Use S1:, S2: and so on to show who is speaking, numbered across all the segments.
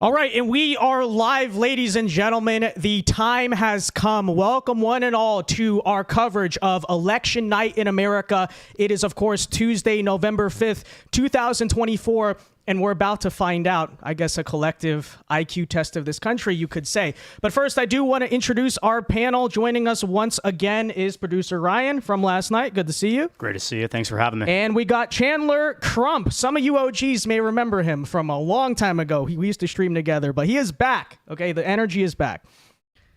S1: All right, and we are live, ladies and gentlemen. The time has come. Welcome one and all to our coverage of Election Night in America. It is, of course, Tuesday, November 5th, 2024. And we're about to find out, I guess, a collective IQ test of this country, you could say. But first, I do want to introduce our panel. Joining us once again is producer Ryan from last night. Good to see you.
S2: Great to see you. Thanks for having me.
S1: And we got Chandler Crump. Some of you OGs may remember him from a long time ago. We used to stream together, but he is back. Okay, the energy is back.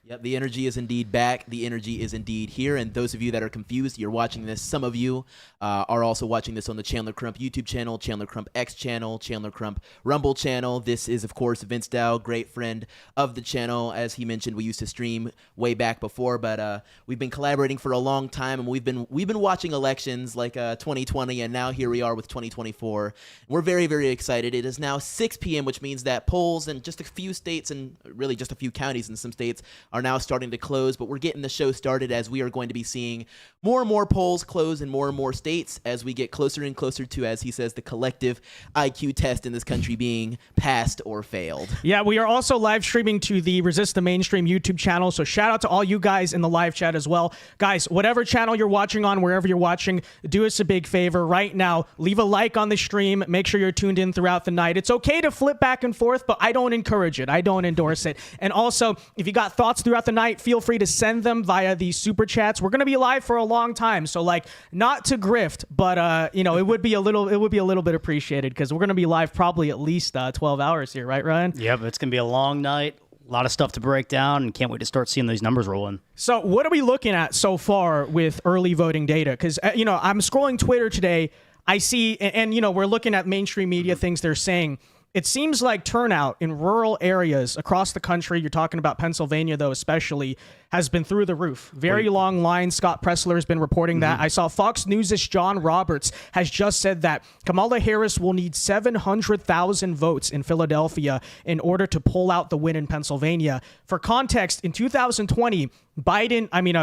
S3: Yep, the energy is indeed back. The energy is indeed here. And those of you that are confused, you're watching this. Some of you are also watching this on the Chandler Crump YouTube channel, Chandler Crump X channel, Chandler Crump Rumble channel. This is, of course, Vince Dow, great friend of the channel. As he mentioned, we used to stream way back before, but we've been collaborating for a long time, and we've been watching elections like 2020, and now here we are with 2024. We're very, very excited. It is now 6 p.m., which means that polls in just a few states and really just a few counties in some states are now starting to close, but we're getting the show started as we are going to be seeing more and more polls close in more and more states as we get closer and closer to, as he says, the collective IQ test in this country being passed or failed.
S1: Yeah, we are also live streaming to the Resist the Mainstream YouTube channel, so shout out to all you guys in the live chat as well. Guys, whatever channel you're watching on, wherever you're watching, do us a big favor right now. Leave a like on the stream. Make sure you're tuned in throughout the night. It's okay to flip back and forth, but I don't encourage it. I don't endorse it. And also, if you got thoughts throughout the night, feel free to send them via the super chats. We're going to be live for a long time, so like not to grift, but you know, it would be a little bit appreciated because we're going to be live probably at least 12 hours here, right, Ryan?
S2: Yep, it's going to be a long night. A lot of stuff to break down, and can't wait to start seeing these numbers roll in.
S1: So what are we looking at so far with early voting data? Because, you know, I'm scrolling Twitter today. I see, and you know, we're looking at mainstream media things they're saying. It seems like turnout in rural areas across the country, you're talking about Pennsylvania, though, especially, has been through the roof. Very long lines. Scott Pressler has been reporting that. I saw Fox News' John Roberts has just said that Kamala Harris will need 700,000 votes in Philadelphia in order to pull out the win in Pennsylvania. For context, in 2020,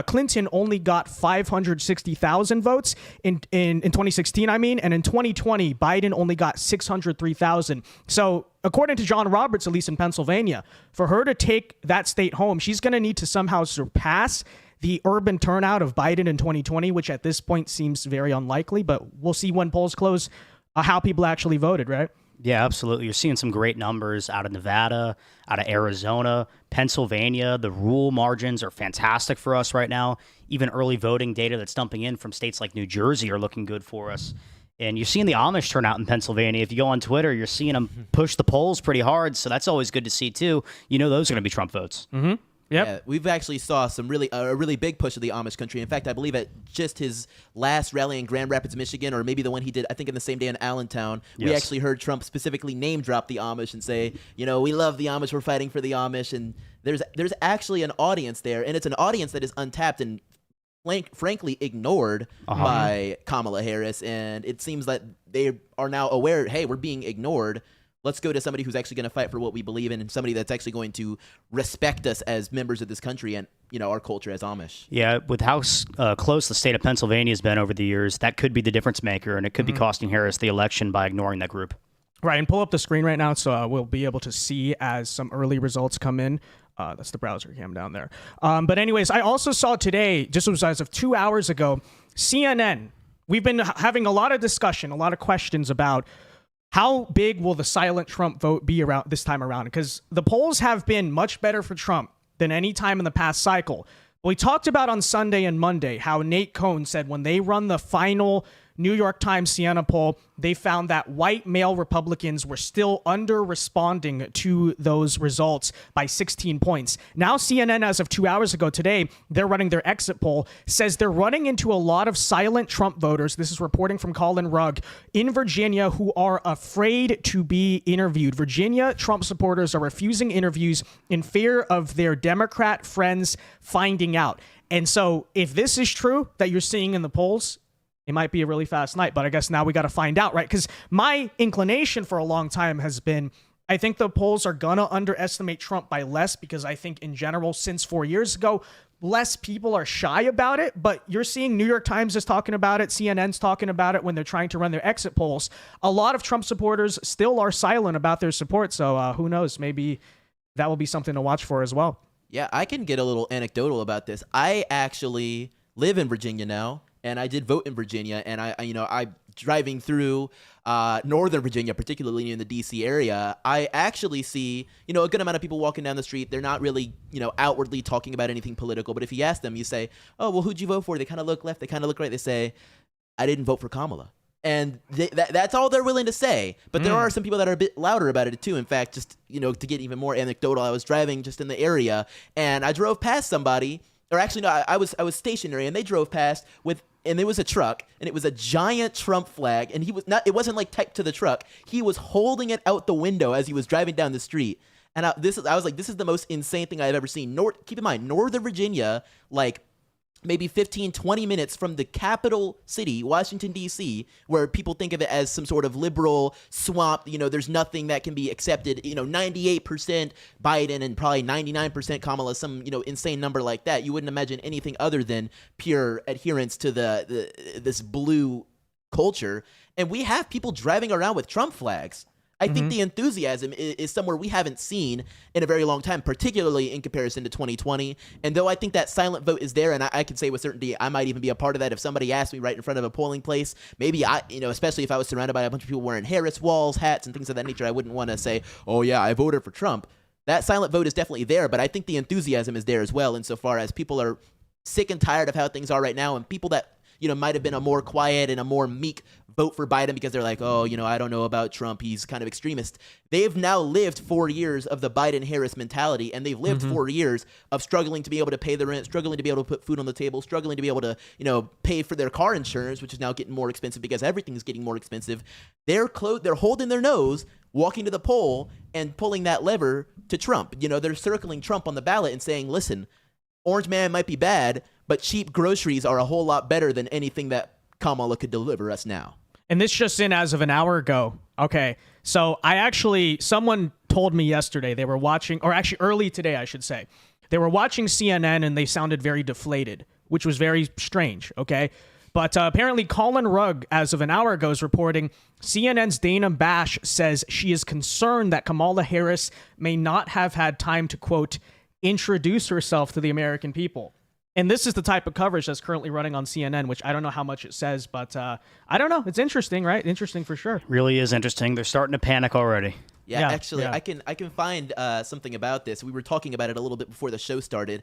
S1: Clinton only got 560,000 votes in 2016, and in 2020, Biden only got 603,000. So according to John Roberts, at least in Pennsylvania, for her to take that state home, she's going to need to somehow surpass the urban turnout of Biden in 2020, which at this point seems very unlikely, but we'll see when polls close how people actually voted, right?
S2: Yeah, absolutely. You're seeing some great numbers out of Nevada, out of Arizona, Pennsylvania. The rural margins are fantastic for us right now. Even early voting data that's dumping in from states like New Jersey are looking good for us. And you're seeing the Amish turn out in Pennsylvania. If you go on Twitter, you're seeing them push the polls pretty hard. So that's always good to see, too. You know those are going to be Trump votes.
S1: Mm-hmm. Yep.
S3: Yeah, we've actually saw some a really big push of the Amish country. In fact, I believe at just his last rally in Grand Rapids, Michigan, or maybe the one he did, I think in the same day in Allentown, we actually heard Trump specifically name drop the Amish and say, you know, we love the Amish, we're fighting for the Amish. And there's actually an audience there, and it's an audience that is untapped and frankly ignored by Kamala Harris. And it seems that they are now aware, hey, we're being ignored. Let's go to somebody who's actually going to fight for what we believe in, and somebody that's actually going to respect us as members of this country and, you know, our culture as Amish.
S2: Yeah, with how close the state of Pennsylvania has been over the years, that could be the difference maker, and it could be costing Harris the election by ignoring that group.
S1: Right, and pull up the screen right now so we'll be able to see as some early results come in. That's the browser cam down there. But anyways, I also saw today, just as of 2 hours ago, CNN. We've been having a lot of discussion, a lot of questions about how big will the silent Trump vote be around this time around? Because the polls have been much better for Trump than any time in the past cycle. We talked about on Sunday and Monday how Nate Cohn said when they run the final New York Times Siena poll, they found that white male Republicans were still under-responding to those results by 16 points. Now CNN, as of 2 hours ago today, they're running their exit poll, says they're running into a lot of silent Trump voters. This is reporting from Colin Rugg in Virginia who are afraid to be interviewed. Virginia Trump supporters are refusing interviews in fear of their Democrat friends finding out. And so if this is true that you're seeing in the polls, it might be a really fast night, but I guess now we got to find out, right? Because my inclination for a long time has been I think the polls are gonna underestimate Trump by less because I think in general, since 4 years ago, less people are shy about it. But you're seeing New York Times is talking about it, CNN's talking about it when they're trying to run their exit polls. A lot of Trump supporters still are silent about their support. So who knows? Maybe that will be something to watch for as well.
S3: Yeah, I can get a little anecdotal about this. I actually live in Virginia now, and I did vote in Virginia, and I driving through Northern Virginia, particularly in the DC area, I actually see, a good amount of people walking down the street. They're not really, outwardly talking about anything political, but if you ask them, you say, oh, well, who'd you vote for? They kind of look left, they kind of look right. They say, I didn't vote for Kamala. And that's all they're willing to say. But there are some people that are a bit louder about it too. In fact, just, to get even more anecdotal, I was driving just in the area and I drove past somebody, or actually, no, I was stationary and they drove past and there was a truck and it was a giant Trump flag and it wasn't like typed to the truck. He was holding it out the window as he was driving down the street. And I was like, this is the most insane thing I've ever seen. Keep in mind, Northern Virginia, like, maybe 15, 20 minutes from the capital city, Washington, D.C., where people think of it as some sort of liberal swamp. There's nothing that can be accepted. 98% Biden and probably 99% Kamala, some, insane number like that. You wouldn't imagine anything other than pure adherence to this blue culture. And we have people driving around with Trump flags. I think the enthusiasm is somewhere we haven't seen in a very long time, particularly in comparison to 2020. And though I think that silent vote is there, and I can say with certainty I might even be a part of that if somebody asked me right in front of a polling place, maybe especially if I was surrounded by a bunch of people wearing Harris walls, hats, and things of that nature, I wouldn't want to say, oh yeah, I voted for Trump. That silent vote is definitely there, but I think the enthusiasm is there as well, insofar as people are sick and tired of how things are right now, and people that might have been a more quiet and a more meek vote for Biden because they're like, oh, I don't know about Trump. He's kind of extremist. They've now lived 4 years of the Biden-Harris mentality, and they've lived 4 years of struggling to be able to pay the rent, struggling to be able to put food on the table, struggling to be able to, pay for their car insurance, which is now getting more expensive because everything's getting more expensive. They're holding their nose, walking to the poll, and pulling that lever to Trump. They're circling Trump on the ballot and saying, listen, Orange Man might be bad, but cheap groceries are a whole lot better than anything that Kamala could deliver us now.
S1: And this just in as of an hour ago. Okay. So someone told me yesterday they were watching, or actually early today, I should say, they were watching CNN and they sounded very deflated, which was very strange. Okay. But apparently Colin Rugg, as of an hour ago, is reporting CNN's Dana Bash says she is concerned that Kamala Harris may not have had time to, quote, introduce herself to the American people. And this is the type of coverage that's currently running on CNN, which I don't know how much it says, but I don't know. It's interesting, right? Interesting for sure.
S2: Really is interesting. They're starting to panic already.
S3: Yeah, actually, yeah. I can find something about this. We were talking about it a little bit before the show started.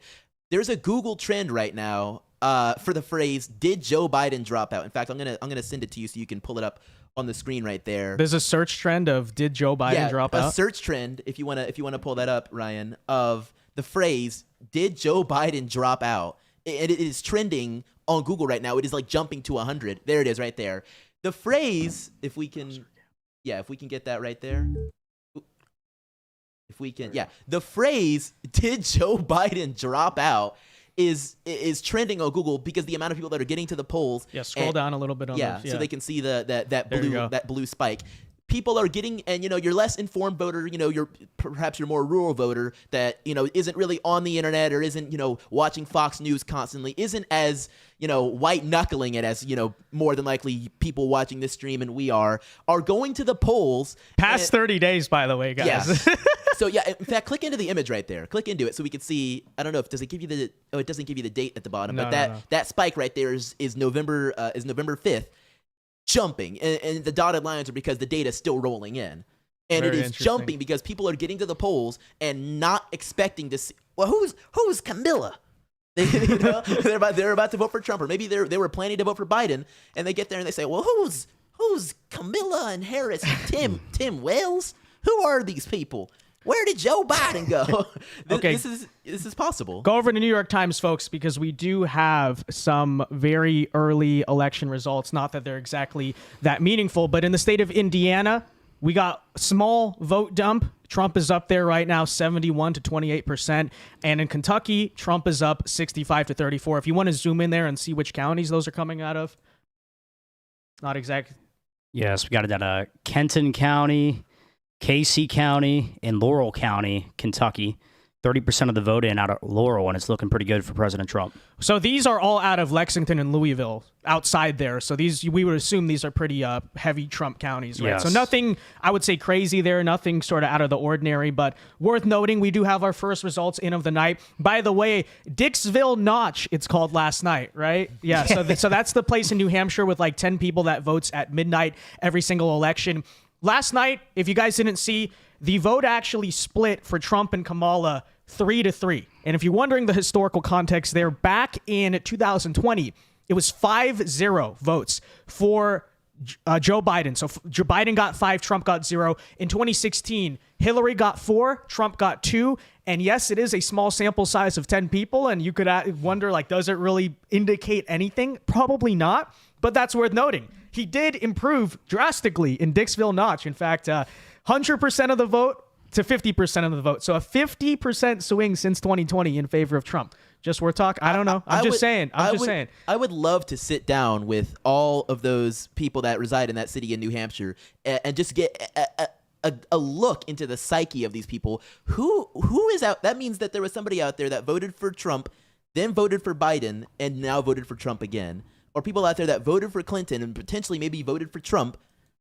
S3: There's a Google trend right now for the phrase "Did Joe Biden drop out?" In fact, I'm gonna send it to you so you can pull it up on the screen right there.
S1: There's a search trend of "Did Joe Biden drop out?"
S3: A search trend, if you wanna pull that up, Ryan, of the phrase "Did Joe Biden drop out?" It is trending on Google right now. It is like jumping to 100. There it is, right there. The phrase, if we can get that right there. If we can, the phrase "Did Joe Biden drop out?" is trending on Google because the amount of people that are getting to the polls.
S1: Yeah, scroll down a little bit on
S3: so they can see that blue spike. People are getting, and you're less informed voter, you're perhaps your more rural voter that isn't really on the internet or isn't watching Fox News constantly, isn't as white knuckling it as more than likely people watching this stream and we are going to the polls
S1: past 30 days, by the way, guys.
S3: Yes. So yeah, in fact, click into the image right there. Click into it so we can see. I don't know if it give you the it doesn't give you the date at the bottom, but that spike right there is November 5th. Jumping, and the dotted lines are because the data is still rolling in, and it is jumping because people are getting to the polls and not expecting to see. Well, who's Camilla? They're about to vote for Trump, or maybe they were planning to vote for Biden, and they get there and they say, well, who's Camilla and Harris and Tim Wells? Who are these people? Where did Joe Biden go?
S1: Okay.
S3: This is possible.
S1: Go over to New York Times, folks, because we do have some very early election results. Not that they're exactly that meaningful, but in the state of Indiana, we got small vote dump. Trump is up there right now, 71 to 28%. And in Kentucky, Trump is up 65 to 34. If you want to zoom in there and see which counties those are coming out of. Not exact.
S2: Yes, we got it at Kenton County. Casey County and Laurel County, Kentucky. 30% of the vote in out of Laurel, and it's looking pretty good for President Trump.
S1: So these are all out of Lexington and Louisville, outside there. So these, we would assume these are pretty heavy Trump counties, right?
S2: Yes.
S1: So nothing, I would say, crazy there, nothing sort of out of the ordinary, but worth noting, we do have our first results in of the night. By the way, Dixville Notch, it's called last night, right? Yeah, so that's the place in New Hampshire with like 10 people that votes at midnight every single election. Last night, if you guys didn't see, the vote actually split for Trump and Kamala 3-3. And if you're wondering the historical context there, back in 2020, it was 5-0 votes for Joe Biden. So Joe Biden got 5, Trump got 0. In 2016, Hillary got 4, Trump got 2. And yes, it is a small sample size of 10 people. And you could wonder, like, does it really indicate anything? Probably not. But that's worth noting. He did improve drastically in Dixville Notch. In fact, 100% of the vote to 50% of the vote. So a 50% swing since 2020 in favor of Trump. Just worth talking. I don't know. I'm just saying.
S3: I would love to sit down with all of those people that reside in that city in New Hampshire and just get a look into the psyche of these people. Who is out? That means that there was somebody out there that voted for Trump, then voted for Biden, and now voted for Trump again. Or people out there that voted for Clinton and potentially maybe voted for Trump.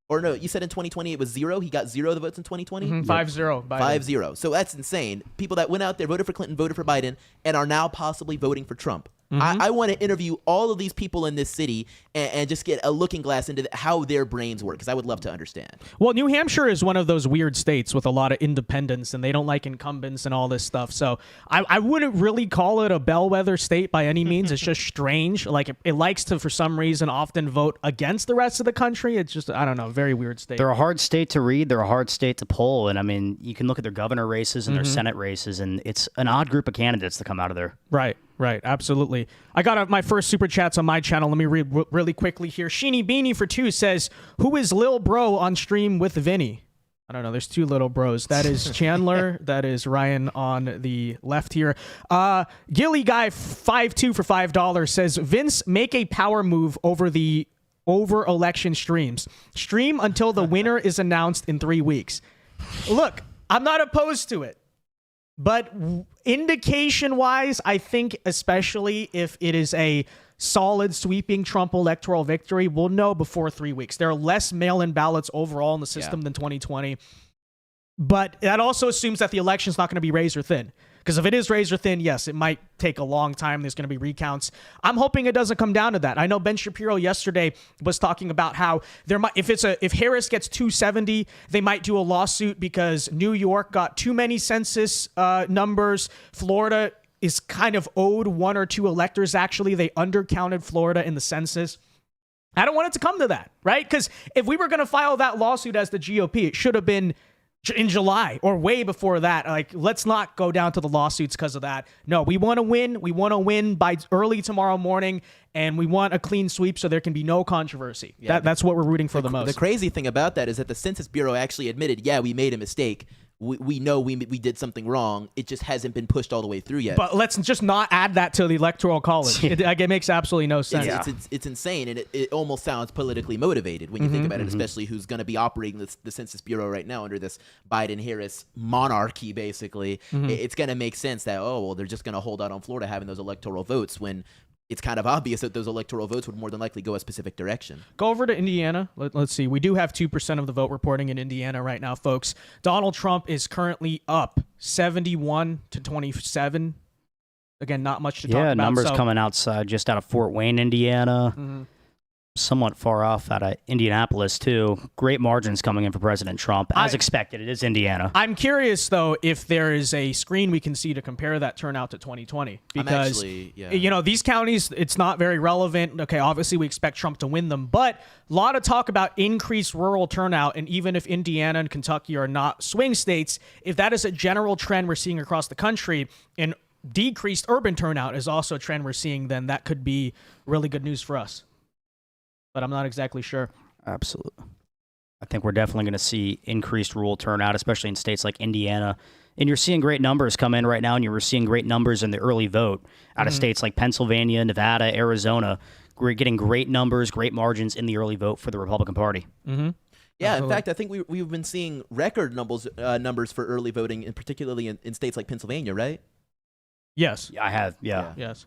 S3: Or no, you said in 2020 it was 0. He got 0 of the votes in 2020?
S1: 5-0.
S3: 5-0. So that's insane. People that went out there, voted for Clinton, voted for Biden, and are now possibly voting for Trump. I want to interview all of these people in this city and just get a looking glass into how their brains work, because I would love to understand.
S1: Well, New Hampshire is one of those weird states with a lot of independents, and they don't like incumbents and all this stuff. So I wouldn't really call it a bellwether state by any means. It's just strange. Like it likes to, for some reason, often vote against the rest of the country. It's just, I don't know, very weird state.
S2: They're a hard state to read. They're a hard state to poll. And I mean, you can look at their governor races and their Senate races, and it's an odd group of candidates that come out of there.
S1: Right, absolutely. I got my first super chats on my channel. Let me read really quickly here. Sheeny Beanie for 2 says, "Who is Lil Bro on stream with Vinny?" I don't know. There's 2 little bros. That is Chandler. That is Ryan on the left here. Gilly Guy 5-2 for $5 says, "Vince, make a power move over election streams. Stream until the winner is announced in 3 weeks." Look, I'm not opposed to it. But indication-wise, I think especially if it is a solid sweeping Trump electoral victory, we'll know before 3 weeks. There are less mail-in ballots overall in the system than 2020. But that also assumes that the election's not going to be razor thin. Because if it is razor thin, yes, it might take a long time. There's going to be recounts. I'm hoping it doesn't come down to that. I know Ben Shapiro yesterday was talking about how there might, if Harris gets 270, they might do a lawsuit because New York got too many census numbers. Florida is kind of owed 1 or 2 electors. Actually, they undercounted Florida in the census. I don't want it to come to that, right? Because if we were going to file that lawsuit as the GOP, it should have been in July or way before that. Like, let's not go down to the lawsuits because of that. No, we want to win. We want to win by early tomorrow morning, and we want a clean sweep so there can be no controversy.
S3: Yeah,
S1: that's what we're rooting for the most.
S3: The crazy thing about that is that the Census Bureau actually admitted, yeah, we made a mistake. We know we did something wrong. It just hasn't been pushed all the way through yet.
S1: But let's just not add that to the Electoral College. It makes absolutely no sense.
S3: It's insane, and it almost sounds politically motivated when you think about it, especially who's going to be operating the Census Bureau right now under this Biden-Harris monarchy, basically. It's going to make sense that, they're just going to hold out on Florida having those electoral votes when it's kind of obvious that those electoral votes would more than likely go a specific direction.
S1: Go over to Indiana. Let's see. We do have 2% of the vote reporting in Indiana right now, folks. Donald Trump is currently up 71-27. Again, not much to talk about.
S2: Yeah, numbers coming outside, just out of Fort Wayne, Indiana. Somewhat far off out of Indianapolis, too. Great margins coming in for President Trump. As expected, it is Indiana.
S1: I'm curious, though, if there is a screen we can see to compare that turnout to 2020. Because, these counties, it's not very relevant. Okay, obviously we expect Trump to win them. But a lot of talk about increased rural turnout. And even if Indiana and Kentucky are not swing states, if that is a general trend we're seeing across the country, and decreased urban turnout is also a trend we're seeing, then that could be really good news for us. But I'm not exactly sure.
S2: Absolutely. I think we're definitely going to see increased rural turnout, especially in states like Indiana. And you're seeing great numbers come in right now, and you're seeing great numbers in the early vote out of states like Pennsylvania, Nevada, Arizona. We're getting great numbers, great margins in the early vote for the Republican Party.
S3: Yeah, in
S1: Absolutely.
S3: fact, I think we've been seeing record numbers for early voting, and particularly in states like Pennsylvania, right?
S1: Yes.
S2: Yeah, I have. Yeah.
S1: Yes.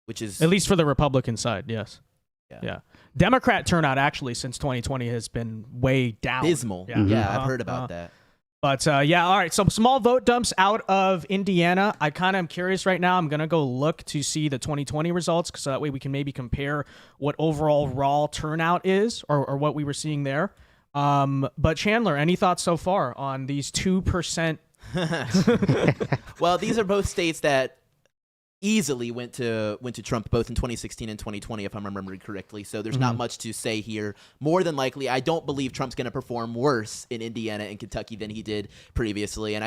S3: Which is
S1: At least for the Republican side, yes.
S3: Yeah.
S1: Yeah. Democrat turnout actually since 2020 has been way down.
S3: abysmal.
S1: Yeah.
S3: Yeah,
S1: Uh-huh,
S3: I've heard about
S1: uh-huh.
S3: that.
S1: But yeah, all right. So small vote dumps out of Indiana. I kind of am curious right now. I'm gonna go look to see the 2020 results, because that way we can maybe compare what overall raw turnout is, or what we were seeing there. But Chandler, any thoughts so far on these 2%?
S3: Well, these are both states that easily went to Trump both in 2016 and 2020, if I'm remembering correctly. So there's not much to say here. More than likely, I don't believe Trump's going to perform worse in Indiana and Kentucky than he did previously. And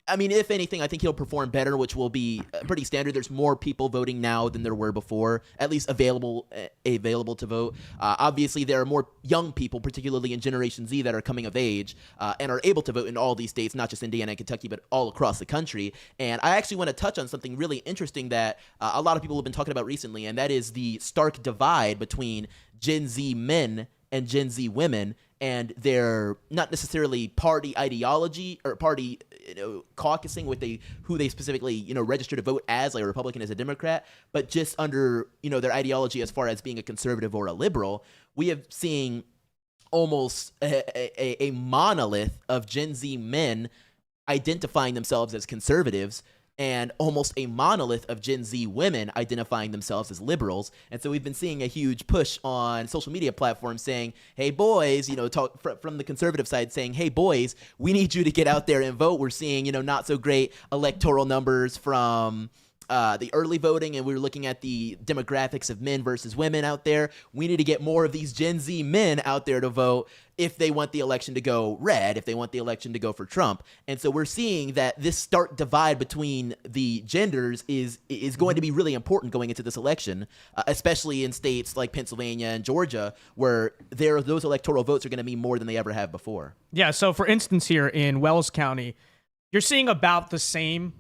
S3: I mean, if anything, I think he'll perform better, which will be pretty standard. There's more people voting now than there were before, at least available to vote. Obviously, there are more young people, particularly in Generation Z, that are coming of age and are able to vote in all these states, not just Indiana and Kentucky, but all across the country. And I actually want to touch on something really interesting that a lot of people have been talking about recently, and that is the stark divide between Gen Z men and Gen Z women, and their not necessarily party ideology or party caucusing with who they specifically register to vote as, like a Republican as a Democrat, but just under their ideology as far as being a conservative or a liberal. We have seen almost a monolith of Gen Z men identifying themselves as conservatives, and almost a monolith of Gen Z women identifying themselves as liberals. And so we've been seeing a huge push on social media platforms saying, hey, boys, from the conservative side saying, hey, boys, we need you to get out there and vote. We're seeing, not so great electoral numbers from the early voting, and we were looking at the demographics of men versus women out there. We need to get more of these Gen Z men out there to vote if they want the election to go red, if they want the election to go for Trump. And so we're seeing that this stark divide between the genders is going to be really important going into this election, especially in states like Pennsylvania and Georgia, where those electoral votes are going to be more than they ever have before.
S1: Yeah. So for instance, here in Wells County, you're seeing about the same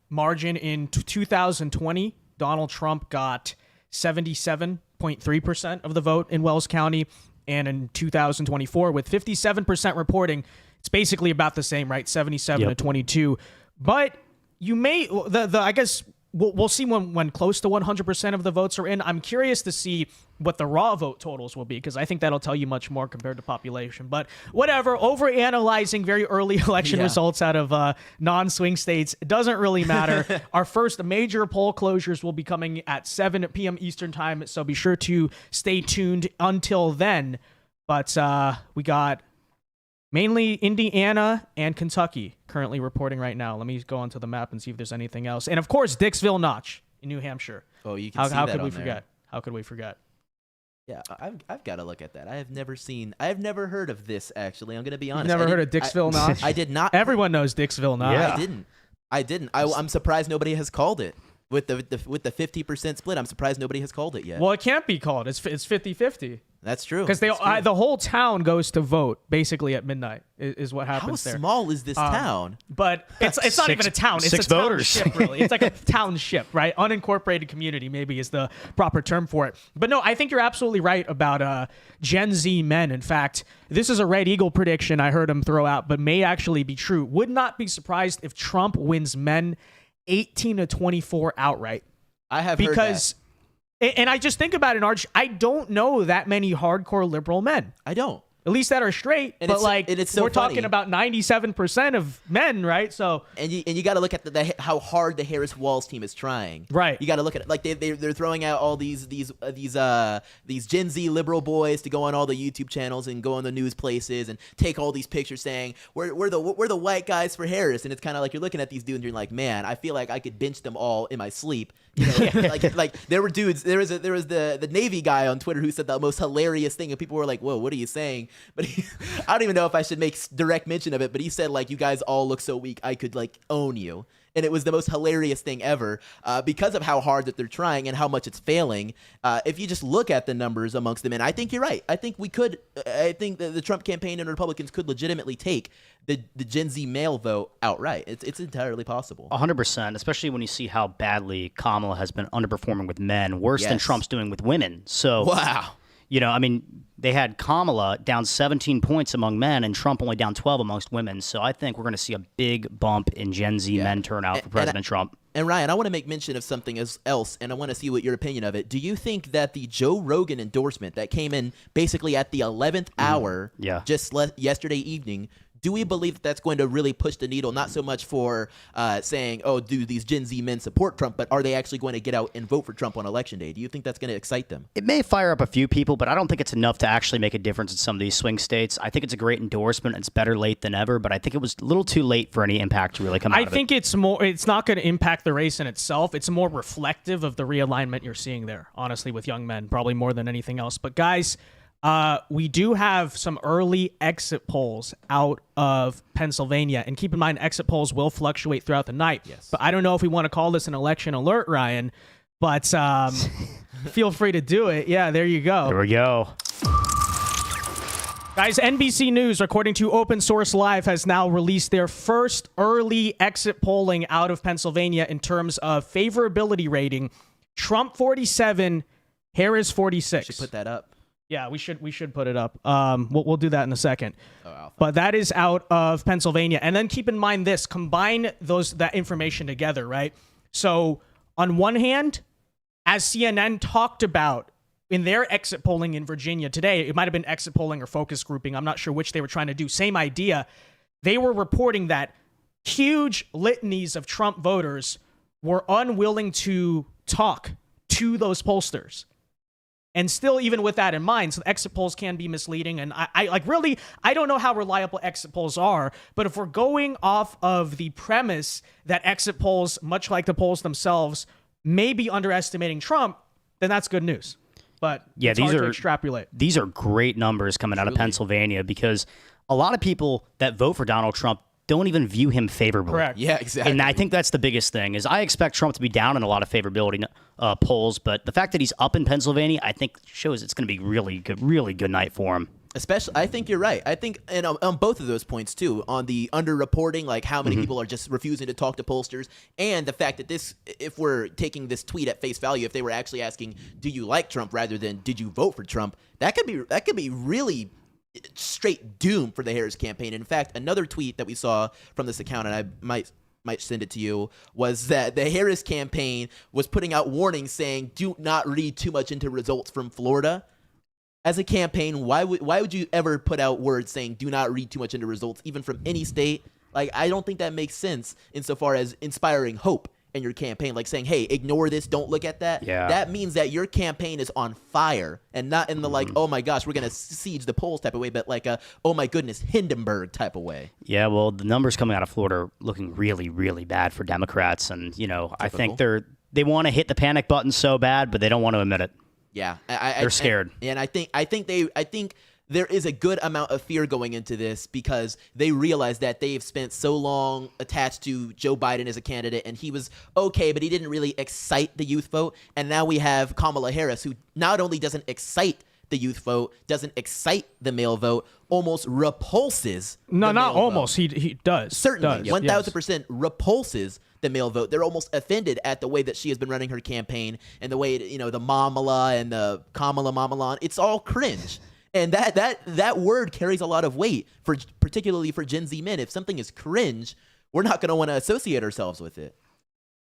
S1: margin. In 2020, Donald Trump got 77.3% of the vote in Wells County. And in 2024, with 57% reporting, it's basically about the same, right? 77 to 22. But you may, I guess we'll see when close to 100% of the votes are in. I'm curious to see what the raw vote totals will be, because I think that'll tell you much more compared to population. But whatever, overanalyzing very early election results out of non-swing states, it doesn't really matter. Our first major poll closures will be coming at 7 p.m. Eastern time, so be sure to stay tuned until then. But we got mainly Indiana and Kentucky currently reporting right now. Let me go onto the map and see if there's anything else. And of course, Dixville Notch in New Hampshire.
S3: Oh, you can see
S1: how
S3: that
S1: could we
S3: on there.
S1: forget? How could we forget?
S3: Yeah, I've got to look at that. I have never heard of this, actually. I'm going to be honest.
S1: Never heard of Dixville Notch?
S3: I did not.
S1: Everyone knows Dixville Notch.
S2: Yeah.
S3: I didn't. I'm surprised nobody has called it. With the 50% split, I'm surprised nobody has called it yet.
S1: Well, it can't be called. It's 50-50.
S3: That's true.
S1: Because the whole town goes to vote basically at midnight is what
S3: How
S1: happens there.
S3: small is this town?
S1: But it's not even a town. It's
S2: six
S1: a
S2: voters.
S1: township, really. It's like a township, right? Unincorporated community maybe is the proper term for it. But no, I think you're absolutely right about Gen Z men. In fact, this is a Red Eagle prediction I heard him throw out, but may actually be true. Would not be surprised if Trump wins men 18 to 24 outright.
S3: I have heard that.
S1: And I just think about it, Arch, I don't know that many hardcore liberal men.
S3: I don't.
S1: At least that are straight,
S3: And
S1: but
S3: it's so
S1: we're
S3: funny.
S1: talking about 97% of men, right? So
S3: And you got to look at how hard the Harris Walls team is trying.
S1: Right.
S3: You got to look at it like they're throwing out all these Gen Z liberal boys to go on all the YouTube channels and go on the news places and take all these pictures saying we're the white guys for Harris, and it's kind of like you're looking at these dudes and you're like, man, I feel like I could bench them all in my sleep. Like there were dudes. There was the Navy guy on Twitter who said the most hilarious thing, and people were like, whoa, what are you saying? But I don't even know if I should make direct mention of it, but he said, like, you guys all look so weak, I could, like, own you. And it was the most hilarious thing ever because of how hard that they're trying and how much it's failing. If you just look at the numbers amongst them, and I think you're right. I think that the Trump campaign and Republicans could legitimately take the Gen Z male vote outright. It's entirely possible.
S2: 100%, especially when you see how badly Kamala has been underperforming with men, worse than
S3: Yes.
S2: Trump's doing with women. So
S3: Wow.
S2: You know, I mean, they had Kamala down 17 points among men and Trump only down 12 amongst women. So I think we're going to see a big bump in Gen Z men turnout for President Trump.
S3: And Ryan, I want to make mention of something else, and I want to see what your opinion of it. Do you think that the Joe Rogan endorsement that came in basically at the 11th hour, just yesterday evening, do we believe that that's going to really push the needle, not so much for saying, oh, do these Gen Z men support Trump, but are they actually going to get out and vote for Trump on Election Day? Do you think that's going to excite them?
S2: It may fire up a few people, but I don't think it's enough to actually make a difference in some of these swing states. I think it's a great endorsement. It's better late than ever, but I think it was a little too late for any impact to really come out of it.
S1: I think it's not going to impact the race in itself. It's more reflective of the realignment you're seeing there, honestly, with young men, probably more than anything else. But guys, we do have some early exit polls out of Pennsylvania. And keep in mind, exit polls will fluctuate throughout the night.
S3: Yes.
S1: But I don't know if we want to call this an election alert, Ryan. But feel free to do it. Yeah, there you go.
S2: There we go.
S1: Guys, NBC News, according to Open Source Live, has now released their first early exit polling out of Pennsylvania in terms of favorability rating. Trump 47, Harris 46.
S3: Should put that up.
S1: Yeah, we should put it up. We'll do that in a second. But that is out of Pennsylvania. And then keep in mind this, combine that information together, right? So on one hand, as CNN talked about in their exit polling in Virginia today, it might have been exit polling or focus grouping. I'm not sure which they were trying to do. Same idea. They were reporting that huge litanies of Trump voters were unwilling to talk to those pollsters. And still, even with that in mind, so exit polls can be misleading. And I don't know how reliable exit polls are. But if we're going off of the premise that exit polls, much like the polls themselves, may be underestimating Trump, then that's good news. But
S2: yeah,
S1: it's hard to extrapolate.
S2: These are great numbers coming out of Pennsylvania because a lot of people that vote for Donald Trump don't even view him favorably.
S1: Correct.
S3: Yeah, exactly.
S2: And I think that's the biggest thing is I expect Trump to be down in a lot of favorability polls, but the fact that he's up in Pennsylvania, I think shows it's going to be really good night for him.
S3: Especially, I think you're right. I think, and on both of those points too, on the underreporting, like how many people are just refusing to talk to pollsters, and the fact that this, if we're taking this tweet at face value, if they were actually asking, "Do you like Trump?" rather than "Did you vote for Trump?" that could be really straight doom for the Harris campaign. In fact, another tweet that we saw from this account, and I might send it to you, was that the Harris campaign was putting out warnings saying, "Do not read too much into results from Florida." As a campaign, why would you ever put out words saying "do not read too much into results," even from any state? Like, I don't think that makes sense insofar as inspiring hope in your campaign, like saying, "Hey, ignore this, don't look at that."
S2: Yeah.
S3: That means that your campaign is on fire, and not in the like, "Oh my gosh, we're gonna siege the polls" type of way, but like a "Oh my goodness, Hindenburg" type of way.
S2: Yeah, well, the numbers coming out of Florida are looking really bad for Democrats, and I think they want to hit the panic button so bad, but they don't want to admit it.
S3: Yeah,
S2: They're scared,
S3: and I think there is a good amount of fear going into this because they realize that they've spent so long attached to Joe Biden as a candidate, and he was okay, but he didn't really excite the youth vote. And now we have Kamala Harris, who not only doesn't excite the youth vote, doesn't excite the male vote, almost repulses.
S1: No,
S3: the
S1: not
S3: male
S1: almost.
S3: Vote.
S1: He does.
S3: Certainly,
S1: does,
S3: 1,000% repulses the male vote. They're almost offended at the way that she has been running her campaign and the way, the Mamala and the Kamala Mamalan. It's all cringe. And that word carries a lot of weight, particularly for Gen Z men. If something is cringe, we're not going to want to associate ourselves with it.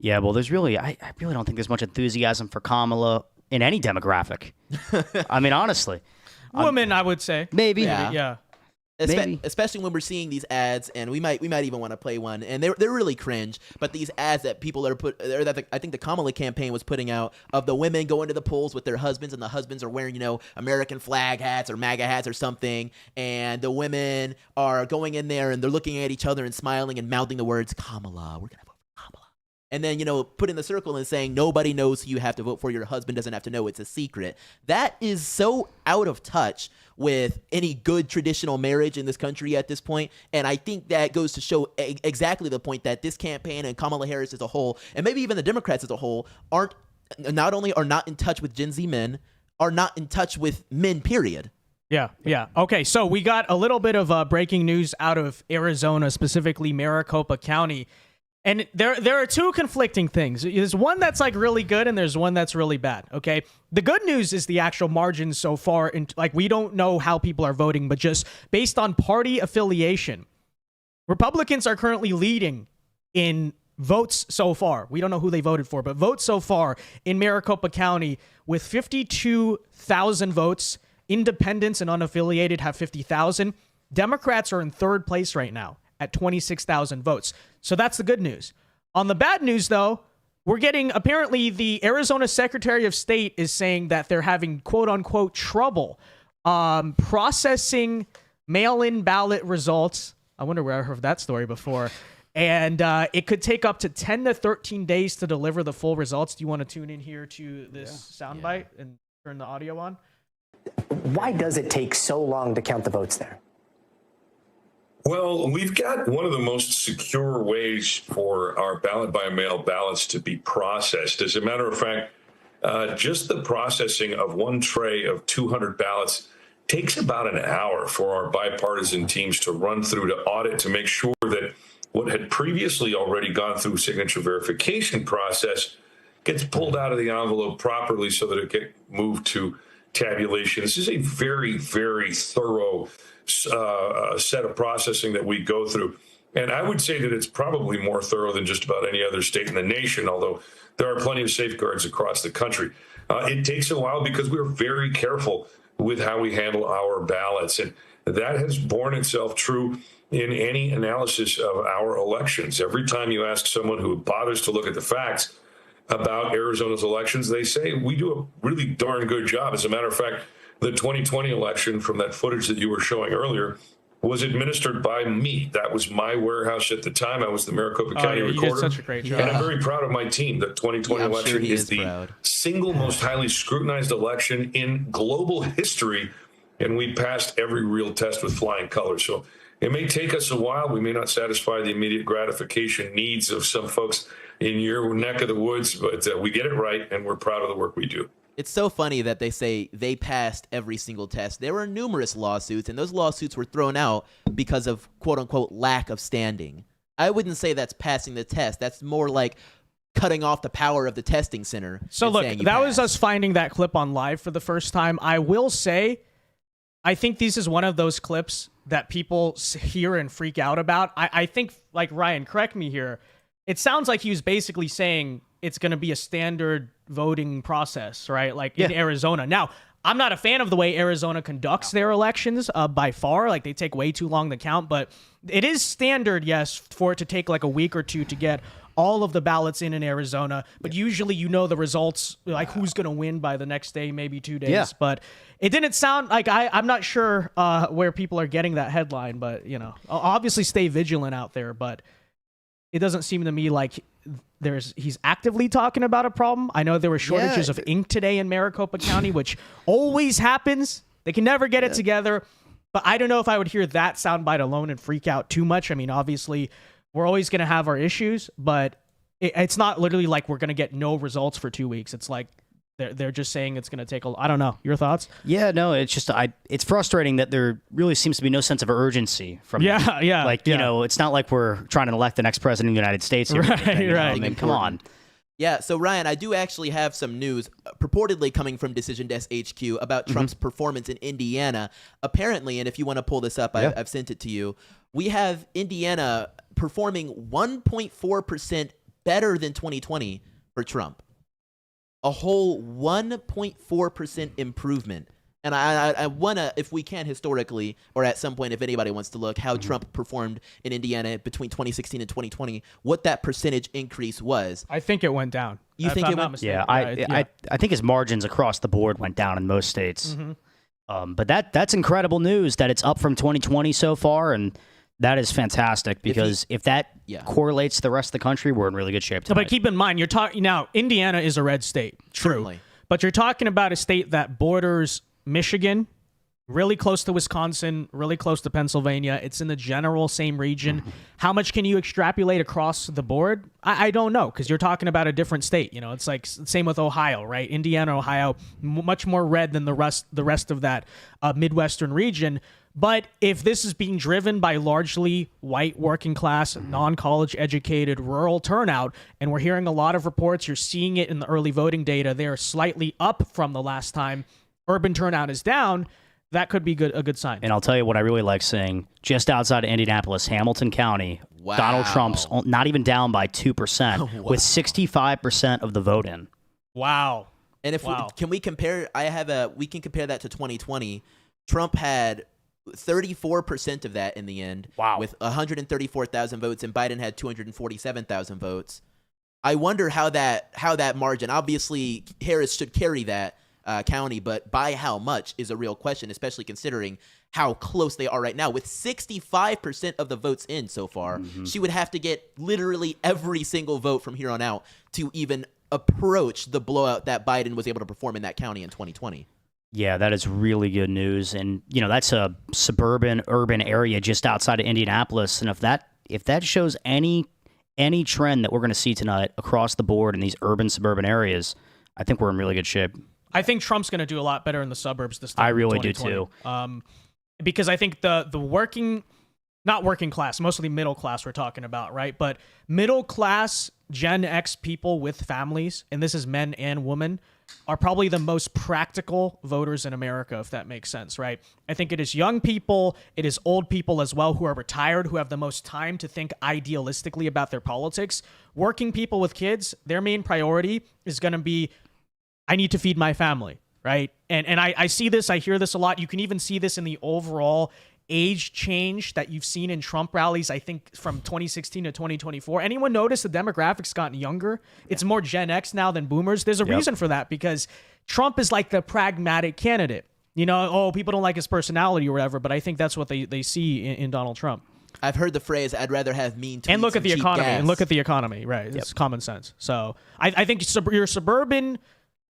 S2: Yeah, well, I really don't think there's much enthusiasm for Kamala in any demographic. I mean, honestly.
S1: Women, I would say.
S2: Maybe.
S1: Yeah.
S2: Maybe.
S3: Especially when we're seeing these ads, and we might even want to play one, and they're really cringe. But these ads that people are I think the Kamala campaign was putting out of the women going to the polls with their husbands, and the husbands are wearing American flag hats or MAGA hats or something, and the women are going in there and they're looking at each other and smiling and mouthing the words Kamala. We're gonna vote for Kamala. And then, put in the circle and saying nobody knows who you have to vote for. Your husband doesn't have to know. It's a secret. That is so out of touch with any good traditional marriage in this country at this point. And I think that goes to show exactly the point that this campaign and Kamala Harris as a whole, and maybe even the Democrats as a whole, not only are not in touch with Gen Z men, are not in touch with men, period.
S1: Yeah. Okay, so we got a little bit of breaking news out of Arizona, specifically Maricopa County. And there are two conflicting things. There's one that's like really good and there's one that's really bad. Okay. The good news is the actual margins so far. And like, we don't know how people are voting, but just based on party affiliation, Republicans are currently leading in votes so far. We don't know who they voted for, but votes so far in Maricopa County with 52,000 votes. Independents and unaffiliated have 50,000. Democrats are in third place right now at 26,000 votes. So that's the good news. On the bad news, though, we're getting, apparently the Arizona Secretary of State is saying that they're having quote unquote trouble processing mail-in ballot results. I wonder where I heard that story before. And it could take up to 10 to 13 days to deliver the full results. Do you want to tune in here to this soundbite and turn the audio on?
S4: Why does it take so long to count the votes there?
S5: Well, we've got one of the most secure ways for our ballot-by-mail ballots to be processed. As a matter of fact, just the processing of one tray of 200 ballots takes about an hour for our bipartisan teams to run through to audit to make sure that what had previously already gone through signature verification process gets pulled out of the envelope properly so that it get moved to tabulation. This is a very, very thorough set of processing that we go through. And I would say that it's probably more thorough than just about any other state in the nation, although there are plenty of safeguards across the country. It takes a while because we're very careful with how we handle our ballots. And that has borne itself true in any analysis of our elections. Every time you ask someone who bothers to look at the facts about Arizona's elections, they say we do a really darn good job. As a matter of fact, the 2020 election, from that footage that you were showing earlier, was administered by me. That was my warehouse at the time. I was the Maricopa County recorder.
S1: You did such a great job.
S5: And I'm very proud of my team. The 2020 election is the single most highly scrutinized election in global history, and we passed every real test with flying colors. So it may take us a while. We may not satisfy the immediate gratification needs of some folks in your neck of the woods, but we get it right, and we're proud of the work we do.
S3: It's so funny that they say they passed every single test. There were numerous lawsuits, and those lawsuits were thrown out because of quote-unquote lack of standing. I wouldn't say that's passing the test. That's more like cutting off the power of the testing center.
S1: So look, that was us finding that clip on live for the first time. I will say, I think this is one of those clips that people hear and freak out about. I think, like Ryan, correct me here, it sounds like he was basically saying it's going to be a standard voting process, right? Like in Arizona. Now, I'm not a fan of the way Arizona conducts their elections by far. Like, they take way too long to count, but it is standard, yes, for it to take like a week or two to get all of the ballots in Arizona. But usually you know the results, like who's going to win by the next day, maybe 2 days. Yeah. But it didn't sound like, I'm not sure where people are getting that headline, but, you know, obviously stay vigilant out there. But it doesn't seem to me like he's actively talking about a problem. I know there were shortages of ink today in Maricopa County, which always happens. They can never get it together. But I don't know if I would hear that soundbite alone and freak out too much. I mean, obviously, we're always going to have our issues, but it's not literally like we're going to get no results for 2 weeks. It's like they're just saying it's going to take I don't know. Your thoughts?
S2: Yeah, no, it's just it's frustrating that there really seems to be no sense of urgency from them. Like, you know, it's not like we're trying to elect the next president of the United States here.
S1: Right.
S2: I mean, come on.
S3: Yeah, so Ryan, I do actually have some news purportedly coming from Decision Desk HQ about Trump's performance in Indiana. Apparently, and if you want to pull this up, I've sent it to you. We have Indiana performing 1.4% better than 2020 for Trump. A whole 1.4% improvement. And I want to, if we can historically, or at some point if anybody wants to look, how Trump performed in Indiana between 2016 and 2020, what that percentage increase was.
S1: I think it went down.
S3: You think it went
S2: down? Yeah, I think his margins across the board went down in most states. But that's incredible news that it's up from 2020 so far, and that is fantastic because if that correlates to the rest of the country, we're in really good shape tonight.
S1: But keep in mind, you're talking now, Indiana is a red state. True.
S3: Certainly.
S1: But you're talking about a state that borders Michigan, really close to Wisconsin, really close to Pennsylvania. It's in the general same region. How much can you extrapolate across the board? I don't know, because you're talking about a different state. You know, it's like same with Ohio, right? Indiana, Ohio, much more red than the rest of that Midwestern region. But if this is being driven by largely white, working class, non-college educated, rural turnout, and we're hearing a lot of reports, you're seeing it in the early voting data, they are slightly up from the last time. Urban turnout is down. That could be a good sign.
S2: And I'll tell you what I really like seeing. Just outside of Indianapolis, Hamilton County,
S3: Wow.
S2: Donald Trump's not even down by 2%,
S3: Wow.
S2: with 65% of the vote in.
S1: Wow.
S3: And if
S1: Wow.
S3: can we compare? We can compare that to 2020. Trump had 34% of that in the end.
S2: Wow.
S3: With 134,000 votes, and Biden had 247,000 votes. I wonder how that margin. Obviously, Harris should carry that county, but by how much is a real question, especially considering how close they are right now. With 65% of the votes in so far, she would have to get literally every single vote from here on out to even approach the blowout that Biden was able to perform in that county in 2020.
S2: Yeah, that is really good news. And, you know, that's a suburban, urban area just outside of Indianapolis. And if that shows any trend that we're going to see tonight across the board in these urban, suburban areas, I think we're in really good shape.
S1: I think Trump's going to do a lot better in the suburbs this time.
S2: I
S1: in
S2: really do
S1: 2020. Because I think the not working class, mostly middle class we're talking about, right? But middle class Gen X people with families, and this is men and women, are probably the most practical voters in America, if that makes sense, right? I think it is young people, it is old people as well who are retired, who have the most time to think idealistically about their politics. Working people with kids, their main priority is going to be, I need to feed my family, right? And I see this, I hear this a lot. You can even see this in the overall age change that you've seen in Trump rallies, I think from 2016 to 2024. Anyone notice the demographics gotten younger? It's more Gen X now than boomers. There's a reason for that, because Trump is like the pragmatic candidate. You know, people don't like his personality or whatever, but I think that's what they see in Donald Trump.
S3: I've heard the phrase, I'd rather have mean tweets
S1: And look at the
S3: cheap
S1: economy.
S3: gas.
S1: And look at the economy, right? It's common sense. So I think your suburban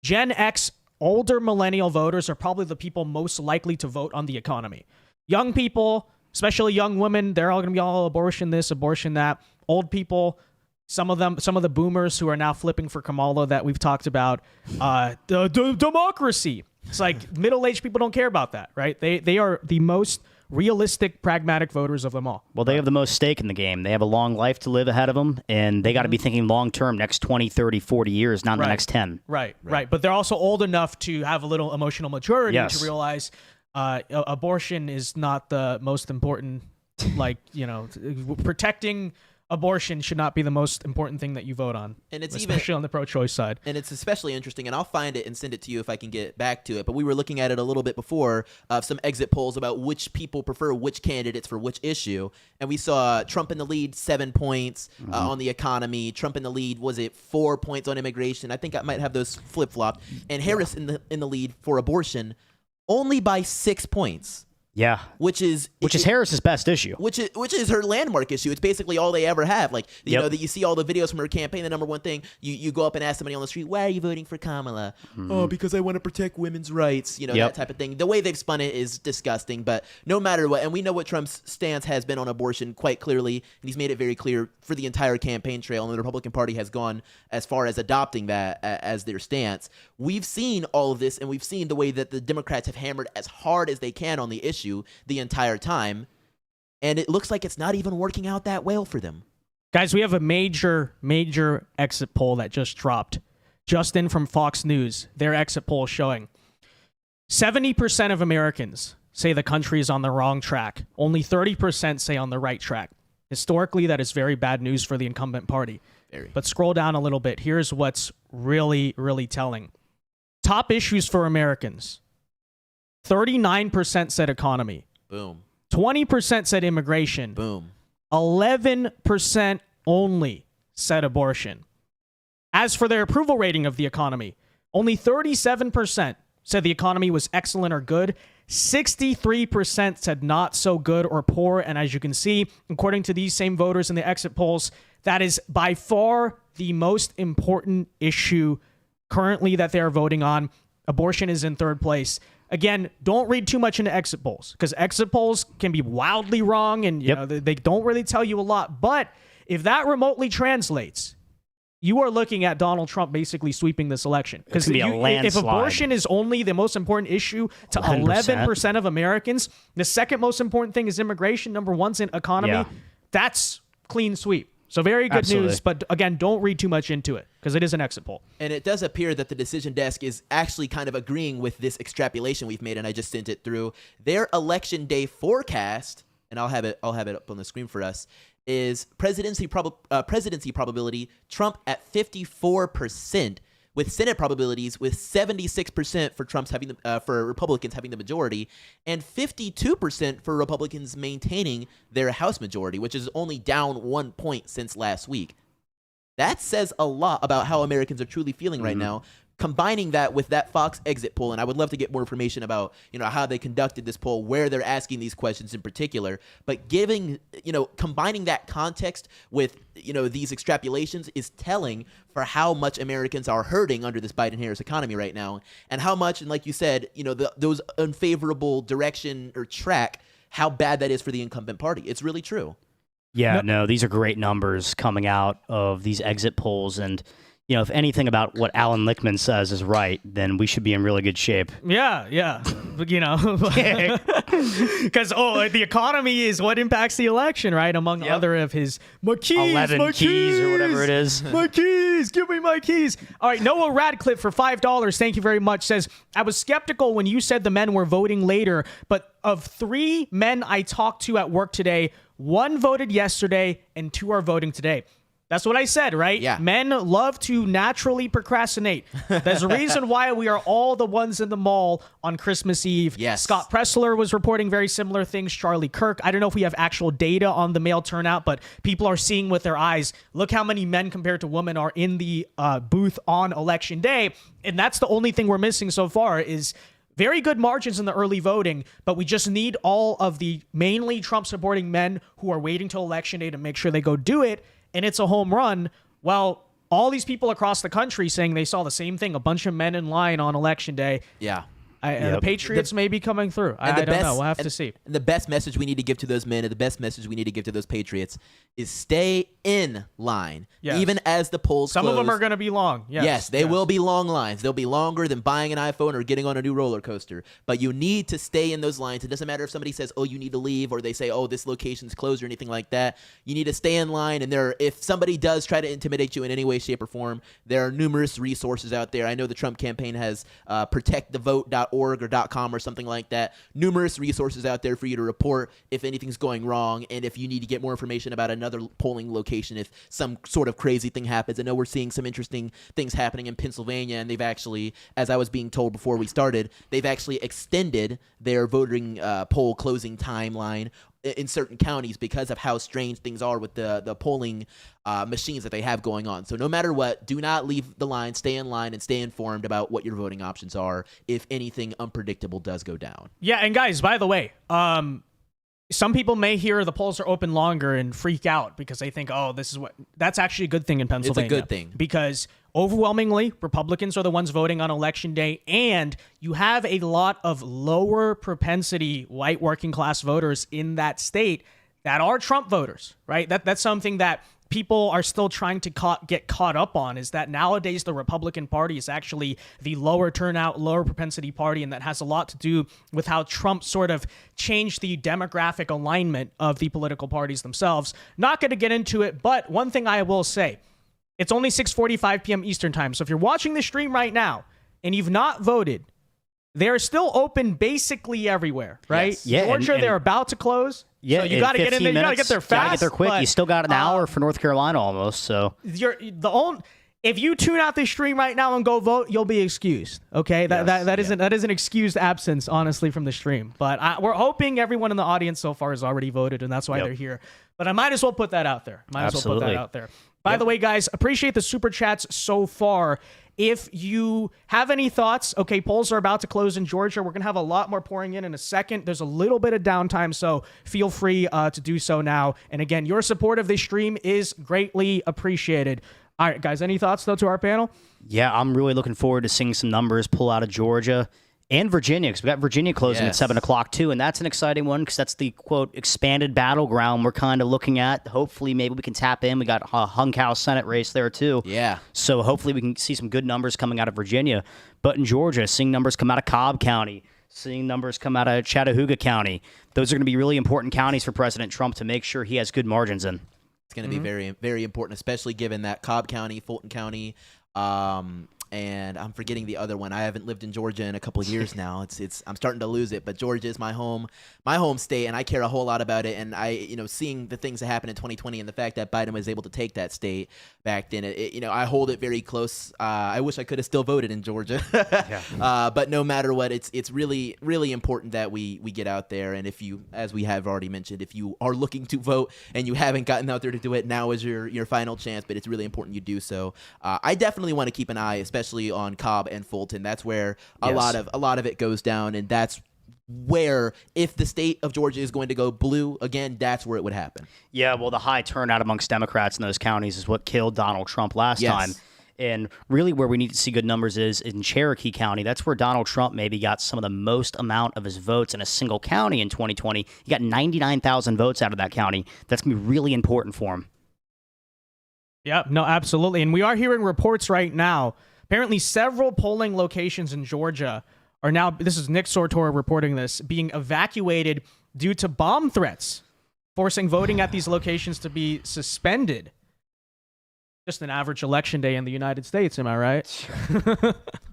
S1: Gen X, older millennial voters are probably the people most likely to vote on the economy. Young people, especially young women, they're all going to be all abortion this, abortion that. Old people, some of the boomers who are now flipping for Kamala that we've talked about, the democracy. It's like middle-aged people don't care about that, right? They are the most realistic, pragmatic voters of them all.
S2: Well, they have the most stake in the game. They have a long life to live ahead of them, and they got to be thinking long-term, next 20, 30, 40 years, not in the next 10.
S1: Right. But they're also old enough to have a little emotional maturity
S2: Yes.
S1: to realize abortion is not the most important, protecting abortion should not be the most important thing that you vote on.
S3: And it's
S1: especially on the pro-choice side.
S3: And it's especially interesting, and I'll find it and send it to you if I can get back to it. But we were looking at it a little bit before of some exit polls about which people prefer which candidates for which issue. And we saw Trump in the lead 7 points on the economy. Trump in the lead, was it 4 points on immigration? I think I might have those flip-flopped. And Harris in the lead for abortion only by 6 points.
S2: Yeah.
S3: Which is
S2: Harris's best issue.
S3: Which is her landmark issue. It's basically all they ever have. Like, you know, that you see all the videos from her campaign. The number one thing, you go up and ask somebody on the street, why are you voting for Kamala? Oh, because I want to protect women's rights. You know, that type of thing. The way they've spun it is disgusting. But no matter what, and we know what Trump's stance has been on abortion quite clearly, and he's made it very clear for the entire campaign trail, and the Republican Party has gone as far as adopting that as their stance. We've seen all of this, and we've seen the way that the Democrats have hammered as hard as they can on the issue the entire time, and it looks like it's not even working out that well for them.
S1: Guys, we have a major exit poll that just dropped. Just in from Fox News, their exit poll showing 70% of Americans say the country is on the wrong track. Only 30% say on the right track. Historically, that is very bad news for the incumbent party. But scroll down a little bit. Here's what's really, really telling. Top issues for Americans. 39% said economy.
S3: Boom.
S1: 20% said immigration.
S3: Boom.
S1: 11% only said abortion. As for their approval rating of the economy, only 37% said the economy was excellent or good. 63% said not so good or poor. And as you can see, according to these same voters in the exit polls, that is by far the most important issue currently that they are voting on. Abortion is in third place. again, don't read too much into exit polls because exit polls can be wildly wrong and you know they don't really tell you a lot. But if that remotely translates, you are looking at Donald Trump basically sweeping this election. Because if abortion is only the most important issue to 11% of Americans, the second most important thing is immigration. Number one's in economy.
S2: Yeah.
S1: That's clean sweep. So very good news. But again, don't read too much into it because it is an exit poll.
S3: And it does appear that the decision desk is actually kind of agreeing with this extrapolation we've made, and I just sent it through. Their election day forecast, and I'll have it up on the screen for us, is presidency probability Trump at 54%, with Senate probabilities with 76% for Trump's having for Republicans having the majority, and 52% for Republicans maintaining their House majority, which is only down 1 point since last week. That says a lot about how Americans are truly feeling right now. Combining that with that Fox exit poll, and I would love to get more information about, how they conducted this poll, where they're asking these questions in particular, but combining that context with, these extrapolations is telling for how much Americans are hurting under this Biden-Harris economy right now, and how much, and like you said, those unfavorable direction or track, how bad that is for the incumbent party. It's really true.
S2: Yeah, no, these are great numbers coming out of these exit polls, and if anything about what Alan Lichtman says is right, then we should be in really good shape.
S1: Yeah. Because, the economy is what impacts the election, right? Among other of his, my keys,
S2: 11 keys or whatever it is.
S1: My keys, give me my keys. All right, Noah Radcliffe for $5, thank you very much, says, I was skeptical when you said the men were voting later, but of 3 men I talked to at work today, 1 voted yesterday and 2 are voting today. That's what I said, right?
S3: Yeah.
S1: Men love to naturally procrastinate. There's a reason why we are all the ones in the mall on Christmas Eve.
S3: Yes.
S1: Scott Pressler was reporting very similar things. Charlie Kirk. I don't know if we have actual data on the male turnout, but people are seeing with their eyes. Look how many men compared to women are in the booth on Election Day. And that's the only thing we're missing so far is very good margins in the early voting, but we just need all of the mainly Trump-supporting men who are waiting till Election Day to make sure they go do it. And it's a home run. Well, all these people across the country saying they saw the same thing, a bunch of men in line on Election Day.
S3: Yeah.
S1: The Patriots may be coming through. I don't know. We'll have to see.
S3: And the best message we need to give to those men and the best message we need to give to those Patriots is stay in line.
S1: Yes.
S3: Even as the polls
S1: Some
S3: close.
S1: of them are going to be long.
S3: Yes, they will be long lines. They'll be longer than buying an iPhone or getting on a new roller coaster. But you need to stay in those lines. It doesn't matter if somebody says, oh, you need to leave, or they say, oh, this location's closed or anything like that. You need to stay in line. And if somebody does try to intimidate you in any way, shape, or form, there are numerous resources out there. I know the Trump campaign has protectthevote.org or .com or something like that. Numerous resources out there for you to report if anything's going wrong and if you need to get more information about another polling location if some sort of crazy thing happens. I know we're seeing some interesting things happening in Pennsylvania, and they've actually, as I was being told before we started, they've actually extended their voting poll closing timeline in certain counties because of how strange things are with the polling machines that they have going on. So no matter what, do not leave the line, stay in line, and stay informed about what your voting options are if anything unpredictable does go down.
S1: Yeah, and guys, by the way, some people may hear the polls are open longer and freak out because they think, oh, that's actually a good thing in Pennsylvania.
S3: It's a good thing.
S1: Because overwhelmingly, Republicans are the ones voting on Election Day, and you have a lot of lower propensity white working class voters in that state that are Trump voters, right? That's something that people are still trying to get caught up on, is that nowadays the Republican Party is actually the lower turnout, lower propensity party, and that has a lot to do with how Trump sort of changed the demographic alignment of the political parties themselves. Not going to get into it, but one thing I will say, it's only 6:45 p.m. Eastern time, so if you're watching the stream right now and you've not voted, they're still open basically everywhere, right?
S3: Yes.
S2: Yeah,
S1: Georgia, they're about to close.
S2: Yeah,
S1: so you got to get in there. You got to get there fast.
S2: Gotta get there quick.
S1: But
S2: You still got an hour for North Carolina almost. So
S1: if you tune out this stream right now and go vote, you'll be excused. Okay, that is an excused absence, honestly, from the stream. But we're hoping everyone in the audience so far has already voted, and that's why they're here. But I might as well put that out there. By the way, guys, appreciate the super chats so far. If you have any thoughts, okay, polls are about to close in Georgia. We're going to have a lot more pouring in a second. There's a little bit of downtime, so feel free to do so now. And again, your support of this stream is greatly appreciated. All right, guys, any thoughts, though, to our panel?
S2: yeah, I'm really looking forward to seeing some numbers pull out of Georgia. And Virginia, because we got Virginia closing at
S3: Yes.
S2: 7 o'clock too, and that's an exciting one because that's the quote expanded battleground we're kind of looking at. Hopefully, maybe we can tap in. We got a hung cow Senate race there too.
S3: Yeah.
S2: So hopefully we can see some good numbers coming out of Virginia. But in Georgia, seeing numbers come out of Cobb County, seeing numbers come out of Chattahooga County, those are going to be really important counties for President Trump to make sure he has good margins in.
S3: It's going to be very, very important, especially given that Cobb County, Fulton County, and I'm forgetting the other one. I haven't lived in Georgia in a couple of years now. It's I'm starting to lose it. But Georgia is my home state, and I care a whole lot about it. And seeing the things that happened in 2020 and the fact that Biden was able to take that state back then, I hold it very close. I wish I could have still voted in Georgia. But no matter what, it's really, really important that we get out there. And if you, as we have already mentioned, if you are looking to vote and you haven't gotten out there to do it, now is your final chance. But it's really important you do so. I definitely want to keep an eye, especially on Cobb and Fulton. That's where a lot of it goes down, and that's where, if the state of Georgia is going to go blue again, that's where it would happen.
S2: Yeah, well, the high turnout amongst Democrats in those counties is what killed Donald Trump last time. And really where we need to see good numbers is in Cherokee County. That's where Donald Trump maybe got some of the most amount of his votes in a single county in 2020. He got 99,000 votes out of that county. That's going to be really important for him.
S1: Yeah, no, absolutely. And we are hearing reports right now. Apparently, several polling locations in Georgia are now, this is Nick Sortor reporting this, being evacuated due to bomb threats, forcing voting at these locations to be suspended. Just an average election day in the United States, am I right?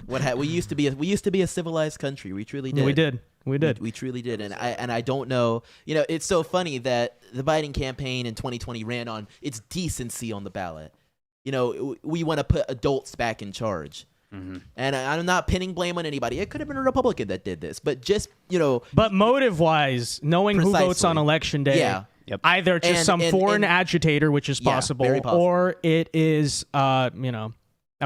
S3: We used to be a civilized country. We truly did.
S1: We did.
S3: We truly did. And I don't know. It's so funny that the Biden campaign in 2020 ran on its decency on the ballot. We want to put adults back in charge. Mm-hmm. And I'm not pinning blame on anybody. It could have been a Republican that did this, but just,
S1: But motive-wise, knowing who votes on election day, either just some foreign agitator, which is possible,
S3: very possible,
S1: or it is, I'm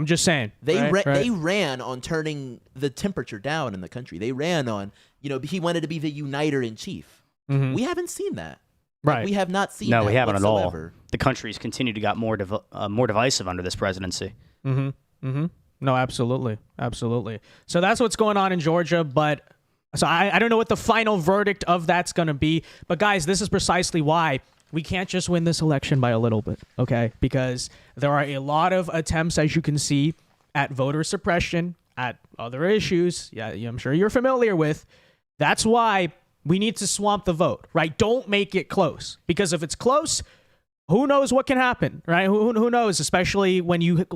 S1: just saying.
S3: They ran on turning the temperature down in the country. They ran on, he wanted to be the uniter in chief. Mm-hmm. We haven't seen that.
S1: Right.
S3: We have not seen
S2: that. No,
S3: we
S2: haven't
S3: whatsoever.
S2: at all. The country's continued to got more divisive under this presidency.
S1: Mm-hmm. Mm-hmm. No, absolutely. Absolutely. So that's what's going on in Georgia, but so I don't know what the final verdict of that's going to be. But guys, this is precisely why we can't just win this election by a little bit, okay? Because there are a lot of attempts, as you can see, at voter suppression, at other issues. Yeah, I'm sure you're familiar with. That's why we need to swamp the vote, right? Don't make it close, because if it's close, who knows what can happen, right? Who knows, especially when you,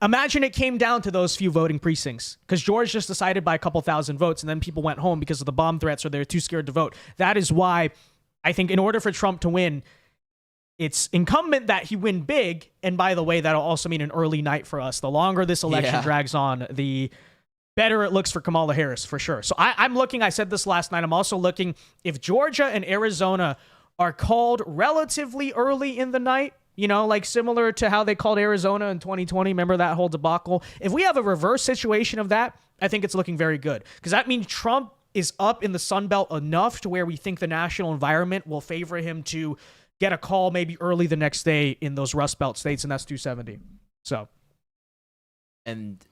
S1: imagine it came down to those few voting precincts, because George just decided by a couple thousand votes, and then people went home because of the bomb threats or they're too scared to vote. That is why I think in order for Trump to win, it's incumbent that he win big. And by the way, that'll also mean an early night for us. The longer this election drags on, the better it looks for Kamala Harris, for sure. So I'm looking, I said this last night, I'm also looking, if Georgia and Arizona are called relatively early in the night, similar to how they called Arizona in 2020, remember that whole debacle? If we have a reverse situation of that, I think it's looking very good, because that means Trump is up in the Sun Belt enough to where we think the national environment will favor him to get a call maybe early the next day in those Rust Belt states, and that's 270. So.
S3: And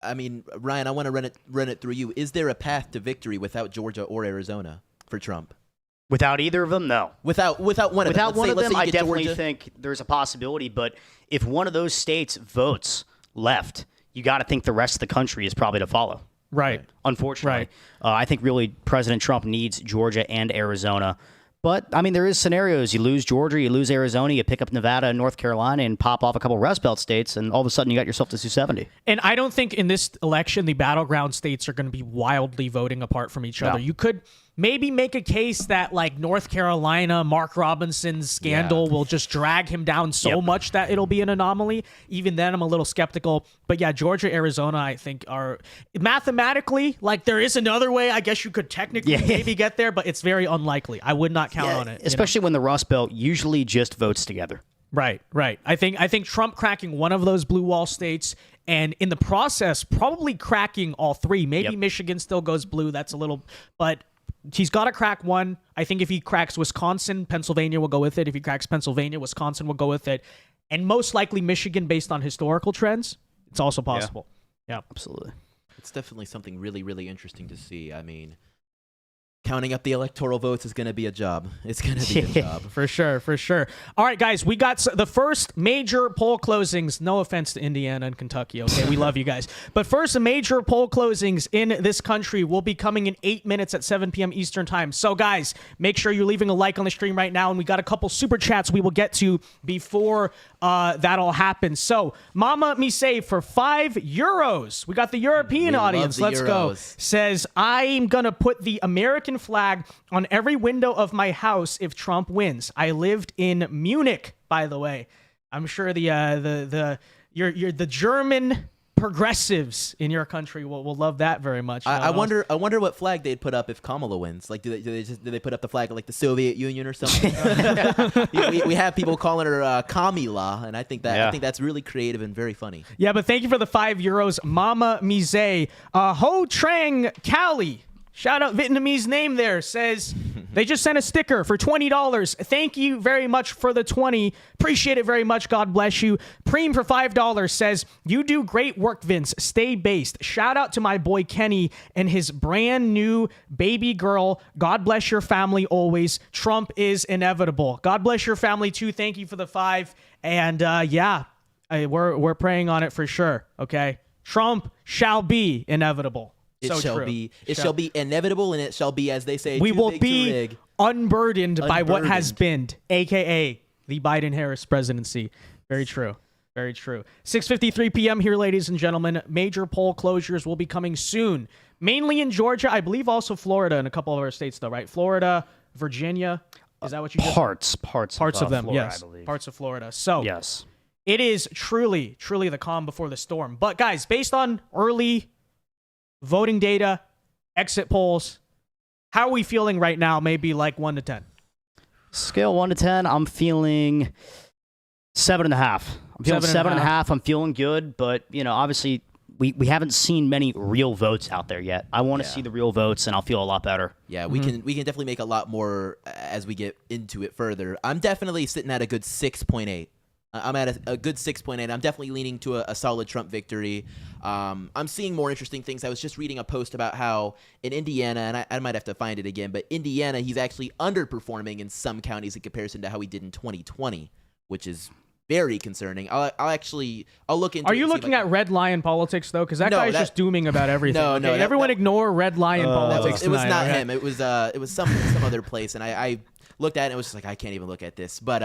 S3: I mean, Ryan, I want to run it through you. Is there a path to victory without Georgia or Arizona for Trump?
S2: Without either of them, no.
S3: Without one of them.
S2: Without one of them, I definitely
S3: Georgia.
S2: think there's a possibility. But if one of those states votes left, you got to think the rest of the country is probably to follow.
S1: Right.
S2: Unfortunately. I think really President Trump needs Georgia and Arizona. But, I mean, there is scenarios. You lose Georgia, you lose Arizona, you pick up Nevada and North Carolina and pop off a couple Rust Belt states, and all of a sudden you got yourself to 270.
S1: And I don't think in this election the battleground states are going to be wildly voting apart from each other. You could maybe make a case that, North Carolina, Mark Robinson's scandal will just drag him down so much that it'll be an anomaly. Even then, I'm a little skeptical. But yeah, Georgia, Arizona, I think are mathematically, there is another way. I guess you could technically maybe get there, but it's very unlikely. I would not count on it.
S2: Especially when the Rust Belt usually just votes together.
S1: Right. I think Trump cracking one of those blue wall states, and in the process, probably cracking all three. Maybe Michigan still goes blue. That's a little, but he's got to crack one. I think if he cracks Wisconsin, Pennsylvania will go with it. If he cracks Pennsylvania, Wisconsin will go with it. And most likely Michigan, based on historical trends, it's also possible. Yeah.
S2: Absolutely.
S3: It's definitely something really, really interesting to see. I mean, counting up the electoral votes is going to be a job. It's going to be a job.
S1: For sure, for sure. All right, guys, we got the first major poll closings. No offense to Indiana and Kentucky, okay? We love you guys. But first, the major poll closings in this country will be coming in 8 minutes at 7 p.m. Eastern time. So, guys, make sure you're leaving a like on the stream right now, and we got a couple super chats we will get to before that all happens. So, Mama Mise for €5. We got the European
S3: We love
S1: audience.
S3: the
S1: Let's go.
S3: Euros.
S1: Says, I'm going to put the American flag on every window of my house if Trump wins. I lived in Munich, by the way. I'm sure the German progressives in your country will love that very much.
S3: I wonder what flag they'd put up if Kamala wins. Like, do they put up the flag of, like, the Soviet Union or something? we have people calling her Kamila, and I think that's really creative and very funny.
S1: Yeah, but thank you for the €5, Mama Mise. Ho Trang Cali. Shout out Vietnamese name there. Says they just sent a sticker for $20. Thank you very much for the 20. Appreciate it very much. God bless you. Preem for $5 says, you do great work, Vince. Stay based. Shout out to my boy Kenny and his brand new baby girl. God bless your family always. Trump is inevitable. God bless your family too. Thank you for the 5. And we're praying on it for sure. Okay. Trump shall be inevitable.
S3: It
S1: So
S3: shall
S1: true.
S3: be. It shall be inevitable, and it shall be, as they say,
S1: We
S3: too
S1: will
S3: big to
S1: be
S3: rig.
S1: unburdened by what has
S3: Unburdened.
S1: been, aka the Biden-Harris presidency. Very true. Very true. 6:53 p.m. here, ladies and gentlemen. Major poll closures will be coming soon, mainly in Georgia. I believe also Florida and a couple of other states, though, right? Florida, Virginia. Is that what you just said?
S2: Parts
S1: Parts of them,
S2: Florida,
S1: yes.
S2: I believe.
S1: Parts of Florida. So
S2: Yes.
S1: it is truly, truly the calm before the storm. But guys, based on early voting data, exit polls, how are we feeling right now? Maybe like 1 to 10.
S2: Scale 1 to 10, I'm feeling 7.5. I'm feeling 7.5. I'm feeling good, but obviously we haven't seen many real votes out there yet. I want to see the real votes, and I'll feel a lot better.
S3: Yeah, we can definitely make a lot more as we get into it further. I'm definitely sitting at a good 6.8. I'm at a good 6.8. I'm definitely leaning to a solid Trump victory. I'm seeing more interesting things. I was just reading a post about how in Indiana, and I might have to find it again, but Indiana, he's actually underperforming in some counties in comparison to how he did in 2020, which is very concerning. I'll look into.
S1: Are
S3: it
S1: you
S3: and see if
S1: looking
S3: I
S1: at
S3: can-
S1: Red Lion politics though? Because that
S3: No,
S1: guy's
S3: that-
S1: just dooming about everything.
S3: No,
S1: okay?
S3: that-
S1: Everyone
S3: that-
S1: ignore Red Lion politics.
S3: It was
S1: tonight,
S3: not
S1: okay?
S3: him. It was some other place, and I looked at it and it was just like, I can't even look at this. But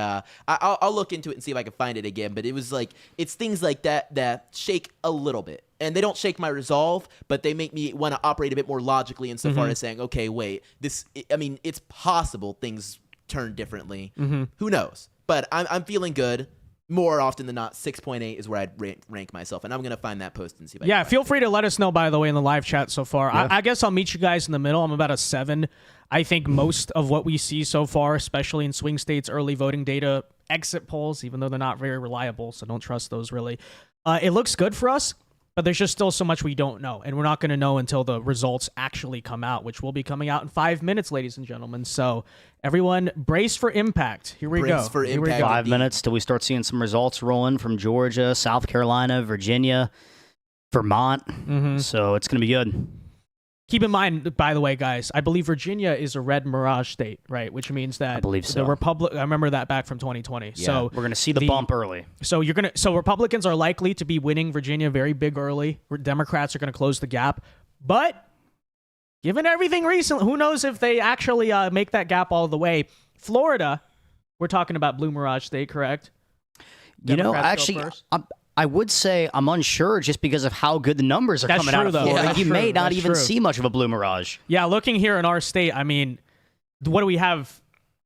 S3: I'll look into it and see if I can find it again. But it was like, it's things like that shake a little bit. And they don't shake my resolve, but they make me want to operate a bit more logically insofar as saying, okay, wait, it's possible things turn differently. Who knows? But I'm feeling good. More often than not, 6.8 is where I'd rank myself. And I'm going to find that post and see if I
S1: Yeah,
S3: can find
S1: feel free to let us know, by the way, in the live chat so far. I guess I'll meet you guys in the middle. I'm about a 7. I think most of what we see so far, especially in swing states, early voting data, exit polls, even though they're not very reliable, so don't trust those really. It looks good for us, but there's just still so much we don't know. And we're not going to know until the results actually come out, which will be coming out in 5 minutes, ladies and gentlemen. So everyone brace for impact. Here we go.
S3: Brace for
S1: Here we
S3: impact.
S1: go.
S2: 5 minutes till we start seeing some results rolling from Georgia, South Carolina, Virginia, Vermont. So it's going to be good.
S1: Keep in mind, by the way, guys, I believe Virginia is a red mirage state, right? Which means that
S2: I believe so.
S1: the I remember that back from 2020. So
S2: We're going to see the bump early.
S1: So Republicans are likely to be winning Virginia very big early. Democrats are going to close the gap. But given everything recently, who knows if they actually make that gap all the way. Florida, we're talking about blue mirage state, correct? Democrats go
S2: Actually,
S1: first?
S2: I would say I'm unsure just because of how good the numbers are
S1: That's
S2: coming out
S1: true,
S2: of
S1: though.
S2: Florida.
S1: Yeah,
S2: You
S1: that's
S2: may
S1: true.
S2: not
S1: That's
S2: even
S1: true.
S2: see much of a blue mirage.
S1: Yeah, looking here in our state, I mean, what do we have?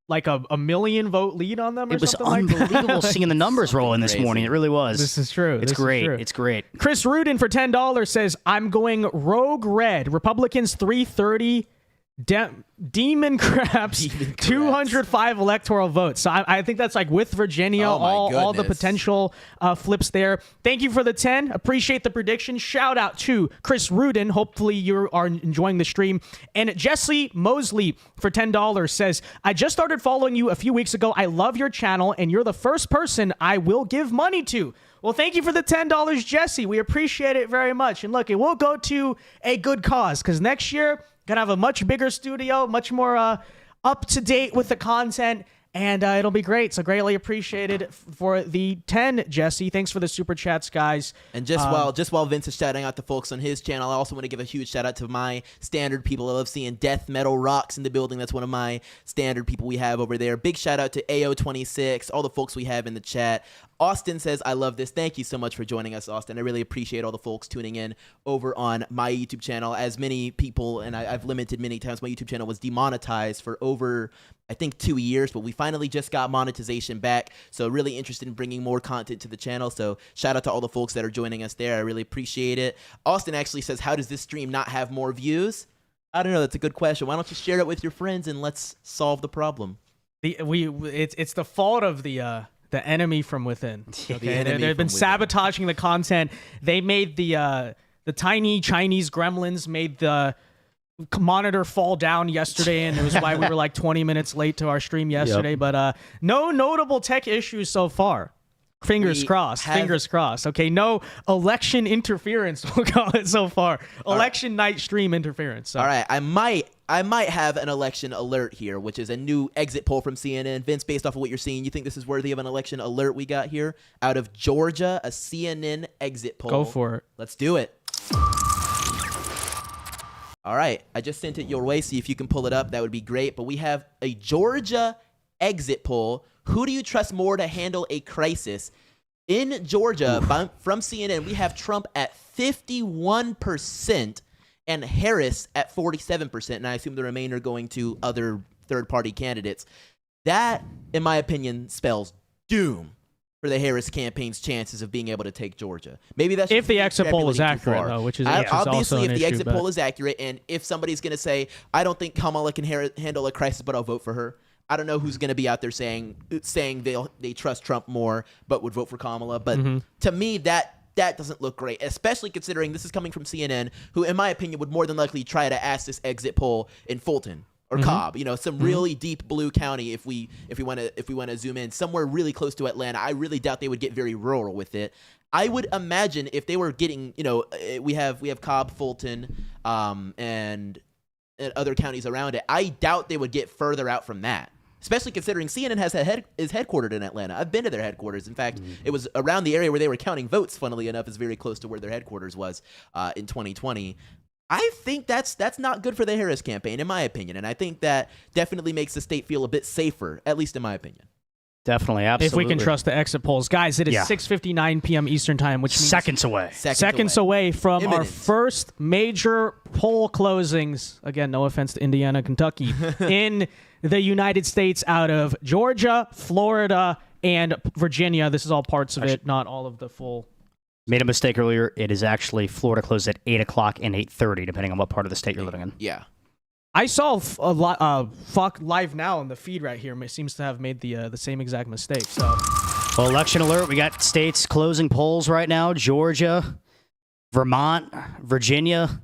S1: Like a million vote lead on them or
S2: It was
S1: something like that?
S2: unbelievable seeing the numbers rolling this
S3: crazy.
S2: morning. It really was.
S1: This is true.
S2: It's
S1: This is
S2: great.
S1: true.
S2: It's great.
S1: Chris Rudin for $10 says, I'm going rogue red. Republicans 330, Demon Craps, 205 electoral votes. So I think that's like with Virginia,
S3: Oh my
S1: all the
S3: goodness.
S1: potential flips there. Thank you for the 10. Appreciate the prediction. Shout out to Chris Rudin. Hopefully you are enjoying the stream. And Jesse Mosley for $10 says, I just started following you a few weeks ago. I love your channel, and you're the first person I will give money to. Well, thank you for the $10, Jesse. We appreciate it very much. And look, it will go to a good cause because next year, gonna have a much bigger studio, much more up to date with the content, and it'll be great. So greatly appreciated for the 10, Jesse. Thanks for the super chats, guys.
S3: And just while Vince is shouting out the folks on his channel, I also want to give a huge shout out to my standard people. I love seeing Death Metal Rocks in the building. That's one of my standard people we have over there. Big shout out to AO26, all the folks we have in the chat. Austin says, I love this. Thank you so much for joining us, Austin. I really appreciate all the folks tuning in over on my YouTube channel. As many people, and I've limited many times, my YouTube channel was demonetized for over, I think, 2 years, but we finally just got monetization back. So really interested in bringing more content to the channel. So shout out to all the folks that are joining us there. I really appreciate it. Austin actually says, how does this stream not have more views? I don't know. That's a good question. Why don't you share it with your friends and let's solve the problem?
S1: It's the fault of the enemy from within. Okay,
S3: enemy
S1: they've been
S3: from within.
S1: sabotaging the content. They made the tiny Chinese gremlins made the monitor fall down yesterday, and it was why we were like 20 minutes late to our stream yesterday.
S2: Yep.
S1: But no notable tech issues so far. Fingers
S3: We
S1: crossed.
S3: have-
S1: Fingers crossed. Okay, no election interference. We'll call it so far. Election night stream interference. So.
S3: All right, I might have an election alert here, which is a new exit poll from CNN. Vince, based off of what you're seeing, you think this is worthy of an election alert we got here? Out of Georgia, a CNN exit poll.
S1: Go for it.
S3: Let's do it. All right, I just sent it your way. See if you can pull it up. That would be great. But we have a Georgia exit poll. Who do you trust more to handle a crisis? In Georgia, from CNN, we have Trump at 51% and Harris at 47%. And I assume the remainder going to other third-party candidates. That, in my opinion, spells doom for the Harris campaign's chances of being able to take Georgia. Maybe that's
S1: If the exit poll is
S3: extrapolating too
S1: accurate,
S3: far.
S1: though, which is
S3: Obviously,
S1: also
S3: if
S1: an
S3: the
S1: issue,
S3: exit
S1: but-
S3: poll is accurate, and if somebody's going to say, I don't think Kamala can handle a crisis, but I'll vote for her. I don't know who's going to be out there saying they trust Trump more, but would vote for Kamala. But to me, that doesn't look great, especially considering this is coming from CNN, who, in my opinion, would more than likely try to ask this exit poll in Fulton or Cobb, some really deep blue county. If we want to zoom in somewhere really close to Atlanta, I really doubt they would get very rural with it. I would imagine if they were getting, we have Cobb, Fulton, and other counties around it. I doubt they would get further out from that. Especially considering CNN is headquartered in Atlanta. I've been to their headquarters. In fact, it was around the area where they were counting votes, funnily enough, is very close to where their headquarters was in 2020. I think that's not good for the Harris campaign, in my opinion. And I think that definitely makes the state feel a bit safer, at least in my opinion.
S2: Definitely, absolutely.
S1: If we can trust the exit polls. Guys, it is
S2: Yeah.
S1: 6:59 p.m. Eastern time, which means
S2: Seconds away.
S1: seconds away from our
S3: Imminent.
S1: first major poll closings. Again, no offense to Indiana, Kentucky, in the United States out of Georgia, Florida, and Virginia. This is all parts of it, not all of the full.
S2: Made a mistake earlier. It is actually Florida closed at 8 o'clock and 8:30, depending on what part of the state you're living in.
S3: Yeah.
S1: I saw Fuck Live Now in the feed right here. It seems to have made the same exact mistake. So
S2: Well, election alert. We got states closing polls right now. Georgia, Vermont, Virginia,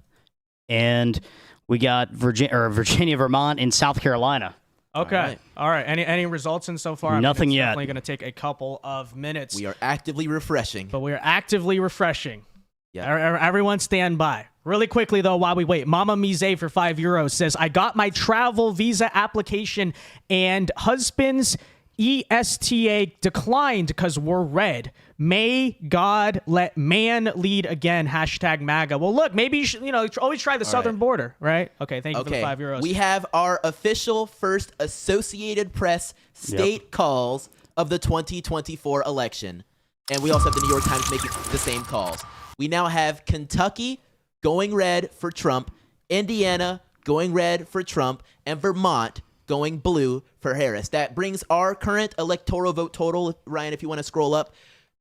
S2: and we got Virginia, Vermont, and South Carolina.
S1: okay, all right. Any results in so far?
S2: Nothing
S1: it's
S2: yet.
S1: Definitely going to take a couple of minutes.
S3: We are actively refreshing.
S1: But we are actively refreshing.
S3: Yeah.
S1: Everyone stand by. Really quickly, though, while we wait, Mama Mize for €5 says, I got my travel visa application and husband's ESTA declined because we're red. May God let man lead again. #MAGA. Well, look, maybe you should, always try the southern border, right? Okay, thank you for the €5.
S3: We have our official first Associated Press state calls of the 2024 election. And we also have the New York Times making the same calls. We now have Kentucky going red for Trump, Indiana going red for Trump, and Vermont going blue for Harris. That brings our current electoral vote total, Ryan, if you want to scroll up,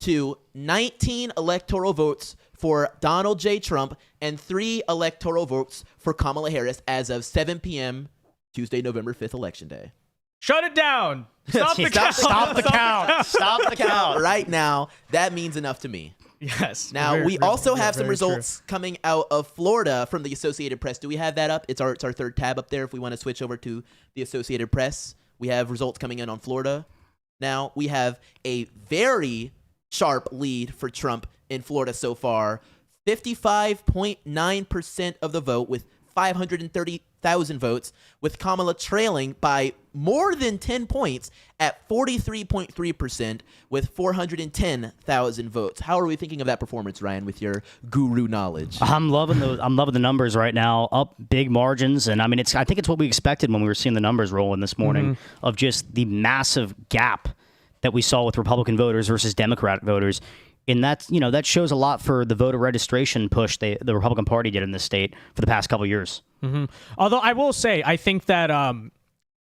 S3: to 19 electoral votes for Donald J. Trump and 3 electoral votes for Kamala Harris as of 7 p.m. Tuesday, November 5th, Election Day.
S1: Shut it down. Stop the count.
S2: Stop the count. Stop the count.
S3: Right now, that means enough to me.
S1: Yes.
S3: Now, we also have some results coming out of Florida from the Associated Press. Do we have that up? It's our third tab up there if we want to switch over to the Associated Press. We have results coming in on Florida. Now, we have a very sharp lead for Trump in Florida so far. 55.9% of the vote with 530,000 votes, with Kamala trailing by more than 10 points at 43.3% with 410,000 votes. How are we thinking of that performance, Ryan, with your guru knowledge?
S2: I'm loving the numbers right now. Up big margins, and I mean, I think it's what we expected when we were seeing the numbers rolling this morning of just the massive gap that we saw with Republican voters versus Democrat voters. And that shows a lot for the voter registration push the Republican Party did in this state for the past couple of years.
S1: Although I will say, I think that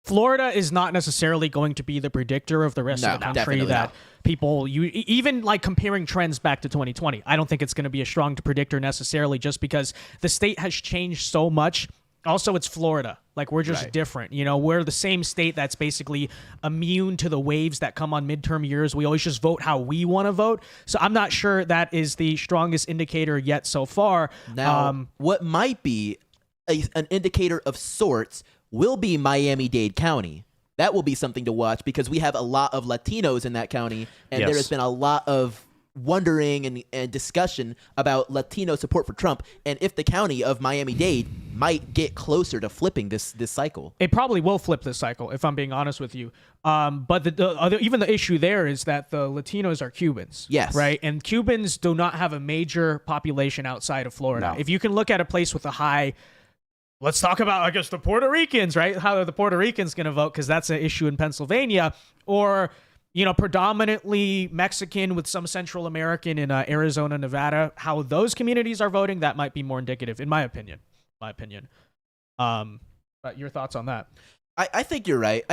S1: Florida is not necessarily going to be the predictor of the rest of the country that people, even like comparing trends back to 2020, I don't think it's going to be a strong predictor necessarily, just because the state has changed so much. Also, it's Florida. Like, we're just different. We're the same state that's basically immune to the waves that come on midterm years. We always just vote how we want to vote. So I'm not sure that is the strongest indicator yet so far.
S3: Now, what might be an indicator of sorts will be Miami-Dade County. That will be something to watch because we have a lot of Latinos in that county, and there has been a lot of wondering and discussion about Latino support for Trump, and if the county of Miami-Dade might get closer to flipping this cycle.
S1: It probably will flip this cycle, if I'm being honest with you. But even the issue there is that the Latinos are Cubans.
S3: Yes.
S1: Right? And Cubans do not have a major population outside of Florida.
S3: No.
S1: If you can look at a place with a high... Let's talk about, I guess, the Puerto Ricans, right? How are the Puerto Ricans going to vote? Because that's an issue in Pennsylvania. Or... predominantly Mexican with some Central American in Arizona, Nevada, how those communities are voting, that might be more indicative, in my opinion. But your thoughts on that?
S3: I think you're right.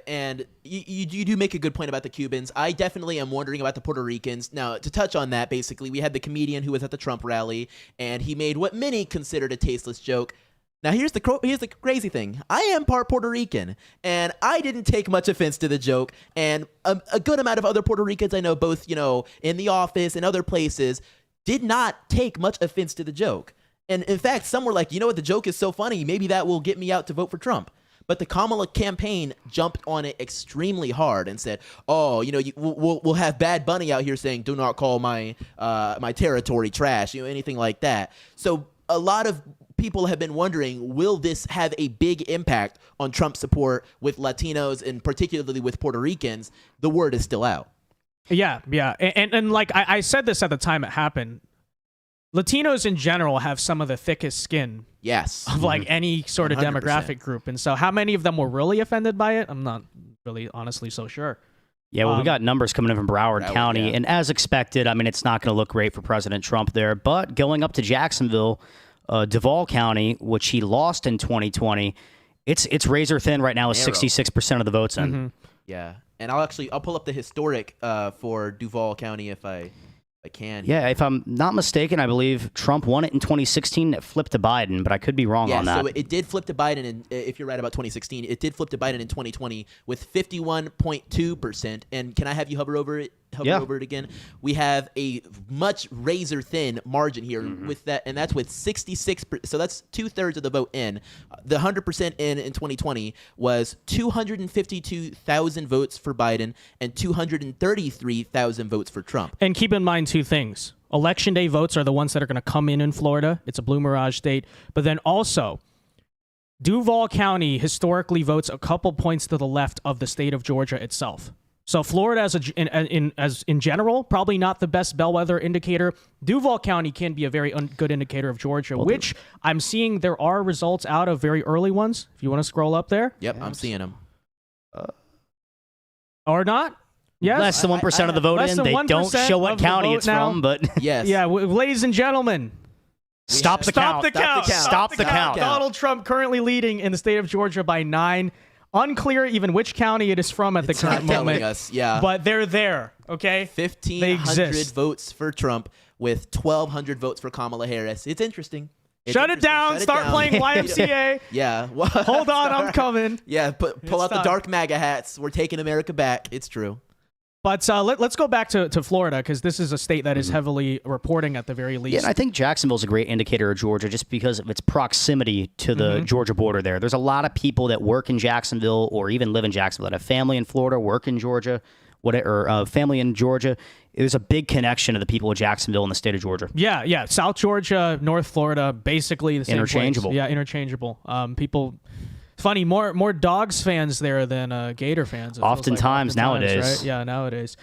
S3: And you do make a good point about the Cubans. I definitely am wondering about the Puerto Ricans. Now, to touch on that, basically, we had the comedian who was at the Trump rally, and he made what many considered a tasteless joke. Now, here's the crazy thing. I am part Puerto Rican, and I didn't take much offense to the joke, and a good amount of other Puerto Ricans I know, both, in the office and other places, did not take much offense to the joke. And in fact, some were like, the joke is so funny, maybe that will get me out to vote for Trump. But the Kamala campaign jumped on it extremely hard and said, "Oh, we'll have Bad Bunny out here saying, 'Do not call my territory trash,' anything like that." So a lot of people have been wondering, will this have a big impact on Trump's support with Latinos and particularly with Puerto Ricans? The word is still out.
S1: Yeah. And like I said this at the time it happened, Latinos in general have some of the thickest skin of like any sort of
S3: 100%.
S1: demographic group. And so how many of them were really offended by it? I'm not really honestly so sure.
S2: Yeah, well, we got numbers coming in from Broward County, and as expected, I mean, it's not going to look great for President Trump there, but going up to Jacksonville, Duval County, which he lost in 2020, it's razor thin right now with 66% of the votes in.
S3: Yeah, and I'll pull up the historic for Duval County if I can.
S2: Yeah, if I'm not mistaken, I believe Trump won it in 2016. It flipped to Biden, but I could be wrong on that.
S3: Yeah, so it did flip to Biden, and if you're right about 2016, it did flip to Biden in 2020 with 51.2%. And can I have you hover over it again? We have a much razor thin margin here with that, and that's with 66%. So that's 2/3 of the vote in. The 100% in 2020 was 252,000 votes for Biden and 233,000 votes for Trump.
S1: And keep in mind two things. Election day votes are the ones that are going to come in Florida. It's a blue mirage state. But then also, Duval County historically votes a couple points to the left of the state of Georgia itself. So Florida, as in general, probably not the best bellwether indicator. Duval County can be a very good indicator of Georgia, which I'm seeing there are results out of very early ones. If you want to scroll up there.
S3: Yep, I'm seeing them.
S1: Or not? Yes.
S2: Less than 1% of the vote in. They don't show what county it's from, but
S3: yes.
S1: Yeah, ladies and gentlemen.
S2: Stop the count. Stop the count.
S1: Donald Trump currently leading in the state of Georgia by 9. Unclear even which county it is from at the current moment.
S3: Us, yeah.
S1: But they're there, okay?
S3: 1,500 votes for Trump with 1,200 votes for Kamala Harris. It's interesting. It's
S1: Shut it
S3: interesting.
S1: down.
S3: Shut it
S1: Start
S3: down.
S1: playing YMCA.
S3: Yeah.
S1: Hold on, I'm coming.
S3: Yeah, pull
S1: It's
S3: out the
S1: time.
S3: dark MAGA hats. We're taking America back. It's true.
S1: But let's go back to Florida, because this is a state that is heavily reporting at the very least.
S2: Yeah, and I think Jacksonville's a great indicator of Georgia just because of its proximity to the Georgia border there. There's a lot of people that work in Jacksonville or even live in Jacksonville that have family in Florida, work in Georgia, or family in Georgia. There's a big connection to the people of Jacksonville in the state of Georgia.
S1: Yeah. South Georgia, North Florida, basically the same place.
S2: Interchangeable.
S1: Yeah, interchangeable. People, funny, more Dogs fans there than Gator fans. It feels like
S2: Oftentimes nowadays.
S1: right? Yeah, nowadays.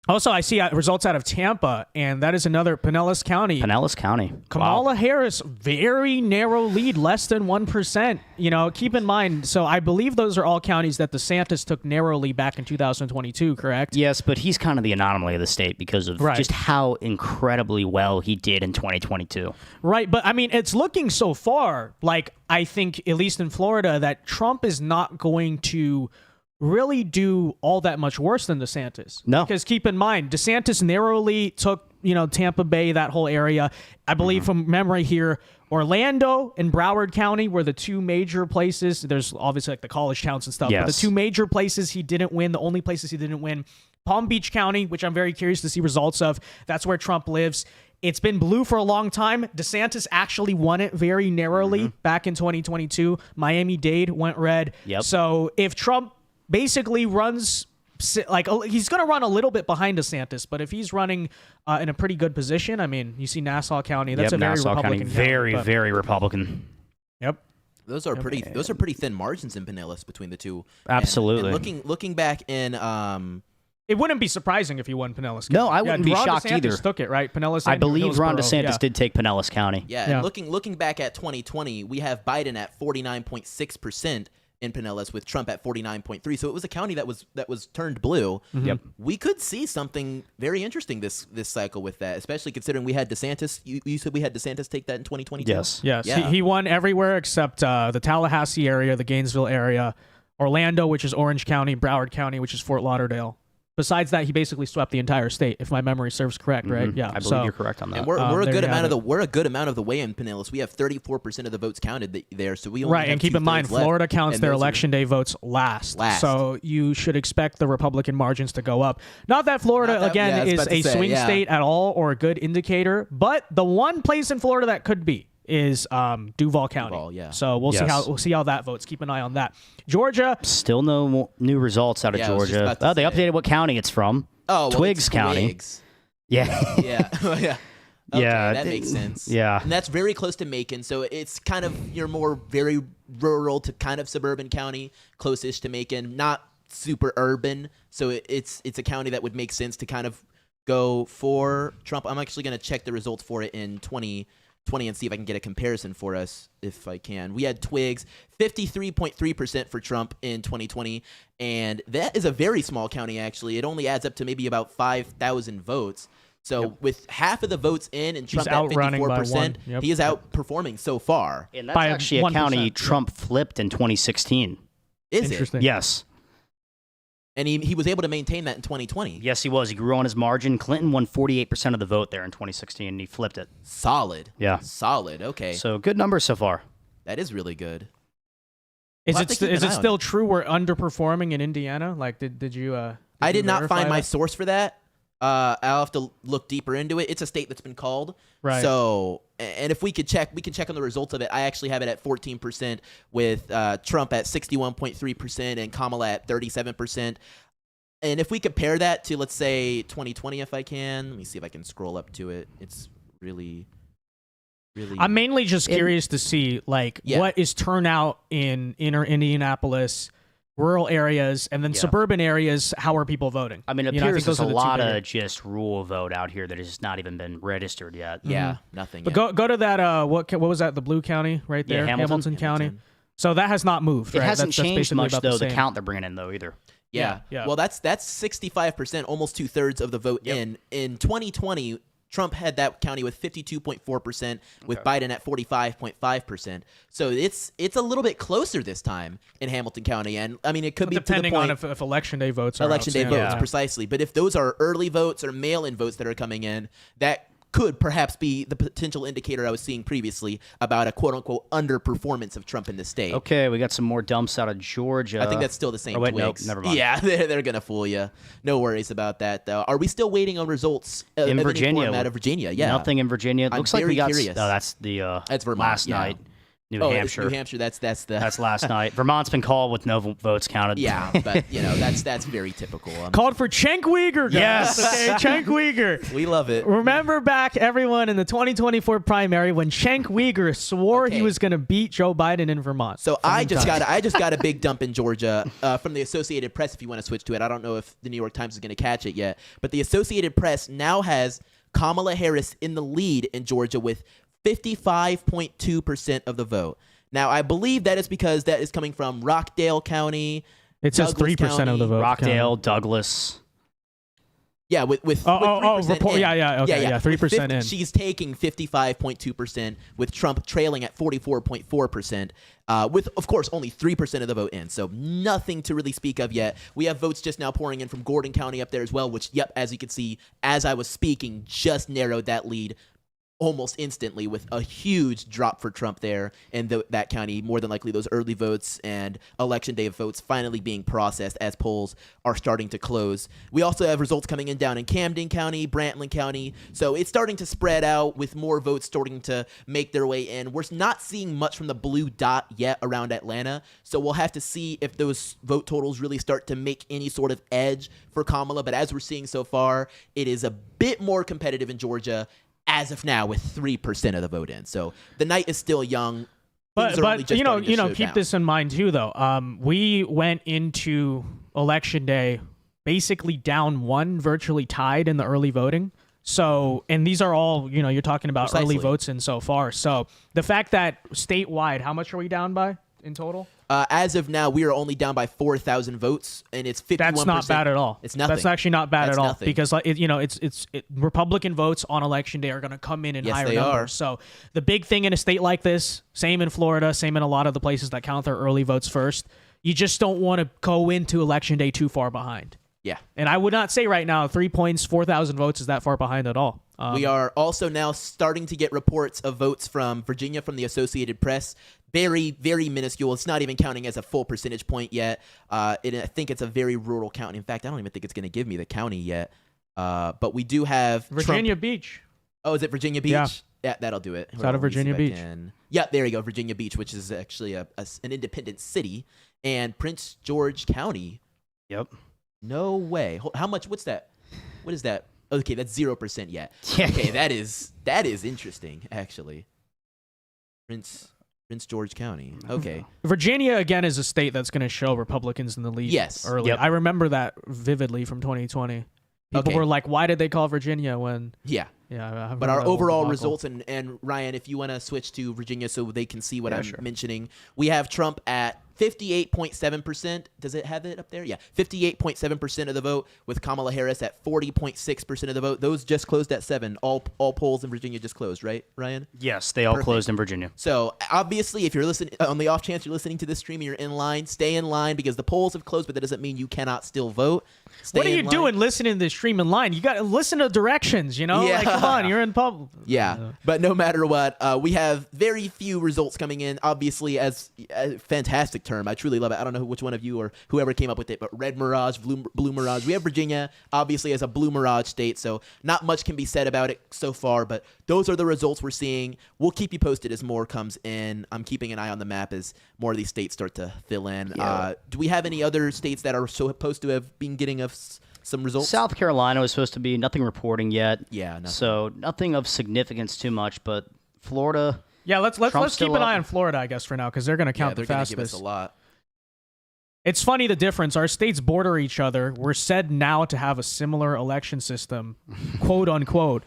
S1: Also, I see results out of Tampa, and that is another Pinellas County.
S2: Pinellas County.
S1: Kamala
S2: Wow.
S1: Harris, very narrow lead, less than 1%. Keep in mind, so I believe those are all counties that DeSantis took narrowly back in 2022, correct?
S2: Yes, but he's kind of the anomaly of the state because of
S1: Right.
S2: just how incredibly well he did in 2022.
S1: Right, but I mean, it's looking so far like, I think, at least in Florida, that Trump is not going to really do all that much worse than DeSantis.
S2: No.
S1: Because keep in mind, DeSantis narrowly took, Tampa Bay, that whole area. I believe from memory here, Orlando and Broward County were the two major places. There's obviously like the college towns and stuff, but the
S2: Yes.
S1: two major places he didn't win, the only places he didn't win, Palm Beach County, which I'm very curious to see results of. That's where Trump lives. It's been blue for a long time. DeSantis actually won it very narrowly back in 2022. Miami-Dade went red.
S2: Yep.
S1: So if Trump basically runs, like, he's going to run a little bit behind DeSantis, but if he's running in a pretty good position, I mean, you see Nassau County. That's a very
S2: Nassau
S1: Republican
S2: County. Very,
S1: county, but-
S2: very Republican.
S1: Yep.
S3: Those are pretty thin margins in Pinellas between the two.
S2: Absolutely.
S3: And looking back in
S1: It wouldn't be surprising if he won Pinellas County.
S2: No, I wouldn't be
S1: Ron
S2: shocked
S1: DeSantis
S2: either.
S1: took it, right? Pinellas.
S2: I
S1: and
S2: believe Ron
S1: Hillsborough,
S2: DeSantis
S1: yeah.
S2: did take Pinellas County.
S3: Yeah, and looking back at 2020, we have Biden at 49.6% in Pinellas with Trump at 49.3. So it was a county that was turned blue.
S2: Yep.
S3: We could see something very interesting this cycle with that, especially considering we had DeSantis. You said we had DeSantis take that in 2022.
S2: Yes.
S1: Yes,
S3: Yeah.
S1: he won everywhere except the Tallahassee area, the Gainesville area, Orlando, which is Orange County, Broward County, which is Fort Lauderdale. Besides that, he basically swept the entire state, if my memory serves correct, right? Yeah,
S2: I believe you're correct on that.
S3: And we're a
S1: there
S3: good
S1: you
S3: amount
S1: have
S3: of the amount of the way in Pinellas. We have 34% of the votes counted there, so we only
S1: Right,
S3: have
S1: and keep in mind,
S3: 2/3 left,
S1: Florida counts
S3: and
S1: their
S3: those are-
S1: election day votes last.
S3: Last.
S1: So you should expect the Republican margins to go up. Not that Florida,
S3: Not that- yeah, I
S1: again,
S3: was
S1: is
S3: about to
S1: a
S3: say,
S1: swing
S3: yeah.
S1: state at all or a good indicator, but the one place in Florida that could be is Duval County.
S3: Duval, yeah.
S1: So we'll
S2: Yes.
S1: see how that votes. Keep an eye on that. Georgia,
S2: Still no new results out of
S3: Yeah, I was just
S2: Georgia.
S3: about to
S2: Oh, they
S3: say.
S2: updated what county it's from.
S3: Oh, well,
S2: Twiggs
S3: it's
S2: County.
S3: Twiggs.
S2: Yeah.
S3: Yeah, yeah. Okay,
S2: Yeah,
S3: that makes sense.
S2: yeah.
S3: And that's very close to Macon, so it's kind of your more very rural to kind of suburban county, closest to Macon, not super urban. So it's a county that would make sense to kind of go for Trump. I'm actually going to check the results for it in 2020 and see if I can get a comparison for us if I can. We had Twiggs 53.3% for Trump in 2020, and that is a very small county actually. It only adds up to maybe about 5,000 votes. So with half of the votes in and Trump at
S1: outrunning by
S3: 54%,
S1: one. Yep.
S3: he is outperforming so far.
S2: And that's
S1: By
S2: actually a
S1: 1%,
S2: county
S1: yeah.
S2: Trump flipped in 2016.
S3: Is it?
S1: interesting.
S2: Yes.
S3: And he was able to maintain that in 2020.
S2: Yes, he was. He grew on his margin. Clinton won 48% of the vote there in 2016, and he flipped it.
S3: Solid.
S2: Yeah.
S3: Solid. Okay.
S2: So good numbers so far.
S3: That is really good.
S1: Is
S3: We'll have to
S1: it
S3: keep
S1: is
S3: an
S1: it
S3: eye on
S1: still
S3: it.
S1: true we're underperforming in Indiana? Like, did you?
S3: I did
S1: you
S3: not
S1: verify
S3: find my
S1: that?
S3: source for that. I'll have to look deeper into it. It's a state that's been called.
S1: Right.
S3: So, and if we can check on the results of it. I actually have it at 14% with Trump at 61.3% and Kamala at 37%. And if we compare that to, let's say, 2020, if I can, let me see if I can scroll up to it. It's really.
S1: I'm mainly just curious to see, like,
S3: Yeah.
S1: what is turnout in inner Indianapolis, rural areas, and then
S2: Yeah.
S1: suburban areas. How are people voting?
S2: I mean, it
S1: You know, I
S2: appears
S1: think
S2: there's
S1: those
S2: a
S1: are the two
S2: lot
S1: bigger-
S2: of just rural vote out here that has just not even been registered yet.
S3: Yeah, nothing.
S1: But
S3: yet.
S1: go to that. What was that? The blue county right
S2: Yeah,
S1: there,
S2: Hamilton.
S1: County.
S3: Hamilton.
S1: So that has not moved.
S2: It
S1: right?
S2: hasn't
S1: That's
S2: changed
S1: basically
S2: much,
S1: about
S2: though, the
S1: same.
S2: count they're bringing in, though, either.
S3: Yeah.
S1: Yeah.
S3: Well, that's 65%, almost 2/3 of the vote
S2: Yep.
S3: in 2020. Trump had that county with 52.4%, with Biden at 45.5%. So it's a little bit closer this time in Hamilton County, and I mean it could be
S1: Depending
S3: to the point,
S1: on if election day votes are
S3: election day
S1: outstanding.
S3: votes precisely. But if those are early votes or mail-in votes that are coming in, that could perhaps be the potential indicator I was seeing previously about a quote-unquote underperformance of Trump in the state.
S2: Okay, we got some more dumps out of Georgia.
S3: I think that's still the same
S2: Oh, wait, nope,
S3: twigs.
S2: never mind.
S3: Yeah, they're going to fool you. No worries about that, though. Are we still waiting on results
S2: in
S3: of any
S2: Virginia.
S3: form out of Virginia? Yeah.
S2: Nothing in Virginia.
S3: I'm
S2: Looks like
S3: very
S2: we got.
S3: curious.
S2: Oh, that's the
S3: That's Vermont,
S2: last
S3: yeah.
S2: night. New
S3: Oh,
S2: Hampshire.
S3: New Hampshire. That's the.
S2: That's last night. Vermont's been called with no votes counted.
S3: Yeah, but that's very typical.
S1: Called for Cenk Uygur, guys.
S2: Yes.
S1: Okay, Cenk Uygur.
S3: We love it.
S1: Remember back, everyone, in the 2024 primary when Cenk Uygur swore
S3: Okay.
S1: he was going to beat Joe Biden in Vermont.
S3: So I just got a big dump in Georgia from the Associated Press. If you want to switch to it, I don't know if the New York Times is going to catch it yet, but the Associated Press now has Kamala Harris in the lead in Georgia with 55.2% of the vote. Now I believe that is because that is coming from Rockdale County.
S1: It says
S3: Douglas
S1: 3% of the
S3: County.
S1: vote.
S2: Rockdale, Douglas.
S3: Yeah, with 3%
S1: report-
S3: in.
S1: yeah, okay, yeah, 3% in.
S3: She's taking 55.2%, with Trump trailing at 44.4%, with, of course, only 3% of the vote in. So nothing to really speak of yet. We have votes just now pouring in from Gordon County up there as well, which, yep, as you can see, as I was speaking, just narrowed that lead almost instantly, with a huge drop for Trump there in that county. More than likely those early votes and election day votes finally being processed as polls are starting to close. We also have results coming in down in Camden County, Brantland County. So it's starting to spread out with more votes starting to make their way in. We're not seeing much from the blue dot yet around Atlanta. So we'll have to see if those vote totals really start to make any sort of edge for Kamala. But as we're seeing so far, it is a bit more competitive in Georgia as of now, with 3% of the vote in. So the night is still young. Things are only
S1: But
S3: just starting to show
S1: keep
S3: down.
S1: this in mind too, though. We went into election day basically down one, virtually tied in the early voting. So, and these are all, you're talking about early
S3: Precisely.
S1: votes in so far. So the fact that statewide, how much are we down by in total?
S3: As of now, we are only down by 4,000 votes, and it's 51%.
S1: That's not bad at all.
S3: It's nothing.
S1: That's actually not bad
S3: That's
S1: at all,
S3: nothing.
S1: because Republican votes on election day are going to come in
S3: Yes,
S1: higher
S3: they
S1: numbers.
S3: are.
S1: So the big thing in a state like this, same in Florida, same in a lot of the places that count their early votes first, you just don't want to go into election day too far behind.
S3: Yeah.
S1: And I would not say right now 3 points, 4,000 votes is that far behind at all.
S3: We are also now starting to get reports of votes from Virginia from the Associated Press. Very, very minuscule. It's not even counting as a full percentage point yet. I think it's a very rural county. In fact, I don't even think it's going to give me the county yet. But we do have
S1: Virginia
S3: Trump.
S1: Beach.
S3: Oh, is it Virginia Beach?
S1: Yeah.
S3: Yeah, that'll do it.
S1: It's out of Virginia Beach.
S3: Yeah, there you go, Virginia Beach, which is actually an independent city. And Prince George County.
S2: Yep.
S3: No way. How much? What's that? What is that? Okay, that's 0% yet.
S2: Yeah.
S3: Okay, that is interesting, actually. Prince George County. Okay.
S1: Virginia, again, is a state that's going to show Republicans in the lead
S3: Yes.
S1: early.
S2: Yep.
S1: I remember that vividly from 2020. People
S3: Okay.
S1: were like, why did they call Virginia when...
S3: Yeah.
S1: Yeah, I
S3: But
S1: remember
S3: our
S1: that whole
S3: overall
S1: debacle.
S3: results, and Ryan, if you want to switch to Virginia so they can see what I'm
S1: sure.
S3: mentioning, we have Trump at 58.7%. Does it have it up there? Yeah. 58.7% of the vote, with Kamala Harris at 40.6% of the vote. Those just closed at 7. All polls in Virginia just closed, right, Ryan?
S2: Yes, they all
S3: Perfect.
S2: closed in Virginia.
S3: So obviously, if you're listening, on the off chance you're listening to this stream and you're in line, stay in line, because the polls have closed, but that doesn't mean you cannot still vote. Stay
S1: What are
S3: in
S1: you
S3: line.
S1: doing listening to the stream in line? You got to listen to directions,
S3: Yeah.
S1: Like, come on, you're in public.
S3: Yeah, but no matter what, we have very few results coming in. Obviously, as a fantastic term, I truly love it. I don't know which one of you or whoever came up with it, but red mirage, blue mirage. We have Virginia, obviously, as a blue mirage state, so not much can be said about it so far, but those are the results we're seeing. We'll keep you posted as more comes in. I'm keeping an eye on the map as more of these states start to fill in. Do we have any other states that are supposed to have been getting us some results?
S2: South Carolina was supposed to be nothing reporting yet.
S3: Yeah, nothing.
S2: So nothing of significance too much, but Florida.
S1: Yeah, let's
S2: Trump's
S1: keep
S2: still
S1: an
S2: up.
S1: eye on Florida, I guess, for now, because they're going to
S3: Yeah,
S1: count
S3: they're
S1: the
S3: going to give us
S1: fastest.
S3: a lot.
S1: It's funny the difference. Our states border each other. We're said now to have a similar election system, quote unquote.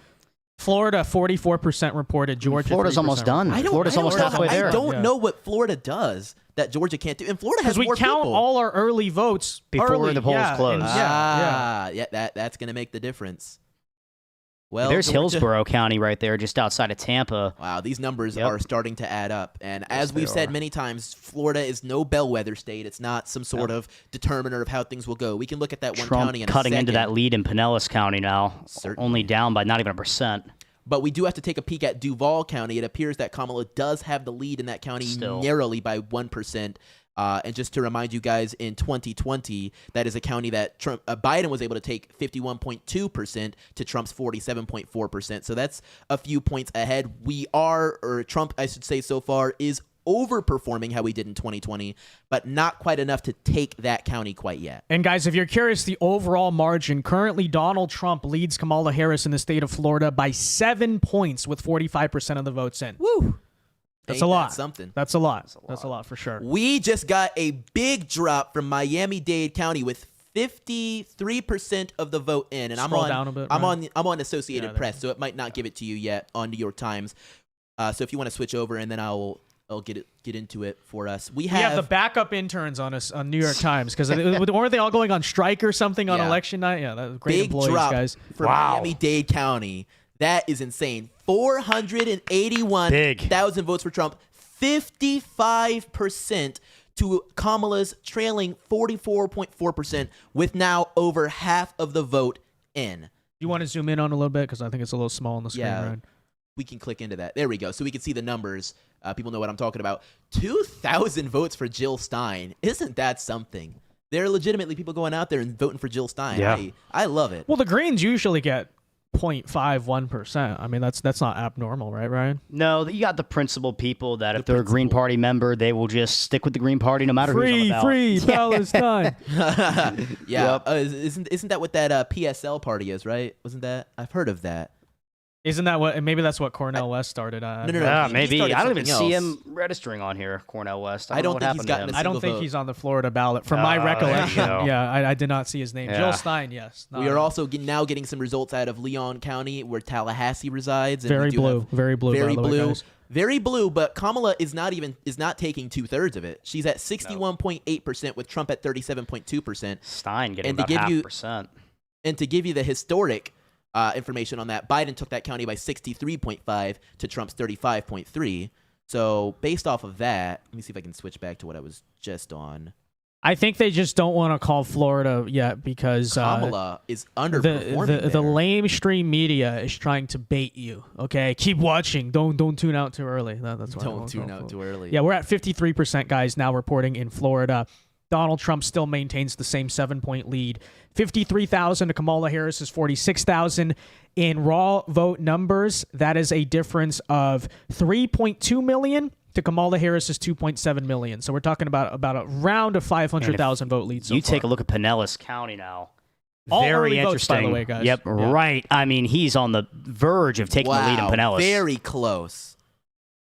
S1: Florida, 44% reported. Georgia,
S2: Florida's
S1: 3%
S2: almost done.
S3: I don't,
S2: Florida's
S3: I don't
S2: almost
S3: know
S2: halfway
S3: how-
S2: there.
S3: I don't
S1: Yeah.
S3: know what Florida does that Georgia can't do. And Florida has
S1: Because we
S3: more
S1: count
S3: people.
S1: all our early votes
S2: Before
S1: early.
S2: the polls
S1: yeah,
S2: close.
S1: and- yeah.
S3: Yeah, that's going to make the difference. Well,
S2: There's
S3: Georgia-
S2: Hillsborough County right there, just outside of Tampa.
S3: Wow, these numbers
S2: Yep.
S3: are starting to add up. And as we've said many times, Florida is no bellwether state. It's not some sort of determiner of how things will go. We can look at that one
S2: Trump
S3: county in a
S2: cutting into
S3: second.
S2: that lead in Pinellas County now,
S3: Certainly.
S2: only down by not even 1%.
S3: But we do have to take a peek at Duval County. It appears that Kamala does have the lead in that county
S2: Still.
S3: narrowly by 1%. And just to remind you guys, in 2020, that is a county that Biden was able to take 51.2% to Trump's 47.4%. So that's a few points ahead. Trump, I should say, so far is overperforming how we did in 2020, but not quite enough to take that county quite yet.
S1: And guys, if you're curious, the overall margin, currently Donald Trump leads Kamala Harris in the state of Florida by 7 points with 45% of the votes in.
S3: Woo!
S1: That's
S3: Ain't
S1: a
S3: that
S1: lot.
S3: something.
S1: That's a lot. That's a lot for sure.
S3: We just got a big drop from Miami-Dade County with 53% of the vote in, and
S1: Scroll
S3: I'm on.
S1: down a bit,
S3: I'm
S1: Ryan.
S3: on Associated
S1: Yeah, there
S3: Press, so it might not give it to you yet on New York Times. So if you want to switch over, and then I'll get into it for us. We
S1: We have the backup interns on us on New York Times because weren't they all going on strike or something on
S3: Yeah.
S1: election night? Yeah, that was great
S3: big
S1: employees,
S3: drop
S1: guys.
S3: for Miami-Dade County. That is insane. 481,000 votes for Trump, 55% to Kamala's trailing 44.4%, with now over half of the vote in.
S1: You want to zoom in on a little bit because I think it's a little small on the screen,
S3: Yeah.
S1: Ryan.
S3: We can click into that. There we go. So we can see the numbers. People know what I'm talking about. 2,000 votes for Jill Stein. Isn't that something? There are legitimately people going out there and voting for Jill Stein.
S2: Yeah.
S3: I love it.
S1: Well, the Greens usually get 0.51%. I mean, that's not abnormal, right, Ryan?
S2: No, you got the principled people that if they're a Green Party member, they will just stick with the Green Party no matter who's on the ballot.
S1: Free Palestine.
S3: Yeah. Isn't that what that PSL party is, right? Wasn't that? I've heard of that.
S1: Isn't that what? Maybe that's what Cornel West started.
S3: No.
S2: Yeah,
S3: he
S2: maybe.
S3: started
S2: I don't even
S3: something
S2: see
S3: else.
S2: him registering on here, Cornel West.
S3: I don't
S2: know what
S3: think he's
S2: happened
S3: gotten
S2: to
S3: a
S2: him.
S1: I don't
S3: single
S1: think
S3: vote.
S1: he's on the Florida ballot. From my
S2: there you
S1: recollection,
S2: go.
S1: yeah, I did not see his name.
S2: Yeah.
S1: Jill Stein, yes.
S3: We are also now getting some results out of Leon County, where Tallahassee resides. And
S1: very
S3: we do
S1: blue,
S3: have
S1: very blue,
S3: very
S1: by the way,
S3: blue,
S1: guys.
S3: very blue. But Kamala is not taking 2/3 of it. She's at 61.8% with Trump at 37.2%.
S2: Stein getting
S3: And to
S2: about
S3: give you-
S2: 0.5%.
S3: And to give you the historic information on that, Biden took that county by 63.5 to Trump's 35.3. So based off of that, let me see if I can switch back to what I was just on.
S1: I think they just don't want to call Florida yet because
S3: Kamala is underperforming.
S1: the lamestream media is trying to bait you. Okay, keep watching. Don't tune out too early. That's why I
S3: Don't
S1: won't
S3: tune
S1: call
S3: out
S1: Florida.
S3: too early.
S1: Yeah, we're at 53% guys now reporting in Florida. Donald Trump still maintains the same 7-point lead. 53,000 to Kamala Harris's 46,000. In raw vote numbers, that is a difference of 3.2 million to Kamala Harris's 2.7 million. So we're talking about a round of 500,000 vote lead so
S2: You
S1: far.
S2: take a look at Pinellas County now.
S1: All
S2: Very
S1: early votes,
S2: interesting.
S1: by the way, guys.
S2: Yep,
S1: Yeah.
S2: right. I mean, he's on the verge of taking the lead in Pinellas.
S3: Very close.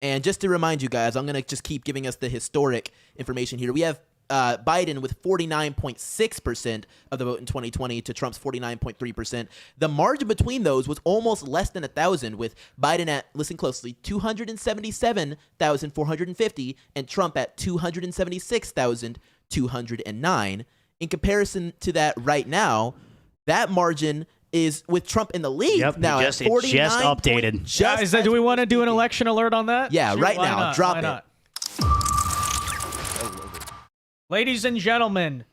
S3: And just to remind you guys, I'm going to just keep giving us the historic information here. We have Biden with 49.6% of the vote in 2020 to Trump's 49.3%. The margin between those was almost less than 1,000, with Biden at, listen closely, 277,450 and Trump at 276,209. In comparison to that right now, that margin is with Trump in the lead
S2: Yep,
S3: now
S2: it
S3: at
S2: just
S3: 49.
S2: updated.
S1: Yeah, do we want to do an election alert on that?
S3: Yeah,
S1: Shoot,
S3: right
S1: why
S3: now.
S1: not?
S3: Drop
S1: Why
S3: it.
S1: not? Ladies and gentlemen,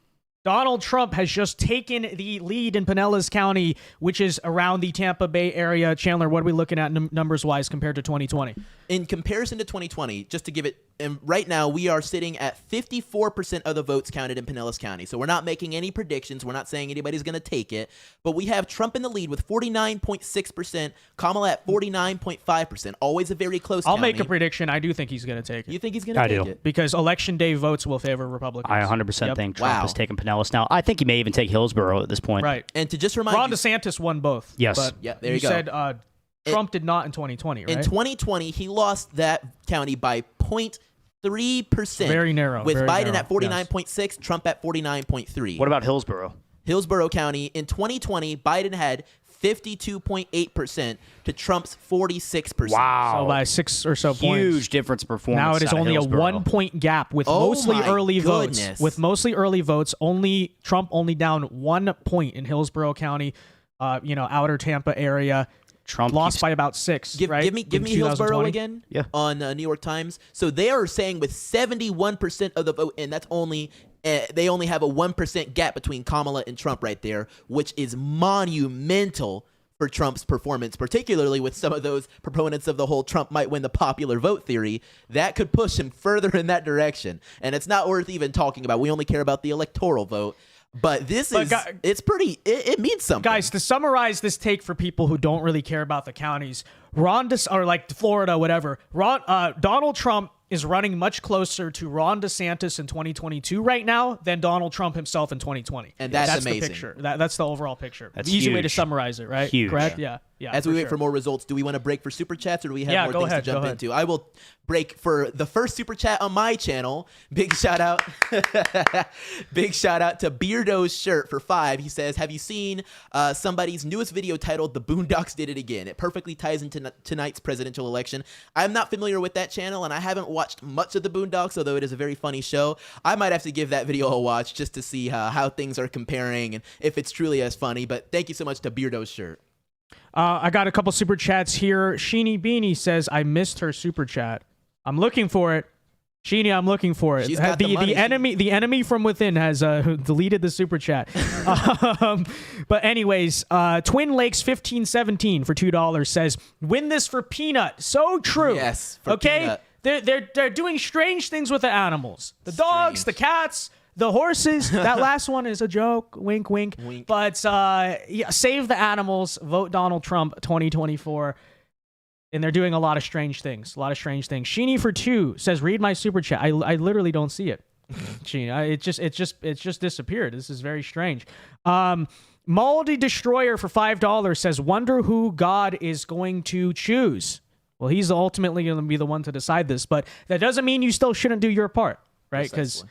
S1: Donald Trump has just taken the lead in Pinellas County, which is around the Tampa Bay area. Chandler, what are we looking at numbers-wise compared to 2020?
S3: In comparison to 2020, just to give it, and right now we are sitting at 54% of the votes counted in Pinellas County. So we're not making any predictions. We're not saying anybody's going to take it. But we have Trump in the lead with 49.6%, Kamala at 49.5%. Always a very close
S1: I'll
S3: county.
S1: make a prediction. I do think he's going to take it.
S3: You think he's going to
S2: I
S3: take
S2: do.
S3: it?
S1: Because Election Day votes will favor Republicans.
S2: I 100%
S1: Yep.
S2: think Trump
S3: Wow.
S2: is taking Pinellas now. I think he may even take Hillsborough at this point.
S1: Right.
S3: And to just remind
S1: Ron
S3: you,
S1: DeSantis won both.
S2: Yes.
S1: But
S3: Yeah, there you go.
S1: said Trump did not in 2020, right?
S3: in 2020, he lost that county by 0.3%.
S1: Very narrow,
S3: With
S1: very
S3: Biden
S1: narrow,
S3: at 49.6, Trump at 49.3.
S2: What about Hillsborough?
S3: Hillsborough County in 2020, Biden had 52.8% to Trump's 46%.
S2: Wow.
S1: So by 6 or so points.
S2: Huge difference in performance.
S1: Now it is
S2: out of
S1: only a
S2: Hillsborough.
S1: 1-point gap with
S3: Oh
S1: mostly
S3: my
S1: early
S3: goodness.
S1: votes. With mostly early votes, only Trump only down 1 point in Hillsborough County, outer Tampa area.
S2: Trump
S1: lost
S2: keeps-
S1: by about 6.
S3: Give,
S1: right?
S3: give me
S1: in
S3: Hillsborough
S1: 2020.
S3: again
S2: Yeah.
S3: on New York Times. So they are saying with 71% of the vote, and that's only they only have a 1% gap between Kamala and Trump right there, which is monumental for Trump's performance, particularly with some of those proponents of the whole Trump might win the popular vote theory. That could push him further in that direction. And it's not worth even talking about. We only care about the electoral vote. But this is, it's pretty, it means something.
S1: Guys, to summarize this take for people who don't really care about the counties, or like Florida, whatever, Donald Trump is running much closer to Ron DeSantis in 2022 right now than Donald Trump himself in 2020.
S3: And that's
S1: the
S3: amazing.
S1: picture. That's the overall picture.
S2: That's
S1: Easy way to
S2: huge.
S1: summarize it, right?
S2: Huge.
S1: Correct? Yeah. Yeah.
S3: As we wait
S1: sure.
S3: for more results, do we want to break for super chats or do we have more
S1: go
S3: things
S1: ahead,
S3: to jump
S1: go ahead.
S3: into? I will break for the first super chat on my channel. Big shout out. Big shout out to Beardo's Shirt for 5. He says, have you seen somebody's newest video titled The Boondocks Did It Again? It perfectly ties into tonight's presidential election. I'm not familiar with that channel and I haven't watched much of The Boondocks, although it is a very funny show. I might have to give that video a watch just to see how things are comparing and if it's truly as funny. But thank you so much to Beardo's Shirt.
S1: I got a couple super chats here. Sheeny Beanie says, I missed her super chat. I'm looking for it. Sheeny, I'm looking for it.
S3: She's got the money.
S1: The enemy from within has deleted the super chat. But anyways, Twin Lakes 1517 for $2 says, win this for Peanut. So true.
S3: Yes, for
S1: okay.
S3: Peanut.
S1: They're doing strange things with the animals. The dogs, the cats, the horses. That last one is a joke. Wink, wink.
S3: Wink.
S1: But yeah, save the animals. Vote Donald Trump 2024. And they're doing a lot of strange things. Sheeny for 2 says, read my super chat. I literally don't see it. Sheeny, it just disappeared. This is very strange. Maldi Destroyer for $5 says, wonder who God is going to choose. Well, he's ultimately going to be the one to decide this, but that doesn't mean you still shouldn't do your part, right? Because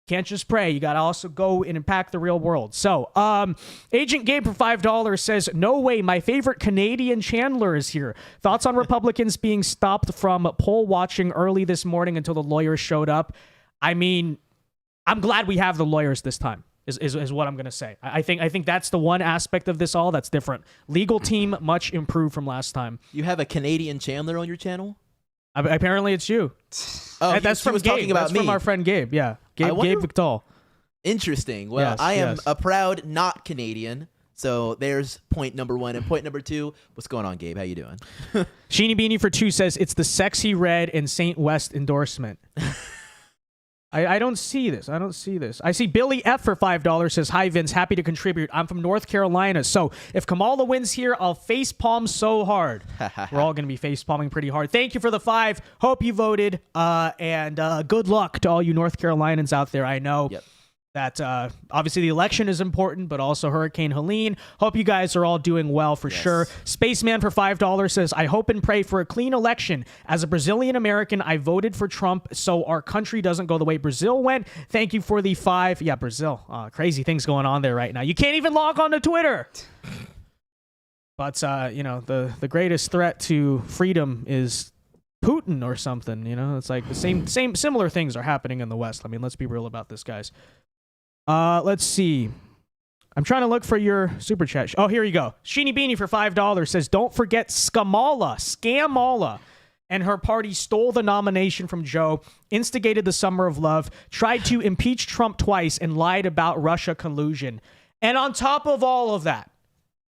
S1: can't just pray. You got to also go and impact the real world. So, Agent Gabe for $5 says, no way, my favorite Canadian Chandler is here. Thoughts on Republicans being stopped from poll watching early this morning until the lawyers showed up? I mean, I'm glad we have the lawyers this time, is what I'm going to say. I think that's the one aspect of this all that's different. Legal team, much improved from last time.
S3: You have a Canadian Chandler on your channel?
S1: Apparently it's you.
S3: Oh,
S1: That's
S3: he
S1: from
S3: was
S1: Gabe.
S3: talking about
S1: That's
S3: me.
S1: from our friend Gabe. Yeah, Gabe Victal.
S3: Interesting. Well,
S1: Yes,
S3: I am
S1: yes.
S3: a proud not Canadian. So there's point number 1. And point number 2, what's going on, Gabe? How you doing?
S1: Sheeny Beanie for 2 says, it's the sexy red and Saint West endorsement. I don't see this. I see Billy F for $5 says, hi, Vince. Happy to contribute. I'm from North Carolina. So if Kamala wins here, I'll face palm so hard. We're all going to be face palming pretty hard. Thank you for the 5. Hope you voted. And good luck to all you North Carolinians out there. I know that obviously the election is important, but also Hurricane Helene. Hope you guys are all doing well for sure. Spaceman for $5 says, I hope and pray for a clean election. As a Brazilian American, I voted for Trump so our country doesn't go the way Brazil went. Thank you for the 5. Yeah, Brazil. Crazy things going on there right now. You can't even log on to Twitter. But, you know, the greatest threat to freedom is Putin or something. You know, it's like the same similar things are happening in the West. I mean, let's be real about this, guys. Let's see. I'm trying to look for your super chat. Oh, here you go. Sheeny Beanie for $5 says, don't forget Scamala and her party stole the nomination from Joe, instigated the summer of love, tried to impeach Trump twice, and lied about Russia collusion. And on top of all of that,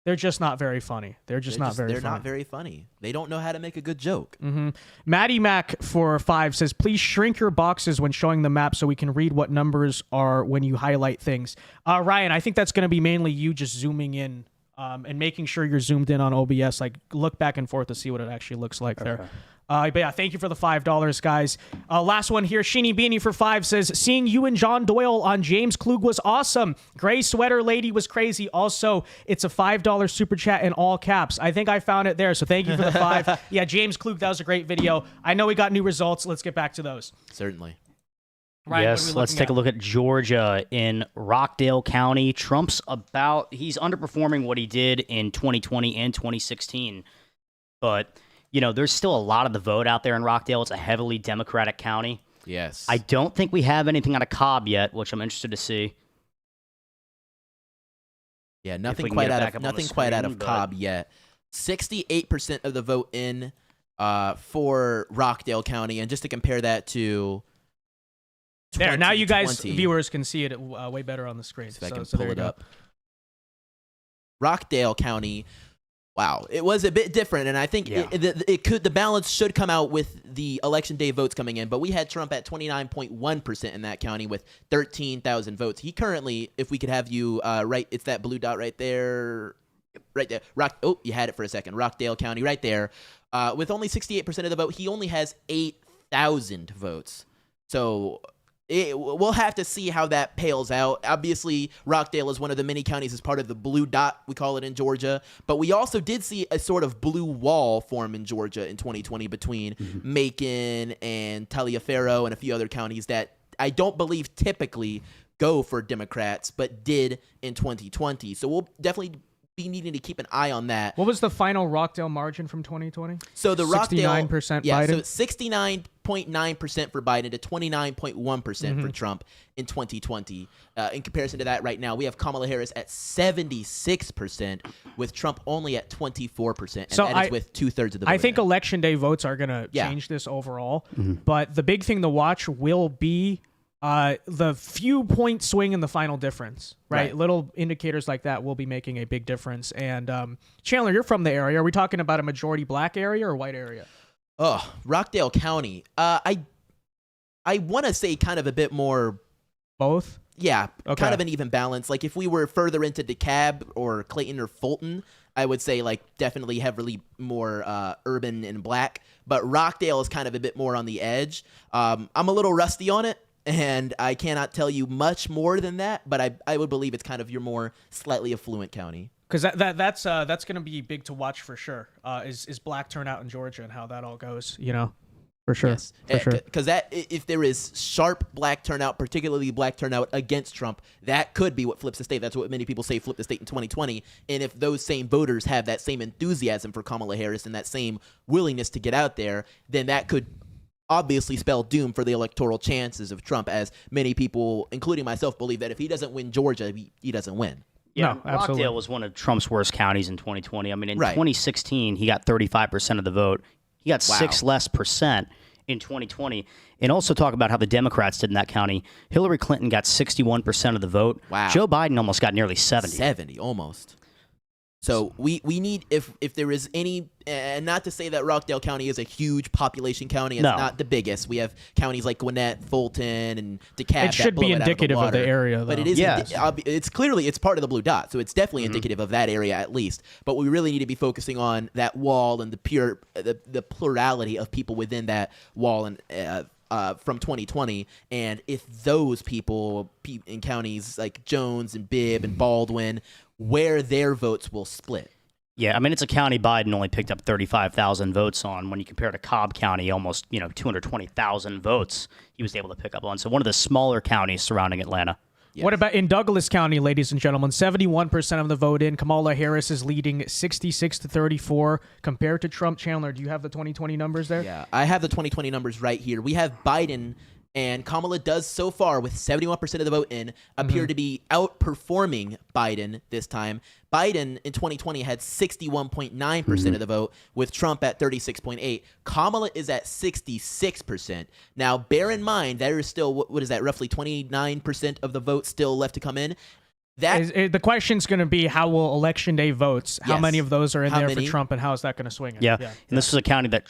S1: they're just not very funny. They're not very funny.
S3: They don't know how to make a good joke.
S1: Maddie Mac for 5 says, please shrink your boxes when showing the map so we can read what numbers are when you highlight things. Ryan, I think that's going to be mainly you just zooming in and making sure you're zoomed in on OBS. Like, look back and forth to see what it actually looks like there. But yeah, thank you for the $5, guys. Last one here, Sheeny Beanie for 5 says, seeing you and John Doyle on James Klug was awesome. Gray Sweater Lady was crazy. Also, it's a $5 super chat in all caps. I think I found it there, so thank you for the 5. Yeah, James Klug, that was a great video. I know we got new results. Let's get back to those.
S3: Certainly.
S1: Ryan,
S2: yes, let's take a look at Georgia in Rockdale County. He's underperforming what he did in 2020 and 2016. But, you know, there's still a lot of the vote out there in Rockdale. It's a heavily Democratic county.
S3: Yes.
S2: I don't think we have anything out of Cobb yet, which I'm interested to see.
S3: Yeah,
S2: If
S3: nothing
S2: we can
S3: quite
S2: get it
S3: out
S2: back
S3: of
S2: up on the
S3: nothing quite out
S2: screen,
S3: of
S2: but-
S3: Cobb yet. 68% of the vote in for Rockdale County, and just to compare that to
S1: There, now you guys
S3: 2020.
S1: viewers can see it way better on the screen.
S3: If I
S1: So-
S3: can
S1: so
S3: pull
S1: there you
S3: it
S1: go.
S3: up. Rockdale County, wow, it was a bit different, and I think
S2: Yeah.
S3: the balance should come out with the election day votes coming in. But we had Trump at 29.1% in that county with 13,000 votes. He currently, if we could have you right, it's that blue dot right there. Right there. You had it for a second. Rockdale County, right there. With only 68% of the vote, he only has 8,000 votes. So we'll have to see how that pales out. Obviously, Rockdale is one of the many counties as part of the blue dot, we call it in Georgia. But we also did see a sort of blue wall form in Georgia in 2020 between Macon and Taliaferro and a few other counties that I don't believe typically go for Democrats, but did in 2020. So we'll definitely be needing to keep an eye on that.
S1: What was the final Rockdale margin from 2020?
S3: So the Rockdale
S1: 69%
S3: yeah,
S1: Biden?
S3: so 69.9% for Biden to 29.1% for Trump in 2020. In comparison to that, right now we have Kamala Harris at 76%, with Trump only at 24%, and
S1: So
S3: that is with 2/3 of the vote.
S1: I
S3: in
S1: think
S3: there.
S1: election day votes are going to
S3: Yeah.
S1: change this overall. But the big thing to watch will be the few point swing in the final difference, right?
S3: Right.
S1: Little indicators like that will be making a big difference. And Chandler, you're from the area. Are we talking about a majority black area or white area?
S3: Oh, Rockdale County. I want to say kind of a bit more.
S1: Both?
S3: Yeah,
S1: Okay.
S3: kind of an even balance. Like if we were further into DeKalb or Clayton or Fulton, I would say like definitely heavily more urban and black. But Rockdale is kind of a bit more on the edge. I'm a little rusty on it, and I cannot tell you much more than that. But I would believe it's kind of your more slightly affluent county.
S1: Because that's going to be big to watch for sure. Is black turnout in Georgia and how that all goes, you know? For sure.
S3: Yes,
S1: For sure.
S3: because if there is sharp black turnout, particularly black turnout against Trump, that could be what flips the state. That's what many people say flipped the state in 2020. And if those same voters have that same enthusiasm for Kamala Harris and that same willingness to get out there, then that could obviously spell doom for the electoral chances of Trump, as many people, including myself, believe that if he doesn't win Georgia, he doesn't win.
S2: Yeah,
S1: No, absolutely.
S2: Rockdale was one of Trump's worst counties in 2020. I mean, in
S3: Right.
S2: 2016, he got 35% of the vote. He got
S3: Wow.
S2: 6 less percent in 2020. And also talk about how the Democrats did in that county. Hillary Clinton got 61% of the vote.
S3: Wow.
S2: Joe Biden almost got nearly 70.
S3: 70 almost. So we need, if there is any, and not to say that Rockdale County is a huge population county, it's
S2: No.
S3: not the biggest. We have counties like Gwinnett, Fulton, and DeKalb.
S1: It should
S3: that blow
S1: be
S3: it out
S1: indicative of the
S3: water.
S1: area,
S3: but
S1: though.
S3: it is.
S2: Yes.
S3: It's clearly it's part of the blue dot, so it's definitely
S1: Mm-hmm.
S3: indicative of that area at least. But we really need to be focusing on that wall and the plurality of people within that wall and. From 2020, and if those people in counties like Jones and Bibb and Baldwin, where their votes will split.
S2: Yeah, I mean, it's a county Biden only picked up 35,000 votes on. When you compare to Cobb County, almost 220,000 votes he was able to pick up on. So one of the smaller counties surrounding Atlanta.
S3: Yes.
S1: What about in Douglas County, ladies and gentlemen? 71% of the vote in. Kamala Harris is leading 66-34 compared to Trump. Chandler, do you have the 2020 numbers there?
S3: Yeah, I have the 2020 numbers right here. We have Biden, and Kamala does so far with 71% of the vote in appear to be outperforming Biden this time. Biden in 2020 had 61.9% of the vote, with Trump at 36.8. Kamala is at 66%. Now, bear in mind, there is still, what is that, roughly 29% of the vote still left to come in. That
S1: The question's going to be how will election day votes, how
S3: Yes.
S1: many of those are in
S3: How
S1: there
S3: many?
S1: for Trump, and how is that going to swing it?
S2: Yeah. And this was a county that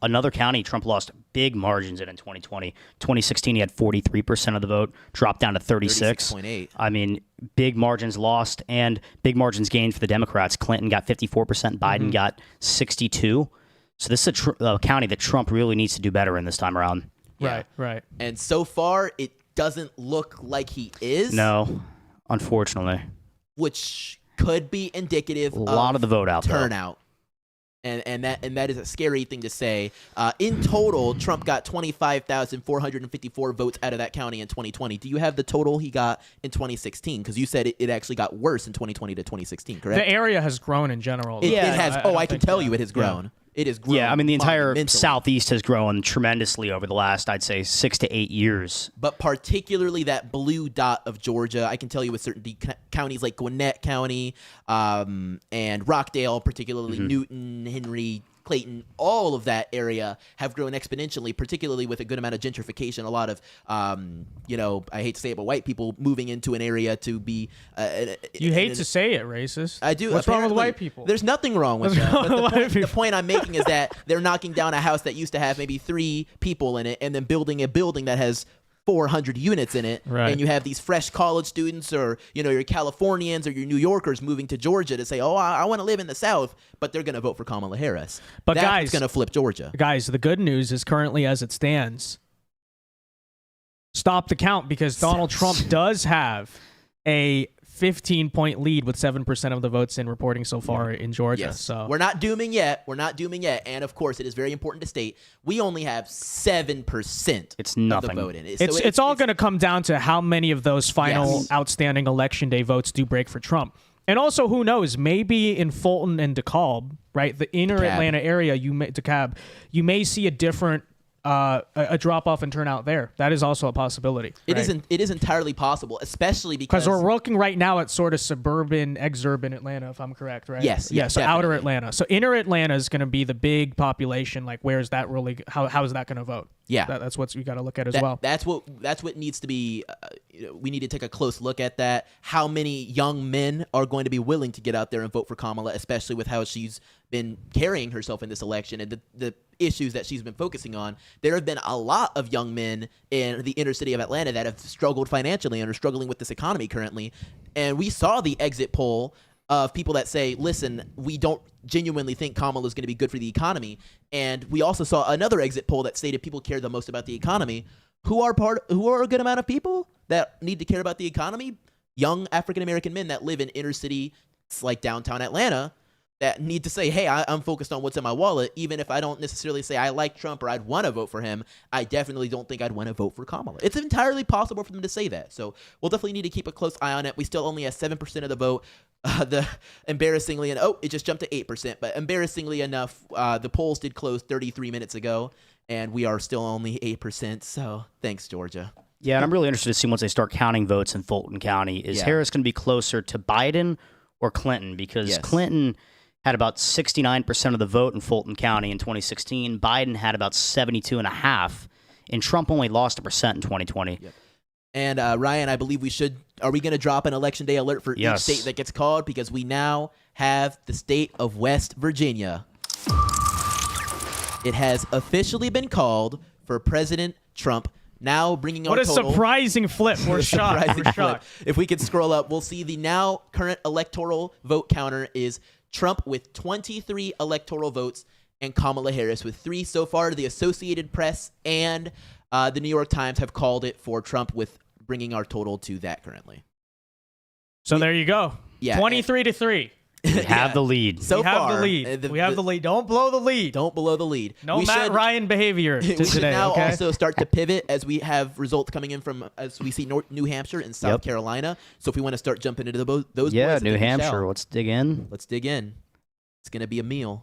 S2: another county Trump lost big margins in 2020. 2016, he had 43% of the vote, dropped down to 36.
S3: 36.8.
S2: I mean, big margins lost and big margins gained for the Democrats. Clinton got 54%, Biden got 62. So this is a county that Trump really needs to do better in this time around.
S1: Right, right.
S3: And so far, it doesn't look like he is.
S2: No, unfortunately.
S3: Which could be indicative
S2: A lot of the vote out, though.
S3: turnout. And that is a scary thing to say. In total, Trump got 25,454 votes out of that county in 2020. Do you have the total he got in 2016? Because you said it actually got worse in 2020 to 2016, correct?
S1: The area has grown in general.
S3: It
S1: though.
S3: has.
S1: I
S3: Oh,
S1: don't
S3: I can
S1: think-
S3: tell you it has
S1: yeah.
S3: grown. It is growing.
S2: Yeah, I mean, the entire
S3: monumentally.
S2: Southeast has grown tremendously over the last, I'd say, 6 to 8 years.
S3: But particularly that blue dot of Georgia, I can tell you with certainty, counties like Gwinnett County and Rockdale, particularly Newton, Henry, Clayton, all of that area have grown exponentially, particularly with a good amount of gentrification. A lot of, I hate to say it, but white people moving into an area to be.
S1: You hate to say it, racist.
S3: I do.
S1: What's wrong with
S3: apparently.
S1: white people?
S3: There's nothing wrong with
S1: What's
S3: that.
S1: wrong
S3: But
S1: with white
S3: the
S1: people?
S3: point I'm making is that they're knocking down a house that used to have maybe 3 people in it, and then building a building that has 400 units in it,
S1: Right.
S3: and you have these fresh college students or your Californians or your New Yorkers moving to Georgia to say, oh, I want to live in the South, but they're going to vote for Kamala Harris.
S1: But
S3: That's
S1: guys-
S3: going to flip Georgia.
S1: Guys, the good news is currently as it stands, stop the count because Donald Trump does have a 15-point lead with 7% of the votes in reporting so far in Georgia.
S3: Yes.
S1: So
S3: We're not dooming yet. And of course, it is very important to state we only have 7%
S2: It's
S3: of the
S2: nothing.
S3: vote in it.
S1: it's all going to come down to how many of those final
S3: Yes.
S1: outstanding election day votes do break for Trump. And also, who knows? Maybe in Fulton and DeKalb, right, the inner
S3: DeKalb.
S1: Atlanta area, DeKalb, you may see a different a drop off in turnout there. That is also a possibility.
S3: It
S1: right?
S3: is. It is entirely possible, especially because
S1: Because we're looking right now at sort of suburban, exurban Atlanta, if I'm correct, right?
S3: Yes,
S1: Yeah,
S3: yes,
S1: so outer
S3: definitely.
S1: Atlanta. So inner Atlanta is going to be the big population. Like, where is that really? How is that going to vote?
S3: Yeah.
S1: That's what you got to look at as well.
S3: That's what needs to be. We need to take a close look at that. How many young men are going to be willing to get out there and vote for Kamala, especially with how she's been carrying herself in this election and the issues that she's been focusing on. There have been a lot of young men in the inner city of Atlanta that have struggled financially and are struggling with this economy currently. And we saw the exit poll of people that say, listen, we don't genuinely think Kamala is going to be good for the economy. And we also saw another exit poll that stated people care the most about the economy. Who are a good amount of people that need to care about the economy? Young African-American men that live in inner city, like downtown Atlanta, that need to say, hey, I'm focused on what's in my wallet. Even if I don't necessarily say I like Trump or I'd want to vote for him, I definitely don't think I'd want to vote for Kamala. It's entirely possible for them to say that. So we'll definitely need to keep a close eye on it. We still only have 7% of the vote. Embarrassingly, and it just jumped to 8%. But embarrassingly enough, the polls did close 33 minutes ago, and we are still only 8%. So thanks, Georgia.
S2: Yeah, and I'm really interested to see once they start counting votes in Fulton County, is
S3: Yeah.
S2: Harris going to be closer to Biden or Clinton? Because
S3: Yes.
S2: Clinton had about 69% of the vote in Fulton County in 2016. Biden had about 72.5%, and Trump only lost 1% in 2020.
S3: Yep. And Ryan, I believe are we going to drop an election day alert for
S2: Yes.
S3: each state that gets called? Because we now have the state of West Virginia. It has officially been called for President Trump. Now bringing our
S1: What a
S3: total.
S1: surprising flip. We're shocked.
S3: Surprising
S1: We're
S3: flip.
S1: shocked.
S3: If we could scroll up, we'll see the now current electoral vote counter is Trump with 23 electoral votes and Kamala Harris with 3 so far. The Associated Press and the New York Times have called it for Trump, with bringing our total to that currently.
S1: So there you go.
S3: Yeah,
S1: 23-3.
S2: We have the lead.
S3: So
S1: we have
S3: far,
S1: the lead. We have the lead. Don't blow the lead.
S3: Don't blow the lead.
S1: No
S3: we
S1: Matt
S3: should,
S1: Ryan behavior
S3: we should
S1: today.
S3: now
S1: Okay.
S3: also start to pivot as we have results coming in from, as we see, New Hampshire and South
S2: Yep.
S3: Carolina. So if we want to start jumping into those
S2: Yeah,
S3: boys, I
S2: New
S3: think we
S2: Hampshire.
S3: shall.
S2: Let's dig in.
S3: Let's dig in. It's going to be a meal.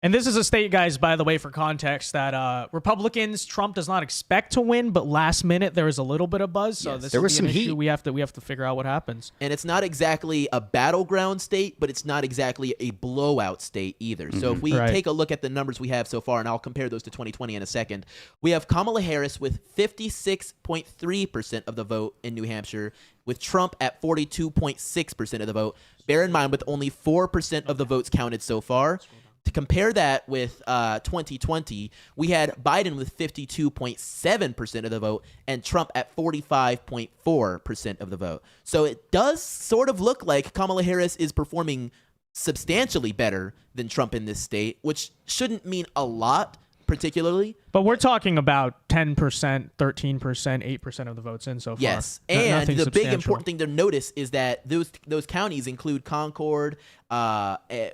S1: And this is a state, guys, by the way, for context, that Republicans, Trump does not expect to win, but last minute there is a little bit of buzz. So
S3: Yes.
S1: this
S2: There
S1: is
S2: was
S1: an
S2: some
S1: issue
S2: heat.
S1: we have to figure out what happens.
S3: And it's not exactly a battleground state, but it's not exactly a blowout state either. So if we
S1: Right.
S3: take a look at the numbers we have so far, and I'll compare those to 2020 in a second, we have Kamala Harris with 56.3% of the vote in New Hampshire, with Trump at 42.6% of the vote. Bear in mind, with only 4% of the votes counted so far. To compare that with 2020, we had Biden with 52.7% of the vote and Trump at 45.4% of the vote. So it does sort of look like Kamala Harris is performing substantially better than Trump in this state, which shouldn't mean a lot particularly.
S1: But we're talking about 10%, 13%, 8% of the votes in so far.
S3: Yes,
S1: No-
S3: and
S1: nothing
S3: the big
S1: substantial.
S3: important thing to notice is that those counties include Concord,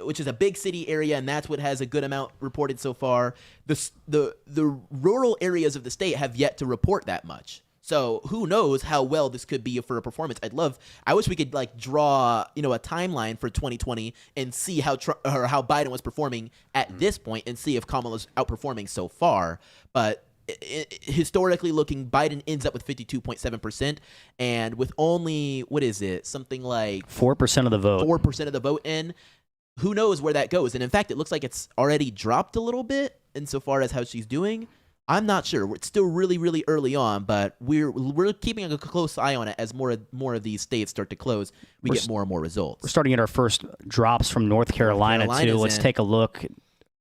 S3: which is a big city area, and that's what has a good amount reported so far. The rural areas of the state have yet to report that much. So who knows how well this could be for a performance. I wish we could like draw, a timeline for 2020 and see how how Biden was performing at this point and see if Kamala's outperforming so far. But historically looking, Biden ends up with 52.7%, and with only, something like
S2: 4% of the vote.
S3: 4% of the vote in. Who knows where that goes? And in fact, it looks like it's already dropped a little bit insofar as how she's doing. I'm not sure. It's still really, really early on, but we're keeping a close eye on it as more of these states start to close. We get more and more results.
S2: We're starting to get our first drops from North Carolina too. Let's take a look.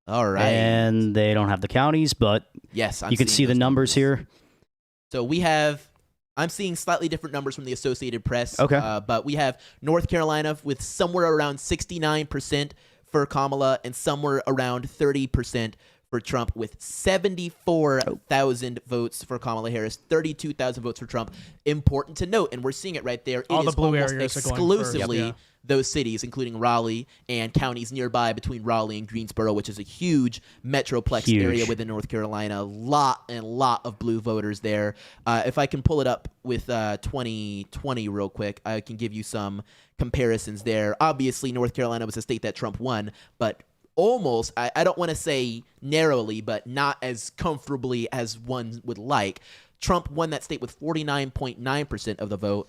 S3: All right.
S2: And they don't have the counties, but
S3: yes,
S2: you can see the numbers here.
S3: So I'm seeing slightly different numbers from the Associated Press.
S2: Okay.
S3: But we have North Carolina with somewhere around 69% for Kamala and somewhere around 30% for Trump, with 74,000 votes for Kamala Harris, 32,000 votes for Trump. Important to note, and we're seeing it right there.
S1: All
S3: it
S1: the
S3: is
S1: blue
S3: almost
S1: areas are going
S3: exclusively
S1: first.
S3: those cities, including Raleigh and counties nearby between Raleigh and Greensboro, which is a huge metroplex area within North Carolina. A lot of blue voters there. If I can pull it up with 2020 real quick, I can give you some comparisons there. Obviously, North Carolina was a state that Trump won, but almost, I don't want to say narrowly, but not as comfortably as one would like. Trump won that state with 49.9% of the vote,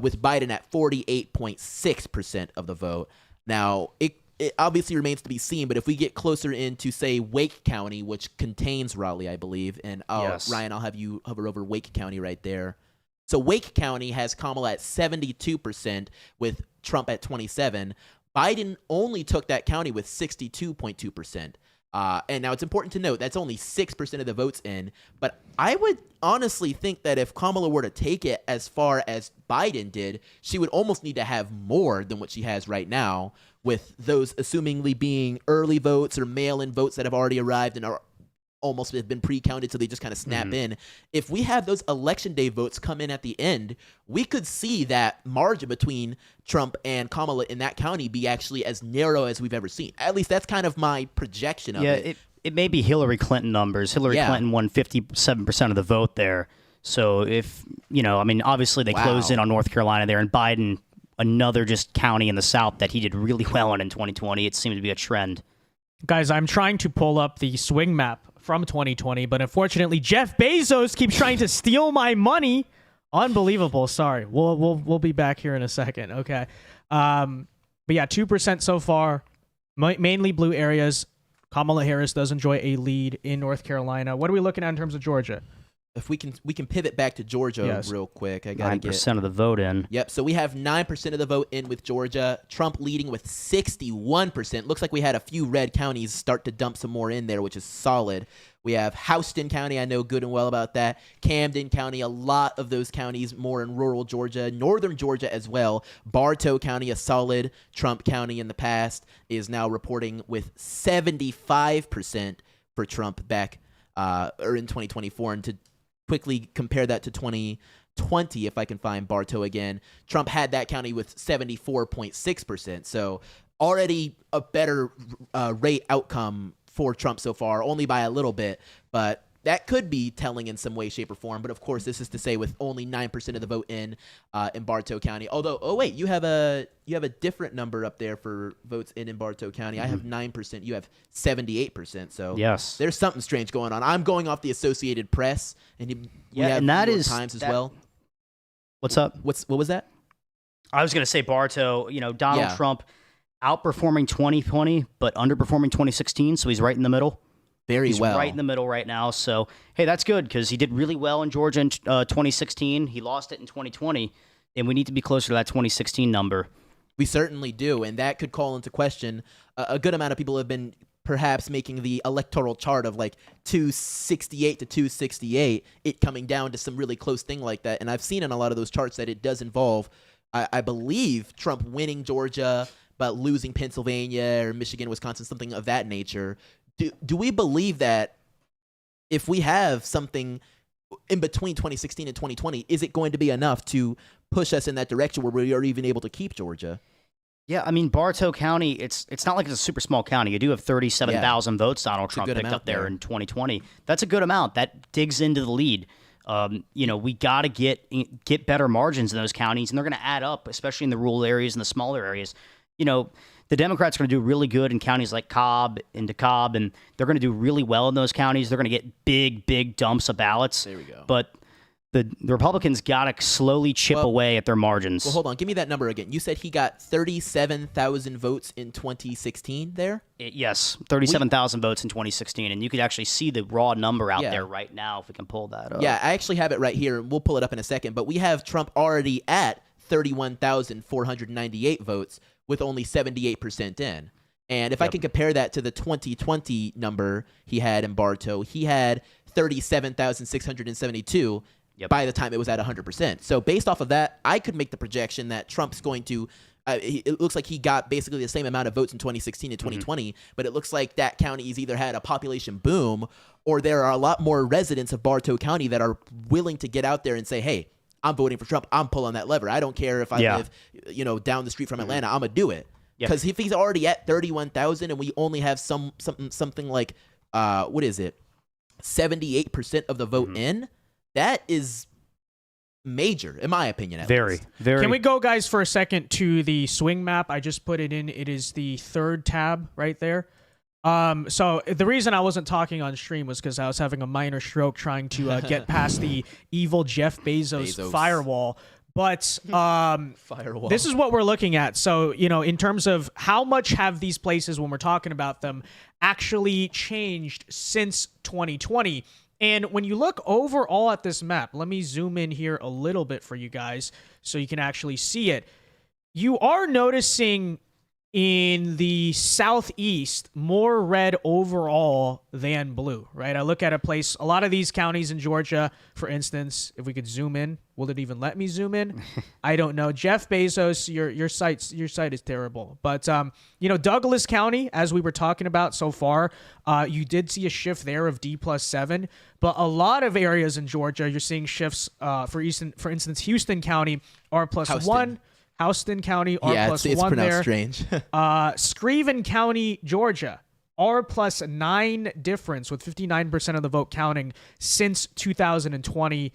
S3: with Biden at 48.6% of the vote. Now, it obviously remains to be seen, but if we get closer into, say, Wake County, which contains Raleigh, I believe, and
S2: yes.
S3: Ryan, I'll have you hover over Wake County right there. So Wake County has Kamala at 72% with Trump at 27%. Biden only took that county with 62.2%. And now it's important to note that's only 6% of the votes in. But I would honestly think that if Kamala were to take it as far as Biden did, she would almost need to have more than what she has right now, with those assumingly being early votes or mail-in votes that have already arrived and are almost have been pre-counted, so they just kind of snap in. If we have those election day votes come in at the end, we could see that margin between Trump and Kamala in that county be actually as narrow as we've ever seen. At least that's kind of my projection of it.
S2: It may be Hillary Clinton numbers. Hillary Clinton won 57% of the vote there. So if, obviously they closed in on North Carolina there, and Biden, another just county in the South that he did really well in 2020. It seemed to be a trend.
S1: Guys, I'm trying to pull up the swing map from 2020, but unfortunately Jeff Bezos keeps trying to steal my money. Unbelievable. Sorry. We'll be back here in a second. Okay. But yeah, 2% so far, mainly blue areas. Kamala Harris does enjoy a lead in North Carolina. What are we looking at in terms of Georgia?
S3: If we can pivot back to Georgia real quick. I got
S2: 9% of the vote in.
S3: Yep. So we have 9% of the vote in with Georgia. Trump leading with 61%. Looks like we had a few red counties start to dump some more in there, which is solid. We have Houston County. I know good and well about that. Camden County. A lot of those counties more in rural Georgia, northern Georgia as well. Bartow County, a solid Trump county in the past, is now reporting with 75% for Trump back or in 2024. And to quickly compare that to 2020, if I can find Bartow again, Trump had that county with 74.6%. So already a better rate outcome for Trump so far, only by a little bit, but that could be telling in some way, shape, or form. But of course, this is to say with only 9% of the vote in Bartow County. Although, you have a different number up there for votes in Bartow County. I have 9%. You have 78%. So
S2: yes,
S3: there's something strange going on. I'm going off the Associated Press, and we have
S2: and that
S3: New York
S2: is
S3: Times as well.
S2: What's up?
S3: What was that?
S2: I was going to say Bartow. Donald Trump outperforming 2020, but underperforming 2016. So he's right in the middle. He's right in the middle right now. So, hey, that's good because he did really well in Georgia in 2016. He lost it in 2020, and we need to be closer to that 2016 number.
S3: We certainly do, and that could call into question. A good amount of people have been perhaps making the electoral chart of like 268 to 268, it coming down to some really close thing like that. And I've seen in a lot of those charts that it does involve, I believe, Trump winning Georgia, but losing Pennsylvania or Michigan, Wisconsin, something of that nature. Do we believe that if we have something in between 2016 and 2020, is it going to be enough to push us in that direction where we are even able to keep Georgia?
S2: Yeah, I mean, Bartow County, it's not like it's a super small county. You do have 37,000 votes Donald Trump picked up there in 2020. That's a good amount. That digs into the lead. We got to get better margins in those counties, and they're going to add up, especially in the rural areas and the smaller areas. The Democrats are going to do really good in counties like Cobb and DeKalb, and they're going to do really well in those counties. They're going to get big dumps of ballots.
S3: There we go.
S2: But the Republicans got to slowly chip away at their margins.
S3: Well, hold on. Give me that number again. You said he got 37,000 votes in 2016 there?
S2: Yes, 37,000 votes in 2016, and you could actually see the raw number out there right now if we can pull that up.
S3: Yeah, I actually have it right here. We'll pull it up in a second, but we have Trump already at 31,498 votes with only 78% in. And if I can compare that to the 2020 number he had in Bartow, he had 37,672 by the time it was at 100%. So based off of that, I could make the projection that Trump's going to it looks like he got basically the same amount of votes in 2016 and 2020, but it looks like that county's either had a population boom or there are a lot more residents of Bartow County that are willing to get out there and say, hey, I'm voting for Trump. I'm pulling that lever. I don't care if I live, down the street from Atlanta. I'm gonna do it. Because if he's already at 31,000 and we only have something like, what is it, 78% of the vote in, that is major, in my opinion. At least.
S2: Very.
S1: Can we go, guys, for a second to the swing map? I just put it in. It is the third tab right there. So the reason I wasn't talking on stream was because I was having a minor stroke trying to get past the evil Jeff Bezos firewall. But
S3: firewall.
S1: This is what we're looking at. So, in terms of how much have these places, when we're talking about them, actually changed since 2020? And when you look overall at this map, let me zoom in here a little bit for you guys so you can actually see it. You are noticing in the southeast more red overall than blue, right? I look at a lot of these counties in Georgia, for instance, if we could zoom in, will it even let me zoom in? I don't know. Jeff Bezos, your site is terrible. But Douglas County, as we were talking about so far, you did see a shift there of D+7, but a lot of areas in Georgia, you're seeing shifts. For instance, Houston County R+1. Houston County, R+1
S3: it's pronounced
S1: there.
S3: Strange.
S1: Screven County, Georgia, R+9 difference with 59% of the vote counting since 2020.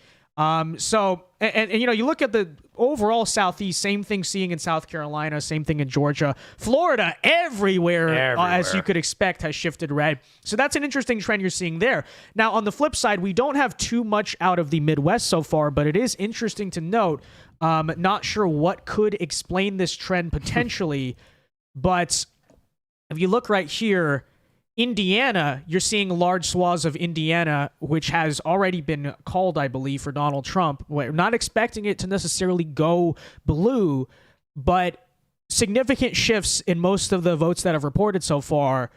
S1: So you look at the overall Southeast, same thing seeing in South Carolina, same thing in Georgia, Florida, everywhere. As you could expect, has shifted red. So that's an interesting trend you're seeing there. Now, on the flip side, we don't have too much out of the Midwest so far, but it is interesting to note. Not sure what could explain this trend potentially, but if you look right here, Indiana, you're seeing large swaths of Indiana, which has already been called, I believe, for Donald Trump. We're not expecting it to necessarily go blue, but significant shifts in most of the votes that have reported so far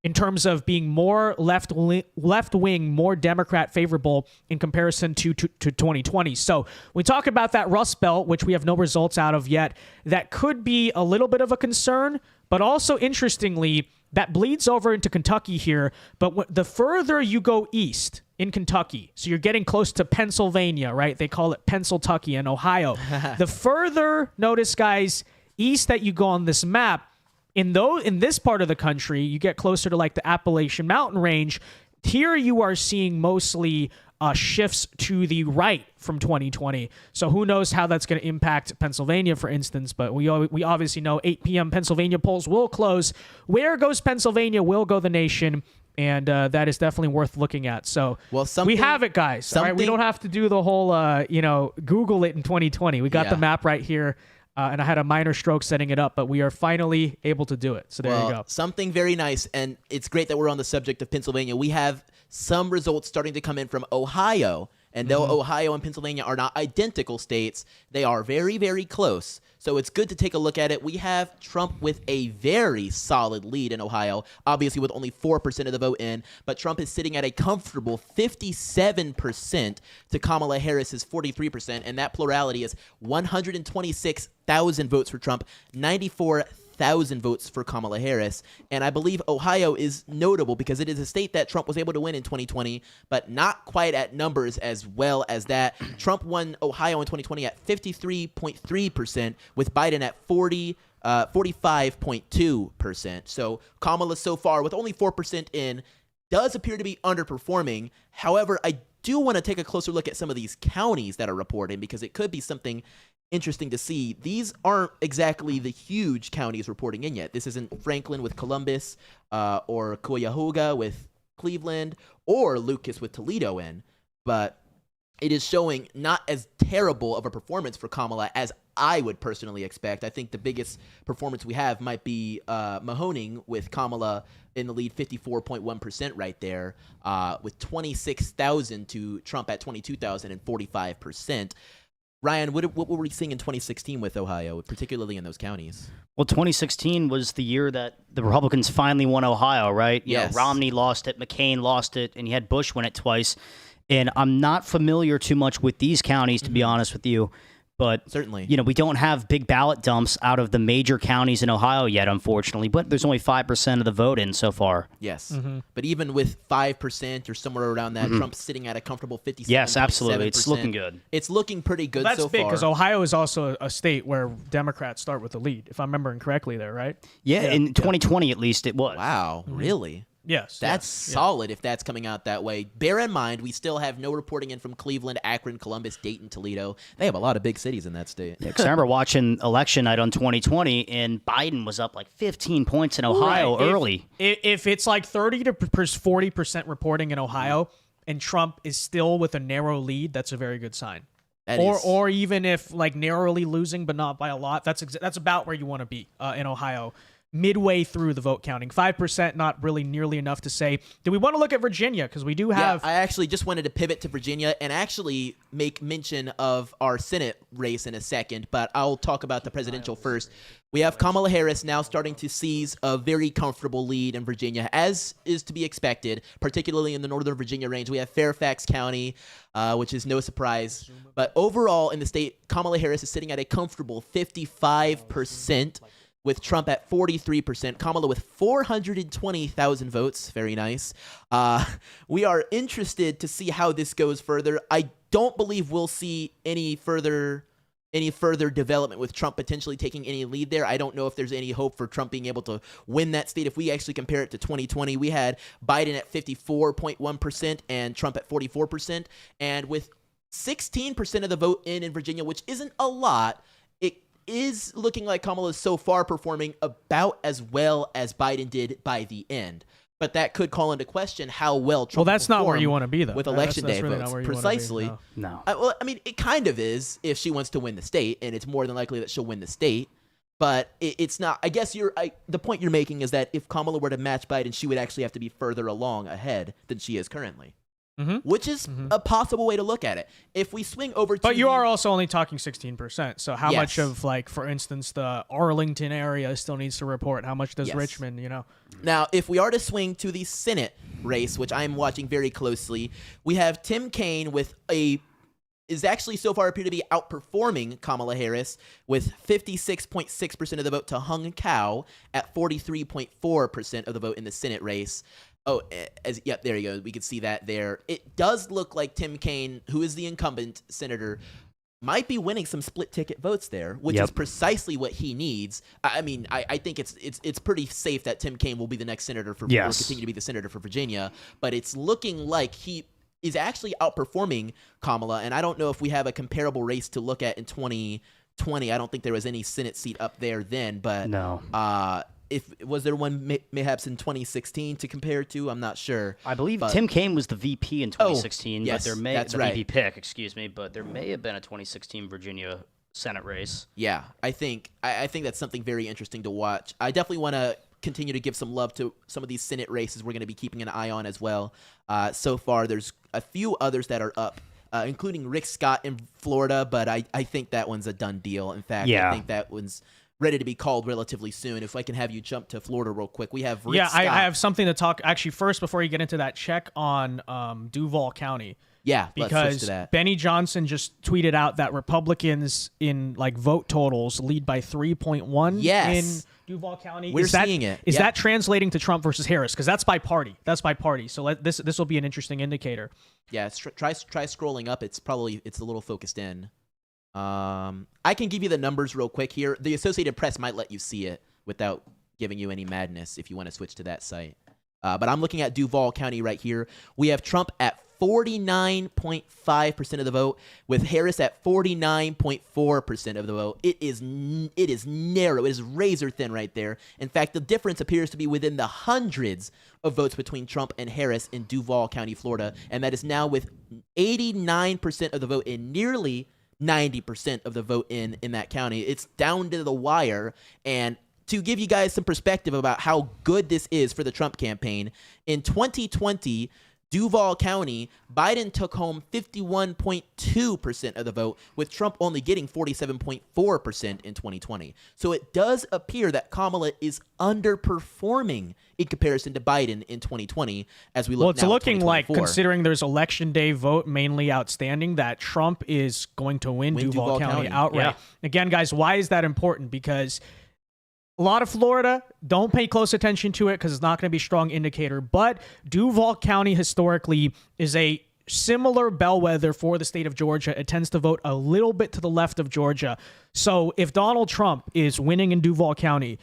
S1: in terms of being more left-wing, more Democrat favorable in comparison to 2020. So we talk about that Rust Belt, which we have no results out of yet. That could be a little bit of a concern, but also interestingly, that bleeds over into Kentucky here. But the further you go east in Kentucky, so you're getting close to Pennsylvania, right? They call it Pennsyltucky and Ohio. The further, notice guys, east that you go on this map, in this part of the country, you get closer to like the Appalachian Mountain Range. Here you are seeing mostly shifts to the right from 2020. So who knows how that's going to impact Pennsylvania, for instance. But we obviously know 8 p.m. Pennsylvania polls will close. Where goes Pennsylvania will go the nation. And that is definitely worth looking at. So we have it, guys. All right? We don't have to do the whole, Google it in 2020. We got the map right here. And I had a minor stroke setting it up, but we are finally able to do it. So there you go.
S3: Something very nice, and it's great that we're on the subject of Pennsylvania. We have some results starting to come in from Ohio, and though Ohio and Pennsylvania are not identical states, they are very, very close. So it's good to take a look at it. We have Trump with a very solid lead in Ohio, obviously with only 4% of the vote in, but Trump is sitting at a comfortable 57% to Kamala Harris's 43%, and that plurality is 126,000 votes for Trump, 94,000 votes for Kamala Harris. And I believe Ohio is notable because it is a state that Trump was able to win in 2020, but not quite at numbers as well as that. Trump won Ohio in 2020 at 53.3%, with Biden at 45.2%. So Kamala so far with only 4% in does appear to be underperforming. However, I do want to take a closer look at some of these counties that are reporting, because it could be something interesting to see. These aren't exactly the huge counties reporting in yet. This isn't Franklin with Columbus, or Cuyahoga with Cleveland, or Lucas with Toledo in, but it is showing not as terrible of a performance for Kamala as I would personally expect. I think the biggest performance we have might be Mahoning, with Kamala in the lead, 54.1% right there, with 26,000 to Trump at 22,000 and 45%. Ryan, what were we seeing in 2016 with Ohio, particularly in those counties?
S2: Well, 2016 was the year that the Republicans finally won Ohio, right? You know, Romney lost it, McCain lost it, and you had Bush win it twice. And I'm not familiar too much with these counties, to be honest with you. But
S3: certainly,
S2: you know, we don't have big ballot dumps out of the major counties in Ohio yet, unfortunately. But there's only 5% of the vote in so far.
S3: Yes, but even with 5% or somewhere around that, Trump's sitting at a comfortable 57%.
S2: Yes, absolutely, it's looking good.
S3: It's looking pretty good
S1: That's
S3: so
S1: big,
S3: far.
S1: because Ohio is also a state where Democrats start with the lead, if I'm remembering correctly there, right?
S2: Yeah, in 2020 at least it was.
S3: Wow, really?
S1: Yes.
S3: That's
S1: yes,
S3: solid if that's coming out that way. Bear in mind, we still have no reporting in from Cleveland, Akron, Columbus, Dayton, Toledo. They have a lot of big cities in that state.
S2: Yeah, 'cause I remember watching election night on 2020, and Biden was up like 15 points in Ohio
S1: Right.
S2: early.
S1: If it's like 30 to 40% reporting in Ohio, and Trump is still with a narrow lead, that's a very good sign. Or even if like narrowly losing but not by a lot, that's about where you want to be in Ohio. Midway through the vote counting, 5%, not really nearly enough to say. Do we want to look at Virginia? Because we do have.
S3: Yeah, I actually just wanted to pivot to Virginia and actually make mention of our Senate race in a second, but I'll talk about the presidential first. We have Kamala Harris now starting to seize a very comfortable lead in Virginia, as is to be expected, particularly in the Northern Virginia range. We have Fairfax County, which is no surprise. But overall in the state, Kamala Harris is sitting at a comfortable 55%. With Trump at 43%, Kamala with 420,000 votes. Very nice. We are interested to see how this goes further. I don't believe we'll see any further development with Trump potentially taking any lead there. I don't know if there's any hope for Trump being able to win that state. If we actually compare it to 2020, we had Biden at 54.1% and Trump at 44%. And with 16% of the vote in Virginia, which isn't a lot, it is looking like Kamala is so far performing about as well as Biden did by the end. But that could call into question how well Trump
S1: Well, that's not where you
S3: want
S1: to be, though.
S3: with
S1: That's
S3: election day
S1: really
S3: votes.
S1: not where you wanna be,
S3: Precisely.
S1: no.
S2: No.
S3: Well, I mean, it kind of is if she wants to win the state, and it's more than likely that she'll win the state. But it's not. I guess the point you're making is that if Kamala were to match Biden, she would actually have to be further along ahead than she is currently. Which is a possible way to look at it. If we swing over to
S1: But you are also only talking 16%. So how much
S3: Yes.
S1: of, like, for instance, the Arlington area still needs to report? How much does
S3: Yes.
S1: Richmond,
S3: Now, if we are to swing to the Senate race, which I'm watching very closely, we have Tim Kaine is actually so far appear to be outperforming Kamala Harris with 56.6% of the vote to Hung Cao at 43.4% of the vote in the Senate race. Oh, there you go. We can see that there. It does look like Tim Kaine, who is the incumbent senator, might be winning some split ticket votes there, which is precisely what he needs. I mean, I think it's pretty safe that Tim Kaine will be the next senator for or continue to be the senator for Virginia. But it's looking like he is actually outperforming Kamala, and I don't know if we have a comparable race to look at in 2020. I don't think there was any Senate seat up there then, but
S2: No.
S3: Was there one mayhaps in 2016 to compare to? I'm not sure.
S2: I believe Tim Kaine was the VP in 2016,
S3: yes,
S2: but there may
S3: that's
S2: the
S3: right.
S2: VP pick, excuse me, but there may have been a 2016 Virginia Senate race.
S3: Yeah, I think that's something very interesting to watch. I definitely want to continue to give some love to some of these Senate races we're going to be keeping an eye on as well. So far, there's a few others that are up, including Rick Scott in Florida, but I think that one's a done deal. In fact, I think that one's ready to be called relatively soon. If I can have you jump to Florida real quick. We have Rick Scott.
S1: I have something to talk. Actually, first, before you get into that, check on Duval County.
S3: Yeah, let's switch
S1: because
S3: to that.
S1: Benny Johnson just tweeted out that Republicans in like vote totals lead by 3.1
S3: Yes.
S1: in Duval County.
S3: We're seeing it.
S1: Is
S3: Yep.
S1: that translating to Trump versus Harris? Because that's by party. So this will be an interesting indicator.
S3: Yeah, try scrolling up. It's a little focused in. I can give you the numbers real quick here. The Associated Press might let you see it without giving you any madness if you want to switch to that site. But I'm looking at Duval County right here. We have Trump at 49.5% of the vote, with Harris at 49.4% of the vote. It is narrow. It is razor thin right there. In fact, the difference appears to be within the hundreds of votes between Trump and Harris in Duval County, Florida, and that is now with 89% of the vote and nearly 90% of the vote in that county. It's down to the wire. And to give you guys some perspective about how good this is for the Trump campaign, in 2020, Duval County, Biden took home 51.2% of the vote, with Trump only getting 47.4% in 2020. So it does appear that Kamala is underperforming in comparison to Biden in 2020 as we look now.
S1: Well, it's looking like,
S3: 2024.
S1: considering there's election day vote mainly outstanding, that Trump is going to win Duval County outright.
S2: Yeah.
S1: Again, guys, why is that important? Because a lot of Florida, don't pay close attention to it because it's not going to be a strong indicator. But Duval County historically is a similar bellwether for the state of Georgia. It tends to vote a little bit to the left of Georgia. So if Donald Trump is winning in Duval County,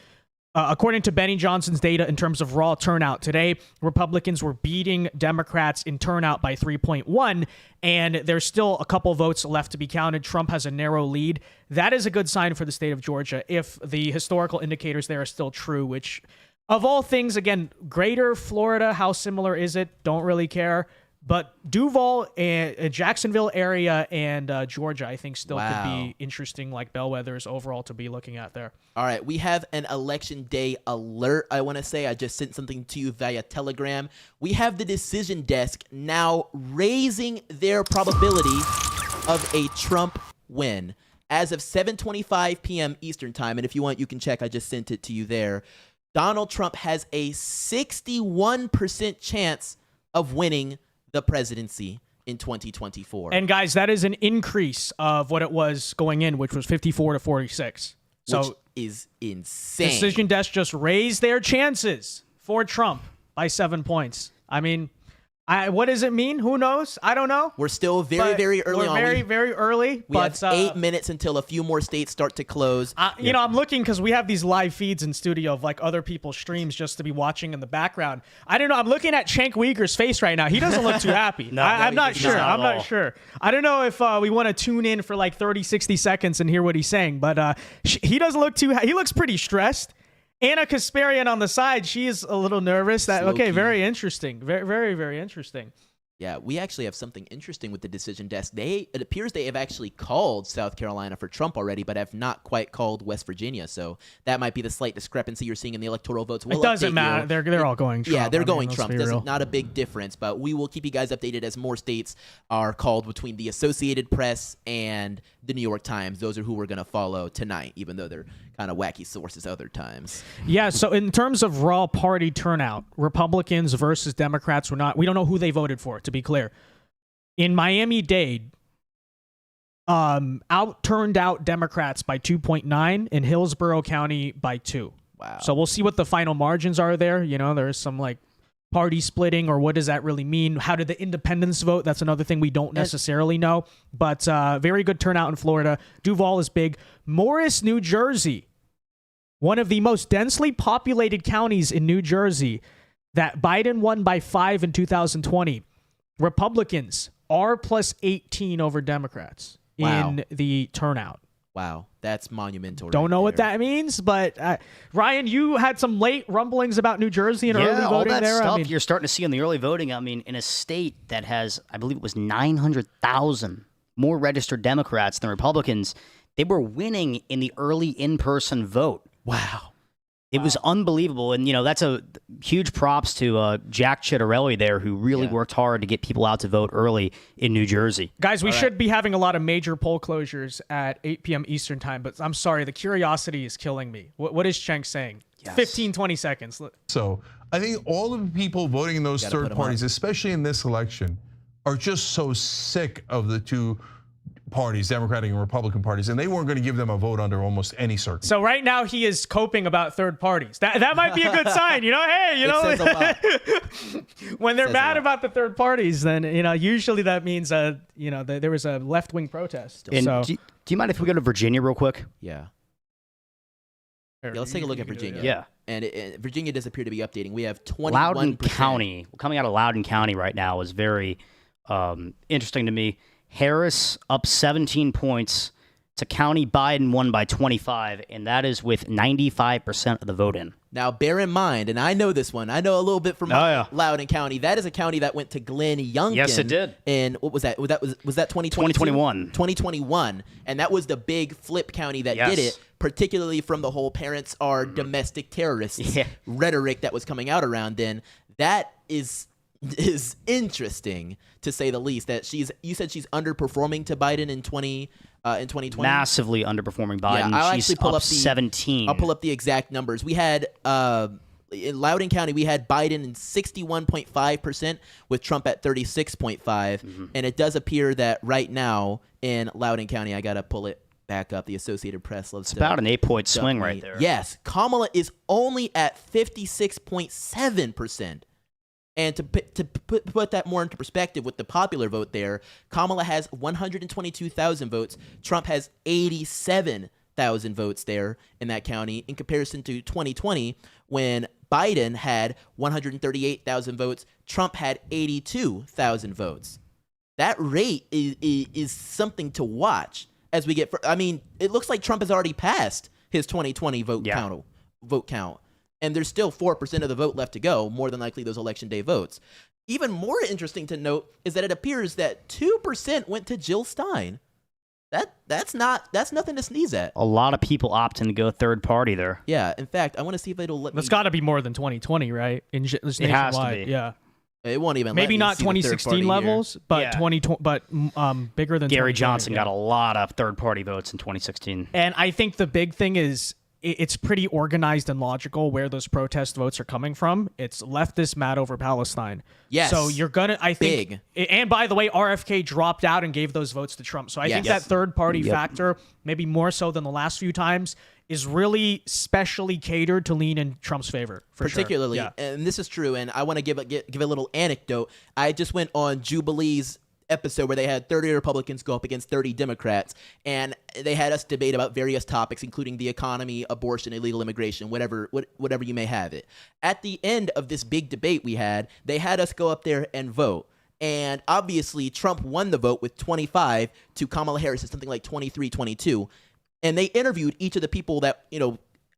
S1: according to Benny Johnson's data in terms of raw turnout today, Republicans were beating Democrats in turnout by 3.1, and there's still a couple votes left to be counted. Trump has a narrow lead. That is a good sign for the state of Georgia if the historical indicators there are still true, which, of all things, again, greater Florida, how similar is it? Don't really care. But Duval, Jacksonville area, and Georgia, I think still could be interesting, like bellwethers overall to be looking at there.
S3: All right, we have an election day alert. I want to say I just sent something to you via Telegram. We have the decision desk now raising their probability of a Trump win. As of 7:25 p.m. Eastern time, and if you want, you can check. I just sent it to you there. Donald Trump has a 61% chance of winning the presidency in 2024.
S1: And guys, that is an increase of what it was going in, which was 54 to 46. So
S3: which is insane.
S1: Decision Desk just raised their chances for Trump by 7 points. I mean, what does it mean? Who knows? I don't know.
S3: We're still very early on.
S1: Very, very early.
S3: We have 8 minutes until a few more states start to close.
S1: You know, I'm looking because we have these live feeds in studio of like other people's streams just to be watching in the background. I don't know. I'm looking at Cenk Uyghur's face right now. He doesn't look too happy. I'm not sure. I'm not sure. I don't know if we want to tune in for like 30, 60 seconds and hear what he's saying, but he doesn't look too. He looks pretty stressed. Anna Kasparian on the side, she is a little nervous. Very interesting. Very, very, very interesting.
S3: Yeah, we actually have something interesting with the decision desk. It appears they have actually called South Carolina for Trump already, but have not quite called West Virginia. So that might be the slight discrepancy you're seeing in the electoral votes.
S1: It doesn't matter. They're all going Trump.
S3: Yeah, they're going Trump. Not a big difference, but we will keep you guys updated as more states are called between the Associated Press and the New York Times. Those are who we're going to follow tonight, even though they're kind of wacky sources other times.
S1: Yeah, so in terms of raw party turnout, Republicans versus Democrats we don't know who they voted for, to be clear. In Miami-Dade, turned out Democrats by 2.9, in Hillsborough County by 2.
S3: Wow.
S1: So we'll see what the final margins are there. You know, there's some like party splitting, or what does that really mean? How did the independents vote? That's another thing we don't necessarily know. But very good turnout in Florida. Duval is big. Morris, New Jersey, one of the most densely populated counties in New Jersey, that Biden won by 5 in 2020. Republicans are plus 18 over Democrats in the turnout.
S3: Wow, that's monumental.
S1: Don't know what that means, but Ryan, you had some late rumblings about New Jersey and early voting
S2: all that
S1: there.
S2: stuff you're starting to see in the early voting. I mean, in a state that has, I believe it was 900,000 more registered Democrats than Republicans, they were winning in the early in-person vote.
S3: Wow.
S2: It was unbelievable. And, you know, that's a huge props to Jack Ciattarelli there, who really worked hard to get people out to vote early in New Jersey.
S1: Guys, we should be having a lot of major poll closures at 8 p.m. Eastern time, but I'm sorry, the curiosity is killing me. What is Cenk saying? Yes. 15, 20 seconds.
S6: So I think all of the people voting in those third parties, especially in this election, are just so sick of the two parties, Democratic and Republican parties, and they weren't going to give them a vote under almost any circumstance.
S1: So right now he is coping about third parties. That might be a good sign, you know. Hey, you know, when they're mad about the third parties, then usually that means there was a left-wing protest.
S2: And so, do you mind if we go to Virginia real quick?
S3: Yeah. Yeah, let's take a look at Virginia.
S2: Yeah.
S3: And Virginia does appear to be updating. We have 21%.
S2: Loudoun County, coming out of Loudoun County right now, is very interesting to me. Harris up 17 points to County. Biden won by 25, and that is with 95% of the vote in.
S3: Now, bear in mind, and I know this one. I know a little bit from Loudoun County. That is a county that went to Glenn Youngkin.
S2: Yes, it did.
S3: And what was that? Was that
S2: 2021?
S3: 2021. And that was the big flip county that did it, particularly from the whole parents are domestic terrorists rhetoric that was coming out around then. That is interesting, to say the least. That you said she's underperforming to Biden in 2020.
S2: Massively underperforming Biden.
S3: I'll
S2: She's
S3: actually pull up
S2: 17.
S3: I'll pull up the exact numbers. We had in Loudoun County, we had Biden in 61.5% with Trump at 36.5%. And it does appear that right now in Loudoun County, I got to pull it back up. The Associated Press loves
S2: it's about an 8-point swing right there.
S3: Yes. Kamala is only at 56.7%. And to put that more into perspective with the popular vote there, Kamala has 122,000 votes. Trump has 87,000 votes there in that county, in comparison to 2020 when Biden had 138,000 votes. Trump had 82,000 votes. That rate is something to watch as we get. I mean, it looks like Trump has already passed his 2020 vote count. And there's still 4% of the vote left to go, more than likely those election day votes. Even more interesting to note is that it appears that 2% went to Jill Stein. That's nothing to sneeze at.
S2: A lot of people opting to go third party there.
S3: Yeah, in fact, I want to see if it'll let me.
S1: It's got to be more than 2020, right?
S2: It has to be.
S1: Yeah.
S3: It won't even.
S1: Maybe
S3: let me
S1: not
S3: see the
S1: 2016
S3: third-party
S1: levels, but 2020, but bigger than
S2: Gary
S1: 2020,
S2: Johnson got a lot of third party votes in 2016.
S1: And I think the big thing is it's pretty organized and logical where those protest votes are coming from. It's leftist mad over Palestine.
S3: Yes.
S1: So you're gonna, I think, and by the way, RFK dropped out and gave those votes to Trump. So I think that third party factor, maybe more so than the last few times, is really specially catered to lean in Trump's favor.
S3: Particularly, and this is true. And I want to give a little anecdote. I just went on Jubilee's episode where they had 30 Republicans go up against 30 Democrats, and they had us debate about various topics, including the economy, abortion, illegal immigration, whatever you may have it. At the end of this big debate we had, they had us go up there and vote. And obviously, Trump won the vote with 25 to Kamala Harris at something like 23-22. And they interviewed each of the people that,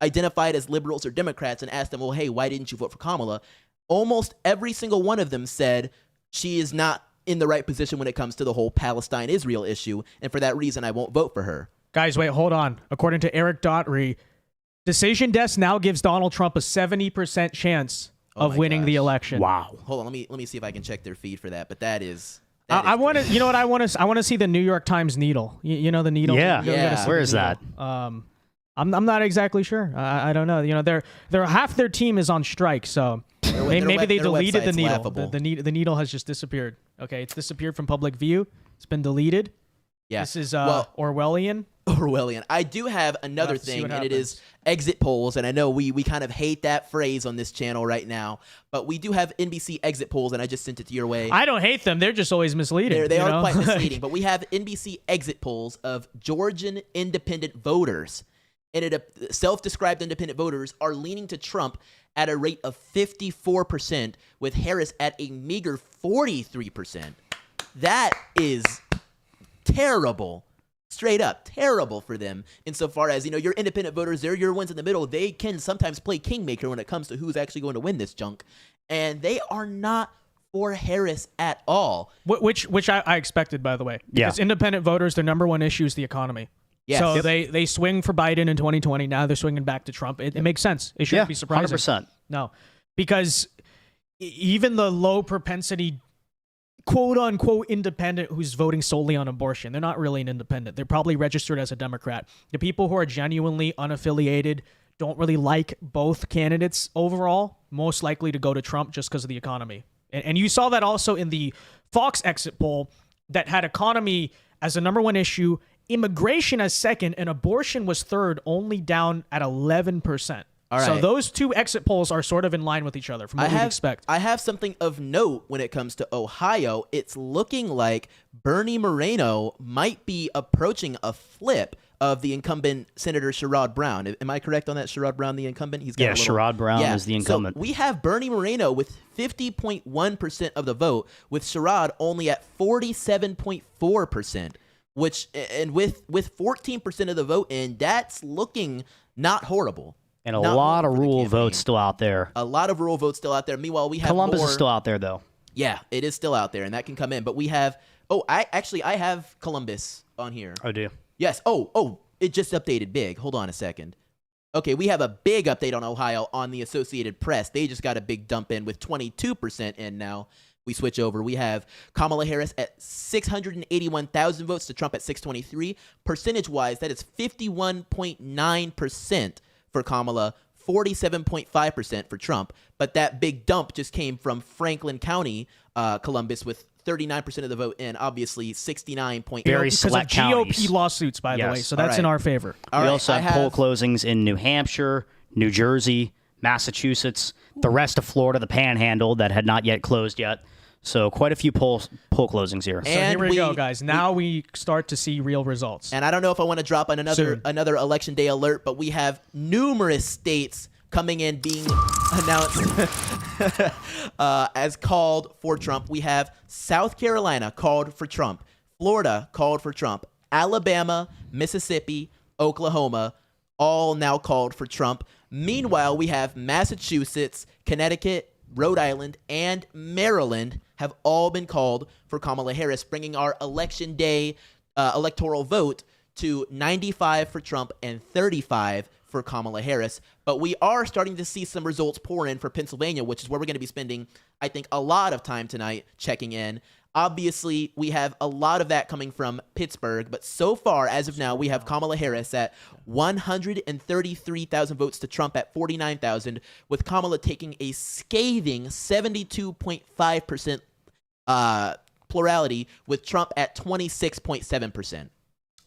S3: identified as liberals or Democrats and asked them, well, hey, why didn't you vote for Kamala? Almost every single one of them said she is not in the right position when it comes to the whole Palestine-Israel issue, and for that reason, I won't vote for her.
S1: Guys, wait, hold on. According to Eric Daughtry, Decision Desk now gives Donald Trump a 70% chance of winning the election.
S2: Wow.
S3: Hold on, let me see if I can check their feed for that. But that is.
S1: I want to. You know what I want to? I want to see the New York Times Needle. You know the Needle.
S2: Yeah. Where is that?
S1: I'm not exactly sure. I don't know. They're half their team is on strike, so. Maybe they deleted the Needle. The Needle has just disappeared. Okay, it's disappeared from public view. It's been deleted.
S3: Yeah.
S1: This is Orwellian.
S3: Orwellian. I do have another thing, and it is exit polls. And I know we kind of hate that phrase on this channel right now, but we do have NBC exit polls, and I just sent it to your way.
S1: I don't hate them. They're just always misleading.
S3: They are quite misleading, but we have NBC exit polls of Georgian independent voters. And self-described independent voters are leaning to Trump at a rate of 54%, with Harris at a meager 43%. That is terrible. Straight up terrible for them, insofar as, your independent voters, they're your ones in the middle. They can sometimes play kingmaker when it comes to who's actually going to win this junk. And they are not for Harris at all.
S1: Which I expected, by the way. Because independent voters, their number one issue is the economy. Yes. So they swing for Biden in 2020. Now they're swinging back to Trump. It makes sense. It shouldn't be surprising.
S2: 100%.
S1: No, because even the low propensity, quote unquote, independent who's voting solely on abortion, they're not really an independent. They're probably registered as a Democrat. The people who are genuinely unaffiliated, don't really like both candidates overall, most likely to go to Trump just because of the economy. And you saw that also in the Fox exit poll that had economy as the number one issue, immigration as second, and abortion was third, only down at 11%.
S3: All
S1: So
S3: right.
S1: those two exit polls are sort of in line with each other from what we'd expect.
S3: I have something of note when it comes to Ohio. It's looking like Bernie Moreno might be approaching a flip of the incumbent Senator Sherrod Brown. Am I correct on that? Sherrod Brown, the incumbent? He's got
S2: Yeah, Sherrod Brown is the incumbent.
S3: So we have Bernie Moreno with 50.1% of the vote, with Sherrod only at 47.4%, which, and with 14% of the vote in, that's looking not horrible.
S2: And a
S3: Not
S2: lot
S3: horrible
S2: of
S3: for the
S2: rural
S3: campaign.
S2: votes still out there.
S3: A lot of rural votes still out there. Meanwhile, we have
S2: Columbus
S3: more,
S2: is still out there, though.
S3: Yeah, it is still out there, and that can come in. But we have. Oh, I have Columbus on here.
S2: I do.
S3: Yes. Oh, it just updated big. Hold on a second. Okay, we have a big update on Ohio on the Associated Press. They just got a big dump in with 22% in now. We switch over. We have Kamala Harris at 681,000 votes to Trump at 623. Percentage-wise, that is 51.9% for Kamala, 47.5% for Trump. But that big dump just came from Franklin County, Columbus, with 39% of the vote in, obviously 69.8.
S2: Very
S1: Because of
S2: select
S1: GOP
S2: counties.
S1: lawsuits, by the
S2: Yes.
S1: way. So that's
S3: All
S1: in
S3: right.
S1: our favor.
S3: All
S2: We
S3: right,
S2: also
S3: I
S2: have poll closings in New Hampshire, New Jersey, Massachusetts, the rest of Florida, the Panhandle that had not yet closed yet. So quite a few poll closings here.
S1: So
S3: And
S1: here we go,
S3: we-
S1: guys. Now we start to see real results.
S3: And I don't know if I want to drop on
S1: Soon.
S3: another election day alert, but we have numerous states coming in being announced as called for Trump. We have South Carolina called for Trump, Florida called for Trump, Alabama, Mississippi, Oklahoma, all now called for Trump. Meanwhile, we have Massachusetts, Connecticut, Rhode Island, and Maryland have all been called for Kamala Harris, bringing our election day electoral vote to 95 for Trump and 35 for Kamala Harris. But we are starting to see some results pour in for Pennsylvania, which is where we're going to be spending, I think, a lot of time tonight checking in. Obviously, we have a lot of that coming from Pittsburgh, but so far, as of now, we have Kamala Harris at 133,000 votes to Trump at 49,000, with Kamala taking a scathing 72.5% plurality, with Trump at 26.7%.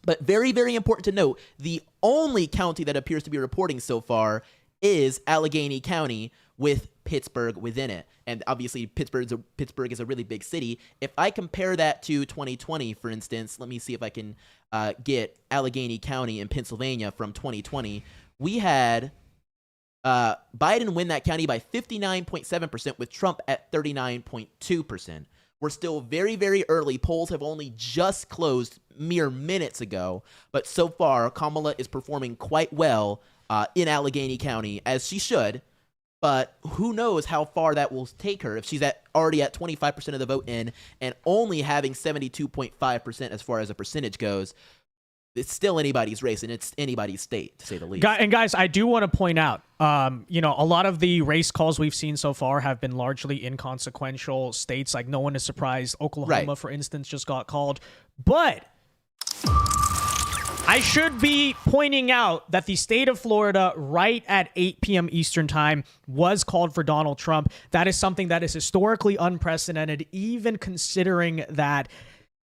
S3: But very, very important to note, the only county that appears to be reporting so far is Allegheny County, with Pittsburgh within it. And obviously, Pittsburgh is a really big city. If I compare that to 2020, for instance, let me see if I can get Allegheny County in Pennsylvania from 2020. We had Biden win that county by 59.7%, with Trump at 39.2%. We're still very, very early. Polls have only just closed mere minutes ago. But so far, Kamala is performing quite well in Allegheny County, as she should. But who knows how far that will take her if she's already at 25% of the vote in and only having 72.5% as far as a percentage goes. It's still anybody's race, and it's anybody's state, to say the least.
S1: And guys, I do want to point out, a lot of the race calls we've seen so far have been largely inconsequential states. Like, no one is surprised. Oklahoma,
S3: Right.
S1: for instance, just got called. But I should be pointing out that the state of Florida, right at 8 p.m. Eastern time, was called for Donald Trump. That is something that is historically unprecedented, even considering that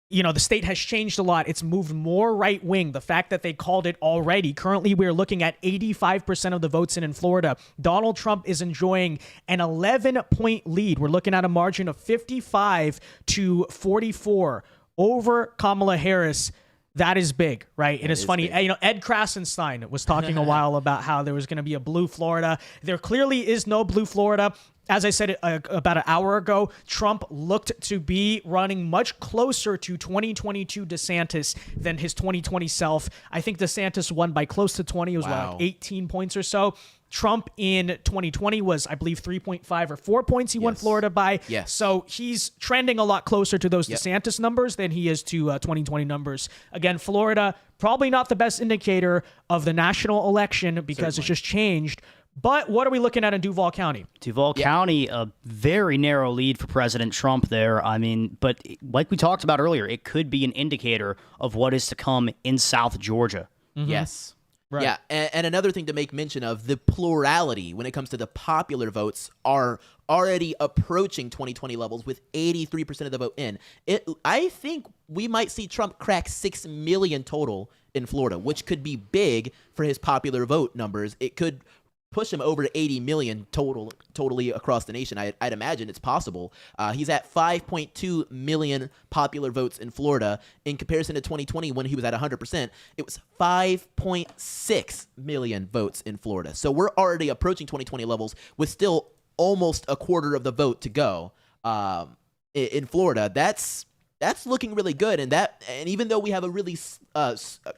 S1: the state has changed a lot. It's moved more right wing. The fact that they called it already. Currently, we're looking at 85% of the votes in Florida. Donald Trump is enjoying an 11-point lead. We're looking at a margin of 55 to 44 over Kamala Harris. That is big, right? And it's funny, Ed Krasenstein was talking a while about how there was going to be a blue Florida. There clearly is no blue Florida. As I said about an hour ago, Trump looked to be running much closer to 2022 DeSantis than his 2020 self. I think DeSantis won by close to 20. It was like 18 points or so. Trump in 2020 was, I believe, 3.5 or 4 points he won Florida by.
S3: Yes.
S1: So he's trending a lot closer to those DeSantis numbers than he is to 2020 numbers. Again, Florida, probably not the best indicator of the national election because it's just changed. But what are we looking at in Duval County?
S2: Duval County, a very narrow lead for President Trump there. I mean, but like we talked about earlier, it could be an indicator of what is to come in South Georgia.
S3: Yes.
S1: Right.
S3: Yeah, and another thing to make mention of, the plurality when it comes to the popular votes are already approaching 2020 levels with 83% of the vote in. I think we might see Trump crack 6 million total in Florida, which could be big for his popular vote numbers. It could push him over 80 million totally across the nation. I'd imagine it's possible. He's at 5.2 million popular votes in Florida. In comparison to 2020, when he was at 100%, it was 5.6 million votes in Florida. So we're already approaching 2020 levels with still almost a quarter of the vote to go in Florida. That's looking really good, and even though we have a really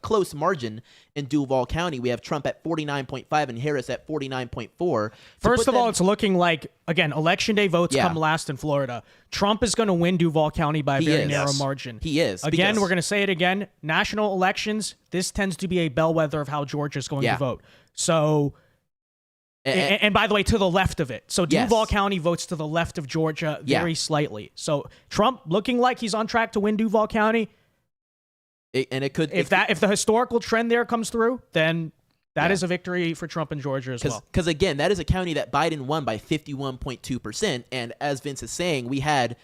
S3: close margin in Duval County, we have Trump at 49.5 and Harris at 49.4.
S1: First of all, it's looking like, again, Election Day votes come last in Florida. Trump is going to win Duval County by a very narrow margin.
S3: He is.
S1: Again, we're going to say it again. National elections, this tends to be a bellwether of how Georgia's going to vote. So... And by the way, to the left of it. So Duval County votes to the left of Georgia very slightly. So Trump looking like he's on track to win Duval County. If the historical trend there comes through, then that is a victory for Trump in Georgia as well.
S3: Because again, that is a county that Biden won by 51.2%. And as Vince is saying, we had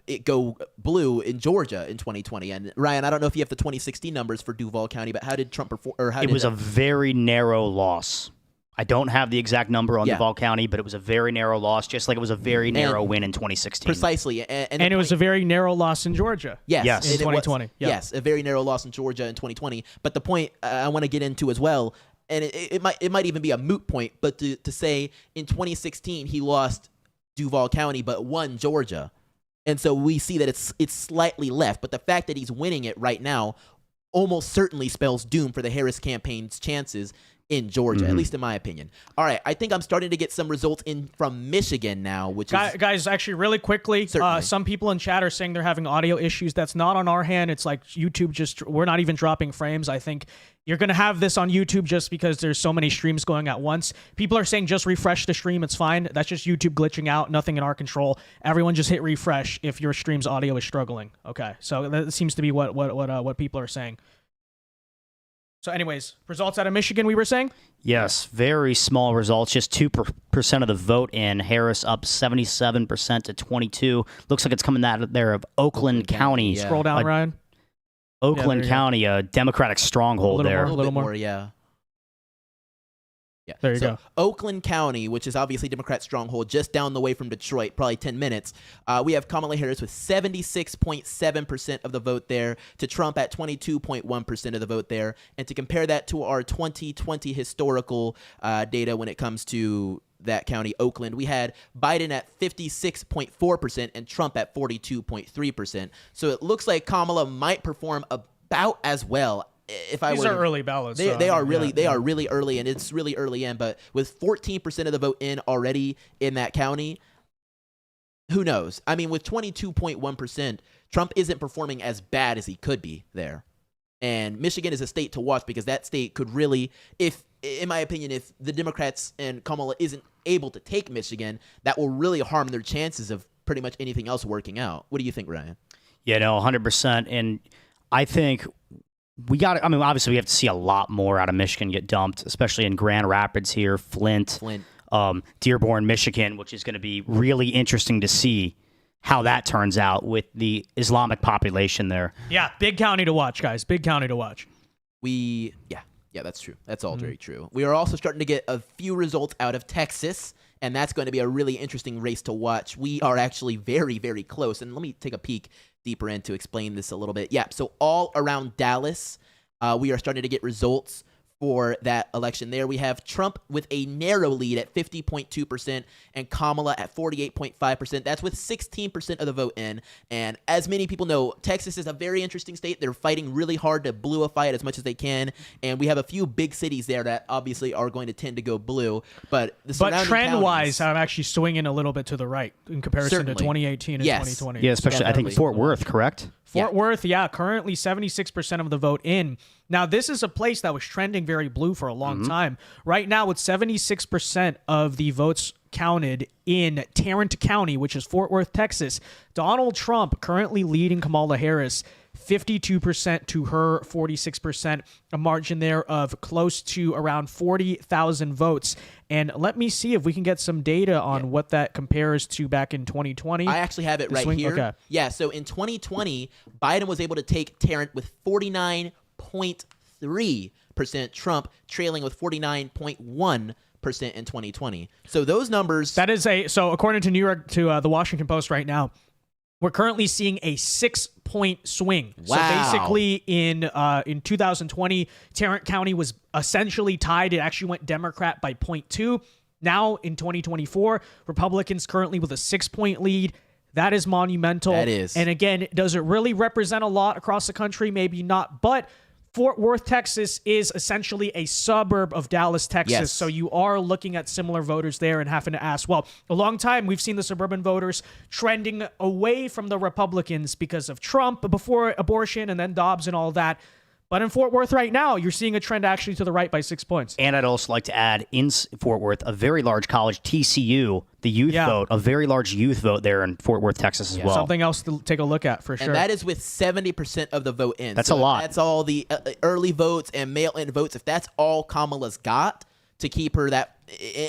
S3: it go blue in Georgia in 2020. And Ryan, I don't know if you have the 2016 numbers for Duval County, but how did Trump perform?
S2: It was a very narrow loss. I don't have the exact number on Duval County, but it was a very narrow loss, just like it was a very narrow win in 2016.
S3: Precisely. And
S1: it was a very narrow loss in Georgia.
S3: Yes.
S1: In 2020.
S3: Yes, a very narrow loss in Georgia in 2020. But the point I want to get into as well, and it might even be a moot point, but to say in 2016 he lost Duval County but won Georgia. And so we see that it's slightly left. But the fact that he's winning it right now almost certainly spells doom for the Harris campaign's chances in Georgia, at least in my opinion. All right, I think I'm starting to get some results in from Michigan now, which is...
S1: Guys, actually, really quickly, some people in chat are saying they're having audio issues. That's not on our hand. It's like YouTube we're not even dropping frames. I think you're going to have this on YouTube just because there's so many streams going at once. People are saying just refresh the stream. It's fine. That's just YouTube glitching out. Nothing in our control. Everyone just hit refresh if your stream's audio is struggling. Okay, so that seems to be what people are saying. So anyways, results out of Michigan, we were saying?
S2: Yes, very small results, just 2% of the vote in. Harris up 77% to 22. Looks like it's coming out there of Oakland County.
S1: Scroll down, Ryan.
S2: Oakland County, a Democratic stronghold there.
S3: A little more, yeah. Yeah.
S1: There you go.
S3: Oakland County, which is obviously Democrat stronghold, just down the way from Detroit, probably 10 minutes. We have Kamala Harris with 76.7% of the vote there, to Trump at 22.1% of the vote there. And to compare that to our 2020 historical data when it comes to that county, Oakland, we had Biden at 56.4% and Trump at 42.3%. So it looks like Kamala might perform about as well. These
S1: are early ballots.
S3: They are really early, and it's really early in. But with 14% of the vote in already in that county, who knows? I mean, with 22.1%, Trump isn't performing as bad as he could be there. And Michigan is a state to watch because that state could really, in my opinion, if the Democrats and Kamala isn't able to take Michigan, that will really harm their chances of pretty much anything else working out. What do you think, Ryan?
S2: Yeah, no, 100%. And I think obviously we have to see a lot more out of Michigan get dumped, especially in Grand Rapids here, Flint. Dearborn, Michigan, which is going to be really interesting to see how that turns out with the Islamic population there.
S1: Yeah, big county to watch, guys. Big county to watch.
S3: Yeah, that's true. That's all very true. We are also starting to get a few results out of Texas, and that's going to be a really interesting race to watch. We are actually very, very close, and let me take a peek deeper in to explain this a little bit. Yeah, so all around Dallas, we are starting to get results for that election there. We have Trump with a narrow lead at 50.2% and Kamala at 48.5%. That's with 16% of the vote in. And as many people know, Texas is a very interesting state. They're fighting really hard to bluify it as much as they can. And we have a few big cities there that obviously are going to tend to go blue. But
S1: trend-wise, I'm actually swinging a little bit to the right in comparison to 2018 and 2020.
S2: Yeah, especially I think Fort Worth, correct?
S1: Fort Worth, currently 76% of the vote in. Now, this is a place that was trending very blue for a long time. Right now, with 76% of the votes counted in Tarrant County, which is Fort Worth, Texas, Donald Trump currently leading Kamala Harris 52% to her 46%, a margin there of close to around 40,000 votes. And let me see if we can get some data on what that compares to back in 2020.
S3: I actually have it right here.
S1: Okay.
S3: Yeah, so in 2020, Biden was able to take Tarrant with 49.3%, Trump trailing with 49.1%. in 2020. So those numbers.
S1: That is so according to the Washington Post right now, we're currently seeing a 6-point swing.
S3: Wow.
S1: So basically in 2020, Tarrant County was essentially tied. It actually went Democrat by 0.2. Now in 2024, Republicans currently with a 6-point lead. That is monumental.
S3: That is.
S1: And again, does it really represent a lot across the country? Maybe not. But Fort Worth, Texas is essentially a suburb of Dallas, Texas.
S3: Yes.
S1: So you are looking at similar voters there and having to ask, well, a long time we've seen the suburban voters trending away from the Republicans because of Trump before abortion and then Dobbs and all that. But in Fort Worth right now, you're seeing a trend actually to the right by 6 points.
S2: And I'd also like to add in Fort Worth, a very large college, TCU, the youth vote, a very large youth vote there in Fort Worth, Texas as well.
S1: Something else to take a look at for sure.
S3: And that is with 70% of the vote in.
S2: That's
S3: so
S2: a lot.
S3: That's all the early votes and mail-in votes. If that's all Kamala's got to keep her that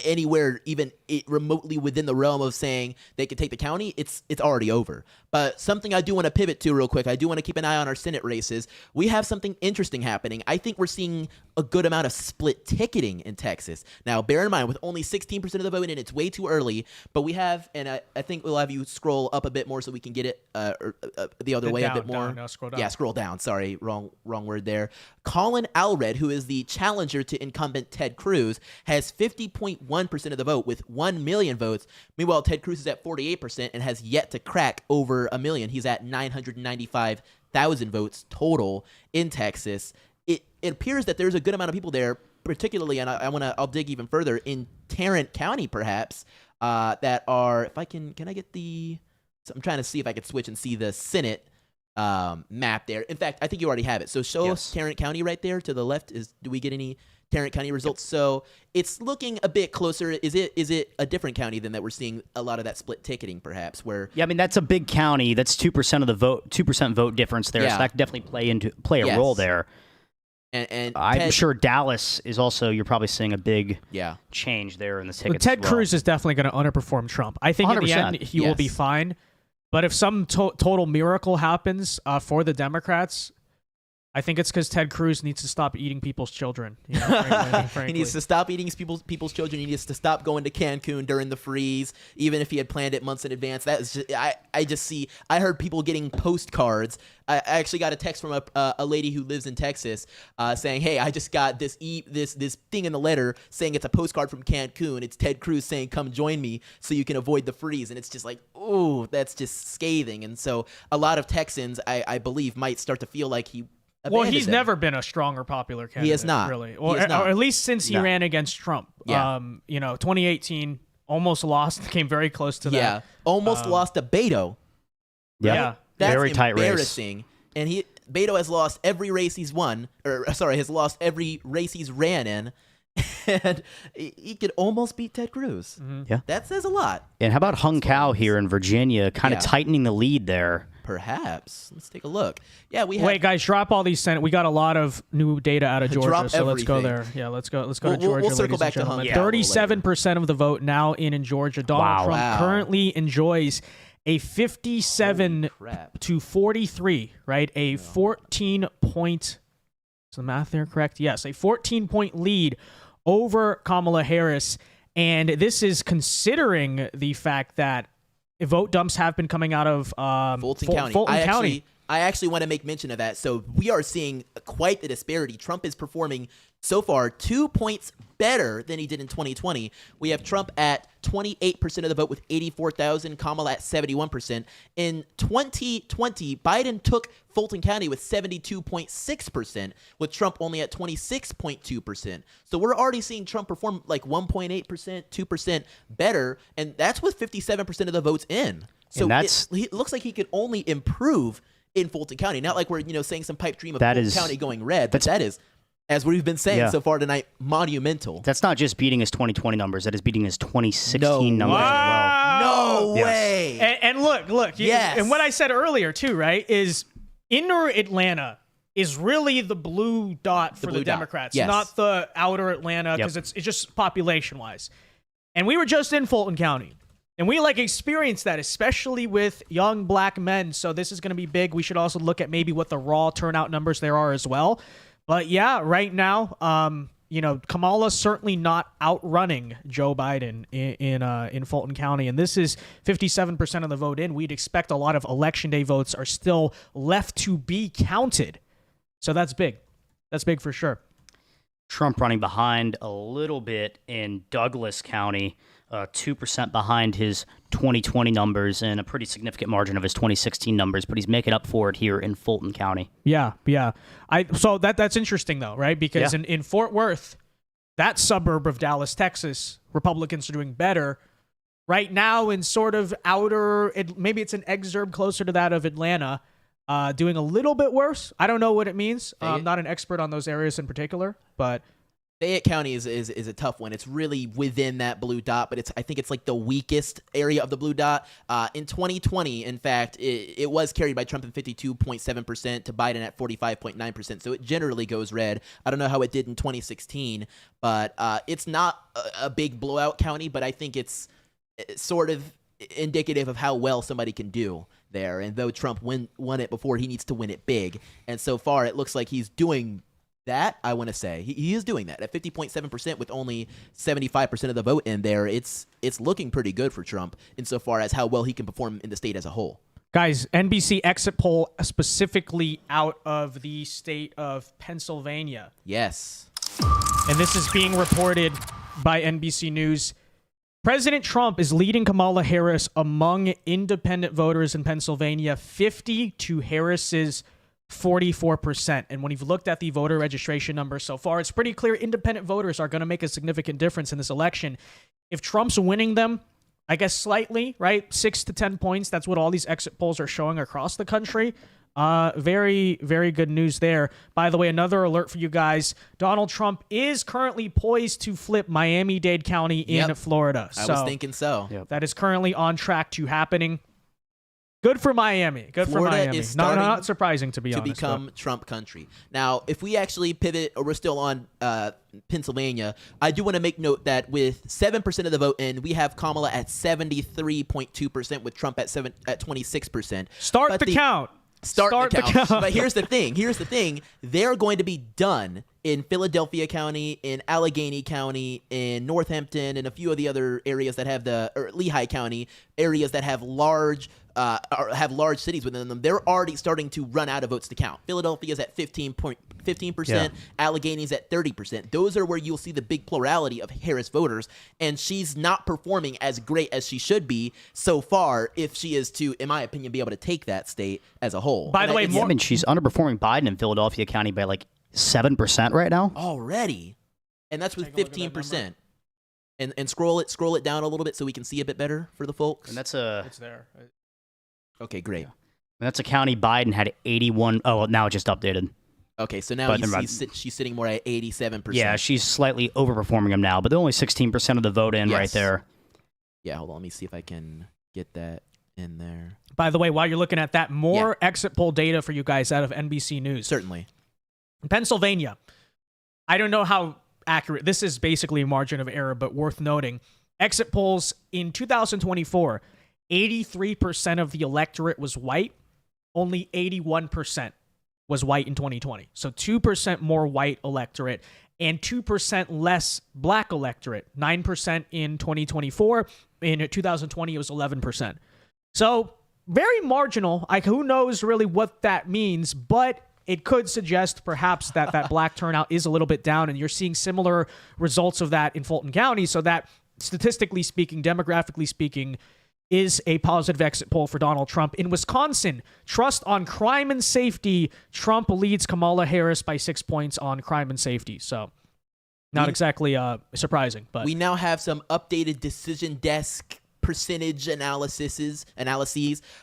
S3: anywhere even remotely within the realm of saying they could take the county, it's already over. But something I do want to pivot to real quick, I do want to keep an eye on our Senate races. We have something interesting happening. I think we're seeing a good amount of split ticketing in Texas. Now, bear in mind, with only 16% of the vote in, it's way too early. But we have, and I think we'll have you scroll up a bit more so we can get it the other way a bit more.
S1: No, scroll down.
S3: Yeah, scroll down. Sorry, wrong word there. Colin Allred, who is the challenger to incumbent Ted Cruz, has 50.1% of the vote with 1 million votes. Meanwhile, Ted Cruz is at 48% and has yet to crack over a million. He's at 995,000 votes total in Texas. It appears that there's a good amount of people there, particularly, and I'll dig even further in Tarrant County, perhaps, that are. If I can I get the? So I'm trying to see if I could switch and see the Senate map there. In fact, I think you already have it. So show us Tarrant County right there to the left. Do we get any Tarrant County results? So it's looking a bit closer. Is it a different county than that we're seeing a lot of that split ticketing, perhaps? Where
S2: I mean, that's a big county. That's 2% of the vote, 2% vote difference there. So that could definitely play a role there.
S3: And
S2: I'm sure Dallas is also. You're probably seeing a big change there in the tickets.
S1: Ted Cruz is definitely going to underperform Trump. I think in the end he will be fine. But if some total miracle happens for the Democrats, I think it's because Ted Cruz needs to stop eating people's children. You know, frankly.
S3: He needs to stop eating people's children. He needs to stop going to Cancun during the freeze, even if he had planned it months in advance. That is just, I heard people getting postcards. I actually got a text from a lady who lives in Texas saying, "Hey, I just got this thing in the letter saying it's a postcard from Cancun. It's Ted Cruz saying, 'Come join me so you can avoid the freeze.'" And it's just like, ooh, that's just scathing. And so a lot of Texans, I believe, might start to feel like he.
S1: Well, he's never been a strong or popular candidate.
S3: He has not.
S1: Really.
S3: Or
S1: at least since he ran against Trump.
S3: Yeah.
S1: 2018, almost lost, came very close to that.
S3: Yeah, almost lost to Beto.
S1: Yeah.
S3: That's
S2: very tight race.
S3: Embarrassing. And Beto has lost every race he's won, has lost every race he's ran in, and he could almost beat Ted Cruz.
S1: Mm-hmm.
S2: Yeah.
S3: That says a lot.
S2: And how about Hung Cao here in Virginia, kind of tightening the lead there?
S3: Perhaps. Let's take a look. Yeah, we have.
S1: Wait, guys, drop all these Senate. We got a lot of new data out of Georgia,
S3: Drop
S1: so let's go
S3: everything.
S1: there. Yeah, let's go to Georgia.
S3: We'll circle back to Hung Cao a little later.
S1: 37% of the vote now in Georgia. Donald Trump currently enjoys a 57 to 43, right? A 14-point. Is the math there correct? Yes, a 14-point lead over Kamala Harris, and this is considering the fact that vote dumps have been coming out of
S3: Fulton County. I actually want to make mention of that. So we are seeing quite the disparity. Trump is performing so far 2 points better than he did in 2020. We have Trump at 28% of the vote with 84,000, Kamala at 71%. In 2020, Biden took Fulton County with 72.6%, with Trump only at 26.2%. So we're already seeing Trump perform like 1.8%, 2% better, and that's with 57% of the votes in. So it looks like he could only improve in Fulton County. Not like we're saying some pipe dream of Fulton County going red, but that is, as we've been saying so far tonight, monumental.
S2: That's not just beating his 2020 numbers. That is beating his 2016 numbers as well.
S3: No way.
S1: And look.
S3: Yes.
S1: And what I said earlier too, right, is inner Atlanta is really the blue dot for the Democrats, not the outer Atlanta, because it's just population-wise. And we were just in Fulton County. And we experienced that, especially with young black men. So this is going to be big. We should also look at maybe what the raw turnout numbers there are as well. But yeah, right now, Kamala certainly not outrunning Joe Biden in Fulton County, and this is 57% of the vote in. We'd expect a lot of election day votes are still left to be counted, so that's big. That's big for sure.
S2: Trump running behind a little bit in Douglas County, 2% behind his 2020 numbers and a pretty significant margin of his 2016 numbers, but he's making up for it here in Fulton County.
S1: Yeah. So that's interesting though, right? Because in Fort Worth, that suburb of Dallas, Texas, Republicans are doing better. Right now in sort of maybe it's an exurb closer to that of Atlanta, doing a little bit worse. I don't know what it means. I'm not an expert on those areas in particular, but
S3: Fayette County is a tough one. It's really within that blue dot, but I think it's like the weakest area of the blue dot. In 2020, in fact, it was carried by Trump at 52.7% to Biden at 45.9%. So it generally goes red. I don't know how it did in 2016, but it's not a big blowout county, but I think it's sort of indicative of how well somebody can do there. And though Trump won it before, he needs to win it big. And so far, it looks like he's doing that. I want to say he is doing that at 50.7% with only 75% of the vote in there. It's looking pretty good for Trump insofar as how well he can perform in the state as a whole.
S1: Guys, NBC exit poll specifically out of the state of Pennsylvania.
S3: Yes.
S1: And this is being reported by NBC News. President Trump is leading Kamala Harris among independent voters in Pennsylvania, 50 to Harris's 44%. And when you've looked at the voter registration numbers so far, it's pretty clear independent voters are going to make a significant difference in this election. If Trump's winning them, I guess slightly, right? 6 to 10 points. That's what all these exit polls are showing across the country. Very, very good news there. By the way, another alert for you guys. Donald Trump is currently poised to flip Miami-Dade County in Florida.
S3: I was thinking so.
S2: Yep.
S1: That is currently on track to happening. Good for Miami.
S3: Florida is starting
S1: not surprising to be honest.
S3: To become Trump country. Now, if we actually pivot, or we're still on Pennsylvania, I do want to make note that with 7% of the vote in, we have Kamala at 73.2% with Trump at 26%.
S1: Start the count.
S3: Start the count. But here's the thing. They're going to be done in Philadelphia County, in Allegheny County, in Northampton, and a few of the other areas that have or Lehigh County, areas that have large cities within them. They're already starting to run out of votes to count. Philadelphia's at 15%, Allegheny's at 30%. Those are where you'll see the big plurality of Harris voters, and she's not performing as great as she should be so far if she is to, in my opinion, be able to take that state as a whole.
S1: By the way,
S2: she's underperforming Biden in Philadelphia County by like 7% right now
S3: already, and that's with 15%. And scroll it down a little bit so we can see a bit better for the folks.
S2: And
S1: it's there.
S3: Okay, great.
S2: And that's a county Biden had 81. Oh, now it just updated.
S3: Okay, so now she's sitting more at 87%.
S2: Yeah, she's slightly overperforming him now, but they're only 16% of the vote in right there.
S3: Yeah, hold on. Let me see if I can get that in there.
S1: By the way, while you're looking at that, more exit poll data for you guys out of NBC News.
S3: Certainly.
S1: In Pennsylvania, I don't know how accurate. This is basically a margin of error, but worth noting. Exit polls in 2024, 83% of the electorate was white. Only 81% was white in 2020. So 2% more white electorate and 2% less black electorate. 9% in 2024. In 2020, it was 11%. So very marginal. Who knows really what that means, but it could suggest perhaps that black turnout is a little bit down, and you're seeing similar results of that in Fulton County. So that, statistically speaking, demographically speaking, is a positive exit poll for Donald Trump. In Wisconsin, trust on crime and safety, Trump leads Kamala Harris by 6 points on crime and safety. So not exactly surprising. But
S3: we now have some updated Decision Desk percentage analyses.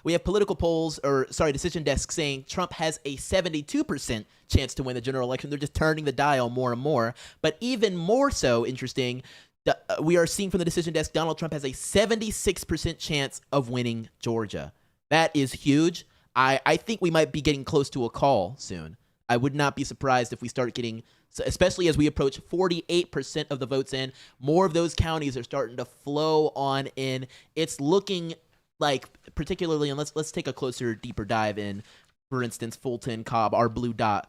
S3: We have political polls, Decision Desk saying Trump has a 72% chance to win the general election. They're just turning the dial more and more. But even more so interesting, we are seeing from the Decision Desk, Donald Trump has a 76% chance of winning Georgia. That is huge. I think we might be getting close to a call soon. I would not be surprised if we start getting, especially as we approach 48% of the votes in, more of those counties are starting to flow on in. It's looking like, particularly, and let's take a closer, deeper dive in, for instance, Fulton, Cobb, our blue dot,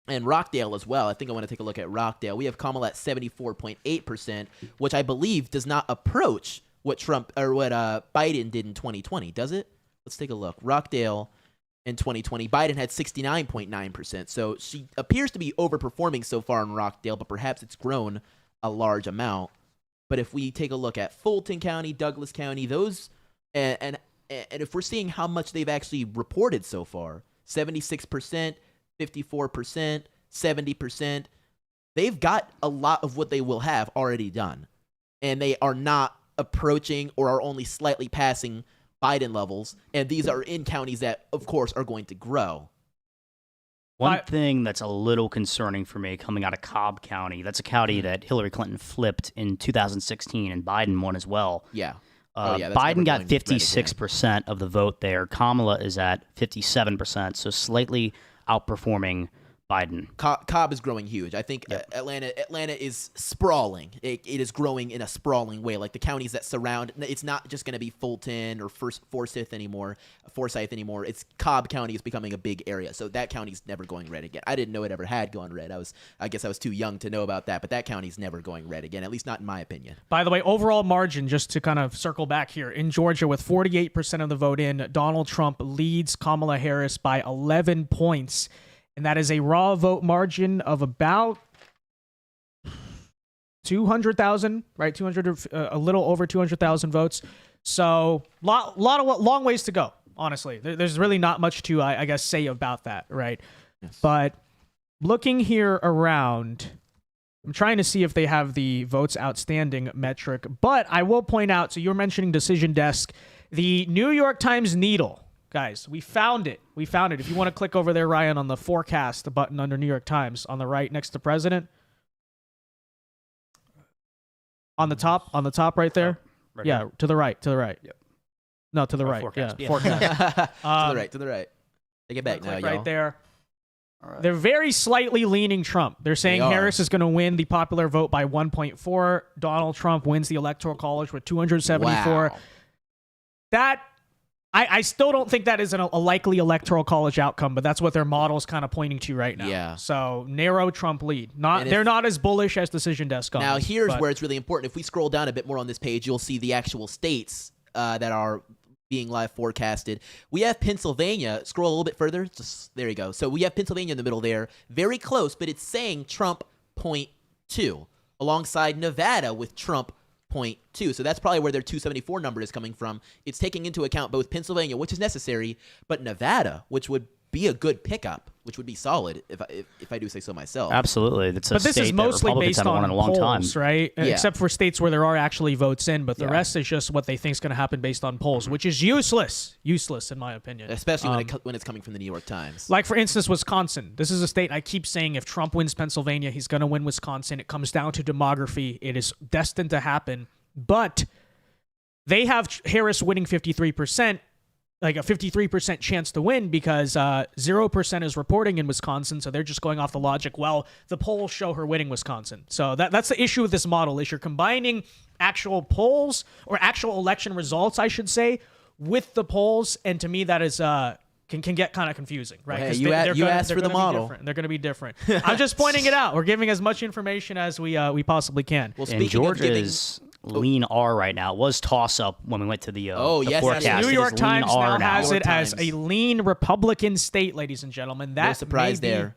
S3: and Rockdale as well. I think I want to take a look at Rockdale. We have Kamala at 74.8%, which I believe does not approach what Biden did in 2020, does it? Let's take a look. Rockdale in 2020, Biden had 69.9%. So she appears to be overperforming so far in Rockdale, but perhaps it's grown a large amount. But if we take a look at Fulton County, Douglas County, those, and if we're seeing how much they've actually reported so far, 76%, 54%, 70%, they've got a lot of what they will have already done. And they are not approaching or are only slightly passing Biden levels. And these are in counties that, of course, are going to grow.
S2: One thing that's a little concerning for me coming out of Cobb County, that's a county that Hillary Clinton flipped in 2016 and Biden won as well.
S3: Yeah.
S2: Biden got 56% of the vote there. Kamala is at 57%, so slightly outperforming Biden.
S3: Cobb is growing huge. I think Atlanta is sprawling. It is growing in a sprawling way. Like the counties that surround, it's not just going to be Fulton or Forsyth anymore. It's Cobb County is becoming a big area. So that county's never going red again. I didn't know it ever had gone red. I guess I was too young to know about that. But that county's never going red again, at least not in my opinion.
S1: By the way, overall margin, just to kind of circle back here, in Georgia with 48% of the vote in, Donald Trump leads Kamala Harris by 11 points. And that is a raw vote margin of about 200,000, right? A little over 200,000 votes. So long ways to go, honestly. There's really not much to, I guess, say about that, right? Yes. But looking here around, I'm trying to see if they have the votes outstanding metric. But I will point out, so you're mentioning Decision Desk, the New York Times Needle. Guys, we found it. If you want to click over there, Ryan, on the forecast, the button under New York Times, on the right next to President. On the top right there.
S2: Right
S1: yeah,
S2: here.
S1: to the right.
S2: Yep.
S1: No, to the right.
S2: Forecast.
S1: Yeah, forecast.
S3: To the right. Take it back now, y'all.
S1: Right there.
S2: All right.
S1: They're very slightly leaning Trump. They're saying Harris is going to win the popular vote by 1.4. Donald Trump wins the Electoral College with 274.
S3: Wow.
S1: That... I still don't think that is a likely Electoral College outcome, but that's what their model's kind of pointing to right now.
S3: Yeah.
S1: So narrow Trump lead. They're not as bullish as Decision Desk.
S3: Now here's where it's really important. If we scroll down a bit more on this page, you'll see the actual states that are being live forecasted. We have Pennsylvania. Scroll a little bit further. There you go. So we have Pennsylvania in the middle there, very close, but it's saying Trump 0.2 alongside Nevada with Trump 0.2. So that's probably where their 274 number is coming from. It's taking into account both Pennsylvania, which is necessary, but Nevada, which would be a good pickup, which would be solid if I do say so myself.
S2: Absolutely. But
S1: this is mostly based on polls, right?
S3: Yeah.
S1: Except for states where there are actually votes in, but the rest is just what they think is going to happen based on polls, which is useless. Useless, in my opinion.
S3: Especially when it's coming from the New York Times.
S1: Like, for instance, Wisconsin. This is a state I keep saying if Trump wins Pennsylvania, he's going to win Wisconsin. It comes down to demography. It is destined to happen. But they have Harris winning 53%, like a 53% chance to win because 0% is reporting in Wisconsin. So they're just going off the logic, well, the polls show her winning Wisconsin. So that's the issue with this model is you're combining actual polls or actual election results, I should say, with the polls. And to me, that is can get kind of confusing, right?
S3: Well, hey, you asked for the model.
S1: They're going to be different. I'm just pointing it out. We're giving as much information as we possibly can.
S3: Well,
S2: and Georgia's lean R right now. It was toss up when we went to the forecast.
S1: New York Times now has it
S3: Times.
S1: as a lean Republican state, ladies and gentlemen.
S3: No surprise there.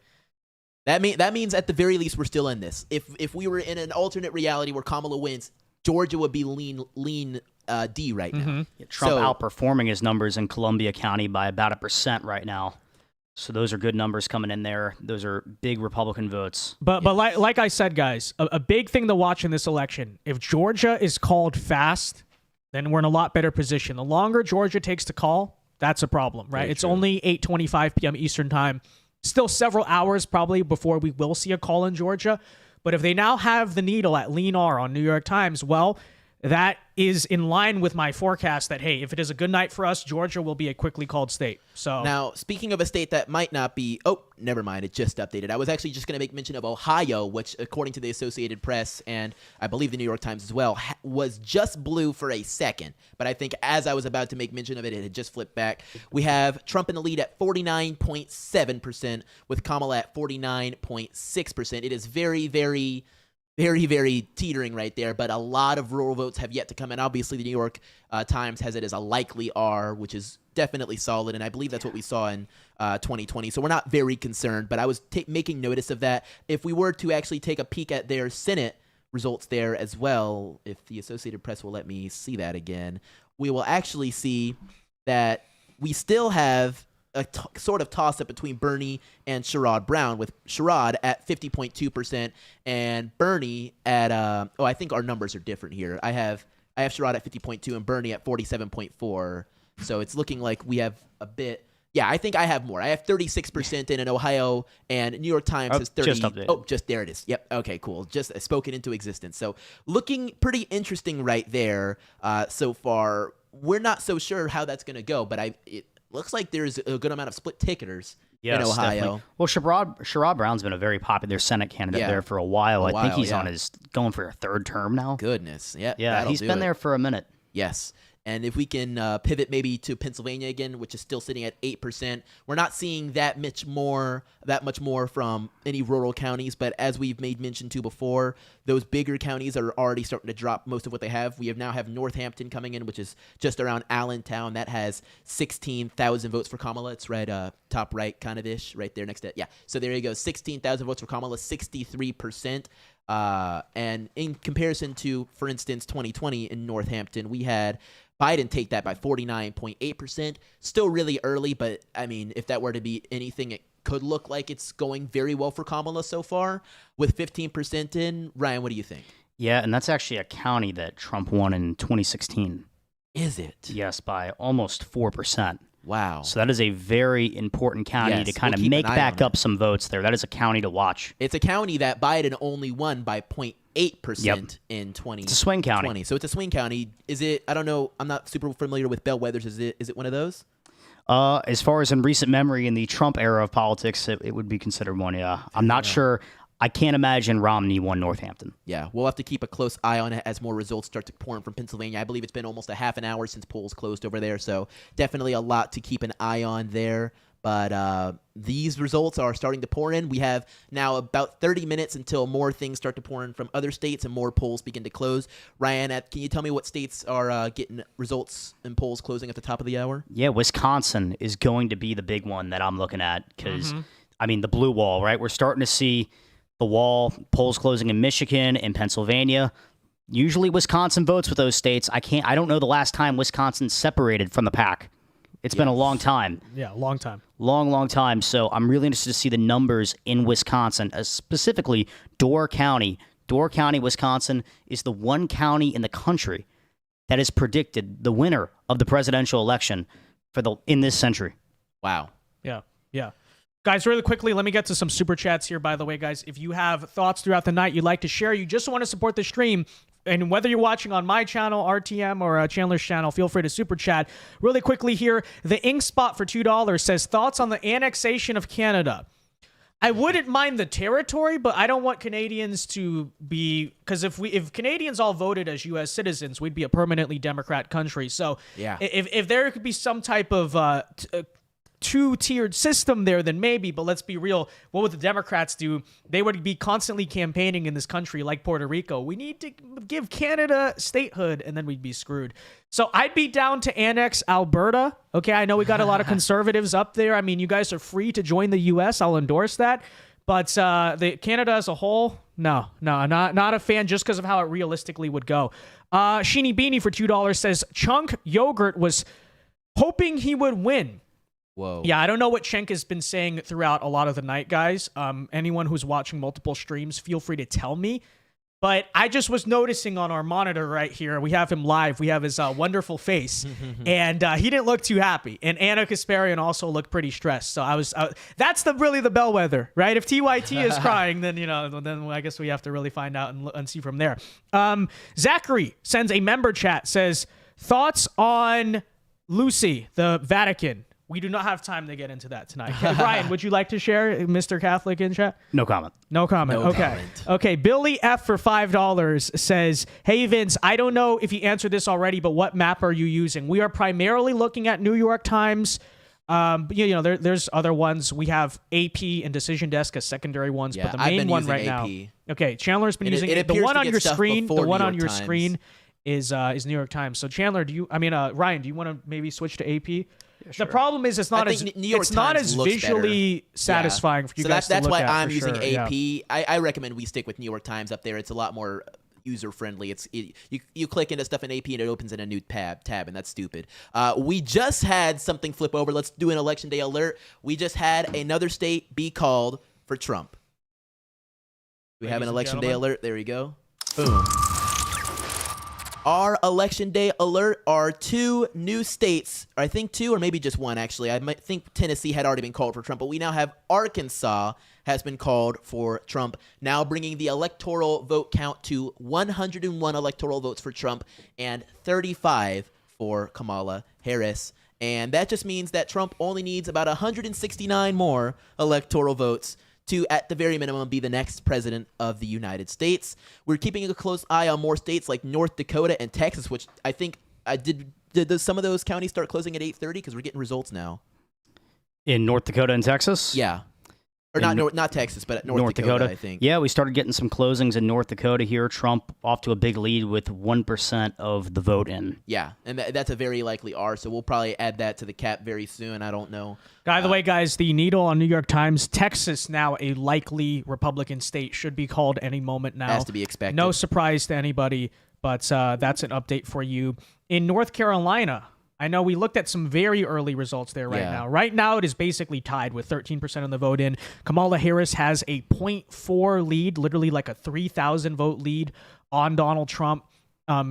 S3: That means at the very least we're still in this. If we were in an alternate reality where Kamala wins, Georgia would be lean D right now.
S2: Yeah, Trump outperforming his numbers in Columbia County by about 1% right now. So those are good numbers coming in there. Those are big Republican votes.
S1: But like I said, guys, a big thing to watch in this election, if Georgia is called fast, then we're in a lot better position. The longer Georgia takes to call, that's a problem, right? It's only 8:25 p.m. Eastern time. Still several hours probably before we will see a call in Georgia. But if they now have the needle at lean R on New York Times, well, that is in line with my forecast that, hey, if it is a good night for us, Georgia will be a quickly called state. So
S3: now, speaking of a state that might not be, oh, never mind, it just updated. I was actually just going to make mention of Ohio, which, according to the Associated Press and I believe the New York Times as well, was just blue for a second. But I think as I was about to make mention of it, it had just flipped back. We have Trump in the lead at 49.7%, with Kamala at 49.6%. It is very, very teetering right there, but a lot of rural votes have yet to come in. Obviously, the New York Times has it as a likely R, which is definitely solid, and I believe that's what we saw in 2020. So we're not very concerned, but I was making notice of that. If we were to actually take a peek at their Senate results there as well, if the Associated Press will let me see that again, we will actually see that we still have a sort of toss-up between Bernie and Sherrod Brown, with Sherrod at 50.2% and Bernie at I think our numbers are different here. I have Sherrod at 50.2 and Bernie at 47.4. So it's looking like we have a bit. Yeah, I think I have more. I have 36% in Ohio, and New York Times has 30.
S2: Just updated.
S3: Oh, just there it is. Yep. Okay, cool. Just spoken into existence. So looking pretty interesting right there so far. We're not so sure how that's going to go, but it looks like there's a good amount of split ticketers in Ohio.
S2: Definitely. Well, Sherrod Brown's been a very popular Senate candidate there for a while. I think he's on his going for a third term now.
S3: Goodness. Yeah.
S2: Yeah, he's been there for a minute.
S3: Yes. And if we can pivot maybe to Pennsylvania again, which is still sitting at 8%, we're not seeing that much more from any rural counties. But as we've made mention to before, those bigger counties are already starting to drop most of what they have. We now have Northampton coming in, which is just around Allentown. That has 16,000 votes for Kamala. It's right top right kind of ish, right there next to it. Yeah. So there you go. 16,000 votes for Kamala, 63%. And in comparison to, for instance, 2020 in Northampton, we had Biden take that by 49.8%. Still really early, but I mean, if that were to be anything, it could look like it's going very well for Kamala so far. With 15% in, Ryan, what do you think?
S2: Yeah, and that's actually a county that Trump won in 2016.
S3: Is it?
S2: Yes, by almost 4%.
S3: Wow.
S2: So that is a very important county to kind of make back up some votes there. That is a county to watch.
S3: It's a county that Biden only won by 0.8% in 2020.
S2: It's a swing county.
S3: So it's a swing county. Is it, I don't know, I'm not super familiar with bellwethers. Is it one of those?
S2: As far as in recent memory in the Trump era of politics, it would be considered one, yeah. I'm not sure. I can't imagine Romney won Northampton.
S3: Yeah, we'll have to keep a close eye on it as more results start to pour in from Pennsylvania. I believe it's been almost a half an hour since polls closed over there, so definitely a lot to keep an eye on there. But these results are starting to pour in. We have now about 30 minutes until more things start to pour in from other states and more polls begin to close. Ryan, can you tell me what states are getting results and polls closing at the top of the hour?
S2: Yeah, Wisconsin is going to be the big one that I'm looking at because, I mean, the blue wall, right? We're starting to see the wall, polls closing in Michigan and Pennsylvania. Usually Wisconsin votes with those states. I don't know the last time Wisconsin separated from the pack. It's been a long time.
S1: Yeah, long time.
S2: Long time. So I'm really interested to see the numbers in Wisconsin, specifically Door County. Door County, Wisconsin is the one county in the country that is predicted the winner of the presidential election in this century.
S3: Wow.
S1: Yeah. Guys, really quickly, let me get to some super chats here, by the way, guys. If you have thoughts throughout the night you'd like to share, you just want to support the stream, and whether you're watching on my channel, RTM, or Chandler's channel, feel free to super chat. Really quickly here, the Ink Spot for $2 says, thoughts on the annexation of Canada. I wouldn't mind the territory, but I don't want Canadians to be, because if Canadians all voted as U.S. citizens, we'd be a permanently Democrat country. So
S3: yeah.
S1: if there could be some type of two-tiered system there, then maybe, but let's be real. What would the Democrats do? They would be constantly campaigning in this country like Puerto Rico. We need to give Canada statehood, and then we'd be screwed. So I'd be down to annex Alberta. Okay, I know we got a lot of conservatives up there. I mean, you guys are free to join the U.S. I'll endorse that. But the Canada as a whole, no, not a fan just because of how it realistically would go. Sheeny Beanie for $2 says, Chunk Yogurt was hoping he would win.
S3: Whoa.
S1: Yeah, I don't know what Cenk has been saying throughout a lot of the night, guys. Anyone who's watching multiple streams, feel free to tell me. But I just was noticing on our monitor right here, we have him live. We have his wonderful face, and he didn't look too happy. And Anna Kasparian also looked pretty stressed. So that's really the bellwether, right? If TYT is crying, then then I guess we have to really find out and see from there. Zachary sends a member chat, says thoughts on Lucy, the Vatican. We do not have time to get into that tonight. Ryan, would you like to share, Mr. Catholic in chat?
S2: No comment.
S1: No comment.
S3: No
S1: okay.
S3: comment.
S1: Okay. Billy F for $5 says, "Hey Vince, I don't know if you answered this already, but what map are you using? We are primarily looking at New York Times. There's other ones. We have AP and Decision Desk as secondary ones,
S3: Yeah,
S1: but the
S3: I've
S1: main
S3: been
S1: one
S3: using
S1: right
S3: AP.
S1: now. Okay, Chandler's been using
S3: it
S1: the
S3: appears
S1: one
S3: to
S1: on
S3: get
S1: your
S3: stuff
S1: screen. The
S3: before
S1: one
S3: New
S1: on
S3: York
S1: your
S3: Times.
S1: screen is New York Times. So Chandler, Ryan, do you want to maybe switch to AP? The problem is it's not
S3: I
S1: as
S3: think New York
S1: it's not
S3: Times
S1: as
S3: looks
S1: visually satisfying for you
S3: so
S1: guys
S3: that's
S1: to look
S3: why
S1: at.
S3: I'm
S1: for
S3: using
S1: sure.
S3: AP.
S1: Yeah.
S3: I recommend we stick with New York Times up there. It's a lot more user friendly. You click into stuff in AP and it opens in a new tab, and that's stupid. We just had something flip over. Let's do an election day alert. We just had another state be called for Trump. We have an
S1: Ladies and
S3: election day
S1: gentlemen.
S3: alert. There we go. Boom. Our election day alert are 2 new states. I think 2 or maybe just 1, actually. I might think Tennessee had already been called for Trump, but we now have Arkansas has been called for Trump, now bringing the electoral vote count to 101 electoral votes for Trump and 35 for Kamala Harris. And that just means that Trump only needs about 169 more electoral votes to, at the very minimum, be the next president of the United States. We're keeping a close eye on more states like North Dakota and Texas, which I think did some of those counties start closing at 8:30 because we're getting results now.
S2: In North Dakota and Texas?
S3: Yeah, or not Texas, but North Dakota, I think.
S2: Yeah, we started getting some closings in North Dakota here. Trump off to a big lead with 1% of the vote in.
S3: Yeah, and that's a very likely R, so we'll probably add that to the cap very soon. I don't know.
S1: By the way, guys, the needle on New York Times, Texas now a likely Republican state, should be called any moment now.
S3: Has to be expected.
S1: No surprise to anybody, but that's an update for you. In North Carolina, I know we looked at some very early results there now. Right now, it is basically tied with 13% of the vote in. Kamala Harris has a 0.4 lead, literally like a 3,000 vote lead on Donald Trump.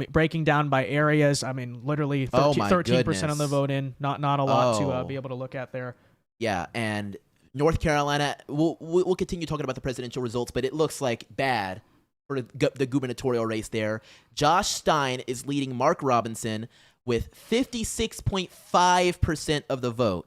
S1: Breaking down by areas, I mean, literally 13% of the vote in. Not a lot to be able to look at there.
S3: Yeah, and North Carolina, we'll continue talking about the presidential results, but it looks like bad for the gubernatorial race there. Josh Stein is leading Mark Robinson with 56.5% of the vote.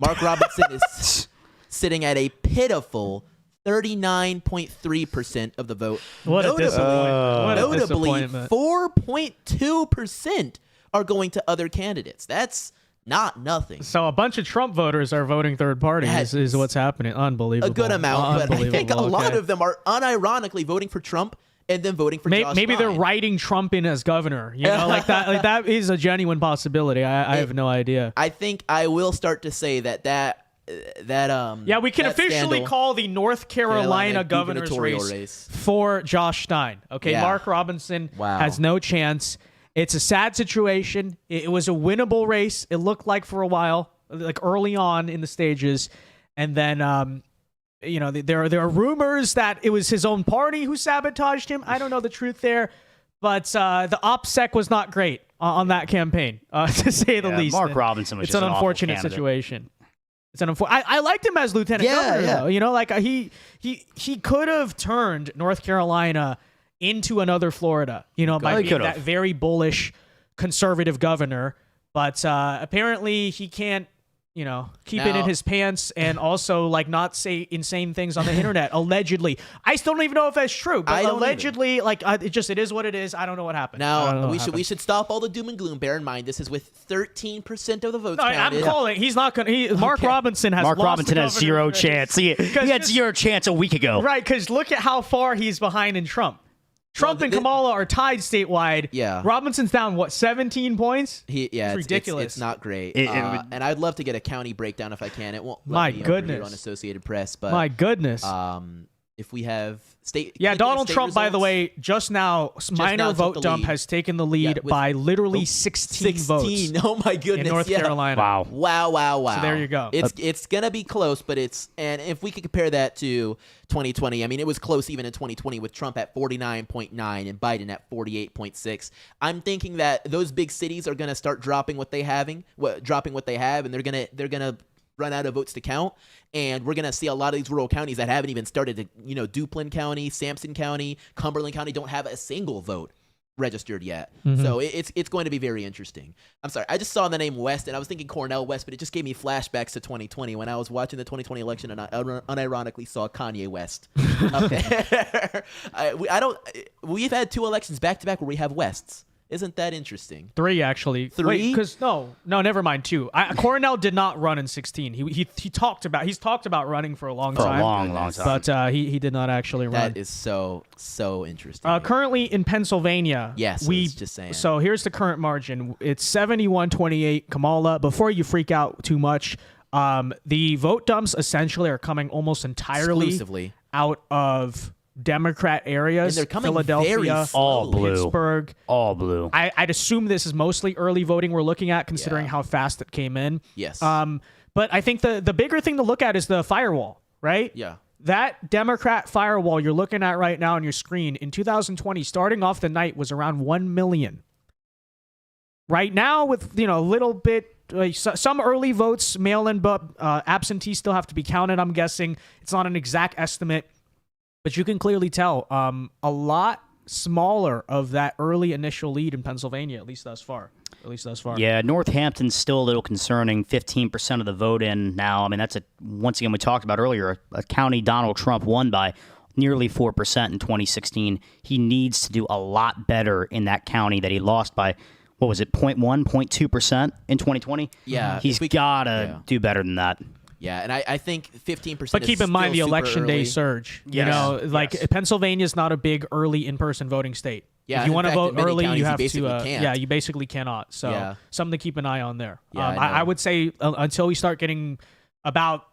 S3: Mark Robinson is sitting at a pitiful 39.3% of the vote.
S1: What a disappointment.
S3: Notably, 4.2% are going to other candidates. That's not nothing.
S1: So a bunch of Trump voters are voting third party is what's happening. Unbelievable.
S3: A good amount, but I think a lot
S1: Okay.
S3: of them are unironically voting for Trump and then voting for Josh
S1: Maybe they're
S3: Stein.
S1: writing Trump in as governor. You know, like that. Like that is a genuine possibility. I have no idea.
S3: I think I will start to say that
S1: Yeah, we can
S3: that
S1: officially
S3: scandal-
S1: call the North Carolina governor's
S3: gubernatorial
S1: race for Josh Stein. Okay,
S3: Yeah.
S1: Mark Robinson
S3: Wow.
S1: has no chance. It's a sad situation. It was a winnable race. It looked like for a while, like early on in the stages, and then there are rumors that it was his own party who sabotaged him. I don't know the truth there, but the OPSEC was not great on that campaign, to say the least.
S2: Mark Robinson was
S1: It's
S2: just
S1: an
S2: an awful
S1: unfortunate
S2: candidate.
S1: situation. It's an I liked him as lieutenant governor, though. You know, like he could have turned North Carolina into another Florida, by being that very bullish conservative governor. But apparently he can't, keep it in his pants and also like not say insane things on the internet. Allegedly, I still don't even know if that's true. But
S3: I don't
S1: allegedly, it is what it is. I don't know what happened.
S3: Now we should stop all the doom and gloom. Bear in mind, this is with 13% of the votes
S1: No,
S3: counted.
S1: I'm calling. He's not going to. Mark Robinson has
S2: Mark
S1: lost
S2: Robinson
S1: the
S2: has
S1: governor's
S2: zero
S1: race.
S2: chance. He had zero chance a week ago.
S1: Right, because look at how far he's behind in Trump. Trump and Kamala are tied statewide.
S3: Yeah.
S1: Robinson's down, 17 points?
S3: It's
S1: ridiculous.
S3: It's not great.
S2: It
S3: and I'd love to get a county breakdown if I can. It won't let
S1: My
S3: me over here
S1: goodness.
S3: on Associated Press, but
S1: My goodness.
S3: If we have state,
S1: Yeah,
S3: can we get
S1: Donald
S3: state
S1: Trump, by the
S3: results?
S1: way, just now,
S3: now
S1: minor
S3: took
S1: vote
S3: the
S1: dump
S3: lead.
S1: has taken the lead
S3: Yeah, with-
S1: by literally 16 votes
S3: Oh my goodness!
S1: in North
S3: yeah.
S1: Carolina.
S2: Wow.
S3: Wow.
S1: So there you go.
S3: It's gonna be close, but and if we could compare that to 2020, I mean, it was close even in 2020 with Trump at 49.9 and Biden at 48.6. I'm thinking that those big cities are gonna start dropping what they have, and they're gonna run out of votes to count, and we're gonna see a lot of these rural counties that haven't even started to, Duplin County, Sampson County, Cumberland County don't have a single vote registered yet. So it's going to be very interesting. I'm sorry, I just saw the name West and I was thinking Cornel West, but it just gave me flashbacks to 2020 when I was watching the 2020 election and I unironically saw Kanye West up there. We've had 2 elections back to back where we have Wests. Isn't that interesting?
S1: 3 actually.
S3: 3?
S1: Because no, never mind. 2. Cornell did not run in 16. He's talked about running for a long
S2: For
S1: time.
S2: a long time.
S1: But he did not actually run.
S3: That is so interesting.
S1: Currently in Pennsylvania,
S3: Yes, I was just saying.
S1: So here's the current margin. It's 71-28 Kamala. Before you freak out too much, the vote dumps essentially are coming almost entirely
S3: Exclusively.
S1: out of Democrat areas.
S3: And they're coming
S1: Philadelphia,
S3: very
S2: All blue.
S1: Pittsburgh.
S2: All blue.
S1: I'd assume this is mostly early voting we're looking at, considering
S3: Yeah.
S1: how fast it came in.
S3: Yes.
S1: But I think the bigger thing to look at is the firewall, right?
S3: Yeah.
S1: That Democrat firewall you're looking at right now on your screen in 2020, starting off the night, was around 1 million. Right now, with a little bit, some early votes, mail-in, but absentees still have to be counted. I'm guessing it's not an exact estimate, but you can clearly tell a lot smaller of that early initial lead in Pennsylvania, at least thus far.
S2: Yeah, Northampton's still a little concerning. 15% of the vote in now. I mean, that's once again we talked about earlier, a county Donald Trump won by nearly 4% in 2016. He needs to do a lot better in that county that he lost by, what was it, 0.1, 0.2% in 2020?
S3: Yeah,
S2: He's
S3: if we-
S2: got to
S3: yeah.
S2: do better than that.
S3: Yeah, and I think 15%.
S1: But keep in mind the election day surge.
S2: Yes. Yes.
S1: Pennsylvania's not a big early in-person voting state.
S3: Yeah,
S1: if you
S3: in
S1: want to
S3: fact,
S1: vote
S3: in many
S1: early,
S3: counties
S1: you
S3: you
S1: have
S3: basically
S1: to.
S3: can't.
S1: Yeah, you basically cannot. So
S3: Yeah.
S1: something to keep an eye on there.
S3: Yeah,
S1: I would say until we start getting about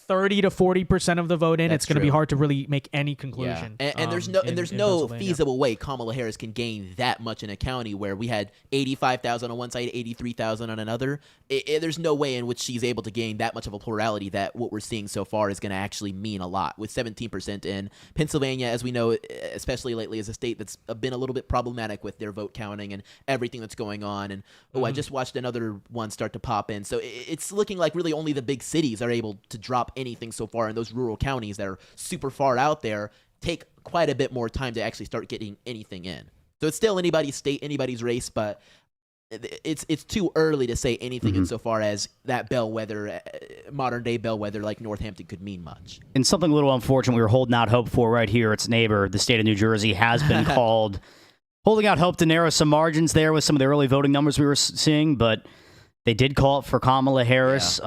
S1: 30 to 40% of the vote in,
S3: That's
S1: it's going to be
S3: true.
S1: hard to really make any
S3: Yeah,
S1: conclusion.
S3: and there's
S1: in
S3: no
S1: Pennsylvania.
S3: feasible way Kamala Harris can gain that much in a county where we had 85,000 on one side, 83,000 on another. There's no way in which she's able to gain that much of a plurality that what we're seeing so far is going to actually mean a lot. With 17% in Pennsylvania, as we know, especially lately, is a state that's been a little bit problematic with their vote counting and everything that's going on. And I just watched another one start to pop in. So it's looking like really only the big cities are able to drop anything so far, and those rural counties that are super far out there take quite a bit more time to actually start getting anything in. So it's still anybody's state, anybody's race, but it's too early to say anything insofar as that bellwether, modern day bellwether like Northampton could mean much.
S2: And something a little unfortunate we were holding out hope for right here, its neighbor, the state of New Jersey, has been called. Holding out hope to narrow some margins there with some of the early voting numbers we were seeing, but they did call it for Kamala Harris.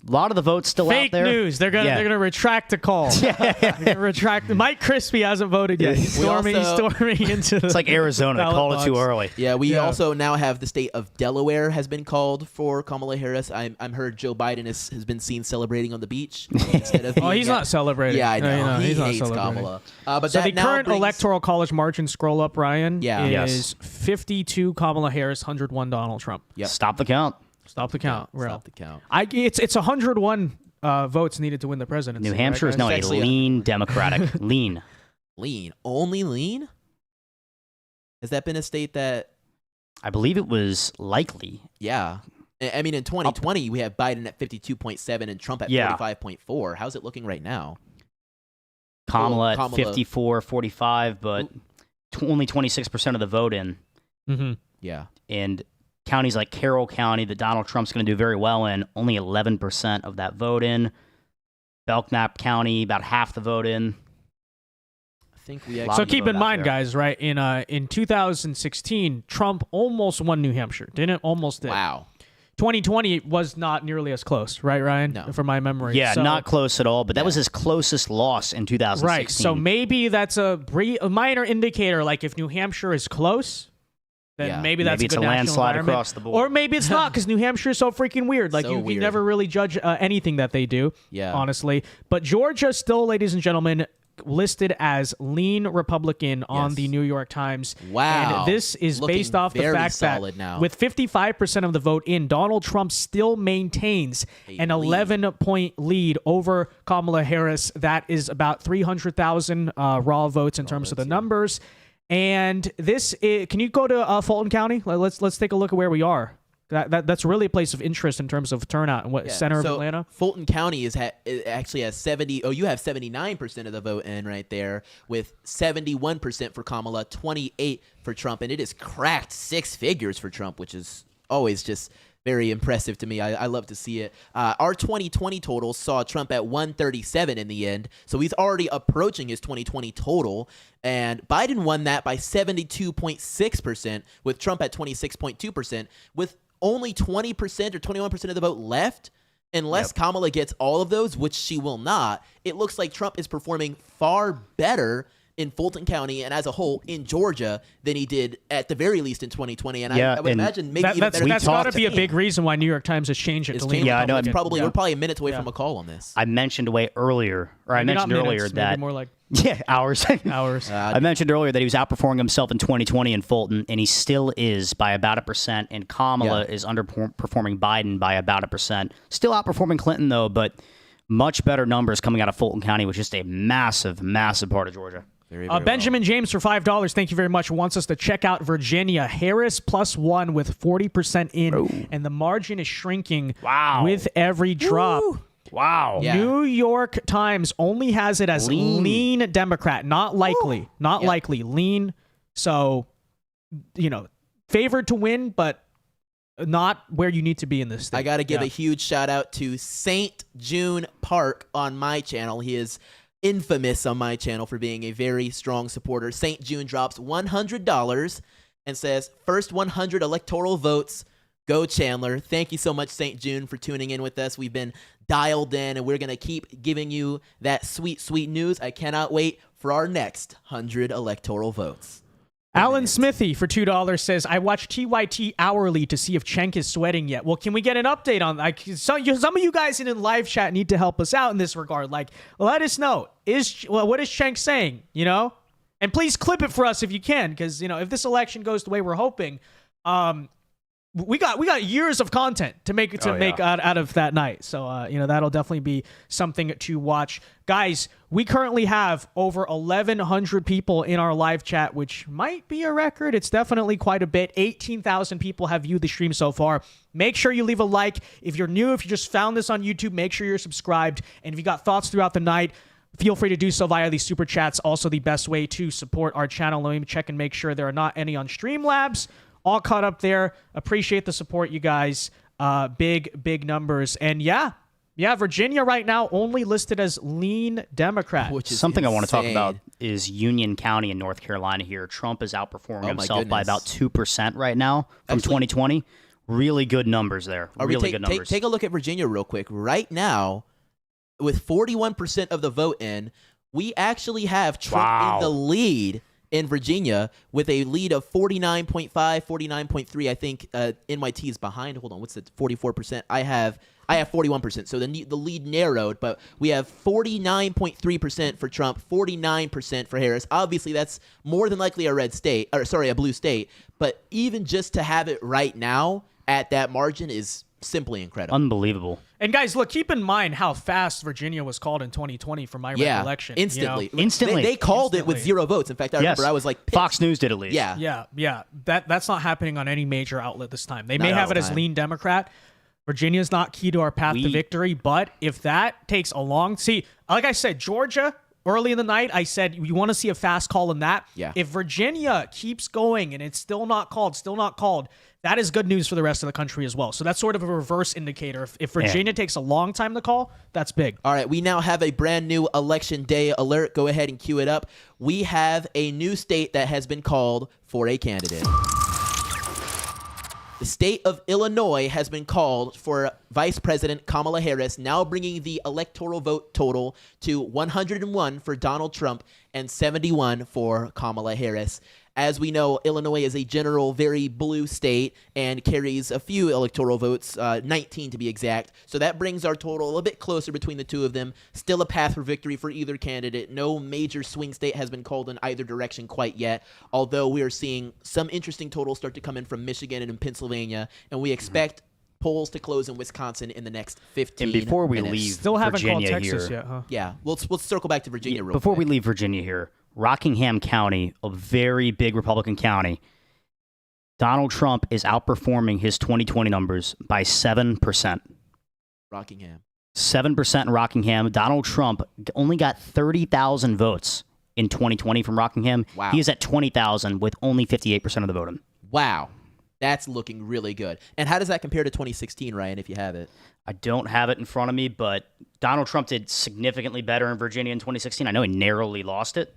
S2: A lot of the votes still
S1: Fake
S2: out there.
S1: news. They're gonna retract the call. They're gonna retract. Mike Crispy hasn't voted yet. He's storming into.
S2: It's like Arizona. They
S1: ballot
S2: called it too
S1: box.
S2: early.
S3: Yeah, we also now have the state of Delaware has been called for Kamala Harris. I'm heard Joe Biden has been seen celebrating on the beach instead of.
S1: Oh, he's not celebrating.
S3: Yeah, I know.
S1: No,
S3: he
S1: he's not
S3: hates
S1: celebrating.
S3: Kamala. But
S1: So
S3: that
S1: the
S3: now
S1: current
S3: brings-
S1: electoral college margin, scroll up, Ryan,
S3: Yeah.
S1: is 52 Kamala Harris, 101 Donald Trump.
S3: Yep.
S2: Stop the count.
S1: Stop the count. Real.
S3: Stop the count.
S1: It's 101 votes needed to win the presidency.
S2: New Hampshire is
S1: right,
S2: now
S1: guys?
S2: a
S3: actually
S2: lean Democratic. Lean.
S3: Lean. Only lean? Has that been a state that?
S2: I believe it was likely.
S3: Yeah. I mean, in 2020, we have Biden at 52.7 and Trump at
S2: Yeah.
S3: 45.4. How's it looking right now?
S2: Kamala
S3: Well,
S2: at 54, 45, but only 26% of the vote in.
S1: Mhm.
S3: Yeah.
S2: And counties like Carroll County that Donald Trump's going to do very well in, only 11% of that vote in. Belknap County, about half the vote in.
S3: I think we
S2: Lot
S3: actually.
S1: So
S2: of
S1: keep
S2: vote
S1: in
S2: out
S1: mind,
S2: there.
S1: guys, right? In 2016, Trump almost won New Hampshire. Didn't almost did.
S3: Wow.
S1: 2020 was not nearly as close, right, Ryan?
S3: No.
S1: From my memory.
S2: Yeah,
S1: So-
S2: not close at all, but that was his closest loss in 2016.
S1: Right. So maybe that's a minor indicator. Like if New Hampshire is close, then
S3: Yeah.
S1: maybe that's
S2: Maybe
S1: a
S2: it's
S1: good
S2: a
S1: national
S2: landslide
S1: environment.
S2: across the board.
S1: Or maybe it's not because New Hampshire is so freaking weird. Like
S3: So
S1: you
S3: weird.
S1: never really judge anything that they do.
S3: Yeah.
S1: Honestly, but Georgia still, ladies and gentlemen, listed as lean Republican on the New York Times.
S3: Wow.
S1: And this is
S3: Looking
S1: based off the
S3: very
S1: fact
S3: solid
S1: that
S3: now.
S1: with 55% of the vote in, Donald Trump still maintains an 11-point lead over Kamala Harris. That is about 300,000 raw votes in terms of the numbers. And this is, can you go to Fulton County? Let's take a look at where we are. That's really a place of interest in terms of turnout and center of Atlanta.
S3: Fulton County actually has 70. Oh, you have 79% of the vote in right there, with 71% for Kamala, 28 for Trump, and it has cracked 6 figures for Trump, which is always just very impressive to me. I love to see it. Our 2020 total saw Trump at 137 in the end, so he's already approaching his 2020 total. And Biden won that by 72.6%, with Trump at 26.2%, with only 20% or 21% of the vote left. Unless Kamala gets all of those, which she will not, it looks like Trump is performing far better in Fulton County and as a whole in Georgia than he did at the very least in 2020. And I would imagine maybe even better.
S1: That's got to be a big reason why New York Times has changed it to lean.
S2: Yeah, I know.
S3: We're probably minutes away from a call on this.
S2: I mentioned earlier that
S1: maybe more like
S2: hours. I mentioned earlier that he was outperforming himself in 2020 in Fulton, and he still is by about 1%. And Kamala is underperforming Biden by about 1%. Still outperforming Clinton though, but much better numbers coming out of Fulton County, which is just a massive, massive part of Georgia.
S1: Benjamin James for $5. Thank you very much. Wants us to check out Virginia. Harris +1 with 40% in, and the margin is shrinking with every drop.
S3: Woo.
S2: Wow.
S3: Yeah.
S1: New York Times only has it as lean Democrat, not likely. Not likely. Lean. So, favored to win, but not where you need to be in this state.
S3: I got to give a huge shout out to St. June Park on my channel. He is infamous on my channel for being a very strong supporter. St. June drops $100 and says, first 100 electoral votes, go Chandler. Thank you so much, St. June, for tuning in with us. We've been dialed in, and we're going to keep giving you that sweet, sweet news. I cannot wait for our next 100 electoral votes.
S1: Alan Smithy for $2 says, I watch TYT hourly to see if Cenk is sweating yet. Well, can we get an update on that? Some of you guys in live chat need to help us out in this regard. Let us know. What is Cenk saying, And please clip it for us if you can, because, if this election goes the way we're hoping, we got years of content to make out of that night. So, that'll definitely be something to watch. Guys, we currently have over 1,100 people in our live chat, which might be a record. It's definitely quite a bit. 18,000 people have viewed the stream so far. Make sure you leave a like. If you're new, if you just found this on YouTube, make sure you're subscribed. And if you got thoughts throughout the night, feel free to do so via these super chats. Also, the best way to support our channel. Let me check and make sure there are not any on Streamlabs. All caught up there. Appreciate the support, you guys. Big numbers. And Virginia right now only listed as lean Democrat.
S3: Which is
S2: something
S3: insane.
S2: I want to talk about is Union County in North Carolina here. Trump is outperforming himself by about 2% right now from 2020. Really good numbers there. Good numbers.
S3: Take a look at Virginia real quick. Right now, with 41% of the vote in, we actually have Trump in the lead in Virginia with a lead of 49.5, 49.3. I think NYT is behind. Hold on, what's it? 44%. I have 41%. So the lead narrowed, but we have 49.3% for Trump, 49% for Harris. Obviously, that's more than likely a blue state. But even just to have it right now at that margin is simply incredible.
S2: Unbelievable.
S1: And guys, look, keep in mind how fast Virginia was called in 2020 from my recollection.
S3: Instantly.
S2: Instantly.
S3: They called it with 0 votes. In fact, I remember I was like pissed.
S2: Fox News did at least.
S1: Yeah. That's not happening on any major outlet this time. They may have it as lean Democrat. Virginia's not key to our path to victory, but if that takes a long... See, like I said, Georgia, early in the night, I said you want to see a fast call in that.
S3: Yeah.
S1: If Virginia keeps going and it's still not called, that is good news for the rest of the country as well. So that's sort of a reverse indicator. If Virginia takes a long time to call, that's big.
S3: All right, we now have a brand new Election Day alert. Go ahead and cue it up. We have a new state that has been called for a candidate. The state of Illinois has been called for Vice President Kamala Harris, now bringing the electoral vote total to 101 for Donald Trump and 71 for Kamala Harris. As we know, Illinois is a general very blue state and carries a few electoral votes, 19 to be exact. So that brings our total a little bit closer between the two of them. Still a path for victory for either candidate. No major swing state has been called in either direction quite yet, although we are seeing some interesting totals start to come in from Michigan and in Pennsylvania, and we expect polls to close in Wisconsin in the next 15
S2: And before we
S3: minutes.
S2: leave
S1: Still haven't
S2: Virginia
S1: called Texas
S2: here,
S1: yet, huh?
S3: Yeah, we'll circle back to Virginia real
S2: before
S3: quick.
S2: we leave Virginia here, Rockingham County, a very big Republican county, Donald Trump is outperforming his 2020 numbers by 7%.
S3: Rockingham.
S2: 7% in Rockingham. Donald Trump only got 30,000 votes in 2020 from Rockingham.
S3: Wow.
S2: He is at 20,000 with only 58% of the voting.
S3: Wow. That's looking really good. And how does that compare to 2016, Ryan, if you have it?
S2: I don't have it in front of me, but Donald Trump did significantly better in Virginia in 2016. I know he narrowly lost it.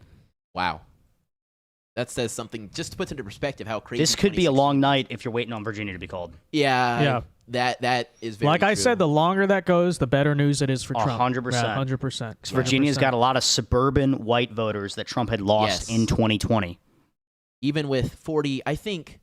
S3: Wow. That says something, just to put into perspective how crazy
S2: This could be a
S3: 2016
S2: long night if you're waiting on Virginia to be called.
S3: Yeah. That is very
S1: Like I
S3: true.
S1: said, the longer that goes, the better news it is for Trump.
S2: 100%.
S1: Yeah, 100%.
S2: Virginia's got a lot of suburban white voters that Trump had lost
S3: Yes.
S2: in 2020.
S3: Even with 40, I think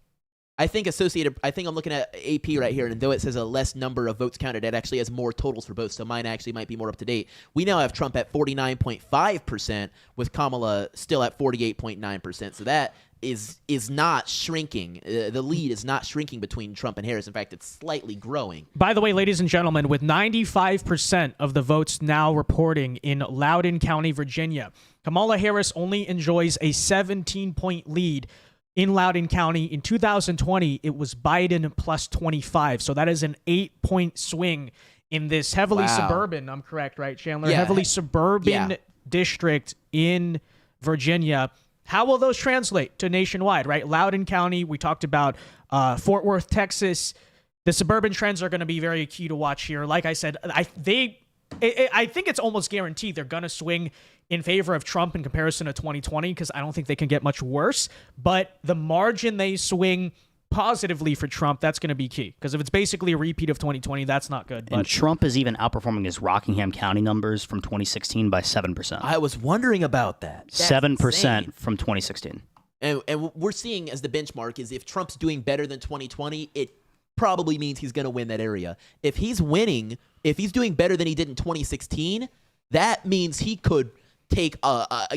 S3: Associated, I think I'm looking at AP right here, and though it says a less number of votes counted, it actually has more totals for both, so mine actually might be more up to date. We now have Trump at 49.5%, with Kamala still at 48.9%, so that is not shrinking. The lead is not shrinking between Trump and Harris. In fact, it's slightly growing.
S1: By the way, ladies and gentlemen, with 95% of the votes now reporting in Loudoun County, Virginia, Kamala Harris only enjoys a 17-point lead in Loudoun County. In 2020, it was Biden plus 25. So that is an 8-point swing in this heavily
S3: Wow.
S1: suburban, I'm correct, right, Chandler?
S3: Yeah.
S1: Heavily suburban
S3: Yeah.
S1: district in Virginia. How will those translate to nationwide, right? Loudoun County, we talked about Fort Worth, Texas. The suburban trends are going to be very key to watch here. Like I said, I think it's almost guaranteed they're going to swing in favor of Trump in comparison to 2020 because I don't think they can get much worse. But the margin they swing positively for Trump, that's going to be key. Because if it's basically a repeat of 2020, that's not good.
S2: And
S1: But
S2: Trump is even outperforming his Rockingham County numbers from 2016 by 7%.
S3: I was wondering about that. That's
S2: 7%
S3: insane.
S2: from 2016.
S3: And we're seeing as the benchmark is if Trump's doing better than 2020, it probably means he's going to win that area. If he's winning, if he's doing better than he did in 2016, that means he could take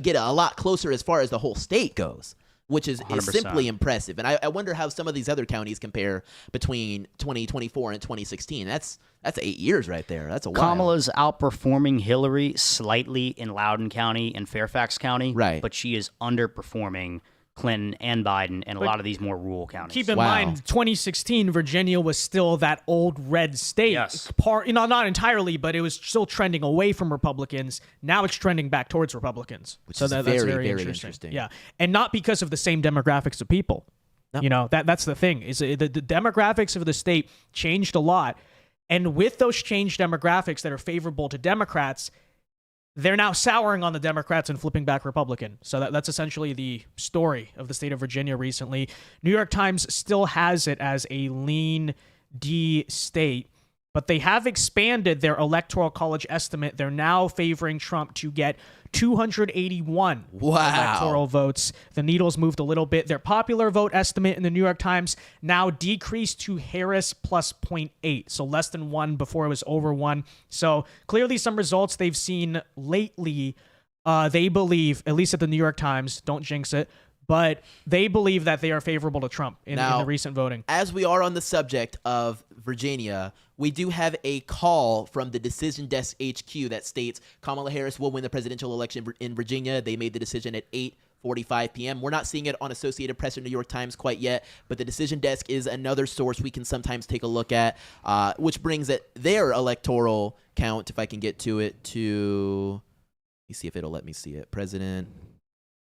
S3: get a lot closer as far as the whole state goes, which is
S2: 100%.
S3: simply impressive. And I wonder how some of these other counties compare between 2024 and 2016. That's 8 years right there. That's a while.
S2: Kamala's outperforming Hillary slightly in Loudoun County and Fairfax County,
S3: Right.
S2: but she is underperforming Clinton and Biden in a lot of these more rural counties.
S1: keep in
S3: Wow.
S1: mind, 2016, Virginia was still that old red state.
S2: Yes.
S1: Not entirely, but it was still trending away from Republicans. Now it's trending back towards Republicans.
S3: Which
S1: so
S3: is
S1: that's
S3: very,
S1: very
S3: very
S1: interesting.
S3: interesting.
S1: Yeah, and not because of the same demographics of people.
S3: No.
S1: You know, that's the thing. Is the demographics of the state changed a lot, and with those changed demographics that are favorable to Democrats, they're now souring on the Democrats and flipping back Republican. So that's essentially the story of the state of Virginia recently. New York Times still has it as a lean D state, but they have expanded their electoral college estimate. They're now favoring Trump to get 281
S3: Wow.
S1: electoral votes. The needles moved a little bit. Their popular vote estimate in the New York Times now decreased to Harris plus 0.8, so less than 1 before it was over 1. So clearly some results they've seen lately, they believe, at least at the New York Times, don't jinx it, but they believe that they are favorable to Trump in the recent voting.
S3: As we are on the subject of Virginia, we do have a call from the Decision Desk HQ that states Kamala Harris will win the presidential election in Virginia. They made the decision at 8:45 p.m. We're not seeing it on Associated Press or New York Times quite yet, but the Decision Desk is another source we can sometimes take a look at, which brings their electoral count, if I can get to it, to... Let me see if it'll let me see it. President...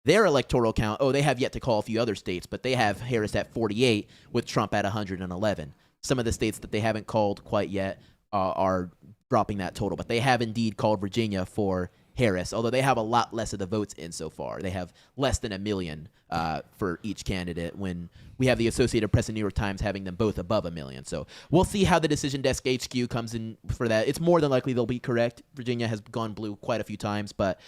S3: Their electoral count, they have yet to call a few other states, but they have Harris at 48 with Trump at 111. Some of the states that they haven't called quite yet are dropping that total, but they have indeed called Virginia for Harris, although they have a lot less of the votes in so far. They have less than 1 million for each candidate, when we have the Associated Press and New York Times having them both above 1 million. So we'll see how the Decision Desk HQ comes in for that. It's more than likely they'll be correct. Virginia has gone blue quite a few times, but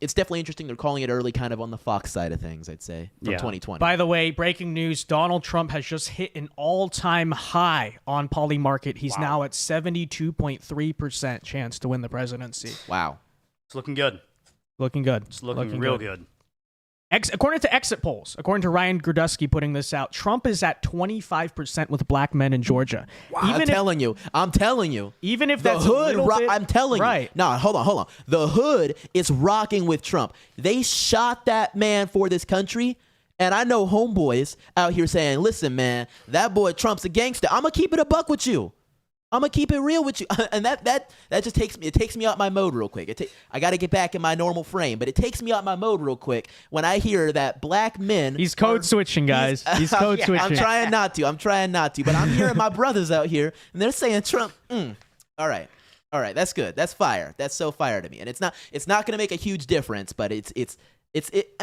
S3: it's definitely interesting. They're calling it early, kind of on the Fox side of things, I'd say, from 2020.
S1: By the way, breaking news, Donald Trump has just hit an all-time high on Polymarket. He's now at 72.3% chance to win the presidency.
S3: Wow.
S2: It's looking good.
S1: Looking good.
S2: It's looking real good.
S1: According to exit polls, according to Ryan Grudusky putting this out, Trump is at 25% with black men in Georgia.
S3: Wow, I'm telling you.
S1: Even if
S3: the
S1: that's
S3: hood, I'm telling
S1: right.
S3: you. No, hold on. The hood is rocking with Trump. They shot that man for this country. And I know homeboys out here saying, listen, man, that boy Trump's a gangster. I'm going to keep it a buck with you. I'm gonna keep it real with you, and that just takes me out my mode real quick. I got to get back in my normal frame, but it takes me out my mode real quick when I hear that black men.
S1: He's code switching, guys. He's code switching.
S3: I'm trying not to, but I'm hearing my brothers out here, and they're saying Trump. All right, that's good. That's fire. That's so fire to me, and it's not gonna make a huge difference, but I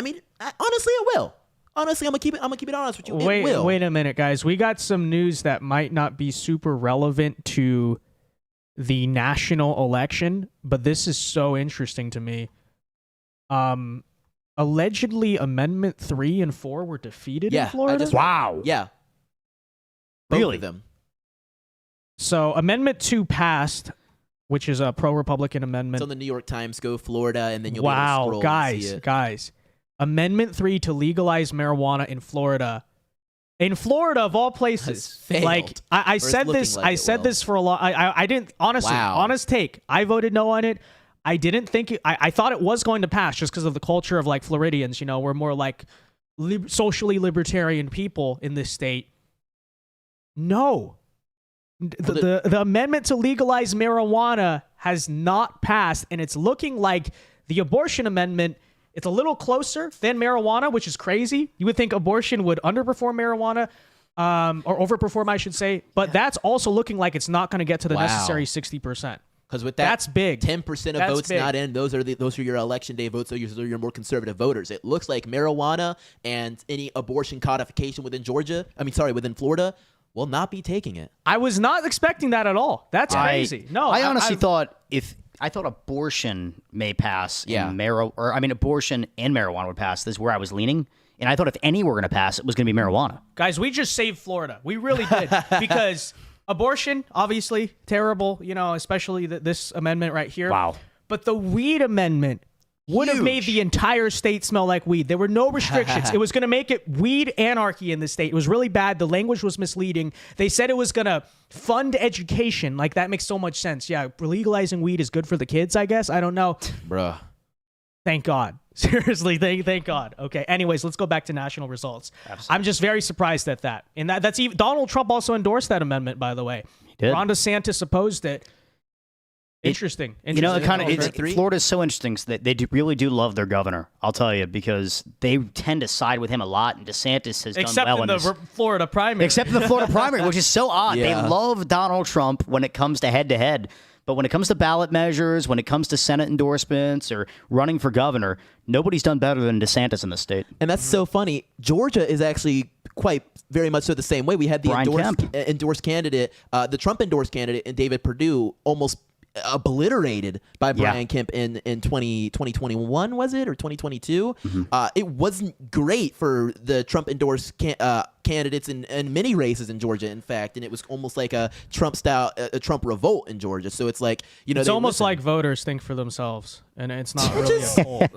S3: mean, honestly, it will. Honestly, I'm gonna keep it honest with you.
S1: Wait a minute, guys. We got some news that might not be super relevant to the national election, but this is so interesting to me. Allegedly, Amendment 3 and 4 were defeated in Florida.
S2: Wow.
S3: Yeah.
S2: Really?
S3: Both of them.
S1: So Amendment 2 passed, which is a pro-Republican amendment.
S3: It's on the New York Times. Go Florida, and then you'll be able to scroll and see it.
S1: Guys. Amendment 3 to legalize marijuana in Florida. In Florida, of all places,
S3: failed.
S1: like I said this,
S3: like
S1: I said this for a long. I didn't honestly.
S3: Wow.
S1: Honest take. I voted no on it. I didn't think I thought it was going to pass just because of the culture of like Floridians. You know, we're more like socially libertarian people in this state. No, the amendment to legalize marijuana has not passed, and it's looking like the abortion amendment. It's a little closer than marijuana, which is crazy. You would think abortion would underperform marijuana, or overperform, I should say. But that's also looking like it's not going to get to the necessary 60%.
S3: Because with that,
S1: that's big.
S3: 10% of votes not in. Those are your election day votes. Those are your more conservative voters. It looks like marijuana and any abortion codification within Florida will not be taking it.
S1: I was not expecting that at all. That's crazy. No,
S2: I honestly thought I thought abortion may pass. Abortion and marijuana would pass. This is where I was leaning. And I thought if any were going to pass, it was going to be marijuana.
S1: Guys, we just saved Florida. We really did. Because abortion, obviously, terrible, especially this amendment right here.
S2: Wow.
S1: But the weed amendment would have made the entire state smell like weed. There were no restrictions. It was going to make it weed anarchy in the state. It was really bad. The language was misleading. They said it was going to fund education. Like, that makes so much sense. Yeah, legalizing weed is good for the kids, I guess. I don't know.
S3: Bruh.
S1: Thank God. Seriously, thank God. Okay, anyways, let's go back to national results.
S2: Absolutely.
S1: I'm just very surprised at that. And that's even Donald Trump also endorsed that amendment, by the way.
S2: He did.
S1: Ron DeSantis opposed it. Interesting.
S2: Florida's so interesting that they really do love their governor. I'll tell you, because they tend to side with him a lot, and DeSantis has done well
S1: in the Florida primary.
S2: Except in the Florida primary, which is so odd.
S3: Yeah.
S2: They love Donald Trump when it comes to head-to-head. But when it comes to ballot measures, when it comes to Senate endorsements or running for governor, nobody's done better than DeSantis in the state.
S3: And that's so funny. Georgia is actually quite very much so the same way. We had the endorsed candidate, the Trump endorsed candidate, and David Perdue almost obliterated by Brian Kemp in 2021, was it, or 2022? It wasn't great for the Trump endorsed candidates in many races in Georgia, in fact, and it was almost like a Trump style, a Trump revolt in Georgia. So it's like,
S1: it's almost like voters think for themselves, and it's not really a poll.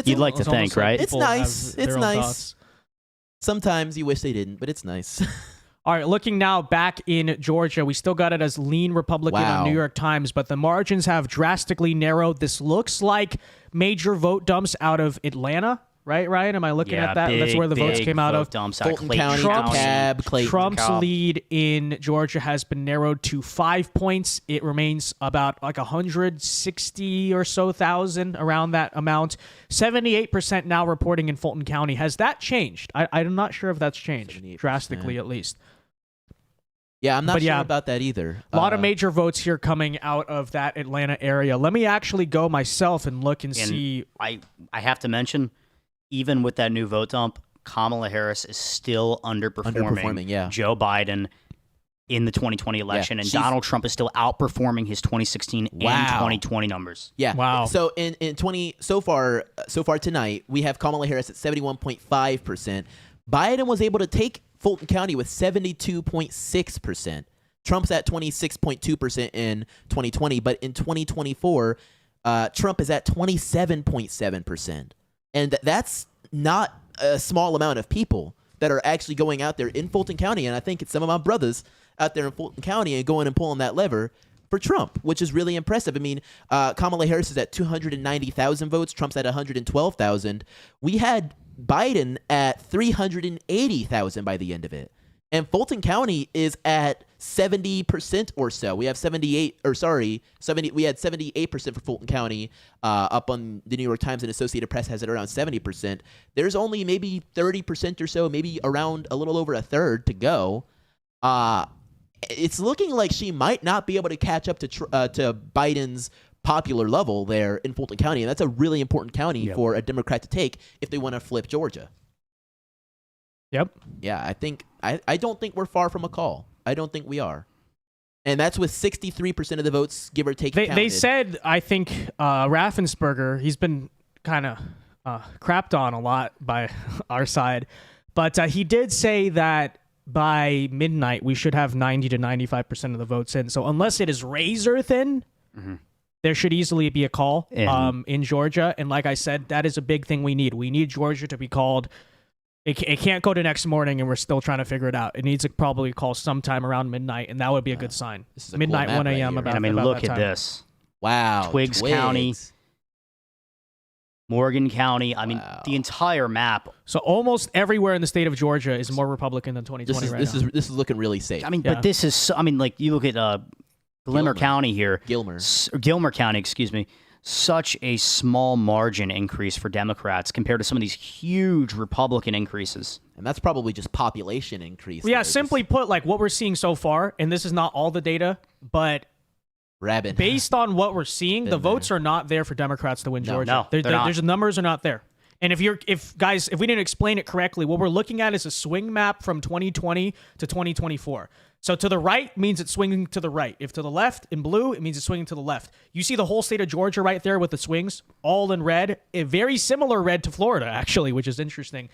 S2: You'd like to think, right?
S3: It's nice. It's nice. Sometimes you wish they didn't, but it's nice.
S1: All right, looking now back in Georgia, we still got it as lean Republican on New York Times, but the margins have drastically narrowed. This looks like major vote dumps out of Atlanta, right, Ryan? Am I looking at that? That's where the votes came out of.
S3: Fulton County, DeKalb, Clayton.
S1: Trump's lead in Georgia has been narrowed to 5 points. It remains about like 160 or so thousand, around that amount. 78% now reporting in Fulton County. Has that changed? I'm not sure if that's changed drastically, at least.
S3: Yeah, I'm not
S1: But
S3: sure
S1: yeah,
S3: about that either.
S1: A lot of major votes here coming out of that Atlanta area. Let me actually go myself and look and see.
S2: I have to mention, even with that new vote dump, Kamala Harris is still underperforming
S3: yeah.
S2: Joe Biden in the 2020 election, and
S3: she's-
S2: Donald Trump is still outperforming his 2016 and 2020 numbers.
S3: Yeah.
S1: Wow.
S3: So in 20 so far tonight, we have Kamala Harris at 71.5%. Biden was able to take Fulton County with 72.6%. Trump's at 26.2% in 2020, but in 2024, Trump is at 27.7%. And that's not a small amount of people that are actually going out there in Fulton County. And I think it's some of my brothers out there in Fulton County and going and pulling that lever for Trump, which is really impressive. I mean, Kamala Harris is at 290,000 votes. Trump's at 112,000. We had Biden at 380,000 by the end of it. And Fulton County is at 70% or so. We have 70. We had 78% for Fulton County. Up on the New York Times and Associated Press has it around 70%. There's only maybe 30% or so, maybe around a little over a third to go. It's looking like she might not be able to catch up to Biden's popular level there in Fulton County, and that's a really important county for a Democrat to take if they want to flip Georgia.
S1: Yep.
S3: Yeah, I don't think we're far from a call. I don't think we are. And that's with 63% of the votes, give or take.
S1: They said, I think, Raffensperger, he's been kind of crapped on a lot by our side, but he did say that by midnight we should have 90 to 95% of the votes in. So unless it is razor thin, there should easily be a call in Georgia. And like I said, that is a big thing we need. We need Georgia to be called. It can't go to next morning and we're still trying to figure it out. It needs to probably call sometime around midnight, and that would be a good sign.
S3: This is a
S1: Midnight,
S3: cool map
S1: 1 a.m.
S3: right
S1: about
S3: here.
S2: And I mean,
S1: about
S2: look
S1: that
S2: at
S1: time.
S2: this.
S3: Wow.
S2: Twiggs County. Morgan County. I mean, the entire map.
S1: So almost everywhere in the state of Georgia is more Republican than 2020
S3: This
S1: right now.
S3: is looking really safe.
S2: I mean,
S1: Yeah.
S2: but this is, I mean, like, you look at Gilmer County here. Gilmer County, excuse me. Such a small margin increase for Democrats compared to some of these huge Republican increases.
S3: And that's probably just population increase.
S1: Well, yeah,
S3: there,
S1: simply put, like what we're seeing so far, and this is not all the data, but
S3: rabbit.
S1: based on what we're seeing, the
S3: Been
S1: votes are not there for Democrats to win Georgia.
S2: no, they're not.
S1: There's numbers are not there. And if we didn't explain it correctly, what we're looking at is a swing map from 2020 to 2024. So to the right means it's swinging to the right. If to the left in blue, it means it's swinging to the left. You see the whole state of Georgia right there with the swings, all in red. A very similar red to Florida, actually, which is interesting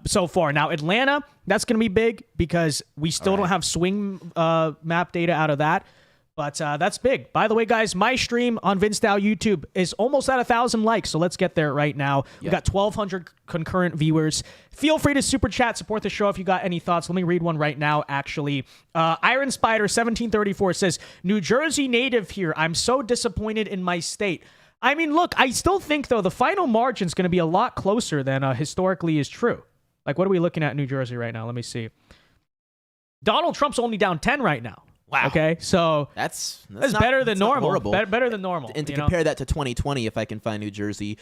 S1: so far. Now, Atlanta, that's going to be big because we still don't have swing map data out of that. But that's big. By the way, guys, my stream on VinceDow YouTube is almost at 1,000 likes, so let's get there right now. We've got 1,200 concurrent viewers. Feel free to super chat, support the show if you got any thoughts. Let me read one right now, actually. Iron Spider 1734 says, New Jersey native here. I'm so disappointed in my state. I mean, look, I still think, though, the final margin's going to be a lot closer than historically is true. Like, what are we looking at in New Jersey right now? Let me see. Donald Trump's only down 10 right now.
S3: Wow.
S1: Okay, so
S3: That's
S1: better than
S3: that's not
S1: normal.
S3: horrible.
S1: Better than normal.
S3: And to
S1: you know?
S3: compare that to 2020, if I can find New Jersey,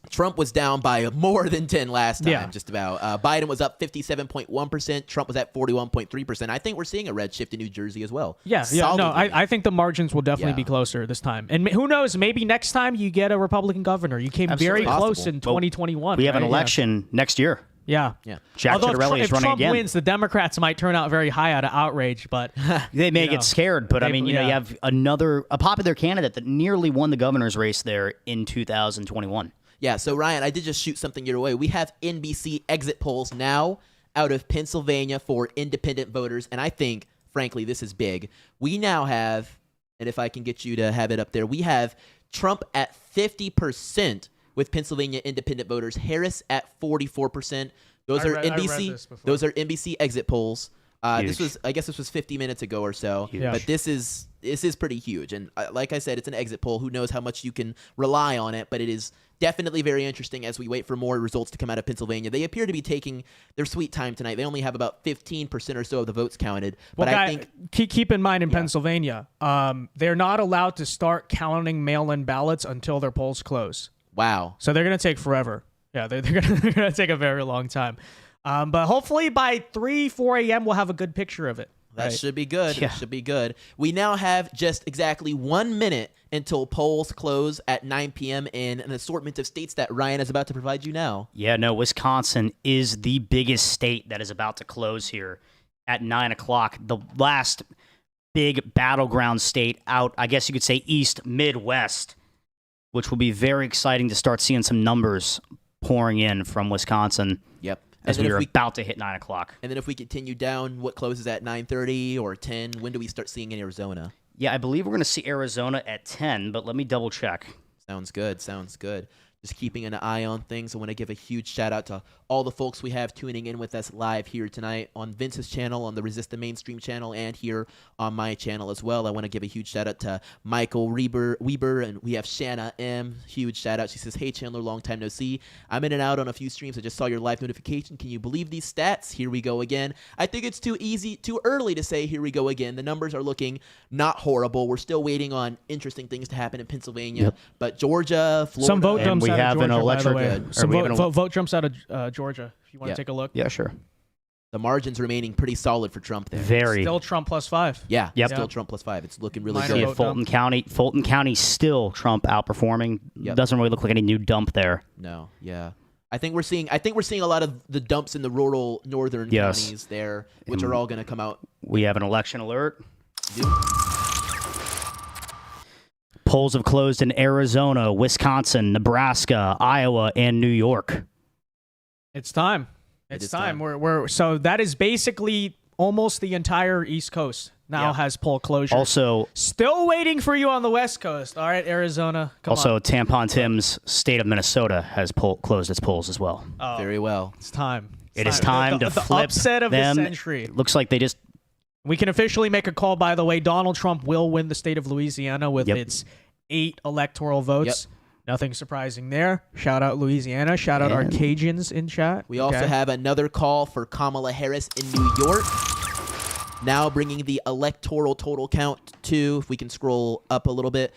S3: Trump was down by more than 10 last time, just about. Biden was up 57.1%. Trump was at 41.3%. I think we're seeing a red shift in New Jersey as well.
S1: Yeah. No,
S3: Solidly.
S1: I think the margins will definitely be closer this time. And who knows, maybe next time you get a Republican governor. You came very
S3: Absolutely
S1: close in
S3: possible.
S1: 2021.
S2: We have an
S1: right?
S2: election next year.
S1: Yeah.
S2: Jack
S1: Although
S2: Ciattarelli
S1: if
S2: is running
S1: Trump
S2: again.
S1: wins, the Democrats might turn out very high out of outrage, but
S2: They may
S1: you know,
S2: get scared, but I mean, you know, you have a popular candidate that nearly won the governor's race there in 2021.
S3: Yeah, so Ryan, I did just shoot something your way. We have NBC exit polls now out of Pennsylvania for independent voters, and I think, frankly, this is big. We now have, and if I can get you to have it up there, we have Trump at 50% with Pennsylvania independent voters, Harris at 44%. Those are
S1: I read
S3: NBC.
S1: this before.
S3: Those are NBC exit polls. This
S2: Huge.
S3: was, I guess, this was 50 minutes ago or so,
S1: Huge.
S3: but this is pretty huge. And like I said, it's an exit poll. Who knows how much you can rely on it? But it is definitely very interesting as we wait for more results to come out of Pennsylvania. They appear to be taking their sweet time tonight. They only have about 15% or so of the votes counted. But
S1: well,
S3: I think
S1: keep in mind in Pennsylvania, they're not allowed to start counting mail-in ballots until their polls close.
S3: wow.
S1: So they're going to take forever. Yeah, they're going to take a very long time. But hopefully by 3, 4 a.m. we'll have a good picture of it.
S3: That
S1: Right.
S3: should be good.
S2: Yeah.
S3: That should be good. We now have just exactly 1 minute until polls close at 9 p.m. in an assortment of states that Ryan is about to provide you now.
S2: Yeah, no, Wisconsin is the biggest state that is about to close here at 9 o'clock. The last big battleground state out, I guess you could say East, Midwest, which will be very exciting to start seeing some numbers pouring in from Wisconsin
S3: Yep.
S2: as
S3: then
S2: we
S3: if
S2: are about to hit 9 o'clock.
S3: And then if we continue down, what closes at 9:30 or 10? When do we start seeing in Arizona?
S2: Yeah, I believe we're going to see Arizona at 10, but let me double check.
S3: Sounds good. Sounds good. Just keeping an eye on things. I want to give a huge shout out to all the folks we have tuning in with us live here tonight on Vince's channel, on the Resist the Mainstream channel, and here on my channel as well. I want to give a huge shout out to Michael Weber, and we have Shanna M. Huge shout out. She says, "Hey Chandler, long time no see. I'm in and out on a few streams. I just saw your live notification. Can you believe these stats? Here we go again. I think it's too early to say here we go again. The numbers are looking not horrible. We're still waiting on interesting things to happen in Pennsylvania, but Georgia, Florida,
S1: Some vote
S2: And
S1: dumps
S2: we
S1: out
S2: have
S1: of
S2: an
S1: Georgia, by the
S2: electric-
S1: way.
S2: or
S1: Some
S2: we have an
S1: vote jumps out of Georgia. If you want to
S3: Yeah.
S1: take a look.
S2: Yeah, sure.
S3: the margins remaining pretty solid for Trump there.
S2: Very.
S1: Still Trump +5.
S3: Yeah,
S2: Yep.
S3: still
S1: Yeah.
S3: Trump +5. It's looking really
S1: Minor
S2: See
S3: good.
S1: vote.
S2: if Fulton County still Trump outperforming.
S3: Yep.
S2: Doesn't really look like any new dump there.
S3: No, yeah. I think we're seeing a lot of the dumps in the rural northern
S2: Yes.
S3: counties there, which are all going to come out.
S2: We have an election alert.
S3: Dude,
S2: Polls have closed in Arizona, Wisconsin, Nebraska, Iowa, and New York.
S1: It's time.
S3: It
S1: It's
S3: is
S1: time.
S3: time.
S1: So that is basically almost the entire East Coast now
S3: Yeah.
S1: has poll closure.
S2: Also,
S1: Still waiting for you on the West Coast. All right, Arizona. Come on.
S2: Tampon Tim's state of Minnesota has closed its polls as well.
S3: very well.
S1: It's time.
S2: It is time
S1: the
S2: to flip
S1: upset of
S2: them.
S1: the century.
S2: Looks like they just
S1: We can officially make a call, by the way. Donald Trump will win the state of Louisiana with
S2: Yep.
S1: its 8 electoral votes. Nothing surprising there. Shout out Louisiana. Shout out our
S2: And-
S1: Cajuns in chat.
S3: We also
S1: Okay.
S3: have another call for Kamala Harris in New York. Now bringing the electoral total count to, if we can scroll up a little bit.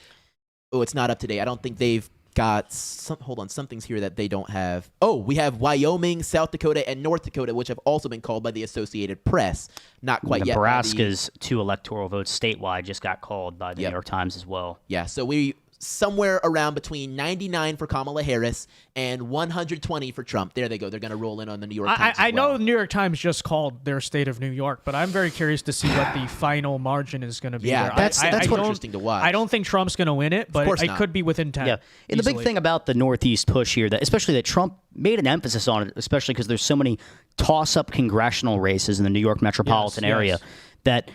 S3: Oh, it's not up to date. I don't think they've got something's here that they don't have. Oh, we have Wyoming, South Dakota, and North Dakota, which have also been called by the Associated Press. Not quite yet. by the-
S2: Nebraska's 2 electoral votes statewide just got called by the
S3: Yep.
S2: New York Times as well.
S3: Yeah, so we somewhere around between 99 for Kamala Harris and 120 for Trump. There they go. They're going to roll in on the New York Times.
S1: I
S3: as
S1: know
S3: well.
S1: the New York Times just called their state of New York, but I'm very curious to see what the final margin is going to be.
S3: Yeah,
S1: there.
S3: that's
S1: I
S3: what
S1: don't-
S3: interesting to watch.
S1: I don't think Trump's going to win it, but
S3: course
S1: it
S3: not.
S1: could be within 10.
S2: Yeah, and the big
S1: easily.
S2: thing about the Northeast push here, that especially that Trump made an emphasis on it, especially because there's so many toss-up congressional races in the New York metropolitan
S1: Yes,
S2: area,
S1: yes.
S2: that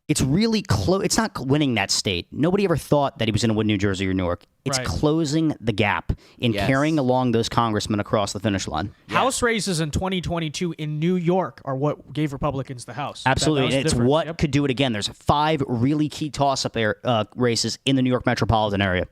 S2: it's really close. It's not winning that state. Nobody ever thought that he was going to win New Jersey or New York. It's
S1: Right.
S2: closing the gap in
S3: Yes.
S2: carrying along those congressmen across the finish line.
S1: House races in 2022 in New York are what gave Republicans the House.
S2: Absolutely,
S1: That was
S2: and it's
S1: different.
S2: what
S1: Yep.
S2: could do it again. There's 5 really key toss-up races in the New York metropolitan area.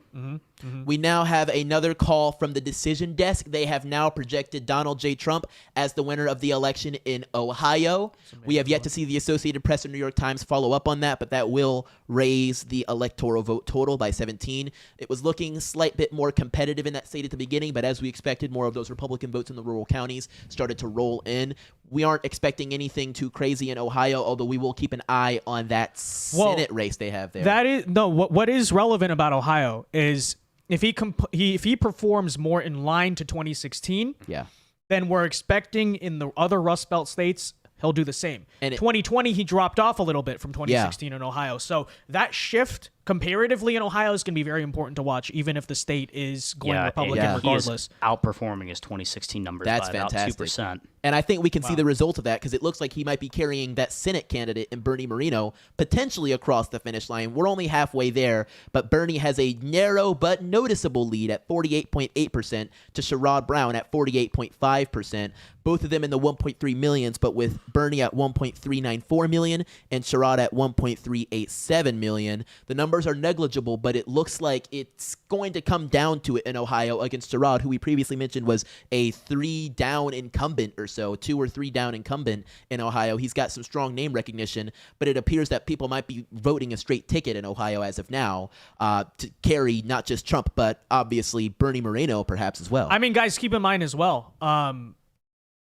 S3: We now have another call from the decision desk. They have now projected Donald J. Trump as the winner of the election in Ohio. We have yet to see the Associated Press or New York Times follow up on that, but that will raise the electoral vote total by 17. It was looking a slight bit more competitive in that state at the beginning, but as we expected, more of those Republican votes in the rural counties started to roll in. We aren't expecting anything too crazy in Ohio, although we will keep an eye on that Senate race they have there.
S1: That is no. What is relevant about Ohio is if he performs more in line to 2016,
S3: yeah.
S1: then we're expecting in the other Rust Belt states he'll do the same.
S3: And it-
S1: 2020 he dropped off a little bit from 2016 in Ohio, so that shift comparatively in Ohio is going to be very important to watch, even if the state is going Republican
S3: yeah.
S2: He is
S1: regardless.
S2: outperforming his 2016 numbers
S3: That's
S2: by about
S3: fantastic.
S2: 2%.
S3: And I think we can see the result of that because it looks like he might be carrying that Senate candidate in Bernie Moreno potentially across the finish line. We're only halfway there, but Bernie has a narrow but noticeable lead at 48.8% to Sherrod Brown at 48.5%. Both of them in the 1.3 millions, but with Bernie at 1.394 million and Sherrod at 1.387 million. The numbers are negligible, but it looks like it's going to come down to it in Ohio against Sherrod, who we previously mentioned was a 3-down incumbent or so, 2 or 3 down incumbent in Ohio. He's got some strong name recognition, but it appears that people might be voting a straight ticket in Ohio as of now to carry not just Trump, but obviously Bernie Moreno perhaps as well.
S1: I mean, guys, keep in mind as well.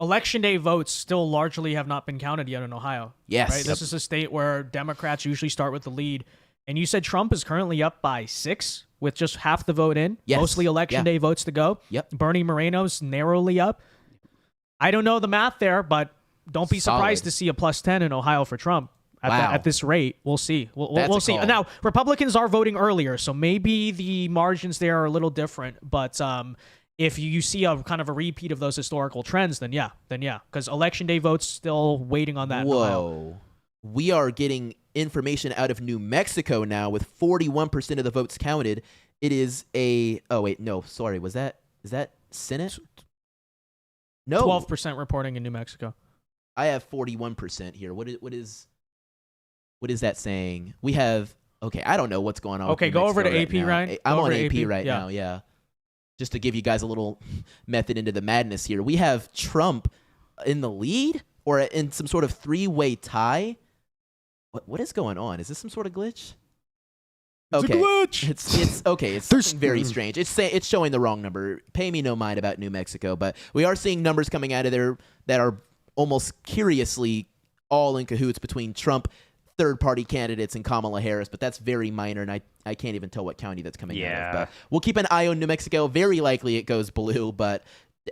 S1: election day votes still largely have not been counted yet in Ohio.
S3: Yes.
S1: Right? This is a state where Democrats usually start with the lead. And you said Trump is currently up by 6 with just half the vote in.
S3: Yes.
S1: Mostly election day votes to go.
S3: Yep.
S1: Bernie Moreno's narrowly up. I don't know the math there, but don't be surprised to see a +10 in Ohio for Trump. At this rate, we'll see. We'll see.
S3: call.
S1: Now, Republicans are voting earlier, so maybe the margins there are a little different. But if you see a kind of a repeat of those historical trends, then yeah. Because election day votes still waiting on that in Ohio.
S3: Whoa. We are getting information out of New Mexico now with 41% of the votes counted. It is a... Oh, wait. No, sorry. Is that Senate? No.
S1: 12% reporting in New Mexico.
S3: I have 41% here. What is that saying? We have... Okay, I don't know what's going on.
S1: Okay,
S3: with New
S1: go over to
S3: Mexico
S1: AP,
S3: right now.
S1: right?
S3: I'm
S1: Go
S3: on
S1: over to
S3: AP
S1: AP,
S3: right
S1: yeah.
S3: now, yeah. Just to give you guys a little method into the madness here. We have Trump in the lead or in some sort of three-way tie. What is going on? Is this some sort of glitch?
S1: It's a glitch.
S3: It's okay. It's something very strange. It's showing the wrong number. Pay me no mind about New Mexico, but we are seeing numbers coming out of there that are almost curiously all in cahoots between Trump, third-party candidates, and Kamala Harris. But that's very minor, and I can't even tell what county that's coming out of. But we'll keep an eye on New Mexico. Very likely it goes blue, but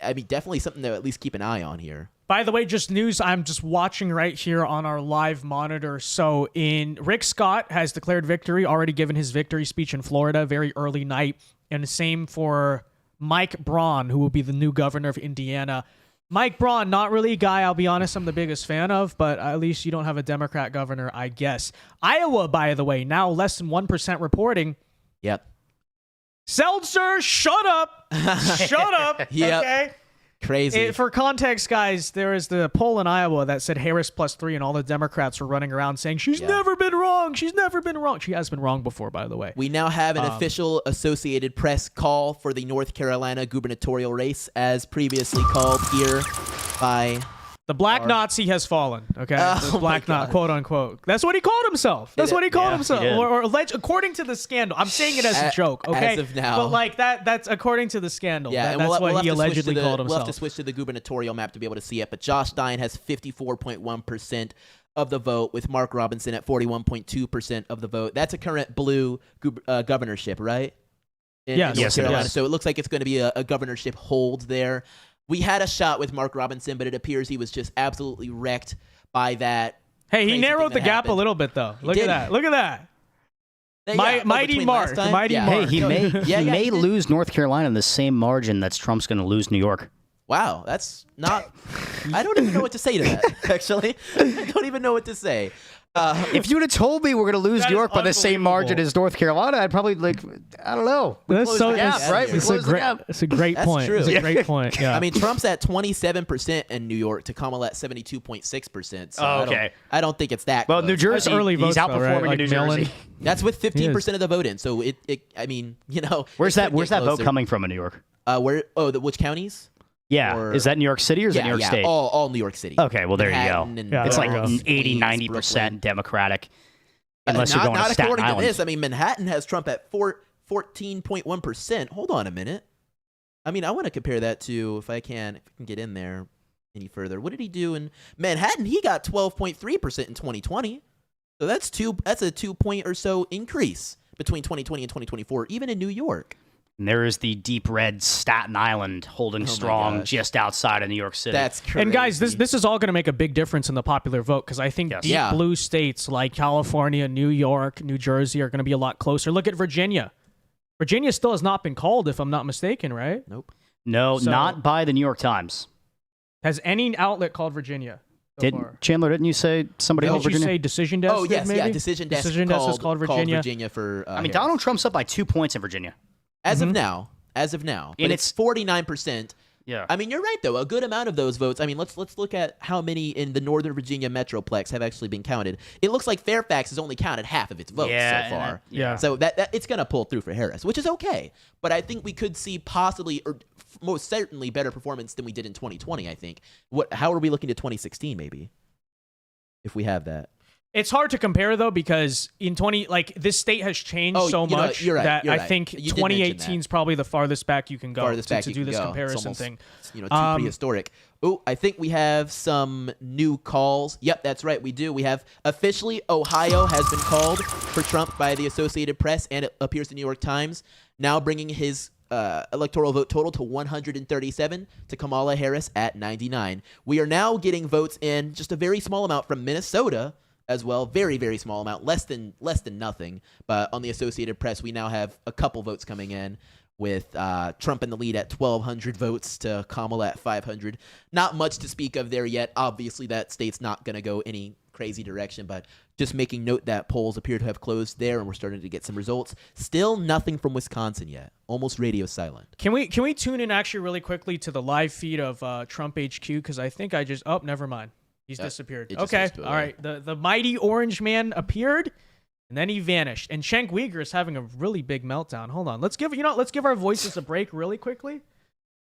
S3: I mean definitely something to at least keep an eye on here.
S1: By the way, just news I'm just watching right here on our live monitor. So Rick Scott has declared victory, already given his victory speech in Florida, very early night. And the same for Mike Braun, who will be the new governor of Indiana. Mike Braun, not really a guy, I'll be honest, I'm the biggest fan of, but at least you don't have a Democrat governor, I guess. Iowa, by the way, now less than 1% reporting.
S3: Yep.
S1: Seltzer, shut up. Shut up.
S3: Yep.
S1: Okay.
S3: Crazy.
S1: For context, guys, there is the poll in Iowa that said Harris +3, and all the Democrats were running around saying, she's never been wrong. She's never been wrong. She has been wrong before, by the way.
S3: We now have an official Associated Press call for the North Carolina gubernatorial race, as previously called here by...
S1: The Black Nazi has fallen, okay? The Black Nazi, quote unquote. That's what he called himself. That's what he called himself. Or according to the scandal. I'm saying it as a joke, okay?
S3: As of now.
S1: But like that's according to the scandal.
S3: Yeah, and
S1: that's
S3: we'll
S1: what
S3: have
S1: he
S3: to switch
S1: allegedly
S3: to
S1: called
S3: We'll
S1: himself.
S3: have to switch to the gubernatorial map to be able to see it. But Josh Stein has 54.1% of the vote, with Mark Robinson at 41.2% of the vote. That's a current blue governorship, right? In
S1: Yes.
S3: North
S2: Yes, it
S3: Carolina.
S2: is.
S3: So it looks like it's going to be a governorship hold there. We had a shot with Mark Robinson, but it appears he was just absolutely wrecked by that.
S1: Hey, he
S3: crazy
S1: narrowed
S3: thing
S1: the
S3: that
S1: gap a
S3: happened.
S1: little bit, though. Look at
S3: did.
S1: that. Look at that.
S3: Yeah,
S1: Mighty
S3: between
S1: Mark.
S3: last time?
S1: Mighty
S3: Yeah.
S1: Mark.
S2: Hey, he may
S3: Yeah,
S2: he may
S3: he did.
S2: lose North Carolina in the same margin that Trump's going to lose New York.
S3: Wow, that's not. I don't even know what to say to that. Actually, I don't even know what to say.
S2: If you would have told me we're going to lose
S1: That
S2: New
S1: is
S2: York by the same margin
S1: unbelievable.
S2: as North Carolina, I'd probably I don't know.
S1: That's
S3: closed
S1: so
S3: the gap,
S1: it's-
S3: right? We
S1: It's a
S2: closed the
S1: great.
S2: gap.
S1: It's a great
S3: That's
S1: point.
S3: true.
S1: It's a great point. Yeah.
S3: I mean, Trump's at 27% in New York to Kamala at 72.6%. So
S2: Oh, okay.
S3: I don't think it's that.
S2: Well,
S3: close.
S2: New Jersey,
S1: early
S2: he's
S1: votes, though,
S2: outperforming
S1: right? Like
S2: in New
S1: mail-in.
S2: Jersey.
S3: That's with 15%
S1: is.
S3: of the vote in. So I mean, you know,
S2: Where's
S3: it
S2: that?
S3: could
S2: Where's
S3: get
S2: that vote
S3: closer.
S2: coming from in New York?
S3: Which counties?
S2: Yeah,
S3: Or-
S2: is that New York City or is it New York State?
S3: all New York City.
S2: Okay, well there you go.
S3: Manhattan and
S1: Yeah,
S2: It's like
S1: there you go.
S2: 80,
S3: Queens,
S2: 90%
S3: Brooklyn.
S2: Democratic, unless you're
S3: not,
S2: going to
S3: not
S2: Staten
S3: according
S2: Island.
S3: to this. I mean, Manhattan has Trump at 14.1%. Hold on a minute. I mean, I want to compare that to if I can get in there any further. What did he do in Manhattan? He got 12.3% in 2020. So that's a 2 point or so increase between 2020 and 2024, even in New York.
S2: And there is the deep red Staten Island holding
S3: my
S2: strong
S3: gosh.
S2: just outside of New York City.
S3: That's crazy.
S1: And guys, this is all going to make a big difference in the popular vote because I think
S2: Yes.
S1: deep
S3: Yeah.
S1: blue states like California, New York, New Jersey are going to be a lot closer. Look at Virginia. Virginia still has not been called, if I'm not mistaken, right?
S3: Nope.
S2: no,
S1: So-
S2: not by the New York Times.
S1: Has any outlet called Virginia so far?
S2: Chandler, didn't you say somebody
S1: Didn't
S2: called
S1: you
S2: Virginia?
S1: say Decision Desk?
S3: Oh yes,
S1: maybe?
S3: yeah. Decision Desk
S1: has called Virginia.
S3: for.
S2: I mean,
S3: Harris.
S2: Donald Trump's up by 2 points in Virginia.
S3: As of now, but
S2: And
S3: it's 49%.
S2: Yeah.
S3: I mean, you're right though. A good amount of those votes. I mean, let's look at how many in the Northern Virginia Metroplex have actually been counted. It looks like Fairfax has only counted half of its votes
S2: Yeah,
S3: so
S2: and
S3: far.
S1: Yeah.
S3: So that it's gonna pull through for Harris, which is okay. But I think we could see possibly, or most certainly, better performance than we did in 2020. I think. How are we looking to 2016? Maybe, if we have that.
S1: It's hard to compare though because in this state has changed so much
S3: you're right,
S1: that
S3: you're
S1: I
S3: right.
S1: think
S3: You did
S1: 2018
S3: mention
S1: is probably the farthest back you can go
S3: Farthest back
S1: to
S3: you
S1: do
S3: can
S1: this
S3: go. It's
S1: comparison
S3: almost,
S1: thing.
S3: too prehistoric. Oh, I think we have some new calls. Yep, that's right, we do. We have officially Ohio has been called for Trump by the Associated Press, and it appears the New York Times, now bringing his electoral vote total to 137 to Kamala Harris at 99. We are now getting votes in just a very small amount from Minnesota as well. Very, very small amount, less than nothing. But on the Associated Press, we now have a couple votes coming in with Trump in the lead at 1,200 votes to Kamala at 500. Not much to speak of there yet. Obviously, that state's not going to go any crazy direction, but just making note that polls appear to have closed there, and we're starting to get some results. Still nothing from Wisconsin yet. Almost radio silent.
S1: Can we tune in actually really quickly to the live feed of Trump HQ? Because I think I just never mind. He's disappeared. Okay, all right. The mighty orange man appeared, and then he vanished. And Cenk Uygur is having a really big meltdown. Hold on. Let's give our voices a break really quickly.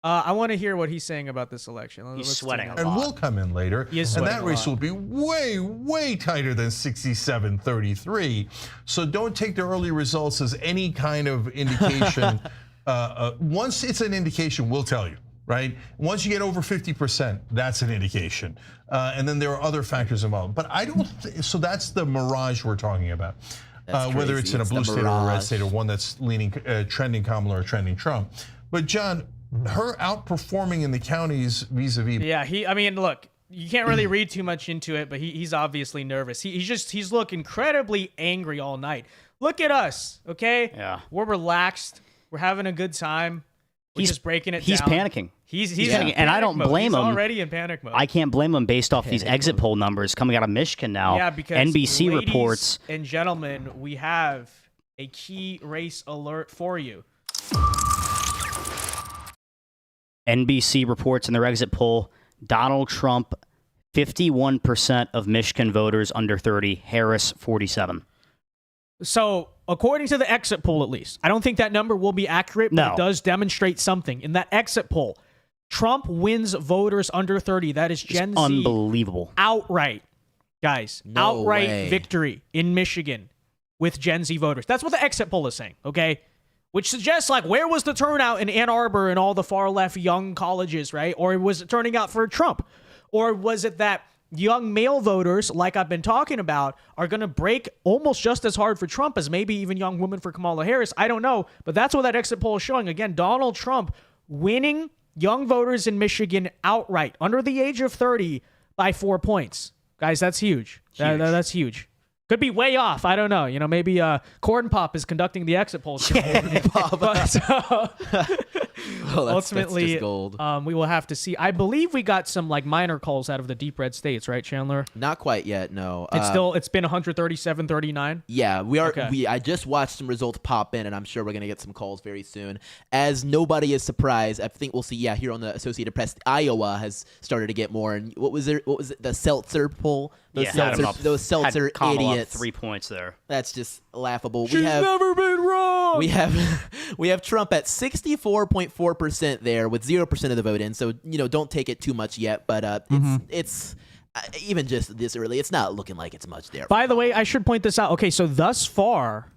S1: I want to hear what he's saying about this election.
S2: He's sweating a lot.
S6: And we'll come in later. And that race will be way, way tighter than 67-33. So don't take the early results as any kind of indication. Once it's an indication, we'll tell you, right? Once you get over 50%, that's an indication. And then there are other factors involved. But I don't, so that's the mirage we're talking about. Whether it's in a blue state or a red state or one that's leaning, trending Kamala or trending Trump. But John, her outperforming in the counties vis-a-vis.
S1: Yeah, look, you can't really read too much into it, but he's obviously nervous. He's look incredibly angry all night. Look at us, okay?
S2: Yeah.
S1: We're relaxed. We're having a good time. We're just breaking it down.
S2: He's panicking.
S1: He's
S2: panicking, and I don't blame him.
S1: He's already in panic mode.
S2: I can't blame him based off these exit poll numbers coming out of Michigan now.
S1: Yeah, because
S2: NBC
S1: ladies
S2: reports.
S1: and gentlemen, we have a key race alert for you.
S2: NBC reports in their exit poll, Donald Trump, 51% of Michigan voters under 30, Harris, 47.
S1: So, according to the exit poll, at least, I don't think that number will be accurate, but it does demonstrate something. In that exit poll, Trump wins voters under 30. That is Gen Z.
S2: Unbelievable.
S1: Outright, guys.
S3: No
S1: outright
S3: way.
S1: victory in Michigan with Gen Z voters. That's what the exit poll is saying, okay? Which suggests, where was the turnout in Ann Arbor and all the far-left young colleges, right? Or was it turning out for Trump? Or was it that young male voters, like I've been talking about, are going to break almost just as hard for Trump as maybe even young women for Kamala Harris? I don't know, but that's what that exit poll is showing. Again, Donald Trump winning young voters in Michigan outright, under the age of 30, by 4 points. Guys, that's huge. That's huge. Could be way off. I don't know. Maybe Corn Pop is conducting the exit polls. Ultimately,
S3: that's just gold.
S1: We will have to see. I believe we got some minor calls out of the deep red states, right, Chandler?
S3: Not quite yet, no.
S1: It's been 137-39.
S3: Yeah, we are.
S1: Okay.
S3: I just watched some results pop in, and I'm sure we're gonna get some calls very soon. As nobody is surprised, I think we'll see. Yeah, here on the Associated Press, Iowa has started to get more. And what was it? The Seltzer poll? Those Seltzer
S2: Kamala
S3: idiots.
S2: 3 points there.
S3: That's just laughable.
S1: She's never been wrong.
S3: We have Trump at 64.4% there with 0% of the vote in. So don't take it too much yet, but it's even just this early, it's not looking like it's much there.
S1: By the way, I should point this out. Okay, so thus far,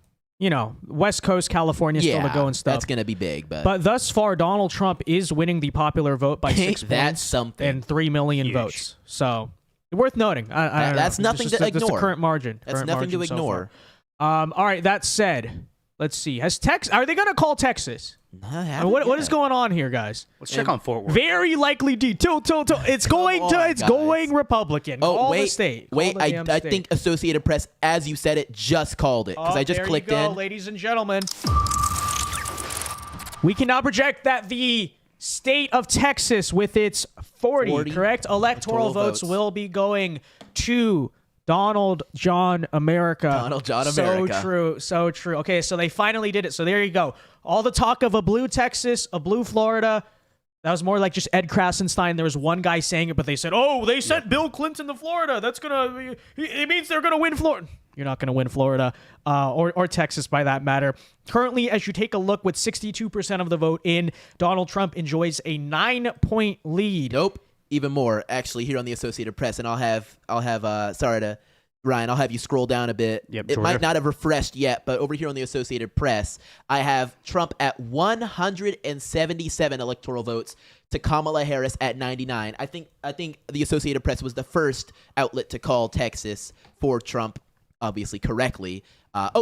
S1: West Coast California still to go and stuff.
S3: That's gonna be big,
S1: but thus far, Donald Trump is winning the popular vote by 6
S3: That's
S1: points
S3: something.
S1: and 3 million votes. So worth noting. I don't
S3: that's
S1: know.
S3: nothing
S1: Just
S3: to
S1: That's
S3: ignore.
S1: the current margin.
S3: That's nothing to ignore.
S1: All right. That said, let's see. Are they going to call Texas? What is going on here, guys?
S2: Let's check on Fort Worth.
S1: Very likely tilt. It's going going Republican.
S3: Oh,
S1: the state.
S3: I think Associated Press, as you said it, just called it because I just clicked in.
S1: Ladies and gentlemen. We can now project that the state of Texas, with its 40 correct electoral votes, will be going to Donald John America.
S3: Donald John America.
S1: So true. Okay, so they finally did it. So there you go. All the talk of a blue Texas, a blue Florida, that was more like just Ed Krasenstein. There was one guy saying it, but they said, they sent Bill Clinton to Florida. It means they're going to win Florida. You're not going to win Florida or Texas by that matter. Currently, as you take a look with 62% of the vote in, Donald Trump enjoys a 9-point lead.
S3: Nope. Even more, actually, here on the Associated Press, and I'll have sorry to Ryan, I'll have you scroll down a bit.
S2: Yep,
S3: it
S2: Georgia.
S3: might not have refreshed yet, but over here on the Associated Press, I have Trump at 177 electoral votes to Kamala Harris at 99. I think the Associated Press was the first outlet to call Texas for Trump, obviously correctly.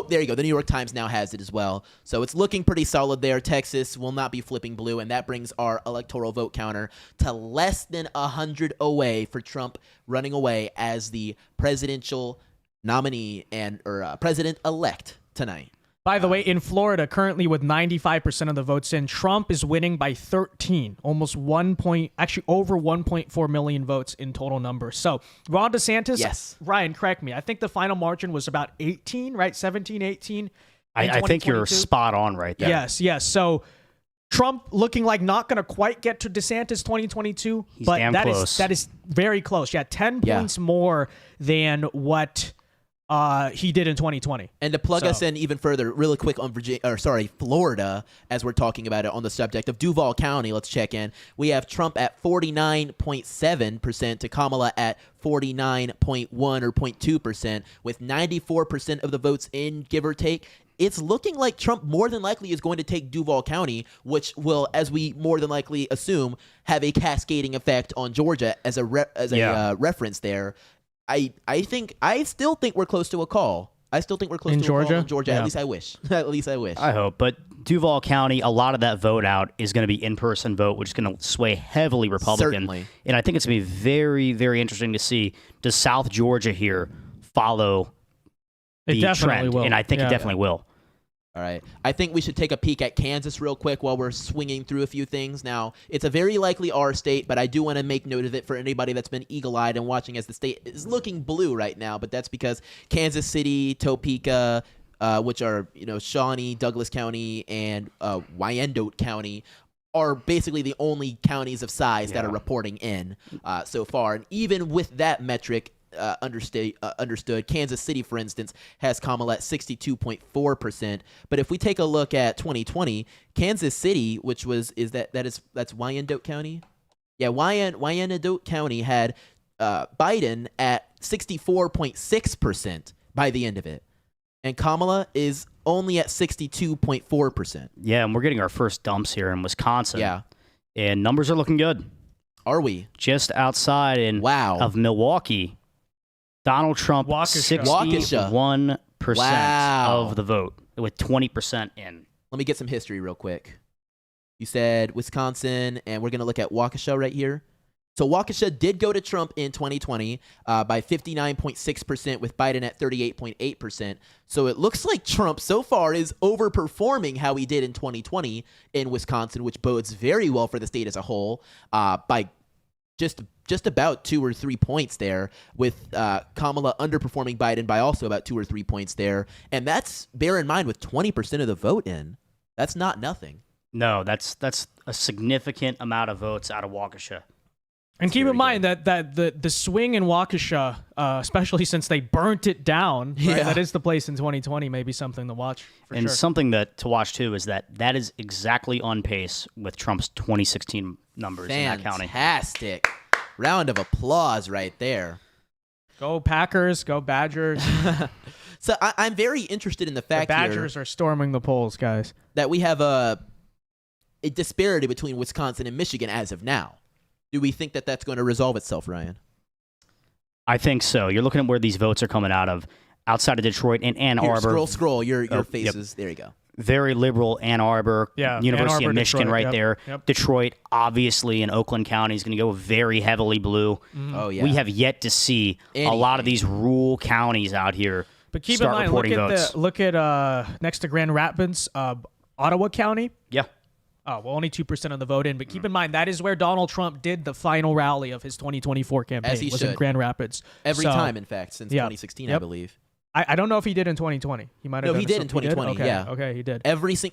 S3: There you go. The New York Times now has it as well. So it's looking pretty solid there. Texas will not be flipping blue, and that brings our electoral vote counter to less than 100 away for Trump running away as the presidential nominee or president-elect tonight.
S1: By the way, in Florida, currently with 95% of the votes in, Trump is winning by 13, almost over 1.4 million votes in total number. So Ron DeSantis,
S3: Yes.
S1: Ryan, correct me. I think the final margin was about 18, right? 17, 18.
S2: I think you're
S1: 2022.
S2: spot on right there.
S1: Yes. So Trump looking like not going to quite get to DeSantis 2022,
S2: He's
S1: but
S2: damn
S1: that
S2: close.
S1: is very close. Yeah, 10
S3: Yeah.
S1: points more than what he did in 2020.
S3: And to plug
S1: So-
S3: us in even further, really quick on Florida, as we're talking about it on the subject of Duval County, let's check in. We have Trump at 49.7% to Kamala at 49.1 or 0.2%, with 94% of the votes in, give or take. It's looking like Trump more than likely is going to take Duval County, which will, as we more than likely assume, have a cascading effect on Georgia as a reference there. I still think we're close to a call. I still think we're close
S1: In
S3: to a call
S1: Georgia?
S3: in Georgia.
S1: Yeah.
S3: At least I wish. At least I wish.
S2: I hope. But Duval County, a lot of that vote out is going to be in-person vote, which is going to sway heavily Republican.
S3: Certainly.
S2: And I think it's going to be very, very interesting to see, does South Georgia here follow
S1: It
S2: the
S1: definitely
S2: trend?
S1: will.
S2: And I think
S1: Yeah.
S2: it definitely will.
S3: All right. I think we should take a peek at Kansas real quick while we're swinging through a few things. Now, it's a very likely R state, but I do want to make note of it for anybody that's been eagle-eyed and watching as the state is looking blue right now, but that's because Kansas City, Topeka, which are, Shawnee, Douglas County, and Wyandotte County, are basically the only counties of size that are reporting in so far. And even with that metric, understood. Kansas City, for instance, has Kamala at 62.4%. But if we take a look at 2020, Kansas City, that's Wyandotte County? Yeah, Wyandotte County had Biden at 64.6% by the end of it. And Kamala is only at 62.4%.
S2: Yeah, and we're getting our first dumps here in Wisconsin.
S3: Yeah.
S2: And numbers are looking good.
S3: Are we?
S2: Just outside of Milwaukee, Donald Trump,
S1: Waukesha.
S2: 61%
S3: Wow.
S2: of the vote, with 20% in.
S3: Let me get some history real quick. You said Wisconsin, and we're going to look at Waukesha right here. So Waukesha did go to Trump in 2020 by 59.6%, with Biden at 38.8%. So it looks like Trump so far is overperforming how he did in 2020 in Wisconsin, which bodes very well for the state as a whole by just about 2 or 3 points there, with Kamala underperforming Biden by also about 2 or 3 points there. And that's, bear in mind, with 20% of the vote in. That's not nothing.
S2: No, that's a significant amount of votes out of Waukesha.
S1: And keep in mind that the swing in Waukesha, especially since they burnt it down, right,
S3: Yeah.
S1: that is the place in 2020, maybe something to watch for
S2: And
S1: sure.
S2: something to watch too is that is exactly on pace with Trump's 2016 numbers in that county.
S3: Fantastic. Round of applause right there.
S1: Go Packers, go Badgers.
S3: So I'm very interested in the
S1: The
S3: fact
S1: Badgers
S3: here
S1: are storming the polls, guys.
S3: that we have a disparity between Wisconsin and Michigan as of now. Do we think that that's going to resolve itself, Ryan?
S2: I think so. You're looking at where these votes are coming out of, outside of Detroit and Ann
S3: Here,
S2: Arbor.
S3: scroll your
S2: yep.
S3: faces. There you go.
S2: Very liberal Ann Arbor,
S1: Yeah,
S2: University
S1: Ann Arbor,
S2: of Michigan
S1: Detroit,
S2: right
S1: yep,
S2: there.
S1: yep.
S2: Detroit, obviously, in Oakland County is going to go very heavily blue.
S3: Oh, yeah.
S2: We have yet to see a lot of these rural counties out here
S1: But keep in
S2: start
S1: mind,
S2: reporting votes.
S1: look at next to Grand Rapids, Ottawa County.
S2: Yeah.
S1: Oh, well, only 2% of the vote in. But keep in mind, that is where Donald Trump did the final rally of his 2024 campaign.
S3: As he
S1: was in
S3: should.
S1: Grand Rapids.
S3: Every
S1: So,
S3: time, in fact, since
S1: yeah.
S3: 2016, I
S1: Yep.
S3: believe.
S1: I don't know if he did in 2020. He might have.
S3: No,
S1: done
S3: he
S1: it
S3: did in
S1: some-
S3: 2020,
S1: Okay,
S3: yeah.
S1: Okay, he did.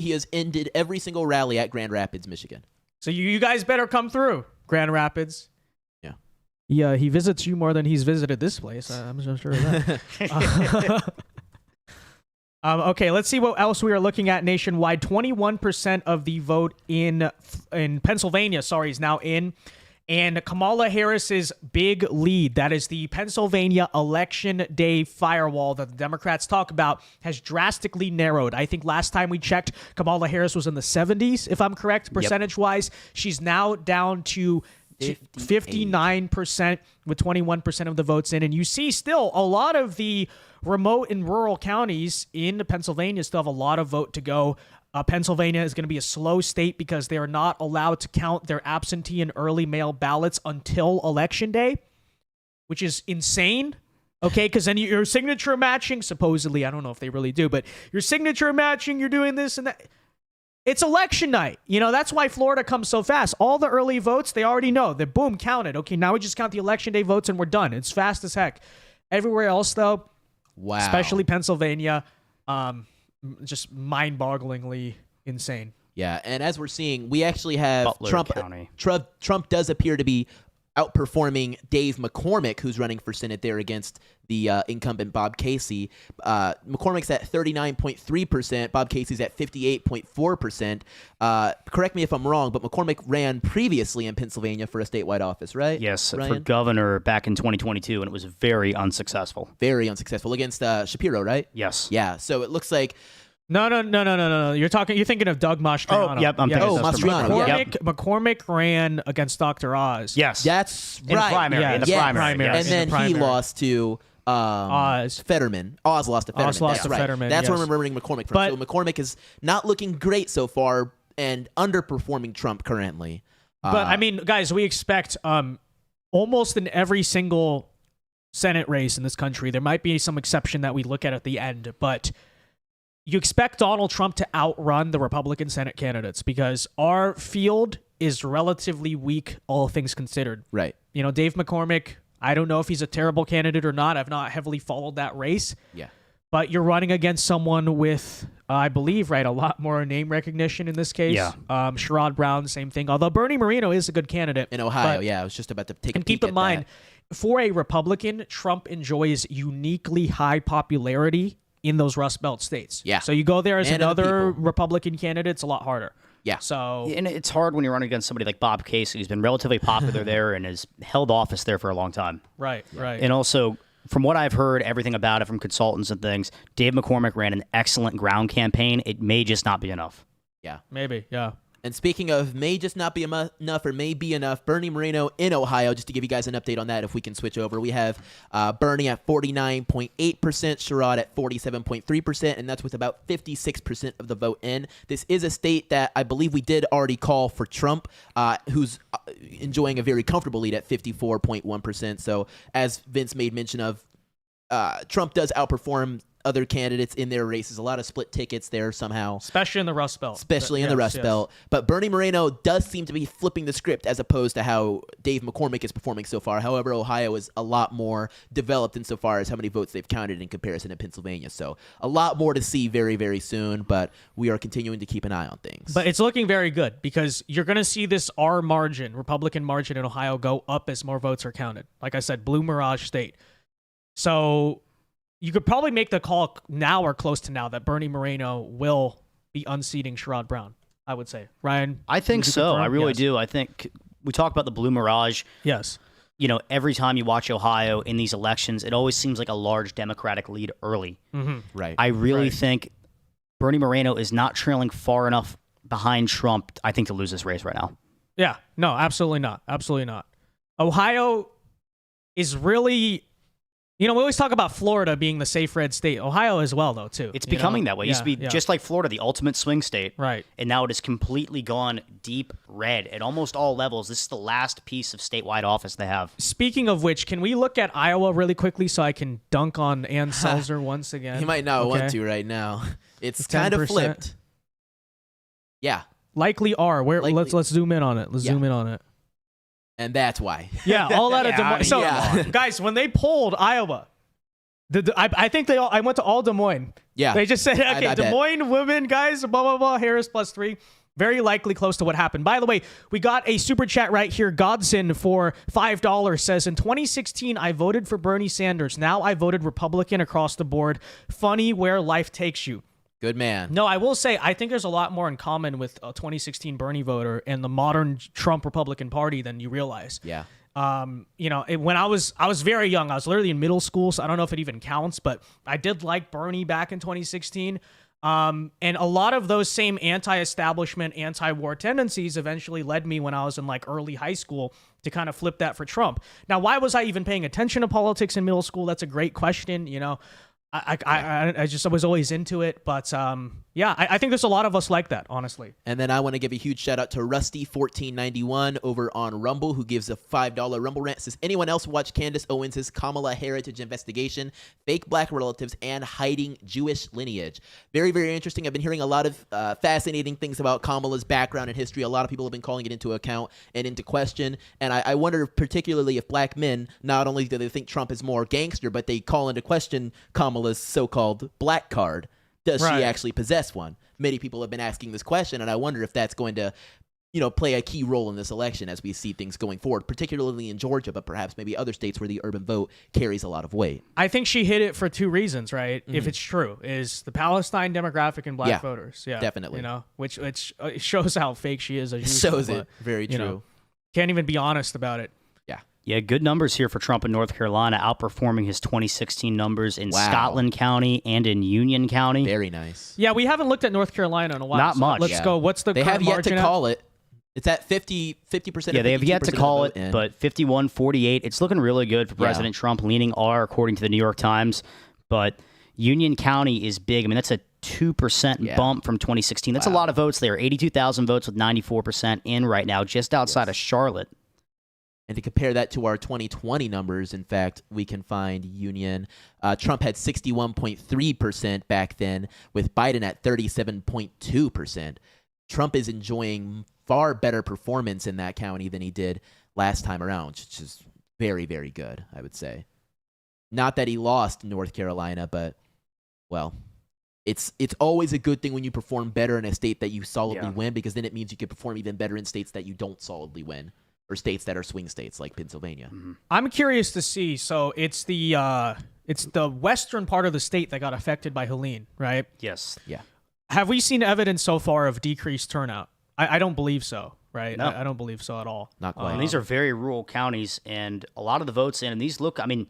S3: He has ended every single rally at Grand Rapids, Michigan.
S1: So you guys better come through, Grand Rapids.
S3: Yeah.
S1: Yeah, he visits you more than he's visited this place. I'm so sure of that. Okay, let's see what else we are looking at nationwide. 21% of the vote in Pennsylvania, is now in. And Kamala Harris's big lead, that is the Pennsylvania election day firewall that the Democrats talk about, has drastically narrowed. I think last time we checked, Kamala Harris was in the 70s, if I'm correct, percentage-wise. She's now down to 59% with 21% of the votes in. And you see still a lot of the remote and rural counties in Pennsylvania still have a lot of vote to go. Pennsylvania is going to be a slow state because they are not allowed to count their absentee and early mail ballots until Election Day, which is insane. Okay, because then your signature matching, supposedly, I don't know if they really do, but your signature matching, you're doing this and that. It's election night. You know, that's why Florida comes so fast. All the early votes, they already know. They're boom, counted. Okay, now we just count the Election Day votes and we're done. It's fast as heck. Everywhere else, though,
S3: Wow.
S1: especially Pennsylvania, just mind-bogglingly insane.
S3: Yeah, and as we're seeing, we actually have
S2: Butler County.
S3: Trump does appear to be outperforming Dave McCormick, who's running for Senate there against the incumbent Bob Casey. McCormick's at 39.3%. Bob Casey's at 58.4%. Correct me if I'm wrong, but McCormick ran previously in Pennsylvania for a statewide office, right?
S2: Yes, for
S3: Ryan?
S2: governor back in 2022, and it was very unsuccessful.
S3: Very unsuccessful against Shapiro, right?
S2: Yes.
S3: Yeah, so it looks like
S1: No. You're thinking of Doug Mastriano.
S2: Oh, yep, I'm thinking
S3: of Mastriano,
S1: McCormick, McCormick ran against Dr. Oz.
S2: Yes.
S3: that's
S2: In
S3: right.
S2: primary.
S1: Yeah,
S2: In the
S1: yeah,
S2: primary.
S1: primary.
S2: Yes.
S3: And then
S1: In the
S3: he
S1: primary.
S3: lost to
S1: Oz.
S3: Fetterman. Oz lost to Fetterman.
S1: Oz lost
S3: That's
S1: to
S3: right.
S1: Fetterman,
S3: That's where
S1: yes.
S3: I'm remembering McCormick from.
S1: But-
S3: So McCormick is not looking great so far and underperforming Trump currently.
S1: But I mean, guys, we expect almost in every single Senate race in this country, there might be some exception that we look at the end, but you expect Donald Trump to outrun the Republican Senate candidates because our field is relatively weak, all things considered.
S3: Right.
S1: You know, Dave McCormick, I don't know if he's a terrible candidate or not. I've not heavily followed that race.
S3: Yeah.
S1: But you're running against someone with, I believe, right, a lot more name recognition in this case.
S2: Yeah.
S1: Sherrod Brown, same thing. Although Bernie Moreno is a good candidate.
S3: In Ohio,
S1: But-
S3: yeah. I was just about to take a
S1: And
S3: peek
S1: keep in
S3: at
S1: mind,
S3: that.
S1: for a Republican, Trump enjoys uniquely high popularity in those Rust Belt states.
S3: Yeah.
S1: So you go there as
S3: And of the
S1: another
S3: people.
S1: Republican candidate, it's a lot harder.
S3: Yeah.
S1: So
S2: And it's hard when you're running against somebody like Bob Casey, who's been relatively popular there and has held office there for a long time.
S1: right.
S2: And also, from what I've heard, everything about it from consultants and things, Dave McCormick ran an excellent ground campaign. It may just not be enough.
S3: Yeah.
S1: Maybe, yeah.
S3: And speaking of may just not be enough or may be enough, Bernie Moreno in Ohio, just to give you guys an update on that, if we can switch over, we have Bernie at 49.8%, Sherrod at 47.3%, and that's with about 56% of the vote in. This is a state that I believe we did already call for Trump, who's enjoying a very comfortable lead at 54.1%. So as Vince made mention of, Trump does outperform other candidates in their races. A lot of split tickets there somehow.
S1: Especially in the Rust Belt.
S3: Especially in the Rust Belt. But Bernie Moreno does seem to be flipping the script as opposed to how Dave McCormick is performing so far. However, Ohio is a lot more developed insofar as how many votes they've counted in comparison to Pennsylvania. So a lot more to see very, very soon, but we are continuing to keep an eye on things.
S1: But it's looking very good because you're going to see this R margin, Republican margin in Ohio, go up as more votes are counted. Like I said, Blue Mirage State. So you could probably make the call now or close to now that Bernie Moreno will be unseating Sherrod Brown, I would say. Ryan?
S2: I think
S1: would you
S2: so.
S1: confirm?
S2: I really
S1: Yes.
S2: do. I think we talk about the Blue Mirage.
S1: Yes.
S2: You know, every time you watch Ohio in these elections, it always seems like a large Democratic lead early.
S3: right.
S2: I really
S1: Right.
S2: think Bernie Moreno is not trailing far enough behind Trump, I think, to lose this race right now.
S1: Yeah. No, absolutely not. Absolutely not. Ohio is really... You know, we always talk about Florida being the safe red state. Ohio as well, though, too.
S2: It's
S1: You know?
S2: becoming that way. It used to be
S1: Yeah,
S2: just like Florida, the ultimate swing state.
S1: Right.
S2: And now it has completely gone deep red at almost all levels. This is the last piece of statewide office they have.
S1: Speaking of which, can we look at Iowa really quickly so I can dunk on Ann Selzer once again?
S3: He might not
S1: Okay.
S3: want to right now. It's
S1: It's
S3: kind of
S1: 10%.
S3: flipped. Yeah,
S1: Likely R. Where?
S3: Likely-
S1: Let's zoom in on it. Let's
S3: Yeah.
S1: zoom in on it.
S3: and that's why.
S1: Yeah, all out of
S2: Yeah,
S1: Des
S2: I
S1: Moines.
S2: mean,
S1: So,
S3: yeah.
S1: guys, when they polled Iowa, I think they all. I went to all Des Moines.
S3: Yeah.
S1: They just said, okay,
S3: I
S1: Des
S3: bet.
S1: Moines women, guys, blah blah blah. Harris +3. Very likely close to what happened. By the way, we got a super chat right here. Godson for $5 says, in 2016, I voted for Bernie Sanders. Now I voted Republican across the board. Funny where life takes you.
S3: Good man.
S1: No, I will say I think there's a lot more in common with a 2016 Bernie voter and the modern Trump Republican Party than you realize.
S3: Yeah.
S1: When I was very young, I was literally in middle school, so I don't know if it even counts, but I did like Bernie back in 2016. And a lot of those same anti-establishment, anti-war tendencies eventually led me when I was in like early high school to kind of flip that for Trump. Now, why was I even paying attention to politics in middle school? That's a great question. I just was always into it, but I think there's a lot of us like that, honestly.
S3: And then I want to give a huge shout out to Rusty1491 over on Rumble, who gives a $5 Rumble rant. Says, anyone else watch Candace Owens' Kamala Heritage Investigation, Fake Black Relatives, and Hiding Jewish Lineage? Very, very interesting. I've been hearing a lot of fascinating things about Kamala's background and history. A lot of people have been calling it into account and into question. And I wonder particularly if black men, not only do they think Trump is more gangster, but they call into question Kamala's so-called black card. Does she actually possess one? Many people have been asking this question, and I wonder if that's going to, play a key role in this election as we see things going forward, particularly in Georgia, but perhaps maybe other states where the urban vote carries a lot of weight.
S1: I think she hit it for two reasons, right? If it's true, is the Palestine demographic and black voters. Yeah,
S3: definitely.
S1: Which shows how fake she is as usual.
S3: Shows it. Very true.
S1: Can't even be honest about it.
S2: Yeah, good numbers here for Trump in North Carolina, outperforming his 2016 numbers in Scotland County and in Union County.
S3: Very nice.
S1: Yeah, we haven't looked at North Carolina in a while.
S2: Not much.
S1: Let's go. What's the
S3: They have yet to
S1: margin
S3: call it. It's at 50%.
S2: Yeah, they have yet to call it, but 51-48. It's looking really good for President Trump, leaning R, according to the New York Times. But Union County is big. I mean, that's a 2% bump from 2016. That's a lot of votes there. 82,000 votes with 94% in right now, just outside of Charlotte.
S3: And to compare that to our 2020 numbers, in fact, we can find Union. Trump had 61.3% back then, with Biden at 37.2%. Trump is enjoying far better performance in that county than he did last time around, which is very, very good, I would say. Not that he lost North Carolina, but, well, it's always a good thing when you perform better in a state that you solidly win, because then it means you can perform even better in states that you don't solidly win. Or states that are swing states like Pennsylvania.
S1: I'm curious to see. So it's the western part of the state that got affected by Helene, right?
S2: Yes.
S3: Yeah.
S1: Have we seen evidence so far of decreased turnout? I don't believe so, right?
S2: No.
S1: I don't believe so at all.
S3: Not quite.
S2: These are very rural counties, and a lot of the votes in, and these look, I mean,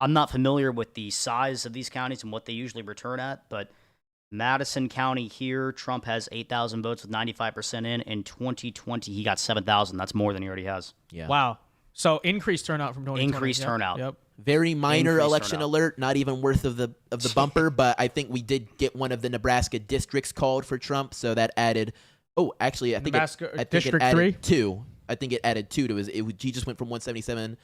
S2: I'm not familiar with the size of these counties and what they usually return at, but Madison County here, Trump has 8,000 votes with 95% in. In 2020, he got 7,000. That's more than he already has.
S3: Yeah.
S1: Wow. So increased turnout from 2020.
S2: Increased turnout.
S1: Yep.
S3: Very minor
S2: Increased
S3: election
S2: turnout.
S3: alert, not even worth of the bumper, but I think we did get one of the Nebraska districts called for Trump, so that added. Oh, actually, I think it
S1: District
S3: added
S1: 3?
S3: 2. I think it added 2 to his. He just went from 177.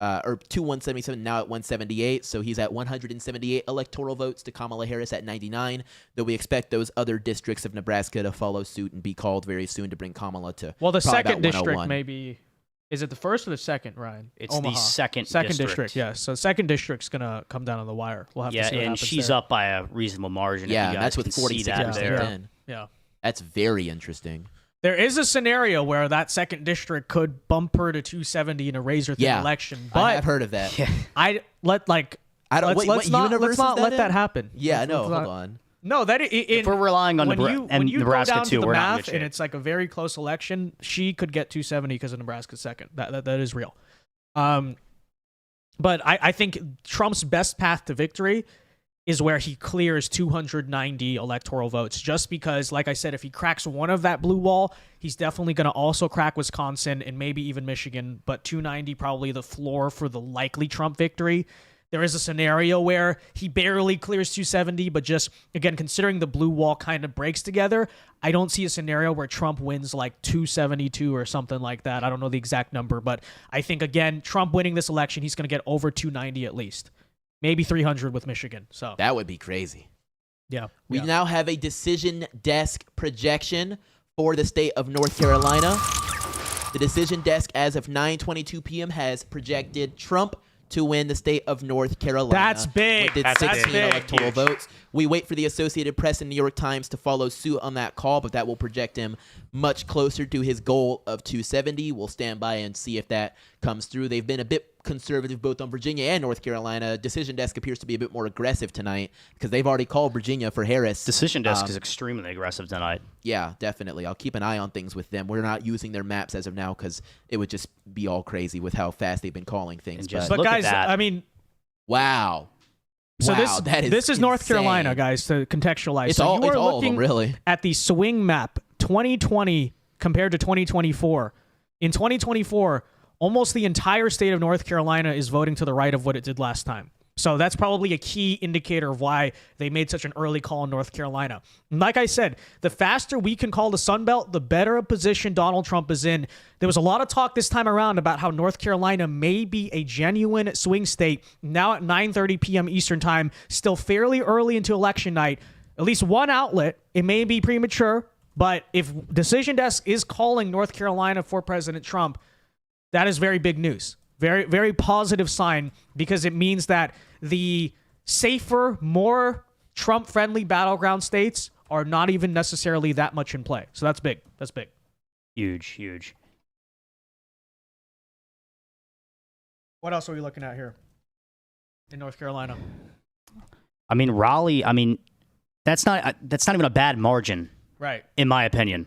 S3: Or to 177, now at 178. So he's at 178 electoral votes to Kamala Harris at 99, though we expect those other districts of Nebraska to follow suit and be called very soon to bring Kamala to.
S1: Well, the
S3: probably
S1: second
S3: about
S1: district
S3: 101.
S1: maybe. Is it the first or the second, Ryan?
S2: It's
S1: Omaha.
S2: the second
S1: district.
S2: district.
S1: Yeah. So second district's gonna come down on the wire. We'll have to see what
S2: and
S1: happens
S2: she's
S1: there.
S2: up by a reasonable margin.
S3: Yeah,
S2: if you guys
S3: that's with
S2: can see
S3: 46%
S2: that there.
S3: in.
S1: Yeah.
S3: That's very interesting.
S1: There is a scenario where that second district could bump her to 270 in a razor thin election, but
S3: I have heard of that.
S2: Yeah.
S3: What
S1: let's not
S3: universe
S1: let
S3: is that
S1: that
S3: in?
S1: happen.
S3: Yeah, no,
S1: Let's
S3: hold
S1: not-
S3: on.
S1: No, that
S2: If we're relying on
S1: when you
S2: Nebraska
S1: go down
S2: too,
S1: to the
S2: we're not in
S1: math
S2: good
S1: and
S2: shape.
S1: it's like a very close election, she could get 270 because of Nebraska's second. That is real. But I think Trump's best path to victory is where he clears 290 electoral votes, just because, like I said, if he cracks one of that blue wall, he's definitely going to also crack Wisconsin and maybe even Michigan, but 290 probably the floor for the likely Trump victory. There is a scenario where he barely clears 270, but just, again, considering the blue wall kind of breaks together, I don't see a scenario where Trump wins like 272 or something like that. I don't know the exact number, but I think, again, Trump winning this election, he's going to get over 290 at least. Maybe 300 with Michigan. So
S3: That would be crazy.
S1: yeah.
S3: We
S1: yeah.
S3: now have a decision desk projection for the state of North Carolina. The decision desk, as of 9:22 p.m., has projected Trump to win the state of North Carolina.
S1: That's big.
S3: With its
S2: That's
S3: 16
S2: big.
S3: electoral
S2: Huge.
S3: votes. We wait for the Associated Press and New York Times to follow suit on that call, but that will project him much closer to his goal of 270. We'll stand by and see if that comes through. They've been a bit conservative both on Virginia and North Carolina. Decision Desk appears to be a bit more aggressive tonight because they've already called Virginia for Harris.
S2: Decision Desk is extremely aggressive tonight.
S3: Yeah, definitely. I'll keep an eye on things with them. We're not using their maps as of now because it would just be all crazy with how fast they've been calling things.
S2: just
S1: But
S2: look at
S1: guys,
S2: that.
S1: I mean,
S3: Wow.
S1: so
S3: Wow,
S1: this is North
S3: insane.
S1: Carolina, guys, to contextualize.
S3: It's
S1: so
S3: all-
S1: you
S3: it's
S1: are
S3: all of
S1: looking
S3: them, really.
S1: at the swing map 2020 compared to 2024. In 2024, almost the entire state of North Carolina is voting to the right of what it did last time. So that's probably a key indicator of why they made such an early call in North Carolina. And like I said, the faster we can call the Sun Belt, the better a position Donald Trump is in. There was a lot of talk this time around about how North Carolina may be a genuine swing state. Now at 9:30 p.m. Eastern time, still fairly early into election night. At least one outlet, it may be premature, but if Decision Desk is calling North Carolina for President Trump, that is very big news. Very, very positive sign because it means that the safer, more Trump-friendly battleground states are not even necessarily that much in play. So that's big. That's big.
S2: Huge.
S1: What else are we looking at here in North Carolina?
S2: I mean, Raleigh, that's not even a bad margin,
S1: Right.
S2: in my opinion,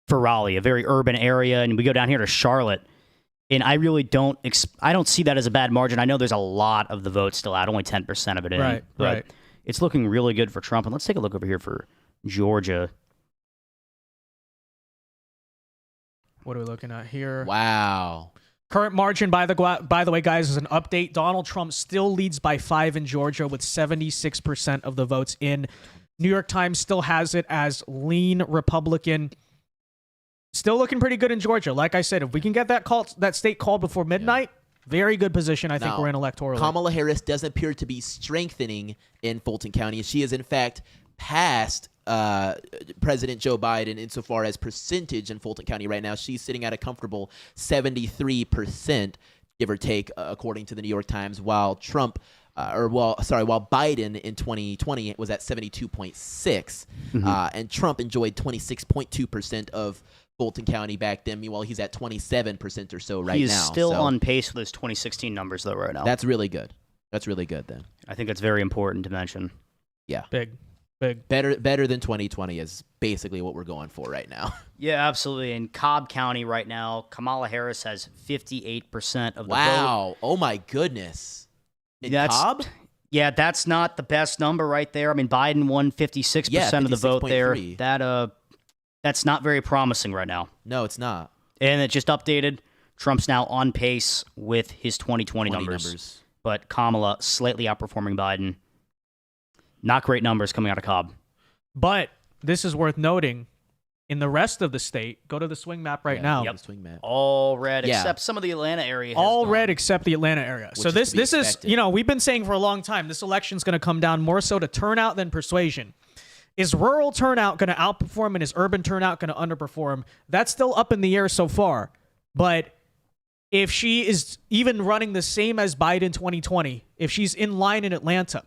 S2: for Raleigh, a very urban area. And we go down here to Charlotte. And I really don't see that as a bad margin. I know there's a lot of the vote still out, only 10% of it in.
S1: Right,
S2: but
S1: right.
S2: it's looking really good for Trump. And let's take a look over here for Georgia.
S1: What are we looking at here?
S3: Wow.
S1: Current margin, by the way, guys, is an update. Donald Trump still leads by 5 in Georgia with 76% of the votes in. New York Times still has it as lean Republican. Still looking pretty good in Georgia. Like I said, if we can get that state called before midnight, very good position I think
S3: Now,
S1: we're in electorally.
S3: Kamala Harris does appear to be strengthening in Fulton County. She is, in fact, passed President Joe Biden insofar as percentage in Fulton County right now. She's sitting at a comfortable 73%, give or take, according to the New York Times, while while Biden in 2020 was at 72.6, and Trump enjoyed 26.2% of Fulton County back then. Meanwhile, he's at 27% or so right now.
S2: He's still
S3: So
S2: on pace with his 2016 numbers, though, right now.
S3: That's really good. That's really good then.
S2: I think that's very important to mention.
S3: Yeah.
S1: Big.
S3: Better than 2020 is basically what we're going for right now.
S2: Yeah, absolutely. In Cobb County right now, Kamala Harris has 58% of the vote.
S3: Wow. Oh, my goodness. In Cobb?
S2: Yeah, that's not the best number right there. I mean, Biden won 56% of the vote there.
S3: 56.3.
S2: That's not very promising right now.
S3: No, it's not.
S2: And it just updated. Trump's now on pace with his 2020 numbers. But Kamala slightly outperforming Biden. Not great numbers coming out of Cobb.
S1: But this is worth noting. In the rest of the state, go to the swing map right now.
S3: The swing map.
S2: All red,
S3: Yeah.
S2: except some of the Atlanta area.
S1: All
S2: has
S1: red
S2: gone.
S1: except the Atlanta area. So
S3: is to be
S1: this is,
S3: expected.
S1: we've been saying for a long time, this election's going to come down more so to turnout than persuasion. Is rural turnout going to outperform and is urban turnout going to underperform? That's still up in the air so far. But if she is even running the same as Biden 2020, if she's in line in Atlanta,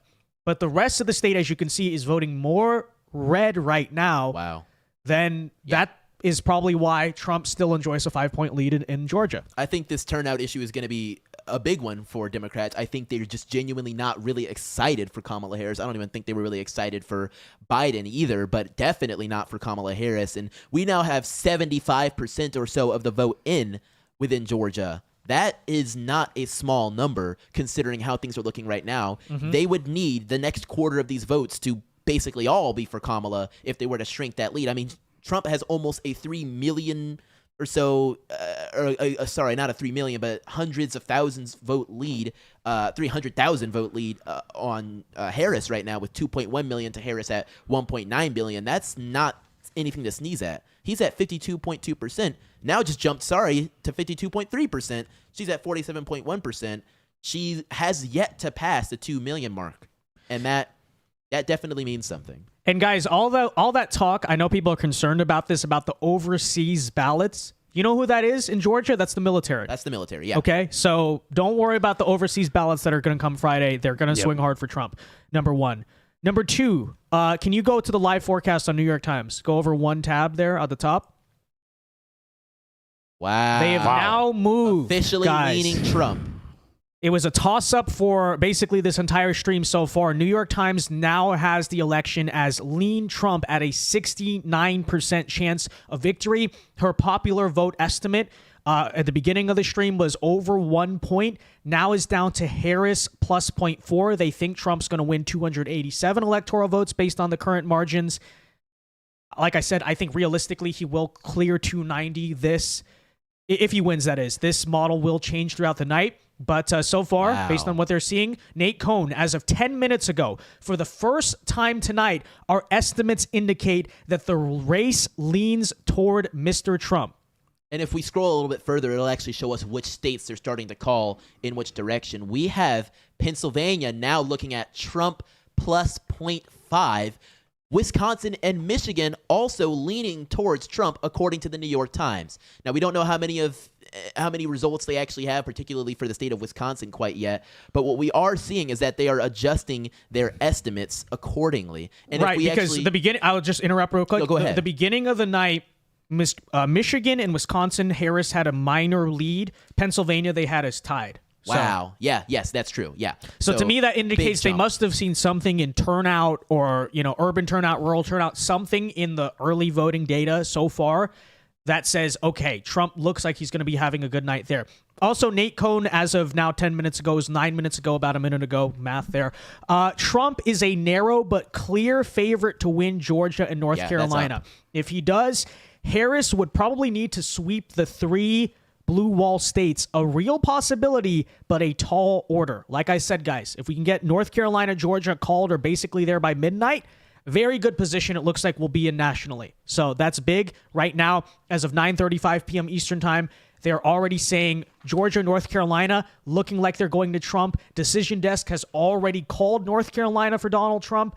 S1: but the rest of the state, as you can see, is voting more red right now,
S3: Wow.
S1: then that is probably why Trump still enjoys a 5-point lead in Georgia.
S3: I think this turnout issue is going to be a big one for Democrats. I think they're just genuinely not really excited for Kamala Harris. I don't even think they were really excited for Biden either, but definitely not for Kamala Harris. And we now have 75% or so of the vote within Georgia. That is not a small number considering how things are looking right now. They would need the next quarter of these votes to basically all be for Kamala if they were to shrink that lead. I mean, Trump has almost a 3 million or so, sorry, not a 3 million, but hundreds of thousands vote lead, 300,000 vote lead on Harris right now with 2.1 million to Harris at 1.9 billion. That's not anything to sneeze at. He's at 52.2%. Now just jumped, to 52.3%. She's at 47.1%. She has yet to pass the 2 million mark. And that definitely means something.
S1: And guys, all that talk, I know people are concerned about this, about the overseas ballots. You know who that is in Georgia? That's the military.
S3: That's the military, yeah.
S1: Okay, so don't worry about the overseas ballots that are going to come Friday. They're going to swing hard for Trump, number one. Number two, can you go to the live forecast on New York Times? Go over one tab there at the top.
S3: Wow.
S1: They have now moved,
S3: officially
S1: guys.
S3: leaning Trump.
S1: It was a toss-up for basically this entire stream so far. New York Times now has the election as lean Trump at a 69% chance of victory. Her popular vote estimate at the beginning of the stream was over 1 point. Now is down to Harris plus 0.4. They think Trump's going to win 287 electoral votes based on the current margins. Like I said, I think realistically he will clear 290 if he wins, that is. This model will change throughout the night. But so far, based on what they're seeing, Nate Cohn, as of 10 minutes ago, for the first time tonight, our estimates indicate that the race leans toward Mr. Trump.
S3: And if we scroll a little bit further, it'll actually show us which states they're starting to call in which direction. We have Pennsylvania now looking at Trump plus 0.5. Wisconsin and Michigan also leaning towards Trump, according to the New York Times. Now, we don't know how many results they actually have, particularly for the state of Wisconsin, quite yet. But what we are seeing is that they are adjusting their estimates accordingly. And
S1: right,
S3: if we
S1: because the beginning, I'll just interrupt real quick.
S3: No, go ahead.
S1: The beginning of the night, Michigan and Wisconsin, Harris had a minor lead. Pennsylvania, they had us tied.
S3: Wow. Yes, that's true. Yeah.
S1: So to me, that indicates they must have seen something in turnout or, urban turnout, rural turnout, something in the early voting data so far that says, okay, Trump looks like he's going to be having a good night there. Also, Nate Cohn, as of now 10 minutes ago, is 9 minutes ago, about a minute ago, math there. Trump is a narrow but clear favorite to win Georgia and North Carolina. If he does, Harris would probably need to sweep the 3 blue wall states, a real possibility, but a tall order. Like I said, guys, if we can get North Carolina, Georgia called or basically there by midnight, very good position it looks like we'll be in nationally. So that's big. Right now, as of 9:35 p.m. Eastern time, they're already saying Georgia, North Carolina, looking like they're going to Trump. Decision Desk has already called North Carolina for Donald Trump.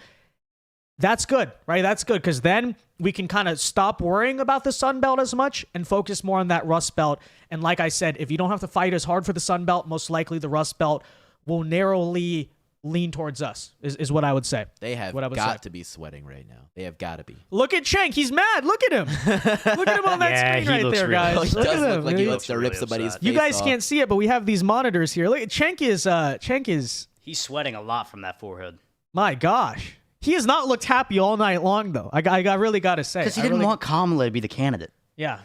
S1: That's good, right? That's good, because then we can kind of stop worrying about the Sun Belt as much and focus more on that Rust Belt. And like I said, if you don't have to fight as hard for the Sun Belt, most likely the Rust Belt will narrowly lean towards us, is what I would say.
S3: They have got to be sweating right now. They have got to be.
S1: Look at Cenk. He's mad. Look at him. Look at him on that screen right there, guys.
S3: He does look like he wants to rip somebody's face
S1: You guys
S3: off.
S1: can't see it, but we have these monitors here. Look, Cenk is...
S2: He's sweating a lot from that forehead.
S1: My gosh. He has not looked happy all night long, though. I really got to say.
S2: Because he didn't want Kamala to be the candidate.
S1: Yeah.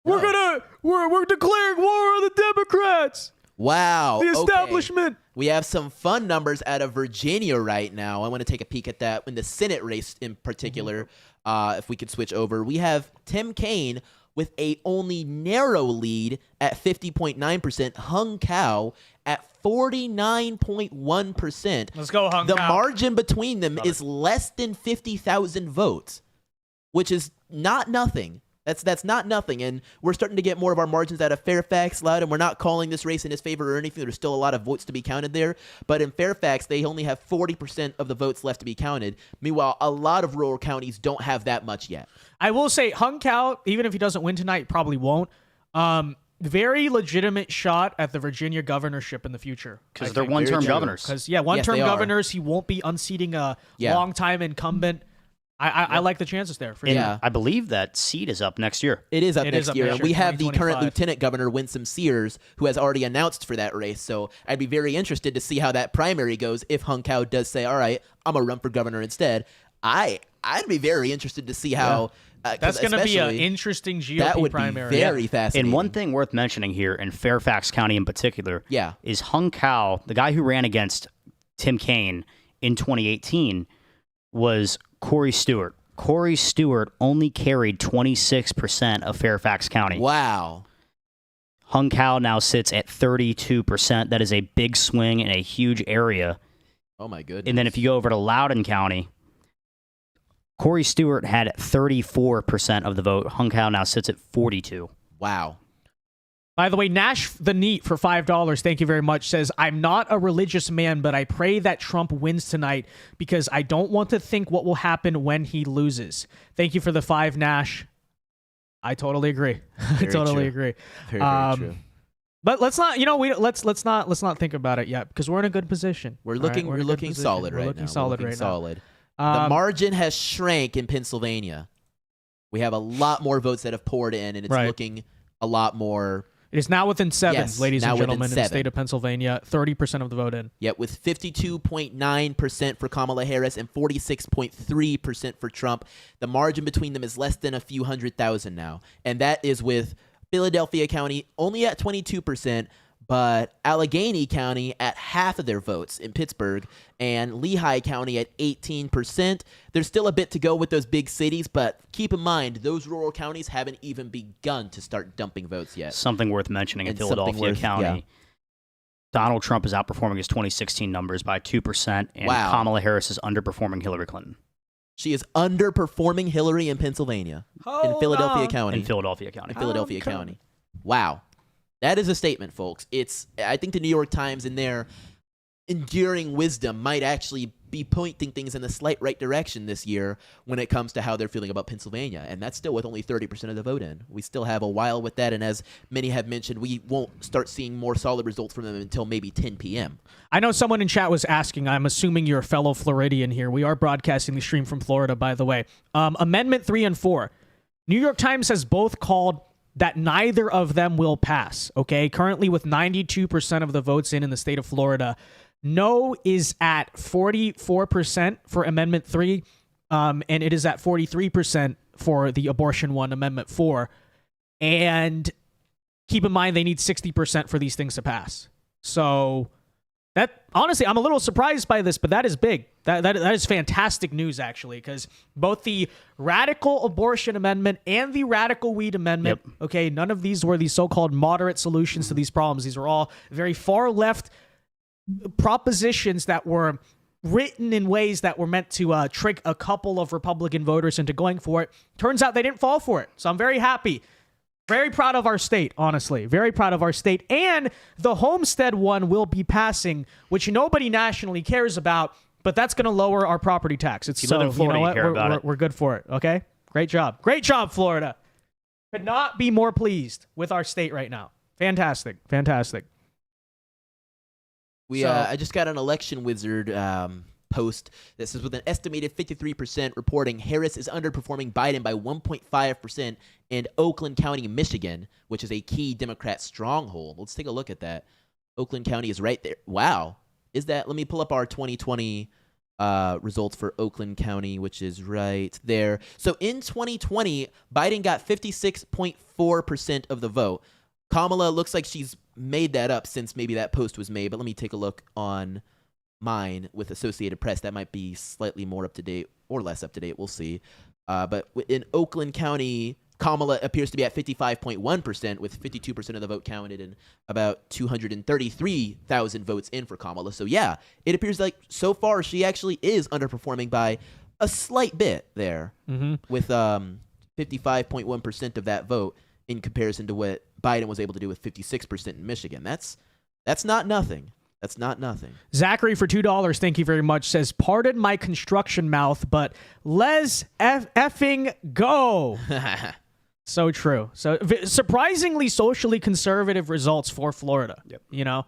S1: We're declaring war on the Democrats.
S3: Wow.
S1: The establishment.
S3: Okay. We have some fun numbers out of Virginia right now. I want to take a peek at that in the Senate race in particular. If we could switch over, we have Tim Kaine with a only narrow lead at 50.9%. Hung Cao at 49.1%.
S1: Let's go, Hung Cao.
S3: The margin between them is less than 50,000 votes, which is not nothing. That's not nothing, and we're starting to get more of our margins out of Fairfax, Loud, and we're not calling this race in his favor or anything. There's still a lot of votes to be counted there, but in Fairfax, they only have 40% of the votes left to be counted. Meanwhile, a lot of rural counties don't have that much yet.
S1: I will say, Hung Cao, even if he doesn't win tonight, probably won't. Very legitimate shot at the Virginia governorship in the future.
S2: Because they're one-term governors.
S1: Because, one-term governors, he won't be unseating a long-time incumbent. I like the chances there. For sure.
S2: I believe that seat is up next year.
S3: It is up next year. And we have the current Lieutenant Governor, Winsome Sears, who has already announced for that race. So I'd be very interested to see how that primary goes if Hung Cao does say, all right, I'm going to run for governor instead. I'd be very interested to see how...
S1: That's going to be an interesting GOP primary.
S3: That would be very fascinating.
S2: And one thing worth mentioning here, in Fairfax County in particular, is Hung Cao, the guy who ran against Tim Kaine in 2018, was Corey Stewart. Corey Stewart only carried 26% of Fairfax County.
S3: Wow.
S2: Hung Cao now sits at 32%. That is a big swing in a huge area.
S3: Oh, my goodness.
S2: And then if you go over to Loudoun County, Corey Stewart had 34% of the vote. Hung Cao now sits at 42%.
S3: Wow.
S1: By the way, Nash the Neat for $5, thank you very much, says, I'm not a religious man, but I pray that Trump wins tonight because I don't want to think what will happen when he loses. Thank you for the 5, Nash. I totally agree. I totally agree.
S3: Very true.
S1: But let's not, let's not think about it yet because we're in a good position.
S3: We're looking solid right now.
S1: We're looking solid.
S3: The margin has shrank in Pennsylvania. We have a lot more votes that have poured in, and it's looking a lot more
S1: It is now within 7,
S3: Yes,
S1: ladies
S3: now
S1: and
S3: within
S1: gentlemen, in the
S3: 7.
S1: state of Pennsylvania. 30% of the vote in.
S3: Yet with 52.9% for Kamala Harris and 46.3% for Trump, the margin between them is less than a few 100,000 now. And that is with Philadelphia County only at 22%, but Allegheny County at half of their votes in Pittsburgh, and Lehigh County at 18%. There's still a bit to go with those big cities, but keep in mind, those rural counties haven't even begun to start dumping votes yet.
S2: Something worth mentioning in
S3: And something
S2: Philadelphia
S3: worth-
S2: County.
S3: yeah.
S2: Donald Trump is outperforming his 2016 numbers by 2%, and
S3: Wow.
S2: Kamala Harris is underperforming Hillary Clinton
S3: She is underperforming Hillary in Pennsylvania, in Philadelphia County.
S2: in Philadelphia County.
S3: Philadelphia County. Wow. That is a statement, folks. I think the New York Times in their enduring wisdom might actually be pointing things in the slight right direction this year when it comes to how they're feeling about Pennsylvania. And that's still with only 30% of the vote in. We still have a while with that. And as many have mentioned, we won't start seeing more solid results from them until maybe 10 p.m.
S1: I know someone in chat was asking, I'm assuming you're a fellow Floridian here. We are broadcasting the stream from Florida, by the way. Amendment 3 and 4. New York Times has both called that neither of them will pass, okay? Currently with 92% of the votes in the state of Florida. No is at 44% for Amendment 3, and it is at 43% for the abortion one, Amendment 4. And keep in mind, they need 60% for these things to pass. So that, honestly, I'm a little surprised by this, but that is big. That is fantastic news, actually, because both the radical abortion amendment and the radical weed amendment, okay, none of these were the so-called moderate solutions to these problems. These were all very far left propositions that were written in ways that were meant to trick a couple of Republican voters into going for it. Turns out they didn't fall for it. So I'm very happy. Very proud of our state, honestly. Very proud of our state. And the homestead one will be passing, which nobody nationally cares about, but that's going to lower our property tax. It's
S2: If you live in Florida, you care about it.
S1: We're good for it, okay? Great job. Great job, Florida. Could not be more pleased with our state right now. Fantastic. Fantastic.
S3: I just got an election wizard post that says with an estimated 53% reporting Harris is underperforming Biden by 1.5% in Oakland County, Michigan, which is a key Democrat stronghold. Let's take a look at that. Oakland County is right there. Wow. Is that? Let me pull up our 2020 results for Oakland County, which is right there. So in 2020, Biden got 56.4% of the vote. Kamala looks like she's made that up since maybe that post was made, but let me take a look on mine with Associated Press. That might be slightly more up to date or less up to date. We'll see. But in Oakland County, Kamala appears to be at 55.1% with 52% of the vote counted and about 233,000 votes in for Kamala. So yeah, it appears like so far she actually is underperforming by a slight bit there with 55.1% of that vote in comparison to what Biden was able to do with 56% in Michigan. That's not nothing. That's not nothing.
S1: Zachary for $2, thank you very much, says, pardon my construction mouth, but let's effing go. So true. So surprisingly socially conservative results for Florida. You know,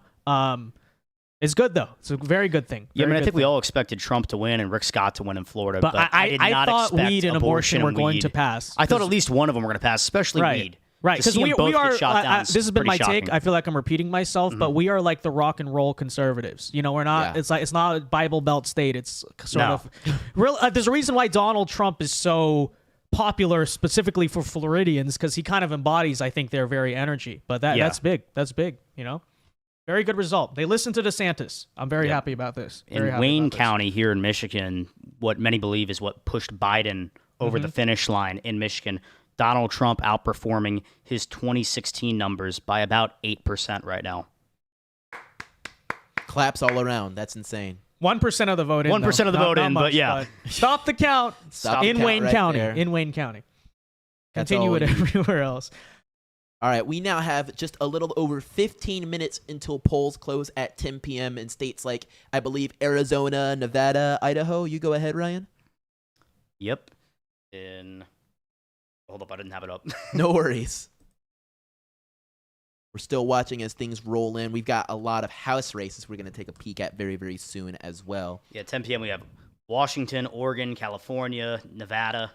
S1: it's good though. It's a very good thing.
S2: Yeah, I mean, I think we
S1: thing.
S2: all expected Trump to win and Rick Scott to win in Florida,
S1: But
S2: I did not
S1: thought
S2: expect
S1: weed and abortion were going
S2: weed.
S1: to pass.
S2: I thought at least one of them were going to pass, especially weed.
S1: Right,
S2: To
S1: because
S2: see them
S1: we
S2: both
S1: are.
S2: get shot down is
S1: this has been
S2: pretty
S1: my take.
S2: shocking.
S1: I feel like I'm repeating myself, but we are like the rock and roll conservatives. You know, we're not.
S3: Yeah.
S1: It's not a Bible Belt state. It's sort
S2: No.
S1: of real. There's a reason why Donald Trump is so popular, specifically for Floridians, because he kind of embodies, I think, their very energy. But that's big. That's big. You know, very good result. They listened to DeSantis. I'm very happy about this. Very
S2: In
S1: happy
S2: Wayne
S1: about this.
S2: County here in Michigan, what many believe is what pushed Biden over the finish line in Michigan. Donald Trump outperforming his 2016 numbers by about 8% right now.
S3: Claps all around. That's insane.
S1: 1% of the vote in.
S2: 1% of the vote in, but yeah.
S1: Stop the count.
S3: Stop the
S1: in
S3: count
S1: Wayne
S3: right
S1: County.
S3: there.
S1: In Wayne County.
S3: That's
S1: Continue
S3: all
S1: it
S3: we need.
S1: everywhere else.
S3: All right, we now have just a little over 15 minutes until polls close at 10 p.m. in states like, I believe, Arizona, Nevada, Idaho. You go ahead, Ryan.
S2: Yep. Hold up, I didn't have it up.
S3: No worries. We're still watching as things roll in. We've got a lot of House races we're going to take a peek at very, very soon as well.
S2: Yeah, 10 p.m. we have Washington, Oregon, California, Nevada.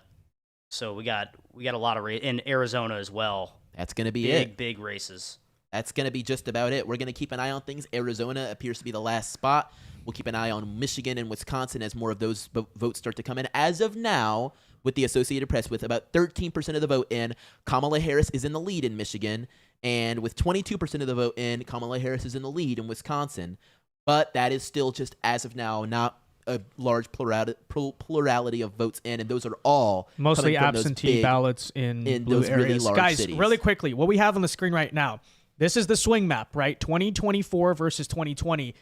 S2: So we got a lot of in Arizona as well.
S3: That's going to be it.
S2: Big races.
S3: That's going to be just about it. We're going to keep an eye on things. Arizona appears to be the last spot. We'll keep an eye on Michigan and Wisconsin as more of those votes start to come in. As of now, with the Associated Press, with about 13% of the vote in, Kamala Harris is in the lead in Michigan. And with 22% of the vote in, Kamala Harris is in the lead in Wisconsin. But that is still just, as of now, not a large plurality of votes in. And those are all
S1: mostly
S3: coming from those
S1: absentee ballots in blue
S3: those really
S1: areas.
S3: large
S1: Guys,
S3: cities.
S1: really quickly, what we have on the screen right now, this is the swing map, right? 2024 versus 2020.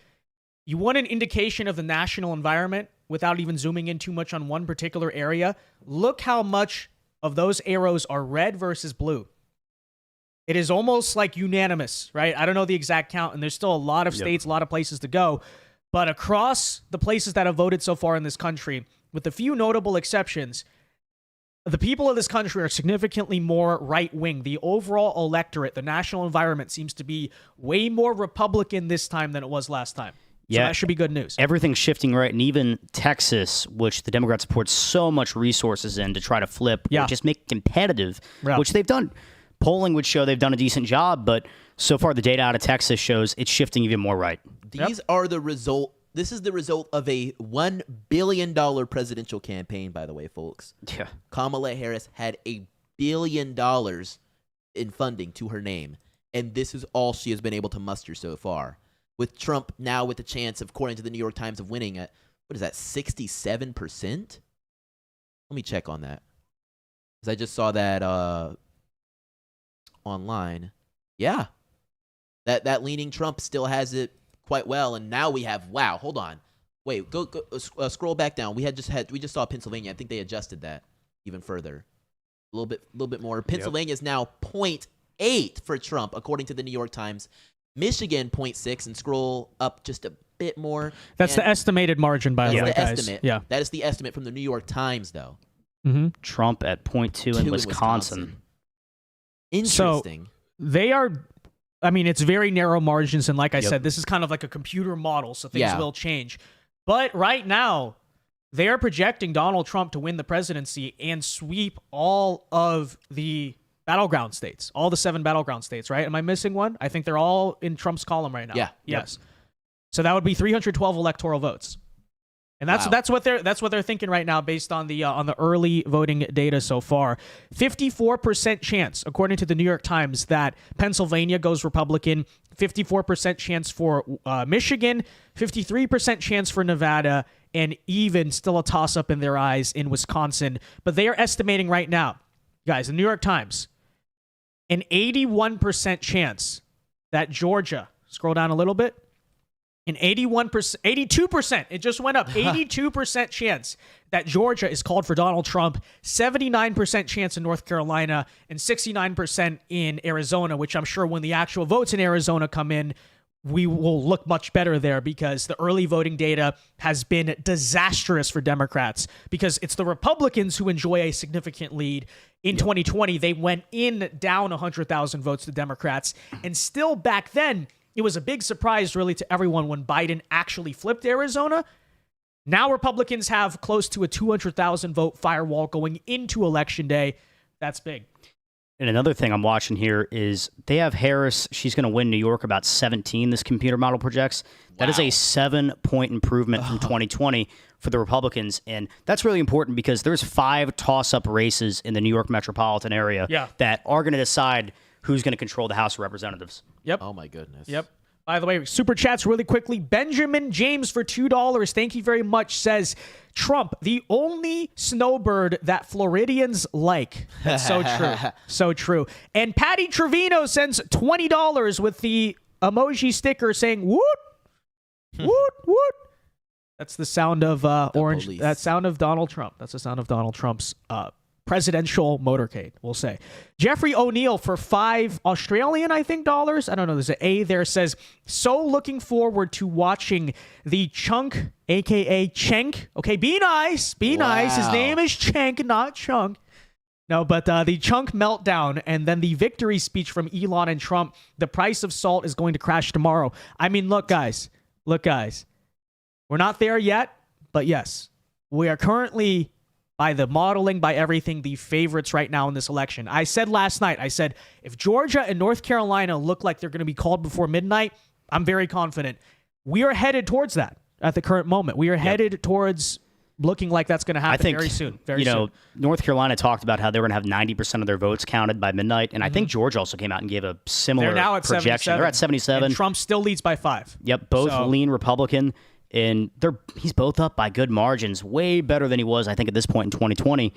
S1: You want an indication of the national environment without even zooming in too much on one particular area. Look how much of those arrows are red versus blue. It is almost like unanimous, right? I don't know the exact count, and there's still a lot of states, a lot of places to go. But across the places that have voted so far in this country, with a few notable exceptions, the people of this country are significantly more right-wing. The overall electorate, the national environment, seems to be way more Republican this time than it was last time. So that should be good news.
S2: Everything's shifting right, and even Texas, which the Democrats poured so much resources in to try to flip, or just make it competitive, which they've done. Polling would show they've done a decent job, but so far the data out of Texas shows it's shifting even more right.
S3: These are the result. This is the result of a $1 billion presidential campaign, by the way, folks.
S2: Yeah.
S3: Kamala Harris had $1 billion in funding to her name, and this is all she has been able to muster so far. With Trump now with the chance, according to the New York Times, of winning at, what is that, 67%? Let me check on that. Because I just saw that online. Yeah. That leaning Trump still has it quite well, and now we have, wow, hold on. Wait, go scroll back down. We just saw Pennsylvania. I think they adjusted that even further. A little bit more. Pennsylvania is now 0.8 for Trump, according to the New York Times. Michigan 0.6, and scroll up just a bit more.
S1: That's the estimated margin, by the way, guys.
S3: Estimate.
S1: Yeah.
S3: That is the estimate from the New York Times, though.
S1: Mm-hmm.
S2: Trump at 0.2 in Wisconsin.
S3: Interesting.
S1: So they are, I mean, it's very narrow margins, and like I said, this is kind of like a computer model, so things will change. But right now, they are projecting Donald Trump to win the presidency and sweep all of the battleground states, all the 7 battleground states, right? Am I missing one? I think they're all in Trump's column right now.
S3: Yeah.
S1: Yes. So that would be 312 electoral votes. And that's what they're thinking right now based on the early voting data so far. 54% chance, according to the New York Times, that Pennsylvania goes Republican, 54% chance for Michigan, 53% chance for Nevada, and even still a toss-up in their eyes in Wisconsin. But they are estimating right now, guys, the New York Times, an 81% chance that Georgia, scroll down a little bit, an 82%, it just went up, 82% chance that Georgia is called for Donald Trump, 79% chance in North Carolina, and 69% in Arizona, which I'm sure when the actual votes in Arizona come in, we will look much better there because the early voting data has been disastrous for Democrats because it's the Republicans who enjoy a significant lead. In 2020, they went down 100,000 votes to Democrats, and still back then, it was a big surprise, really, to everyone when Biden actually flipped Arizona. Now Republicans have close to a 200,000 vote firewall going into Election Day. That's big.
S2: And another thing I'm watching here is they have Harris. She's going to win New York about 17, this computer model projects. That is a 7-point improvement from 2020 for the Republicans. And that's really important because there's 5 toss-up races in the New York metropolitan area that are going to decide who's going to control the House of Representatives.
S1: Yep.
S3: Oh, my goodness.
S1: Yep. By the way, super chats really quickly. Benjamin James for $2. Thank you very much. Says, Trump, the only snowbird that Floridians like. That's so true. So true. And Patty Trevino sends $20 with the emoji sticker saying, woot, woot, woot. That's the sound of orange.
S3: police.
S1: That sound of Donald Trump. That's the sound of Donald Trump's presidential motorcade, we'll say. Jeffrey O'Neill for $5 Australian, I think, dollars. I don't know. There's an A there. Says, so looking forward to watching the Chunk, a.k.a. Cenk. Okay, be nice. Be nice. His name is Cenk, not Chunk. No, but the Chunk meltdown and then the victory speech from Elon and Trump. The price of salt is going to crash tomorrow. I mean, look, guys. We're not there yet, but yes, we are currently by the modeling, by everything, the favorites right now in this election. I said last night, I said, if Georgia and North Carolina look like they're going to be called before midnight, I'm very confident. We are headed towards that at the current moment. We are headed towards looking like that's going to happen very soon. Very soon.
S2: North Carolina talked about how they were going to have 90% of their votes counted by midnight, and I think Georgia also came out and gave a similar
S1: They're now at
S2: projection.
S1: 77.
S2: They're at 77.
S1: And Trump still leads by 5.
S2: Yep, both lean Republican, and he's both up by good margins, way better than he was, I think, at this point in 2020.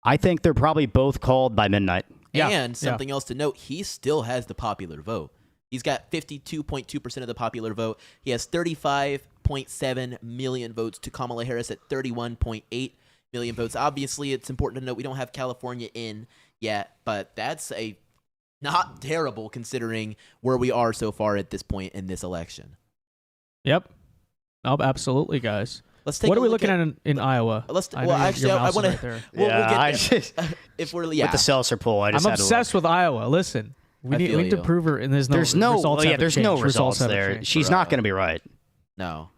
S2: I think they're probably both called by midnight.
S1: Yeah.
S3: And something else to note, he still has the popular vote. He's got 52.2% of the popular vote. He has 35.7 million votes to Kamala Harris at 31.8 million votes. Obviously, it's important to note we don't have California in yet, but that's a not terrible considering where we are so far at this point in this election.
S1: Yep. Oh, absolutely, guys.
S3: Let's take.
S1: What
S3: a
S1: are we
S3: look
S1: looking at in Iowa?
S3: Let's.
S1: I
S3: Well,
S1: know
S3: actually,
S1: your
S3: I
S1: mouse is
S3: want
S1: right
S3: to.
S1: there.
S3: We'll
S2: I
S3: get
S2: just,
S3: if we're
S2: with the seltzer poll, I just
S1: I'm
S2: had to
S1: obsessed with Iowa. Listen, we
S3: I
S1: need
S3: feel
S1: to
S3: you.
S1: prove her, and there's no
S2: There's no,
S1: results. haven't
S2: there's no
S1: changed.
S2: results
S1: haven't
S2: there.
S1: changed.
S2: She's not going to be right.
S3: No.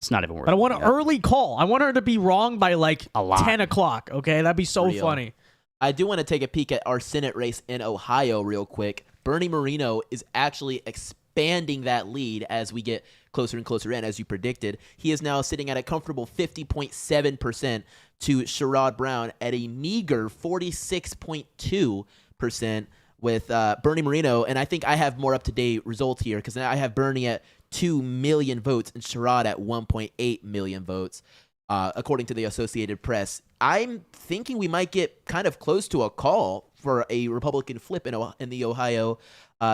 S2: It's not even worth
S1: But I
S2: it.
S1: want an early call. I want her to be wrong by like
S2: A lot.
S1: 10 o'clock. Okay, that'd be so
S3: Real.
S1: funny.
S3: I do want to take a peek at our Senate race in Ohio real quick. Bernie Moreno is actually expanding that lead as we get closer and closer in, as you predicted. He is now sitting at a comfortable 50.7% to Sherrod Brown at a meager 46.2% with Bernie Moreno. And I think I have more up-to-date results here because I have Bernie at 2 million votes and Sherrod at 1.8 million votes. According to the Associated Press, I'm thinking we might get kind of close to a call for a Republican flip in the Ohio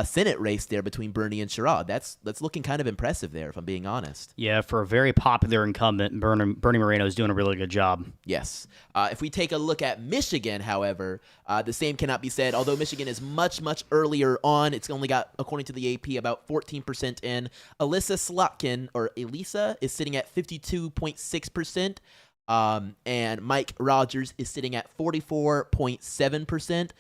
S3: Senate race there between Bernie and Sherrod. That's looking kind of impressive there, if I'm being honest.
S2: Yeah, for a very popular incumbent, Bernie Moreno is doing a really good job.
S3: Yes. If we take a look at Michigan, however, the same cannot be said. Although Michigan is much, much earlier on, it's only got, according to the AP, about 14% in. Elissa Slotkin, or Elisa, is sitting at 52.6%. And Mike Rogers is sitting at 44.7%.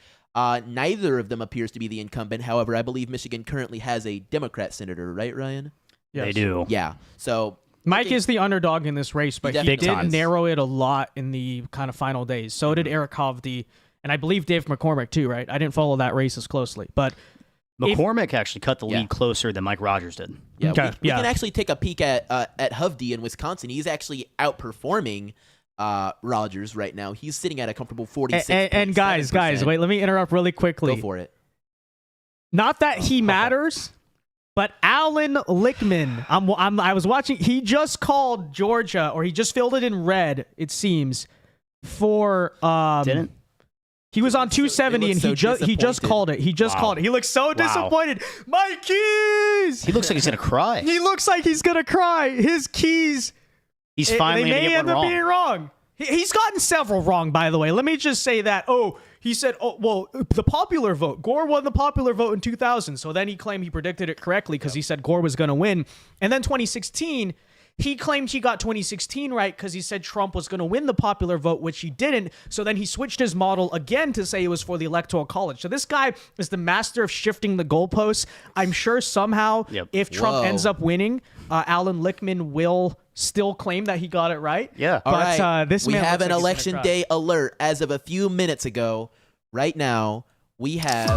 S3: Neither of them appears to be the incumbent. However, I believe Michigan currently has a Democrat senator, right, Ryan?
S1: Yes.
S2: They do.
S3: Yeah. So
S1: Mike is the underdog in this race, but he
S3: definitely
S1: did
S2: is.
S1: narrow it a lot in the kind of final days. So did Eric Hovde, and I believe Dave McCormick too, right? I didn't follow that race as closely, but
S2: McCormick actually cut the
S3: Yeah.
S2: lead closer than Mike Rogers did.
S3: yeah,
S1: Okay,
S3: we
S1: yeah.
S3: can actually take a peek at Hovde in Wisconsin. He's actually outperforming Rogers right now. He's sitting at a comfortable 46.
S1: and guys, wait, let me interrupt really quickly.
S3: Go for it.
S1: Not that he matters, but Alan Lichtman, I was watching. He just called Georgia, or he just filled it in red. It seems for
S2: Didn't?
S1: He was on 270
S3: it
S1: and
S3: looks
S1: he
S3: so
S1: just
S3: disappointed.
S1: called it. He just
S2: Wow.
S1: called it. He looks so disappointed. My keys.
S2: He looks like he's going to cry.
S1: He looks like he's gonna cry. His keys.
S2: He's
S1: They
S2: finally going to
S1: may
S2: get
S1: end
S2: one
S1: up
S2: wrong.
S1: being wrong. He's gotten several wrong, by the way. Let me just say that. Oh, he said, oh, well, the popular vote. Gore won the popular vote in 2000. So then he claimed he predicted it correctly because he said Gore was going to win. And then 2016, he claimed he got 2016 right because he said Trump was going to win the popular vote, which he didn't. So then he switched his model again to say it was for the Electoral College. So this guy is the master of shifting the goalposts. I'm sure somehow if Trump
S3: Whoa.
S1: ends up winning, Alan Lichtman will still claim that he got it right.
S2: Yeah.
S3: All
S1: But
S3: right.
S1: this
S3: we
S1: man
S3: have
S1: looks
S3: an
S1: like he's gonna
S3: election
S1: cry.
S3: day alert as of a few minutes ago. Right now, we have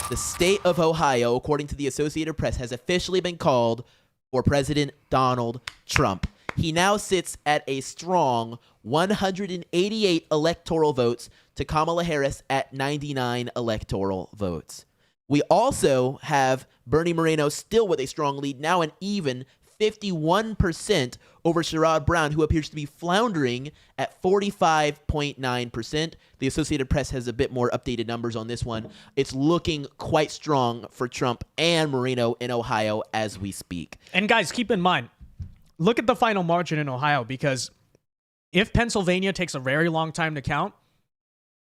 S3: the state of Ohio, according to the Associated Press, has officially been called for President Donald Trump. He now sits at a strong 188 electoral votes to Kamala Harris at 99 electoral votes. We also have Bernie Moreno still with a strong lead, now an even 51% over Sherrod Brown, who appears to be floundering at 45.9%. The Associated Press has a bit more updated numbers on this one. It's looking quite strong for Trump and Moreno in Ohio as we speak.
S1: And guys, keep in mind, look at the final margin in Ohio, because if Pennsylvania takes a very long time to count,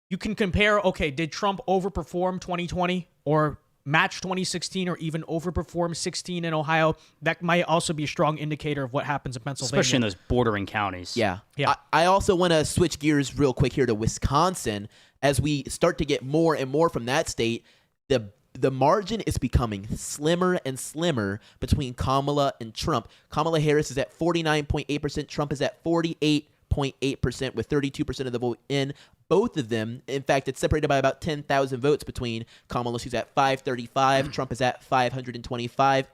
S1: you can compare, okay, did Trump overperform 2020 or match 2016 or even overperform 16 in Ohio? That might also be a strong indicator of what happens in Pennsylvania.
S2: Especially in those bordering counties.
S3: Yeah.
S1: Yeah.
S3: I also want to switch gears real quick here to Wisconsin. As we start to get more and more from that state, the margin is becoming slimmer and slimmer between Kamala and Trump. Kamala Harris is at 49.8%. Trump is at 48.8%. 38.8% with 32% of the vote in. Both of them, in fact, it's separated by about 10,000 votes between Kamala, who's at 535. Trump is at 525.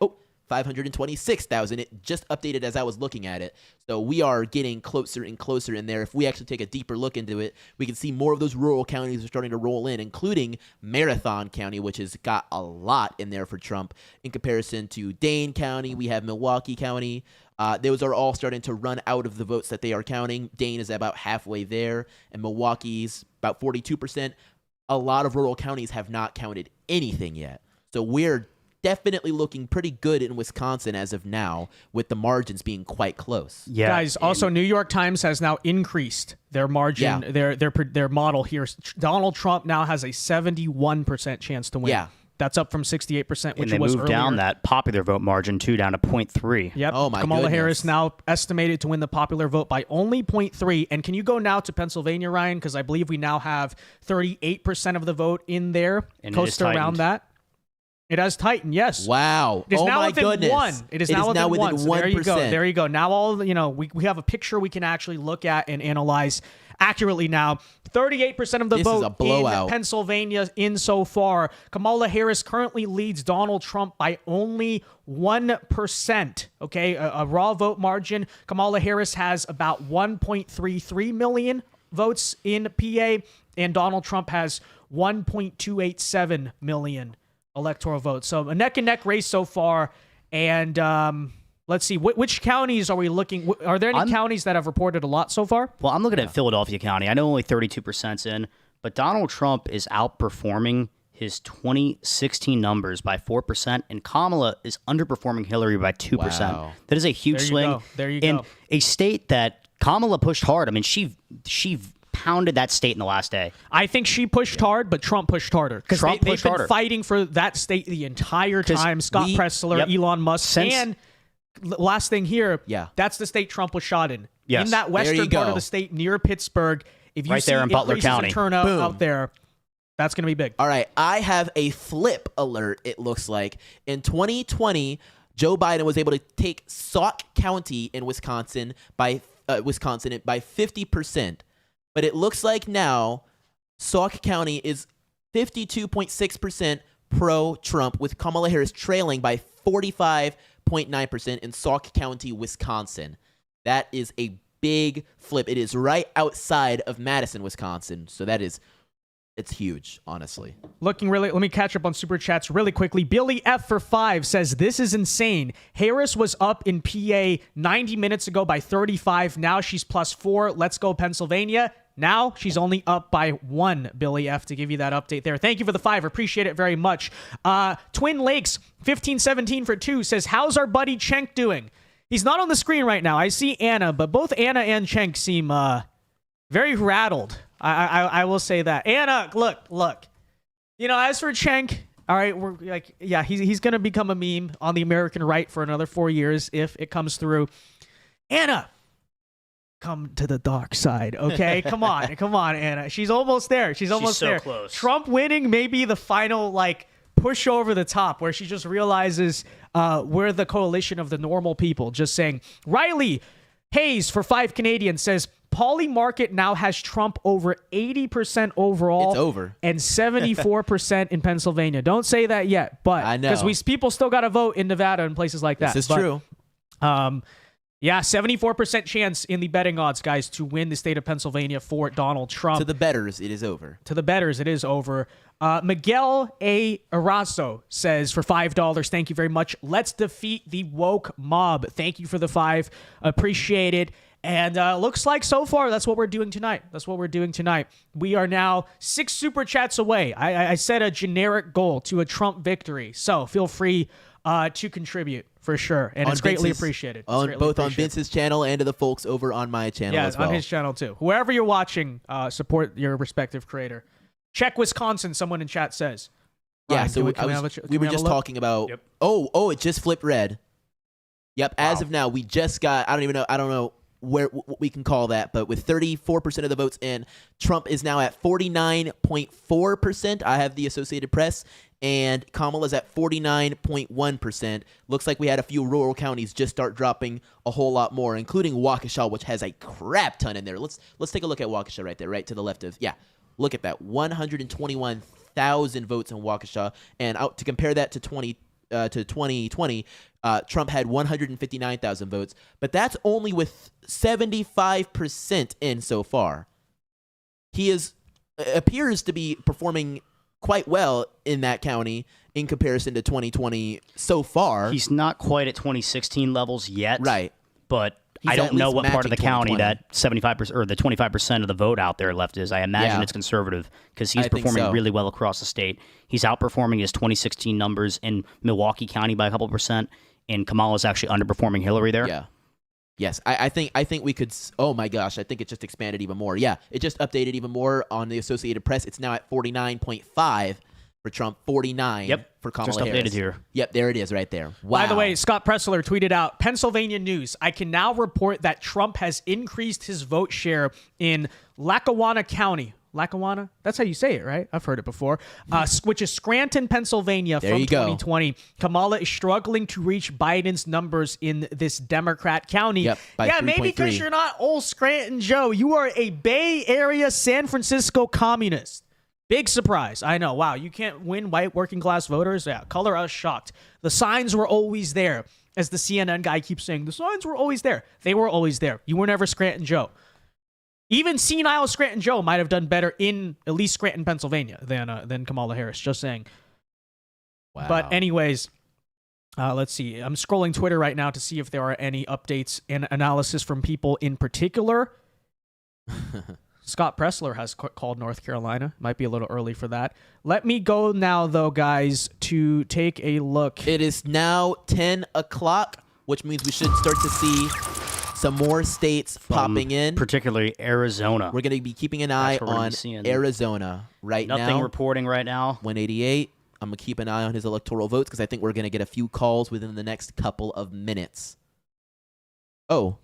S3: 526,000. It just updated as I was looking at it. So we are getting closer and closer in there. If we actually take a deeper look into it, we can see more of those rural counties are starting to roll in, including Marathon County, which has got a lot in there for Trump. In comparison to Dane County, we have Milwaukee County. Those are all starting to run out of the votes that they are counting. Dane is about halfway there, and Milwaukee's about 42%. A lot of rural counties have not counted anything yet. So we're definitely looking pretty good in Wisconsin as of now, with the margins being quite close.
S2: Yeah,
S1: Guys, also New York Times has now increased their margin, their model here. Donald Trump now has a 71% chance to win.
S3: Yeah.
S1: That's up from 68%, which
S2: and they
S1: was
S2: moved
S1: earlier.
S2: down that popular vote margin too, down to 0.3.
S1: Yep.
S3: Oh, my
S1: Kamala
S3: goodness.
S1: Harris now estimated to win the popular vote by only 0.3. And can you go now to Pennsylvania, Ryan? Because I believe we now have 38% of the vote in there.
S2: And
S1: Coast
S2: it is
S1: around
S2: tightened.
S1: that. It has tightened, yes.
S3: Wow.
S1: It is
S3: oh
S1: now
S3: my
S1: within
S3: goodness.
S1: one. It is now within one. So
S3: 1%.
S1: there you go. There you go. Now we have a picture we can actually look at and analyze accurately now. 38% of the
S3: This is
S1: vote
S3: a blowout.
S1: in Pennsylvania in so far. Kamala Harris currently leads Donald Trump by only 1%. Okay, a raw vote margin. Kamala Harris has about 1.33 million votes in PA, and Donald Trump has 1.287 million electoral votes. So a neck and neck race so far. And let's see, which counties are we looking? Are there any counties that have reported a lot so far?
S2: Well, I'm looking at Philadelphia County. I know only 32%'s in, but Donald Trump is outperforming his 2016 numbers by 4%, and Kamala is underperforming Hillary by 2%.
S3: Wow.
S2: That is a huge
S1: There you
S2: swing.
S1: go. There you
S2: in
S1: go.
S2: a state that Kamala pushed hard. I mean, she pounded that state in the last day.
S1: I think she pushed hard, but Trump pushed harder. Because
S2: Trump
S1: they've
S2: pushed
S1: been
S2: harder.
S1: fighting for that state the entire time. Scott
S2: we-
S1: Presler,
S2: yep.
S1: Elon Musk,
S2: Since-
S1: and last thing here,
S3: Yeah.
S1: that's the state Trump was shot in.
S2: Yes.
S1: In that
S3: There
S1: western
S3: you
S1: part
S3: go.
S1: of the state near Pittsburgh. If you
S2: Right
S1: see
S2: there in Butler
S1: increases in
S2: County.
S1: turnout
S3: Boom.
S1: out there, that's going to be big.
S3: All right, I have a flip alert, it looks like. In 2020, Joe Biden was able to take Sauk County in Wisconsin by 50%. But it looks like now Sauk County is 52.6% pro-Trump, with Kamala Harris trailing by 45.9% in Sauk County, Wisconsin. That is a big flip. It is right outside of Madison, Wisconsin. So it's huge, honestly.
S1: Let me catch up on super chats really quickly. Billy F for 5 says, this is insane. Harris was up in PA 90 minutes ago by 35. Now she's +4. Let's go Pennsylvania. Now she's only up by 1, Billy F, to give you that update there. Thank you for the 5. Appreciate it very much. Twin Lakes 1517 for 2 says, how's our buddy Cenk doing? He's not on the screen right now. I see Anna, but both Anna and Cenk seem very rattled. I will say that. Anna, look. As for Cenk, all right, we're like, yeah, he's gonna become a meme on the American right for another 4 years if it comes through. Anna, come to the dark side, okay? Come on, Anna. She's almost there. She's almost
S2: so
S1: there.
S2: close.
S1: Trump winning may be the final push over the top where she just realizes we're the coalition of the normal people. Just saying. Riley Hayes for 5 Canadian says, Pauly Market now has Trump over 80% overall.
S3: It's over.
S1: And 74% in Pennsylvania. Don't say that yet, but
S3: I know.
S1: because people still got to vote in Nevada and places like that.
S3: This is
S1: But,
S3: true.
S1: Yeah, 74% chance in the betting odds, guys, to win the state of Pennsylvania for Donald Trump.
S3: To the betters, it is over.
S1: To the betters, it is over. Miguel A. Arazo says for $5, thank you very much. Let's defeat the woke mob. Thank you for the 5. Appreciate it. And looks like so far that's what we're doing tonight. We are now 6 super chats away. I set a generic goal to a Trump victory. So feel free to contribute for sure. And it's greatly appreciated.
S3: Both on Vince's channel and to the folks over on my channel as well.
S1: On his channel too. Whoever you're watching, support your respective creator. Check Wisconsin, someone in chat says.
S3: Yeah,
S1: Ryan,
S3: so we were just talking about.
S2: Yep.
S3: Oh, it just flipped red. Yep. As of now, we just got. I don't know what we can call that, but with 34% of the votes in, Trump is now at 49.4%. I have the Associated Press, and Kamala's at 49.1%. Looks like we had a few rural counties just start dropping a whole lot more, including Waukesha, which has a crap ton in there. Let's take a look at Waukesha right there, right to the left of, yeah, look at that, 121,000 votes in Waukesha, and out to compare that to 2020, Trump had 159,000 votes, but that's only with 75% in so far. He appears to be performing quite well in that county in comparison to 2020 so far.
S2: He's not quite at 2016 levels yet.
S3: Right.
S2: But
S3: He's
S2: I
S3: at
S2: don't know
S3: least
S2: what part of the
S3: matching
S2: county
S3: 2020.
S2: that 75% or the 25% of the vote out there left is. I imagine
S3: Yeah.
S2: it's conservative because he's
S3: I think
S2: performing
S3: so.
S2: really well across the state. He's outperforming his 2016 numbers in Milwaukee County by a couple percent, and Kamala's actually underperforming Hillary there.
S3: Yeah. Yes, I think we could. Oh my gosh, I think it just expanded even more. Yeah, it just updated even more on the Associated Press. It's now at 49.5 for Trump, 49
S2: Yep,
S3: for Kamala
S2: just
S3: Harris.
S2: updated here.
S3: Yep, there it is right there. Wow.
S1: By the way, Scott Pressler tweeted out, Pennsylvania News, I can now report that Trump has increased his vote share in Lackawanna County. Lackawanna? That's how you say it, right? I've heard it before. Which is Scranton, Pennsylvania
S3: There
S1: from
S3: you go.
S1: 2020. Kamala is struggling to reach Biden's numbers in this Democrat county.
S3: Yep, by
S1: yeah, maybe
S3: 3.3.
S1: because you're not old Scranton Joe. You are a Bay Area San Francisco communist. Big surprise. I know. Wow, you can't win white working class voters? Yeah, color us shocked. The signs were always there. As the CNN guy keeps saying, the signs were always there. They were always there. You were never Scranton Joe. Even senile Scranton Joe might have done better in at least Scranton, Pennsylvania than Kamala Harris. Just saying.
S3: Wow.
S1: But anyways, let's see. I'm scrolling Twitter right now to see if there are any updates and analysis from people in particular. Scott Pressler has called North Carolina. Might be a little early for that. Let me go now, though, guys, to take a look.
S3: It is now 10 o'clock, which means we should start to see some more states popping in.
S2: Particularly Arizona.
S3: We're going to be keeping an eye
S2: That's what we're gonna
S3: on
S2: be seeing.
S3: Arizona right
S2: Nothing
S3: now.
S2: reporting right now.
S3: 188. I'm going to keep an eye on his electoral votes because I think we're going to get a few calls within the next couple of minutes. Oh.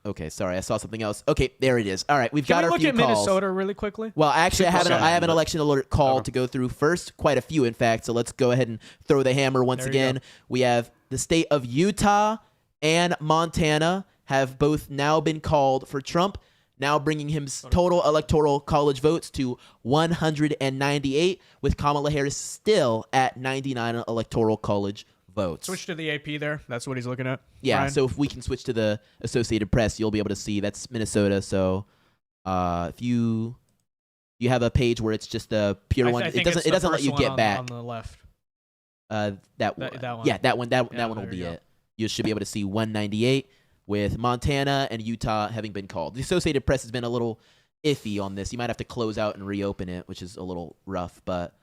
S3: Okay, sorry, I saw something else. Okay, there it is. All right, we've
S1: Can
S3: got
S1: we
S3: our
S1: look
S3: few
S1: at
S3: calls.
S1: Minnesota really quickly?
S3: Well, actually, I have an election alert call
S1: Okay.
S3: to go through first. Quite a few, in fact. So let's go ahead and throw the hammer once
S1: There you
S3: again.
S1: go.
S3: We have the state of Utah and Montana have both now been called for Trump, now bringing him total electoral college votes to 198, with Kamala Harris still at 99 electoral college votes.
S1: Switch to the AP there. That's what he's looking at.
S3: Yeah,
S1: Ryan?
S3: so if we can switch to the Associated Press, you'll be able to see that's Minnesota. So if you have a page where it's just a pure
S1: I
S3: one,
S1: think
S3: it
S1: it's
S3: doesn't
S1: the
S3: let
S1: first
S3: you
S1: one
S3: get
S1: on,
S3: back.
S1: on the left.
S3: That
S1: that
S3: one.
S1: one.
S3: Yeah, that one
S1: Yeah,
S3: will
S1: there
S3: be
S1: you go.
S3: it. You should be able to see 198 with Montana and Utah having been called. The Associated Press has been a little iffy on this. You might have to close out and reopen it, which is a little rough, but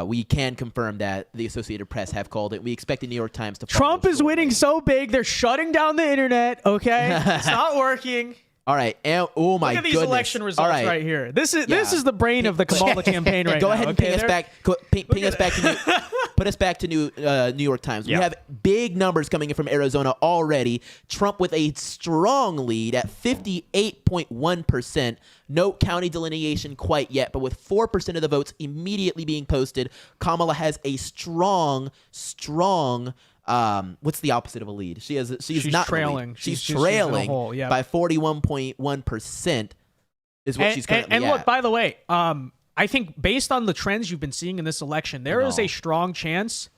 S3: we can confirm that the Associated Press have called it. We expect the New York Times to follow
S1: Trump is
S3: shortly.
S1: winning so big, they're shutting down the internet, okay? It's not working.
S3: All right, and oh my
S1: Look at these
S3: goodness.
S1: election results
S3: All right.
S1: here. This is
S3: Yeah.
S1: the brain of the Kamala campaign right
S3: Go
S1: now.
S3: ahead and
S1: okay?
S3: ping us
S1: They're-
S3: back. Ping us back to put us back to New York Times.
S2: Yeah.
S3: We have big numbers coming in from Arizona already. Trump with a strong lead at 58.1%. No county delineation quite yet, but with 4% of the votes immediately being posted, Kamala has a strong. What's the opposite of a lead? She's not in the lead.
S1: trailing.
S3: She's
S1: She's in a
S3: trailing
S1: hole, yeah.
S3: by 41.1%. Is what she's currently
S1: and
S3: at.
S1: look, by the way, I think based on the trends you've been seeing in this election, there is
S3: No.
S1: a strong chance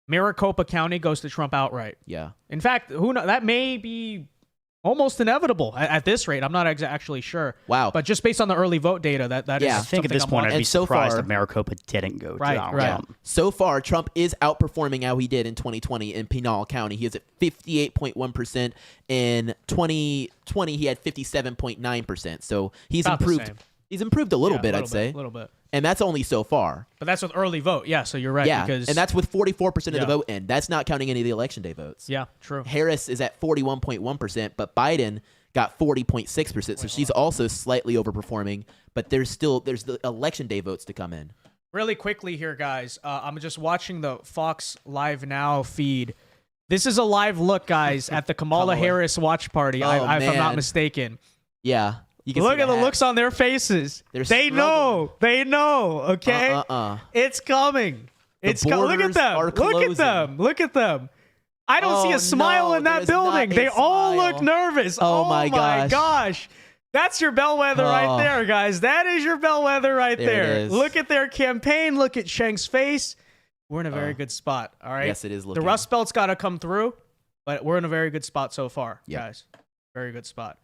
S1: Maricopa County goes to Trump outright.
S3: Yeah.
S1: In fact, who knows? That may be almost inevitable at this rate. I'm not actually sure.
S3: Wow.
S1: But just based on the early vote data, that is
S3: Yeah.
S2: I think at
S1: something
S2: this
S1: I'm
S2: point, I'd
S1: watching.
S2: be
S3: And so
S2: surprised
S3: far-
S2: if Maricopa didn't go
S1: Right,
S2: to Donald
S1: right.
S2: Trump.
S3: So far, Trump is outperforming how he did in 2020 in Pinal County. He is at 58.1%. In 2020, he had 57.9%. So he's
S1: About the
S3: improved.
S1: same.
S3: He's improved a little
S1: Yeah,
S3: bit,
S1: a
S3: I'd say.
S1: A little bit.
S3: And that's only so far.
S1: But that's with early vote. Yeah, so you're right.
S3: Yeah.
S1: Because,
S3: And that's with 44% of the
S1: Yeah.
S3: vote in. That's not counting any of the election day votes.
S1: yeah, true.
S3: Harris is at 41.1%, but Biden got 40.6%. So she's also slightly overperforming, but there's the election day votes to come in.
S1: Really quickly here, guys. I'm just watching the Fox Live Now feed. This is a live look, guys, at the Kamala
S3: Kamala.
S1: Harris watch party,
S3: Oh,
S1: if I'm not
S3: man.
S1: mistaken.
S3: Yeah. You can see
S1: Look at the
S3: hat.
S1: looks on their faces.
S3: They're
S1: They know. They know. Okay. It's coming. Look at
S3: borders
S1: them.
S3: are
S1: Look at
S3: closing.
S1: them. Look at them. I don't see
S3: Oh,
S1: a smile
S3: no,
S1: in that
S3: there's
S1: building.
S3: not a
S1: They all
S3: smile.
S1: look nervous.
S3: Oh, my
S1: gosh. That's your bellwether right
S3: Oh.
S1: there, guys. That is your bellwether right
S3: There it
S1: there.
S3: is.
S1: Look at their campaign. Look at Cheng's face. We're in a very good spot. All right.
S3: Yes, it is
S1: The
S3: looking.
S1: Rust Belt's got to come through, but we're in a very good spot so far,
S3: Yep.
S1: guys. Very good spot.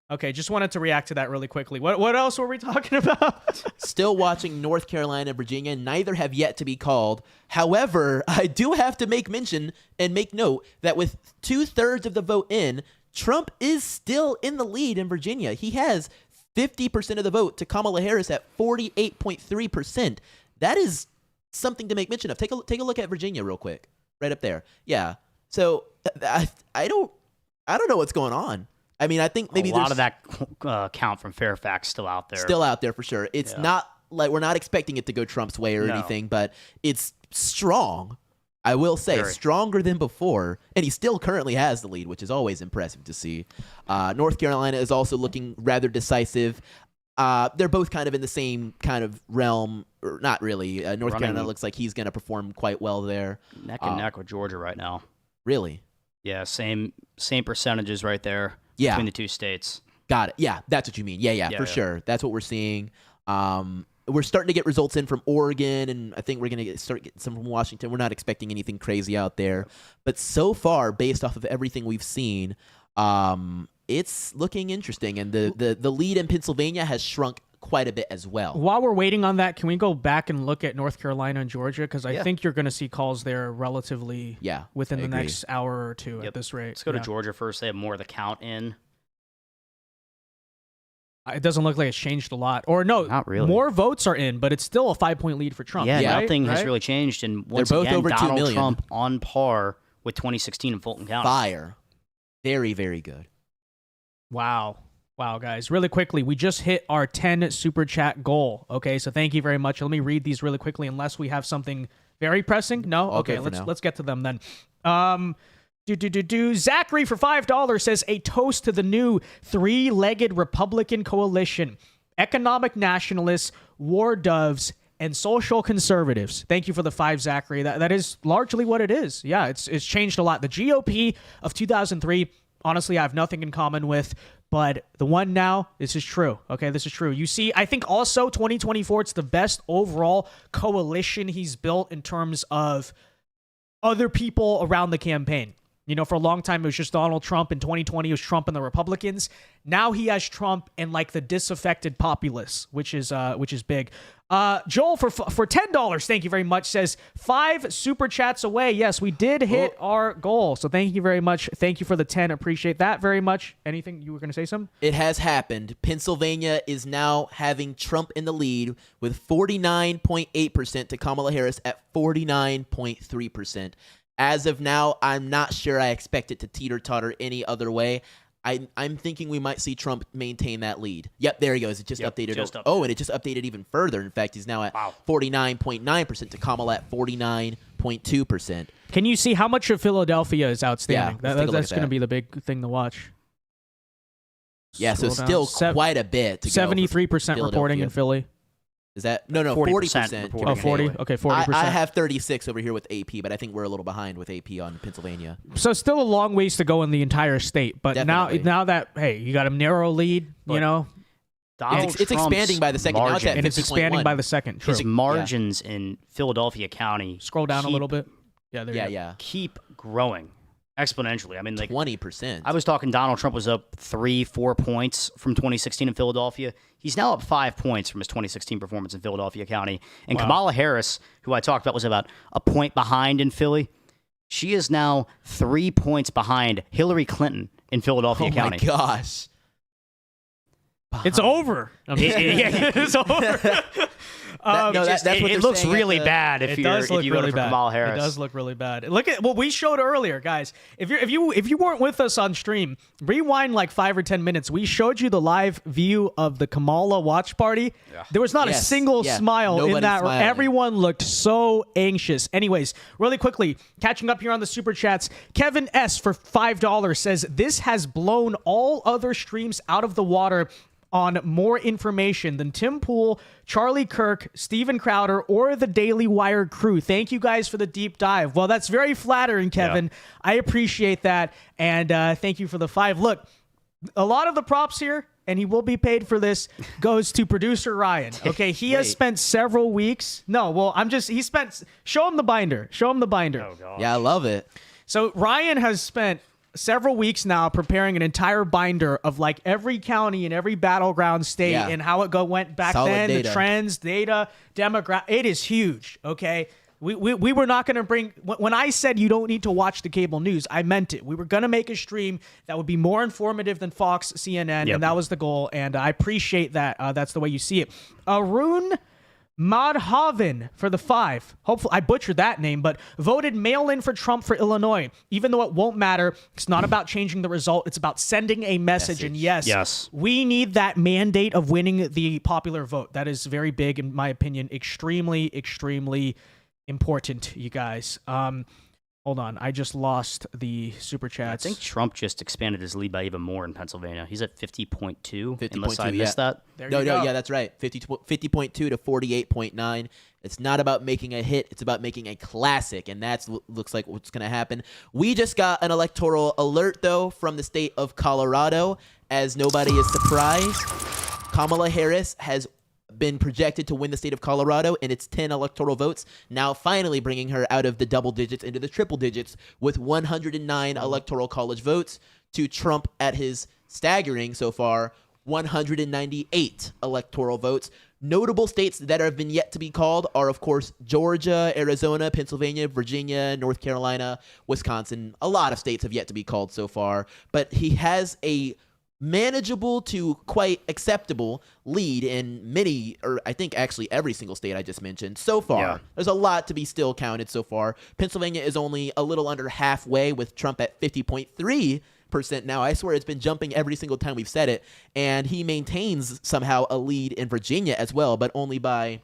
S1: Okay, just wanted to react to that really quickly. What else were we talking about?
S3: Still watching North Carolina and Virginia. Neither have yet to be called. However, I do have to make mention and make note that with 2/3 of the vote in, Trump is still in the lead in Virginia. He has 50% of the vote to Kamala Harris at 48.3%. That is something to make mention of. Take a look at Virginia real quick, right up there. Yeah. So I don't know what's going on. I mean, I think maybe
S2: a lot
S3: there's
S2: of that count from Fairfax still out there.
S3: still out there for sure. It's not like we're not expecting it to go Trump's way or
S2: No.
S3: anything, but it's strong. I will say
S2: Very.
S3: stronger than before, and he still currently has the lead, which is always impressive to see. North Carolina is also looking rather decisive. They're both kind of in the same kind of realm, or not really. North
S2: Running-
S3: Carolina looks like he's going to perform quite well there.
S2: neck and neck with Georgia right now.
S3: Really?
S2: Yeah, same percentages right there
S3: Yeah.
S2: between the two states.
S3: Got it. Yeah, that's what you mean. Yeah,
S2: Yeah,
S3: for
S2: yeah.
S3: sure. That's what we're seeing. We're starting to get results in from Oregon, and I think we're going to start getting some from Washington. We're not expecting anything crazy out there. But so far, based off of everything we've seen, it's looking interesting. And the lead in Pennsylvania has shrunk quite a bit as well.
S1: While we're waiting on that, can we go back and look at North Carolina and Georgia? Because I
S2: Yeah.
S1: think you're going to see calls there relatively within
S3: I
S1: the
S3: agree.
S1: next hour or two
S2: Yep.
S1: at this rate.
S2: Let's go to
S1: Yeah.
S2: Georgia first. They have more of the count in.
S1: It doesn't look like it's changed a lot. Or no,
S2: Not really.
S1: more votes are in, but it's still a 5-point lead for Trump.
S2: Yeah,
S1: right?
S2: nothing has
S1: Right?
S2: really changed. And once
S3: both
S2: again,
S3: over 2
S2: Donald
S3: million.
S2: Trump on par with 2016 in Fulton County.
S3: Fire. Very, very good.
S1: Wow. Wow, guys. Really quickly, we just hit our 10 super chat goal. Okay, so thank you very much. Let me read these really quickly unless we have something very pressing. No?
S3: All
S1: Okay,
S3: good for now.
S1: let's get to them then. Zachary for $5 says a toast to the new three-legged Republican coalition. Economic nationalists, war doves, and social conservatives. Thank you for the 5, Zachary. That is largely what it is. Yeah, it's changed a lot. The GOP of 2003, honestly, I have nothing in common with, but the one now, this is true. Okay, this is true. You see, I think also 2024, it's the best overall coalition he's built in terms of other people around the campaign. You know, for a long time, it was just Donald Trump. In 2020, it was Trump and the Republicans. Now he has Trump and like the disaffected populace, which is big. Joel for $10, thank you very much, says 5 super chats away. Yes, we did hit our goal. So thank you very much. Thank you for the 10. Appreciate that very much. Anything you were going to say something?
S3: It has happened. Pennsylvania is now having Trump in the lead with 49.8% to Kamala Harris at 49.3%. As of now, I'm not sure I expect it to teeter-totter any other way. I'm thinking we might see Trump maintain that lead. Yep, there he goes. It just updated.
S2: just updated.
S3: Oh, and it just updated even further. In fact, he's now at 49.9% to Kamala at 49.2%.
S1: Can you see how much of Philadelphia is outstanding?
S3: Yeah, let's take a look
S1: That's
S3: at
S1: going to
S3: that.
S1: be the big thing to watch.
S3: Yeah, so
S1: Scroll down.
S3: still quite a bit to go for
S1: 73% reporting in
S3: Philadelphia.
S1: Philly.
S3: Is that no
S2: 40%
S3: 40%?
S2: reporting.
S1: Oh,
S2: Okay,
S1: 40?
S2: anyway.
S1: Okay, 40%.
S3: I have 36 over here with AP, but I think we're a little behind with AP on Pennsylvania.
S1: So still a long ways to go in the entire state, but
S3: Definitely.
S1: now that hey, you got a narrow lead, you
S2: But
S1: know,
S2: Donald
S3: It's expanding
S2: Trump's
S3: by the second. Now it's at
S2: margin-
S1: and it's
S3: 50.1.
S1: expanding by the second. True.
S2: His margins in Philadelphia County
S1: Scroll down a little bit. Yeah, there you go.
S3: Yeah,
S2: keep growing exponentially. I mean, like
S3: 20%.
S2: I was talking, Donald Trump was up 3-4 points from 2016 in Philadelphia. He's now up 5 points from his 2016 performance in Philadelphia County. And Kamala Harris, who I talked about, was about a point behind in Philly. She is now 3 points behind Hillary Clinton in Philadelphia
S3: Oh
S2: County.
S3: my gosh.
S1: It's over. It's over.
S3: That's what
S2: it
S3: they're
S2: looks
S3: saying at
S2: really
S3: the-
S2: bad if
S1: It
S2: you
S1: does look
S2: go
S1: really
S2: for
S1: bad.
S2: Kamala Harris.
S1: It does look really bad. Look at what we showed earlier, guys. If you weren't with us on stream, rewind like 5 or 10 minutes. We showed you the live view of the Kamala watch party. There was not a
S3: Yes,
S1: single
S3: yeah.
S1: smile in
S3: Nobody
S1: that.
S3: smiling.
S1: Everyone looked so anxious. Anyways, really quickly, catching up here on the super chats. Kevin S for $5 says this has blown all other streams out of the water. on more information than Tim Pool, Charlie Kirk, Steven Crowder, or the Daily Wire crew. Thank you guys for the deep dive. Well, that's very flattering, Kevin.
S2: Yeah.
S1: I appreciate that. And thank you for the 5. Look, a lot of the props here, and he will be paid for this, goes to producer Ryan. Okay, he has spent several weeks. No, well, show him the binder. Show him the binder.
S2: Oh, God.
S3: Yeah, I love it.
S1: So Ryan has spent several weeks now preparing an entire binder of like every county and every battleground state and how it went back
S3: Solid
S1: then,
S3: data.
S1: the trends, data, demographic. It is huge. Okay. We were not going to bring, when I said you don't need to watch the cable news, I meant it. We were going to make a stream that would be more informative than Fox, CNN, and that was the goal. And I appreciate that. That's the way you see it. Arun Madhavan for the 5. Hopefully, I butchered that name, but voted mail-in for Trump for Illinois. Even though it won't matter, it's not about changing the result. It's about sending a message. And yes, we need that mandate of winning the popular vote. That is very big, in my opinion. Extremely, extremely important, you guys. Hold on. I just lost the super
S2: I
S1: chats.
S2: think Trump just expanded his lead by even more in Pennsylvania. He's at 50.2, unless I
S3: 50.2,
S2: missed that.
S3: No, that's right. 50.2 to 48.9. It's not about making a hit. It's about making a classic, and that's looks like what's going to happen. We just got an electoral alert, though, from the state of Colorado, as nobody is surprised. Kamala Harris has been projected to win the state of Colorado in its 10 electoral votes, now finally bringing her out of the double digits into the triple digits with 109 electoral college votes to Trump at his staggering so far 198 electoral votes. Notable states that have been yet to be called are, of course, Georgia, Arizona, Pennsylvania, Virginia, North Carolina, Wisconsin. A lot of states have yet to be called so far, but he has a manageable to quite acceptable lead in many, or I think actually every single state I just mentioned so far.
S2: Yeah.
S3: There's a lot to be still counted so far. Pennsylvania is only a little under halfway, with Trump at 50.3% now. I swear it's been jumping every single time we've said it. And he maintains somehow a lead in Virginia as well, but only by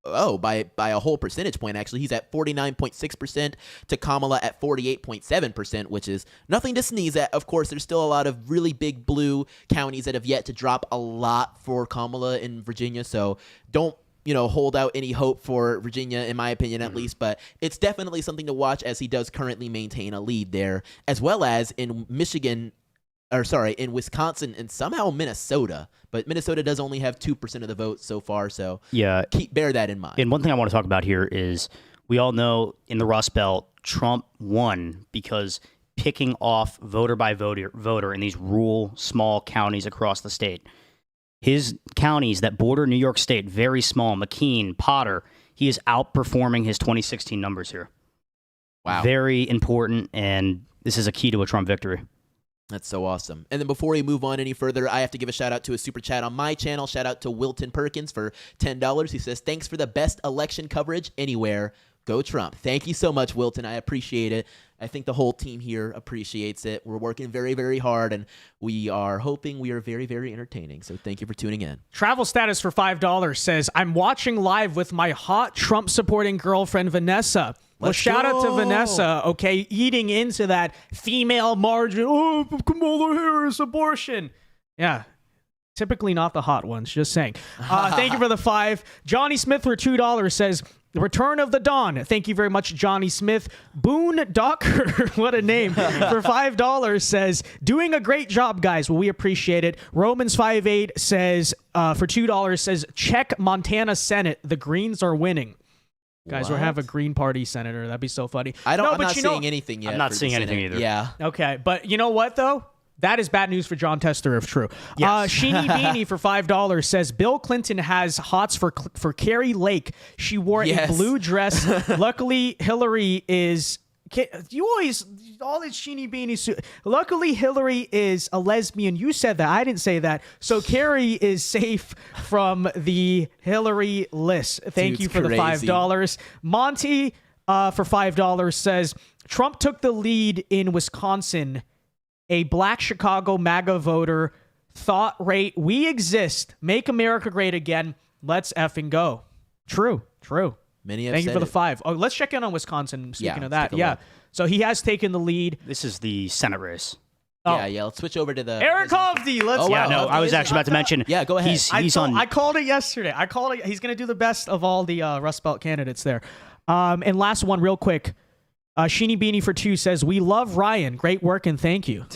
S3: a whole percentage point, actually. He's at 49.6% to Kamala at 48.7%, which is nothing to sneeze at. Of course, there's still a lot of really big blue counties that have yet to drop a lot for Kamala in Virginia, so don't hold out any hope for Virginia, in my opinion, at least. But it's definitely something to watch, as he does currently maintain a lead there, as well as in in Wisconsin and somehow Minnesota. But Minnesota does only have 2% of the vote so far, so bear that in mind.
S2: And one thing I want to talk about here is we all know in the Rust Belt, Trump won because picking off voter by voter in these rural, small counties across the state. His counties that border New York State, very small, McKean, Potter, he is outperforming his 2016 numbers here.
S3: Wow.
S2: Very important, and this is a key to a Trump victory.
S3: That's so awesome. And then before we move on any further, I have to give a shout out to a super chat on my channel. Shout out to Wilton Perkins for $10. He says, "Thanks for the best election coverage anywhere. Go Trump." Thank you so much, Wilton. I appreciate it. I think the whole team here appreciates it. We're working very, very hard, and we are hoping we are very, very entertaining. So thank you for tuning in.
S1: Travel Status for $5 says, "I'm watching live with my hot Trump-supporting girlfriend, Vanessa." Well, shout out to Vanessa, okay, eating into that female margin. Oh, Kamala Harris, abortion. Yeah, typically not the hot ones, just saying. Thank you for the 5. Johnny Smith for $2 says, "The Return of the Dawn." Thank you very much, Johnny Smith. Boone Docker, what a name, for $5 says, "Doing a great job, guys." Well, we appreciate it. Romans 5.8 says, for $2 says, "Check Montana Senate. The Greens are winning." Guys, we'll have a Green Party senator. That'd be so funny.
S3: I'm not seeing anything yet.
S2: I'm not
S3: for the
S2: seeing anything
S3: Senate.
S2: either.
S3: Yeah.
S1: Okay, but you know what, though? That is bad news for John Tester, if true.
S2: Yes.
S1: Sheeny Beanie for $5 says, "Bill Clinton has hots for Carrie Lake. She wore a blue dress. Luckily, Hillary is..." You always... All these Sheeny Beanies... Luckily, Hillary is a lesbian. You said that. I didn't say that. So Carrie is safe from the Hillary list. Thank you for the $5. Monty for $5 says, "Trump took the lead in Wisconsin. A black Chicago MAGA voter thought rate, we exist. Make America great again. Let's effing go." True.
S3: Many have
S1: Thank you
S3: said
S1: for the
S3: it.
S1: 5. Oh, let's check in on Wisconsin. Speaking of
S3: let's
S1: that,
S3: take a look.
S1: So he has taken the lead.
S2: This is the Senate race.
S1: Oh.
S3: Yeah. Let's switch over to the
S1: Eric Hovde. Let's
S3: Oh,
S2: Yeah,
S3: wow.
S2: no, I was actually about to mention.
S3: Yeah, go ahead.
S2: He's on.
S1: I called it yesterday. I called it. He's going to do the best of all the Rust Belt candidates there. And last one, real quick. Sheeny Beanie for 2 says, "We love Ryan. Great work and thank you."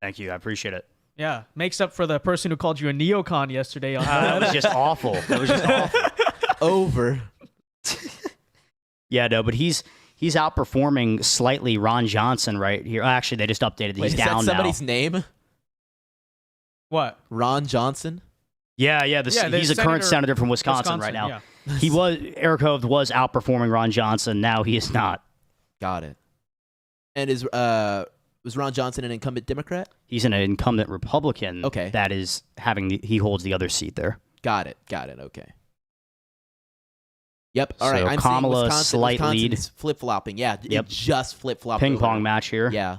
S2: Thank you. I appreciate it.
S1: Yeah, makes up for the person who called you a neocon yesterday.
S2: That was just awful. That was just awful.
S3: over.
S2: Yeah, no, but he's outperforming slightly Ron Johnson right here. Actually, they just updated. He's
S3: Wait, is
S2: down
S3: that somebody's
S2: now.
S3: name?
S1: What?
S3: Ron Johnson?
S2: Yeah,
S1: the
S2: he's a current
S1: senator
S2: senator from Wisconsin right now.
S1: Yeah.
S2: Eric Hovde was outperforming Ron Johnson. Now he is not.
S3: Got it. And was Ron Johnson an incumbent Democrat?
S2: He's an incumbent Republican.
S3: Okay.
S2: That is he holds the other seat there.
S3: Got it. Okay. Yep. All
S2: So
S3: right. I'm
S2: Kamala,
S3: seeing
S2: slight lead.
S3: Wisconsin's flip-flopping. Yeah.
S2: Yep.
S3: It just flip-flopped.
S2: Ping
S3: over.
S2: pong match here.
S3: Yeah.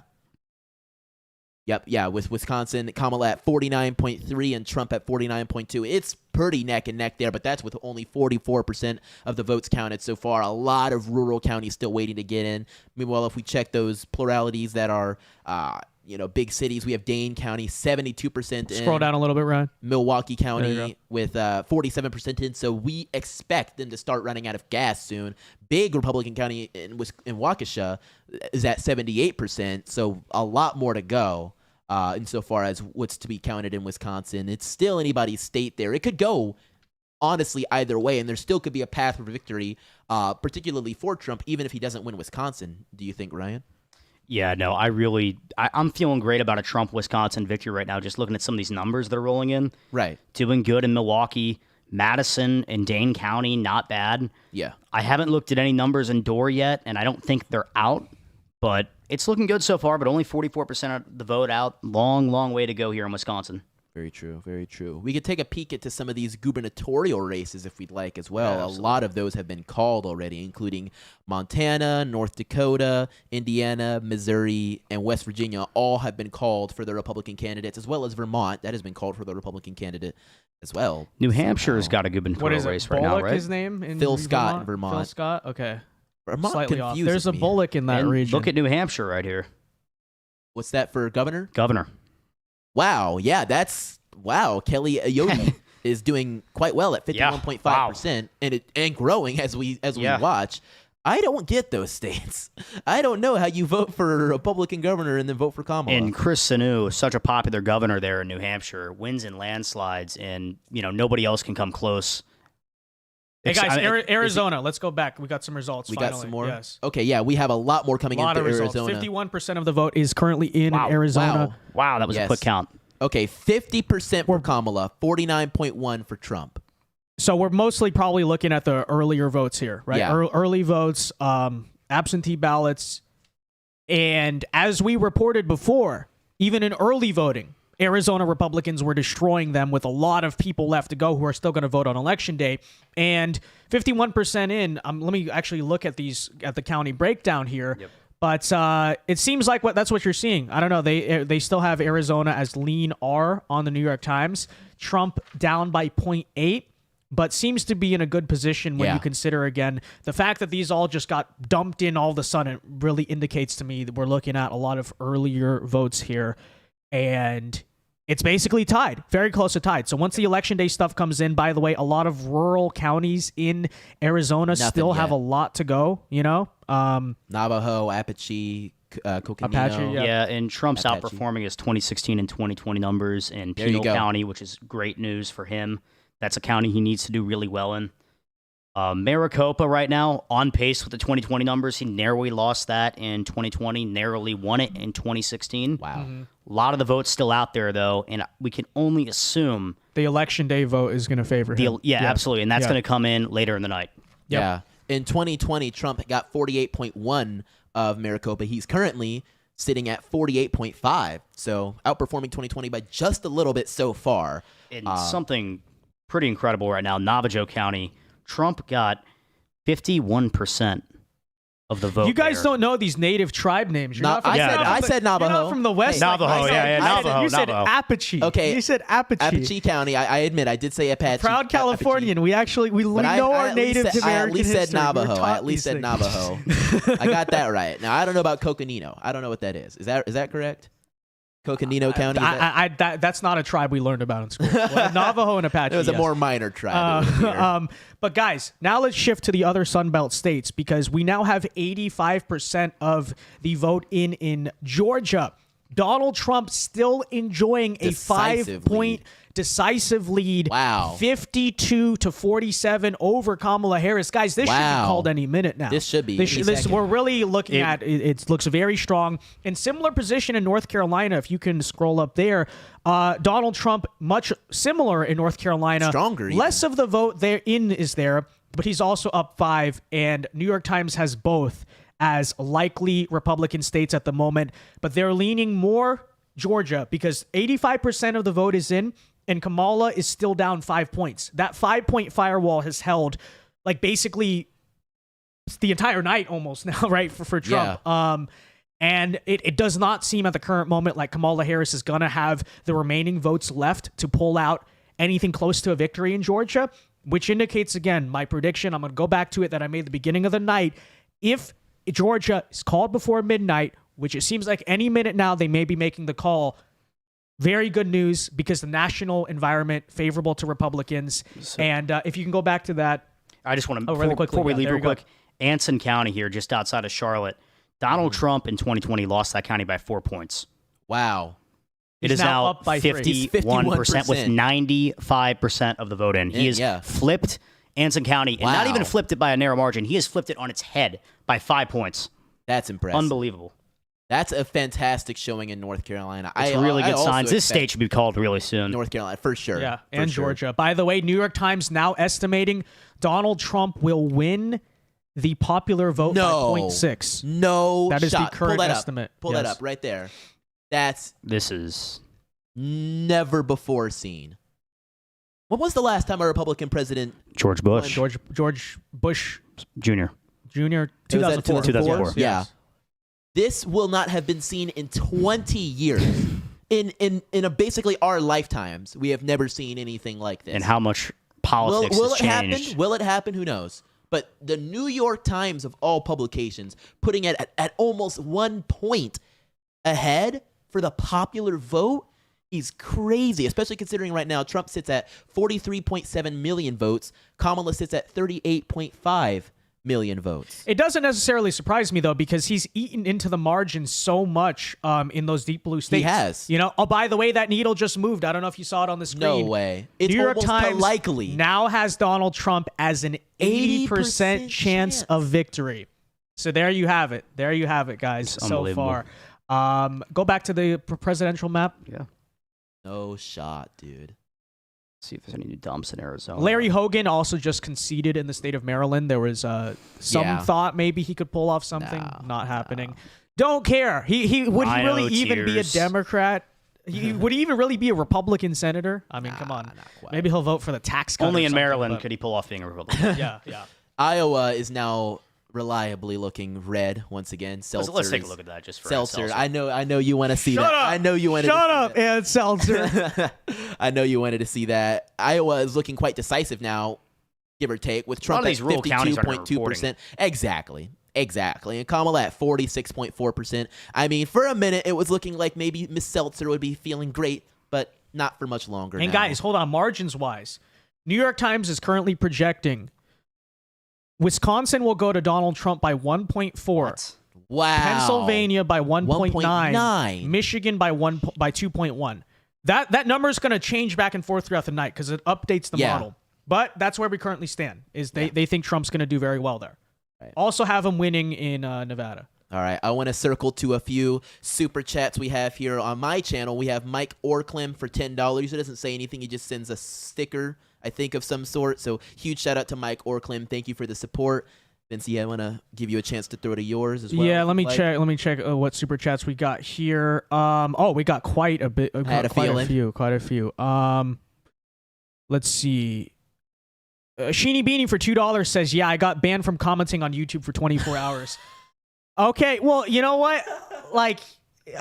S3: Yep. Yeah. With Wisconsin, Kamala at 49.3 and Trump at 49.2. It's pretty neck and neck there, but that's with only 44% of the votes counted so far. A lot of rural counties still waiting to get in. Meanwhile, if we check those pluralities that are, big cities, we have Dane County 72% in.
S1: Scroll down a little bit, Ryan.
S3: Milwaukee
S1: There you
S3: County with 47% in, so we expect them to start running out of gas soon. Big Republican county in Waukesha is at 78%, so a lot more to go insofar as what's to be counted in Wisconsin. It's still anybody's state there. It could go, honestly, either way, and there still could be a path for victory, particularly for Trump, even if he doesn't win Wisconsin. Do you think, Ryan?
S2: Yeah, no, I'm feeling great about a Trump-Wisconsin victory right now, just looking at some of these numbers they're rolling in.
S3: Right.
S2: Doing good in Milwaukee, Madison, and Dane County, not bad.
S3: Yeah.
S2: I haven't looked at any numbers in Door yet, and I don't think they're out, but it's looking good so far, but only 44% of the vote out. Long, long way to go here in Wisconsin.
S3: Very true, very true. We could take a peek into some of these gubernatorial races if we'd like as well.
S2: Yeah,
S3: a lot of those have been called already, including Montana, North Dakota, Indiana, Missouri, and West Virginia all have been called for the Republican candidates, as well as Vermont. That has been called for the Republican candidate as well.
S2: New Hampshire's got a
S1: What
S2: gubernatorial
S1: is it?
S2: race right now,
S1: Bullock,
S2: right?
S1: his name?
S3: Phil Scott in Vermont.
S1: Phil Scott? Okay.
S3: Vermont
S1: Slightly off.
S3: confuses
S1: There's a
S3: me.
S1: Bullock in that
S2: And
S1: region.
S2: look at New Hampshire right here.
S3: What's that for governor?
S2: Governor.
S3: Wow, yeah, Kelly Ayotte is doing quite well at 51.5%, and growing as we watch. I don't get those states. I don't know how you vote for a Republican governor and then vote for Kamala.
S2: And Chris Sununu, such a popular governor there in New Hampshire, wins in landslides, and nobody else can come close.
S1: Hey guys,
S2: I mean,
S1: Arizona. Let's go back. We got some results.
S3: We
S1: finally.
S3: got some more.
S1: Yes.
S3: Okay, yeah, we have a lot more coming
S1: A lot
S3: into
S1: of results.
S3: Arizona.
S1: 51% of the vote is currently in Arizona.
S2: Wow, that was
S3: Yes.
S2: a quick count.
S3: Okay, 50% for Kamala, 49.1 for Trump.
S1: So we're mostly probably looking at the earlier votes here, right?
S3: Yeah.
S1: Early votes, absentee ballots. And as we reported before, even in early voting, Arizona Republicans were destroying them with a lot of people left to go who are still going to vote on Election Day. And 51% in, let me actually look at the county breakdown here.
S2: Yep.
S1: But it seems like that's what you're seeing. I don't know. They still have Arizona as lean R on the New York Times. Trump down by 0.8, but seems to be in a good position when you consider, again, the fact that these all just got dumped in all of a sudden really indicates to me that we're looking at a lot of earlier votes here. And it's basically tied, very close to tied. So once the Election Day stuff comes in, by the way, a lot of rural counties in Arizona still have a lot to go,
S3: Navajo, Apache, Coconino.
S1: Apache,
S2: Yeah, and Trump's
S3: Apache.
S2: outperforming his 2016 and 2020 numbers in
S3: There you
S2: Pinal
S3: go.
S2: County, which is great news for him. That's a county he needs to do really well in. Maricopa right now on pace with the 2020 numbers. He narrowly lost that in 2020, narrowly won it in 2016.
S3: Wow.
S2: A lot of the votes still out there, though, and we can only assume
S1: The Election Day vote is going to favor him.
S2: absolutely, and that's going to come in later in the night.
S3: Yeah. In 2020, Trump got 48.1 of Maricopa. He's currently sitting at 48.5, so outperforming 2020 by just a little bit so far.
S2: And something pretty incredible right now, Navajo County, Trump got 51% of the vote.
S1: You guys
S2: there.
S1: don't know these native tribe names. You're not from,
S3: I said Navajo.
S1: You're not from the West.
S3: Hey,
S1: like
S2: Navajo,
S1: myself.
S2: yeah, Navajo,
S1: You said
S2: Navajo.
S1: Apache.
S3: Okay.
S1: You said Apache.
S3: Apache County, I admit, I did say Apache.
S1: Proud Californian. We
S3: But I
S1: know our
S3: at least
S1: Native
S3: said-
S1: American
S3: I at least said
S1: history. We're
S3: Navajo. I
S1: taught
S3: at least
S1: these
S3: said
S1: things.
S3: Navajo. I got that right. Now I don't know about Coconino. I don't know what that is. Is that correct? Coconino County.
S1: That's not a tribe we learned about in school. Well, Navajo and Apache.
S3: It was a
S1: yes.
S3: more minor tribe.
S1: But guys, now let's shift to the other Sunbelt states because we now have 85% of the vote in Georgia. Donald Trump still enjoying a
S3: Decisive
S1: 5-point decisive lead.
S3: Wow.
S1: 52-47 over Kamala Harris. Guys, this should be called any minute now.
S3: This should be.
S1: We're really looking at it looks very strong. In similar position in North Carolina, if you can scroll up there, Donald Trump much similar in North Carolina.
S3: Stronger even.
S1: Less of the vote is there, but he's also up 5, and New York Times has both as likely Republican states at the moment, but they're leaning more Georgia because 85% of the vote is in, and Kamala is still down 5 points. That 5-point firewall has held like basically the entire night almost now, right, for Trump.
S3: Yeah.
S1: And it does not seem at the current moment like Kamala Harris is going to have the remaining votes left to pull out anything close to a victory in Georgia, which indicates, again, my prediction, I'm going to go back to it that I made at the beginning of the night. If Georgia is called before midnight, which it seems like any minute now they may be making the call, very good news because the national environment favorable to Republicans. And if you can go back to that.
S2: I just want to,
S1: really quickly,
S2: before we leave
S1: there
S2: real
S1: you go.
S2: quick, Anson County here, just outside of Charlotte, Donald Trump in 2020 lost that county by 4 points.
S3: Wow.
S2: It
S1: He's
S2: is
S1: now
S2: now
S1: up by 3. He's
S2: 51% with 95% of the vote in. He has flipped Anson County, and not even flipped it by a narrow margin. He has flipped it on its head by 5 points.
S3: That's impressive.
S2: Unbelievable.
S3: That's a fantastic showing in North Carolina.
S2: It's really good signs. This state should be called really soon.
S3: North Carolina, for sure.
S1: Yeah,
S3: for
S1: and
S3: sure.
S1: Georgia. By the way, New York Times now estimating Donald Trump will win the popular vote by 0.6.
S3: No,
S1: that is
S3: shot.
S1: the current
S3: Pull that
S1: estimate.
S3: Up. Pull that up right there. This
S2: is
S3: never before seen. When was the last time a Republican president?
S2: George Bush.
S1: George Bush
S2: Jr.
S1: 2004.
S2: 2004.
S3: Yeah. This will not have been seen in 20 years. In basically our lifetimes, we have never seen anything like this.
S2: And how much politics
S3: will
S2: has
S3: it
S2: changed.
S3: happen? Will it happen? Who knows? But the New York Times of all publications putting it at almost 1 point ahead for the popular vote is crazy, especially considering right now Trump sits at 43.7 million votes. Kamala sits at 38.5 million votes.
S1: It doesn't necessarily surprise me, though, because he's eaten into the margin so much in those deep blue states.
S3: He has.
S1: You know, oh, by the way, that needle just moved. I don't know if you saw it on the screen.
S3: No way. It's
S1: New York
S3: almost
S1: Times
S3: likely.
S1: now has Donald Trump as an 80% chance of victory. So there you have it. There you have it, guys,
S2: It's
S1: so far. Go back to the presidential map.
S2: Yeah.
S3: No shot, dude.
S2: See if there's any new dumps in Arizona.
S1: Larry Hogan also just conceded in the state of Maryland. There was some thought maybe he could pull off something. Not happening. Don't care. He would he really even be a Democrat? Would he even really be a Republican senator? I mean, come on. Maybe he'll vote for the tax cut.
S2: Only
S1: or
S2: in
S1: something,
S2: Maryland
S1: but-
S2: could he pull off being a Republican.
S1: Yeah.
S3: Iowa is now reliably looking red once again. Seltzer.
S2: Let's take a look at that just for
S3: Seltzer.
S2: Seltzer.
S3: I know you want to see
S1: Shut
S3: that.
S1: up.
S3: I know you wanted.
S1: Shut
S3: to
S1: up,
S3: see
S1: Ed Seltzer.
S3: that. I know you wanted to see that. Iowa is looking quite decisive now, give or take, with Trump
S2: of these
S3: at
S2: rural counties aren't
S3: 52.2%. Exactly. And Kamala at 46.4%. I mean, for a minute, it was looking like maybe Miss Seltzer would be feeling great, but not for much longer.
S1: And
S3: now.
S1: guys, hold on. Margins wise, New York Times is currently projecting Wisconsin will go to Donald Trump by 1.4.
S3: Wow.
S1: Pennsylvania by 1.9.
S3: 1.9.
S1: Michigan by 2.1. That number is going to change back and forth throughout the night because it updates the model. But that's where we currently stand. They think Trump's going to do very well there.
S3: Right.
S1: Also have him winning in Nevada.
S3: All right, I want to circle to a few super chats we have here on my channel. We have Mike Orklim for $10. He doesn't say anything. He just sends a sticker, I think, of some sort. So huge shout out to Mike Orklim. Thank you for the support. Vinci, I want to give you a chance to throw to yours as well.
S1: Yeah, let me check. Let me check what super chats we got here. We got quite a bit.
S3: had a feeling.
S1: Quite a few. Let's see. Sheeny Beanie for $2 says, "Yeah, I got banned from commenting on YouTube for 24 hours." Okay, well, you know what? Like,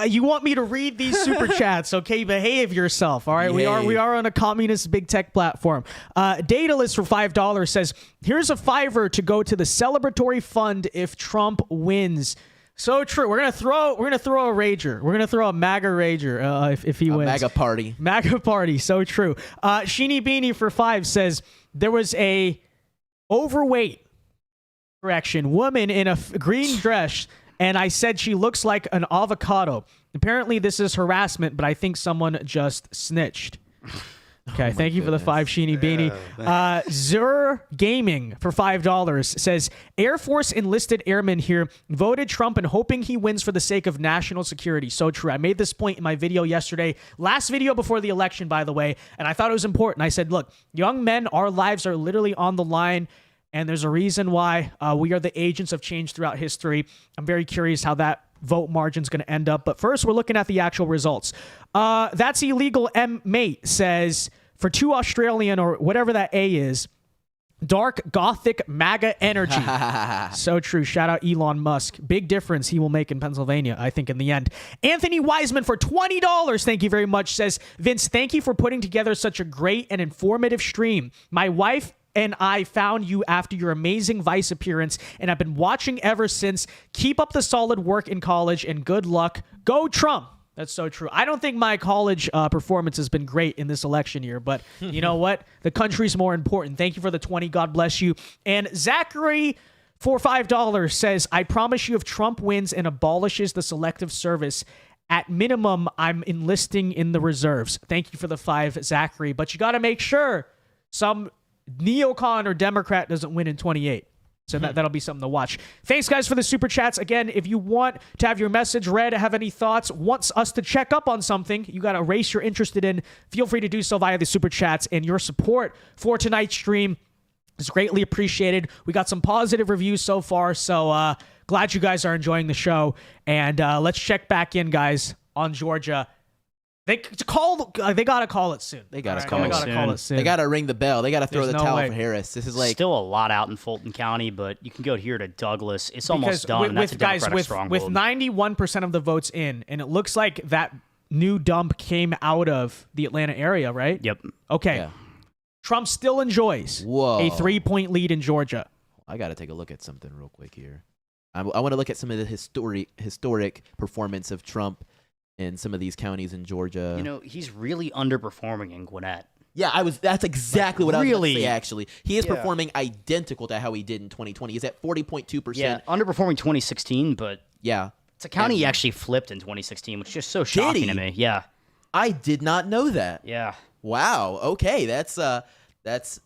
S1: you want me to read these super chats? Okay, behave yourself. All right, we are on a communist big tech platform. Datalist for $5 says, "Here's a $5 to go to the celebratory fund if Trump wins." So true. We're gonna throw a rager. We're gonna throw a MAGA rager if he wins.
S3: MAGA party.
S1: MAGA party. So true. Sheeny Beanie for 5 says there was a overweight woman in a green dress, and I said she looks like an avocado. Apparently this is harassment, but I think someone just snitched. Okay, thank you for the 5, Sheeny Beanie. Zur Gaming for $5 says, Air Force enlisted airmen here voted Trump and hoping he wins for the sake of national security. So true. I made this point in my video yesterday, last video before the election, by the way, and I thought it was important. I said, look, young men, our lives are literally on the line, and there's a reason why we are the agents of change throughout history. I'm very curious how that vote margin's going to end up. But first, we're looking at the actual results. That's Illegal Mate says, for 2 Australian or whatever that A is, dark gothic MAGA energy. So true. Shout out Elon Musk. Big difference he will make in Pennsylvania, I think, in the end. Anthony Wiseman for $20. Thank you very much. Says, Vince, thank you for putting together such a great and informative stream. My wife and I found you after your amazing Vice appearance, and I've been watching ever since. Keep up the solid work in college, and good luck. Go Trump. That's so true. I don't think my college performance has been great in this election year, but you know what? The country's more important. Thank you for the 20. God bless you. And Zachary for $5 says, I promise you if Trump wins and abolishes the selective service, at minimum, I'm enlisting in the reserves. Thank you for the 5, Zachary. But you got to make sure some neocon or Democrat doesn't win in 28. So that'll be something to watch. Thanks, guys, for the super chats. Again, if you want to have your message read, have any thoughts, wants us to check up on something, you got a race you're interested in, feel free to do so via the super chats. And your support for tonight's stream is greatly appreciated. We got some positive reviews so far, so glad you guys are enjoying the show. And let's check back in, guys, on Georgia. They gotta call it soon.
S3: They gotta
S2: call it
S1: soon.
S3: They gotta ring the bell. They gotta throw
S1: There's
S3: the
S1: no
S3: towel
S1: way.
S3: for Harris. This is like
S2: Still a lot out in Fulton County, but you can go here to Douglas. It's almost done. and that's a Democratic
S1: with
S2: stronghold.
S1: 91% of the votes in, and it looks like that new dump came out of the Atlanta area, right?
S2: Yep.
S1: Okay.
S3: Yeah.
S1: Trump still enjoys
S3: Whoa.
S1: a 3-point lead in Georgia.
S3: I gotta take a look at something real quick here. I want to look at some of the historic performance of Trump in some of these counties in Georgia.
S2: You know, he's really underperforming in Gwinnett.
S3: Yeah, that's exactly what I was going to
S2: really?
S3: say, actually. He is
S2: Yeah.
S3: performing identical to how he did in 2020. He's at 40.2%.
S2: Yeah, underperforming 2016, but
S3: Yeah.
S2: it's a county he
S3: And-
S2: actually flipped in 2016, which is just so shocking
S3: he?
S2: to me. Yeah,
S3: I did not know that.
S2: yeah.
S3: Wow. Okay, that's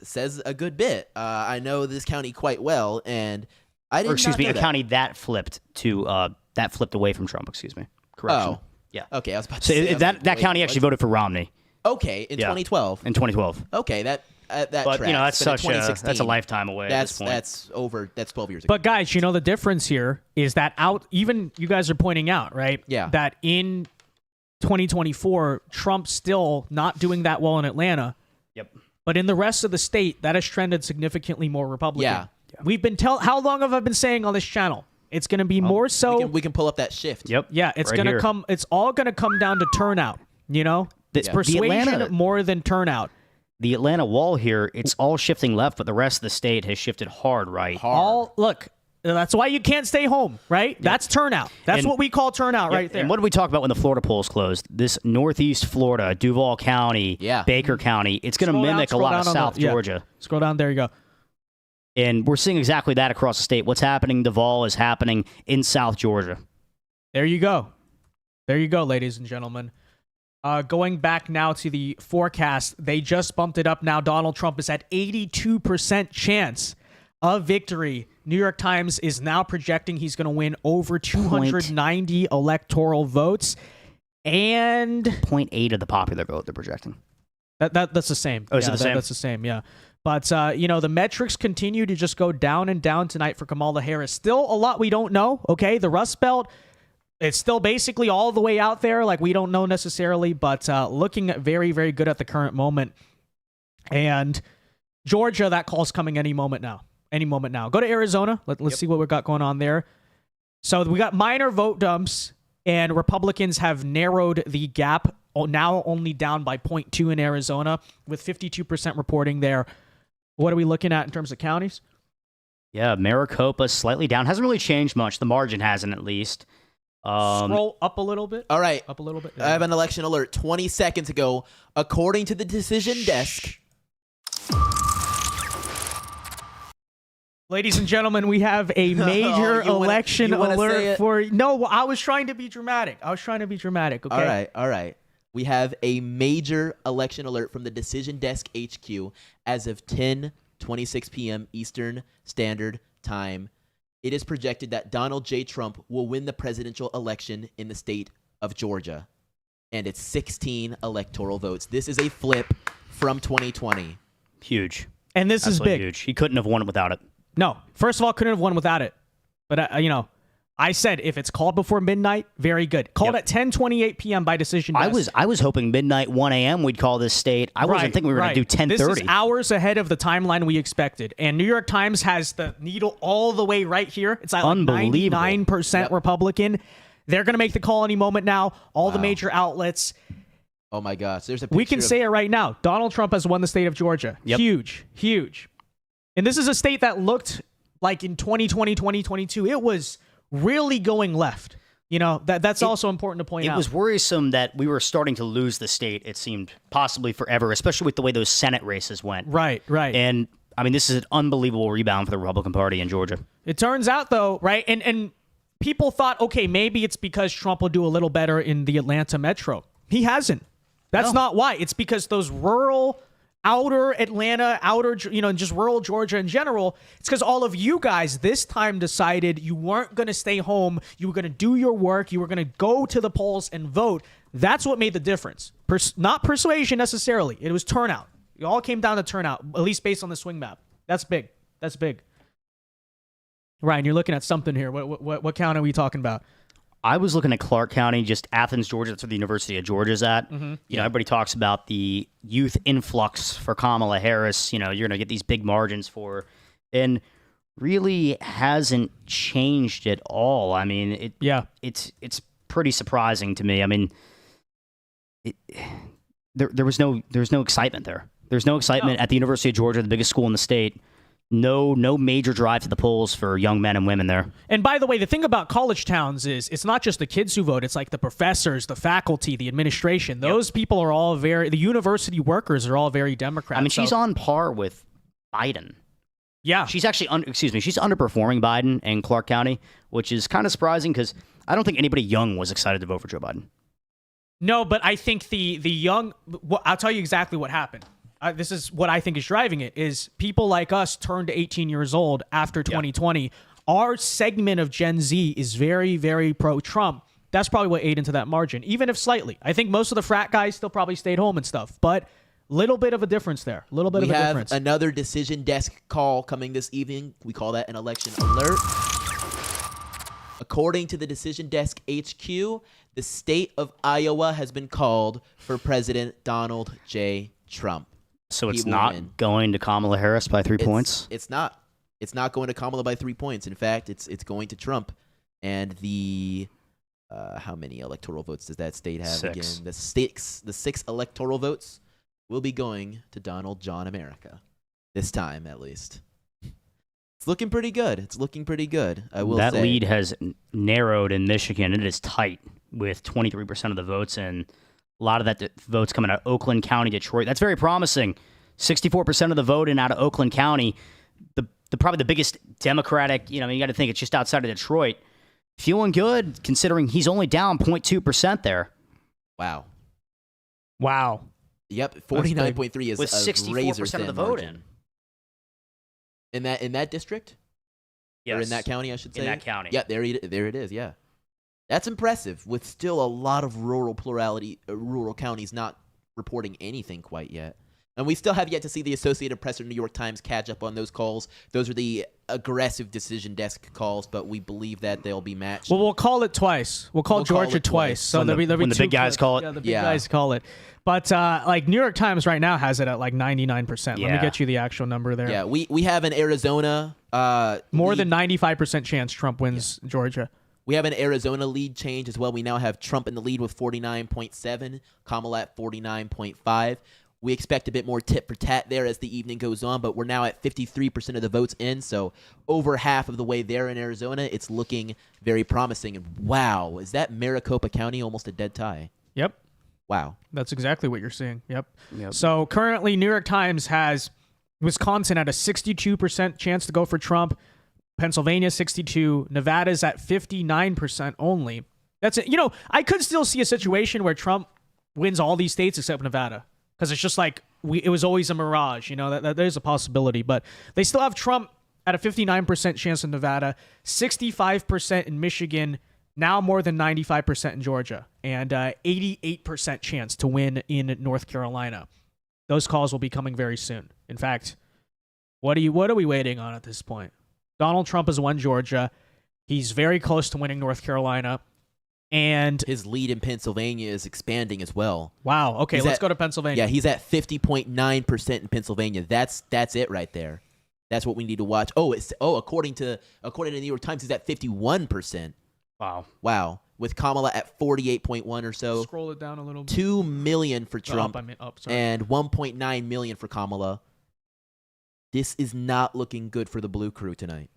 S3: says a good bit. I know this county quite well, and I didn't.
S2: Or excuse me,
S3: know
S2: a
S3: that.
S2: county that flipped away from Trump. Excuse me. Correction.
S3: Oh.
S2: Yeah.
S3: Okay, I was about to
S2: So
S3: say.
S2: that county actually voted for Romney
S3: Okay, in
S2: Yeah.
S3: 2012.
S2: in 2012.
S3: Okay, that
S2: But
S3: tracks.
S2: you know, that's
S3: But in
S2: such a
S3: 2016,
S2: lifetime away at this point.
S3: That's over. That's 12 years ago.
S1: But guys, you know the difference here is that even you guys are pointing out, right?
S3: Yeah.
S1: That in 2024, Trump's still not doing that well in Atlanta.
S2: Yep.
S1: But in the rest of the state, that has trended significantly more Republican.
S3: Yeah.
S1: We've been how long have I been saying on this channel? It's going to be more so.
S3: we can pull up that shift.
S2: Yep.
S1: Yeah, it's
S2: Right
S1: going to
S2: here.
S1: come. It's all going to come down to turnout. You know, it's
S2: The
S1: persuasion
S2: Atlanta-
S1: more than turnout.
S2: The Atlanta wall here, it's all shifting left, but the rest of the state has shifted hard right.
S1: Look. That's why you can't stay home, right? That's turnout. That's
S2: And-
S1: what we call turnout right there.
S2: And what did we talk about when the Florida polls closed? This northeast Florida, Duval County,
S3: Yeah.
S2: Baker County, it's going to
S1: Scroll down,
S2: mimic a
S1: scroll
S2: lot
S1: down
S2: of
S1: on the-
S2: South
S1: yeah.
S2: Georgia.
S1: Scroll down. There you go.
S2: And we're seeing exactly that across the state. What's happening in Duval is happening in South Georgia.
S1: There you go. There you go, ladies and gentlemen. Going back now to the forecast, they just bumped it up now. Donald Trump is at 82% chance of victory. New York Times is now projecting he's going to win over 290 electoral votes. And
S2: 0.8 of the popular vote they're projecting.
S1: that's the same.
S2: Oh, is it the same?
S1: That's the same, yeah. But, the metrics continue to just go down and down tonight for Kamala Harris. Still a lot we don't know, okay? The Rust Belt, it's still basically all the way out there. Like, we don't know necessarily, but looking very, very good at the current moment. And Georgia, that call's coming any moment now. Any moment now. Go to Arizona. Let's see what we got going on there. So we got minor vote dumps, and Republicans have narrowed the gap, now only down by 0.2 in Arizona, with 52% reporting there. What are we looking at in terms of counties?
S2: Yeah, Maricopa slightly down. Hasn't really changed much. The margin hasn't, at least.
S1: Scroll up a little bit.
S3: All right.
S1: Up a little bit.
S3: I have an election alert 20 seconds ago. According to the decision desk,
S1: Ladies and gentlemen, we have a major election
S3: you wanna say
S1: alert
S3: it?
S1: for. No, I was trying to be dramatic. Okay.
S3: All right. We have a major election alert from the Decision Desk HQ as of 10:26 p.m. Eastern Standard Time. It is projected that Donald J. Trump will win the presidential election in the state of Georgia. And it's 16 electoral votes. This is a flip from 2020.
S2: Huge.
S1: And this is
S2: Absolutely
S1: big.
S2: huge. He couldn't have won it without it.
S1: No, first of all, couldn't have won without it. But I said if it's called before midnight, very good. Called
S2: Yep.
S1: at 10:28 p.m. by decision desk.
S2: I was hoping midnight, 1 a.m. we'd call this state. I wasn't thinking we were going to do 10:30.
S1: This is hours ahead of the timeline we expected. And New York Times has the needle all the way right here. It's like
S2: Unbelievable.
S1: 99% Republican. They're going to make the call any moment now. All the
S3: Wow.
S1: major outlets.
S3: Oh my gosh. There's a
S1: We can
S3: picture of-
S1: say it right now. Donald Trump has won the state of Georgia.
S2: Yep.
S1: Huge, huge. And this is a state that looked like in 2020, 2022, it was really going left. That's also important to point out.
S2: It was worrisome that we were starting to lose the state, it seemed, possibly forever, especially with the way those Senate races went.
S1: Right.
S2: And, I mean, this is an unbelievable rebound for the Republican Party in Georgia.
S1: It turns out, though, right, and people thought, okay, maybe it's because Trump will do a little better in the Atlanta metro. He hasn't. That's not why. It's because those rural, outer Atlanta, just rural Georgia in general, it's because all of you guys this time decided you weren't going to stay home. You were going to do your work. You were going to go to the polls and vote. That's what made the difference. Not persuasion necessarily. It was turnout. It all came down to turnout, at least based on the swing map. That's big. That's big. Ryan, you're looking at something here. What county are we talking about?
S2: I was looking at Clark County, just Athens, Georgia. That's where the University of Georgia's at.
S1: Mm-hmm.
S2: Everybody talks about the youth influx for Kamala Harris. You're going to get these big margins for her. And really hasn't changed at all. I mean, it's pretty surprising to me. I mean, there's no excitement there. There's no excitement at the University of Georgia, the biggest school in the state. No major drive to the polls for young men and women there.
S1: And by the way, the thing about college towns is it's not just the kids who vote. It's like the professors, the faculty, the administration. Those people are all the university workers are all very Democrat.
S2: I mean, she's on par with Biden.
S1: Yeah.
S2: She's actually, she's underperforming Biden in Clark County, which is kind of surprising because I don't think anybody young was excited to vote for Joe Biden.
S1: No, but I think the young, I'll tell you exactly what happened. This is what I think is driving it, is people like us turned 18 years old after 2020. Our segment of Gen Z is very, very pro-Trump. That's probably what ate into that margin, even if slightly. I think most of the frat guys still probably stayed home and stuff, but little bit of a difference there. A little bit of a difference.
S3: We have another decision desk call coming this evening. We call that an election alert. According to the Decision Desk HQ, the state of Iowa has been called for President Donald J. Trump.
S2: So it's
S3: He will
S2: not
S3: win.
S2: going to Kamala Harris by 3 points?
S3: It's not. It's not going to Kamala by 3 points. In fact, it's going to Trump. And the how many electoral votes does that state have
S2: 6.
S3: again? The six electoral votes will be going to Donald John America. This time, at least. It's looking pretty good. I will
S2: that
S3: say.
S2: lead has narrowed in Michigan. It is tight with 23% of the votes, and a lot of that votes coming out of Oakland County, Detroit. That's very promising. 64% of the vote in out of Oakland County. The probably the biggest Democratic, you got to think it's just outside of Detroit. Feeling good considering he's only down 0.2% there.
S3: Wow.
S1: Yep,
S3: 49.3 is
S2: with
S3: a
S2: 64% of the vote
S3: margin. In that district?
S2: Yes.
S3: Or in that county, I should say.
S2: In that county.
S3: Yeah, there it is. Yeah, that's impressive. With still a lot of rural counties not reporting anything quite yet, and we still have yet to see the Associated Press or New York Times catch up on those calls. Those are the aggressive decision desk calls, but we believe that they'll be matched.
S1: Well, we'll call it twice. We'll call Georgia
S3: it twice.
S1: So
S2: When
S1: there'll be
S2: the
S1: two
S2: big guys
S1: clips.
S2: call it.
S1: Yeah, the big guys call it. But like New York Times right now has it at like 99%. Let me
S2: Yeah.
S1: get you the actual number there.
S3: Yeah, we have an Arizona
S1: More
S3: lead.
S1: than 95% chance Trump wins Georgia.
S3: We have an Arizona lead change as well. We now have Trump in the lead with 49.7, Kamala at 49.5. We expect a bit more tit for tat there as the evening goes on, but we're now at 53% of the votes in, so over half of the way there in Arizona. It's looking very promising. And wow, is that Maricopa County almost a dead tie?
S1: Yep.
S3: Wow.
S1: That's exactly what you're seeing. Yep. So currently, New York Times has Wisconsin at a 62% chance to go for Trump, Pennsylvania 62, Nevada's at 59% only. That's it. You know, I could still see a situation where Trump wins all these states except Nevada, because it's just like it was always a mirage. You know, that there's a possibility, but they still have Trump at a 59% chance in Nevada, 65% in Michigan, now more than 95% in Georgia, and 88% chance to win in North Carolina. Those calls will be coming very soon. In fact, what are we waiting on at this point? Donald Trump has won Georgia. He's very close to winning North Carolina. And
S3: his lead in Pennsylvania is expanding as well.
S1: Wow. Okay, let's go to Pennsylvania.
S3: Yeah, he's at 50.9% in Pennsylvania. That's it right there. That's what we need to watch. According to the New York Times, he's at 51%. Wow. With Kamala at 48.1 or so.
S1: Scroll it down a little bit.
S3: 2 million for Trump
S1: sorry.
S3: and 1.9 million for Kamala. This is not looking good for the Blue Crew tonight.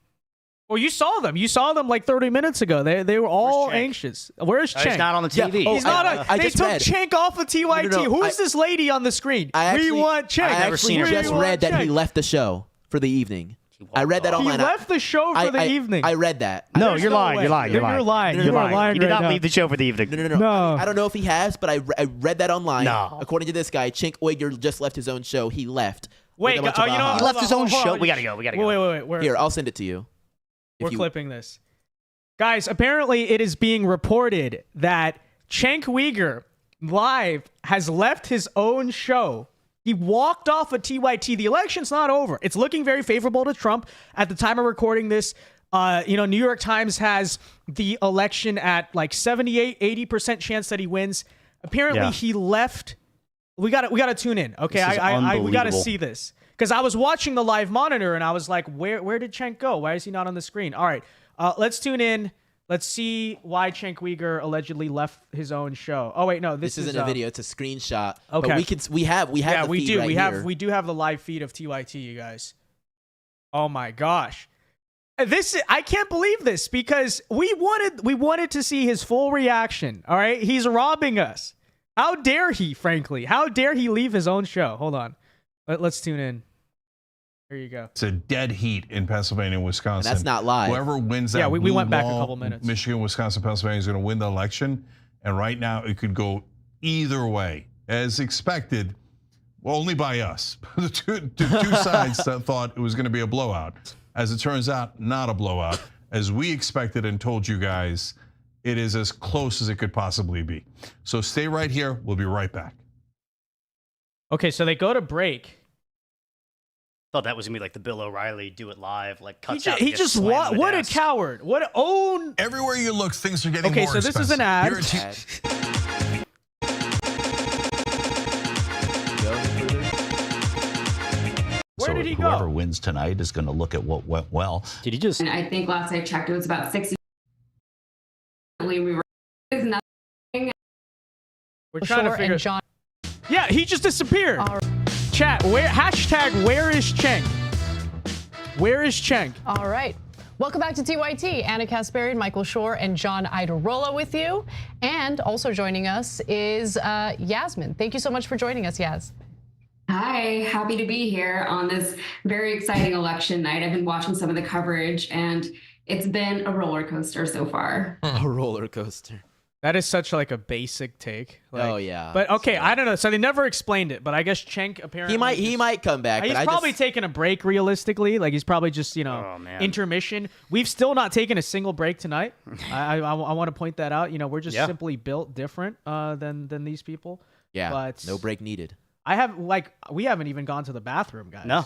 S1: Well, you saw them. You saw them like 30 minutes ago. They were all anxious. Where's Cenk?
S2: He's not on the TV.
S1: He's not on. They took Cenk off of TYT.
S3: No,
S1: Who's this lady on the screen?
S3: We
S1: want Cenk.
S3: I actually just read that he left the show for the evening. I read that online.
S1: He left the show for the evening.
S3: I read that.
S2: No, you're lying. You're lying.
S1: You're lying.
S2: You're lying. He did not
S1: right
S2: leave the show for the evening.
S3: No. I don't know if he has, but I read that online.
S2: No.
S3: According to this guy, Cenk Uygur just left his own show. He left.
S1: Wait,
S3: you know
S1: what?
S2: He left his own show. We gotta go.
S1: Wait.
S3: Here, I'll send it to you.
S1: We're clipping this. Guys, apparently it is being reported that Cenk Uygur live has left his own show. He walked off of TYT. The election's not over. It's looking very favorable to Trump at the time of recording this. New York Times has the election at like 78, 80% chance that he wins. Apparently he left. We got to tune in. Okay, we got to see this. Because I was watching the live monitor and I was like, where did Cenk go? Why is he not on the screen? All right, let's tune in. Let's see why Cenk Uygur allegedly left his own show. Oh wait, no, this
S3: isn't a video; it's a screenshot.
S1: Okay,
S3: but we have. Yeah, the
S1: we
S3: feed
S1: do.
S3: Right here.
S1: We do have the live feed of TYT, you guys. Oh my gosh, I can't believe this because we wanted to see his full reaction. All right, he's robbing us. How dare he? Frankly, how dare he leave his own show? Hold on, let's tune in. There you go.
S6: It's a dead heat in Pennsylvania and Wisconsin.
S3: And that's not live.
S6: Whoever wins that
S1: we went back a couple minutes.
S6: Michigan, Wisconsin, Pennsylvania is going to win the election. And right now it could go either way. As expected, well, only by us. The two sides that thought it was going to be a blowout. As it turns out, not a blowout. As we expected and told you guys, it is as close as it could possibly be. So stay right here. We'll be right back.
S1: Okay, so they go to break.
S2: Thought that was gonna be like the Bill O'Reilly do it live, like cuts
S1: he just what a coward! What a own!
S6: Everywhere you look, things are getting
S1: more
S6: expensive.
S1: Okay, so this is an ad. Where did he go?
S7: Whoever wins tonight is going to look at what went well.
S2: Did he just?
S8: And I think last I checked, it was about 60. We were nothing.
S1: We're trying to figure. John. Yeah, he just disappeared. Chat, hashtag where is Cenk? Where is Cenk?
S9: All right. Welcome back to TYT. Anna Kasparian, Michael Shore, and John Idarola with you. And also joining us is Yasmin. Thank you so much for joining us, Yas.
S8: Hi, happy to be here on this very exciting election night. I've been watching some of the coverage, and it's been a roller coaster so far.
S3: A roller coaster.
S1: That is such like a basic take.
S3: Oh yeah.
S1: But okay, I don't know. So they never explained it, but I guess Cenk apparently
S3: he might come back.
S1: He's probably taking a break realistically. Like he's probably just, intermission. We've still not taken a single break tonight. I want to point that out. We're just simply built different than these people.
S3: Yeah.
S1: But
S3: no break needed.
S1: We haven't even gone to the bathroom, guys.
S2: No.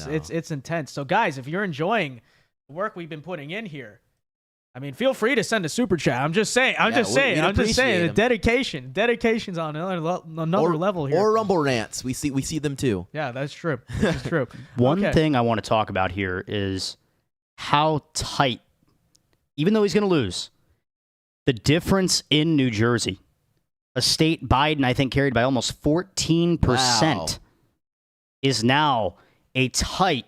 S1: It's intense. So guys, if you're enjoying the work we've been putting in here, I mean, feel free to send a super chat. I'm just saying. The dedication's on another level here.
S3: Or Rumble rants. We see them too.
S1: Yeah, that's true. That's true.
S2: One thing I want to talk about here is how tight, even though he's going to lose, the difference in New Jersey. a state Biden, I think, carried by almost 14%,
S3: Wow.
S2: is now a tight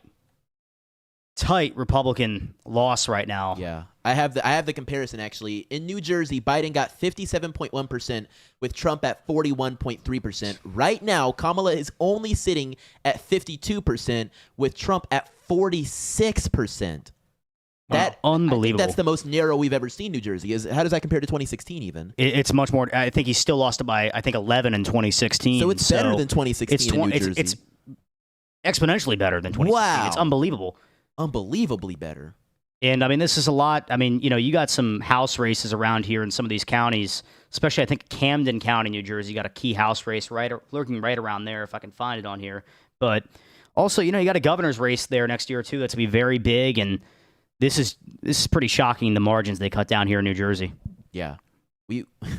S2: Republican loss right now.
S3: Yeah, I have the comparison actually. In New Jersey, Biden got 57.1% with Trump at 41.3%. Right now, Kamala is only sitting at 52% with Trump at 46%. That
S2: unbelievable.
S3: I think that's the most narrow we've ever seen New Jersey. How does that compare to 2016 even?
S2: It's much more. I think he still lost it by 11 in 2016.
S3: So it's better than 2016 in New Jersey.
S2: It's exponentially better than 2016.
S3: Wow.
S2: It's unbelievable.
S3: Unbelievably better.
S2: And I mean, this is a lot. I mean, you got some house races around here in some of these counties, especially I think Camden County, New Jersey. You got a key house race lurking right around there if I can find it on here. But also, you got a governor's race there next year too. That's gonna be very big, and this is pretty shocking. The margins they cut down here in New Jersey.
S3: Yeah.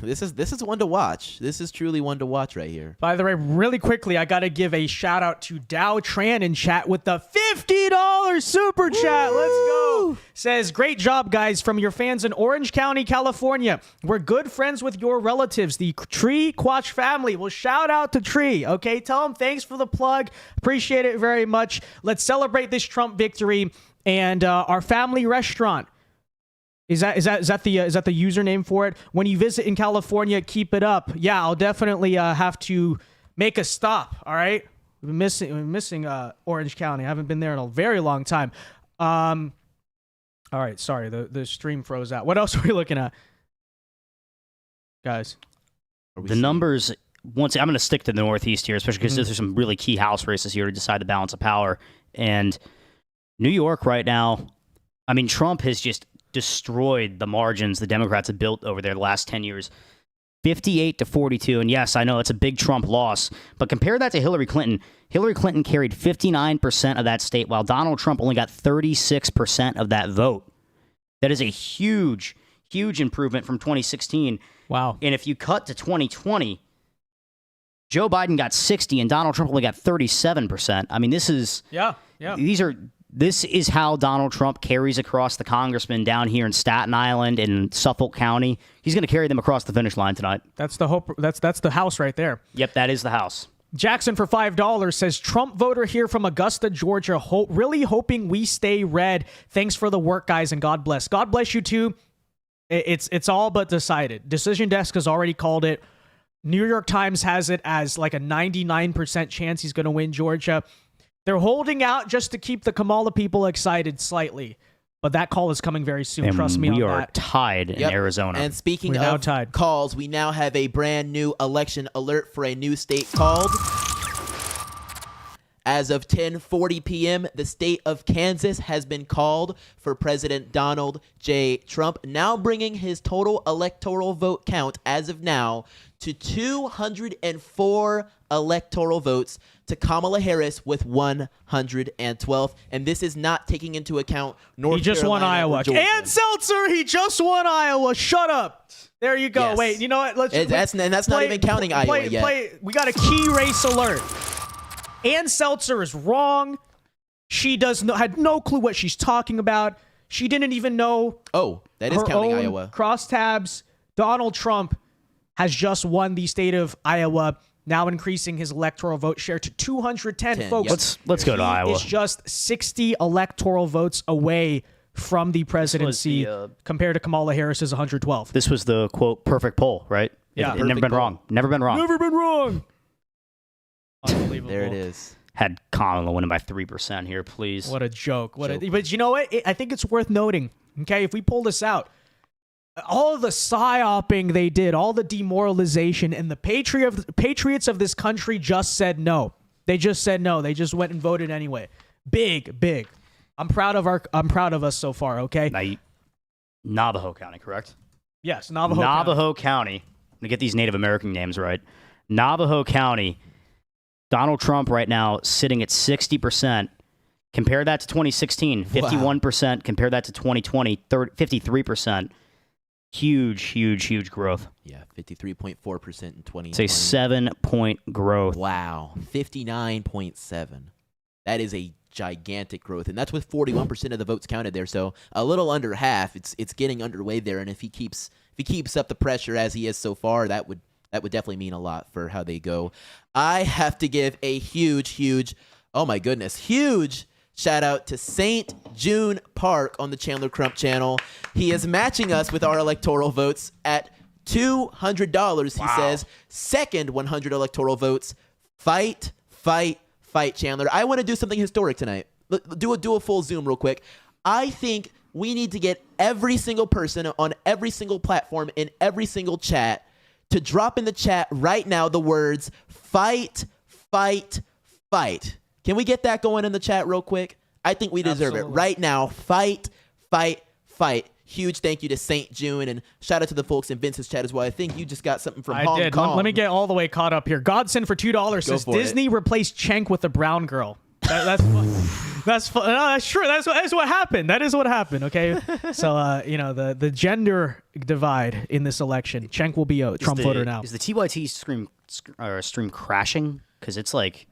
S3: This is one to watch. This is truly one to watch right here.
S1: By the way, really quickly, I got to give a shout out to Dow Tran in chat with the $50 super chat. Let's go. Says, great job, guys, from your fans in Orange County, California. We're good friends with your relatives, the Tree Quatch family. Well, shout out to Tree, okay? Tell them thanks for the plug. Appreciate it very much. Let's celebrate this Trump victory and our family restaurant. Is that the username for it? When you visit in California, keep it up. Yeah, I'll definitely have to make a stop. All right, we've been missing Orange County. I haven't been there in a very long time. All right, sorry, the stream froze out. What else are we looking at, guys?
S2: The numbers. I'm going to stick to the Northeast here, especially because there's some really key House races here to decide the balance of power. And New York right now, I mean, Trump has just destroyed the margins the Democrats have built over there the last 10 years. 58-42. And yes, I know it's a big Trump loss, but compare that to Hillary Clinton. Hillary Clinton carried 59% of that state, while Donald Trump only got 36% of that vote. That is a huge, huge improvement from 2016.
S1: Wow.
S2: And if you cut to 2020, Joe Biden got 60 and Donald Trump only got 37%. I mean, this is This is how Donald Trump carries across the congressmen down here in Staten Island and Suffolk County. He's going to carry them across the finish line tonight.
S1: That's the hope. That's the House right there.
S2: Yep, that is the House.
S1: Jackson for $5 says, Trump voter here from Augusta, Georgia, really hoping we stay red. Thanks for the work, guys, and God bless. God bless you too. It's all but decided. Decision Desk has already called it. New York Times has it as like a 99% chance he's going to win Georgia. They're holding out just to keep the Kamala people excited slightly. But that call is coming very soon.
S2: And
S1: Trust me on that.
S2: We are tied in Arizona.
S3: And speaking of calls, we now have a brand new election alert for a new state called. As of 10:40 p.m., the state of Kansas has been called for President Donald J. Trump, now bringing his total electoral vote count as of now to 204 electoral votes to Kamala Harris with 112. And this is not taking into account North Carolina.
S1: He just won Iowa. And Seltzer, he just won Iowa. Shut up. There you go.
S3: Yes.
S1: Wait, you know what?
S3: That's not even counting Iowa yet.
S1: We got a key race alert. Ann Seltzer is wrong. She had no clue what she's talking about. She didn't even know.
S3: Oh, that is counting Iowa.
S1: Crosstabs. Donald Trump has just won the state of Iowa, now increasing his electoral vote share to 210 folks.
S2: Let's go to Iowa.
S1: It's just 60 electoral votes away from the presidency compared to Kamala Harris's 112.
S2: This was the, quote, perfect poll, right?
S1: Yeah.
S2: It never been wrong. Never been wrong.
S1: Never been wrong. Unbelievable.
S3: There it is.
S2: Had Kamala winning by 3% here, please.
S1: What a joke. But you know what? I think it's worth noting, okay, if we pull this out, all of the psyoping they did, all the demoralization, and the patriots of this country just said no. They just said no. They just went and voted anyway. Big. I'm proud of us so far, okay?
S2: Now, Navajo County, correct?
S1: Yes, Navajo
S2: County. I'm going to get these Native American names right. Navajo County. Donald Trump right now sitting at 60%. Compare that to 2016, 51%. Wow. Compare that to 2020, 53%. Huge growth.
S3: Yeah, 53.4% in 2020.
S2: It's a 7-point growth.
S3: Wow, 59.7. That is a gigantic growth, and that's with 41% of the votes counted there. So a little under half. It's getting underway there, and if he keeps up the pressure as he is so far, that would That would definitely mean a lot for how they go. I have to give a huge, oh my goodness, huge shout out to St. June Park on the Chandler Crump channel. He is matching us with our electoral votes at $200. He says, second 100 electoral votes. Fight, Chandler. I want to do something historic tonight. Do a full Zoom real quick. I think we need to get every single person on every single platform in every single chat to drop in the chat right now the words fight. Can we get that going in the chat real quick? I think we deserve it right now. Fight. Huge thank you to St. June, and shout out to the folks in Vince's chat as well. I think you just got something from Hong Kong.
S1: Let me get all the way caught up here. Godson for $2 says Disney replaced Cenk with a brown girl. That's fun. No, that's true. That's what happened. That is what happened. Okay, so the gender divide in this election. Cenk will be a Trump voter now.
S2: Is the TYT stream crashing? Because it's like.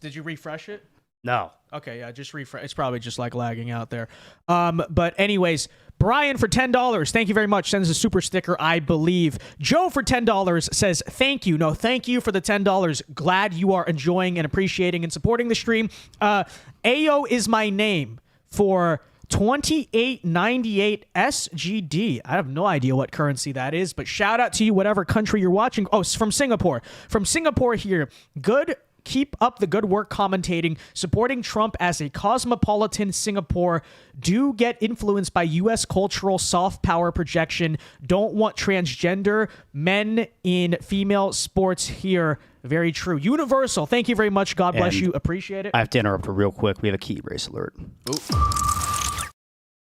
S1: Did you refresh it?
S2: No.
S1: Okay, yeah, just refresh. It's probably just like lagging out there. But anyways, Brian for $10, thank you very much, sends a super sticker, I believe. Joe for $10 says thank you. No, thank you for the $10. Glad you are enjoying and appreciating and supporting the stream. Ayo is my name for 2898 SGD. I have no idea what currency that is, but shout out to you, whatever country you're watching. Oh, it's from Singapore. From Singapore here. Good. Keep up the good work commentating, supporting Trump as a cosmopolitan Singapore. Do get influenced by U.S. cultural soft power projection. Don't want transgender men in female sports here. Very true. Universal. Thank you very much. God bless you. Appreciate it.
S2: I have to interrupt real quick. We have a key race alert.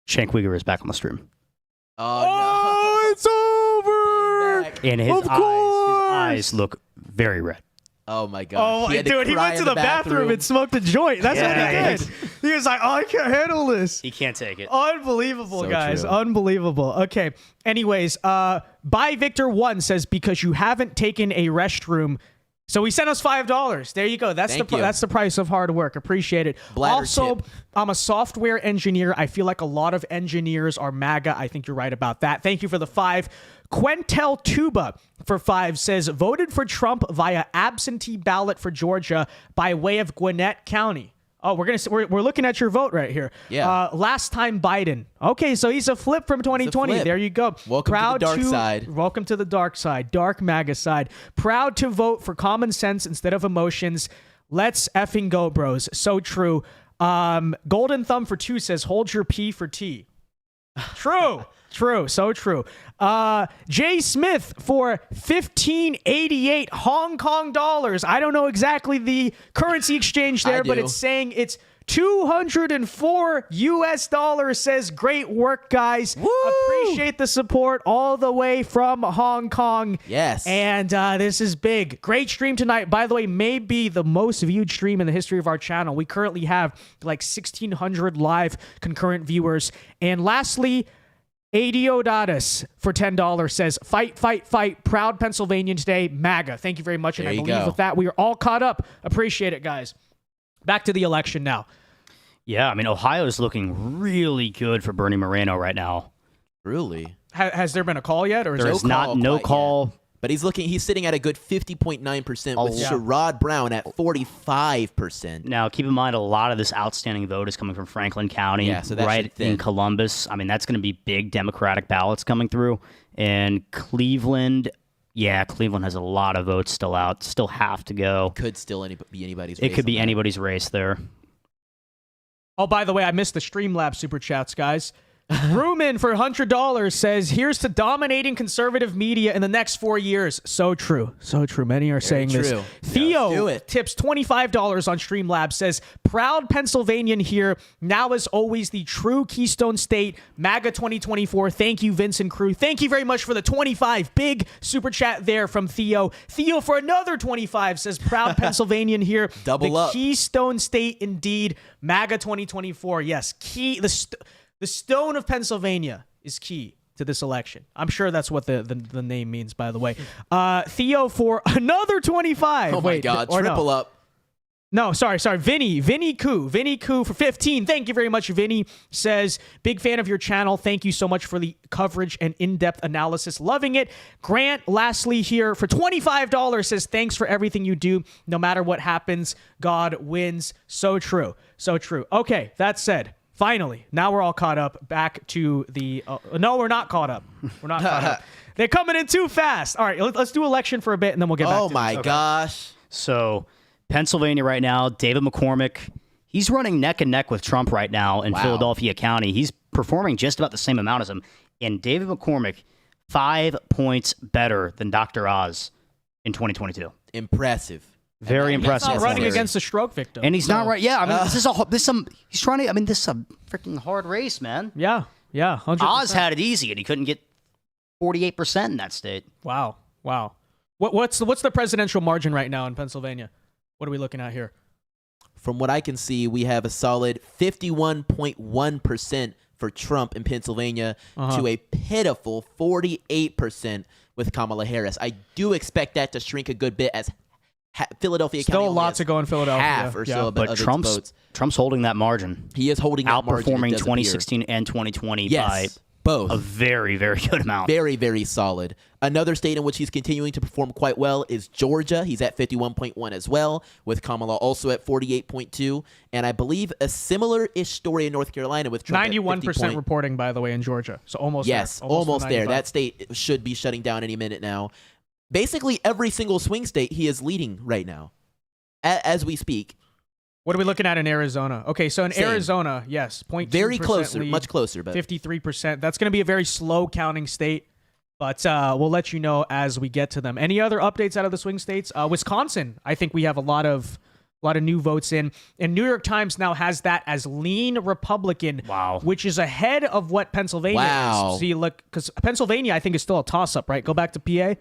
S2: Cenk Uygur is back on the stream.
S3: Oh,
S1: no. It's over.
S2: And his eyes look very red.
S3: Oh my god!
S1: He went to the bathroom and smoked a joint. That's what he did. He was like, "Oh, I can't handle this."
S2: He can't take it.
S1: Unbelievable, guys.
S3: True.
S1: Unbelievable. Okay. Anyways, By Victor 1 says because you haven't taken a restroom. So he sent us $5. There you go. That's the price of hard work. Appreciate it. Also, I'm a software engineer. I feel like a lot of engineers are MAGA. I think you're right about that. Thank you for the 5. Quentel Tuba for 5 says voted for Trump via absentee ballot for Georgia by way of Gwinnett County. Oh, we're looking at your vote right here.
S3: Yeah.
S1: Last time Biden. Okay, so he's a flip from 2020. There you go.
S3: Welcome to the dark side.
S1: Welcome to the dark side. Dark MAGA side. Proud to vote for common sense instead of emotions. Let's effing go, bros. So true. Golden Thumb for 2 says hold your P for T. True. True, so true. Jay Smith for 1588 Hong Kong dollars. I don't know exactly the currency exchange there, but it's saying it's 204 US dollars. Says great work, guys. Woo! Appreciate the support all the way from Hong Kong.
S3: Yes.
S1: And this is big. Great stream tonight. By the way, may be the most viewed stream in the history of our channel. We currently have like 1,600 live concurrent viewers. And lastly, Adiodatus for $10 says, fight, proud Pennsylvanian today, MAGA. Thank you very much. And I believe with that, we are all caught up. Appreciate it, guys. Back to the election now.
S2: Yeah, I mean, Ohio is looking really good for Bernie Moreno right now.
S3: Really?
S1: Has there been a call yet? Or is
S2: There's no call.
S3: Yet. But he's sitting at a good 50.9% with Sherrod Brown at 45%.
S2: Now, keep in mind, a lot of this outstanding vote is coming from Franklin County, right in Columbus. I mean, that's going to be big Democratic ballots coming through. And Cleveland, Cleveland has a lot of votes still out, still have to go.
S3: Could still be anybody's race.
S2: It could be anybody's race there.
S1: Oh, by the way, I missed the Streamlabs super chats, guys. Ruman for $100 says, here's to dominating conservative media in the next 4 years. So true. So true. Many are saying this. Theo tips $25 on Streamlabs, says, proud Pennsylvanian here. Now, as always, the true Keystone State, MAGA 2024. Thank you, Vince and crew. Thank you very much for the 25. Big super chat there from Theo. Theo for another 25 says, proud Pennsylvanian here.
S3: Double up.
S1: Keystone State indeed. MAGA 2024. Yes. The stone of Pennsylvania is key to this election. I'm sure that's what the name means, by the way. Theo for another 25.
S3: Oh, my God. Triple up.
S1: No, sorry. Vinny Koo for 15. Thank you very much. Vinny says, big fan of your channel. Thank you so much for the coverage and in-depth analysis. Loving it. Grant, lastly here for $25 says, thanks for everything you do. No matter what happens, God wins. So true. So true. Okay, that said, finally, now we're all caught up. Back to the... no, we're not caught up. We're not caught up. They're coming in too fast. All right, let's do election for a bit, and then we'll get back to
S3: Oh, my gosh.
S2: So Pennsylvania right now, David McCormick, he's running neck and neck with Trump right now in Philadelphia County. He's performing just about the same amount as him. And David McCormick, 5 points better than Dr. Oz in 2022.
S3: Impressive.
S2: Very impressive.
S1: He's not running against a stroke victim.
S2: And he's not right. Yeah, I mean, this is a freaking hard race, man.
S1: Yeah, 100%.
S2: Oz had it easy, and he couldn't get 48% in that state.
S1: Wow. What's the presidential margin right now in Pennsylvania? What are we looking at here?
S3: From what I can see, we have a solid 51.1% for Trump in Pennsylvania to a pitiful 48% with Kamala Harris. I do expect that to shrink a good bit as Philadelphia County
S1: still a lot to go in Philadelphia.
S3: Half or so,
S2: but
S3: of
S2: Trump's
S3: its votes.
S2: Trump's holding that margin.
S3: He is holding that margin.
S2: Outperforming 2016 and 2020 by
S3: both.
S2: A very, very good amount.
S3: Very, very solid. Another state in which he's continuing to perform quite well is Georgia. He's at 51.1 as well, with Kamala also at 48.2. And I believe a similar-ish story in North Carolina with Trump
S1: 91% reporting, by the way, in Georgia. So almost
S3: yes,
S1: there.
S3: almost there. That state should be shutting down any minute now. Basically, every single swing state he is leading right now, as we speak.
S1: What are we looking at in Arizona? Okay, so in
S3: Same.
S1: Arizona, yes, 0.2%
S3: Very closer,
S1: lead,
S3: much closer, but
S1: 53%. That's going to be a very slow counting state, but we'll let you know as we get to them. Any other updates out of the swing states? Wisconsin, I think we have a lot of new votes in. And New York Times now has that as lean Republican, which is ahead of what Pennsylvania is. See, look, because Pennsylvania, I think, is still a toss-up, right? Go back to PA.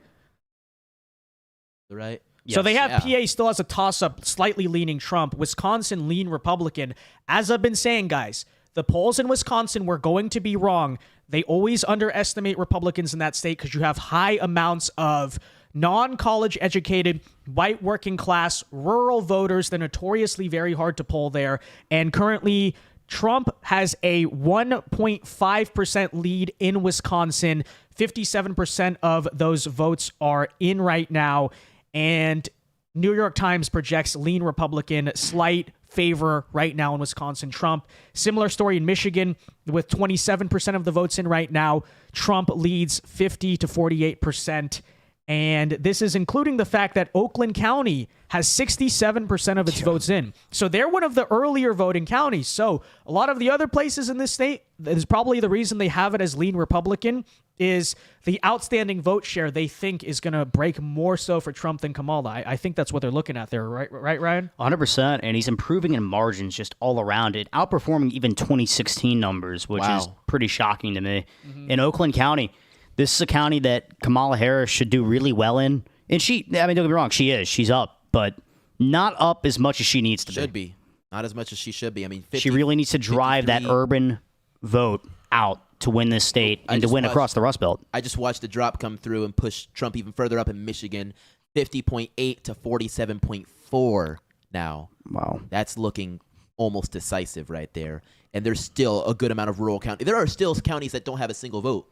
S3: Right.
S1: So they have PA still has a toss-up, slightly leaning Trump. Wisconsin, lean Republican. As I've been saying, guys, the polls in Wisconsin were going to be wrong. They always underestimate Republicans in that state because you have high amounts of non-college educated, white working class, rural voters. They're notoriously very hard to poll there. And currently, Trump has a 1.5% lead in Wisconsin. 57% of those votes are in right now. And New York Times projects lean Republican, slight favor right now in Wisconsin. Trump. Similar story in Michigan with 27% of the votes in right now. Trump leads 50 to 48%. And this is including the fact that Oakland County has 67% of its votes in. So they're one of the earlier voting counties. So a lot of the other places in this state, that is probably the reason they have it as lean Republican, is the outstanding vote share they think is going to break more so for Trump than Kamala. I think that's what they're looking at there, right, Ryan?
S2: 100%, and he's improving in margins just all around it, outperforming even 2016 numbers, which is pretty shocking to me. In Oakland County, this is a county that Kamala Harris should do really well in. And don't get me wrong, she is. She's up, but not up as much as she needs to be.
S3: Should be. Not as much as she should be. I mean, 50,
S2: she really needs to drive 53. That urban vote out to win this state and to win across the Rust Belt.
S3: I just watched the drop come through and push Trump even further up in Michigan, 50.8 to 47.4 now.
S2: Wow.
S3: That's looking almost decisive right there. And there's still a good amount of rural counties. There are still counties that don't have a single vote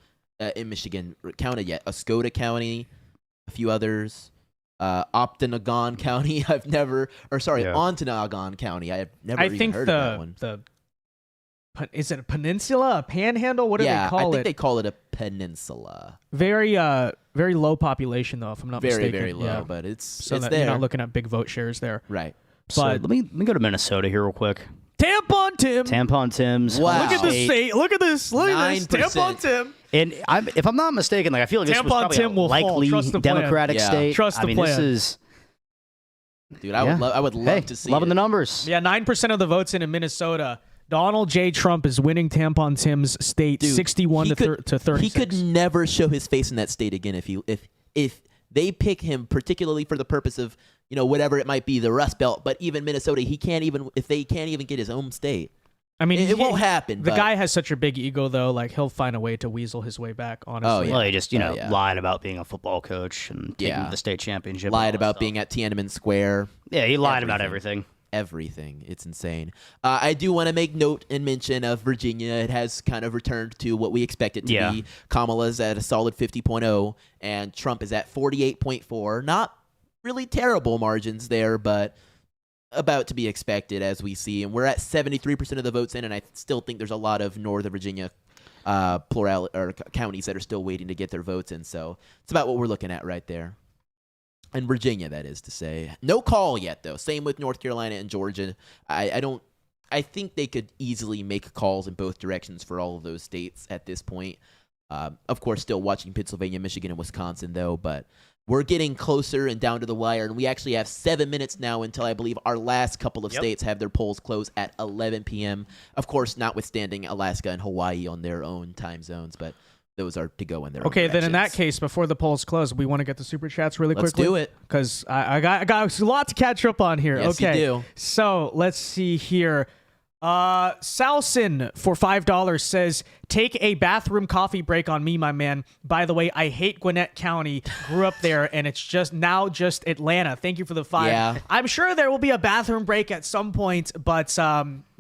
S3: in Michigan counted yet. Oscoda County, a few others. Ontonagon County, Ontonagon County. I have never even heard of that one.
S1: Is it a peninsula, a panhandle? What do they call it?
S3: I think they call it a peninsula.
S1: Very low population, though, if I'm not mistaken.
S3: Very low, but it's there.
S1: You're not looking at big vote shares there.
S3: Right.
S1: But
S2: so let me go to Minnesota here real quick.
S1: Tampon Tim's.
S3: Wow.
S1: Look at this state. Look at this. Tampon Tim.
S2: And if I'm not mistaken, I feel like this was probably a likely Democratic state.
S1: Trust the plan.
S2: This is...
S3: Dude, I would love to see
S2: loving the numbers.
S1: Yeah, 9% of the votes in Minnesota. Donald J. Trump is winning Tampon Tim's state, 61 to 36.
S3: He could never show his face in that state again if they pick him, particularly for the purpose of whatever it might be, the Rust Belt. But even Minnesota, they can't even get his own state.
S1: I mean,
S3: it won't happen.
S1: The guy has such a big ego, though. Like, he'll find a way to weasel his way back. Honestly,
S3: Oh, yeah.
S2: Well, he just lied about being a football coach and taking the state championship.
S3: Lied about being at Tiananmen Square.
S2: Yeah, he lied about everything.
S3: everything. It's insane. I do want to make note and mention of Virginia. It has kind of returned to what we expect it to be. Kamala's at a solid 50.0, and Trump is at 48.4. Not really terrible margins there, but about to be expected as we see. And we're at 73% of the votes in, and I still think there's a lot of Northern Virginia counties that are still waiting to get their votes in. So it's about what we're looking at right there. And Virginia, that is to say. No call yet, though. Same with North Carolina and Georgia. I think they could easily make calls in both directions for all of those states at this point. Of course, still watching Pennsylvania, Michigan, and Wisconsin, though. But we're getting closer and down to the wire. And we actually have 7 minutes now until I believe our last couple of states have their polls close at 11 p.m. Of course, notwithstanding Alaska and Hawaii on their own time zones. But those are to go in there.
S1: Okay, then in that case, before the polls close, we want to get the super chats really quickly.
S3: Let's do it.
S1: Because I got a lot to catch up on here.
S3: Yes,
S1: okay.
S3: you do.
S1: So let's see here. Salson for $5 says, take a bathroom coffee break on me, my man. By the way, I hate Gwinnett County. Grew up there, and it's just Atlanta. Thank you for the $5.
S3: Yeah.
S1: I'm sure there will be a bathroom break at some point, but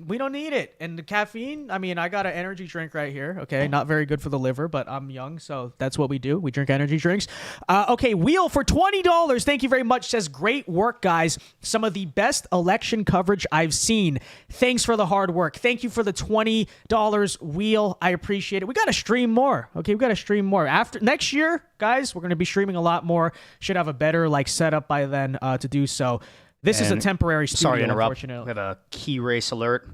S1: we don't need it. And the caffeine, I mean, I got an energy drink right here. Okay, not very good for the liver, but I'm young, so that's what we do. We drink energy drinks. Okay, Wheel for $20. Thank you very much. Says, great work, guys. Some of the best election coverage I've seen. Thanks for the hard work. Thank you for the $20, Wheel. I appreciate it. We got to stream more. Okay, we got to stream more. After next year, guys, we're going to be streaming a lot more. Should have a better setup by then to do so. This is a temporary studio,
S2: sorry to interrupt.
S1: unfortunately.
S2: We have a key race alert.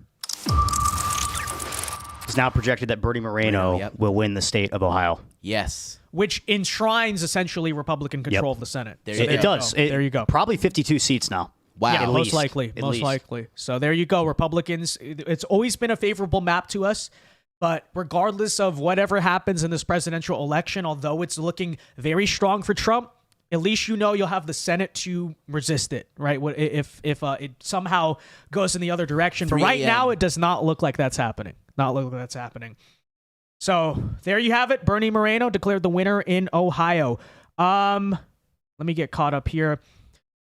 S2: It's now projected that Bernie Moreno will win the state of Ohio.
S3: Yes.
S1: Which enshrines essentially Republican control of the Senate.
S2: It does.
S1: There you go.
S2: Probably 52 seats now.
S3: Wow.
S1: Yeah,
S2: At
S1: most
S2: least.
S1: likely.
S2: At
S1: Most
S2: least.
S1: likely. So there you go. Republicans, it's always been a favorable map to us. But regardless of whatever happens in this presidential election, although it's looking very strong for Trump, at least you know you'll have the Senate to resist it, right? If it somehow goes in the other direction. But right now, it does not look like that's happening. So there you have it. Bernie Moreno declared the winner in Ohio. Let me get caught up here.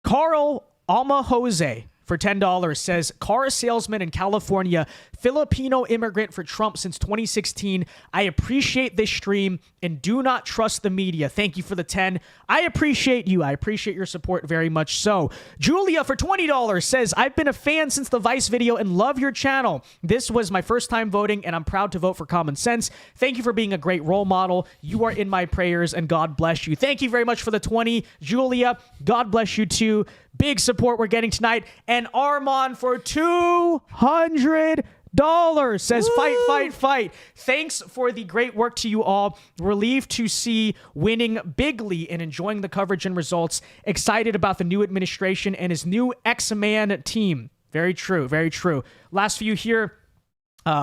S1: Carl Alma Jose for $10 says, car salesman in California, Filipino immigrant for Trump since 2016. I appreciate this stream and do not trust the media. Thank you for the 10. I appreciate you. I appreciate your support very much so. Julia for $20 says, I've been a fan since the Vice video and love your channel. This was my first time voting and I'm proud to vote for common sense. Thank you for being a great role model. You are in my prayers and God bless you. Thank you very much for the 20, Julia. God bless you too. Big support we're getting tonight. And Armand for $200 says, fight, fight, fight. Thanks for the great work to you all. Relieved to see winning bigly and enjoying the coverage and results. Excited about the new administration and his new X-Man team. Very true, very true. Last few here.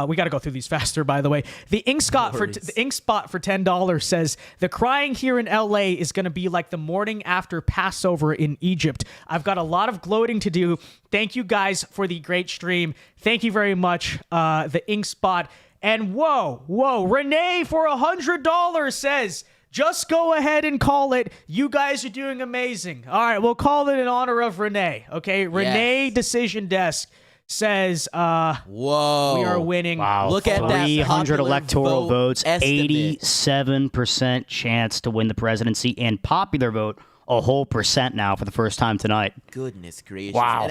S1: We got to go through these faster, by the way. The ink spot for $10 says, the crying here in LA is going to be like the morning after Passover in Egypt. I've got a lot of gloating to do. Thank you guys for the great stream. Thank you very much, the ink spot. And whoa, Renee for $100 says, just go ahead and call it. You guys are doing amazing. All right, we'll call it in honor of Renee. Okay, Renee Decision Desk says,
S3: whoa,
S1: we are winning.
S2: Wow.
S3: Look at that.
S2: 300 electoral votes,
S3: estimate.
S2: 87% chance to win the presidency, and popular vote, a whole percent now for the first time tonight.
S3: Goodness gracious.
S2: Wow.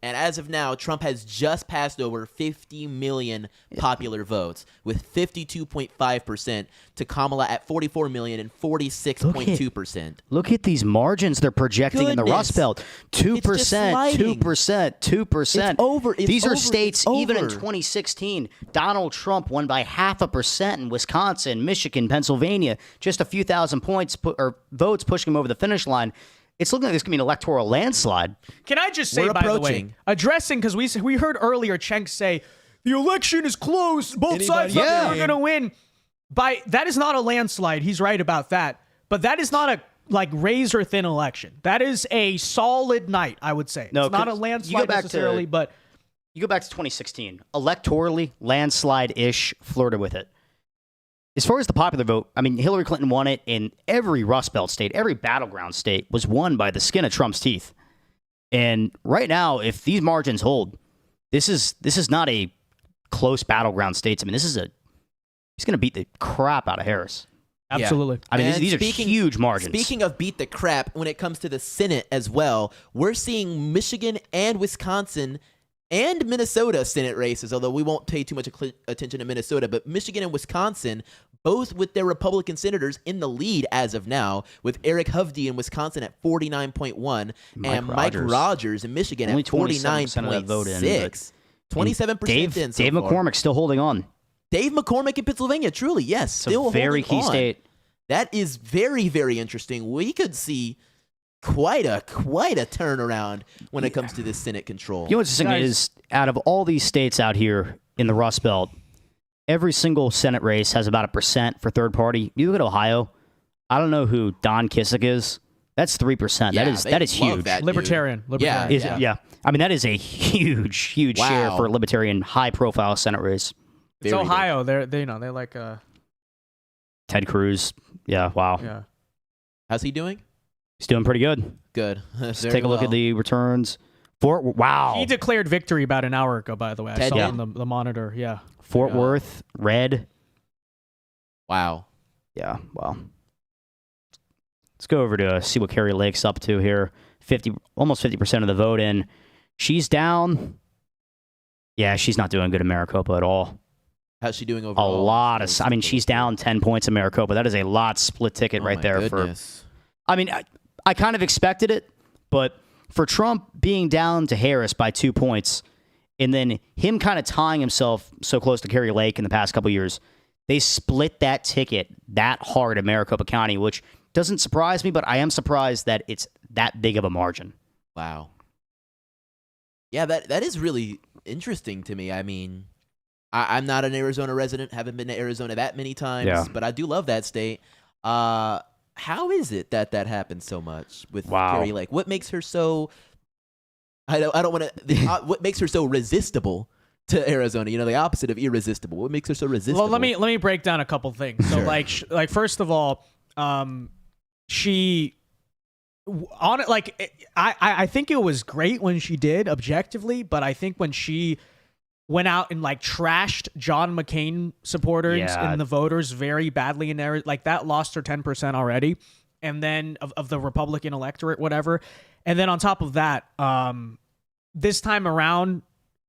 S3: And as of now, Trump has just passed over 50 million popular votes, with 52.5% to Kamala at 44 million and 46.2%.
S2: Look at these margins they're projecting in the Rust Belt. 2%, 2%, 2%.
S3: It's over.
S2: These are
S3: over.
S2: states,
S3: It's
S2: even in
S3: over.
S2: 2016, Donald Trump won by 0.5% in Wisconsin, Michigan, Pennsylvania, just a few thousand points or votes pushing him over the finish line. It's looking like this could be an electoral landslide.
S1: Can I just say,
S3: We're
S1: by the way,
S3: approaching.
S1: addressing, because we heard earlier Cenk say, the election is close, both sides are going to win. That is not a landslide. He's right about that. But that is not a razor thin election. That is a solid night, I would say.
S2: No,
S1: it's not a landslide necessarily, but
S2: you go back to 2016. Electorally, landslide-ish, flirted with it. As far as the popular vote, I mean, Hillary Clinton won it in every Rust Belt state, every battleground state was won by the skin of Trump's teeth. And right now, if these margins hold, this is not a close battleground states. I mean, he's going to beat the crap out of Harris.
S1: Absolutely.
S2: I mean,
S3: And
S2: these are huge margins.
S3: Speaking of beat the crap, when it comes to the Senate as well, we're seeing Michigan and Wisconsin and Minnesota Senate races, although we won't pay too much attention to Minnesota, but Michigan and Wisconsin, both with their Republican senators in the lead as of now, with Eric Hovde in Wisconsin at 49.1 and Mike Rogers in Michigan
S2: only
S3: at 49.6. 27%
S2: Dave
S3: in so
S2: Dave
S3: far.
S2: McCormick's still holding on.
S3: Dave McCormick in Pennsylvania, truly, yes.
S2: It's
S3: Still
S2: a very
S3: holding
S2: key
S3: on.
S2: state.
S3: That is very, very interesting. We could see quite a turnaround when it comes to this Senate control.
S2: You know what's interesting is, out of all these states out here in the Rust Belt, every single Senate race has about 1% for third party. You look at Ohio, I don't know who Don Kissick is. That's 3%.
S3: Yeah,
S2: that is
S3: love
S2: huge.
S3: that dude.
S1: Libertarian.
S2: Yeah. I mean, that is a huge share for a libertarian, high-profile Senate race.
S1: It's
S3: Very
S1: Ohio. They like
S2: Ted Cruz. Yeah, wow.
S1: yeah.
S3: How's he doing?
S2: He's doing pretty good.
S3: Good.
S2: Let's take a look at the returns. Wow.
S1: He declared victory about an hour ago, by the way. I
S3: Ted
S1: saw
S3: did?
S1: on the monitor. Yeah.
S2: Fort Worth, red.
S3: Wow.
S2: Yeah, well. Let's go over to see what Kari Lake's up to here. Almost 50% of the vote in. She's down. Yeah, she's not doing good in Maricopa at all.
S3: How's she doing
S2: A
S3: overall?
S2: lot of. I mean, she's down 10 points in Maricopa. That is a lot split ticket right there.
S3: Goodness.
S2: I mean, I kind of expected it, but for Trump being down to Harris by 2 points, and then him kind of tying himself so close to Kari Lake in the past couple years, they split that ticket that hard in Maricopa County, which doesn't surprise me, but I am surprised that it's that big of a margin.
S3: Wow. Yeah, that is really interesting to me. I mean, I'm not an Arizona resident, haven't been to Arizona that many times, but I do love that state. How is it that happens so much with Kari Lake? What makes her so? I don't want to. What makes her so resistible to Arizona? You know, the opposite of irresistible. What makes her so resistible?
S1: Well, let me break down a couple things. So, like first of all, she on it. Like I think it was great when she did objectively, but I think when she went out and like trashed John McCain supporters and the voters very badly in there, like that lost her 10% already, and then of the Republican electorate, whatever. And then on top of that, this time around,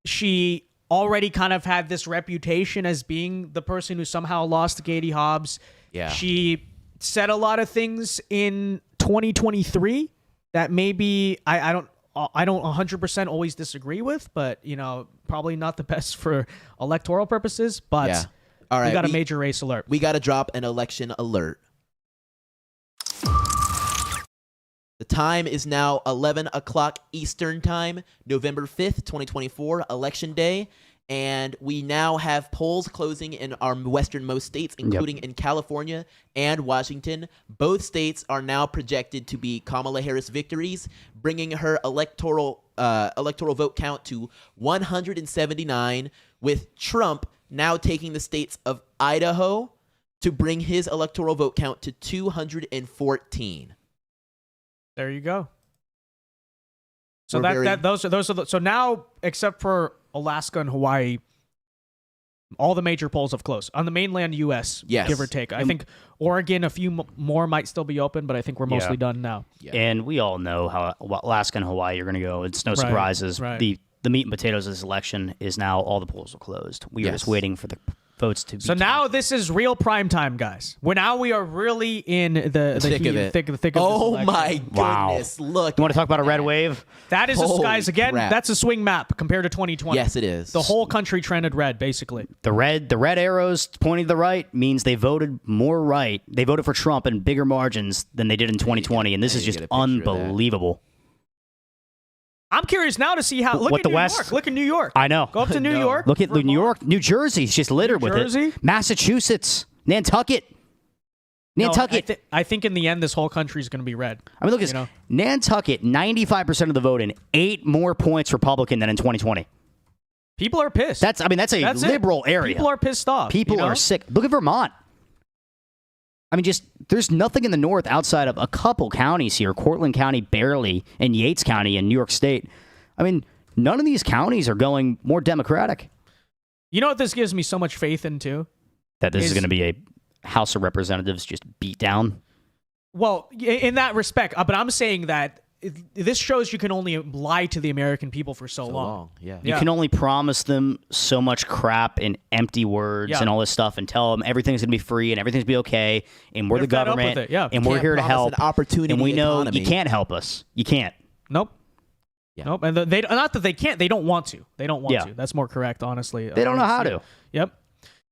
S1: she already kind of had this reputation as being the person who somehow lost to Katie Hobbs.
S3: Yeah.
S1: She said a lot of things in 2023 that maybe I don't 100% always disagree with, but you know, probably not the best for electoral purposes. But
S3: all right,
S1: we got a major race alert.
S3: We got to drop an election alert. The time is now 11 o'clock Eastern Time, November 5th, 2024, Election Day. And we now have polls closing in our westernmost states, including in California and Washington. Both states are now projected to be Kamala Harris victories, bringing her electoral vote count to 179, with Trump now taking the states of Idaho to bring his electoral vote count to 214.
S1: There you go. So those are so now, except for Alaska and Hawaii, all the major polls have closed on the mainland U.S. Give or take. I think Oregon, a few more might still be open, but I think we're mostly done now.
S2: Yeah. And we all know how Alaska and Hawaii are going to go. It's no surprises.
S1: Right.
S2: The meat and potatoes of this election is now all the polls are closed. We are just waiting for the votes to be
S1: so now this is real prime time, guys. We are really in the
S3: thick of it.
S1: Thick of
S3: oh
S1: this
S3: my goodness! Look,
S2: you want to talk about a red wave?
S1: That is, guys. Again, that's a swing map compared to 2020.
S3: Yes, it is.
S1: The whole country trended red, basically.
S2: The red arrows pointing to the right means they voted more right. They voted for Trump in bigger margins than they did in 2020, and this is just unbelievable.
S1: I'm curious now to see how. Look at New York. Look at New York.
S2: I know.
S1: Go up to New York.
S2: Look at New York. New Jersey's just littered with it. Massachusetts, Nantucket. Nantucket.
S1: I think in the end, this whole country is going to be red.
S2: I mean, look at this. Nantucket, 95% of the vote in, 8 more points Republican than in 2020.
S1: People are pissed.
S2: That's a liberal area.
S1: People are pissed off.
S2: People are sick. Look at Vermont. I mean, just there's nothing in the north outside of a couple counties here, Cortland County barely, and Yates County in New York State. I mean, none of these counties are going more Democratic.
S1: You know what this gives me so much faith in, too?
S2: That this is going to be a House of Representatives just beat down?
S1: Well, in that respect, but I'm saying that this shows you can only lie to the American people for so long.
S3: Yeah.
S2: You can only promise them so much crap and empty words and all this stuff and tell them everything's going to be free and everything's going to be okay and we're
S1: They're
S2: the
S1: fed up with
S2: government
S1: it, yeah.
S2: and
S3: You
S2: we're
S3: can't
S2: here to
S3: promise
S2: help.
S3: an opportunity
S2: and we know
S3: economy.
S2: you can't help us. You can't.
S1: Nope.
S3: Yeah.
S1: Nope. And they not that they can't. They don't want to. They don't want
S2: Yeah.
S1: to. That's more correct, honestly.
S2: They don't know how to.
S1: Yep.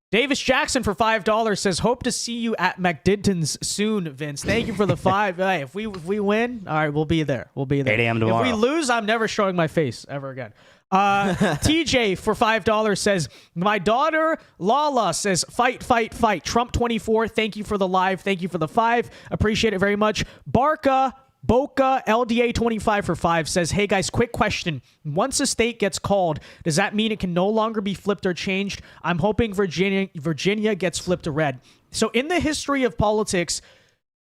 S1: Davis Jackson for $5 says, "Hope to see you at McDinton's soon, Vince." Thank you for the 5. Hey, if we win, all right, we'll be there. We'll be there.
S2: 8 a.m. tomorrow.
S1: If we lose, I'm never showing my face ever again. TJ for $5 says, "My daughter Lala says, fight, fight, fight. Trump 24. Thank you for the live. Thank you for the 5. Appreciate it very much." Boca LDA 25 for 5 says, "Hey guys, quick question. Once a state gets called, does that mean it can no longer be flipped or changed? I'm hoping Virginia gets flipped to red." So in the history of politics,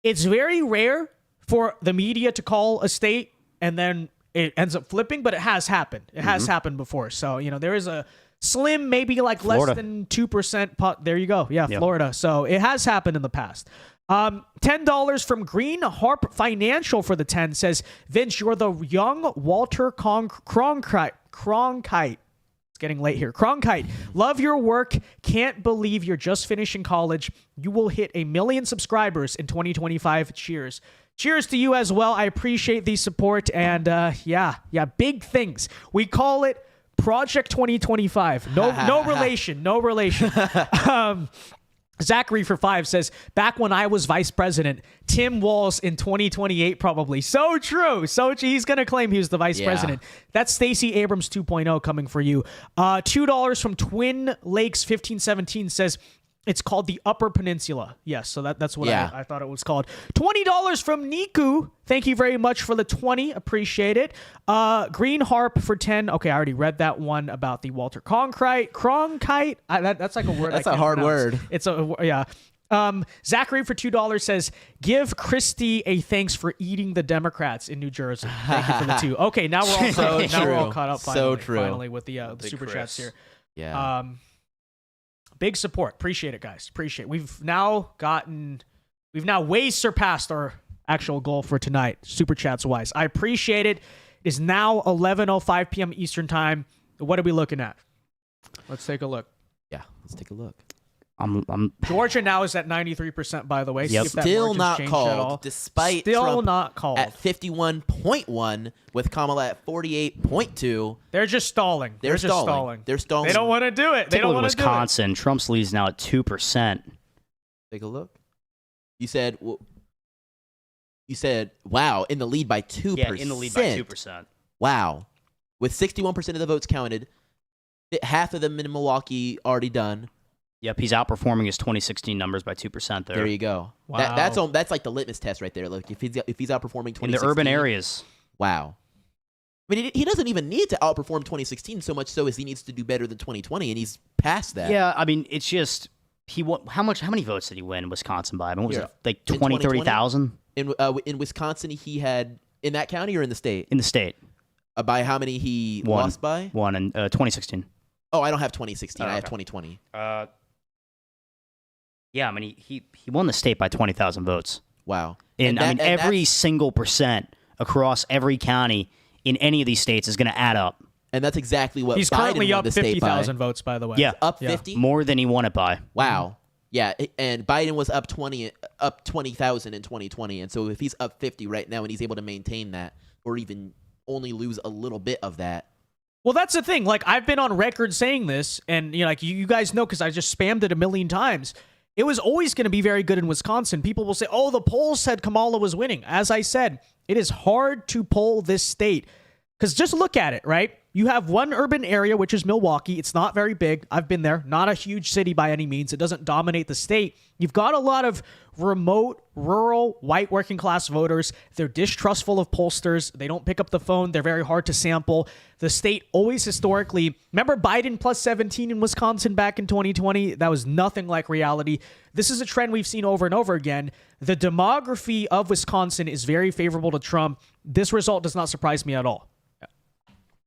S1: it's very rare for the media to call a state and then it ends up flipping, but it has happened. It has happened before. So, there is a slim, maybe like
S2: Florida.
S1: less than 2%. There you go. Yeah,
S2: Yep.
S1: Florida. So it has happened in the past. $10 from Green Harp Financial for the 10 says, "Vince, you're the young Walter Cronkite. It's getting late here. Cronkite, love your work. Can't believe you're just finishing college. You will hit 1 million subscribers in 2025. Cheers." Cheers to you as well. I appreciate the support. And big things. We call it Project 2025. No relation. No relation. Zachary for 5 says, "Back when I was vice president, Tim Walz in 2028 probably." So true. So he's going to claim he was the vice president. That's Stacey Abrams 2.0 coming for you. $2 from Twin Lakes 1517 says, "It's called the Upper Peninsula." Yes, so that's what I thought it was called. $20 from Niku. Thank you very much for the 20. Appreciate it. Green Harp for 10. Okay, I already read that one about the Walter Cronkite. That's like a word.
S3: That's
S1: I
S3: a
S1: can't
S3: hard
S1: pronounce.
S3: word.
S1: It's Zachary for $2 says, "Give Christie a thanks for eating the Democrats in New Jersey." Thank you for the 2. Okay, now we're all caught up. Finally with the super chats here.
S3: Yeah.
S1: Big support. Appreciate it, guys. Appreciate it. We've now way surpassed our actual goal for tonight, super chats wise. I appreciate it. It is now 11:05 p.m. Eastern time. What are we looking at? Let's take a look.
S3: Yeah, let's take a look.
S1: Georgia now is at 93%, by the way.
S2: Yep.
S1: See if that
S3: Still
S1: margin's
S3: not
S1: changed at all.
S3: called, despite
S1: Still
S3: Trump
S1: not called.
S3: at 51.1 with Kamala at 48.2.
S1: They're just stalling.
S3: They're
S1: just
S3: stalling. They're stalling.
S1: They don't want to do it. They
S2: Take a
S1: don't
S2: look at
S1: want to do it.
S2: Wisconsin. Trump's lead's now at 2%.
S3: Take a look. You said, wow, in the lead by 2%.
S2: Yeah, in the lead by 2%.
S3: Wow. With 61% of the votes counted, half of them in Milwaukee already done.
S2: Yep, he's outperforming his 2016 numbers by 2% there.
S3: There you go.
S1: Wow.
S3: That's like the litmus test right there. Look, if he's outperforming 2016
S2: in the urban areas.
S3: Wow. I mean, he doesn't even need to outperform 2016 so much so as he needs to do better than 2020, and he's past that.
S2: Yeah, I mean, it's just how many votes did he win in Wisconsin by? I mean, what was
S3: Yeah.
S2: it, like
S3: In
S2: 20, 30,000?
S3: In Wisconsin, he had, in that county or in the state?
S2: In the state.
S3: By how many he
S2: One.
S3: lost by?
S2: One in 2016.
S3: Oh, I don't have 2016. I have
S2: okay.
S3: 2020.
S2: Yeah, I mean, he won the state by 20,000 votes.
S3: Wow.
S2: And
S3: And
S2: every single percent across every county in any of these states is going to add up.
S3: And that's exactly what
S1: He's
S3: Biden
S1: currently
S3: won
S1: up
S3: the state by.
S1: 50,000 votes, by the way.
S2: Yeah.
S3: Up 50?
S2: More than he won it by.
S3: Wow. Yeah, and Biden was up 20,000 in 2020, and so if he's up 50 right now and he's able to maintain that, or even only lose a little bit of that.
S1: Well, that's the thing. Like, I've been on record saying this, and like you guys know because I just spammed it 1,000,000 times. It was always going to be very good in Wisconsin. People will say, "Oh, the polls said Kamala was winning." As I said, it is hard to poll this state. Because just look at it, right? You have one urban area, which is Milwaukee. It's not very big. I've been there. Not a huge city by any means. It doesn't dominate the state. You've got a lot of remote, rural, white working class voters. They're distrustful of pollsters. They don't pick up the phone. They're very hard to sample. The state always historically, remember Biden plus 17 in Wisconsin back in 2020? That was nothing like reality. This is a trend we've seen over and over again. The demography of Wisconsin is very favorable to Trump. This result does not surprise me at all.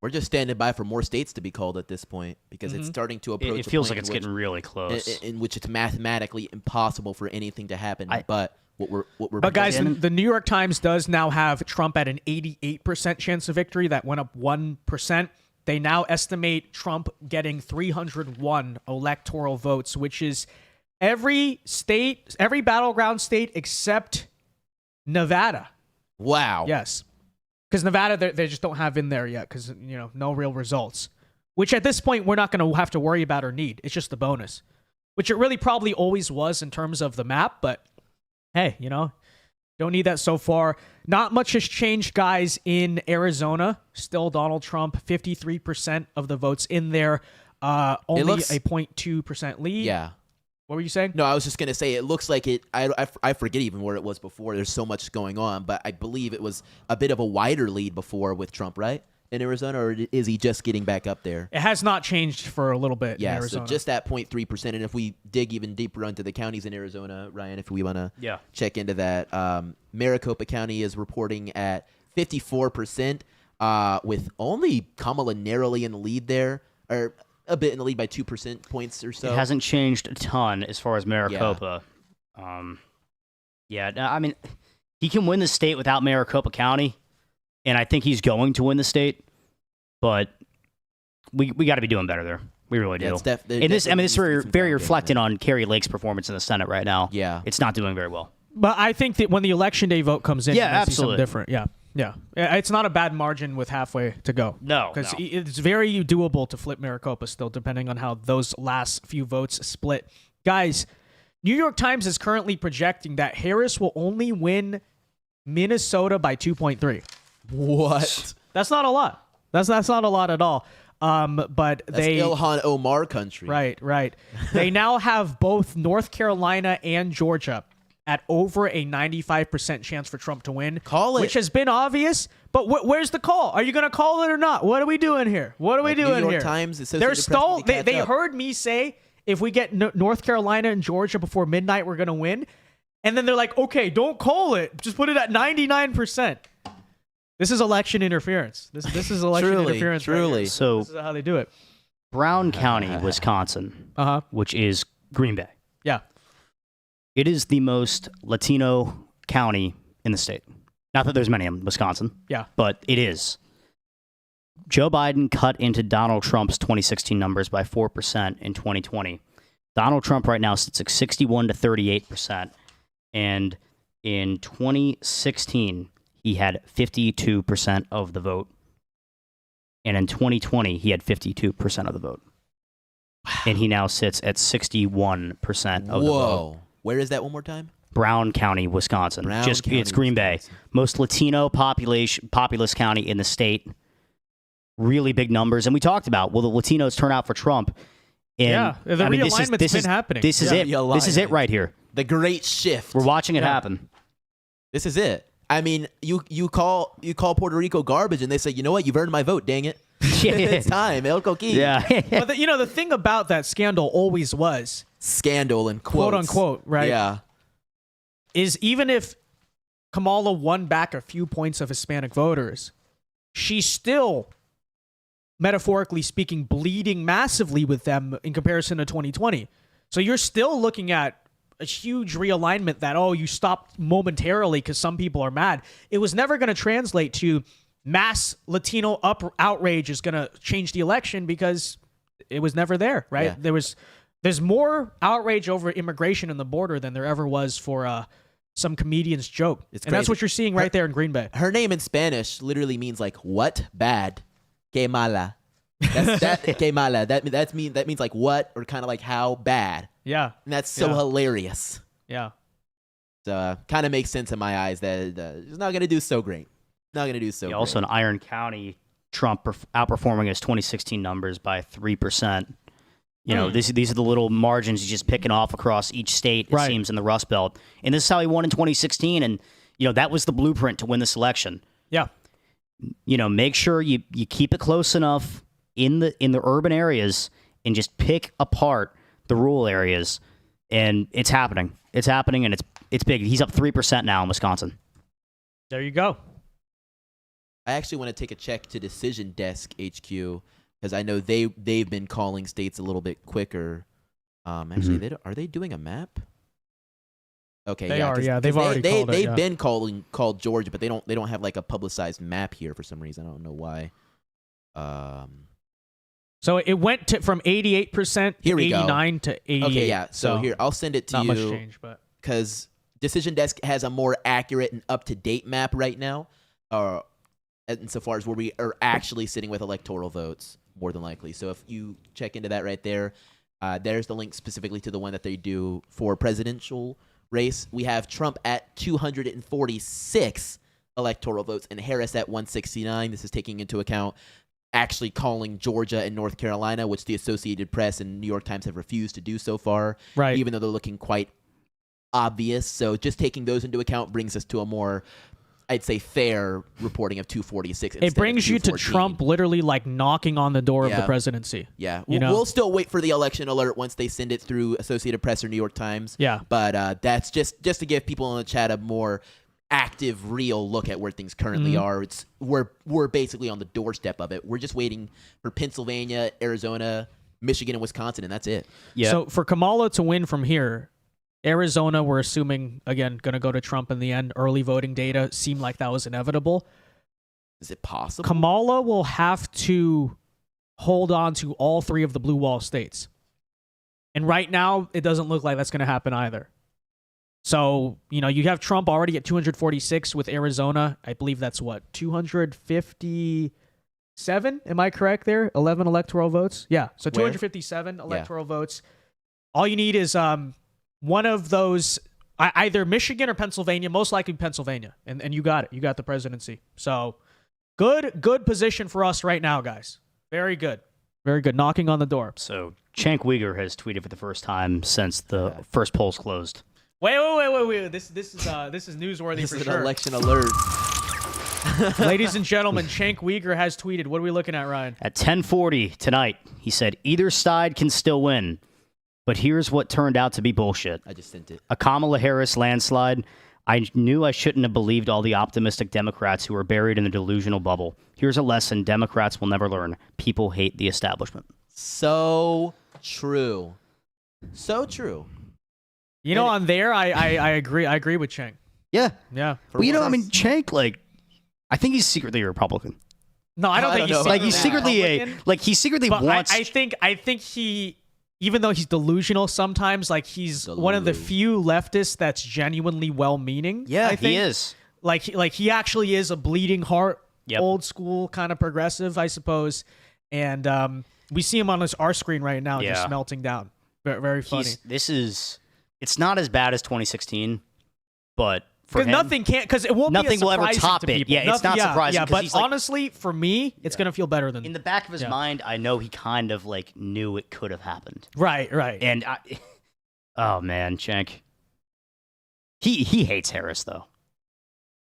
S3: We're just standing by for more states to be called at this point because it's starting to approach.
S2: It feels like it's getting really close.
S3: In which it's mathematically impossible for anything to happen. But
S1: But guys, the New York Times does now have Trump at an 88% chance of victory. That went up 1%. They now estimate Trump getting 301 electoral votes, which is every state, every battleground state except Nevada.
S3: Wow.
S1: Yes. Because Nevada, they just don't have in there yet because, no real results. Which at this point, we're not going to have to worry about or need. It's just the bonus. Which it really probably always was in terms of the map. But hey, don't need that so far. Not much has changed, guys, in Arizona. Still Donald Trump, 53% of the votes in there. Only a 0.2% lead.
S3: Yeah.
S1: What were you saying?
S3: No, I was just going to say it looks like it. I forget even where it was before. There's so much going on, but I believe it was a bit of a wider lead before with Trump, right? In Arizona, or is he just getting back up there?
S1: It has not changed for a little bit in Arizona.
S3: So just that 0.3%. And if we dig even deeper into the counties in Arizona, Ryan, if we want to check into that, Maricopa County is reporting at 54%, with only Kamala narrowly in the lead there, or a bit in the lead by 2% points or so.
S2: It hasn't changed a ton as far as Maricopa. I mean, he can win the state without Maricopa County, and I think he's going to win the state, but we got to be doing better there. We really do. And this is very reflecting on Carrie Lake's performance in the Senate right now.
S3: Yeah.
S2: It's not doing very well.
S1: But I think that when the election day vote comes in,
S2: yeah,
S1: you're gonna see
S2: absolutely
S1: something different. Yeah. It's not a bad margin with halfway to go.
S2: No,
S1: because it's very doable to flip Maricopa still, depending on how those last few votes split. Guys, New York Times is currently projecting that Harris will only win Minnesota by 2.3.
S3: What?
S1: That's not a lot. That's not a lot at all. But
S3: That's
S1: they
S3: Ilhan Omar country.
S1: Right. They now have both North Carolina and Georgia at over a 95% chance for Trump to win.
S3: Call it.
S1: Which has been obvious, but where's the call? Are you going to call it or not? What are we doing here?
S3: New York Times,
S1: They're stalled. They heard me say if we get North Carolina and Georgia before midnight, we're going to win. And then they're like, okay, don't call it. Just put it at 99%. This is election interference. This is election interference.
S3: Truly.
S1: Right,
S2: so
S1: this is how they do it.
S2: Brown County, Wisconsin, which is Green Bay.
S1: Yeah.
S2: It is the most Latino county in the state. Not that there's many in Wisconsin.
S1: Yeah.
S2: But it is. Joe Biden cut into Donald Trump's 2016 numbers by 4% in 2020. Donald Trump right now sits at 61 to 38%. And in 2016, he had 52% of the vote. And in 2020, he had 52% of the vote. Wow. And he now sits at 61% of the vote.
S3: Where is that one more time?
S2: Brown County, Wisconsin. It's Green Bay. Most Latino populous county in the state. Really big numbers. And we talked about, will the Latinos turn out for Trump? And,
S1: the realignment's been happening.
S2: This is it. This is it right here.
S3: The great shift.
S2: We're watching it happen.
S3: This is it. I mean, you call Puerto Rico garbage, and they say, you know what? You've earned my vote. Dang it. It's time. El Coquín.
S2: Yeah.
S1: But the thing about that scandal always was
S3: scandal and
S1: quote unquote, right?
S3: Yeah.
S1: Is even if Kamala won back a few points of Hispanic voters, she's still, metaphorically speaking, bleeding massively with them in comparison to 2020. So you're still looking at a huge realignment that, you stopped momentarily because some people are mad. It was never going to translate to mass Latino outrage is going to change the election because it was never there, right?
S3: Yeah.
S1: There's more outrage over immigration and the border than there ever was for some comedian's joke. And that's what you're seeing right there in Green Bay.
S3: Her name in Spanish literally means like what? Bad. Que mala. Que mala. That means like what, or kind of like how bad.
S1: Yeah.
S3: And that's so hilarious.
S1: Yeah.
S3: So kind of makes sense in my eyes that it's not going to do so great. Not going to do so great.
S2: Also in Iron County, Trump outperforming his 2016 numbers by 3%. You know, these are the little margins he's just picking off across each state, it seems, in the Rust Belt. And this is how he won in 2016. And, you know, that was the blueprint to win this election.
S1: Yeah.
S2: You know, make sure you keep it close enough in the urban areas and just pick apart the rural areas. And it's happening. It's happening, and it's big. He's up 3% now in Wisconsin.
S1: There you go.
S3: I actually want to take a check to Decision Desk HQ because I know they've been calling states a little bit quicker. Actually, are they doing a map? Okay,
S1: they are. Yeah, they've already called it.
S3: They've been called Georgia, but they don't have like a publicized map here for some reason. I don't know why.
S1: So it went from 88% to 89 to 88.
S3: Okay, yeah. So here, I'll send it to you.
S1: Not much change, but
S3: because Decision Desk has a more accurate and up-to-date map right now, insofar as where we are actually sitting with electoral votes, more than likely. So if you check into that right there, there's the link specifically to the one that they do for presidential race. We have Trump at 246 electoral votes and Harris at 169. This is taking into account actually calling Georgia and North Carolina, which the Associated Press and New York Times have refused to do so far, even though they're looking quite obvious. So just taking those into account brings us to a more, I'd say, fair reporting of 246.
S1: It brings you to Trump literally like knocking on the door of the presidency.
S3: Yeah. We'll still wait for the election alert once they send it through Associated Press or New York Times.
S1: Yeah.
S3: But that's just to give people in the chat a more active, real look at where things currently are. We're basically on the doorstep of it. We're just waiting for Pennsylvania, Arizona, Michigan, and Wisconsin, and that's it.
S2: Yeah.
S1: So for Kamala to win from here, Arizona, we're assuming, again, going to go to Trump in the end. Early voting data seemed like that was inevitable.
S3: Is it possible?
S1: Kamala will have to hold on to all three of the blue wall states. And right now, it doesn't look like that's going to happen either. So, you know, you have Trump already at 246 with Arizona. I believe that's what, 257? Am I correct there? 11 electoral votes? Yeah. So 257 electoral votes. All you need is one of those, either Michigan or Pennsylvania, most likely Pennsylvania. And you got it. You got the presidency. So good position for us right now, guys. Very good. Very good. Knocking on the door.
S2: So Cenk Uygur has tweeted for the first time since the first polls closed.
S1: Wait. This is newsworthy
S3: this
S1: for
S3: is
S1: sure.
S3: An election alert.
S1: Ladies and gentlemen, Cenk Uygur has tweeted. What are we looking at, Ryan?
S2: At 10:40 tonight, he said, either side can still win, but here's what turned out to be bullshit.
S3: I just sent it.
S2: A Kamala Harris landslide. I knew I shouldn't have believed all the optimistic Democrats who were buried in a delusional bubble. Here's a lesson Democrats will never learn. People hate the establishment.
S3: So true. So true.
S1: You know, on there, I agree. I agree with Cenk.
S2: Yeah.
S1: Yeah.
S2: Well, you know, I mean, Cenk, like, I think he's secretly a Republican.
S1: No, I don't think he's
S2: like he's secretly he secretly wants.
S1: I think he, even though he's delusional sometimes, like he's one of the few leftists that's genuinely well-meaning.
S2: Yeah,
S1: I think.
S2: He is.
S1: Like he actually is a bleeding heart, old school kind of progressive, I suppose. And we see him on our screen right now, just melting down. Very, very funny.
S2: It's not as bad as 2016, but for him,
S1: because it won't.
S2: Nothing
S1: be
S2: will ever top it. Yeah, it's not surprising.
S1: Yeah, but honestly, for me, it's gonna feel better than.
S2: In the back of his mind, I know he kind of like knew it could have happened.
S1: Right.
S2: And oh man, Cenk. He hates Harris though.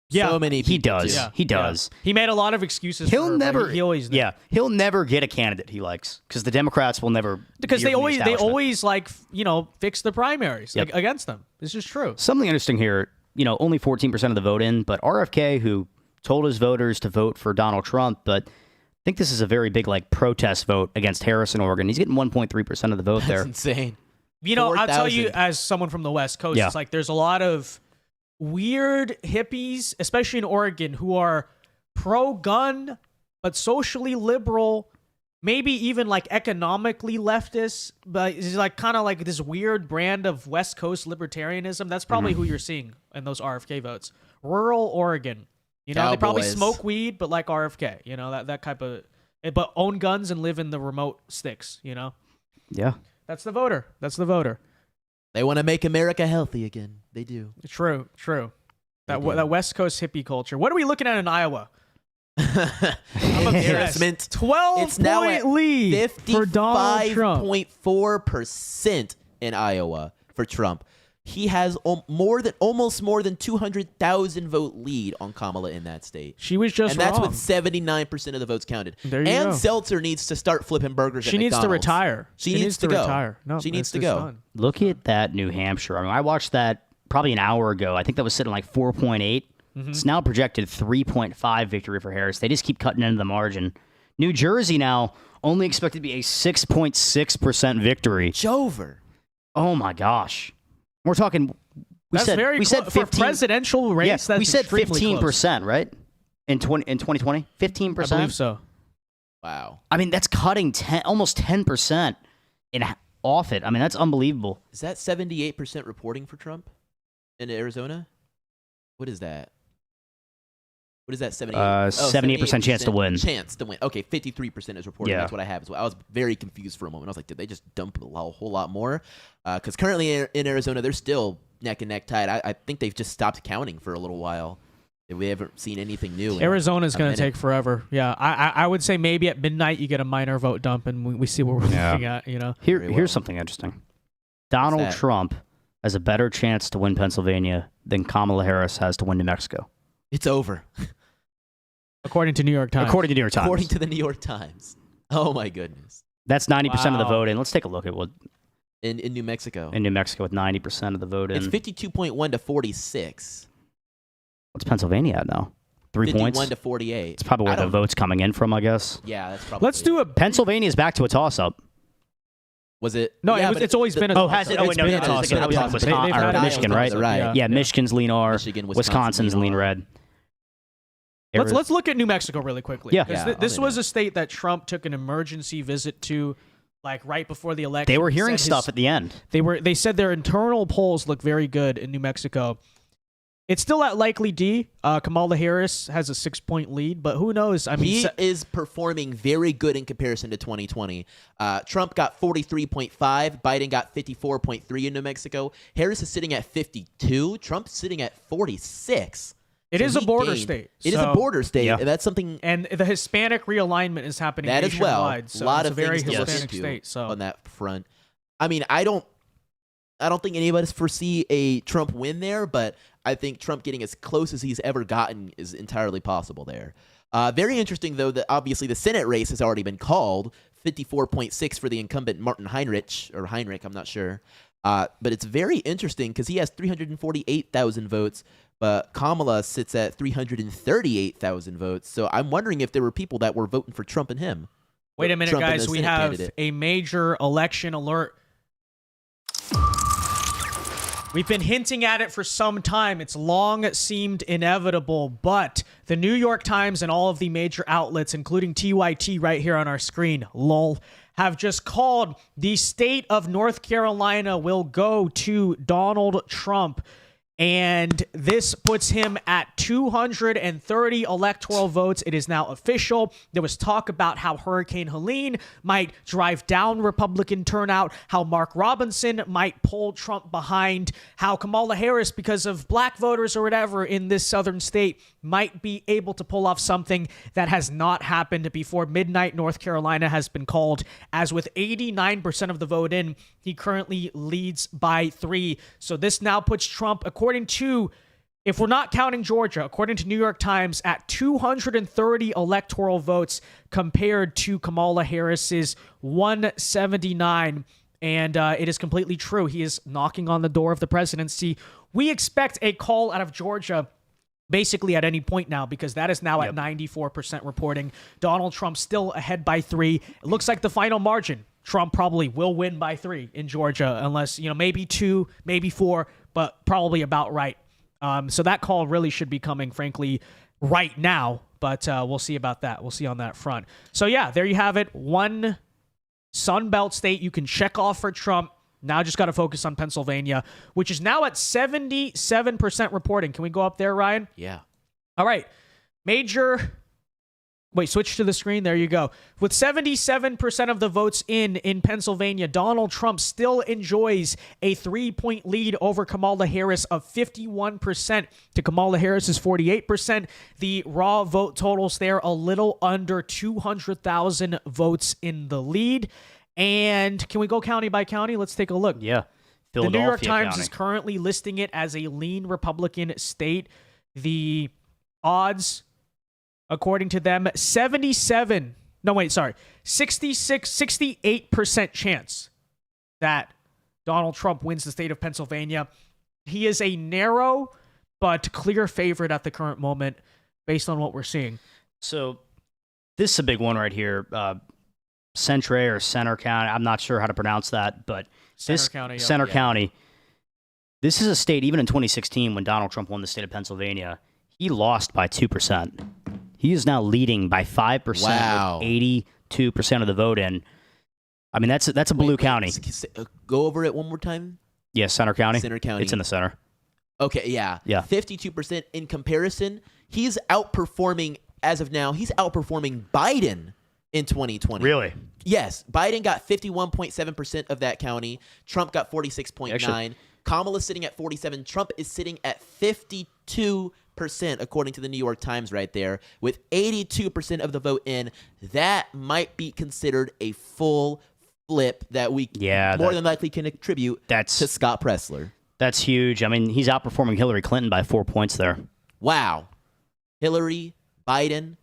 S3: Yeah, so many people
S2: he does.
S3: Yeah.
S2: He does.
S1: Yeah. He made a lot of excuses.
S2: He'll never.
S1: He always.
S2: He'll never get a candidate he likes because the Democrats will never.
S1: Because they always like fix the primaries against them. This is true.
S2: Something interesting here. You know, only 14% of the vote in, but RFK, who told his voters to vote for Donald Trump, but I think this is a very big like protest vote against Harris in Oregon. He's getting 1.3% of the vote there.
S3: That's insane.
S1: You know, 4,000. I'll tell you, as someone from the West Coast, it's like there's a lot of weird hippies, especially in Oregon, who are pro-gun but socially liberal, maybe even like economically leftist, but it's like kind of like this weird brand of West Coast libertarianism. That's probably who you're seeing in those RFK votes. Rural Oregon, you know,
S3: Cowboys.
S1: They probably smoke weed, but like RFK, you know, that type of, but own guns and live in the remote sticks, you know.
S2: Yeah,
S1: that's the voter. That's the voter.
S3: They want to make America healthy again. They do.
S1: True. That West Coast hippie culture. What are we looking at in Iowa?
S3: embarrassment.
S1: 12-point lead for Donald Trump.
S3: 55.4% in Iowa for Trump. He has almost more than 200,000 vote lead on Kamala in that state.
S1: She was just
S3: and that's
S1: wrong.
S3: with 79% of the votes counted.
S1: There you
S3: and
S1: go.
S3: Seltzer needs to start flipping burgers.
S1: She
S3: at
S1: needs to
S3: McDonald's.
S1: retire.
S3: She needs to go.
S1: retire. No,
S3: she needs
S1: it's
S3: to
S1: just
S3: go.
S1: done.
S2: Look at that New Hampshire. I mean, I watched that probably an hour ago. I think that was sitting like 4.8. It's now projected 3.5 victory for Harris. They just keep cutting into the margin. New Jersey now only expected to be a 6.6% victory.
S3: Jover.
S2: Oh my gosh. We're talking.
S1: That's very
S2: we said
S1: close. For
S2: 15
S1: presidential race.
S2: Yeah,
S1: that's
S2: we said
S1: extremely
S2: 15%,
S1: close.
S2: right? In 2020, 15%.
S1: I believe so.
S3: Wow.
S2: I mean, that's cutting almost 10% off it. I mean, that's unbelievable.
S3: Is that 78% reporting for Trump in Arizona? What is that? What is that? 78.
S2: 78% chance to win.
S3: Chance to win. Okay, 53% is reporting.
S2: Yeah.
S3: That's what I have as well. I was very confused for a moment. I was like, did they just dump a whole lot more? Because currently in Arizona, they're still neck and neck tied. I think they've just stopped counting for a little while. We haven't seen anything new.
S1: Arizona's going to take forever. Yeah, I would say maybe at midnight you get a minor vote dump and we see what we're looking at. You know.
S2: Here's something interesting. Donald Trump has a better chance to win Pennsylvania than Kamala Harris has to win New Mexico.
S3: It's over.
S1: According to New York Times.
S2: According to New York Times.
S3: According to the New York Times. Oh my goodness.
S2: That's 90% of the
S1: Wow.
S2: vote in. Let's take a look at what
S3: In New Mexico.
S2: in New Mexico with 90% of the vote in.
S3: It's 52.1 to 46.
S2: What's Pennsylvania at now? 3 points?
S3: 51 to 48.
S2: It's probably where the vote's coming in from, I guess.
S3: Yeah, that's probably.
S1: Let's do a.
S2: Pennsylvania's back to a toss-up.
S3: Was it?
S1: No,
S3: yeah,
S1: it's always been a.
S2: Oh, has it? Oh, wait, no,
S1: been
S2: it's
S1: a
S2: been a
S1: toss-up.
S2: toss-up.
S1: They've
S2: Wisconsin,
S1: had
S2: or
S1: Iowa
S2: Michigan, right?
S3: right.
S2: Yeah, Michigan's lean R.
S3: Michigan,
S2: Wisconsin's lean red.
S1: Let's look at New Mexico really quickly.
S2: Yeah.
S1: 'Cause
S3: Yeah,
S1: this
S3: I'll
S1: was
S3: do
S1: a state that Trump took an emergency visit to, like right before the election.
S2: They were
S1: He
S2: hearing
S1: said
S2: stuff at the end.
S1: They said their internal polls look very good in New Mexico. It's still at likely D. Kamala Harris has a 6-point lead, but who knows? I mean,
S3: He is performing very good in comparison to 2020. Trump got 43.5. Biden got 54.3 in New Mexico. Harris is sitting at 52. Trump's sitting at 46.
S1: it
S3: So
S1: is a
S3: he
S1: border
S3: gained.
S1: state.
S3: It is a
S1: so-
S3: border state,
S2: Yeah.
S3: and that's something
S1: and the Hispanic realignment is happening
S3: that as well.
S1: nationwide. So
S3: a lot
S1: it's
S3: of
S1: a very
S3: things to look
S1: Hispanic
S3: into
S1: state. So
S3: on that front. I mean, I don't think anybody's foresee a Trump win there, but I think Trump getting as close as he's ever gotten is entirely possible there. Very interesting, though, that obviously the Senate race has already been called. 54.6 for the incumbent Martin Heinrich, I'm not sure. But it's very interesting because he has 348,000 votes, but Kamala sits at 338,000 votes. So I'm wondering if there were people that were voting for Trump and him.
S1: wait a minute,
S3: Trump and
S1: guys.
S3: the
S1: We
S3: Senate
S1: have
S3: candidate.
S1: a major election alert. We've been hinting at it for some time. It's long seemed inevitable, but the New York Times and all of the major outlets, including TYT right here on our screen, lol, have just called the state of North Carolina will go to Donald Trump. And this puts him at 230 electoral votes. It is now official. There was talk about how Hurricane Helene might drive down Republican turnout, how Mark Robinson might pull Trump behind, how Kamala Harris, because of black voters or whatever in this southern state, might be able to pull off something that has not happened before midnight. North Carolina has been called, as with 89% of the vote in, he currently leads by 3. So this now puts Trump, according to, if we're not counting Georgia, according to New York Times, at 230 electoral votes compared to Kamala Harris's 179. And it is completely true. He is knocking on the door of the presidency. We expect a call out of Georgia basically at any point now, because that is now at 94% reporting. Donald Trump still ahead by 3. It looks like the final margin, Trump probably will win by 3 in Georgia, unless, maybe 2, maybe 4, but probably about right. So that call really should be coming, frankly, right now, but we'll see about that. We'll see on that front. So yeah, there you have it. One Sun Belt state you can check off for Trump. Now just got to focus on Pennsylvania, which is now at 77% reporting. Can we go up there, Ryan?
S3: Yeah.
S1: All right. Major Wait, switch to the screen. There you go. With 77% of the votes in Pennsylvania, Donald Trump still enjoys a 3-point lead over Kamala Harris of 51% to Kamala Harris's 48%. The raw vote totals there a little under 200,000 votes in the lead. And can we go county by county? Let's take a look.
S2: Yeah.
S1: The New York
S2: Philadelphia
S1: Times
S2: County.
S1: is currently listing it as a lean Republican state. The odds, according to them, 68% chance that Donald Trump wins the state of Pennsylvania. He is a narrow but clear favorite at the current moment based on what we're seeing.
S2: So this is a big one right here. Centre or Center County. I'm not sure how to pronounce that, but
S1: Center County.
S2: Center County. This is a state, even in 2016, when Donald Trump won the state of Pennsylvania, he lost by 2%. He is now leading by 5%,
S3: Wow.
S2: with 82% of the vote in. I mean, that's a blue county.
S3: Go over it one more time.
S2: Yeah, Center County.
S3: Center County.
S2: It's in the center.
S3: Okay, yeah.
S2: Yeah.
S3: 52% in comparison. He's outperforming, as of now, he's outperforming Biden in 2020.
S2: Really?
S3: Yes. Biden got 51.7% of that county. Trump got 46.9%.
S2: Actually-
S3: Kamala's sitting at 47%. Trump is sitting at 52%, according to the New York Times right there, with 82% of the vote in. That might be considered a full flip that we more than likely can attribute to Scott Presler.
S2: That's huge. I mean, he's outperforming Hillary Clinton by 4 points there.
S3: Wow. Hillary, Biden,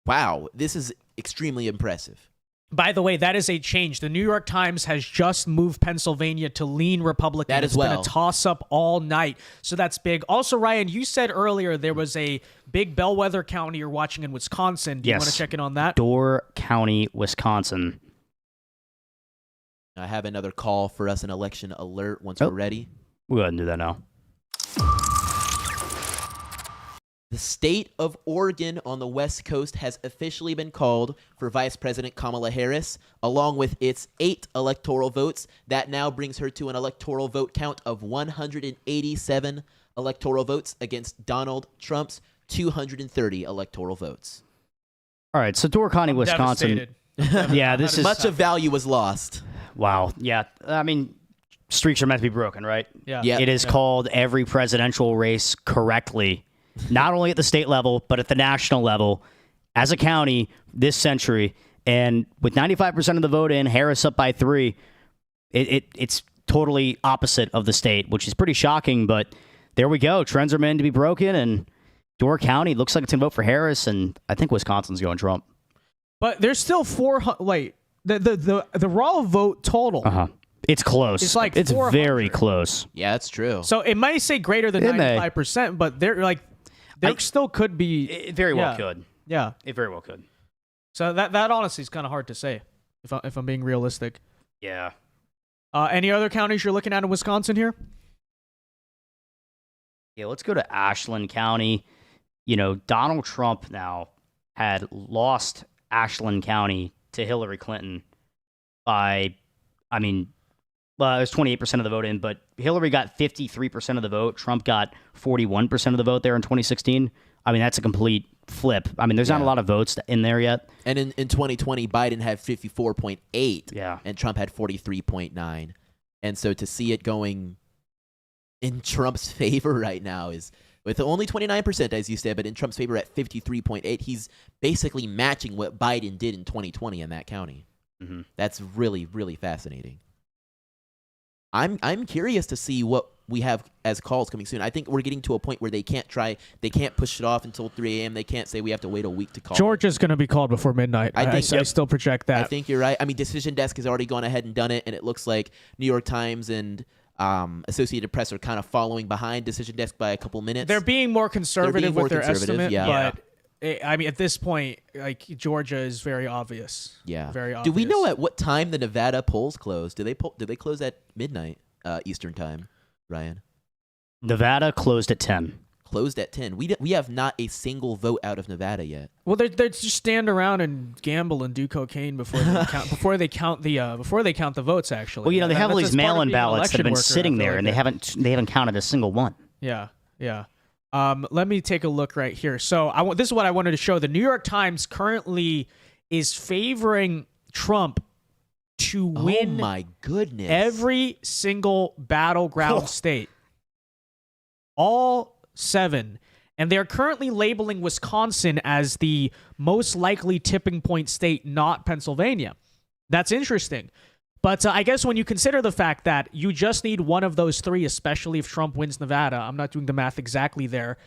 S3: wow, this is extremely impressive.
S1: By the way, that is a change. The New York Times has just moved Pennsylvania to lean Republican.
S3: That as
S1: It's
S3: well.
S1: been a toss-up all night, so that's big. Also, Ryan, you said earlier there was a big bellwether county you're watching in Wisconsin. Do you
S2: Yes.
S1: want to check in on that?
S2: Door County, Wisconsin.
S3: I have another call for us, an election alert once we're ready.
S2: We'll go ahead and do that now.
S3: The state of Oregon on the West Coast has officially been called for Vice President Kamala Harris, along with its 8 electoral votes. That now brings her to an electoral vote count of 187 electoral votes against Donald Trump's 230 electoral votes.
S2: All right, so Door County, Wisconsin. Yeah, this is
S3: Much of value was lost.
S2: Wow. Yeah, I mean, streaks are meant to be broken, right?
S1: Yeah.
S3: Yeah.
S2: It is called every presidential race correctly, not only at the state level, but at the national level, as a county this century. And with 95% of the vote in, Harris up by 3, it's totally opposite of the state, which is pretty shocking. But there we go. Trends are meant to be broken, and Door County looks like it's going to vote for Harris, and I think Wisconsin's going Trump.
S1: But there's still 400. Wait, the raw vote total.
S2: It's close.
S1: It's like
S2: it's
S1: 400.
S2: very close.
S3: Yeah, that's true.
S1: So it might say greater than
S2: It may.
S1: 95%, but there still could be.
S2: It very well could.
S1: Yeah.
S2: It very well could.
S1: So that honestly is kind of hard to say, if I'm being realistic.
S2: Yeah.
S1: Any other counties you're looking at in Wisconsin here?
S2: Yeah, let's go to Ashland County. You know, Donald Trump now had lost Ashland County to Hillary Clinton by, I mean, well, it was 28% of the vote in, but Hillary got 53% of the vote. Trump got 41% of the vote there in 2016. I mean, that's a complete flip. I mean, there's not a lot of votes in there yet.
S3: And in 2020, Biden had 54.8.
S2: Yeah.
S3: And Trump had 43.9. And so to see it going in Trump's favor right now is, with only 29%, as you said, but in Trump's favor at 53.8, he's basically matching what Biden did in 2020 in that county.
S2: Mm-hmm.
S3: That's really, really fascinating. I'm curious to see what we have as calls coming soon. I think we're getting to a point where they can't push it off until 3 a.m. They can't say we have to wait a week to call.
S1: Georgia's going to be called before midnight. I still project that.
S3: I think you're right. I mean, Decision Desk has already gone ahead and done it, and it looks like New York Times and Associated Press are kind of following behind Decision Desk by a couple minutes.
S1: They're being more conservative with their estimate,
S3: yeah.
S1: but I mean, at this point, like, Georgia is very obvious.
S3: Yeah,
S1: very obvious.
S3: Do we know at what time the Nevada polls close? Do they close at midnight Eastern time, Ryan?
S2: Nevada closed at 10.
S3: Closed at 10. We have not a single vote out of Nevada yet.
S1: Well, they just stand around and gamble and do cocaine before they count the votes. Actually,
S2: Well, you know, they have all
S1: That's
S2: these
S1: just part of
S2: mail-in
S1: being an
S2: ballots that have
S1: election
S2: been
S1: worker, I
S2: sitting
S1: feel
S2: there,
S1: like
S2: and they haven't counted a single one.
S1: Yeah. Let me take a look right here. So this is what I wanted to show. The New York Times currently is favoring Trump to win
S3: Oh my goodness.
S1: every single battleground state. All 7. And they're currently labeling Wisconsin as the most likely tipping point state, not Pennsylvania. That's interesting. But I guess when you consider the fact that you just need one of those 3, especially if Trump wins Nevada, I'm not doing the math exactly there,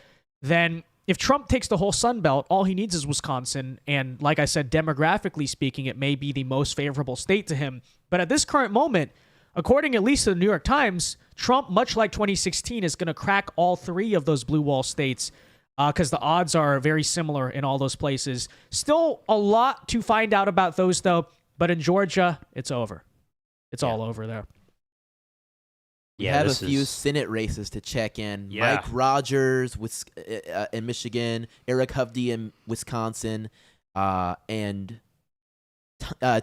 S1: then if Trump takes the whole Sun Belt, all he needs is Wisconsin. And like I said, demographically speaking, it may be the most favorable state to him. But at this current moment, according at least to the New York Times, Trump, much like 2016, is going to crack all 3 of those blue wall states because the odds are very similar in all those places. Still a lot to find out about those, though. But in Georgia, it's over. It's all over there.
S3: We have a few Senate races to check in.
S2: Yeah.
S3: Mike Rogers in Michigan, Eric Hovde in Wisconsin, and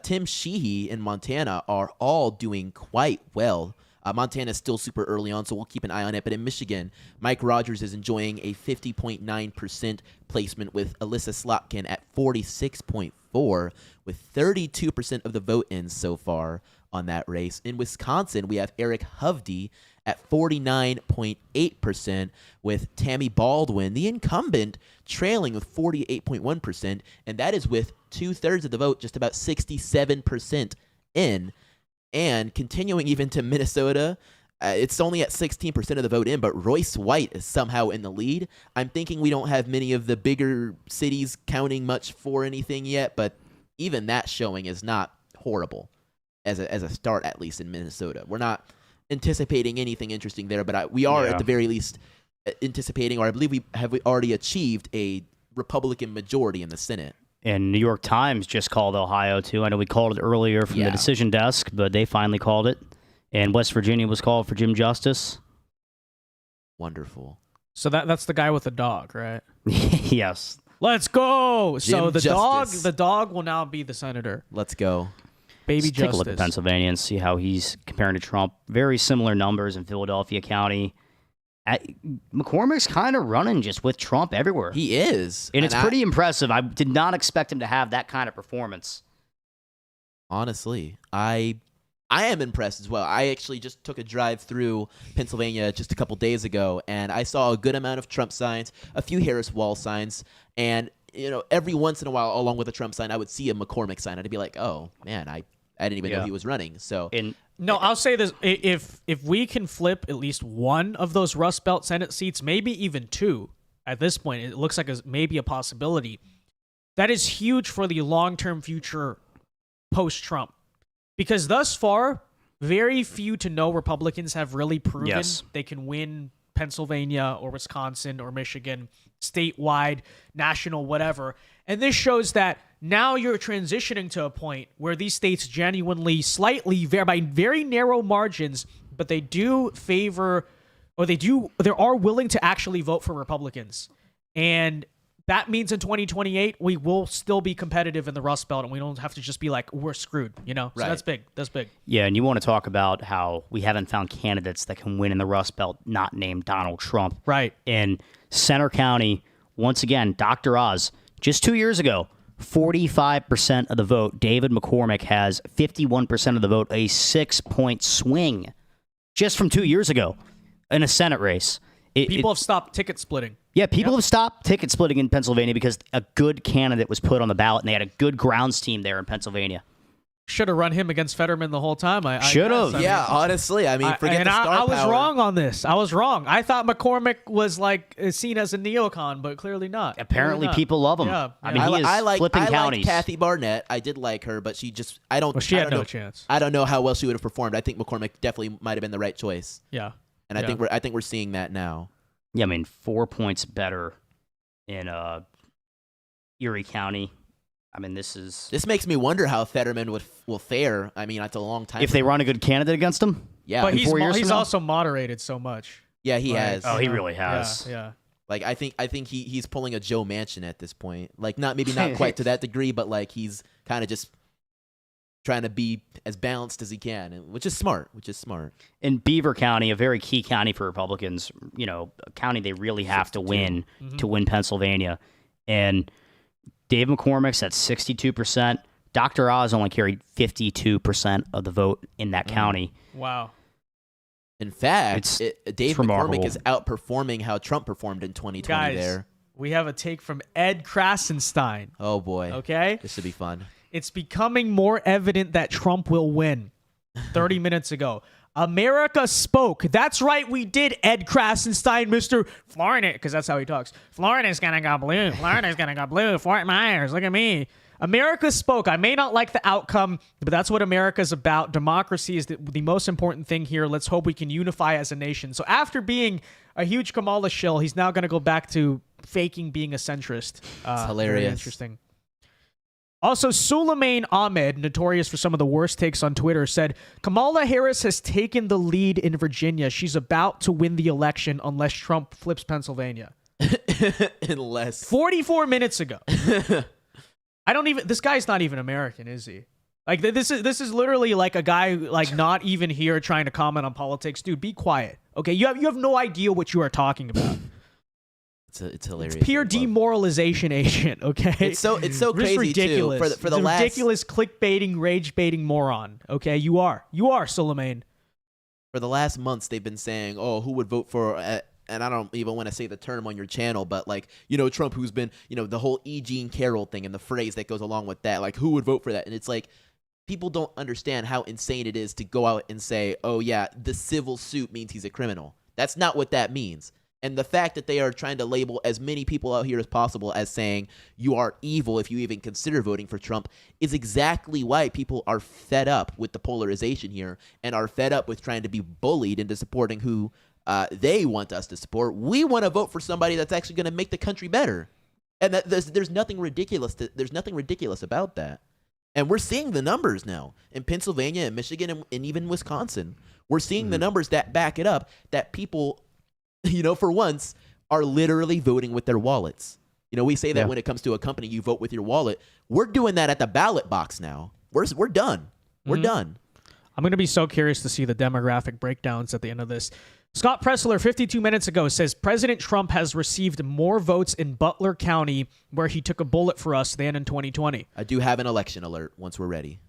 S3: Tim Sheehy in Montana are all doing quite well. Montana is still super early on, so we'll keep an eye on it. But in Michigan, Mike Rogers is enjoying a 50.9% placement with Alyssa Slotkin at 46.4%, with 32% of the vote-ins so far on that race. In Wisconsin, we have Eric Hovde at 49.8%, with Tammy Baldwin, the incumbent, trailing with 48.1%, and that is with 2/3 of the vote, just about 67% in. And continuing even to Minnesota, it's only at 16% of the vote in, but Royce White is somehow in the lead. I'm thinking we don't have many of the bigger cities counting much for anything yet, but even that showing is not horrible as a start, at least in Minnesota. We're not anticipating anything interesting there, but we are at the very least anticipating, or I believe we already achieved a Republican majority in the Senate.
S2: And New York Times just called Ohio, too. I know we called it earlier from the decision desk, but they finally called it. And West Virginia was called for Jim Justice.
S3: Wonderful.
S1: So that's the guy with the dog, right?
S2: Yes.
S1: Let's go. So
S3: Jim Justice.
S1: the dog will now be the senator.
S3: Let's go.
S1: Baby
S2: Let's take a look at
S1: Justice.
S2: Pennsylvania and see how he's comparing to Trump. Very similar numbers in Philadelphia County. McCormick's kind of running just with Trump everywhere.
S3: He is.
S2: And it's pretty impressive. I did not expect him to have that kind of performance.
S3: Honestly, I am impressed as well. I actually just took a drive through Pennsylvania just a couple days ago, and I saw a good amount of Trump signs, a few Harris Wall signs, and every once in a while, along with a Trump sign, I would see a McCormick sign, and I'd be like, oh, man, I didn't even know he was running. So
S1: No, I'll say this: if we can flip at least one of those Rust Belt Senate seats, maybe even 2, at this point, it looks like maybe a possibility. That is huge for the long-term future post-Trump, because thus far, very few to no Republicans have really proven they can win Pennsylvania or Wisconsin or Michigan, statewide, national, whatever. And this shows that now you're transitioning to a point where these states genuinely, slightly, by very narrow margins, but they do favor, or they are willing to actually vote for Republicans. And that means in 2028, we will still be competitive in the Rust Belt, and we don't have to just be like, we're screwed, So that's big. That's big.
S2: Yeah, and you want to talk about how we haven't found candidates that can win in the Rust Belt not named Donald Trump.
S1: Right.
S2: In Center County, once again, Dr. Oz, just 2 years ago, 45% of the vote. David McCormick has 51% of the vote, a 6-point swing just from 2 years ago in a Senate race.
S1: People have stopped ticket splitting.
S2: Yeah, people have stopped ticket splitting in Pennsylvania because a good candidate was put on the ballot, and they had a good grounds team there in Pennsylvania.
S1: Should have run him against Fetterman the whole time.
S2: Should have.
S3: Honestly, forget the star
S1: I was
S3: power.
S1: wrong on this. I was wrong. I thought McCormick was seen as a neocon, but clearly not.
S2: Apparently, people love him.
S1: Yeah,
S2: I mean, he is flipping counties.
S3: I liked Kathy Barnett. I did like her, but she just
S1: she had no chance.
S3: I don't know how well she would have performed. I think McCormick definitely might have been the right choice.
S1: Yeah,
S3: and I think we're seeing that now.
S2: Yeah, I mean, 4 points better in Erie County. I mean, this makes
S3: me wonder how Fetterman will fare. I mean, that's a long time.
S2: If they run a good candidate against him?
S3: Yeah.
S1: But he's also moderated so much.
S3: Yeah, he has.
S2: Oh, he really has.
S1: Yeah.
S3: Like I think he's pulling a Joe Manchin at this point. Like not quite to that degree, but like he's kind of just trying to be as balanced as he can, which is smart.
S2: In Beaver County, a very key county for Republicans, a county they really have to win to win Pennsylvania. And Dave McCormick's at 62%. Dr. Oz only carried 52% of the vote in that county.
S1: Wow.
S3: In fact, Dave McCormick
S2: remarkable.
S3: is outperforming how Trump performed in 2020
S1: Guys,
S3: there.
S1: we have a take from Ed Krasenstein.
S3: Oh, boy.
S1: Okay?
S3: This should be fun.
S1: It's becoming more evident that Trump will win. 30 minutes ago. America spoke. That's right, we did, Ed Krasenstein, Mr. Florida, because that's how he talks. Florida's gonna go blue. Florida's gonna go blue. Fort Myers, look at me. America spoke. I may not like the outcome, but that's what America's about. Democracy is the most important thing here. Let's hope we can unify as a nation. So after being a huge Kamala shill, he's now going to go back to faking being a centrist.
S3: It's hilarious.
S1: Very interesting. Also, Suleiman Ahmed, notorious for some of the worst takes on Twitter, said, Kamala Harris has taken the lead in Virginia. She's about to win the election unless Trump flips Pennsylvania.
S3: Unless
S1: 44 minutes ago. This guy's not even American, is he? Like, this is literally like a guy like not even here trying to comment on politics. Dude, be quiet. Okay, you have no idea what you are talking about.
S3: It's hilarious.
S1: It's pure demoralization agent, okay?
S3: It's so
S1: Just
S3: crazy
S1: ridiculous.
S3: too. For the
S1: It's a
S3: last
S1: ridiculous clickbaiting, rage baiting moron. Okay, you are Suleiman.
S3: For the last months, they've been saying, "Oh, who would vote for?" And I don't even want to say the term on your channel, but like, Trump, who's been, the whole E. Jean Carroll thing and the phrase that goes along with that, like, who would vote for that? And it's like, people don't understand how insane it is to go out and say, "Oh yeah, the civil suit means he's a criminal." That's not what that means. And the fact that they are trying to label as many people out here as possible as saying you are evil if you even consider voting for Trump is exactly why people are fed up with the polarization here and are fed up with trying to be bullied into supporting who they want us to support. We want to vote for somebody that's actually going to make the country better. And that there's nothing ridiculous. There's nothing ridiculous about that. And we're seeing the numbers now in Pennsylvania and Michigan and even Wisconsin. We're seeing the numbers that back it up, that people, for once, are literally voting with their wallets. We say that when it comes to a company, you vote with your wallet. We're doing that at the ballot box now. We're done. We're done.
S1: I'm going to be so curious to see the demographic breakdowns at the end of this. Scott Pressler, 52 minutes ago, says President Trump has received more votes in Butler County, where he took a bullet for us, than in 2020.
S3: I do have an election alert once we're ready.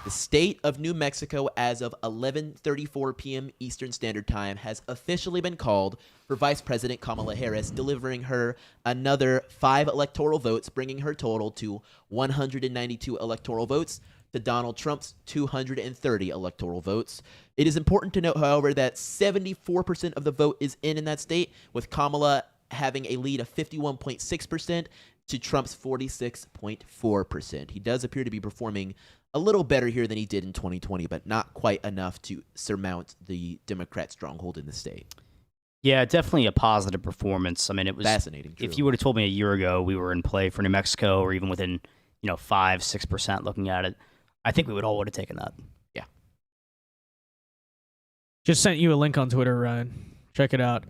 S3: The state of New Mexico, as of 11:34 p.m. Eastern Standard Time, has officially been called for Vice President Kamala Harris, delivering her another 5 electoral votes, bringing her total to 192 electoral votes to Donald Trump's 230 electoral votes. It is important to note, however, that 74% of the vote is in that state, with Kamala having a lead of 51.6% to Trump's 46.4%. He does appear to be performing a little better here than he did in 2020, but not quite enough to surmount the Democrat stronghold in the state.
S2: Yeah, definitely a positive performance. I mean, it was
S3: fascinating. True.
S2: If you would have told me a year ago we were in play for New Mexico, or even within 5-6% looking at it, I think we would have taken that.
S3: Yeah.
S1: Just sent you a link on Twitter, Ryan. Check it out.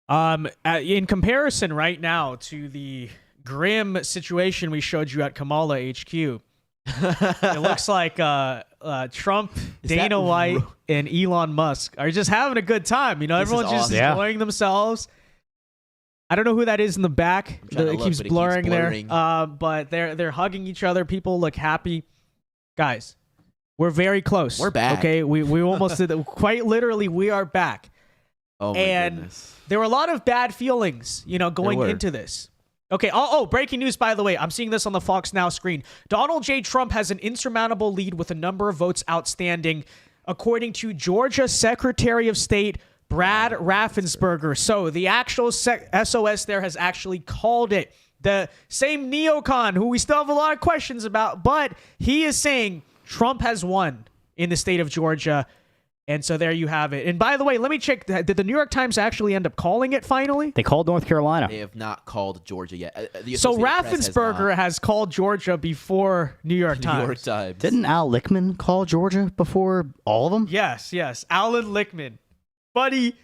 S1: In comparison right now to the grim situation we showed you at Kamala HQ, it looks like Trump, Dana White, and Elon Musk are just having a good time. Everyone's just enjoying themselves. I don't know who that is in the back. It keeps blurring there. But they're hugging each other. People look happy. Guys, we're very close.
S3: We're back.
S1: Okay, we almost did it. Quite literally, we are back.
S3: Oh my goodness.
S1: There were a lot of bad feelings, going into this. Okay. Oh, breaking news, by the way. I'm seeing this on the Fox Now screen. Donald J. Trump has an insurmountable lead with a number of votes outstanding, according to Georgia Secretary of State Brad Raffensperger. So the actual SOS there has actually called it. The same neocon who we still have a lot of questions about, but he is saying Trump has won in the state of Georgia. And so there you have it. And by the way, let me check. Did the New York Times actually end up calling it finally?
S2: They called North Carolina.
S3: They have not called Georgia yet.
S1: So Raffensperger has called Georgia before New York Times.
S3: New York Times.
S2: Didn't Al Lichtman call Georgia before all of them?
S1: Yes. Alan Lichtman. Buddy,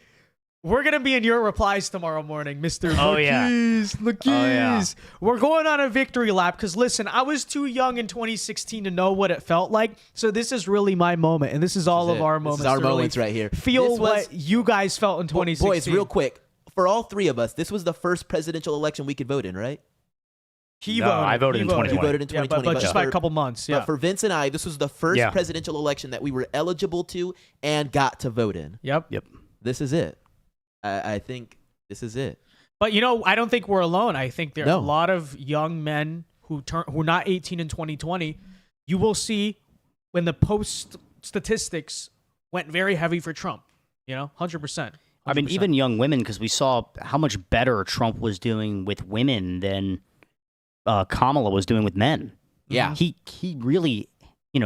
S1: We're gonna be in your replies tomorrow morning, Mr.
S2: Oh, yeah.
S1: Lakeys.
S2: Oh, yeah.
S1: We're going on a victory lap because listen, I was too young in 2016 to know what it felt like. So this is really my moment, and this is all of our moments.
S3: This is our
S1: to really
S3: moments right here.
S1: Feel
S3: This was-
S1: what you guys felt in 2016.
S3: Boys, real quick, for all three of us, this was the first presidential election we could vote in, right?
S1: He
S2: No,
S1: voted.
S2: I voted
S1: He
S2: in
S3: You
S2: 2020.
S3: voted in
S1: Yeah,
S3: 2020,
S1: but just by
S3: for-
S1: a couple months. Yeah.
S3: But for Vince and I, this was the first
S2: Yeah.
S3: presidential election that we were eligible to and got to vote in.
S1: Yep.
S3: This is it. I think this is it.
S1: But I don't think we're alone. I think there are
S3: No.
S1: a lot of young men who are not 18 in 2020. You will see when the post statistics went very heavy for Trump. 100%.
S2: I mean, even young women, because we saw how much better Trump was doing with women than Kamala was doing with men.
S3: Yeah.
S2: He really,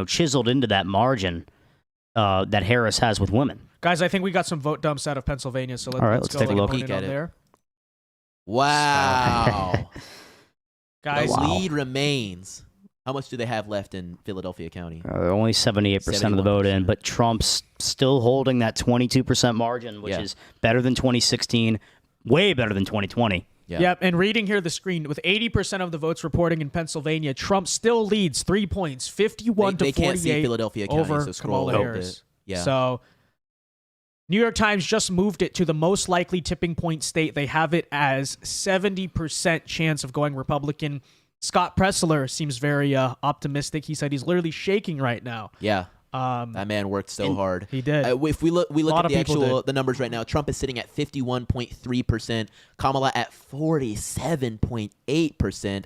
S2: chiseled into that margin that Harris has with women.
S1: Guys, I think we got some vote dumps out of Pennsilvania. So
S2: All right,
S1: let's
S2: let's
S1: go
S2: take a look.
S1: put
S3: Peek
S1: it
S3: at
S1: on
S3: it.
S1: there.
S3: Wow.
S1: Guys,
S3: The
S2: Wow.
S3: lead remains. How much do they have left in Philadelphia County?
S2: Only 78% of the vote in, but Trump's still holding that 22% margin, which
S3: Yeah.
S2: is better than 2016, way better than 2020.
S3: Yeah.
S1: Yep, and reading here the screen, with 80% of the votes reporting in Pennsylvania, Trump still leads 3 points, 51
S3: They
S1: to 48
S3: can't see Philadelphia County,
S1: over
S3: so scroll
S1: Kamala
S3: a
S1: Harris.
S3: bit. Yeah.
S1: So New York Times just moved it to the most likely tipping point state. They have it as 70% chance of going Republican. Scott Pressler seems very optimistic. He said he's literally shaking right now.
S3: Yeah. That man worked so hard.
S1: He did.
S3: If we look
S1: lot
S3: at
S1: of
S3: the
S1: people
S3: the numbers right now. Trump is sitting at 51.3%. Kamala at 47.8%.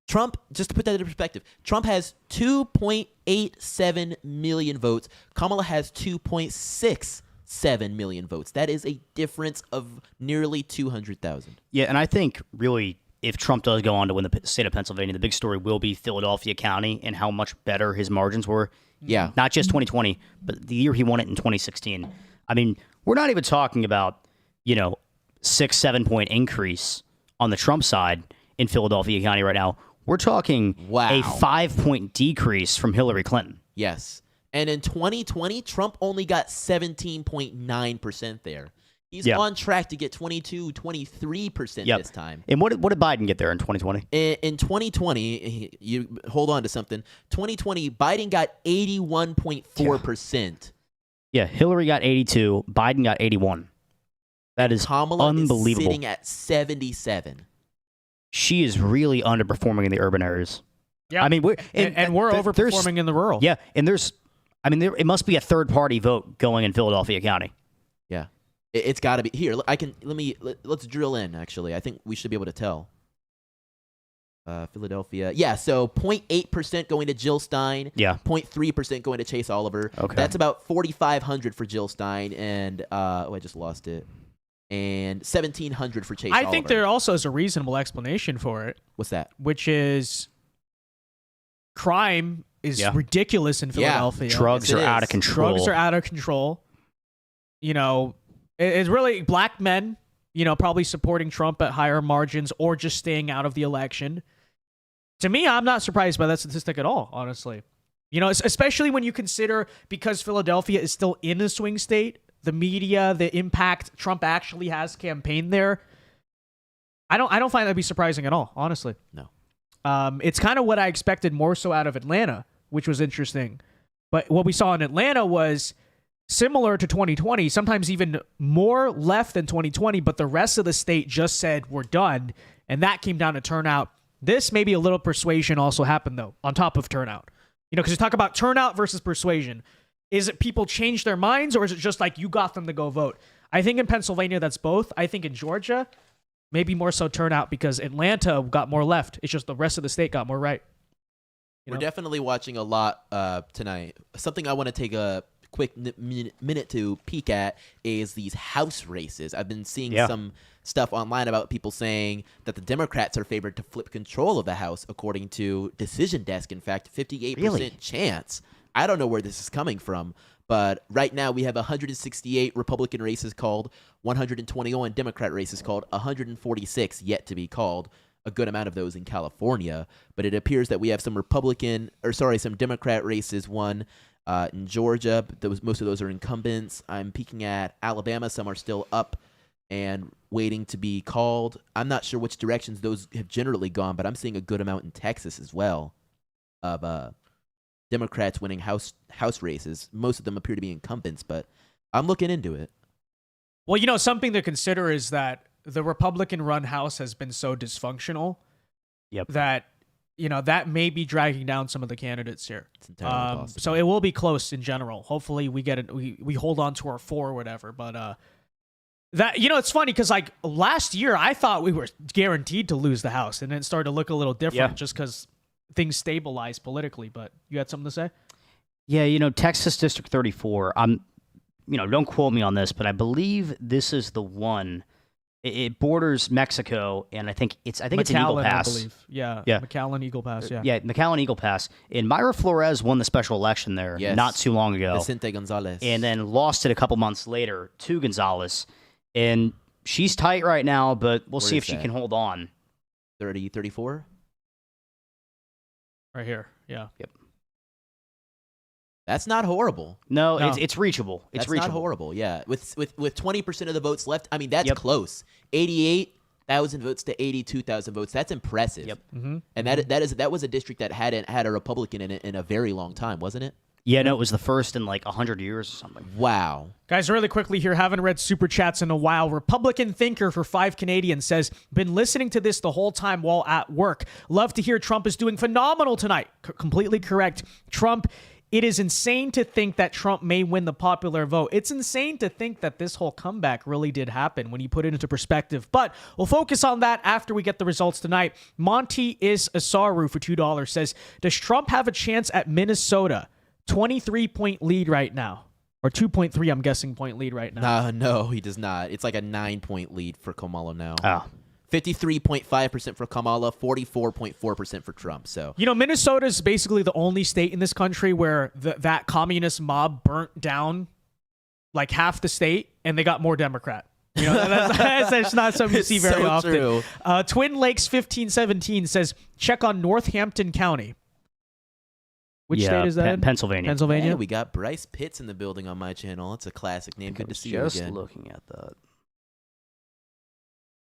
S3: Trump, just to put that into perspective, Trump has 2.87 million votes. Kamala has 2.67 million votes. That is a difference of nearly 200,000.
S2: Yeah, and I think really if Trump does go on to win the state of Pennsylvania, the big story will be Philadelphia County and how much better his margins were.
S3: Yeah.
S2: Not just 2020, but the year he won it in 2016. I mean, we're not even talking about, 6-7 point increase on the Trump side in Philadelphia County right now. We're talking
S3: Wow.
S2: a 5-point decrease from Hillary Clinton.
S3: Yes. And in 2020, Trump only got 17.9% there. He's
S2: Yeah.
S3: on track to get 22-23%
S2: Yep.
S3: this time.
S2: And what did Biden get there in 2020?
S3: In 2020, you hold on to something. 2020, Biden got 81.4%.
S2: Yeah, Hillary got 82, Biden got 81. That is
S3: Kamala
S2: unbelievable.
S3: is sitting at 77.
S2: She is really underperforming in the urban areas.
S1: Yeah.
S2: I mean, we're
S1: and we're
S2: there's-
S1: overperforming in the rural.
S2: Yeah, and it must be a third party vote going in Philadelphia County.
S3: Yeah. It's got to be here. Let's drill in actually. I think we should be able to tell. Philadelphia. Yeah, so 0.8% going to Jill Stein.
S2: Yeah.
S3: 0.3% going to Chase Oliver.
S2: Okay.
S3: That's about 4,500 for Jill Stein and I just lost it. And 1,700 for Chase
S1: I
S3: Oliver.
S1: think there also is a reasonable explanation for it,
S3: What's that?
S1: which is crime is
S2: Yeah.
S1: ridiculous in Philadelphia.
S2: Drugs
S3: Yes,
S2: are
S3: it
S2: out
S3: is.
S2: of control.
S1: Drugs are out of control. It's really black men, probably supporting Trump at higher margins or just staying out of the election. To me, I'm not surprised by that statistic at all, honestly. Especially when you consider, because Philadelphia is still in a swing state, the media, the impact Trump actually has campaigned there. I don't find that to be surprising at all, honestly.
S3: No.
S1: It's kind of what I expected more so out of Atlanta, which was interesting. But what we saw in Atlanta was similar to 2020, sometimes even more left than 2020, but the rest of the state just said, we're done. And that came down to turnout. This maybe a little persuasion also happened, though, on top of turnout. Because you talk about turnout versus persuasion. Is it people change their minds, or is it just like you got them to go vote? I think in Pennsylvania, that's both. I think in Georgia, maybe more so turnout because Atlanta got more left. It's just the rest of the state got more right.
S3: We're definitely watching a lot tonight. Something I want to take a quick minute to peek at is these House races. I've been seeing some stuff online about people saying that the Democrats are favored to flip control of the House, according to Decision Desk. In fact, 58%
S2: Really?
S3: chance. I don't know where this is coming from, but right now we have 168 Republican races called, 121 Democrat races called, 146 yet to be called. A good amount of those in California, but it appears that we have some some Democrat races won in Georgia. But most of those are incumbents. I'm peeking at Alabama. Some are still up and waiting to be called. I'm not sure which directions those have generally gone, but I'm seeing a good amount in Texas as well of Democrats winning house races. Most of them appear to be incumbents, but I'm looking into it.
S1: Well, you know, something to consider is that the Republican-run House has been so dysfunctional that, you know, that may be dragging down some of the candidates here.
S3: It's entirely possible.
S1: So it will be close in general. Hopefully we get it. We hold on to our 4 or whatever. But that, you know, it's funny because like last year I thought we were guaranteed to lose the House, and it started to look a little different just because things stabilized politically. But you had something to say?
S2: Yeah, you know, Texas District 34. You know, don't quote me on this, but I believe this is the one. It borders Mexico, and I think it's an Eagle Pass.
S1: I believe. Yeah. McAllen Eagle Pass. Yeah.
S2: Yeah, McAllen Eagle Pass. And Mayra Flores won the special election there not too long ago.
S3: Vicente Gonzalez.
S2: And then lost it a couple months later to Gonzalez. And she's tight right now, but we'll see if she can hold on.
S3: 34?
S1: Right here. Yeah.
S2: Yep.
S3: That's not horrible.
S2: No. It's reachable. It's reachable.
S3: Not horrible. Yeah, with 20% of the votes left, I mean that's close. 88,000 votes to 82,000 votes. That's impressive.
S2: Yep.
S1: Mm-hmm.
S3: And that was a district that hadn't had a Republican in it in a very long time, wasn't it?
S2: Yeah, no, it was the first in like 100 years or something.
S3: Wow.
S1: Guys, really quickly here, haven't read super chats in a while. Republican Thinker for 5 Canadians says, been listening to this the whole time while at work. Love to hear Trump is doing phenomenal tonight. Completely correct. Trump. It is insane to think that Trump may win the popular vote. It's insane to think that this whole comeback really did happen when you put it into perspective. But we'll focus on that after we get the results tonight. Monty is Asaru for $2 says, does Trump have a chance at Minnesota? 23-point lead right now. Or 2.3, I'm guessing, point lead right now.
S3: No, he does not. It's like a 9-point lead for Kamala now.
S2: Oh.
S3: 53.5% for Kamala, 44.4% for Trump. So,
S1: you know, Minnesota is basically the only state in this country where that communist mob burnt down like half the state, and they got more Democrat. You know, that's not something you see very
S3: so
S1: often.
S3: True.
S1: Twin Lakes 1517 says, check on Northampton County. Which state is that?
S2: Pennsylvania.
S1: Pennsylvania.
S3: Yeah, we got Bryce Pitts in the building on my channel. It's a classic name. Good to see you again.
S2: Just looking at that.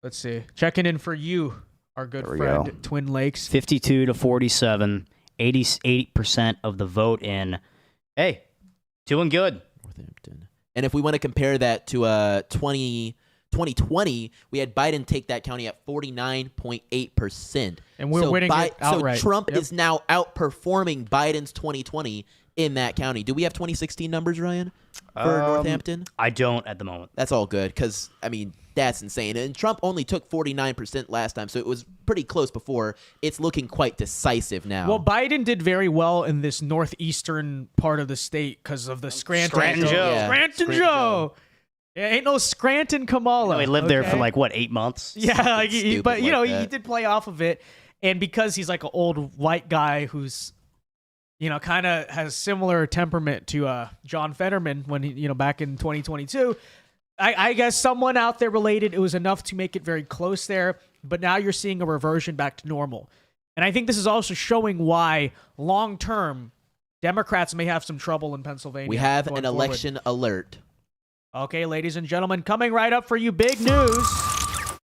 S1: Let's see. Checking in for you, our good friend, Twin Lakes.
S2: 52 to 47, 88% of the vote in. Hey, doing good.
S3: Northampton. And if we want to compare that to 2020, we had Biden take that county at 49.8%.
S1: And we're winning it outright.
S3: So Trump is now outperforming Biden's 2020 in that county. Do we have 2016 numbers, Ryan, for Northampton?
S2: I don't at the moment.
S3: That's all good because, I mean, that's insane. And Trump only took 49% last time, so it was pretty close before. It's looking quite decisive now.
S1: Well, Biden did very well in this northeastern part of the state because of the Scranton
S2: Joe.
S3: Yeah.
S1: Scranton Joe. Yeah, ain't no Scranton Kamala.
S2: No, he lived there for like, what, 8 months?
S1: Yeah, like but, you know,
S3: like
S1: he did play off of it. And because he's like an old white guy who's, you know, kind of has similar temperament to John Fetterman when he, you know, back in 2022, I guess someone out there related, it was enough to make it very close there. But now you're seeing a reversion back to normal. And I think this is also showing why long-term Democrats may have some trouble in Pennsylvania.
S3: We have an
S1: forward.
S3: election alert.
S1: Okay, ladies and gentlemen, coming right up for you, big news.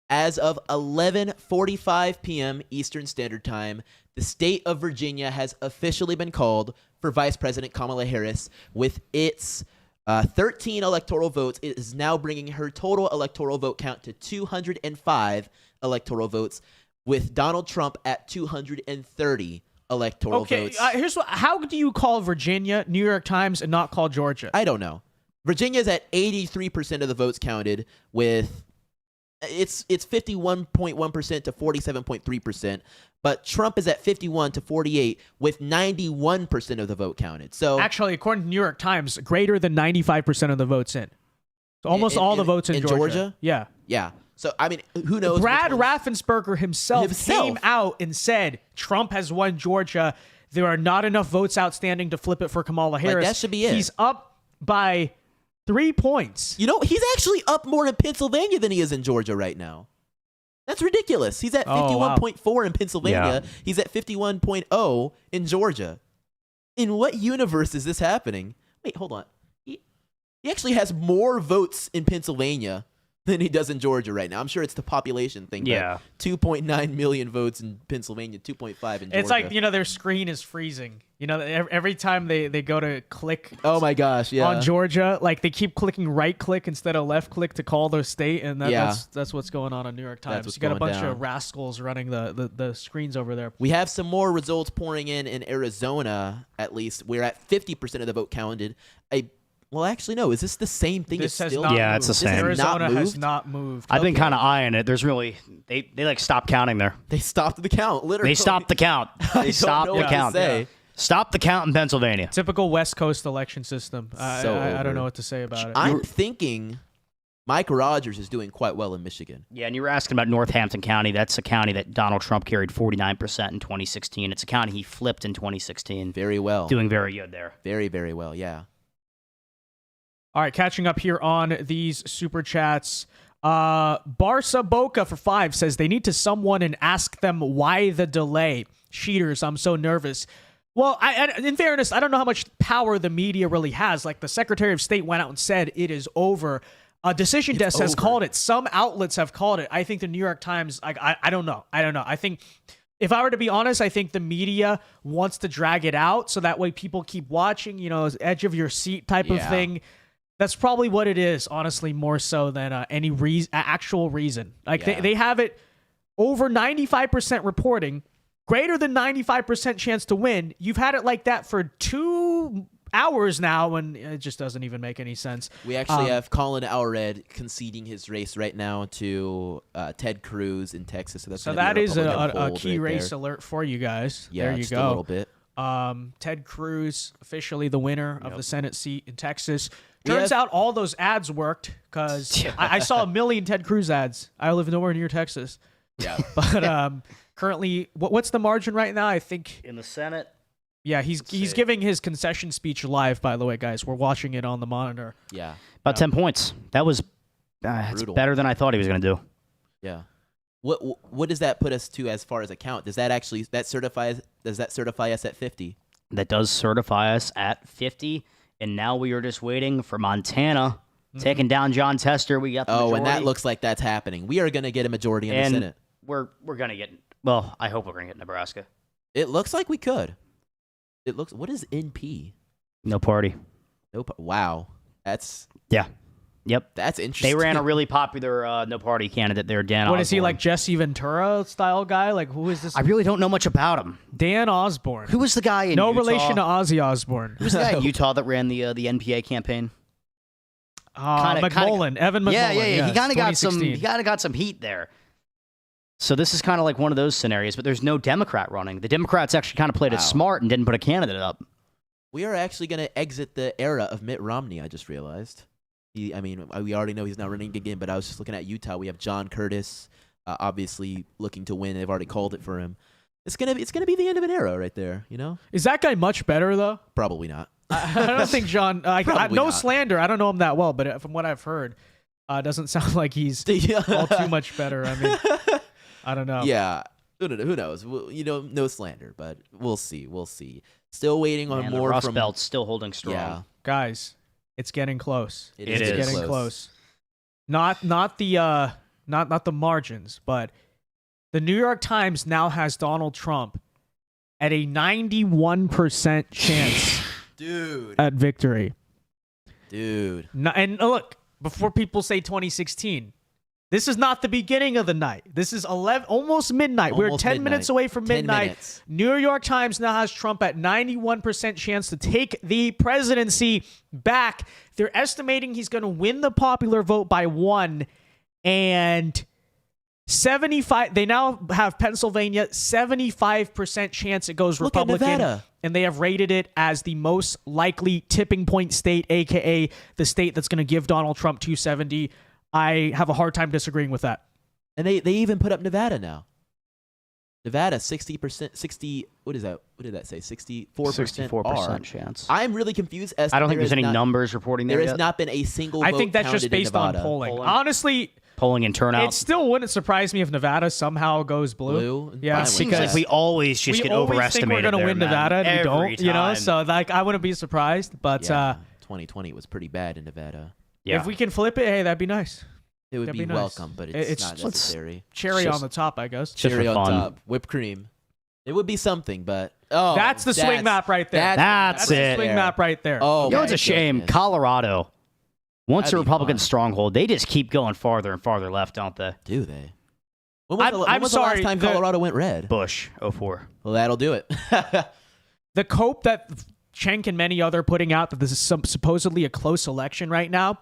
S3: As of 11:45 p.m. Eastern Standard Time, the state of Virginia has officially been called for Vice President Kamala Harris with its 13 electoral votes. It is now bringing her total electoral vote count to 205 electoral votes, with Donald Trump at 230 electoral votes.
S1: Here's how do you call Virginia, New York Times, and not call Georgia?
S3: I don't know. Virginia's at 83% of the votes counted, with it's 51.1% to 47.3%, but Trump is at 51 to 48 with 91% of the vote counted. So
S1: actually, according to New York Times, greater than 95% of the votes in. So almost all the votes in Georgia. Yeah.
S3: Yeah. So, I mean, who knows?
S1: Brad Raffensperger himself came out and said Trump has won Georgia. There are not enough votes outstanding to flip it for Kamala Harris.
S3: Like, that should be it.
S1: He's up by 3 points.
S3: You know, he's actually up more in Pennsylvania than he is in Georgia right now. That's ridiculous. He's at 51.4 in Pennsylvania. Yeah. He's at 51.0 in Georgia. In what universe is this happening? Wait, hold on. He actually has more votes in Pennsylvania than he does in Georgia right now. I'm sure it's the population thing.
S2: Yeah.
S3: 2.9 million votes in Pennsylvania, 2.5 in Georgia.
S1: It's like, their screen is freezing. Every time they go to click
S3: oh my gosh, yeah.
S1: on Georgia, like they keep clicking right click instead of left click to call their state, and that's what's going on New York Times.
S3: what's
S1: You got a
S3: going
S1: bunch
S3: down.
S1: of rascals running the screens over there.
S3: We have some more results pouring in Arizona, at least. We're at 50% of the vote counted. Well, actually, no. Is this the same thing?
S1: This has
S3: still
S1: not
S2: Yeah,
S1: moved.
S2: it's the same.
S1: Arizona has
S3: moved?
S1: not moved.
S2: I've been kind of eyeing it. There's really they like stopped counting there.
S3: They stopped the count, literally.
S2: They stopped the count. They stopped
S3: know
S2: the
S3: what to
S2: count.
S3: say.
S2: Stop the count in Pennsylvania.
S1: Typical West Coast election system.
S3: So
S1: I don't
S3: over.
S1: know what to say about it.
S3: I'm thinking Mike Rogers is doing quite well in Michigan.
S2: Yeah, and you were asking about Northampton County. That's a county that Donald Trump carried 49% in 2016. It's a county he flipped in 2016.
S3: Very well.
S2: Doing very good there.
S3: Very, very well, yeah.
S1: All right, catching up here on these super chats. Barca Boca for 5 says they need to someone and ask them why the delay. Cheaters, I'm so nervous. Well, in fairness, I don't know how much power the media really has. Like the Secretary of State went out and said it is over. Decision Desk has called it. Some outlets have called it. I think the New York Times. I don't know. I think if I were to be honest, I think the media wants to drag it out so that way people keep watching. Edge of your seat type of thing. That's probably what it is, honestly, more so than any actual reason. Like they have it over 95% reporting, greater than 95% chance to win. You've had it like that for 2 hours now, and it just doesn't even make any sense.
S3: We actually have Colin Allred conceding his race right now to Ted Cruz in Texas. So
S1: that is a key race alert for you guys.
S3: Yeah,
S1: there you
S3: just
S1: go.
S3: a little bit.
S1: Ted Cruz officially the winner of the Senate seat in Texas. Turns out all those ads worked because I saw a million Ted Cruz ads. I live nowhere near Texas.
S3: Yeah.
S1: But currently, what's the margin right now? I think
S2: In the Senate.
S1: Yeah, he's giving his concession speech live. By the way, guys, we're watching it on the monitor.
S3: Yeah.
S2: About 10 points. That was it's better than I thought he was going to do.
S3: Yeah. What does that put us to as far as a count? Does that certify us at 50?
S2: That does certify us at 50. And now we are just waiting for Montana taking down John Tester. We got the majority.
S3: And that looks like that's happening. We are going to get a majority in the Senate.
S2: We're going to get, well, I hope we're going to get Nebraska.
S3: It looks like we could. What is NP?
S2: No party.
S3: Wow. That's
S2: Yep.
S3: That's interesting.
S2: They ran a really popular no party candidate there, Dan
S1: What
S2: Osborne.
S1: is he, like Jesse Ventura style guy? Like, who is this?
S2: I really don't know much about him.
S1: Dan Osborne.
S2: Who was the guy in
S1: No
S2: Utah?
S1: relation to Ozzy Osbourne.
S2: Who was the guy in Utah that ran the NPA campaign?
S1: McMullen. Evan McMullen.
S2: Yeah.
S1: Yes,
S2: He kind of got
S1: 2016.
S2: some heat there. So this is kind of like one of those scenarios, but there's no Democrat running. The Democrats actually kind of played it smart and didn't put a candidate up.
S3: We are actually going to exit the era of Mitt Romney, I just realized. We already know he's not running again, but I was just looking at Utah. We have John Curtis, obviously looking to win. They've already called it for him. It's gonna be the end of an era right there, you know?
S1: Is that guy much better, though?
S3: Probably not.
S1: I don't think John... no
S3: not.
S1: slander. I don't know him that well, but from what I've heard, doesn't sound like he's all too much better. I mean, I don't know.
S3: Yeah. Who knows? No slander, but we'll see. We'll see. Still waiting on more
S2: the Rust
S3: from...
S2: Belt's still holding strong.
S3: Yeah.
S1: Guys, it's getting close.
S3: It's
S1: getting close. Not the margins, but the New York Times now has Donald Trump at a 91% chance at victory.
S3: Dude.
S1: And look, before people say 2016, this is not the beginning of the night. This is almost midnight. We're 10 minutes away from midnight. New York Times now has Trump at 91% chance to take the presidency back. They're estimating he's going to win the popular vote by 1, and 75. They now have Pennsylvania 75% chance it goes Republican.
S3: Look at Nevada.
S1: And they have rated it as the most likely tipping point state, aka the state that's going to give Donald Trump 270. I have a hard time disagreeing with that.
S3: And they even put up Nevada now. Nevada, 60%, what is that? What did that say? 64%
S2: chance.
S3: I'm really confused as to
S2: I don't think there's any numbers reporting there
S3: There
S2: yet.
S3: has not been a single
S1: I
S3: vote
S1: think that's just
S3: counted in
S1: based on
S3: Nevada.
S1: polling. Honestly,
S2: polling and turnout.
S1: it still wouldn't surprise me if Nevada somehow goes blue. Yeah,
S2: It seems like we always just get
S1: always
S2: overestimated.
S1: think we're going to win
S2: man.
S1: Nevada, and we
S2: Every
S1: don't. You know,
S2: time.
S1: so like I wouldn't be surprised. But
S3: 2020 was pretty bad in Nevada.
S2: Yeah.
S1: if we can flip it, hey, that'd be nice.
S3: It would
S1: That'd
S3: be
S1: be nice.
S3: welcome, but it's not necessary.
S1: Cherry
S2: Just-
S1: on the top, I guess.
S2: Just for
S3: Cherry on
S2: fun.
S3: top, whipped cream. It would be something, but
S1: That's the swing map right there.
S2: That's
S1: the
S2: it.
S1: swing map right there.
S3: Oh,
S2: You know, it's
S3: my
S2: a shame.
S3: goodness.
S2: Colorado, once
S3: That'd
S2: a
S3: be
S2: Republican
S3: fun.
S2: stronghold, they just keep going farther and farther left, don't they?
S3: Do they? When was,
S1: I'm
S3: the
S1: sorry,
S3: last time
S1: the-
S3: Colorado went red?
S2: Bush, 04.
S3: Well, that'll do it.
S1: The cope that Cenk and many other putting out that this is supposedly a close election right now.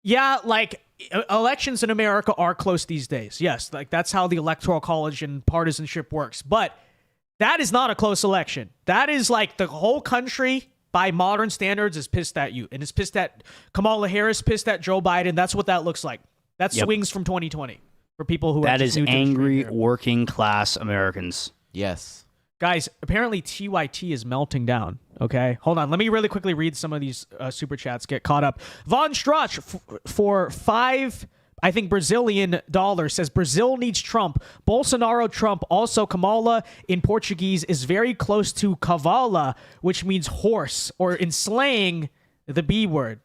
S1: Yeah, like elections in America are close these days. Yes, like that's how the electoral college and partisanship works. But that is not a close election. That is like the whole country by modern standards is pissed at you and is pissed at Kamala Harris, pissed at Joe Biden. That's what that looks like. That
S2: Yep.
S1: swings from 2020 for people who are
S2: That
S1: just
S2: is
S1: new to the
S2: angry
S1: stream here.
S2: working class Americans.
S3: Yes.
S1: Guys, apparently TYT is melting down. Okay, hold on. Let me really quickly read some of these super chats. Get caught up. Von Strach for $5, I think Brazilian dollars, says Brazil needs Trump. Bolsonaro, Trump. Also, Kamala in Portuguese is very close to cavala, which means horse, or in slang, the B word.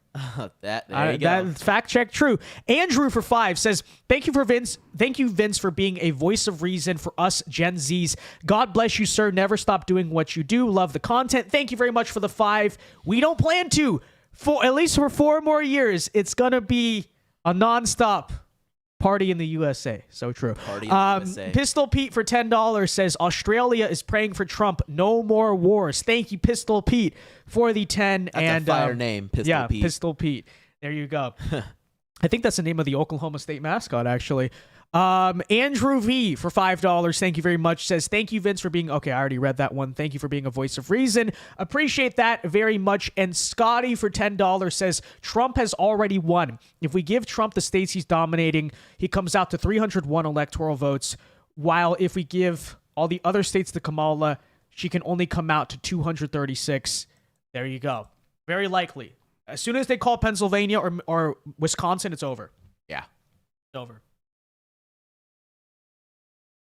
S3: There you go.
S1: That fact check true. Andrew for $5 says, Thank you, Vince, for being a voice of reason for us Gen Zs. God bless you, sir. Never stop doing what you do. Love the content. Thank you very much for the $5. We don't plan to. For at least for 4 more years, it's gonna be a nonstop party in the USA. So true.
S3: Party in the USA.
S1: Pistol Pete for $10 says Australia is praying for Trump. No more wars. Thank you, Pistol Pete, for the 10.
S3: That's
S1: and
S3: a fire name, Pistol Pete.
S1: Pistol Pete. There you go. I think that's the name of the Oklahoma State mascot, actually. Andrew V for $5. Thank you very much. Says, thank you, Vince, for being... Okay, I already read that one. Thank you for being a voice of reason. Appreciate that very much. And Scotty for $10 says, Trump has already won. If we give Trump the states he's dominating, he comes out to 301 electoral votes. While if we give all the other states to Kamala, she can only come out to 236. There you go. Very likely. As soon as they call Pennsylvania or Wisconsin, it's over.
S3: Yeah.
S1: It's over.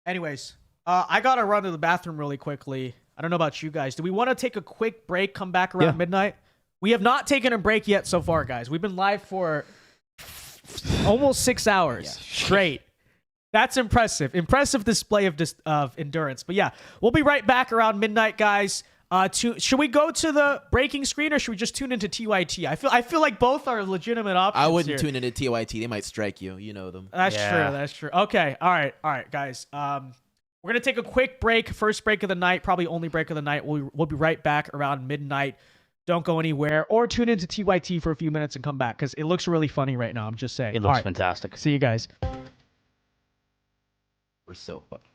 S1: Anyways, I got to run to the bathroom really quickly. I don't know about you guys. Do we want to take a quick break, come back around midnight? We have not taken a break yet so far, guys. We've been live for almost 6 hours straight. That's impressive. Impressive display of endurance. But yeah, we'll be right back around midnight, guys. Should we go to the breaking screen or should we just tune into TYT? I feel like both are legitimate options.
S3: I wouldn't
S1: here.
S3: tune into TYT. They might strike you. You know them.
S1: That's true. That's true. Okay. All right, guys. We're gonna take a quick break. First break of the night, probably only break of the night. We'll be right back around midnight. Don't go anywhere, or tune into TYT for a few minutes and come back because it looks really funny right now. I'm just saying.
S2: It looks fantastic.
S1: See you guys.
S3: We're so fucked.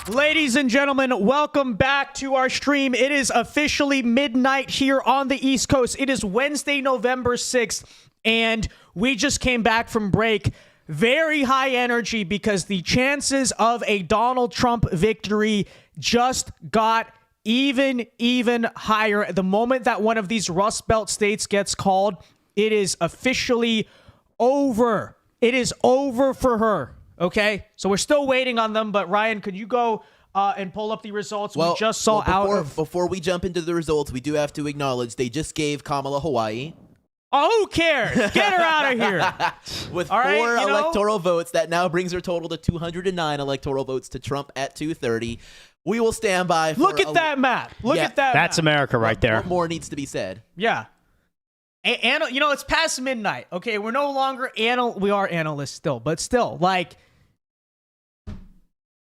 S1: Ladies and gentlemen, welcome back to our stream. It is officially midnight here on the East Coast. It is Wednesday, November 6th, and we just came back from break. Very high energy because the chances of a Donald Trump victory just got even higher. The moment that one of these Rust Belt states gets called, it is officially over. It is over for her. Okay, so we're still waiting on them, but Ryan, could you go and pull up the results we just saw
S3: before we jump into the results, we do have to acknowledge they just gave Kamala Hawaii.
S1: Oh, who cares? Get her out of here.
S3: With
S1: All right,
S3: four
S1: you know?
S3: electoral votes, that now brings her total to 209 electoral votes to Trump at 230. We will stand by.
S1: Look at that map. Look at that.
S2: That's
S1: map.
S2: America right there.
S3: What more needs to be said?
S1: Yeah. And you know, it's past midnight. Okay, we're no longer we are analysts still, but still, like,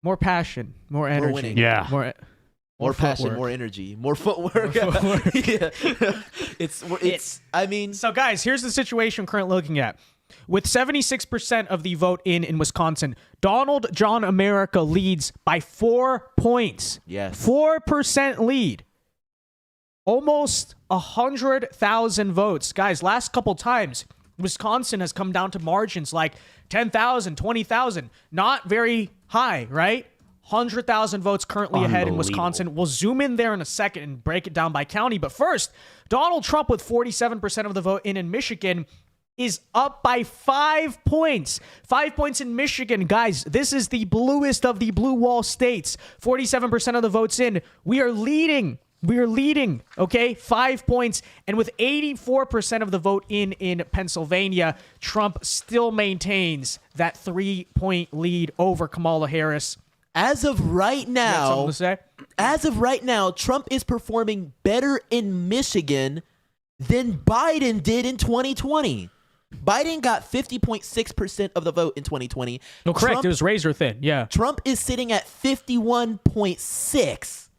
S1: more passion, more energy.
S3: winning.
S2: Yeah.
S3: More passion,
S1: footwork.
S3: more energy, more footwork. Yeah. It's. I mean,
S1: So, guys, here's the situation we're currently looking at. With 76% of the vote in Wisconsin, Donald John America leads by 4 points.
S3: Yes.
S1: 4% lead. Almost 100,000 votes. Guys, last couple times, Wisconsin has come down to margins like 10,000, 20,000. Not very high, right? 100,000 votes currently ahead in Wisconsin. We'll zoom in there in a second and break it down by county. But first, Donald Trump with 47% of the vote in Michigan is up by 5 points. 5 points in Michigan. Guys, this is the bluest of the blue wall states. 47% of the votes in. We are leading. Okay? 5 points. And with 84% of the vote in Pennsylvania, Trump still maintains that 3-point lead over Kamala Harris.
S3: as of right now, Trump is performing better in Michigan than Biden did in 2020. Biden got 50.6% of the vote in 2020.
S1: No, correct. It was razor thin. Yeah.
S3: Trump is sitting at 51.6.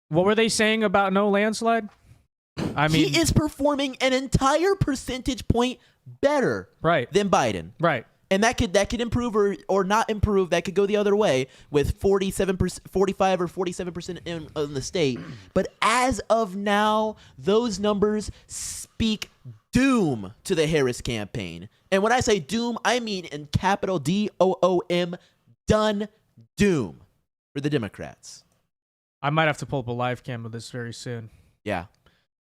S1: What were they saying about no landslide? I mean,
S3: he is performing an entire percentage point better than Biden.
S1: Right.
S3: And that could improve or not improve. That could go the other way with 47%, 45 or 47% in the state. But as of now, those numbers speak doom to the Harris campaign. And when I say doom, I mean in capital DOOM, done doom for the Democrats.
S1: I might have to pull up a live cam of this very soon.
S3: Yeah.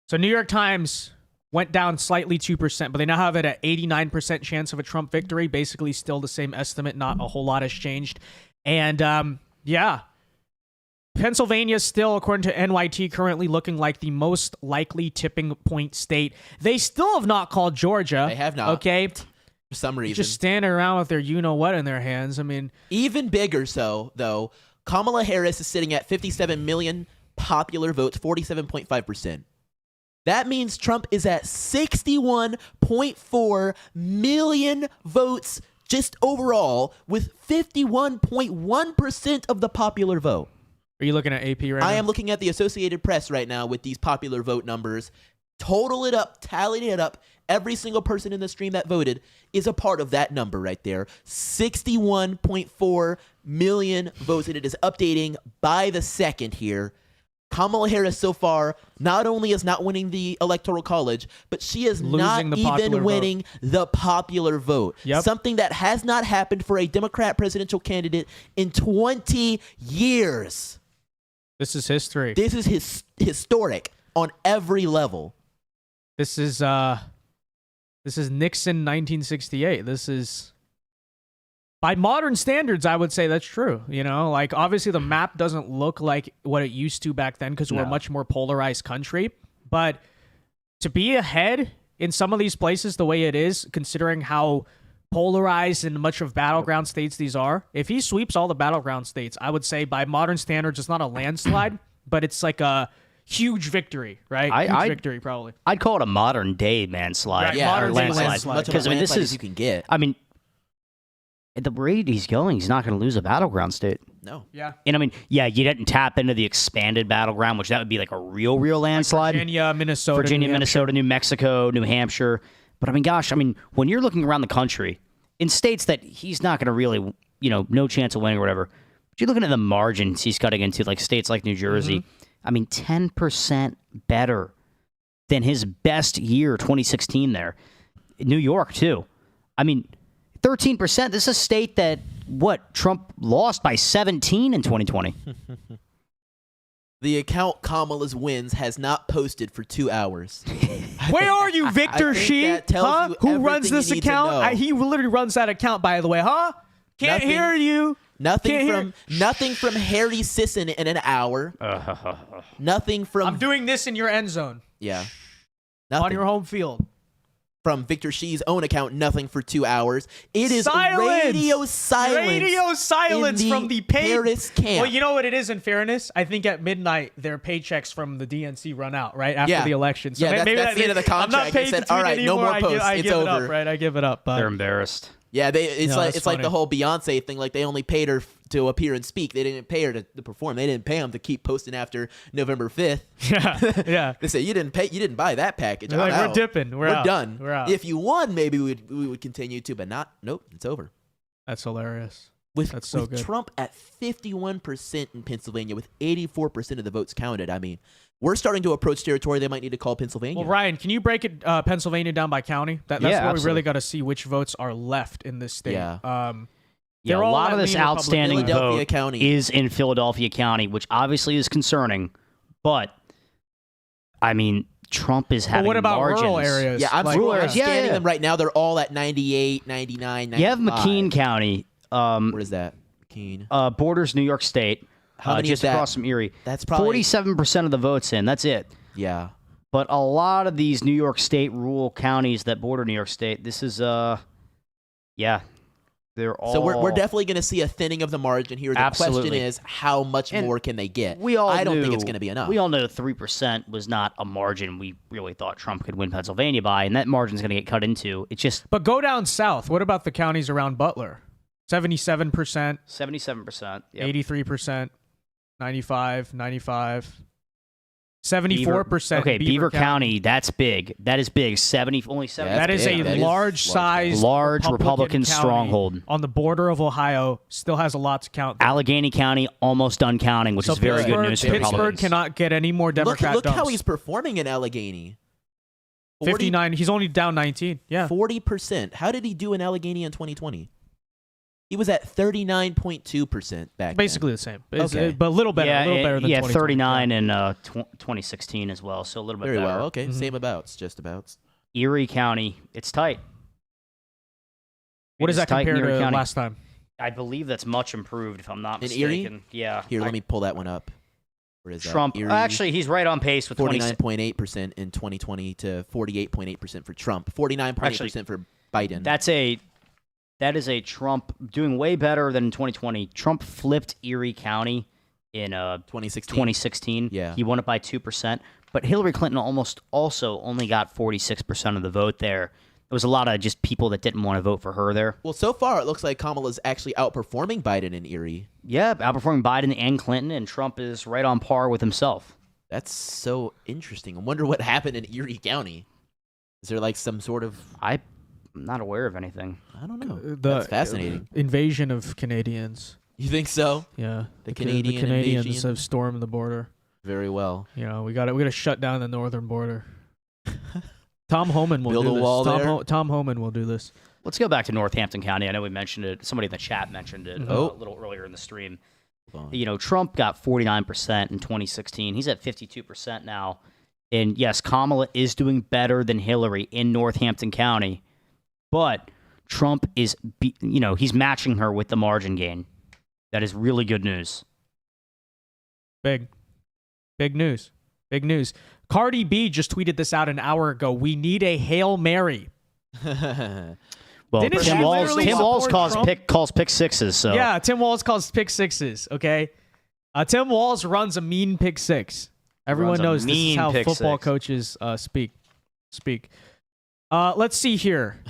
S1: So New York Times went down slightly 2%, but they now have it at 89% chance of a Trump victory. Basically still the same estimate. Not a whole lot has changed. And yeah, Pennsylvania still, according to NYT, currently looking like the most likely tipping point state. They still have not called Georgia.
S3: They have not.
S1: Okay.
S3: For some reason.
S1: Just standing around with their you-know-what in their hands. I mean,
S3: even bigger so, though, Kamala Harris is sitting at 57 million popular votes, 47.5%. That means Trump is at 61.4 million votes just overall, with 51.1% of the popular vote.
S1: Are you looking at AP right now?
S3: I am looking at the Associated Press right now with these popular vote numbers. Total it up, tallied it up. Every single person in the stream that voted is a part of that number right there. 61.4 million votes, and it is updating by the second here. Kamala Harris so far not only is not winning the Electoral College, but she is not even winning the popular vote.
S1: Yep.
S3: Something that has not happened for a Democrat presidential candidate in 20 years.
S1: This is history.
S3: This is historic on every level.
S1: This is Nixon 1968. This is, by modern standards, I would say that's true. You know, like obviously the map doesn't look like what it used to back then because we're a much more polarized country. But to be ahead in some of these places the way it is, considering how polarized and much of battleground states these are, if he sweeps all the battleground states, I would say by modern standards, it's not a landslide, but it's like a huge victory, right? Huge victory, probably.
S2: I'd call it a modern day manslide.
S1: Right, yeah, modern day
S3: landslide.
S2: Because I mean, this is
S3: you can get.
S2: I mean, at the rate he's going, he's not going to lose a battleground state.
S3: No.
S1: Yeah.
S2: And I mean, yeah, you didn't tap into the expanded battleground, which that would be like a real landslide.
S1: Like Virginia, Minnesota,
S2: New Mexico, New Hampshire. But I mean, gosh, I mean, when you're looking around the country, in states that he's not going to really, no chance of winning or whatever, But you're looking at the margins he's cutting into, like states like New Jersey. I mean, 10% better than his best year, 2016 there. New York, too. I mean, 13%. This is a state that, Trump lost by 17 in 2020.
S3: The account Kamala's wins has not posted for 2 hours.
S1: Where are you, Victor
S3: I think
S1: Shi?
S3: that tells you
S1: Who runs
S3: everything
S1: this
S3: you need to
S1: account?
S3: know.
S1: He literally runs that account, by the way, huh? Can't
S3: Nothing-
S1: hear you.
S3: Nothing from Harry Sisson in an hour. Nothing from
S1: I'm doing this in your end zone.
S3: yeah.
S1: On
S3: Nothing
S1: your home field.
S3: from Victor Shi's own account. Nothing for 2 hours. It is
S1: Silence!
S3: radio silence.
S1: Radio silence
S3: in
S1: from the paid
S3: Paris camp.
S1: Well, you know what it is, in fairness? I think at midnight, their paychecks from the DNC run out, right? After the election. So
S3: Yeah,
S1: maybe
S3: that's the end of the
S1: I'm not
S3: contract. They
S1: paid
S3: said,
S1: to tweet
S3: "All right, no
S1: anymore.
S3: more posts.
S1: I
S3: It's
S1: give it
S3: over."
S1: up, right? I give it up. But
S2: They're embarrassed.
S3: Yeah, it's
S1: that's
S3: like
S1: funny.
S3: the whole Beyonce thing. Like they only paid her to appear and speak. They didn't pay her to perform. They didn't pay them to keep posting after November 5th.
S1: yeah.
S3: They say you didn't buy that package.
S1: They're
S3: I'm
S1: like, we're
S3: out.
S1: dipping. We're out.
S3: done.
S1: We're out.
S3: If you won, maybe we would continue to, but not. Nope, it's over.
S1: That's hilarious.
S3: With,
S1: That's so
S3: with
S1: good.
S3: Trump at 51% in Pennsylvania, with 84% of the votes counted. I mean, we're starting to approach territory they might need to call Pennsylvania.
S1: Well, Ryan, can you break it Pennsylvania down by county? That's
S2: Yeah,
S1: where we
S2: absolutely.
S1: really got to see which votes are left in this state.
S3: Yeah.
S2: Yeah,
S1: They're
S2: a
S1: all
S2: lot of
S1: leaning
S2: this
S1: Republican.
S2: outstanding
S3: Philadelphia
S2: vote
S3: County.
S2: is in Philadelphia County, which obviously is concerning. But, I mean, Trump is
S1: But
S2: having
S1: what about
S2: margins.
S1: rural areas?
S3: Yeah, I'm
S1: Like,
S2: rural areas. Yeah,
S3: scanning
S2: yeah.
S3: them right now. They're all at 98, 99, 95.
S2: You have McKean County,
S3: What is that? McKean.
S2: borders New York State,
S3: How many
S2: just
S3: is that?
S2: across from Erie.
S3: That's probably
S2: 47% of the votes in. That's it.
S3: Yeah.
S2: But a lot of these New York State rural counties that border New York State, this is, yeah, they're all.
S3: So we're definitely going to see a thinning of the margin here. The
S2: Absolutely.
S3: question is, how much
S2: And
S3: more can they get?
S2: We all
S3: I don't think
S2: knew-
S3: it's going to be enough.
S2: We all know 3% was not a margin we really thought Trump could win Pennsylvania by, and that margin's going to get cut into. It's just
S1: But go down south. What about the counties around Butler? 77%,
S2: 77%. Yep.
S1: 83%, 95, 95, 74%.
S2: Okay, Beaver County, that's big. That is big. Only 70.
S3: Yeah,
S1: That
S3: that's
S1: is
S3: big.
S1: a
S3: That is
S1: large size,
S2: Large Republican
S1: county
S2: stronghold.
S1: on the border of Ohio. Still has a lot to count.
S2: Allegheny County almost done counting, which
S1: So
S2: is very good
S1: Pittsburgh-
S2: news for
S1: Pittsburgh
S2: Republicans.
S1: cannot get any more Democrat
S3: Look how
S1: dumps.
S3: he's performing in Allegheny.
S1: 59. He's only down 19. Yeah.
S3: 40%. How did he do in Allegheny in 2020? He was at 39.2% back
S1: Basically the same.
S3: Okay.
S1: But a little better.
S2: Yeah,
S1: a little better than 2020.
S2: 39 in 2016 as well, so a little bit
S3: Very
S2: better.
S3: well. Okay,
S1: Mhm.
S3: same abouts, just abouts.
S2: Erie County, it's tight.
S1: What does
S2: It's
S1: that
S2: tight in
S1: compare
S2: Erie
S1: to
S2: County.
S1: last time?
S2: I believe that's much improved, if I'm not
S3: In Erie?
S2: mistaken. Yeah.
S3: Here, let me pull that one up. Where is that?
S2: Trump.
S3: Erie,
S2: Actually, he's right on pace with
S3: 49.8% in 2020 to 48.8% for Trump. 49.8% for Biden.
S2: That is a Trump doing way better than in 2020. Trump flipped Erie County in 2016.
S3: Yeah.
S2: He won it by 2%. But Hillary Clinton almost also only got 46% of the vote there. There was a lot of just people that didn't want to vote for her there.
S3: Well, so far it looks like Kamala's actually outperforming Biden in Erie.
S2: Yeah, outperforming Biden and Clinton, and Trump is right on par with himself.
S3: That's so interesting. I wonder what happened in Erie County. Is there like some sort of
S2: I'm not aware of anything.
S3: I don't know.
S1: The
S3: That's fascinating.
S1: Invasion of Canadians.
S3: You think so?
S1: Yeah.
S3: The
S1: Ca-
S3: Canadian
S1: Canadians
S3: invasion?
S1: have stormed the border.
S3: Very well.
S1: You know, we got to shut down the northern border. Tom Homan will
S3: Build
S1: do
S3: a
S1: this.
S3: wall there?
S1: Tom Homan will do this.
S2: Let's go back to Northampton County. I know we mentioned it. Somebody in the chat mentioned it
S3: Oh.
S2: a little earlier in the stream.
S3: Hold on.
S2: You know, Trump got 49% in 2016. He's at 52% now. And yes, Kamala is doing better than Hillary in Northampton County. But Trump is, he's matching her with the margin gain. That is really good news.
S1: Big news. Big news. Cardi B just tweeted this out an hour ago. We need a Hail Mary.
S2: Well,
S1: Didn't
S2: Tim
S1: she
S2: Walz,
S1: literally
S2: Tim Walz
S1: support Trump?
S2: calls pick sixes. So
S1: Yeah, Tim Walz calls pick sixes, okay? Tim Walz runs a mean pick six. Everyone
S2: Runs a
S1: knows this is
S2: mean
S1: how
S2: pick
S1: football
S2: six.
S1: coaches speak. Let's see here.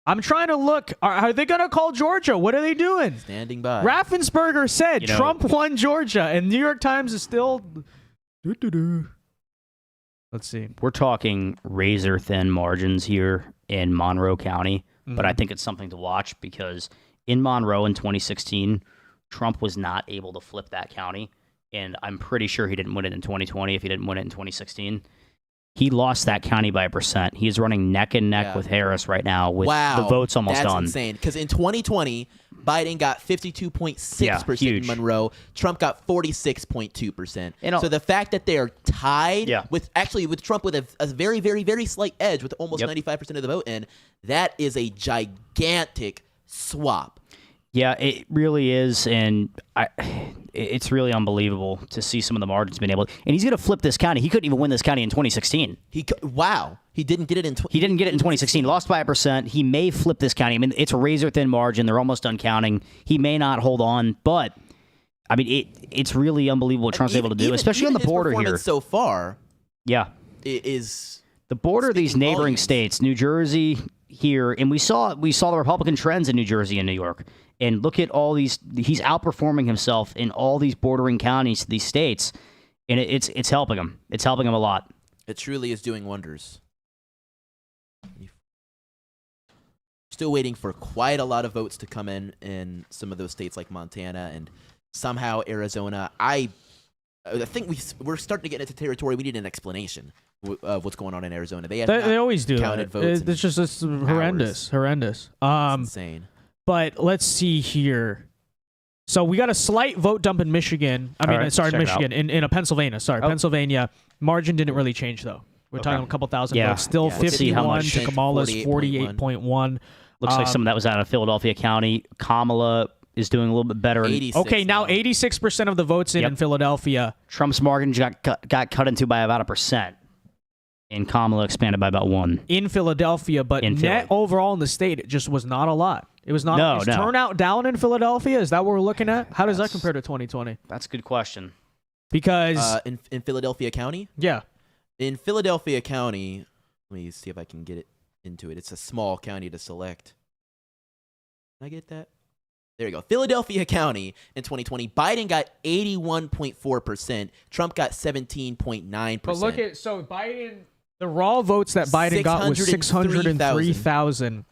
S1: I'm trying to look. Are they going to call Georgia? What are they doing?
S3: Standing by.
S1: Raffensperger said
S2: You know-
S1: Trump won Georgia, and New York Times is still. Let's see.
S2: we're talking razor thin margins here in Monroe County, but I think it's something to watch because in Monroe in 2016, Trump was not able to flip that county, and I'm pretty sure he didn't win it in 2020 if he didn't win it in 2016. He lost that county by 1%. He's running neck and neck with Harris right now with the votes almost
S3: that's
S2: done.
S3: Insane. Because in 2020, Biden got 52.6% in Monroe. Trump got 46.2%. So the fact that they're tied with Trump with a very, very, very slight edge with almost 95% of the vote in, that is a gigantic swap.
S2: Yeah, it really is, and it's really unbelievable to see some of the margins being able. And he's going to flip this county. He couldn't even win this county in 2016.
S3: He didn't get it in.
S2: He didn't get it in 2016. Lost by 1%. He may flip this county. I mean, it's a razor thin margin. They're almost done counting. He may not hold on, but I mean, it's really unbelievable what Trump's able to do, especially on the border here.
S3: So far,
S2: is the border of these neighboring states, New Jersey here, and we saw the Republican trends in New Jersey and New York. And look at all these. He's outperforming himself in all these bordering counties, these states, and it's helping him. It's helping him a lot.
S3: It truly is doing wonders. Still waiting for quite a lot of votes to come in some of those states like Montana and somehow Arizona. I think we're starting to get into territory. We need an explanation of what's going on in Arizona.
S1: They always do
S3: counted
S1: that.
S3: Votes
S1: it's just horrendous.
S3: It's insane.
S1: But let's see here. So we got a slight vote dump in Michigan. Michigan, in Pennsylvania. Pennsylvania. Margin didn't really change, though. We're talking a couple thousand votes. Still 51 to Kamala's 48.1.
S2: Looks like some of that was out of Philadelphia County. Kamala is doing a little bit better.
S1: Okay, now 86% of the votes in Philadelphia.
S2: Trump's margin got cut into by about 1%. And Kamala expanded by about 1.
S1: In Philadelphia, but net overall in the state, it just was not a lot. It was not.
S2: No.
S1: Turnout down in Philadelphia? Is that what we're looking at? How does that compare to 2020?
S2: That's a good question.
S1: Because
S3: in Philadelphia County?
S1: Yeah.
S3: In Philadelphia County, let me see if I can get it into it. It's a small county to select. Can I get that? There you go. Philadelphia County in 2020, Biden got 81.4%. Trump got 17.9%.
S1: But look at, so Biden, the raw votes that Biden got was 603,000.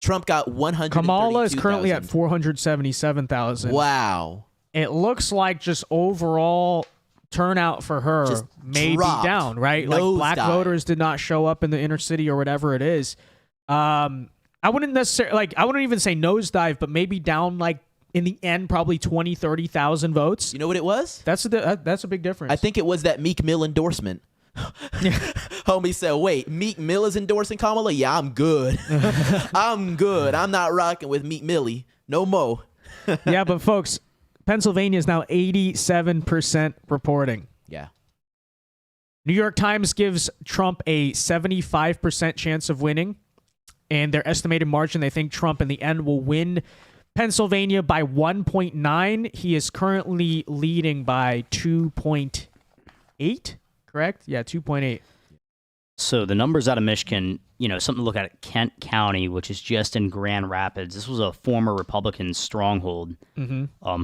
S3: Trump got 132,000.
S1: Kamala is currently at 477,000.
S3: Wow.
S1: It looks like just overall turnout for her just may be down, right? Like black voters did not show up in the inner city or whatever it is. I wouldn't necessarily I wouldn't even say nosedive, but maybe down like in the end probably 20, 30,000 votes.
S3: You know what it was?
S1: That's a big difference.
S3: I think it was that Meek Mill endorsement. Homie said, wait, Meek Mill is endorsing Kamala? Yeah, I'm good. I'm good. I'm not rocking with Meek Millie no more.
S1: Yeah, but folks, Pennsylvania is now 87% reporting.
S3: Yeah.
S1: New York Times gives Trump a 75% chance of winning. And their estimated margin, they think Trump in the end will win Pennsylvania by 1.9. He is currently leading by 2.8, correct? Yeah, 2.8.
S2: So the numbers out of Michigan, something to look at Kent County, which is just in Grand Rapids. This was a former Republican stronghold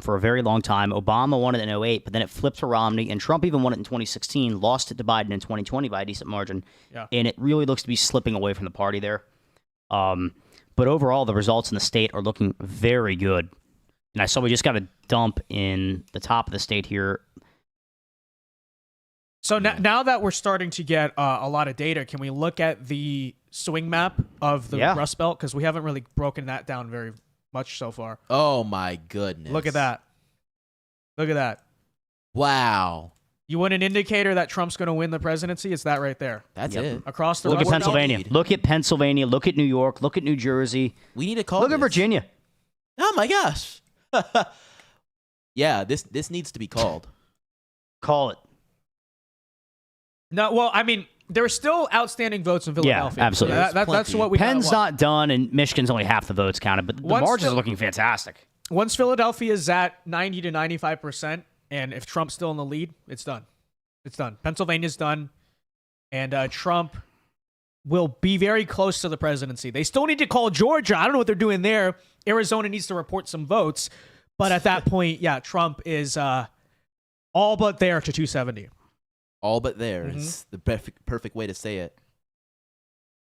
S2: for a very long time. Obama won it in 2008, but then it flipped to Romney, and Trump even won it in 2016, lost it to Biden in 2020 by a decent margin. Yeah. And it really looks to be slipping away from the party there. But overall, the results in the state are looking very good. And I saw we just got a dump in the top of the state here.
S1: So now that we're starting to get a lot of data, can we look at the swing map of the Rust Belt? Because we haven't really broken that down very much so far.
S3: Oh, my goodness.
S1: Look at that. Look at that.
S3: Wow.
S1: You want an indicator that Trump's going to win the presidency? It's that right there.
S3: That's it.
S1: Across the
S2: Look at Pennsylvania. Look at Pennsylvania. Look at New York. Look at New Jersey.
S3: We need to call
S2: Look at Virginia.
S3: Oh, my gosh. Yeah, this needs to be called.
S2: Call it.
S1: No, well, I mean, there are still outstanding votes in Philadelphia.
S2: Yeah, absolutely.
S1: That's what we
S2: Penn's not done, and Michigan's only half the votes counted, but the margins are looking fantastic.
S1: Once Philadelphia is at 90 to 95%, and if Trump's still in the lead, it's done. It's done. Pennsylvania's done, and Trump will be very close to the presidency. They still need to call Georgia. I don't know what they're doing there. Arizona needs to report some votes, but at that point, yeah, Trump is all but there to 270.
S3: All but there is the perfect way to say it.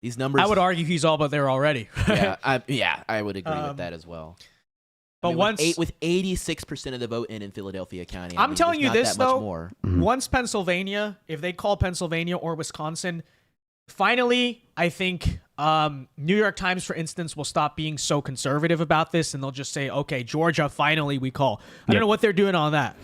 S3: These numbers.
S1: I would argue he's all but there already.
S3: I would agree with that as well.
S1: But once
S3: with 86% of the vote in Philadelphia County,
S1: I'm telling you this
S3: that much
S1: though,
S3: more.
S1: once Pennsylvania, if they call Pennsylvania or Wisconsin, finally, I think New York Times, for instance, will stop being so conservative about this, and they'll just say, "Okay, Georgia, finally we call." I don't know what they're doing on that.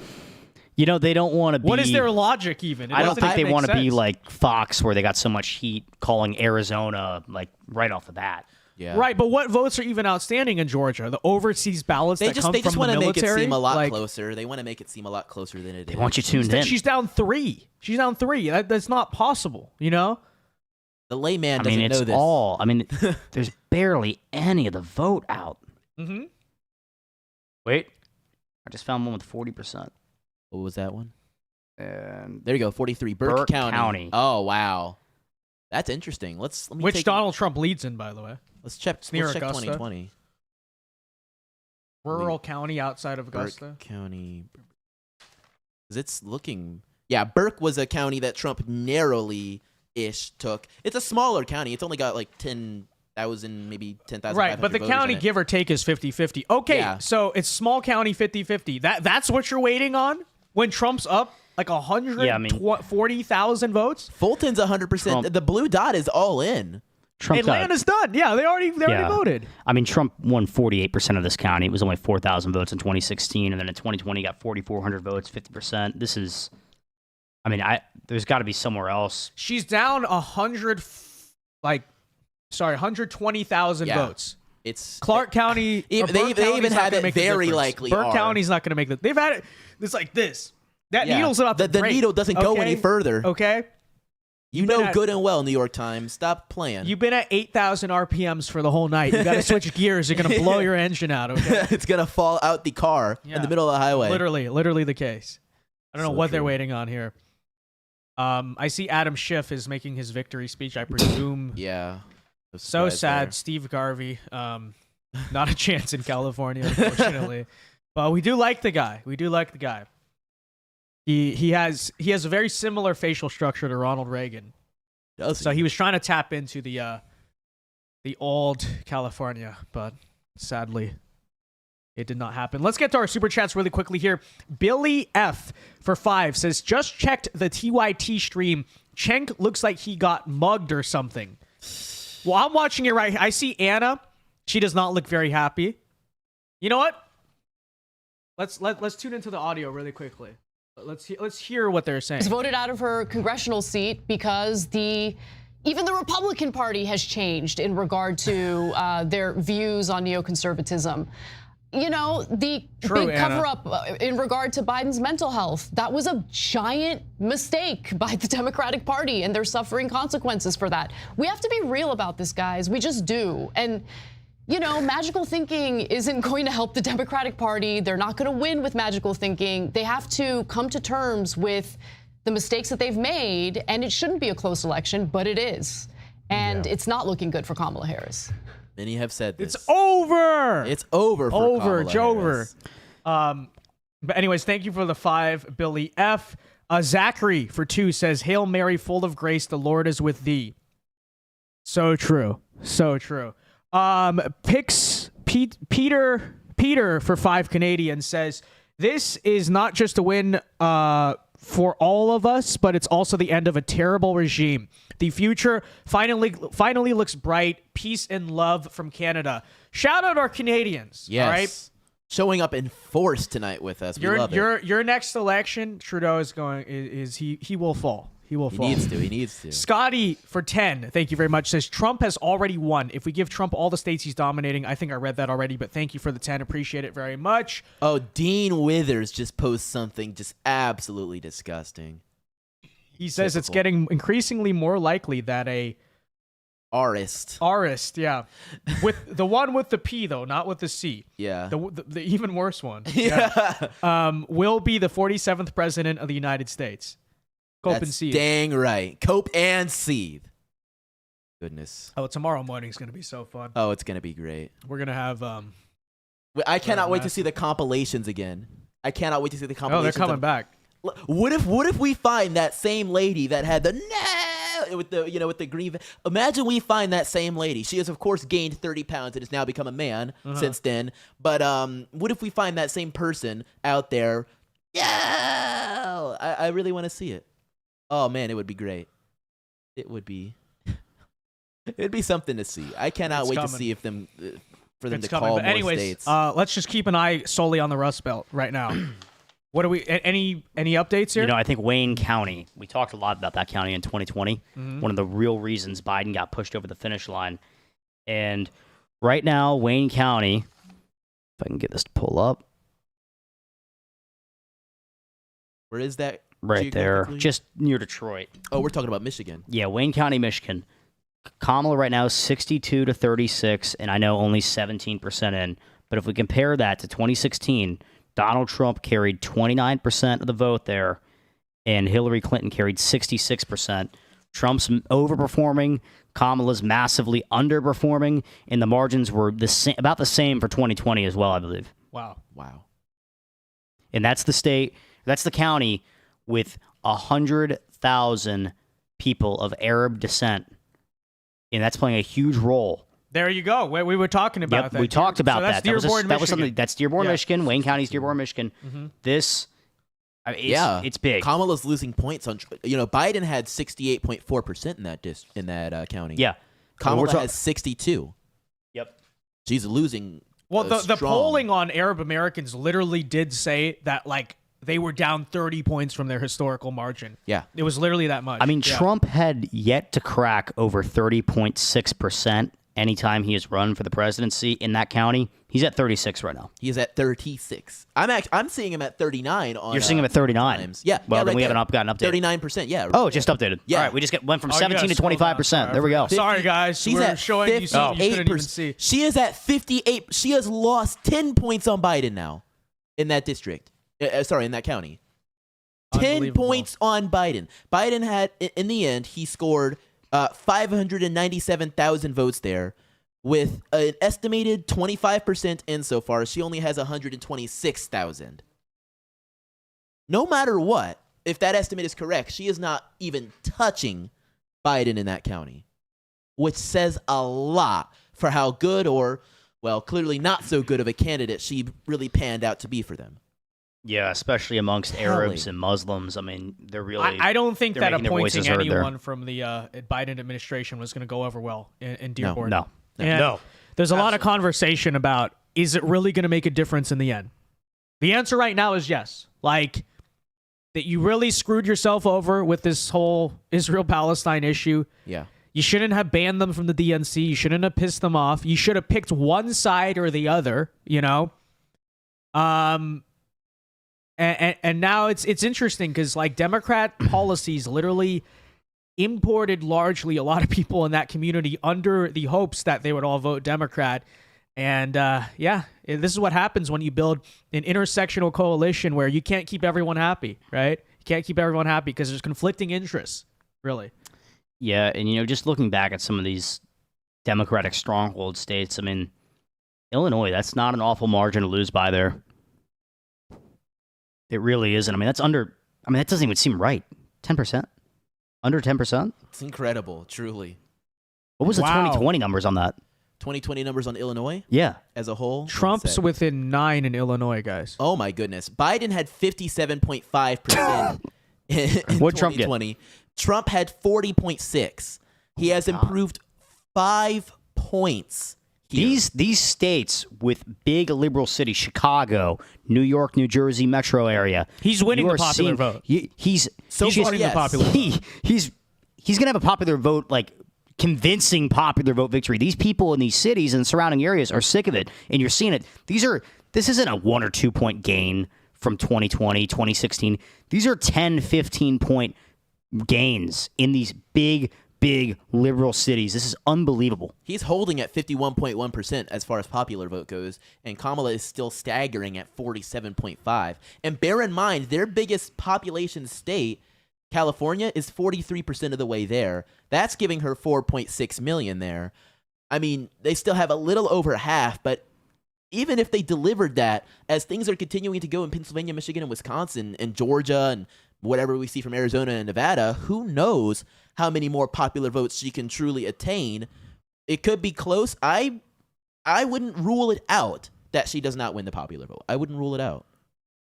S2: You know, they don't want to be.
S1: What is their logic even?
S2: I don't think they want to be like Fox, where they got so much heat calling Arizona like right off the bat.
S3: Yeah.
S1: Right, but what votes are even outstanding in Georgia? The overseas ballots
S3: They
S1: that
S3: just
S1: come
S3: they
S1: from
S3: just
S1: the
S3: want to make
S1: military?
S3: it seem a lot
S1: Like,
S3: closer. They want to make it seem a lot closer than it is.
S2: They want you tuned in.
S1: She's down 3. She's down 3. That's not possible, you know?
S3: The layman
S2: I
S3: doesn't
S2: mean, it's
S3: know this.
S2: all. I mean, there's barely any of the vote out.
S1: Mm-hmm.
S2: Wait, I just found one with 40%.
S3: What was that one?
S2: And
S3: There you go, 43. Burke,
S2: Burke
S3: County.
S2: County.
S3: Oh wow, that's interesting. Let me
S1: Which
S3: take,
S1: Donald Trump leads in, by the way.
S3: Let's check.
S1: It's near
S3: Let's check
S1: Augusta.
S3: 2020.
S1: Rural county outside of Augusta.
S3: Burke County. 'Cause it's looking. Yeah, Burke was a county that Trump narrowly-ish took. It's a smaller county. It's only got like 10,000, maybe 10,000.
S1: Right, but the county, give or take, is 50-50. Okay,
S3: Yeah.
S1: so it's small county 50-50. That's what you're waiting on when Trump's up like 140,000 votes?
S3: Fulton's 100%.
S2: Trump-
S3: The blue dot is all in.
S2: Trump got-
S1: Atlanta's done. Yeah, they already voted.
S2: I mean, Trump won 48% of this county. It was only 4,000 votes in 2016, and then in 2020 got 4,400 votes, 50%. This is, I mean, there's got to be somewhere else.
S1: She's down 120,000
S3: Yeah.
S1: votes.
S3: It's
S1: Clark County.
S3: They
S1: Burke
S3: even
S1: County's not
S3: have
S1: gonna
S3: it
S1: make the
S3: very
S1: difference.
S3: likely
S1: Burke
S3: are.
S1: County's not going to make the. They've had it. It's like this. That
S3: Yeah.
S1: needle's about to
S3: The
S1: break,
S3: needle doesn't go
S1: okay?
S3: any further.
S1: Okay.
S3: You
S1: been
S3: know
S1: at-
S3: good and well, New York Times. Stop playing.
S1: You've been at 8,000 RPMs for the whole night. You got to switch gears. You're going to blow your engine out. Okay.
S3: It's gonna fall out the car in
S1: Yeah.
S3: the middle of the highway.
S1: Literally the case. I don't know
S3: So
S1: what they're
S3: true.
S1: waiting on here. I see Adam Schiff is making his victory speech. I presume.
S3: Yeah. No
S1: So
S3: surprise
S1: sad.
S3: there.
S1: Steve Garvey. Not a chance in California, unfortunately. But we do like the guy. He has a very similar facial structure to Ronald Reagan.
S3: Does
S1: So
S3: he?
S1: he was trying to tap into the old California, but sadly it did not happen. Let's get to our super chats really quickly here. Billy F for 5 says, just checked the TYT stream. Cenk looks like he got mugged or something. Well, I'm watching it right here. I see Anna. She does not look very happy. You know what? Let's tune into the audio really quickly. Let's hear what they're saying.
S9: Was voted out of her congressional seat because even the Republican Party has changed in regard to their views on neoconservatism. You know, the
S1: True,
S9: big
S1: Anna.
S9: cover-up in regard to Biden's mental health, that was a giant mistake by the Democratic Party, and they're suffering consequences for that. We have to be real about this, guys. We just do. And you know, magical thinking isn't going to help the Democratic Party. They're not going to win with magical thinking. They have to come to terms with the mistakes that they've made, and it shouldn't be a close election, but it is. And it's not looking good for Kamala Harris.
S3: Many have said this.
S1: It's over.
S3: It's over for
S1: Over,
S3: Kamala
S1: Jover.
S3: Harris.
S1: But anyways, thank you for the 5, Billy F. Zachary for 2 says, Hail Mary, full of grace, the Lord is with thee. So true. So true. Peter for 5 Canadian says, this is not just a win for all of us, but it's also the end of a terrible regime. The future finally looks bright. Peace and love from Canada. Shout out our Canadians.
S3: Yes.
S1: All right.
S3: Showing up in force tonight with us. We love it.
S1: Your next election, Trudeau is going. He will fall. He will fall.
S3: He needs to.
S1: Scotty for 10, thank you very much, says Trump has already won. If we give Trump all the states he's dominating, I think I read that already, but thank you for the 10. Appreciate it very much.
S3: Oh, Dean Withers just posted something just absolutely disgusting.
S1: He says it's
S3: Typical.
S1: getting increasingly more likely that a
S3: Arist.
S1: yeah, with the one with the P though, not with the C.
S3: Yeah.
S1: The even worse one.
S3: Yeah.
S1: Will be the 47th president of the United States. Cope and
S3: That's
S1: seethe.
S3: dang right. Cope and seethe. Goodness.
S1: Oh, tomorrow morning is going to be so fun.
S3: Oh, it's going to be great.
S1: We're going to have
S3: I cannot wait to
S1: massive.
S3: see the compilations again. I cannot wait to see the
S1: oh,
S3: compilations.
S1: they're coming
S3: of-
S1: back.
S3: What if we find that same lady that had the no with the green. Imagine we find that same lady. She has, of course, gained 30 pounds and has now become a man since then. But what if we find that same person out there? Yeah, I really want to see it. Oh man, it would be great. It would be. It'd be something to see. I cannot wait to see if them for them to call more
S1: anyways,
S3: states.
S1: Let's just keep an eye solely on the Rust Belt right now. What are we? Any updates here?
S2: You know, I think Wayne County. We talked a lot about that county in 2020. One of the real reasons Biden got pushed over the finish line. And right now, Wayne County. If I can get this to pull up.
S3: Where is that?
S2: Right there, just near Detroit.
S3: Oh, we're talking about Michigan.
S2: Yeah, Wayne County, Michigan. Kamala right now is 62 to 36, and I know only 17% in. But if we compare that to 2016, Donald Trump carried 29% of the vote there, and Hillary Clinton carried 66%. Trump's overperforming, Kamala's massively underperforming, and the margins were about the same for 2020 as well, I believe.
S1: Wow.
S2: And that's the state, that's the county with 100,000 people of Arab descent. And that's playing a huge role.
S1: There you go. We were talking about that.
S2: We talked about that.
S1: Dearborn,
S2: that was something. That's Dearborn, Michigan. Wayne County's Dearborn, Michigan. This, it's big.
S3: Kamala's losing points on. Biden had 68.4% in that county.
S2: Yeah,
S3: Kamala has 62.
S2: Yep.
S3: She's losing.
S1: Well, the polling on Arab Americans literally did say that they were down 30 points from their historical margin.
S3: Yeah.
S1: It was literally that much.
S2: I mean, Trump had yet to crack over 30.6% anytime he has run for the presidency in that county. He's at 36 right now.
S3: He is at 36. I'm seeing him at 39 on.
S2: You're seeing him at 39.
S3: Times. Yeah.
S2: Well, then
S3: right
S2: we
S3: there.
S2: haven't gotten updated.
S3: 39%. Yeah.
S2: Oh, just updated.
S3: Yeah.
S2: All right, we just went from 17 to 25%. There we go.
S1: Sorry, guys.
S3: She's
S1: we're
S3: at
S1: showing you something you couldn't even
S3: 58%.
S1: see.
S3: She is at 58. She has lost 10 points on Biden now in that district. In that county. 10 points on Biden. Biden had, in the end, he scored 597,000 votes there with an estimated 25% in so far. She only has 126,000. No matter what, if that estimate is correct, she is not even touching Biden in that county, which says a lot for how good or, well, clearly not so good of a candidate she really panned out to be for them.
S2: Yeah, especially amongst Arabs and Muslims. I mean, they're really.
S1: I don't think that
S2: making their voices
S1: appointing
S2: heard
S1: anyone from the Biden administration was going to go over well in Dearborn.
S2: No.
S1: And there's a lot of conversation about, is it really going to make a difference in the end? The answer right now is yes. That you really screwed yourself over with this whole Israel-Palestine issue.
S3: Yeah.
S1: You shouldn't have banned them from the DNC. You shouldn't have pissed them off. You should have picked one side or the other, And now it's interesting because Democrat policies literally imported largely a lot of people in that community under the hopes that they would all vote Democrat. And this is what happens when you build an intersectional coalition where you can't keep everyone happy, right? You can't keep everyone happy because there's conflicting interests, really.
S2: Yeah, and just looking back at some of these Democratic stronghold states, I mean, Illinois, that's not an awful margin to lose by there. It really isn't. I mean, that doesn't even seem right. 10%? Under 10%?
S3: It's incredible, truly.
S2: What was the 2020 numbers on that?
S3: 2020 numbers on Illinois?
S2: Yeah.
S3: As a whole?
S1: Trump's within 9 in Illinois, guys.
S3: Oh, my goodness. Biden had 57.5% in 2020. Trump had 40.6%. He has improved 5 points.
S2: These states with big liberal cities, Chicago, New York, New Jersey metro area.
S1: He's winning the popular vote.
S2: He's
S1: winning the popular vote.
S2: He's going to have a popular vote, convincing popular vote victory. These people in these cities and surrounding areas are sick of it, and you're seeing it. This isn't a 1 or 2 point gain from 2020, 2016. These are 10, 15 point gains in these big liberal cities. This is unbelievable.
S3: He's holding at 51.1% as far as popular vote goes, and Kamala is still staggering at 47.5%. And bear in mind, their biggest population state, California, is 43% of the way there. That's giving her 4.6 million there. I mean, they still have a little over half, but even if they delivered that, as things are continuing to go in Pennsylvania, Michigan, and Wisconsin, and Georgia, and whatever we see from Arizona and Nevada, who knows how many more popular votes she can truly attain. It could be close. I wouldn't rule it out that she does not win the popular vote. I wouldn't rule it out.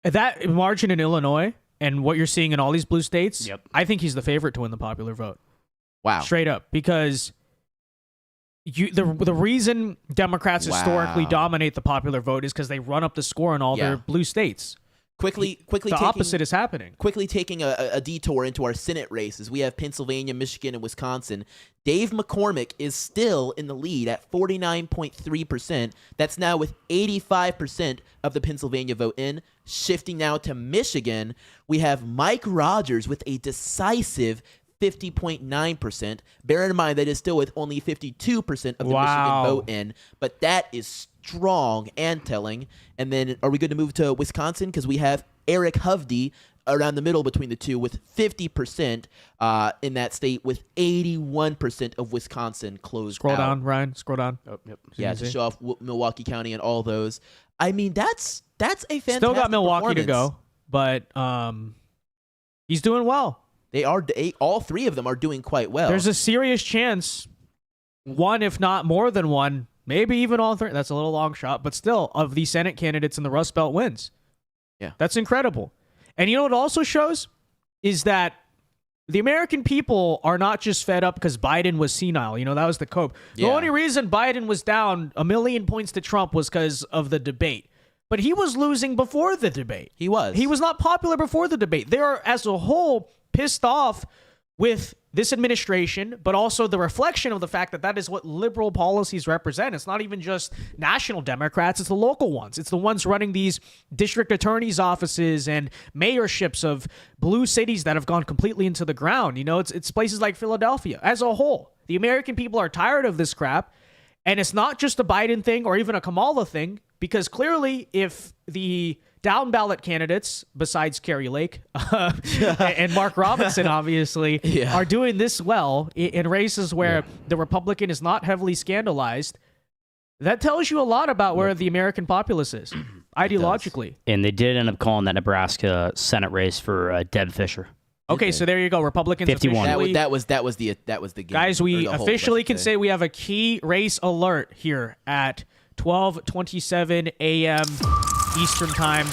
S1: That margin in Illinois and what you're seeing in all these blue states,
S2: Yep.
S1: I think he's the favorite to win the popular vote.
S3: Wow.
S1: Straight up. Because the reason Democrats historically dominate the popular vote is because they run up the score in all their blue states.
S3: Quickly
S1: the opposite is happening.
S3: Quickly taking a detour into our Senate races. We have Pennsylvania, Michigan, and Wisconsin. Dave McCormick is still in the lead at 49.3%. That's now with 85% of the Pennsylvania vote in. Shifting now to Michigan, we have Mike Rogers with a decisive 50.9%. Bear in mind that is still with only 52% of the Michigan vote in, but that is strong and telling. And then are we going to move to Wisconsin? Because we have Eric Hovde around the middle between the two with 50% in that state, with 81% of Wisconsin closed
S1: Scroll
S3: out.
S1: down, Ryan. Scroll down.
S2: Oh, yep.
S3: Yeah, to show off Milwaukee County and all those. I mean, that's a fantastic
S1: Still got Milwaukee to
S3: performance.
S1: go, but he's doing well.
S3: All three of them are doing quite well.
S1: There's a serious chance, one, if not more than one, maybe even all three. That's a little long shot, but still, of the Senate candidates in the Rust Belt wins.
S3: Yeah.
S1: That's incredible. And you know what it also shows? Is that the American people are not just fed up because Biden was senile. You know, that was the cope. The only reason Biden was down 1 million points to Trump was because of the debate. But he was losing before the debate.
S3: He was.
S1: He was not popular before the debate. They are, as a whole, pissed off with this administration, but also the reflection of the fact that that is what liberal policies represent. It's not even just national Democrats, it's the local ones. It's the ones running these district attorneys' offices and mayorships of blue cities that have gone completely into the ground. You know, it's places like Philadelphia. As a whole, the American people are tired of this crap, and it's not just a Biden thing or even a Kamala thing, because clearly if the down ballot candidates, besides Kerry Lake and Mark Robinson, obviously, are doing this well in races where the Republican is not heavily scandalized, that tells you a lot about where the American populace is, ideologically.
S2: And they did end up calling that Nebraska Senate race for Deb Fisher.
S1: Okay, so there you go. Republicans
S2: 51.
S1: officially...
S3: That was the game.
S1: Guys,
S3: Or
S1: we
S3: the whole,
S1: officially
S3: I should
S1: can say we have a key race alert here at 12:27 a.m. Eastern Time.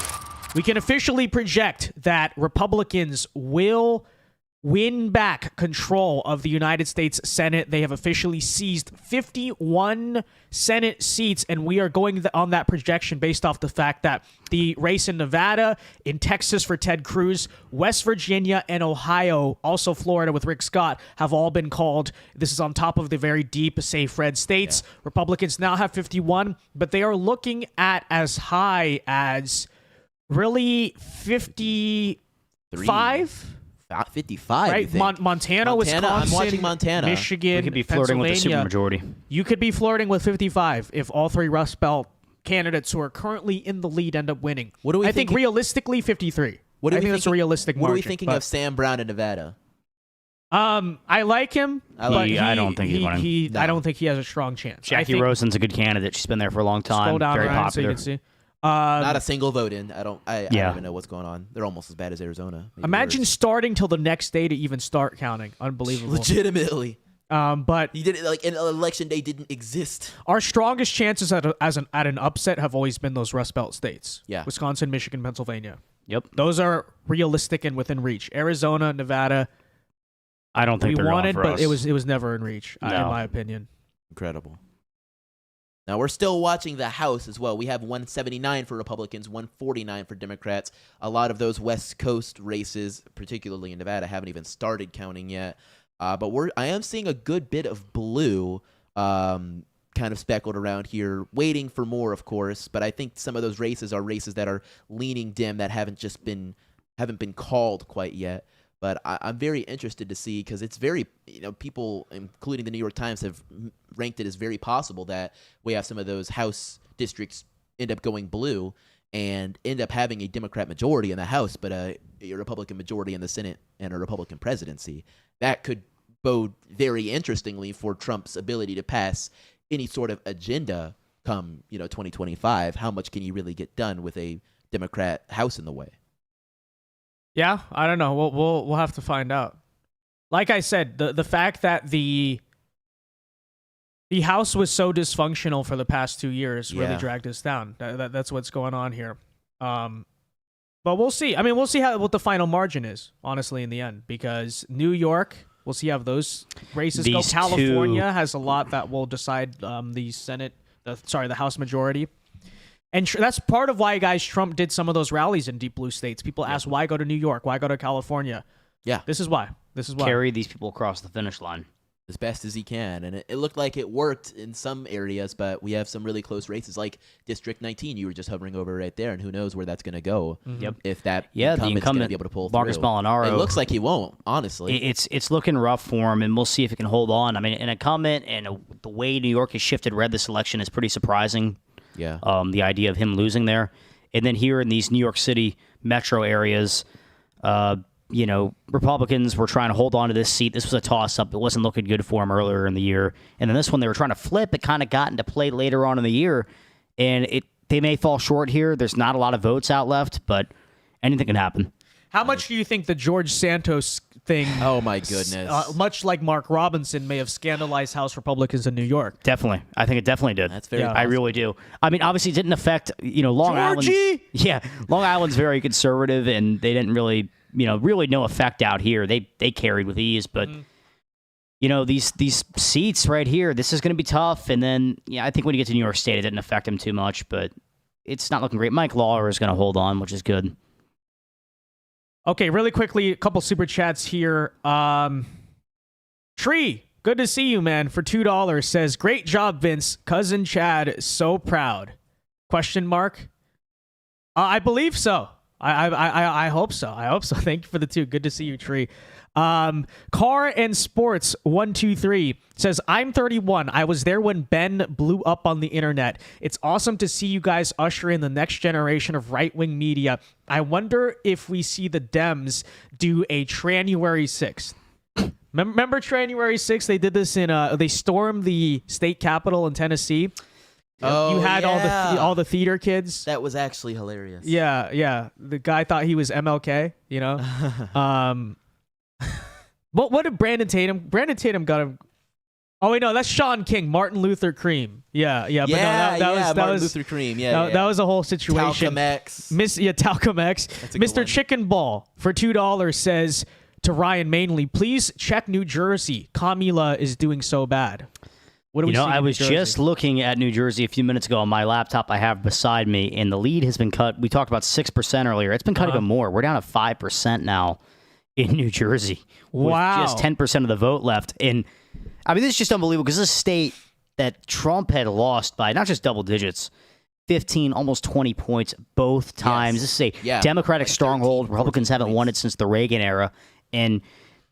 S1: We can officially project that Republicans will win back control of the United States Senate. They have officially seized 51 Senate seats, and we are going on that projection based off the fact that the race in Nevada, in Texas for Ted Cruz, West Virginia, and Ohio, also Florida with Rick Scott, have all been called. This is on top of the very deep, safe red states. Republicans now have 51, but they are looking at as high as really 55?
S3: 55,
S1: right?
S3: you think?
S1: Montana, Wisconsin,
S3: I'm watching Montana.
S1: Michigan,
S2: We could be flirting with the
S1: Pennsylvania.
S2: supermajority.
S1: You could be flirting with 55 if all three Rust Belt candidates who are currently in the lead end up winning.
S3: What do we
S1: I think
S3: think-
S1: realistically 53.
S3: What are
S1: I
S3: we
S1: think that's a
S3: thinking-
S1: realistic
S3: What are we
S1: margin,
S3: thinking
S1: but-
S3: of Sam Brown in Nevada?
S1: I like him.
S3: like
S1: but
S2: I don't think he's winning.
S1: I don't think he has a strong chance. I
S2: Jackie
S1: think,
S2: Rosen's a good candidate. She's been there for a long time.
S1: Scroll down,
S2: Very
S1: Ryan,
S2: popular.
S1: so you can see.
S3: Not a single vote in. I don't
S2: Yeah.
S3: even know what's going on. They're almost as bad as Arizona. Maybe
S1: Imagine
S3: worse.
S1: starting till the next day to even start counting. Unbelievable.
S3: Legitimately.
S1: But
S3: You did it like an election day didn't exist.
S1: our strongest chances at an upset have always been those Rust Belt states.
S3: Yeah.
S1: Wisconsin, Michigan, Pennsylvania.
S2: Yep.
S1: Those are realistic and within reach. Arizona, Nevada,
S2: I don't think
S1: we
S2: they're
S1: wanted,
S2: going for
S1: but
S2: us.
S1: it was never in reach, in
S2: No.
S1: my opinion.
S3: Incredible. Now we're still watching the House as well. We have 179 for Republicans, 149 for Democrats. A lot of those West Coast races, particularly in Nevada, haven't even started counting yet. But I am seeing a good bit of blue kind of speckled around here, waiting for more, of course. But I think some of those races are races that are leaning dim, that haven't been called quite yet. But I'm very interested to see, because it's very, people, including the New York Times, have ranked it as very possible that we have some of those House districts end up going blue and end up having a Democrat majority in the House, but a Republican majority in the Senate and a Republican presidency. That could bode very interestingly for Trump's ability to pass any sort of agenda come 2025. How much can you really get done with a Democrat House in the way?
S1: Yeah, I don't know. We'll have to find out. Like I said, the fact that the House was so dysfunctional for the past 2 years really dragged us down. That's what's going on here. But we'll see. I mean, we'll see what the final margin is, honestly, in the end, because New York, we'll see how those races go. California has a lot that will decide the House majority. And that's part of why, guys, Trump did some of those rallies in deep blue states. People ask, why go to New York? Why go to California?
S3: Yeah.
S1: This is why.
S2: Carry these people across the finish line
S3: as best as he can. And it looked like it worked in some areas, but we have some really close races like District 19 you were just hovering over right there, and who knows where that's going to go.
S2: Yep.
S3: If that
S2: the incumbent's
S3: going to be able to pull
S2: Marcus
S3: through.
S2: Molinaro.
S3: It looks like he won't, honestly.
S2: It's looking rough for him, and we'll see if he can hold on. I mean, an incumbent and the way New York has shifted red this election is pretty surprising.
S3: Yeah.
S2: The idea of him losing there. And then here in these New York City metro areas, Republicans were trying to hold on to this seat. This was a toss-up. It wasn't looking good for them earlier in the year. And then this one, they were trying to flip. It kind of got into play later on in the year. And they may fall short here. There's not a lot of votes out left, but anything can happen.
S1: How much do you think the George Santos thing,
S3: oh my goodness,
S1: much like Mark Robinson, may have scandalized House Republicans in New York?
S2: Definitely. I think it definitely did.
S3: That's very
S2: I really do. I mean, obviously it didn't affect, Long Island. Yeah, Long Island's very conservative, and they didn't really, really no effect out here. They carried with ease, but these seats right here, this is going to be tough. And then, I think when you get to New York State, it didn't affect him too much, but it's not looking great. Mike Lawler is going to hold on, which is good.
S1: Okay, really quickly, a couple super chats here. Tree, good to see you, man. For $2 says, great job, Vince. Cousin Chad, so proud. Question mark? I believe so. I hope so. I hope so. Thank you for the 2. Good to see you, Tree. Car and Sports 123 says, I'm 31. I was there when Ben blew up on the internet. It's awesome to see you guys usher in the next generation of right-wing media. I wonder if we see the Dems do a Tranuary 6th. Remember Tranuary 6th? They did this they stormed the state capitol in Tennessee.
S3: Oh,
S1: you had all the theater kids.
S3: That was actually hilarious.
S1: Yeah. The guy thought he was MLK, What did Brandon Tatum? Brandon Tatum got him. Oh wait, no, that's Sean King, Martin Luther Cream. Yeah. But no, that
S3: Martin
S1: was
S3: Luther Cream.
S1: That was a whole situation.
S3: Talcum X.
S1: Talcum X. Mr. Chicken Ball for $2 says to Ryan Mainley, please check New Jersey. Kamala is doing so bad. What do we see
S2: I
S1: in
S2: was
S1: New Jersey?
S2: just looking at New Jersey a few minutes ago on my laptop I have beside me, and the lead has been cut. We talked about 6% earlier. It's been cut even more. We're down to 5% now in New Jersey.
S1: Wow.
S2: With just 10% of the vote left. And I mean, this is just unbelievable because this is a state that Trump had lost by not just double digits, 15, almost 20 points both times.
S3: Yes.
S2: This is a Democratic stronghold. 13, Republicans haven't won it since the Reagan era. And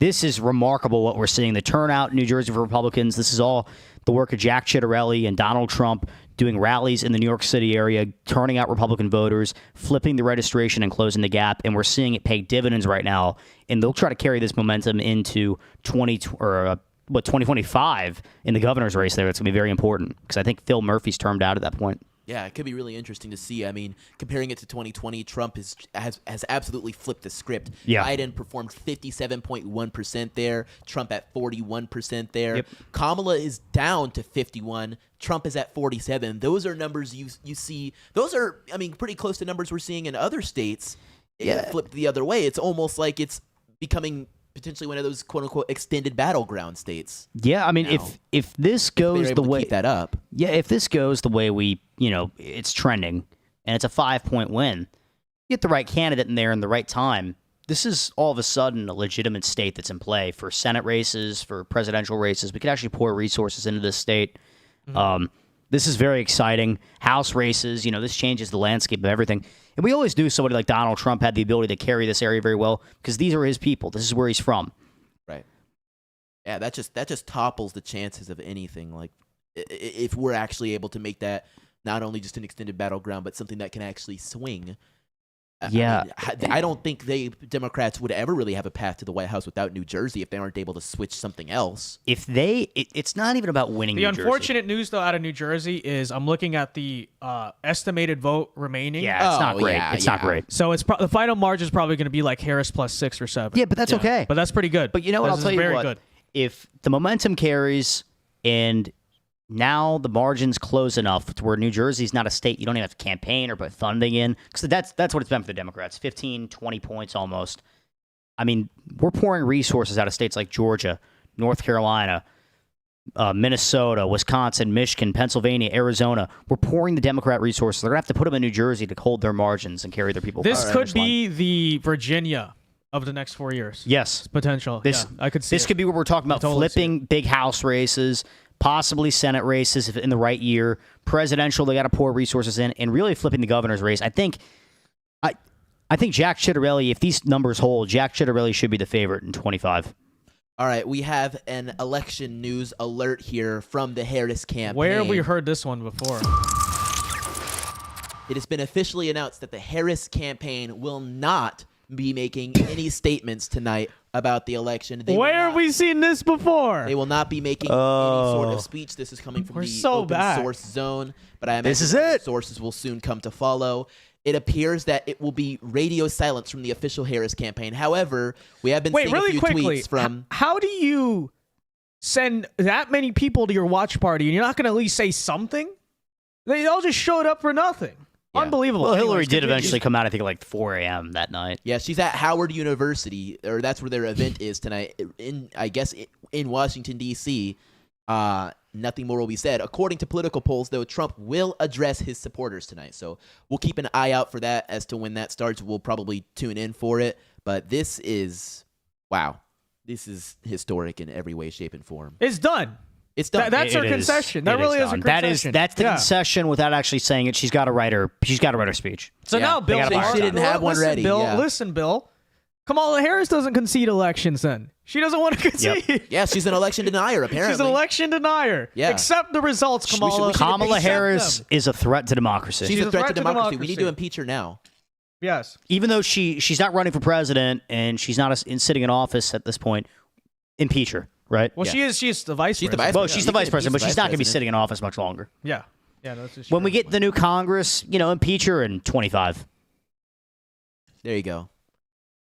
S2: this is remarkable what we're seeing. The turnout in New Jersey for Republicans, this is all the work of Jack Ciattarelli and Donald Trump doing rallies in the New York City area, turning out Republican voters, flipping the registration and closing the gap. And we're seeing it pay dividends right now. And they'll try to carry this momentum into 2025 in the governor's race there. It's going to be very important because I think Phil Murphy's termed out at that point.
S3: Yeah, it could be really interesting to see. I mean, comparing it to 2020, Trump has absolutely flipped the script.
S2: Yeah.
S3: Biden performed 57.1% there, Trump at 41% there.
S2: Yep.
S3: Kamala is down to 51, Trump is at 47. Those are numbers you see. Those are, I mean, pretty close to numbers we're seeing in other states. It flipped the other way. It's almost like it's becoming potentially one of those quote unquote extended battleground states.
S2: Yeah, I mean, if this goes the way
S3: keep that up.
S2: Yeah, if this goes the way we, it's trending and it's a 5-point win, you get the right candidate in there in the right time. This is all of a sudden a legitimate state that's in play for Senate races, for presidential races. We could actually pour resources into this state. Mm-hmm. This is very exciting. House races, this changes the landscape of everything. And we always knew somebody like Donald Trump had the ability to carry this area very well because these are his people. This is where he's from.
S3: Right. Yeah, that just topples the chances of anything. Like, if we're actually able to make that not only just an extended battleground, but something that can actually swing.
S2: Yeah.
S3: I don't think Democrats would ever really have a path to the White House without New Jersey if they aren't able to switch something else.
S2: If it's not even about winning.
S1: The
S2: New Jersey.
S1: unfortunate news, though, out of New Jersey is I'm looking at the estimated vote remaining.
S2: Yeah, it's not great.
S3: yeah,
S2: It's not
S3: yeah.
S2: great.
S1: So the final margin is probably going to be like Harris plus 6 or 7.
S2: Yeah, but that's okay.
S1: But that's pretty good.
S2: But you know what?
S1: This
S2: I'll
S1: is
S2: tell you
S1: very
S2: what.
S1: good.
S2: If the momentum carries and now the margin's close enough to where New Jersey's not a state you don't even have to campaign or put funding in, because that's what it's been for the Democrats, 15, 20 points almost. I mean, we're pouring resources out of states like Georgia, North Carolina, Minnesota, Wisconsin, Michigan, Pennsylvania, Arizona. We're pouring the Democrat resources. They're going to have to put them in New Jersey to hold their margins and carry their people.
S1: This
S2: across the
S1: could
S2: finish line.
S1: be the Virginia of the next 4 years.
S2: Yes.
S1: Potential.
S2: This
S1: I could see
S2: this
S1: it.
S2: could be what we're talking about,
S1: totally see
S2: flipping big House races, possibly Senate races if in the right year. Presidential, they got to pour resources in, and really flipping the governor's race. I think Jack Ciattarelli, if these numbers hold, Jack Ciattarelli should be the favorite in 25.
S3: All right, we have an election news alert here from the Harris campaign.
S1: Where have we heard this one before?
S3: It has been officially announced that the Harris campaign will not be making any statements tonight about the election.
S1: Where have we seen this before?
S3: They will not be making any sort of speech. This is coming from
S1: We're
S3: the
S1: so
S3: open
S1: bad.
S3: source zone, but I imagine
S2: This is
S3: other
S2: it.
S3: sources will soon come to follow. It appears that it will be radio silence from the official Harris campaign. However, we have been seeing
S1: really
S3: a few
S1: quickly,
S3: tweets from...
S1: how do you send that many people to your watch party and you're not going to at least say something? They all just showed up for nothing.
S3: Yeah.
S1: Unbelievable.
S2: Well, Hillary
S1: Anyways,
S2: did
S1: continue.
S2: eventually come out, I think, at like 4 a.m. that night.
S3: Yeah, she's at Howard University, or that's where their event is tonight, in Washington, D.C. Nothing more will be said. According to political polls, though, Trump will address his supporters tonight. So we'll keep an eye out for that. As to when that starts, we'll probably tune in for it. But this is, wow, this is historic in every way, shape, and form.
S1: It's done.
S3: It's done.
S1: That's her
S2: It is.
S1: concession. That
S2: It
S1: really is a
S2: done.
S1: concession.
S2: That's the
S1: Yeah.
S2: concession without actually saying it. She's got to write her speech.
S1: So
S3: Yeah.
S1: now,
S3: They
S1: Bill,
S2: gotta buy
S3: She didn't have one
S1: listen,
S3: ready.
S1: Bill,
S3: Yeah.
S1: listen, Bill. Kamala Harris doesn't concede elections. Then she doesn't want to concede.
S3: Yeah, she's an election denier, apparently.
S1: She's an election denier.
S3: Yeah.
S1: Accept the results,
S3: We should-
S1: Kamala.
S3: we should
S2: Kamala
S1: Accept
S2: Harris
S1: them.
S2: is a threat to democracy.
S3: She's a threat to democracy. We need to impeach her now.
S1: Yes.
S2: Even though she's not running for president and she's not sitting in office at this point, impeach her, right?
S1: Well,
S3: Yeah.
S1: she is the vice
S3: She's the
S1: president.
S3: vice
S2: Well,
S3: president.
S2: she's
S3: You
S2: the
S3: can
S2: vice president, but
S3: impeach the
S2: she's not going to be
S3: vice
S2: sitting in office much longer.
S1: Yeah. Yeah, no, that's just
S2: When we get the new Congress, impeach her in 25.
S3: There you go.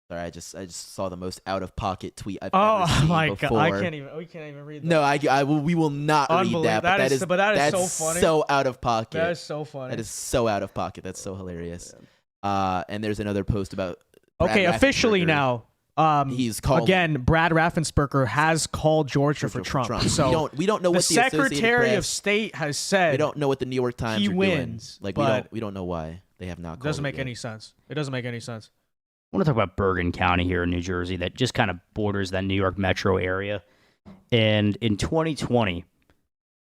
S3: Sorry, I just saw the most out of pocket tweet I've
S1: Oh
S3: ever seen
S1: my
S3: before.
S1: god, we can't even read that.
S3: No, we will not read
S1: Unbelievable.
S3: that. But
S1: That is
S3: that's
S1: so funny.
S3: so out of pocket.
S1: That is so funny.
S3: That is so out of pocket. That's so hilarious. And there's another post about Brad
S1: Okay, officially
S3: Raffensperger.
S1: now.
S3: He's called
S1: again. Brad Raffensperger has called Georgia for Trump. So
S3: we don't know
S1: the
S3: what the Associated
S1: Secretary of
S3: Press-
S1: State has said
S3: We don't know what the New York Times
S1: he
S3: are
S1: wins,
S3: doing. Like
S1: but
S3: we don't know why they have not.
S1: it
S3: Called
S1: doesn't
S3: it
S1: make
S3: yet.
S1: any sense. It doesn't make any sense.
S2: I want to talk about Bergen County here in New Jersey that just kind of borders that New York metro area. And in 2020,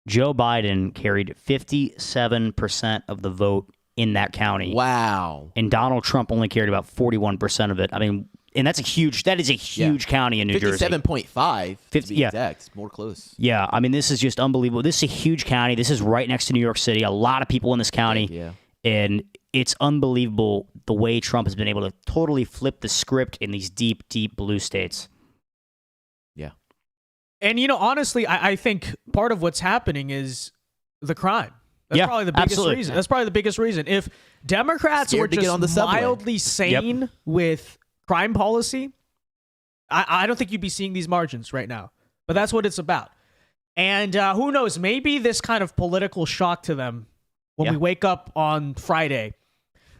S2: Joe Biden carried 57% of the vote in that county.
S3: Wow.
S2: And Donald Trump only carried about 41% of it. I mean, and that is a huge county in New Jersey.
S3: 57.5 to be
S2: yeah.
S3: exact. It's more close.
S2: Yeah, I mean, this is just unbelievable. This is a huge county. This is right next to New York City. A lot of people in this county.
S3: Yeah.
S2: And it's unbelievable the way Trump has been able to totally flip the script in these deep, deep blue states.
S3: Yeah.
S1: And honestly, I think part of what's happening is the crime. That's
S2: Yeah,
S1: probably the biggest
S2: absolutely.
S1: reason. That's probably the biggest reason. If Democrats
S3: Scared
S1: were
S3: to get
S1: just
S3: on the subway.
S1: mildly sane with crime policy, I don't think you'd be seeing these margins right now. But that's what it's about. And who knows? Maybe this kind of political shock to them when we wake up on Friday,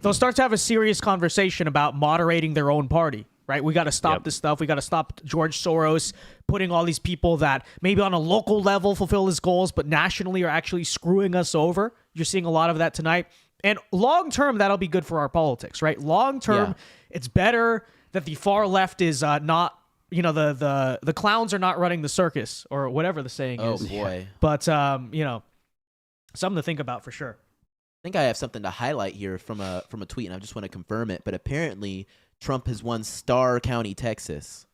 S1: they'll start to have a serious conversation about moderating their own party. Right? We got to stop this stuff. We got to stop George Soros putting all these people that maybe on a local level fulfill his goals, but nationally are actually screwing us over. You're seeing a lot of that tonight. And long term, that'll be good for our politics, right? Long term, it's better that the far left is not, the clowns are not running the circus or whatever the saying is.
S3: Oh boy.
S1: But something to think about for sure.
S3: I think I have something to highlight here from a tweet, and I just want to confirm it. But apparently, Trump has won Starr County, Texas,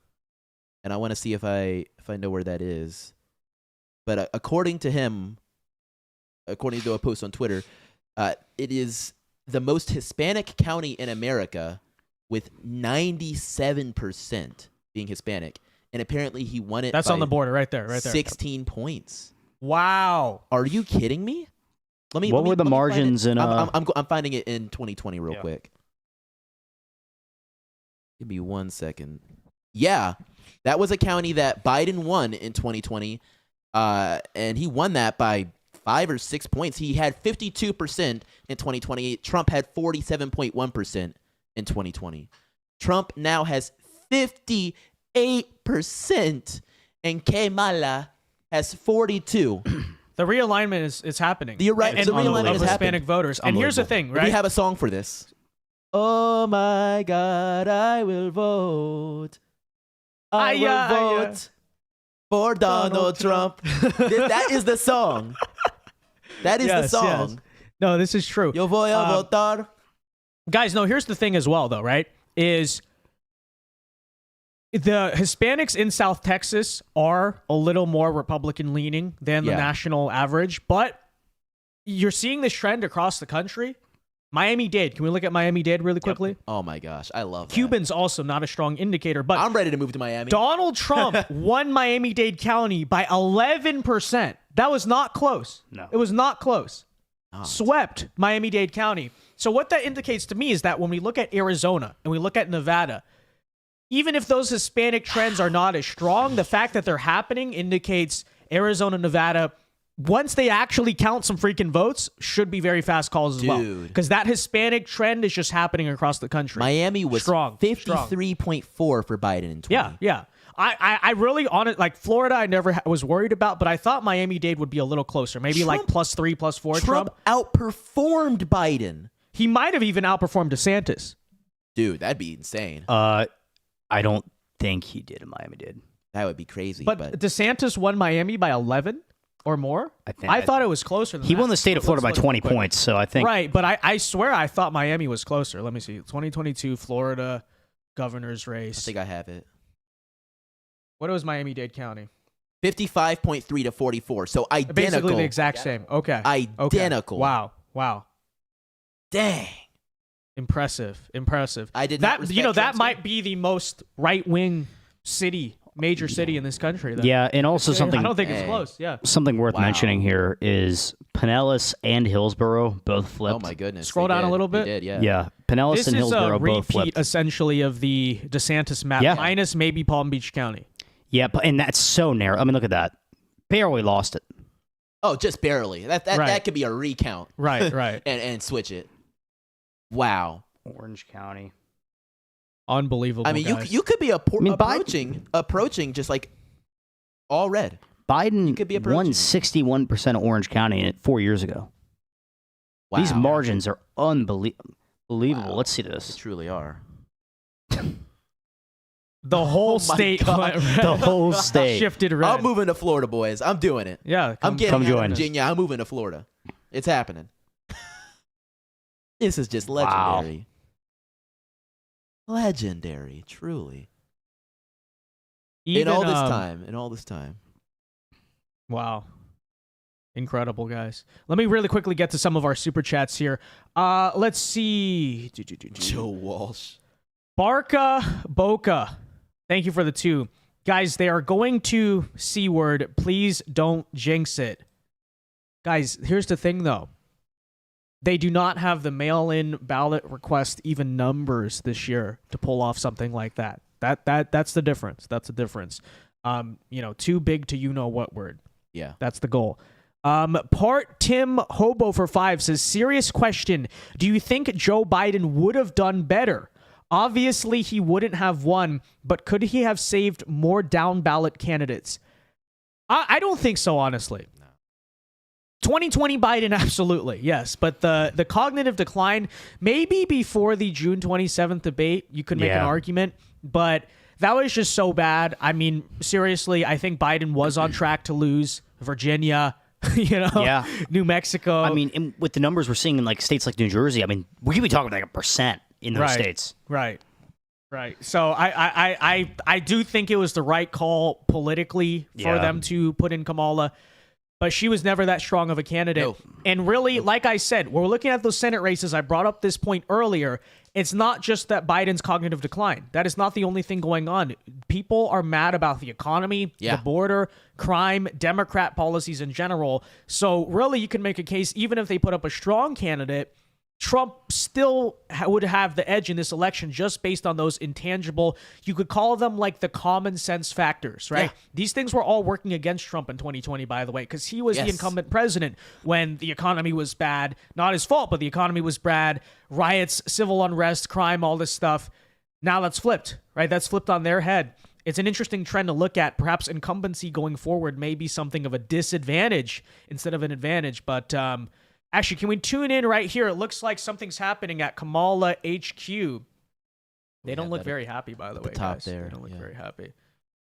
S3: and I want to see if I know where that is. But according to him, according to a post on Twitter, it is the most Hispanic county in America with 97% being Hispanic. And apparently he won it.
S1: That's
S3: by
S1: on the border right there.
S3: 16 points.
S1: Wow.
S3: Are you kidding me?
S2: What were the margins in?
S3: I'm finding it in 2020 real quick. Give me 1 second. Yeah, that was a county that Biden won in 2020, and he won that by 5 or 6 points. He had 52% in 2020. Trump had 47.1% in 2020. Trump now has 58%, and Kamala has 42.
S1: The realignment is happening.
S3: The realignment
S1: of
S3: is
S1: Hispanic
S3: happening.
S1: voters. And here's the thing, right?
S3: We have a song for this. Oh my God, I will vote. I will vote for Donald Trump. That is the song. That is the song.
S1: Yes. No, this is true.
S3: Yo voy a votar.
S1: Guys, no, here's the thing as well, though, right? Is the Hispanics in South Texas are a little more Republican leaning than the national average, but you're seeing this trend across the country. Miami-Dade. Can we look at Miami-Dade really quickly?
S3: Yep. Oh my gosh, I love that.
S1: Cubans also not a strong indicator, but
S3: I'm ready to move to Miami.
S1: Donald Trump won Miami-Dade County by 11%. That was not close.
S2: No.
S1: It was not close. Swept Miami-Dade County. So what that indicates to me is that when we look at Arizona and we look at Nevada, even if those Hispanic trends are not as strong, the fact that they're happening indicates Arizona, Nevada, once they actually count some freaking votes, should be very fast calls as well. Because that Hispanic trend is just happening across the country.
S3: Miami was
S1: strong,
S3: 53.4 for Biden in 20.
S1: Yeah. I really, like Florida, I never was worried about, but I thought Miami-Dade would be a little closer. Maybe like +3, +4.
S3: Trump outperformed Biden.
S1: He might have even outperformed DeSantis.
S3: Dude, that'd be insane.
S2: I don't think he did in Miami-Dade.
S3: That would be crazy.
S1: But DeSantis won Miami by 11 or more? I thought it was closer than that.
S2: He won the state of Florida by 20 points, so I think...
S1: Right, but I swear I thought Miami was closer. Let me see. 2022 Florida governor's race.
S3: I think I have it.
S1: What was Miami-Dade County?
S3: 55.3 to 44. So identical.
S1: Basically the exact same. Okay.
S3: Identical.
S1: Okay. Wow.
S3: Dang.
S1: Impressive.
S3: I did not respect
S1: that might be the most right-wing major city in this country. Then.
S2: Yeah, and also something...
S1: I don't think it's close, yeah.
S2: Something worth mentioning here is Pinellas and Hillsborough both flipped.
S3: Oh my goodness.
S1: Scroll down a little bit.
S3: They did, yeah.
S2: Yeah, Pinellas and Hillsborough both flipped.
S1: This is a repeat, essentially, of the DeSantis map, minus maybe Palm Beach County.
S2: Yeah, and that's so narrow. I mean, look at that. Barely lost it.
S3: Oh, just barely. That could be a recount.
S1: Right.
S3: and switch it. Wow.
S2: Orange County.
S1: Unbelievable.
S3: I mean,
S1: guys.
S3: you could be approaching just like all red.
S2: Biden won 61% of Orange County 4 years ago.
S3: Wow.
S2: These margins are unbelievable. Wow. Let's see this.
S3: They truly are.
S1: The whole state went red.
S2: The whole state
S1: shifted red.
S3: I'm moving to Florida, boys. I'm doing it.
S1: Yeah,
S3: I'm getting
S2: come
S3: out
S2: join
S3: of Virginia. I'm moving to Florida. It's happening. This is just legendary. Wow. Legendary, truly.
S1: Even,
S3: in all this time.
S1: Wow. Incredible, guys. Let me really quickly get to some of our super chats here. Let's see.
S3: Joe Walsh.
S1: Barca Boca. Thank you for the 2. Guys, they are going to C-word. Please don't jinx it. Guys, here's the thing, though. They do not have the mail-in ballot request even numbers this year to pull off something like that. That's the difference. That's the difference. Too big to you-know-what word.
S3: Yeah.
S1: That's the goal. Part Tim Hobo for 5 says, serious question. Do you think Joe Biden would have done better? Obviously, he wouldn't have won, but could he have saved more down-ballot candidates? I don't think so, honestly. 2020 Biden, absolutely, yes. But the cognitive decline, maybe before the June 27th debate, you could make an argument. But that was just so bad. I mean, seriously, I think Biden was on track to lose Virginia, New Mexico.
S2: I mean, with the numbers we're seeing in like states like New Jersey, I mean, we could be talking about like 1% in those states.
S1: Right. So I do think it was the right call politically for them to put in Kamala. but she was never that strong of a candidate.
S3: No.
S1: And really, like I said, we're looking at those Senate races. I brought up this point earlier. It's not just that Biden's cognitive decline. That is not the only thing going on. People are mad about the economy, the border, crime, Democrat policies in general. So really, you can make a case, even if they put up a strong candidate, Trump still would have the edge in this election just based on those intangible, you could call them like the common sense factors, right?
S3: Yeah.
S1: These things were all working against Trump in 2020, by the way, because he was the incumbent president when the economy was bad. Not his fault, but the economy was bad. Riots, civil unrest, crime, all this stuff. Now that's flipped, right? That's flipped on their head. It's an interesting trend to look at. Perhaps incumbency going forward may be something of a disadvantage instead of an advantage, but actually, can we tune in right here? It looks like something's happening at Kamala HQ. They don't look very happy, by the way,
S3: top
S1: guys.
S3: there,
S1: They don't look very happy.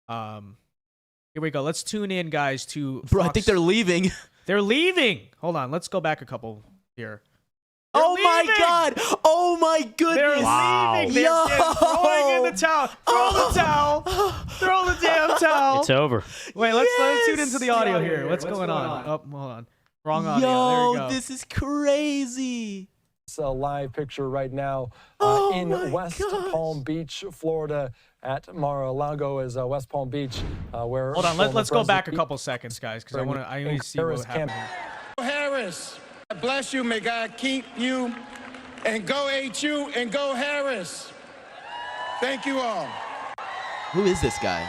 S1: Here we go. Let's tune in, guys, to
S3: Bro, I
S1: Fox.
S3: think they're leaving.
S1: They're leaving. Hold on. Let's go back a couple here.
S3: Oh my God! Oh my goodness!
S1: They're leaving. They're throwing in the towel. Throw the towel. Throw the damn towel.
S2: It's over.
S1: Wait, let's tune into the audio here. What's going on? Oh, hold on. Wrong audio. There we go.
S3: This is crazy.
S10: It's a live picture right now in West Palm Beach, Florida, at Mar-a-Lago is West Palm Beach, where.
S1: Hold on. Let's go back a couple seconds, guys, because I need to see what happened.
S11: Harris, God bless you. May God keep you, and go HU and go Harris. Thank you all.
S3: Who is this guy?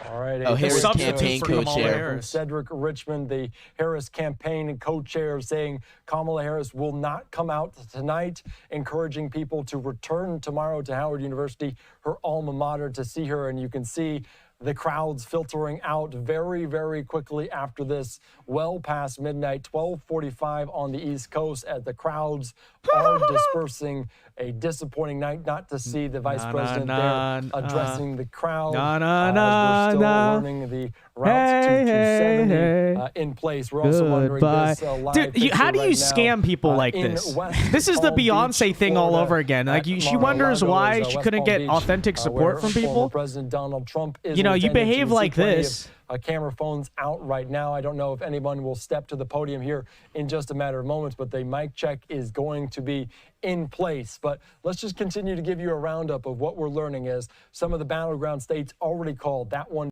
S10: All right.
S3: Oh, Harris
S1: substitute
S3: campaign
S1: for Kamala
S3: co-chair.
S1: Harris.
S10: Cedric Richmond, the Harris campaign and co-chair, saying Kamala Harris will not come out tonight, encouraging people to return tomorrow to Howard University, her alma mater, to see her. And you can see the crowds filtering out very, very quickly after this, well past midnight, 12:45 on the East Coast, as the crowds are dispersing. A disappointing night not to see the vice president there addressing the crowd. We're still learning the routes to 270 in place. We're also wondering this live
S1: Dude, how do you
S10: right
S1: scam
S10: now,
S1: people like
S10: in
S1: this?
S10: West
S1: This is the
S10: Palm Beach,
S1: Beyonce thing all
S10: Florida,
S1: over again. Like,
S10: at
S1: she wonders
S10: Mar-a-Lago
S1: why
S10: is,
S1: she
S10: West
S1: couldn't
S10: Palm
S1: get
S10: Beach,
S1: authentic support
S10: where
S1: from
S10: former
S1: people.
S10: President Donald Trump is
S1: You know, you
S10: intended.
S1: behave
S10: can
S1: like
S10: see plenty of,
S1: this.
S10: camera phones out right now. I don't know if anyone will step to the podium here in just a matter of moments, but the mic check is going to be in place. But let's just continue to give you a roundup of what we're learning as some of the battleground states already called. That one.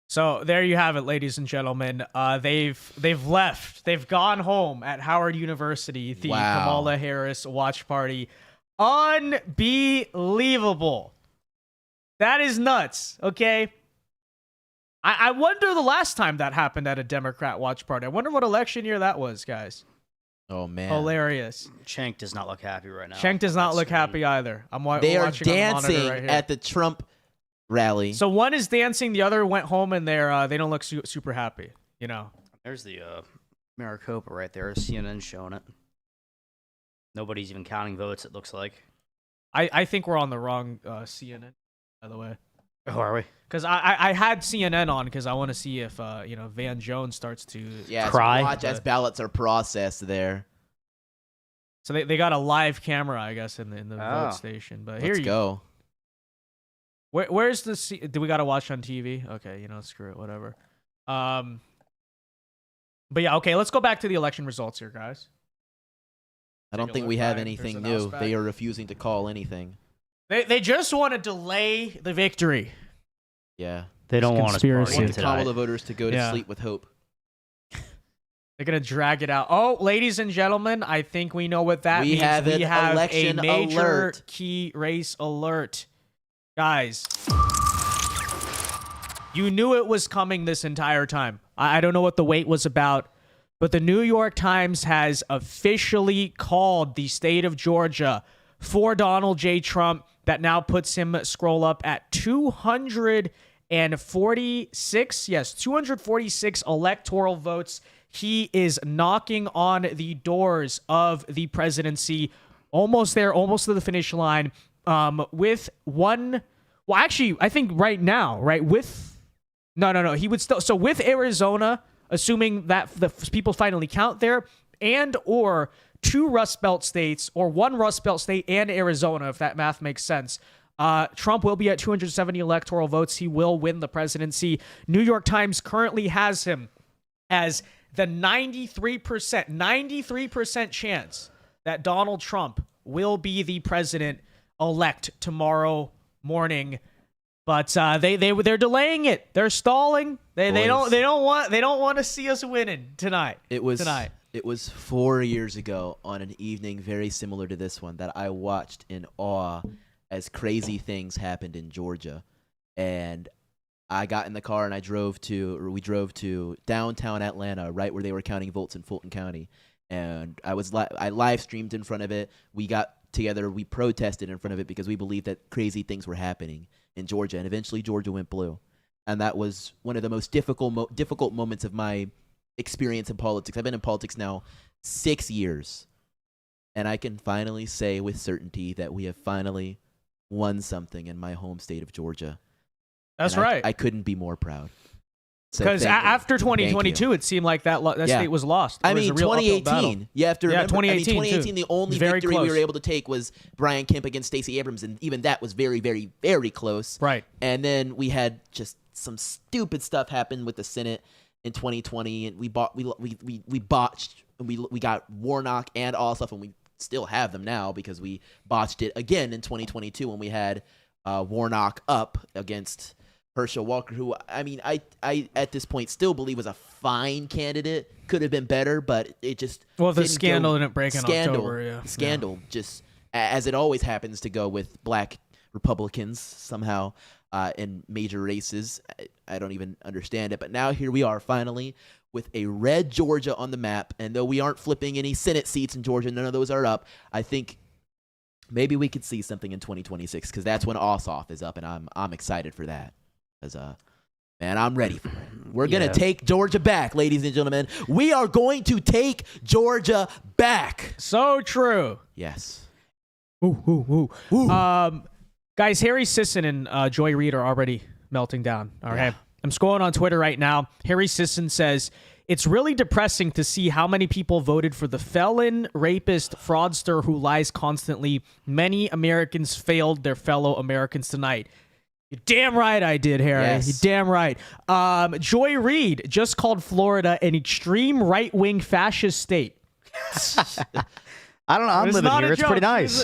S1: So there you have it, ladies and gentlemen. They've left. They've gone home at Howard University. The Kamala Harris watch party. Unbelievable. That is nuts. Okay. I wonder the last time that happened at a Democrat watch party. I wonder what election year that was, guys.
S3: Oh man,
S1: Hilarious.
S2: Cenk does not look happy right now.
S1: Cenk does not look happy either.
S3: They are
S1: watching on the monitor
S3: dancing
S1: right here.
S3: at the Trump rally.
S1: So one is dancing, the other went home, and they don't look super happy. You know.
S2: There's the Maricopa right there. CNN showing it. Nobody's even counting votes, it looks like.
S1: I think we're on the wrong CNN, by the way.
S2: Oh, are we?
S1: Because I had CNN on because I want to see if Van Jones starts to
S2: cry.
S3: So watch as ballots are processed there.
S1: So they got a live camera, I guess, in the vote station. But
S3: Let's go.
S1: Where's the? Do we got to watch on TV? Okay, screw it, whatever. But yeah, okay. Let's go back to the election results here, guys.
S3: I don't think we have anything new. They are refusing to call anything.
S1: They just want to delay the victory.
S3: Yeah.
S2: They don't want us
S3: They want
S2: partying
S3: the Kamala voters to go to sleep with hope.
S1: They're going to drag it out. Oh, ladies and gentlemen, I think we know what that means.
S3: We have an election
S1: a major
S3: alert.
S1: Key race alert. Guys, you knew it was coming this entire time. I don't know what the wait was about, but the New York Times has officially called the state of Georgia for Donald J. Trump. That now puts him, scroll up, at 246. Yes, 246 electoral votes. He is knocking on the doors of the presidency. Almost there, almost to the finish line. With one, well, actually, I think right now, right, with, no, he would still, so with Arizona, assuming that the people finally count there, and or two Rust Belt states, or one Rust Belt state and Arizona, if that math makes sense, Trump will be at 270 electoral votes. He will win the presidency. New York Times currently has him as the 93% chance that Donald Trump will be the president-elect tomorrow morning. But they're delaying it. They're stalling. They don't want to see us winning tonight.
S3: It was 4 years ago on an evening very similar to this one that I watched in awe as crazy things happened in Georgia, and I got in the car and we drove to downtown Atlanta, right where they were counting votes in Fulton County, and I live streamed in front of it. We got together, we protested in front of it because we believed that crazy things were happening in Georgia, and eventually Georgia went blue, and that was one of the most difficult moments of my experience in politics. I've been in politics now 6 years, and I can finally say with certainty that we have finally won something in my home state of Georgia.
S1: That's
S3: and
S1: right.
S3: I couldn't be more proud.
S1: Because after 2022, it seemed like that state was lost.
S3: I mean, 2018. You have to remember. 2018. The only victory we were able to take was Brian Kemp against Stacey Abrams, and even that was very, very, very close.
S1: Right.
S3: And then we had just some stupid stuff happen with the Senate in 2020, and we botched, and we got Warnock and Ossoff, and we still have them now because we botched it again in 2022 when we had Warnock up against Herschel Walker, who I at this point still believe was a fine candidate. Could have been better, but it just
S1: the scandal didn't break in October. Yeah,
S3: scandal just as it always happens to go with black Republicans somehow in major races. I don't even understand it, but now here we are finally with a red Georgia on the map, and though we aren't flipping any Senate seats in Georgia, none of those are up. I think maybe we could see something in 2026 because that's when Ossoff is up, and I'm excited for that. Because, man, I'm ready for it. We're going to take Georgia back, ladies and gentlemen. We are going to take Georgia back.
S1: So true.
S3: Yes.
S1: Ooh. Guys, Harry Sisson and Joy Reid are already melting down. All right. I'm scrolling on Twitter right now. Harry Sisson says, it's really depressing to see how many people voted for the felon, rapist, fraudster who lies constantly. Many Americans failed their fellow Americans tonight. You're damn right I did, Harry.
S3: Yes.
S1: You're damn right. Joy Reid just called Florida an extreme right-wing fascist state.
S2: I don't know. I'm living here. It's pretty nice.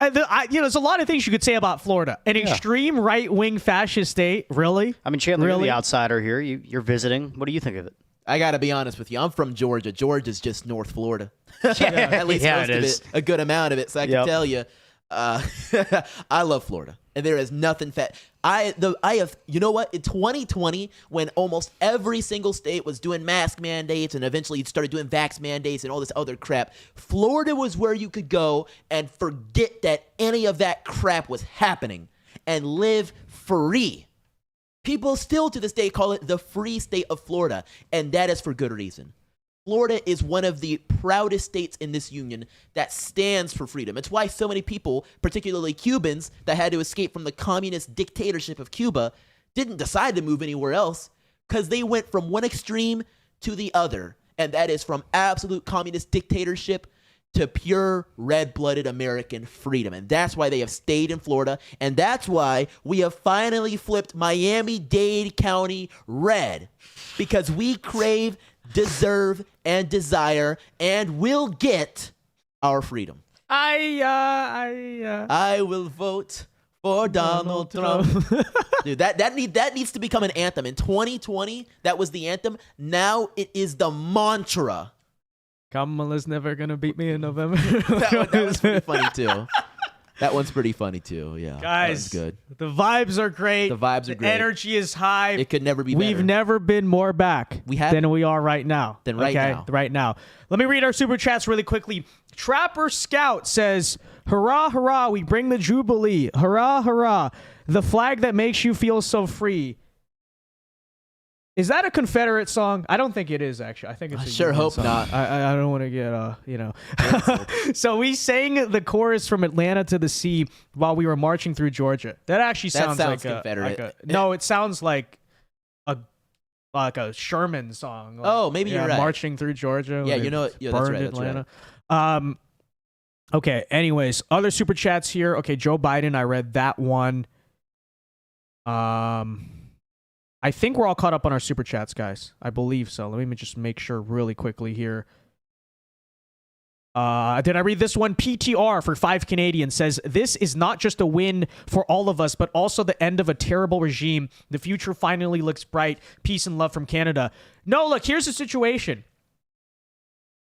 S1: There's a lot of things you could say about Florida. An extreme right-wing fascist state. Really?
S2: I mean, Chandler, you're the outsider here. You're visiting. What do you think of it?
S3: I got to be honest with you. I'm from Georgia. Georgia's just North Florida. At least most of it, a good amount of it. So I can tell you. I love Florida, and there is nothing you know what? In 2020, when almost every single state was doing mask mandates, and eventually it started doing vax mandates and all this other crap, Florida was where you could go and forget that any of that crap was happening and live free. People still to this day call it the free state of Florida, and that is for good reason. Florida is one of the proudest states in this union that stands for freedom. It's why so many people, particularly Cubans that had to escape from the communist dictatorship of Cuba, didn't decide to move anywhere else because they went from one extreme to the other, and that is from absolute communist dictatorship to pure red-blooded American freedom. And that's why they have stayed in Florida, and that's why we have finally flipped Miami-Dade County red, because we crave, deserve, and desire, and will get our freedom. I will vote for Donald Trump. Dude, that needs to become an anthem. In 2020, that was the anthem. Now it is the mantra.
S1: Kamala's never gonna beat me in November.
S3: that was pretty funny too. That one's pretty funny too. Yeah,
S1: guys,
S3: that was good.
S1: The vibes are great.
S3: The vibes are great.
S1: Energy is high.
S3: It could never be better.
S1: We've never been more back than we are right now. Right now. Let me read our super chats really quickly. Trapper Scout says, "Hurrah, hurrah! We bring the jubilee. Hurrah, hurrah! The flag that makes you feel so free." Is that a Confederate song? I don't think it is, actually. I think it's a
S3: sure
S1: Union
S3: hope
S1: song.
S3: not.
S1: I don't want to get, So we sang the chorus from Atlanta to the Sea while we were marching through Georgia. That actually sounds like
S3: Confederate.
S1: No, it sounds like a Sherman song.
S3: Maybe you're right.
S1: Marching through Georgia.
S3: Yeah, you know what? Yeah, that's right.
S1: Atlanta. Right. Okay, anyways, other super chats here. Okay, Joe Biden, I read that one. I think we're all caught up on our super chats, guys. I believe so. Let me just make sure really quickly here. Did I read this one? PTR for 5 Canadian says, this is not just a win for all of us, but also the end of a terrible regime. The future finally looks bright. Peace and love from Canada. No, look, here's the situation.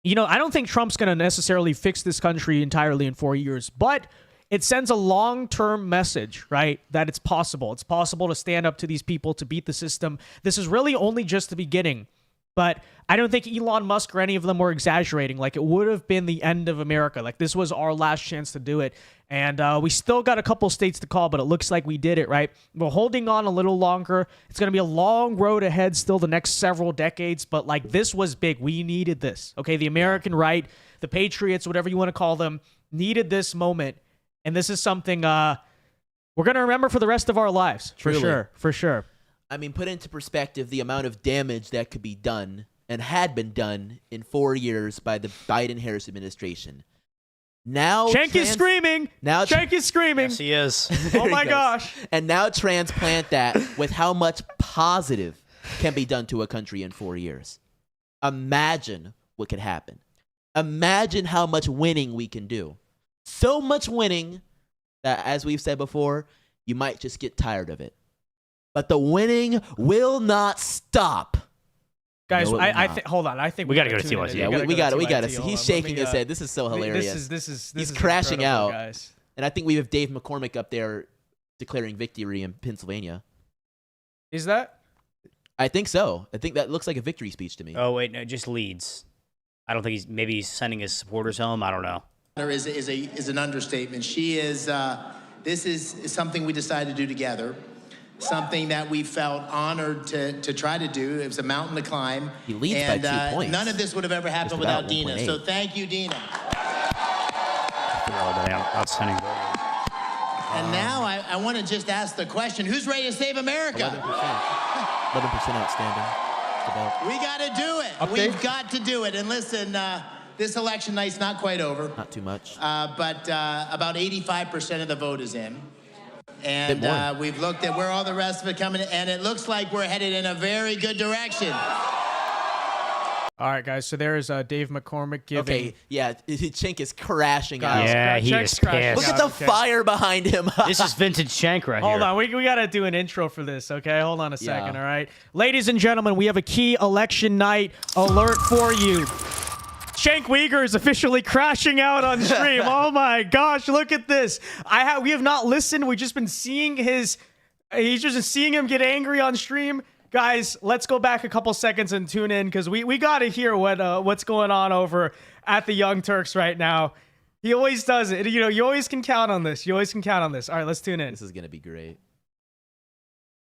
S1: You know, I don't think Trump's going to necessarily fix this country entirely in 4 years, but it sends a long-term message, right? That it's possible. It's possible to stand up to these people, to beat the system. This is really only just the beginning. But I don't think Elon Musk or any of them were exaggerating. Like, it would have been the end of America. Like, this was our last chance to do it. And we still got a couple states to call, but it looks like we did it, right? We're holding on a little longer. It's going to be a long road ahead still the next several decades. But, like, this was big. We needed this, okay? The American right, the patriots, whatever you want to call them, needed this moment. And this is something we're going to remember for the rest of our lives.
S3: Truly.
S1: For sure.
S3: I mean, put into perspective the amount of damage that could be done and had been done in 4 years by the Biden-Harris administration. Now
S1: Cenk is screaming.
S3: Now
S1: Cenk is screaming.
S2: Yes, he is.
S1: Oh my gosh.
S3: And now transplant that with how much positive can be done to a country in 4 years. Imagine what could happen. Imagine how much winning we can do. So much winning that, as we've said before, you might just get tired of it. But the winning will not stop.
S1: Guys,
S3: No,
S1: I think. Hold on. I think
S2: We gotta go to TYT.
S3: Yeah, we got it. He's shaking his head. This is so hilarious.
S1: This is
S3: He's crashing out.
S1: guys.
S3: And I think we have Dave McCormick up there declaring victory in Pennsylvania.
S1: Is that?
S3: I think so. I think that looks like a victory speech to me.
S2: Oh, wait, no, just leads. I don't think he's sending his supporters home. I don't know.
S12: Is an understatement. She is, this is something we decided to do together. Something that we felt honored to try to do. It was a mountain to climb.
S3: He leads by 2 points.
S12: None of this would have ever happened without Dina. So thank you, Dina.
S2: Outstanding.
S12: And now I want to just ask the question, who's ready to save America?
S3: 11% outstanding.
S12: We got to do it. We've got to do it. And listen, this election night's not quite over.
S3: Not too much.
S12: But about 85% of the vote is in. And we've looked at where all the rest of it coming, and it looks like we're headed in a very good direction.
S1: All right, guys. So there is Dave McCormick giving.
S3: Okay, yeah, Cenk is crashing out.
S2: Yeah, he is pissed.
S3: Look at the fire behind him.
S2: This is vintage Cenk right here.
S1: Hold on, we got to do an intro for this, okay? Hold on a second, all right? Ladies and gentlemen, we have a key election night alert for you. Cenk Uygur is officially crashing out on stream. Oh my gosh, look at this. We have not listened. We've just been seeing he's just seeing him get angry on stream. Guys, let's go back a couple seconds and tune in because we got to hear what's going on over at the Young Turks right now. He always does it. You know, you always can count on this. All right, let's tune in.
S3: This is going to be great.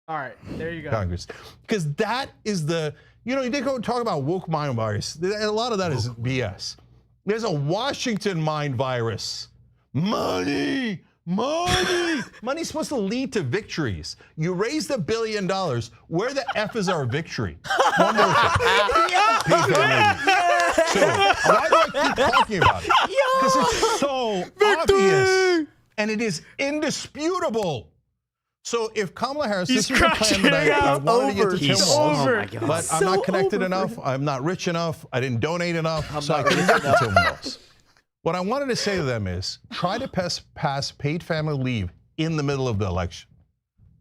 S1: All right, there you go.
S6: Congress. Because that is you did go talk about woke mind virus. A lot of that is BS. There's a Washington mind virus. Money. Money's supposed to lead to victories. You raised $1 billion. Where the F is our victory? One more thing. So why do I keep talking about it? Because it's so obvious. And it is indisputable. So if Kamala Harris, this was a plan that I wanted to get to Tim Walz, but I'm not connected enough. I'm not rich enough. I didn't donate enough, so I couldn't get to Tim Walz. What I wanted to say to them is try to pass paid family leave in the middle of the election.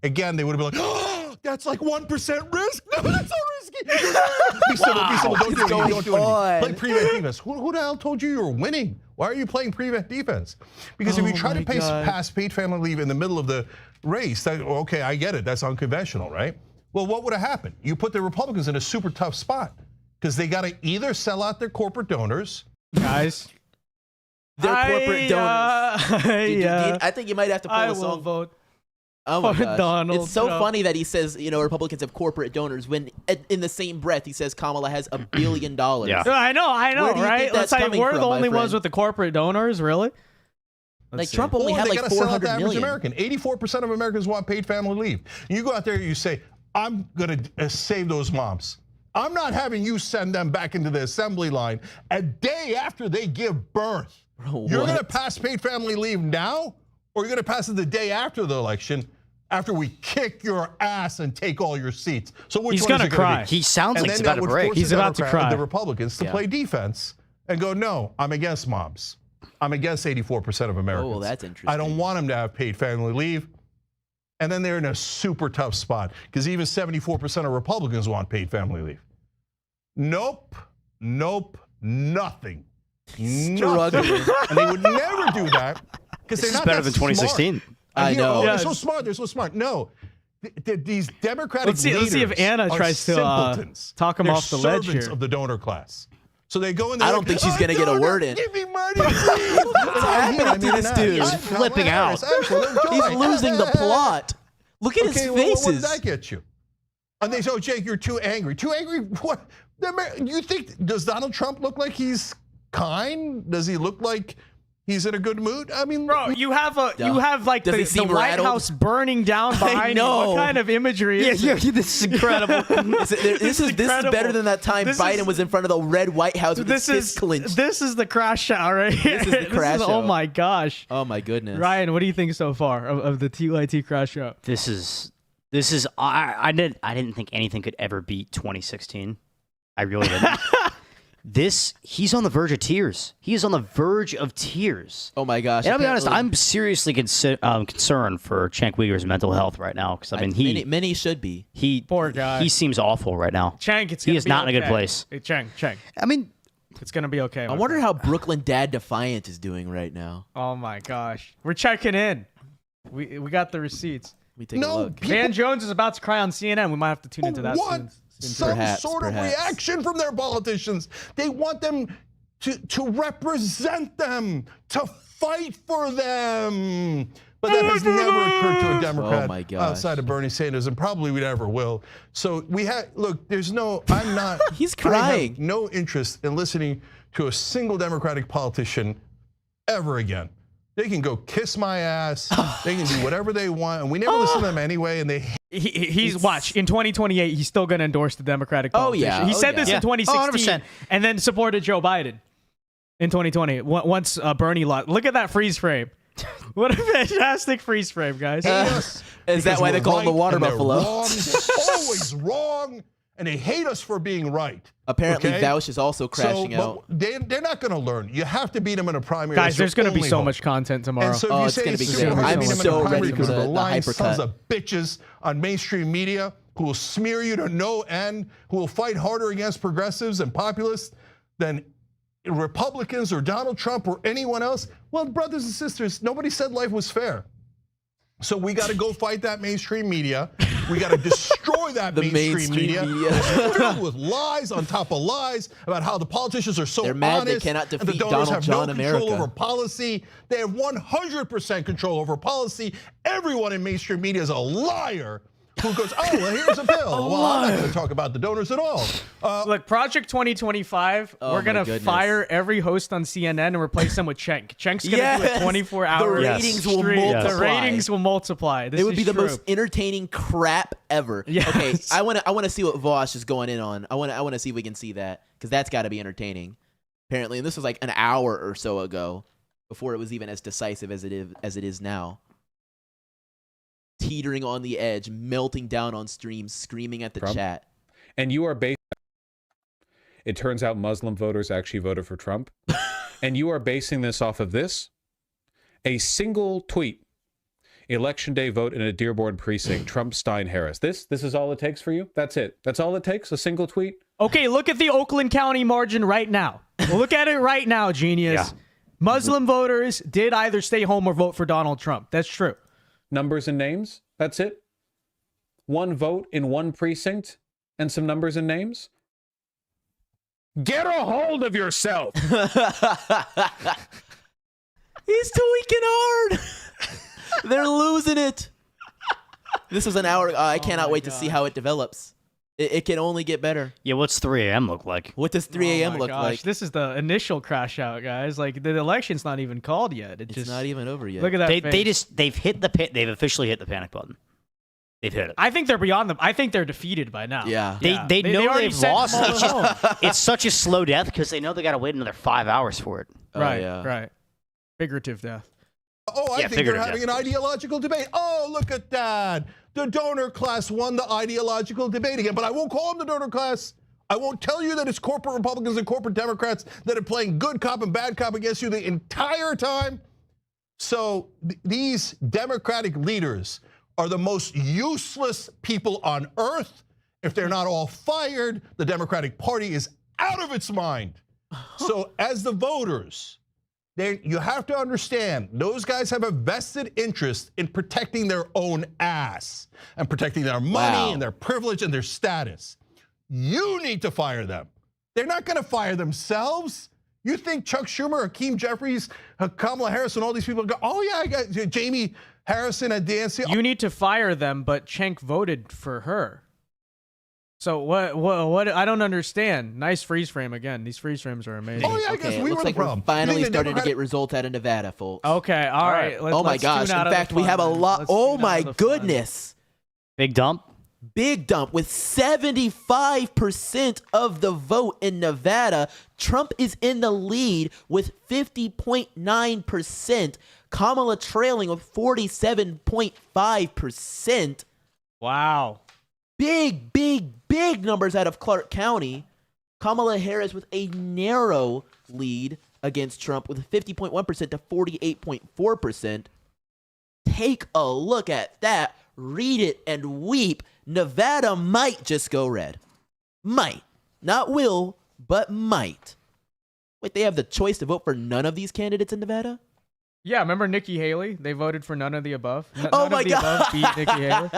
S6: Again, they would have been like, oh, that's like 1% risk. No, that's so risky. Be civil. Don't do anything. Play prevent defense. Who the hell told you you were winning? Why are you playing prevent defense? Because if you try to pass paid family leave in the middle of the race, okay, I get it. That's unconventional, right? Well, what would have happened? You put the Republicans in a super tough spot because they got to either sell out their corporate donors.
S1: Guys.
S3: Their corporate donors. I think you might have to pull a song.
S1: I will vote.
S3: Oh my gosh.
S1: Donald
S3: it's so
S1: Trump.
S3: funny that he says, Republicans have corporate donors when in the same breath he says Kamala has $1 billion.
S2: Yeah.
S1: I know,
S3: Where do you
S1: right?
S3: think that's coming
S1: we're
S3: from,
S1: the
S3: my
S1: only ones
S3: friend?
S1: with the corporate donors, really?
S3: Like Trump only had
S6: they
S3: like
S6: gotta sell out the
S3: 400
S6: average
S3: million.
S6: American. 84% of Americans want paid family leave. You go out there and you say, I'm going to save those moms. I'm not having you send them back into the assembly line a day after they give birth.
S3: Bro,
S6: You're
S3: what?
S6: going to pass paid family leave now, or you're going to pass it the day after the election? after we kick your ass and take all your seats. So which
S1: He's
S6: one is
S1: gonna
S6: it gonna
S1: cry.
S6: be?
S2: He sounds
S6: And
S2: like he's
S6: then
S2: about
S6: that
S2: to
S6: would
S2: break.
S6: force
S1: He's
S6: the
S1: about to
S6: Democrat-
S1: cry.
S6: the Republicans to play defense and go, no, I'm against mobs. I'm against 84% of Americans.
S3: Oh, that's interesting.
S6: I don't want them to have paid family leave. And then they're in a super tough spot because even 74% of Republicans want paid family leave. Nope, nothing.
S3: Struggling.
S6: And they would never do that because they're
S2: This is
S6: not
S2: better
S6: that
S2: than 2016.
S6: smart.
S3: I
S6: And,
S3: know.
S6: They're so smart. They're so smart. No, these Democratic
S1: Let's see if
S6: leaders
S1: Anna
S6: are
S1: tries to,
S6: simpletons.
S1: talk 'em
S6: They're
S1: off the ledge
S6: servants
S1: here.
S6: of the donor class. So they go in there.
S3: I don't think she's gonna get a word in.
S6: Give me money, please. What's
S3: happening to this dude?
S2: He's flipping out.
S3: He's losing the plot. Look at his
S6: Okay,
S3: faces.
S6: what does that get you? And they say, "Oh, Jake, you're too angry." Too angry? What? You think? Does Donald Trump look like he's kind? Does he look like he's in a good mood? I mean,
S1: Bro, you have like
S3: Does he
S1: the
S3: seem
S1: White
S3: rattled?
S1: House burning down behind you.
S3: know.
S1: What kind of imagery is it?
S2: This is incredible.
S3: This is
S1: incredible.
S3: better than that time
S1: This
S3: Biden
S1: is-
S3: was in front of the red White House with his fists clenched.
S1: This is the crash out right here.
S3: This is the crash
S1: Oh
S3: out.
S1: my gosh.
S3: Oh my goodness.
S1: Ryan, what do you think so far of the TYT crash out?
S2: This is I didn't think anything could ever beat 2016. I really didn't. He's on the verge of tears. He is on the verge of tears.
S3: Oh my gosh.
S2: And I'll be honest,
S3: apparently-
S2: I'm seriously concerned for Cenk Uyghur's mental health right now because I mean
S3: many should be.
S1: Poor guy.
S2: He seems awful right now.
S1: Cenk, it's
S2: He
S1: gonna
S2: is
S1: be
S2: not in a
S1: okay.
S2: good place.
S1: Hey, Cenk.
S2: I mean,
S1: It's gonna be okay.
S3: I
S1: my
S3: wonder
S1: friend.
S3: how Brooklyn Dad Defiant is doing right now.
S1: Oh my gosh. We're checking in. We got the receipts.
S3: Let me take a look.
S1: Van Jones is about to cry on CNN. We might have to tune into that
S6: want
S1: soon.
S6: some
S3: Perhaps,
S6: sort of
S3: perhaps.
S6: reaction from their politicians. They want them to represent them, to fight for them. But that has never occurred to a Democrat
S3: Oh my gosh.
S6: outside of Bernie Sanders, and probably we never will. So look, I'm not.
S3: He's
S6: I
S3: crying.
S6: have no interest in listening to a single Democratic politician ever again. They can go kiss my ass. They can do whatever they want, and we never listen to them anyway. And
S1: He's watch in 2028. He's still going to endorse the Democratic
S3: Oh,
S1: politician.
S3: yeah.
S1: He
S3: Oh,
S1: said
S3: yeah.
S1: this
S2: Yeah.
S1: in 2016,
S2: 100%.
S1: and then supported Joe Biden in 2020. Once Bernie lost. Look at that freeze frame. What a fantastic freeze frame, guys.
S3: Is that why they call him the water buffalo?
S6: Wrong, always wrong, and they hate us for being right.
S3: Apparently,
S6: okay?
S3: Vouch is also crashing
S6: but
S3: out.
S6: They're not going to learn. You have to beat them in a primary.
S1: Guys,
S6: That's
S1: there's
S6: your
S1: going to be
S6: only
S1: so
S6: hope.
S1: much content tomorrow.
S6: And so if
S3: Oh,
S6: you
S3: it's
S6: say
S3: gonna be
S6: it's
S3: great.
S6: super hard
S1: I'm
S6: to beat them in
S3: so
S6: a primary
S3: ready
S6: because
S3: for
S6: of the
S3: the
S6: lying
S3: hypercut.
S6: sons of bitches on mainstream media who will smear you to no end, who will fight harder against progressives and populists than Republicans or Donald Trump or anyone else. Well, brothers and sisters, nobody said life was fair. So we got to go fight that mainstream media. We got to destroy that
S3: The
S6: mainstream media.
S3: mainstream media.
S6: It's filled with lies on top of lies about how the politicians are so
S3: They're mad they
S6: honest
S3: cannot
S6: and the
S3: defeat
S6: donors
S3: Donald
S6: have
S3: John
S6: no control
S3: America.
S6: over policy. They have 100% control over policy. Everyone in mainstream media is a liar who goes, oh, well, here's a bill. Well, I'm not going to talk about the donors at all.
S1: Look, Project 2025,
S3: Oh
S1: we're
S3: my
S1: going to
S3: goodness.
S1: fire every host on CNN and replace them with Cenk. Cenk's going to do
S3: Yes.
S1: a 24-hour
S3: The ratings will
S1: stream.
S3: multiply.
S1: The ratings will multiply. This
S3: It would
S1: is
S3: be the
S1: true.
S3: most entertaining crap ever.
S1: Yes.
S3: Okay, I want to see what Vosh is going in on. I want to see if we can see that because that's got to be entertaining. Apparently, and this was like an hour or so ago, before it was even as decisive as it is now. Teetering on the edge, melting down on stream, screaming at the
S13: Trump?
S3: chat.
S13: And you are based. It turns out Muslim voters actually voted for Trump. And you are basing this off of this. A single tweet. Election day vote in a Dearborn precinct. Trump, Stein, Harris. This is all it takes for you? That's it. That's all it takes? A single tweet?
S1: Okay, look at the Oakland County margin right now. Look at it right now, genius.
S2: Yeah.
S1: Muslim voters did either stay home or vote for Donald Trump. That's true.
S13: Numbers and names? That's it? One vote in one precinct and some numbers and names? Get a hold of yourself.
S3: He's tweaking hard. They're losing it. This was an hour. I cannot wait to see how it develops. It can only get better.
S2: Yeah, what's 3 a.m. look like?
S3: What does 3 a.m.
S1: Oh my
S3: look
S1: gosh,
S3: like?
S1: This is the initial crash out, guys. Like the election's not even called yet.
S3: It's not even over yet.
S1: Look at that.
S2: They've officially hit the panic button. They've hit it.
S1: I think they're beyond them. I think they're defeated by now.
S3: Yeah.
S2: They know
S1: already
S2: they've
S1: sent
S2: lost.
S1: them all
S2: It's, just,
S1: home.
S2: it's such a slow death because they know they got to wait another 5 hours for it.
S3: Oh,
S1: right,
S3: yeah.
S1: right. Figurative death.
S6: Oh, I think they're having an ideological debate. Oh, look at that. The donor class won the ideological debate again. But I won't call them the donor class. I won't tell you that it's corporate Republicans and corporate Democrats that are playing good cop and bad cop against you the entire time. So these Democratic leaders are the most useless people on earth. If they're not all fired, the Democratic Party is out of its mind. So as the voters, you have to understand, those guys have a vested interest in protecting their own ass and protecting their money and their privilege and their status. You need to fire them. They're not going to fire themselves. You think Chuck Schumer, Hakeem Jeffries, Kamala Harris, and all these people go, oh yeah, I got Jamie Harrison and Nancy.
S1: You need to fire them, but Cenk voted for her. So what? I don't understand. Nice freeze frame again. These freeze frames are amazing.
S6: Oh yeah, I guess we were the problem.
S3: We're finally starting to get results out of Nevada, folks.
S1: Okay, all right.
S3: Oh my gosh! In fact, we have a lot. Oh my goodness!
S2: Big dump.
S3: Big dump with 75% of the vote in Nevada. Trump is in the lead with 50.9%. Kamala trailing with 47.5%.
S1: Wow.
S3: Big numbers out of Clark County. Kamala Harris with a narrow lead against Trump with 50.1% to 48.4%. Take a look at that. Read it and weep. Nevada might just go red. Might. Not will, but might. Wait, they have the choice to vote for none of these candidates in Nevada?
S1: Yeah, remember Nikki Haley? They voted for none of the above.
S3: Oh
S1: none
S3: my
S1: of the
S3: God.
S1: above beat Nikki Haley.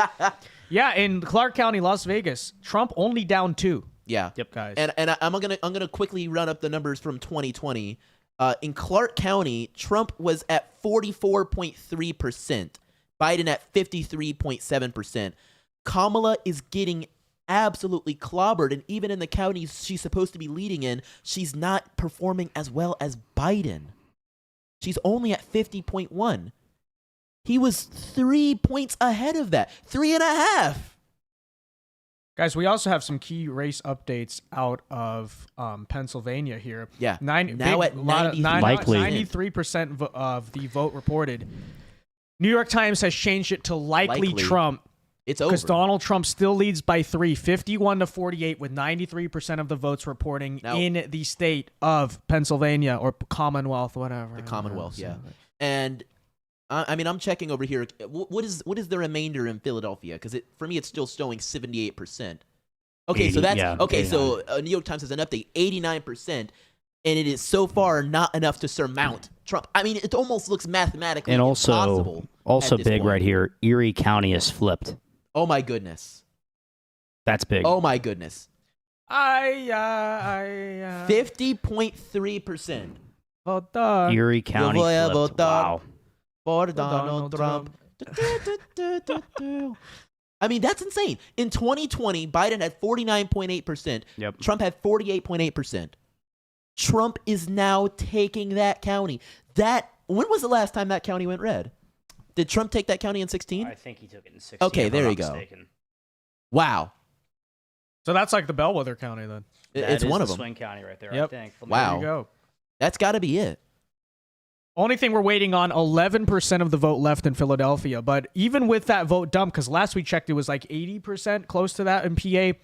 S1: Yeah, in Clark County, Las Vegas, Trump only down 2.
S3: Yeah.
S1: Yep, guys.
S3: And I'm gonna quickly run up the numbers from 2020. In Clark County, Trump was at 44.3%. Biden at 53.7%. Kamala is getting absolutely clobbered, and even in the counties she's supposed to be leading in, she's not performing as well as Biden. She's only at 50.1. He was 3 points ahead of that. 3.5.
S1: Guys, we also have some key race updates out of Pennsylvania here.
S3: Yeah.
S1: Now at 93% of the vote reported. New York Times has changed it to likely. Trump.
S3: It's over.
S1: Because Donald Trump still leads by 3, 51 to 48, with 93% of the votes reporting in the state of Pennsylvania or Commonwealth, whatever.
S3: The Commonwealth, yeah. And I mean, I'm checking over here. What is the remainder in Philadelphia? Because for me, it's still showing 78%. Okay, so that's okay. So New York Times has an update, 89%, and it is so far not enough to surmount Trump. I mean, it almost looks mathematically impossible.
S2: Also big
S3: point.
S2: right here. Erie County is flipped.
S3: Oh my goodness.
S2: That's big.
S3: Oh my goodness.
S1: 50.3%.
S2: Erie County flipped. Wow.
S3: For Donald Trump. I mean, that's insane. In 2020, Biden had 49.8%.
S2: Yep.
S3: Trump had 48.8%. Trump is now taking that county. When was the last time that county went red? Did Trump take that county in 2016?
S2: I think he took it in 2016.
S3: Okay, there you go.
S2: Mistaken.
S3: Wow.
S1: So that's like the bellwether county then.
S3: It's one of them.
S2: Swing County right there,
S1: Yep.
S2: I think.
S3: Wow.
S1: There you go.
S3: That's got to be it.
S1: Only thing we're waiting on, 11% of the vote left in Philadelphia. But even with that vote dump, because last we checked it was like 80%, close to that in PA,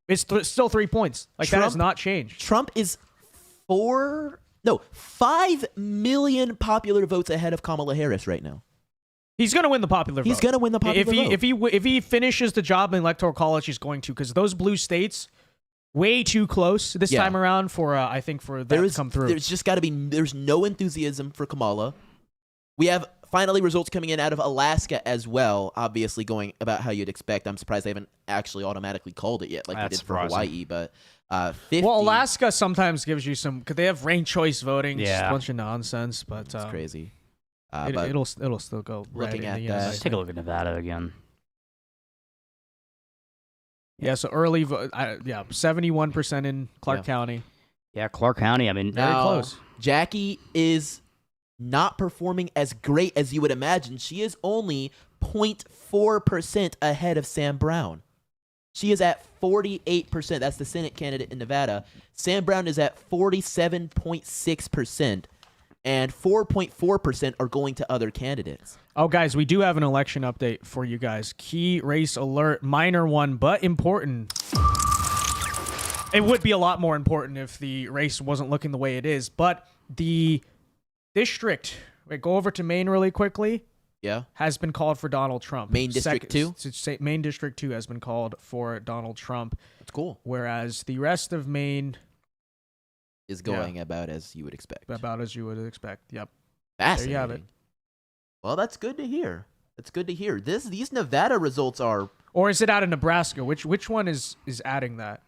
S1: it's still 3 points. Like that has not changed.
S3: Trump is 5 million popular votes ahead of Kamala Harris right now.
S1: He's going to win the popular vote.
S3: He's going to win the popular vote.
S1: If he finishes the job in Electoral College, he's going to, because those blue states, way too close this time around for, I think, for that to come through.
S3: There's just got to be, there's no enthusiasm for Kamala. We have finally results coming in out of Alaska as well, obviously going about how you'd expect. I'm surprised they haven't actually automatically called it yet like they did for Hawaii, but 50.
S1: Well, Alaska sometimes gives you some, because they have ranked choice voting. It's just
S2: Yeah.
S1: a bunch of nonsense, but
S3: It's crazy.
S1: But it'll still go
S3: looking
S1: red
S3: at
S1: in the
S3: that.
S1: end.
S2: Let's take a look at Nevada again.
S1: Yeah, so early vote, 71% in Clark County.
S2: Yeah, Clark County, I mean,
S1: Very close.
S3: Jackie is not performing as great as you would imagine. She is only 0.4% ahead of Sam Brown. She is at 48%. That's the Senate candidate in Nevada. Sam Brown is at 47.6%. and 4.4% are going to other candidates.
S1: Oh, guys, we do have an election update for you guys. Key race alert, minor one, but important. It would be a lot more important if the race wasn't looking the way it is. But the district, wait, go over to Maine really quickly.
S3: Yeah.
S1: Has been called for Donald Trump.
S3: Maine District 2?
S1: Maine District 2 has been called for Donald Trump.
S3: That's cool.
S1: Whereas the rest of Maine
S3: is going about as you would expect.
S1: About as you would expect. Yep.
S3: Fascinating.
S1: There you have it.
S3: Well, that's good to hear. That's good to hear. These Nevada results are.
S1: Or is it out of Nebraska? Which one is adding that?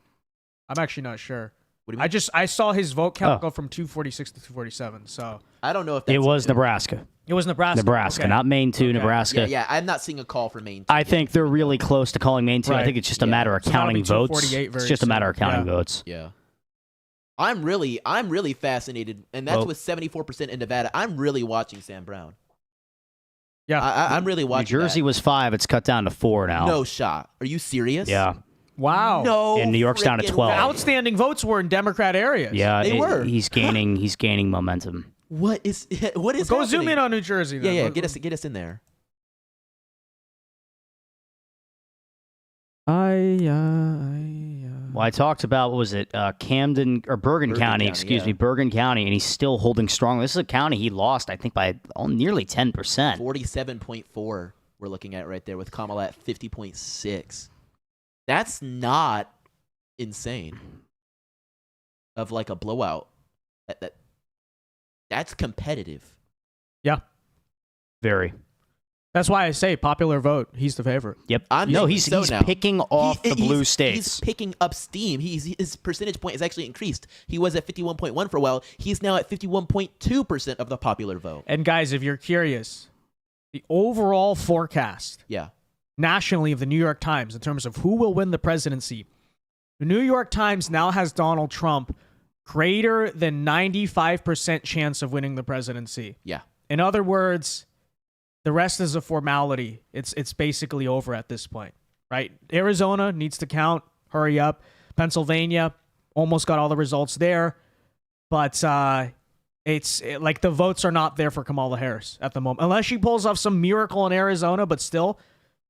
S1: I'm actually not sure.
S3: What do you mean?
S1: I saw his vote count go from 246 to 247. So
S3: I don't know if that's
S2: it was Nebraska.
S1: It was Nebraska.
S2: Nebraska,
S1: okay.
S2: not Maine 2, Nebraska.
S3: Yeah, I'm not seeing a call for Maine 2.
S2: I think they're really close to calling Maine 2.
S1: Right.
S2: I think it's just a matter of
S1: It's gotta
S2: counting
S1: be
S2: votes.
S1: 248
S2: It's just a matter of counting votes.
S3: Yeah. I'm really fascinated, and that's with 74% in Nevada. I'm really watching Sam Brown.
S1: Yeah.
S3: I'm really watching
S2: New Jersey was 5. It's cut down to 4 now.
S3: No shot. Are you serious?
S2: Yeah.
S1: Wow.
S3: No.
S2: And New York's down to
S3: frickin'
S2: 12.
S1: The outstanding votes were in Democrat areas.
S2: Yeah,
S3: They were.
S2: He's gaining momentum.
S3: What is
S1: Go
S3: happening?
S1: zoom in on New Jersey. Then.
S3: Yeah. Get us in there.
S2: Well, I talked about, what was it, Camden or Bergen County, excuse me, Bergen County, and he's still holding strong. This is a county he lost, I think, by nearly 10%.
S3: 47.4 we're looking at right there with Kamala at 50.6. That's not insane. Of like a blowout. That's competitive.
S1: Yeah.
S2: Very.
S1: That's why I say popular vote. He's the favorite.
S2: Yep.
S3: He's
S2: picking off the blue states.
S3: He's picking up steam. His percentage point has actually increased. He was at 51.1 for a while. He's now at 51.2% of the popular vote.
S1: And guys, if you're curious, the overall forecast nationally of the New York Times in terms of who will win the presidency, the New York Times now has Donald Trump greater than 95% chance of winning the presidency.
S3: Yeah.
S1: In other words, the rest is a formality. It's basically over at this point, right? Arizona needs to count. Hurry up. Pennsylvania almost got all the results there, but like the votes are not there for Kamala Harris at the moment, unless she pulls off some miracle in Arizona. But still,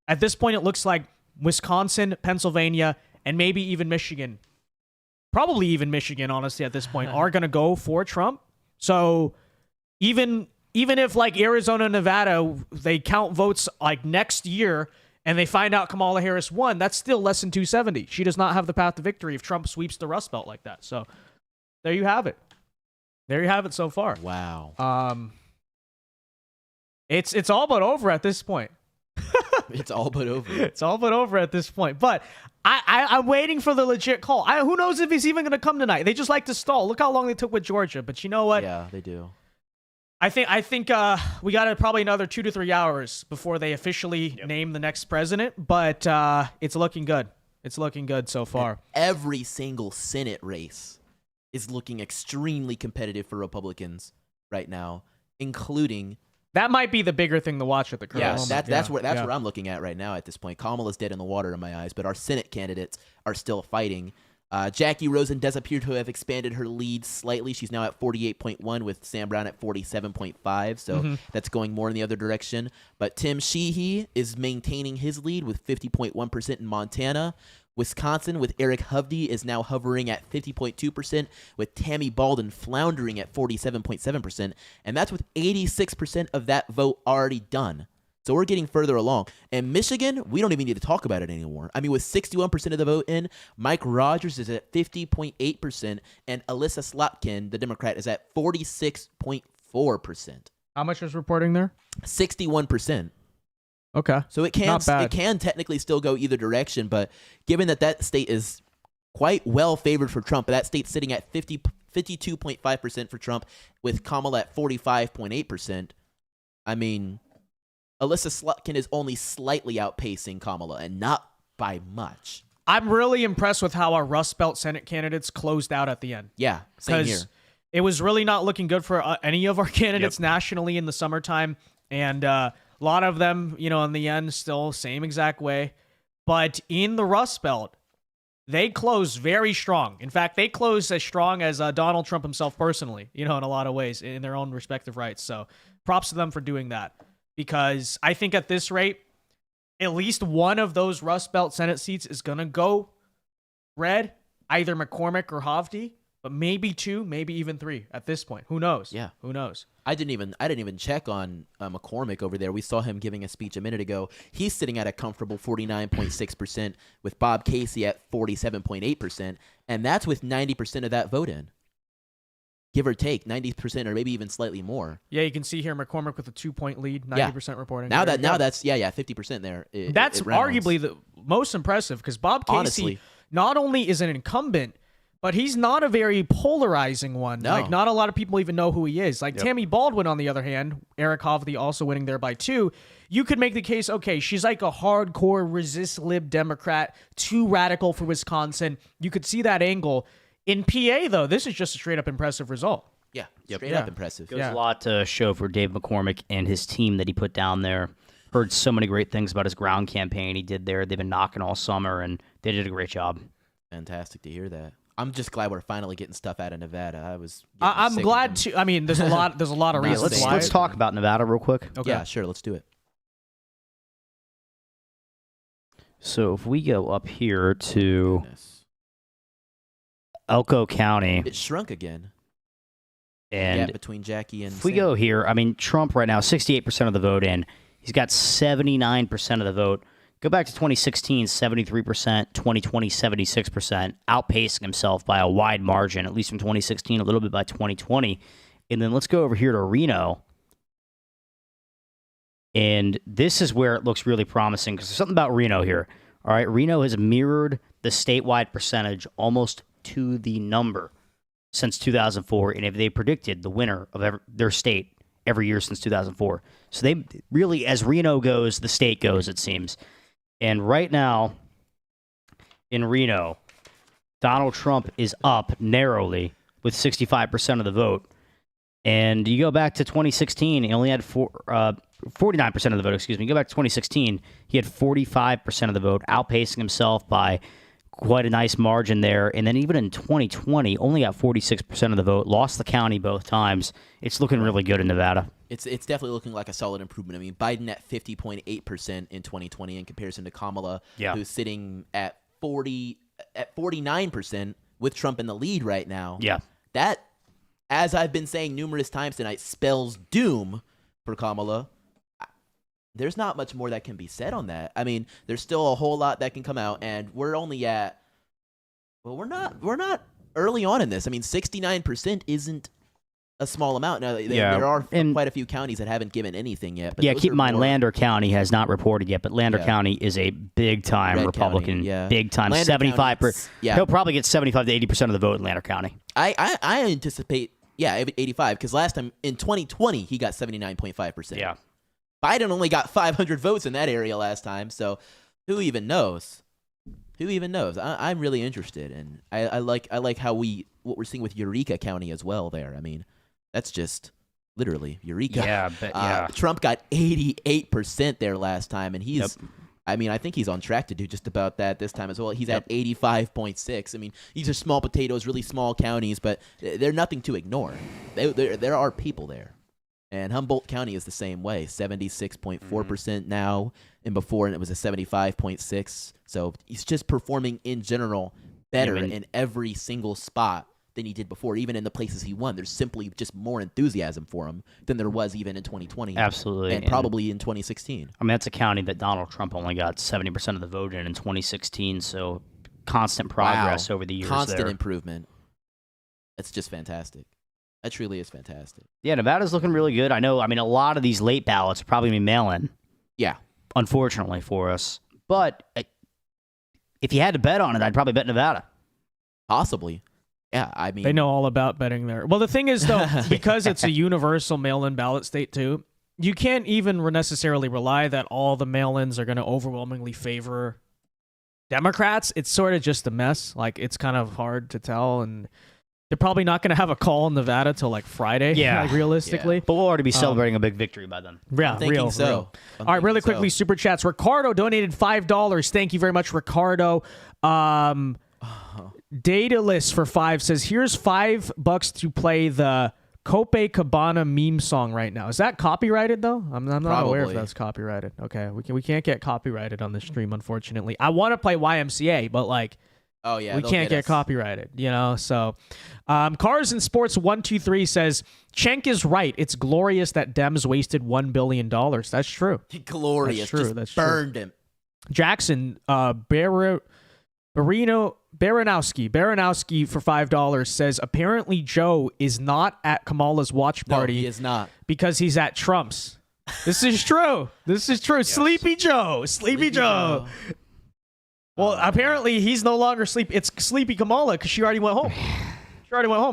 S1: at this point, it looks like Wisconsin, Pennsylvania, and maybe even Michigan, probably even Michigan, honestly, at this point, are going to go for Trump. So even if like Arizona, Nevada, they count votes like next year and they find out Kamala Harris won, that's still less than 270. She does not have the path to victory if Trump sweeps the Rust Belt like that. So there you have it. There you have it so far.
S3: Wow.
S1: It's all but over at this point.
S3: It's all but over.
S1: It's all but over at this point. But I'm waiting for the legit call. Who knows if he's even going to come tonight? They just like to stall. Look how long they took with Georgia. But you know what?
S3: Yeah, they do.
S1: I think we got probably another 2 to 3 hours before they officially name the next president. But it's looking good. It's looking good so far.
S3: And every single Senate race is looking extremely competitive for Republicans right now, including.
S1: That might be the bigger thing to watch at the current moment.
S3: That's where I'm looking at right now at this point. Kamala's dead in the water in my eyes, but our Senate candidates are still fighting. Jackie Rosen does appear to have expanded her lead slightly. She's now at 48.1 with Sam Brown at 47.5, so that's going more in the other direction. But Tim Sheehy is maintaining his lead with 50.1% in Montana. Wisconsin with Eric Hovde is now hovering at 50.2%, with Tammy Baldwin floundering at 47.7%, and that's with 86% of that vote already done. So we're getting further along. And Michigan, we don't even need to talk about it anymore. I mean, with 61% of the vote in, Mike Rogers is at 50.8%, and Alyssa Slotkin, the Democrat, is at 46.4%.
S1: How much is reporting there?
S3: 61%.
S1: Okay.
S3: So it can technically still go either direction, but given that state is quite well favored for Trump, that state's sitting at 52.5% for Trump, with Kamala at 45.8%. I mean, Alyssa Slotkin is only slightly outpacing Kamala, and not by much.
S1: I'm really impressed with how our Rust Belt Senate candidates closed out at the end.
S3: Yeah, same here.
S1: It was really not looking good for any of our candidates nationally in the summertime, and a lot of them, in the end, still same exact way. But in the Rust Belt, they closed very strong. In fact, they closed as strong as Donald Trump himself personally, in a lot of ways in their own respective rights. So props to them for doing that, because I think at this rate, at least one of those Rust Belt Senate seats is going to go red, either McCormick or Hovde, but maybe 2, maybe even 3 at this point. Who knows?
S3: Yeah.
S1: Who knows?
S3: I didn't even check on McCormick over there. We saw him giving a speech a minute ago. He's sitting at a comfortable 49.6%, with Bob Casey at 47.8%, and that's with 90% of that vote in. Give or take 90%, or maybe even slightly more.
S1: Yeah, you can see here McCormick with a 2-point lead, 90% reporting.
S3: Now that's 50% there.
S1: That's arguably the most impressive, because Bob Casey
S3: Honestly.
S1: not only is an incumbent, but he's not a very polarizing one.
S3: No.
S1: Like, not a lot of people even know who he is. Like, Tammy Baldwin, on the other hand, Eric Hovde also winning there by 2. You could make the case, okay, she's like a hardcore resist lib Democrat, too radical for Wisconsin. You could see that angle. In PA, though, this is just a straight-up impressive result.
S3: Yeah, straight up impressive.
S2: Goes a lot to show for Dave McCormick and his team that he put down there. Heard so many great things about his ground campaign he did there. They've been knocking all summer, and they did a great job.
S3: Fantastic to hear that. I'm just glad we're finally getting stuff out of Nevada.
S1: I'm glad to. I mean, there's a lot of reasons why.
S2: Let's talk about Nevada real quick.
S1: Okay.
S3: Yeah, sure. Let's do it.
S2: So if we go up here to Elko County,
S3: It shrunk again.
S2: and
S3: Gap between Jackie and
S2: if we
S3: Sam.
S2: go here, I mean, Trump right now, 68% of the vote in. He's got 79% of the vote. Go back to 2016, 73%, 2020, 76%, outpacing himself by a wide margin, at least from 2016, a little bit by 2020. And then let's go over here to Reno. And this is where it looks really promising, because there's something about Reno here. All right, Reno has mirrored the statewide percentage almost to the number since 2004, and if they predicted the winner of their state every year since 2004. So they really, as Reno goes, the state goes, it seems. And right now, in Reno, Donald Trump is up narrowly with 65% of the vote. And you go back to 2016, he only had 49% of the vote, excuse me. You go back to 2016, he had 45% of the vote, outpacing himself by quite a nice margin there. And then even in 2020, only got 46% of the vote, lost the county both times. It's looking really good in Nevada.
S3: It's definitely looking like a solid improvement. I mean, Biden at 50.8% in 2020 in comparison to Kamala, who's sitting at 49% with Trump in the lead right now.
S2: Yeah.
S3: That, as I've been saying numerous times tonight, spells doom for Kamala. There's not much more that can be said on that. I mean, there's still a whole lot that can come out, and we're only at, well, we're not early on in this. I mean, 69% isn't a small amount. Now, there are quite a few counties that haven't given anything yet. But
S2: keep in mind, Lander County has not reported yet, but Lander County is a big-time Republican, big-time, 75%. He'll probably get 75 to 80% of the vote in Lander County.
S3: I anticipate, 85, because last time, in 2020, he got 79.5%.
S2: Yeah.
S3: Biden only got 500 votes in that area last time, so who even knows? Who even knows? I'm really interested, and I like how what we're seeing with Eureka County as well there. I mean, that's just literally Eureka.
S2: Yeah, but
S3: Trump got 88% there last time, and he's I mean, I think he's on track to do just about that this time as well. He's at 85.6. I mean, these are small potatoes, really small counties, but they're nothing to ignore. There are people there. And Humboldt County is the same way, 76.4% now, and before, and it was a 75.6. So he's just performing in general better in every single spot than he did before. Even in the places he won, there's simply just more enthusiasm for him than there was even in 2020.
S2: Absolutely.
S3: And probably in 2016.
S2: I mean, that's a county that Donald Trump only got 70% of the vote in 2016, so constant progress over the years.
S3: Constant improvement. It's just fantastic. That truly is fantastic.
S2: Yeah, Nevada's looking really good. I know, I mean, a lot of these late ballots are probably going to be mail-in.
S3: Yeah.
S2: Unfortunately for us. But if you had to bet on it, I'd probably bet Nevada.
S3: Possibly. Yeah, I mean...
S1: They know all about betting there. Well, the thing is, though, because it's a universal mail-in ballot state, too, you can't even necessarily rely that all the mail-ins are going to overwhelmingly favor Democrats. It's sort of just a mess. Like, it's kind of hard to tell, and... They're probably not going to have a call in Nevada till like Friday, like realistically.
S2: Yeah. But we'll already be celebrating a big victory by then.
S1: Yeah,
S3: I'm thinking so.
S1: All right, really quickly, super chats. Ricardo donated $5. Thank you very much, Ricardo. Daedalus for 5 says, here's $5 to play the Copacabana meme song right now. Is that copyrighted though? I'm not aware if that's copyrighted. Okay, we can't get copyrighted on this stream, unfortunately. I want to play YMCA, but like,
S3: oh yeah,
S1: we can't get copyrighted, you know. So, Cars and Sports 123 says Cenk is right. It's glorious that Dems wasted $1 billion. That's true.
S3: Glorious.
S1: That's true.
S3: Just
S1: That's
S3: burned
S1: true.
S3: him.
S1: Jackson Baranowski for $5 says apparently Joe is not at Kamala's watch party.
S3: No, he is not,
S1: because he's at Trump's. This is true. This is true. Yes. Sleepy Joe. Sleepy Joe. Well, apparently he's no longer sleepy. It's Sleepy Kamala because she already went home.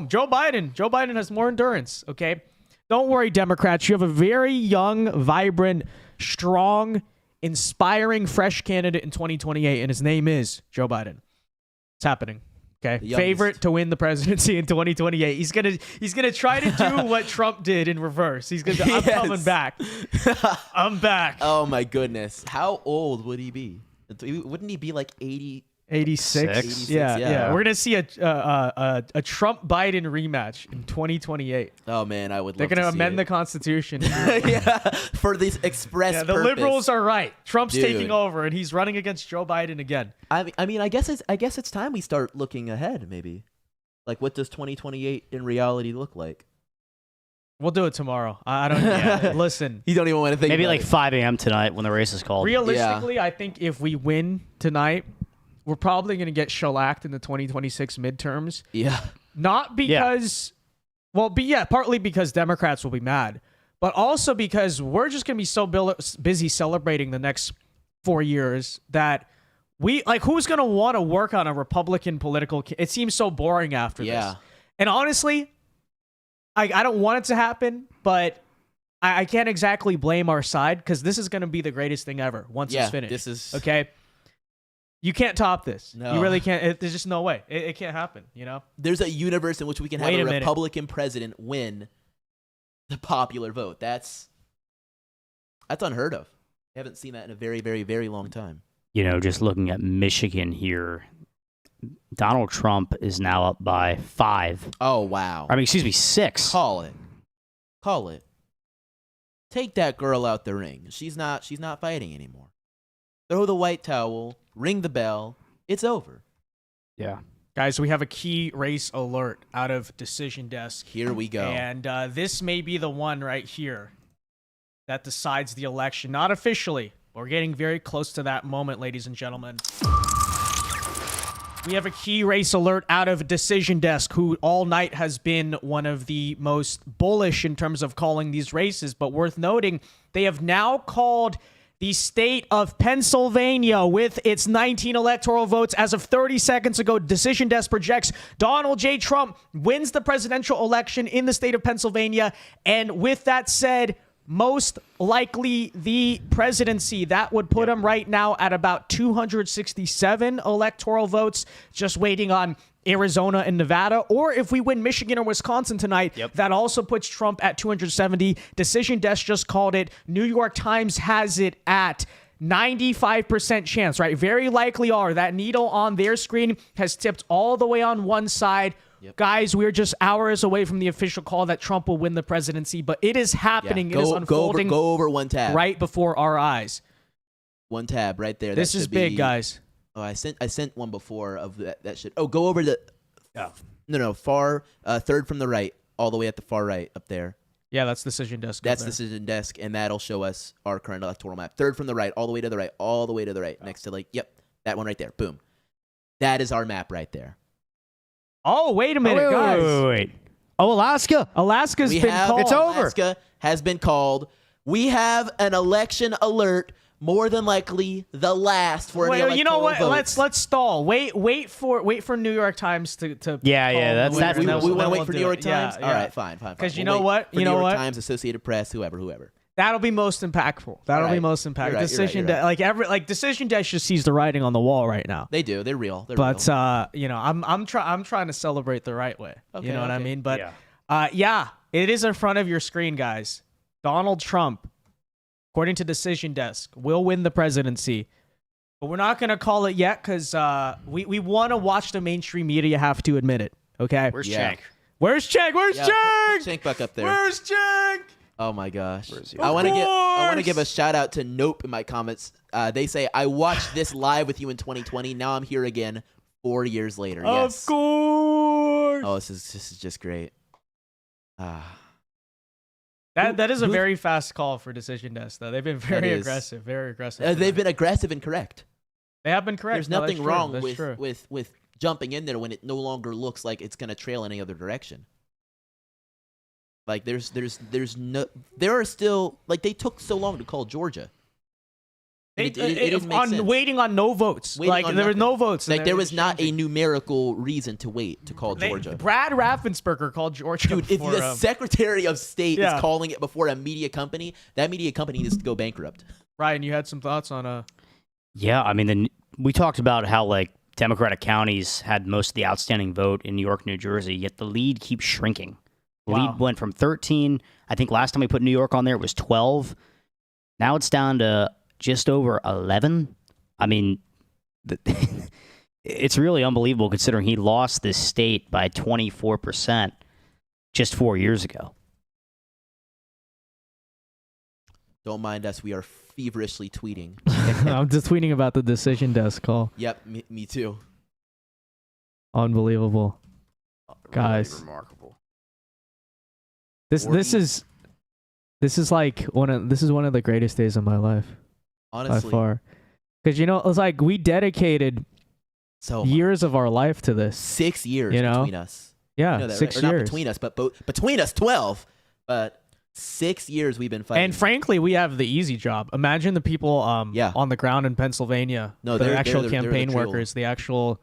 S1: Joe Biden has more endurance. Okay, don't worry, Democrats. You have a very young, vibrant, strong, inspiring, fresh candidate in 2028, and his name is Joe Biden. It's happening. Okay, favorite to win the presidency in 2028. He's gonna try to do what Trump did in reverse. He's gonna. I'm coming back. I'm back.
S3: Oh my goodness, how old would he be? Wouldn't he be like 80?
S1: 86. Yeah. We're gonna see a Trump Biden rematch in 2028.
S3: Oh man, I would.
S1: They're gonna amend the Constitution.
S3: Yeah, for this express.
S1: The
S3: purpose.
S1: liberals are right. Trump's taking over, and he's running against Joe Biden again.
S3: I mean, I guess it's time we start looking ahead. Maybe, like, what does 2028 in reality look like?
S1: We'll do it tomorrow. I don't. Yeah, listen,
S3: you don't even want to think.
S2: Maybe
S3: about
S2: like 5 a.m. tonight when the race is called.
S1: Realistically, I think if we win tonight, we're probably going to get shellacked in the 2026 midterms.
S3: Yeah.
S1: Not because, partly because Democrats will be mad, but also because we're just going to be so busy celebrating the next 4 years that who's going to want to work on a Republican political? It seems so boring after this. And honestly, I don't want it to happen, but I can't exactly blame our side because this is going to be the greatest thing ever once it's finished.
S3: This is
S1: okay. You can't top this.
S3: No.
S1: You really can't. There's just no way. It can't happen, you know?
S3: There's a universe in which we can have a Republican president win the popular vote. That's unheard of. I haven't seen that in a very, very, very long time.
S2: You know, just looking at Michigan here, Donald Trump is now up by 5.
S3: Oh, wow.
S2: 6.
S3: Call it. Take that girl out the ring. She's not fighting anymore. Throw the white towel, ring the bell. It's over.
S1: Yeah. Guys, we have a key race alert out of Decision Desk.
S3: Here we go.
S1: And this may be the one right here that decides the election. Not officially, but we're getting very close to that moment, ladies and gentlemen. We have a key race alert out of Decision Desk, who all night has been one of the most bullish in terms of calling these races. But worth noting, they have now called the state of Pennsylvania with its 19 electoral votes. As of 30 seconds ago, Decision Desk projects Donald J. Trump wins the presidential election in the state of Pennsylvania. And with that said, most likely the presidency. That would put him right now at about 267 electoral votes, just waiting on Arizona and Nevada. Or if we win Michigan or Wisconsin tonight, that also puts Trump at 270. Decision Desk just called it. New York Times has it at 95% chance, right? Very likely are. That needle on their screen has tipped all the way on one side. Guys, we're just hours away from the official call that Trump will win the presidency, but it is happening. It is unfolding.
S3: Go over one tab.
S1: Right before our eyes.
S3: One tab right there.
S1: This is big, guys.
S3: Oh, I sent one before of that should. Oh, go over the. No, far third from the right, all the way at the far right up there.
S1: Yeah, that's Decision Desk.
S3: That's Decision Desk, and that'll show us our current electoral map. Third from the right, all the way to the right, all the way to the right, next to that one right there. Boom. That is our map right there.
S1: Oh, wait a minute, guys.
S2: Wait. Oh, Alaska.
S1: Alaska's been called.
S2: It's over.
S3: Alaska has been called. We have an election alert. More than likely, the last for any electoral
S1: you know what?
S3: votes.
S1: Let's stall. Wait for New York Times to.
S2: Yeah. That's
S3: we want to wait for New York Times.
S1: Yeah.
S3: All right, fine.
S1: Because you know what?
S3: New York Times, Associated Press, whoever.
S1: That'll be most impactful. That'll be most impactful.
S3: Right,
S1: Decision
S3: right.
S1: Desk, Decision Desk just sees the writing on the wall right now.
S3: They do. They're real.
S1: But I'm trying to celebrate the right way.
S3: Okay,
S1: you know what I mean? But
S2: yeah.
S1: It is in front of your screen, guys. Donald Trump, according to Decision Desk, will win the presidency. But we're not going to call it yet because we want to watch the mainstream media have to admit it. Okay?
S2: Where's Cenk?
S1: Where's Cenk? Where's
S3: Yeah,
S1: Cenk?
S3: put Cenk back up there.
S1: Where's Cenk?
S3: Oh my gosh.
S2: he?
S3: I want to give a shout out to Nope in my comments. They say, I watched this live with you in 2020. Now I'm here again 4 years later. Yes.
S1: Of course.
S3: Oh, this is just great.
S1: That is a very fast call for Decision Desk, though. They've been very aggressive. Very aggressive.
S3: They've been aggressive and correct.
S1: They have been correct.
S3: There's
S1: No,
S3: nothing
S1: that's
S3: wrong
S1: true. That's true.
S3: with jumping in there when it no longer looks like it's going to trail any other direction. Like there are still, like, they took so long to call Georgia. It didn't make sense.
S1: Waiting on no votes.
S3: Waiting
S1: Like
S3: on
S1: there were
S3: nothing.
S1: no votes.
S3: Like there was not a numerical reason to wait to call Georgia.
S1: Brad Raffensperger called Georgia.
S3: Dude, if
S1: before,
S3: the Secretary of State
S1: yeah.
S3: is calling it before a media company, that media company needs to go bankrupt.
S1: Ryan, you had some thoughts on
S2: Yeah, I mean, we talked about how like Democratic counties had most of the outstanding vote in New York, New Jersey, yet the lead keeps shrinking. The lead went from 13. I think last time we put New York on there, it was 12. Now it's down to just over 11. I mean, it's really unbelievable considering he lost this state by 24% just 4 years ago.
S3: Don't mind us. We are feverishly tweeting.
S1: I'm just tweeting about the Decision Desk call.
S3: Yep, me too.
S1: Unbelievable. Guys.
S2: Really remarkable.
S1: This is like one of the greatest days of my life.
S3: Honestly.
S1: By far. Because it's like we dedicated years of our life to this.
S3: 6 years between us.
S1: Yeah,
S3: you know that,
S1: 6
S3: right? Or
S1: years.
S3: not between us, but between us 12. But 6 years we've been fighting.
S1: And frankly, we have the easy job. Imagine the people on the ground in Pennsylvania.
S3: No,
S1: the
S3: they're
S1: actual
S3: the
S1: campaign
S3: real-
S1: workers, the actual.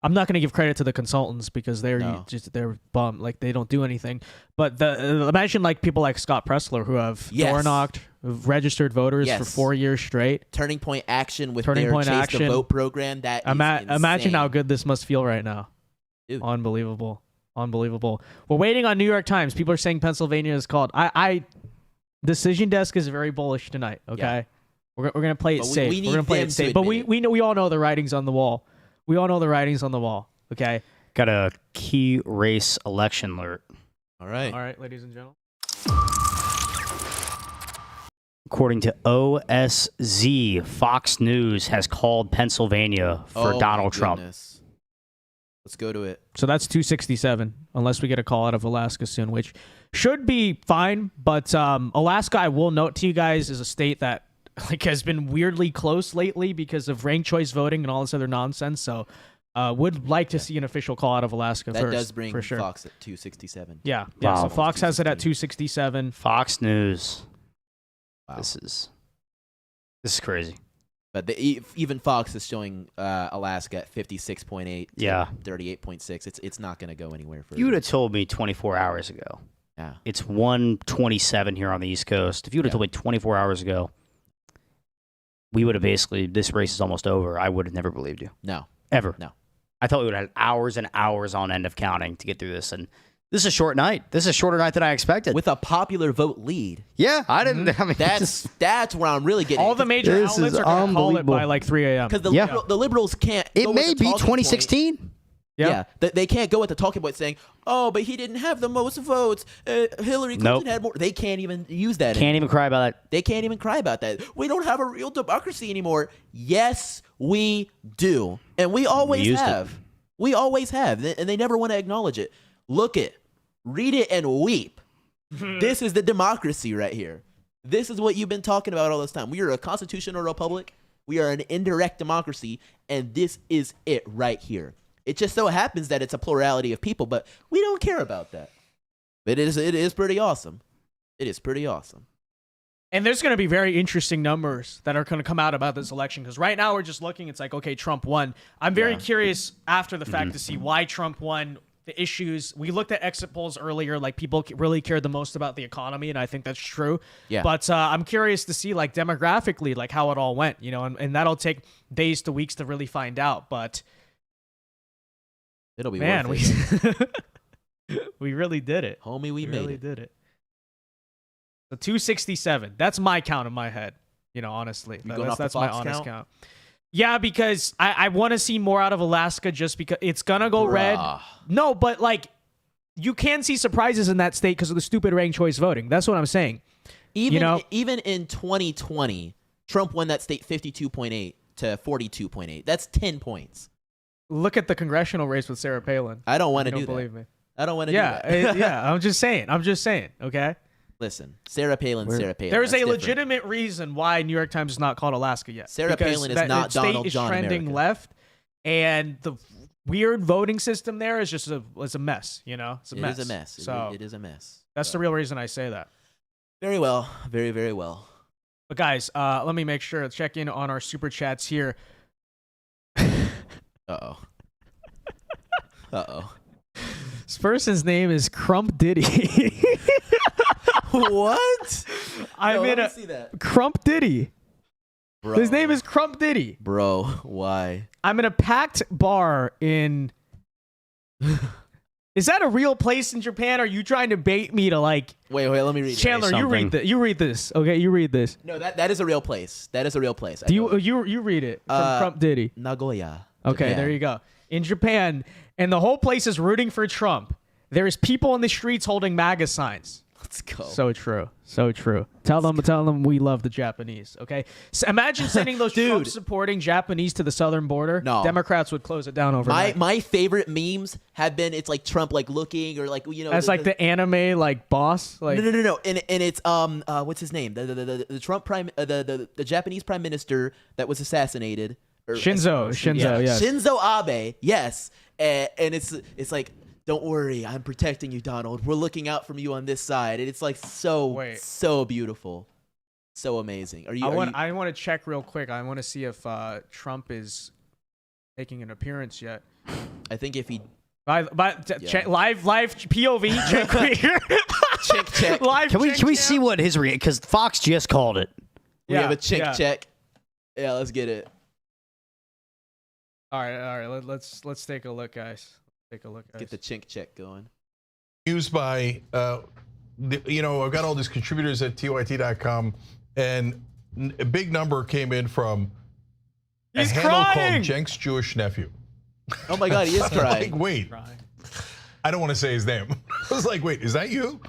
S1: I'm not going to give credit to the consultants because they're bummed, like they don't do anything. But imagine like people like Scott Pressler who have door knocked, who've registered voters for 4 years straight.
S3: Turning Point Action with
S1: Turning
S3: their
S1: Point
S3: Chase
S1: Action.
S3: the Vote program. That is
S1: imagine how
S3: insane.
S1: good this must feel right now.
S3: Dude.
S1: Unbelievable. We're waiting on New York Times. People are saying Pennsylvania is called. Decision Desk is very bullish tonight. Okay,
S3: Yeah.
S1: we're gonna play it
S3: But we
S1: safe.
S3: need
S1: We're gonna play
S3: them
S1: it
S3: to
S1: safe. But
S3: admit
S1: we all know the writings on the wall. We all know the writings on the wall. Okay.
S2: Got a key race election alert.
S3: All right.
S1: All right, ladies and gentlemen.
S2: According to OSZ, Fox News has called Pennsylvania for
S3: Oh,
S2: Donald
S3: my
S2: Trump.
S3: goodness. Let's go to it.
S1: So that's 267, unless we get a call out of Alaska soon, which should be fine. But Alaska, I will note to you guys, is a state that has been weirdly close lately because of ranked choice voting and all this other nonsense. So would like to see an official call out of Alaska
S3: That
S1: first.
S3: does bring
S1: for sure.
S3: Fox at 267.
S1: Yeah.
S2: Wow.
S1: So Fox has it at 267.
S2: Fox News.
S3: Wow.
S2: This is crazy.
S3: But even Fox is showing Alaska at 56.8.
S2: Yeah.
S3: 38.6. It's not going to go anywhere further.
S2: You would have told me 24 hours ago.
S3: Yeah.
S2: It's 1:27 here on the East Coast. If you would have told me 24 hours ago, we would have basically, this race is almost over. I would have never believed you.
S3: No.
S2: Ever.
S3: No.
S2: I thought we would have had hours and hours on end of counting to get through this. And this is a short night. This is a shorter night than I expected.
S3: With a popular vote lead.
S2: Yeah, I didn't. I mean,
S3: That's where I'm really getting.
S1: All the major
S2: This
S1: outlets
S2: is
S1: are going to call it
S2: unbelievable.
S1: by like 3 a.m.
S3: Because
S2: Yeah.
S3: the liberals can't.
S2: It
S3: go with
S2: may
S3: the
S2: be
S3: talking point.
S2: 2016.
S3: Yeah, they can't go with the talking point saying, "Oh, but he didn't have the most votes. Hillary Clinton
S2: Nope.
S3: had more." They can't even use that.
S2: Can't even cry about that.
S3: They can't even cry about that. We don't have a real democracy anymore. Yes, we do, and we always
S2: used it.
S3: have. We always have, and they never want to acknowledge it. Look it, read it, and weep. This is the democracy right here. This is what you've been talking about all this time. We are a constitutional republic. We are an indirect democracy, and this is it right here. It just so happens that it's a plurality of people, but we don't care about that. It is pretty awesome. It is pretty awesome.
S1: And there's going to be very interesting numbers that are going to come out about this election because right now we're just looking, it's like, okay, Trump won. I'm very curious after the fact to see why Trump won, the issues. We looked at exit polls earlier, like people really cared the most about the economy, and I think that's true.
S3: Yeah.
S1: But I'm curious to see, like, demographically, like how it all went, and that'll take days to weeks to really find out. But
S3: it'll be
S1: man,
S3: worth it.
S1: we really did it.
S3: Homie, we made
S1: really
S3: it.
S1: did it. So 267. That's my count in my head. Honestly,
S3: going off the
S1: that's my
S3: Fox
S1: honest
S3: count?
S1: count. Yeah, because I want to see more out of Alaska just because it's going to go red. No, but like you can see surprises in that state because of the stupid ranked choice voting. That's what I'm saying.
S3: Even in 2020, Trump won that state 52.8 to 42.8. That's 10 points.
S1: Look at the congressional race with Sarah Palin.
S3: I don't want to do that.
S1: Believe me.
S3: I don't want to do that.
S1: Yeah, I'm just saying. Okay?
S3: Listen, Sarah Palin.
S1: There's a legitimate reason why New York Times is not called Alaska yet.
S3: Sarah Palin is not Donald John
S1: America. Trending left, and the weird voting system there is just a mess. It's a mess.
S3: It is a mess.
S1: So
S3: it is a mess.
S1: That's the real reason I say that.
S3: Very well. Very, very well.
S1: But guys, let me make sure to check in on our super chats here.
S3: Uh-oh.
S1: This person's name is Crump Diddy.
S3: What?
S1: I'm in a
S3: see that.
S1: Crump Diddy.
S3: Bro.
S1: His name is Crump Diddy.
S3: Bro, why?
S1: I'm in a packed bar in. Is that a real place in Japan? Or are you trying to bait me to like?
S3: Wait. Let me read.
S1: Chandler, you read this. Okay, you read this.
S3: No, that is a real place. That is a real place.
S1: Do you read it from Crump Diddy?
S3: Nagoya.
S1: Okay,
S3: Japan.
S1: there you go. In Japan, and the whole place is rooting for Trump. There's people in the streets holding MAGA signs.
S3: Let's go.
S1: So true. Tell them we love the Japanese. Okay. So imagine sending those Trump-supporting Japanese to the southern border.
S3: No,
S1: Democrats would close it down overnight.
S3: My favorite memes have been it's like Trump like looking or like
S1: as the anime like boss. Like
S3: no. And it's what's his name? The Trump the Japanese prime minister that was assassinated.
S1: Shinzo. Yes.
S3: Shinzo Abe. Yes. And it's like, don't worry, I'm protecting you, Donald. We're looking out from you on this side. And it's like so beautiful. So amazing.
S1: I want to check real quick. I want to see if Trump is making an appearance yet.
S3: I think if he
S1: live POV check.
S3: check.
S1: Live
S2: can we
S1: check,
S2: see what his because Fox just called it.
S3: We have a check. Yeah, let's get it.
S1: All right. Let's take a look, guys.
S3: Get the chink check going.
S6: Used by, I've got all these contributors at tyt.com, and a big number came in from a handle called Jenk's Jewish Nephew.
S3: Oh my God, he is crying.
S6: Like, wait. I don't want to say his name. I was like, wait, is that you?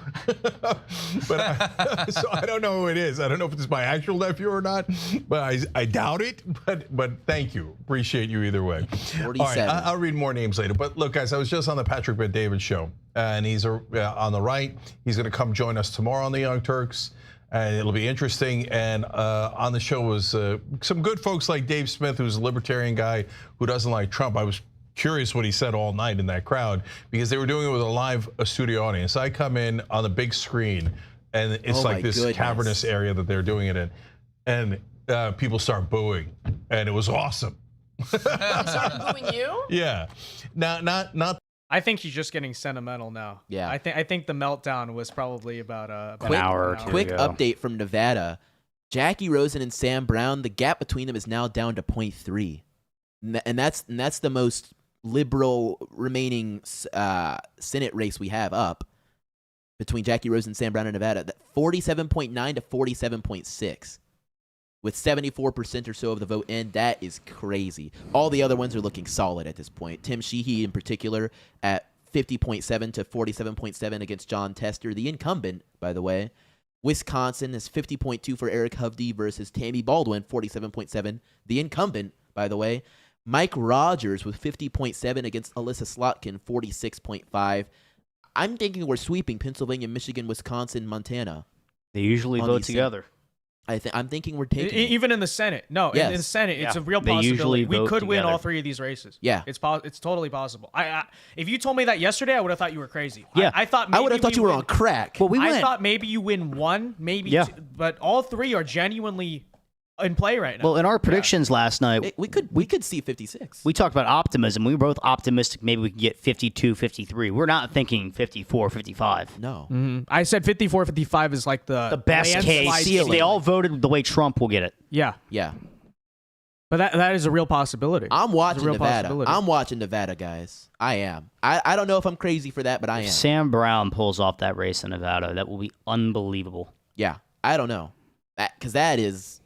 S6: But so I don't know who it is. I don't know if it's my actual nephew or not, but I doubt it. But thank you. Appreciate you either way.
S3: 47.
S6: All right, I'll read more names later. But look, guys, I was just on the Patrick Bet-David show, and he's on the right. He's going to come join us tomorrow on the Young Turks. And it'll be interesting. And on the show was some good folks like Dave Smith, who's a libertarian guy who doesn't like Trump. I was curious what he said all night in that crowd because they were doing it with a live studio audience. I come in on the big screen and it's like this cavernous area that they're doing it in, and people start booing, and it was awesome.
S9: Started booing you?
S6: Yeah, not.
S1: I think he's just getting sentimental now.
S3: Yeah,
S1: I think the meltdown was probably about
S2: an hour or two.
S3: Quick
S2: ago.
S3: update from Nevada: Jackie Rosen and Sam Brown. The gap between them is now down to 0.3, and that's the most liberal remaining Senate race we have up between Jackie Rosen and Sam Brown in Nevada. 47.9 to 47.6, with 74% or so of the vote in. That is crazy. All the other ones are looking solid at this point. Tim Sheehy in particular at 50.7 to 47.7 against John Tester, the incumbent, by the way. Wisconsin is 50.2 for Eric Hovde versus Tammy Baldwin, 47.7, the incumbent, by the way. Mike Rogers with 50.7 against Alyssa Slotkin, 46.5. I'm thinking we're sweeping Pennsylvania, Michigan, Wisconsin, Montana.
S2: They usually vote together.
S3: I'm thinking we're taking
S1: even in the Senate. No, in the Senate, it's a real possibility. We could win all three of these races.
S3: Yeah,
S1: it's totally possible. If you told me that yesterday, I would have thought you were crazy.
S2: Yeah,
S1: I thought
S3: I would have thought you were on crack.
S2: Well,
S1: I thought maybe you win one, maybe two, but all three are genuinely in play right now.
S2: Well, in our predictions last night,
S3: we could see 56.
S2: We talked about optimism. We were both optimistic maybe we could get 52, 53. We're not thinking 54, 55.
S3: No.
S1: Mm-hmm. I said 54, 55 is like the
S2: best case. If they all voted the way Trump will get it.
S1: Yeah.
S3: Yeah.
S1: But that is a real possibility.
S3: I'm watching Nevada. I'm watching Nevada, guys. I am. I don't know if I'm crazy for that, but I am.
S2: If Sam Brown pulls off that race in Nevada, that will be unbelievable.
S3: Yeah. I don't know. Because that's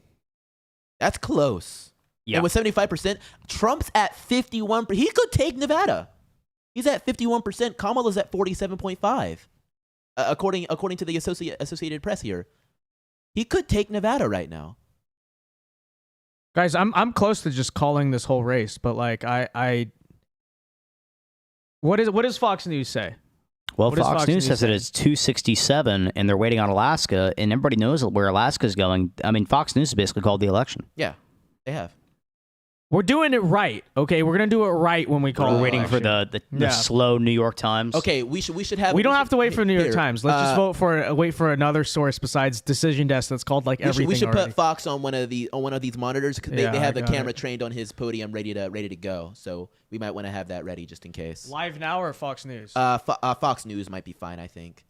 S3: close.
S2: Yeah.
S3: And with 75%, Trump's at 51%. He could take Nevada. He's at 51%. Kamala's at 47.5%. According to the Associated Press here. He could take Nevada right now.
S1: Guys, I'm close to just calling this whole race, but like what does Fox News say?
S2: Well,
S1: What does
S2: Fox News says
S1: say?
S2: that it's 267, and they're waiting on Alaska, and everybody knows where Alaska's going. I mean, Fox News has basically called the election.
S3: Yeah, they have.
S1: We're doing it right, okay? We're gonna do it right when we call.
S2: We're waiting for the slow New York Times.
S3: Okay, we should have.
S1: We don't have to wait for New York
S3: here,
S1: Times. Let's just wait for another source besides Decision Desk that's called like everything.
S3: We should
S1: already.
S3: put Fox on one of these monitors because they
S1: Yeah,
S3: have
S1: I
S3: the
S1: got
S3: camera
S1: it.
S3: trained on his podium ready to go. So we might want to have that ready just in case.
S1: Live now or Fox News?
S3: Fox News might be fine. I think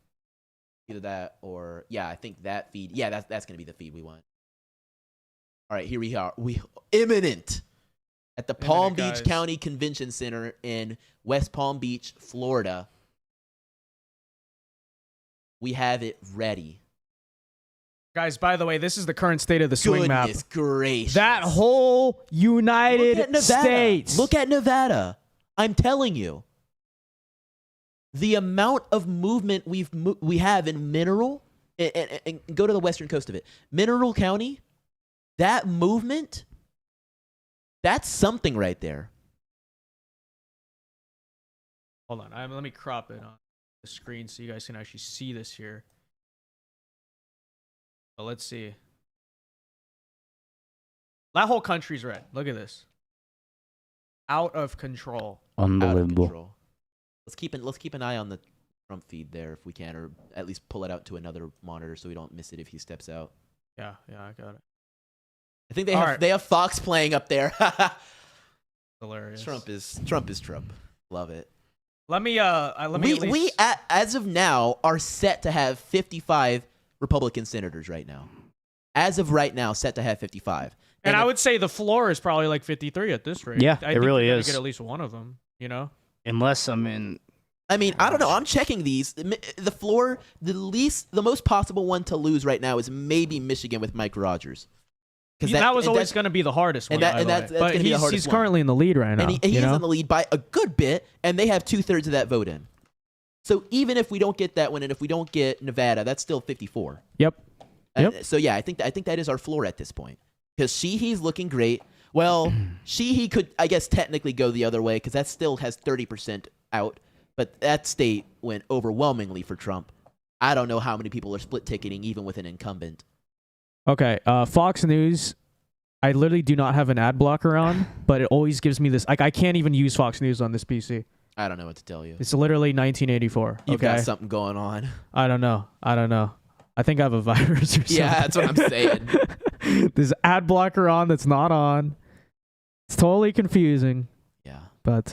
S3: either that or I think that feed. Yeah, that's gonna be the feed we want. All right, here we are. We imminent. At the Palm Beach
S1: guys.
S3: County Convention Center in West Palm Beach, Florida. We have it ready.
S1: Guys, by the way, this is the current state of the swing map.
S3: Goodness gracious.
S1: That whole United
S3: Look at Nevada.
S1: States.
S3: Look at Nevada. I'm telling you. The amount of movement we have in Mineral, and go to the western coast of it. Mineral County, that movement, that's something right there.
S1: Hold on. Let me crop it on the screen so you guys can actually see this here. So let's see. That whole country's red. Look at this. Out of control.
S2: Unbelievable.
S3: Let's keep an eye on the Trump feed there if we can, or at least pull it out to another monitor so we don't miss it if he steps out.
S1: Yeah, I got it.
S3: I think they have Fox playing up there.
S1: Hilarious.
S3: Trump is Trump. Love it.
S1: Let me
S3: as of now are set to have 55 Republican senators right now. As of right now, set to have 55.
S1: And I would say the floor is probably like 53 at this rate.
S2: Yeah,
S1: I
S2: it
S1: think
S2: really
S1: you're gonna
S2: is.
S1: Get at least one of them, you know?
S2: Unless I mean,
S3: I don't know. I'm checking these. The floor, the most possible one to lose right now is maybe Michigan with Mike Rogers.
S1: That was always going to be the hardest one.
S3: That's
S1: but
S3: gonna be the hardest
S1: he's currently in the lead right now.
S3: And he's in the lead by a good bit, and they have 2/3 of that vote in. So even if we don't get that one, and if we don't get Nevada, that's still 54.
S1: Yep.
S3: So yeah, I think that is our floor at this point because Sheehy's looking great. Well, Sheehy could, I guess, technically go the other way because that still has 30% out, but that state went overwhelmingly for Trump. I don't know how many people are split ticketing even with an incumbent.
S1: Okay, Fox News. I literally do not have an ad blocker on, but it always gives me this. Like, I can't even use Fox News on this PC.
S3: I don't know what to tell you.
S1: It's literally 1984.
S3: You've
S1: okay?
S3: got something going on.
S1: I don't know. I think I have a virus or something.
S3: Yeah, that's what I'm saying.
S1: There's ad blocker on that's not on. It's totally confusing.
S3: Yeah.
S1: But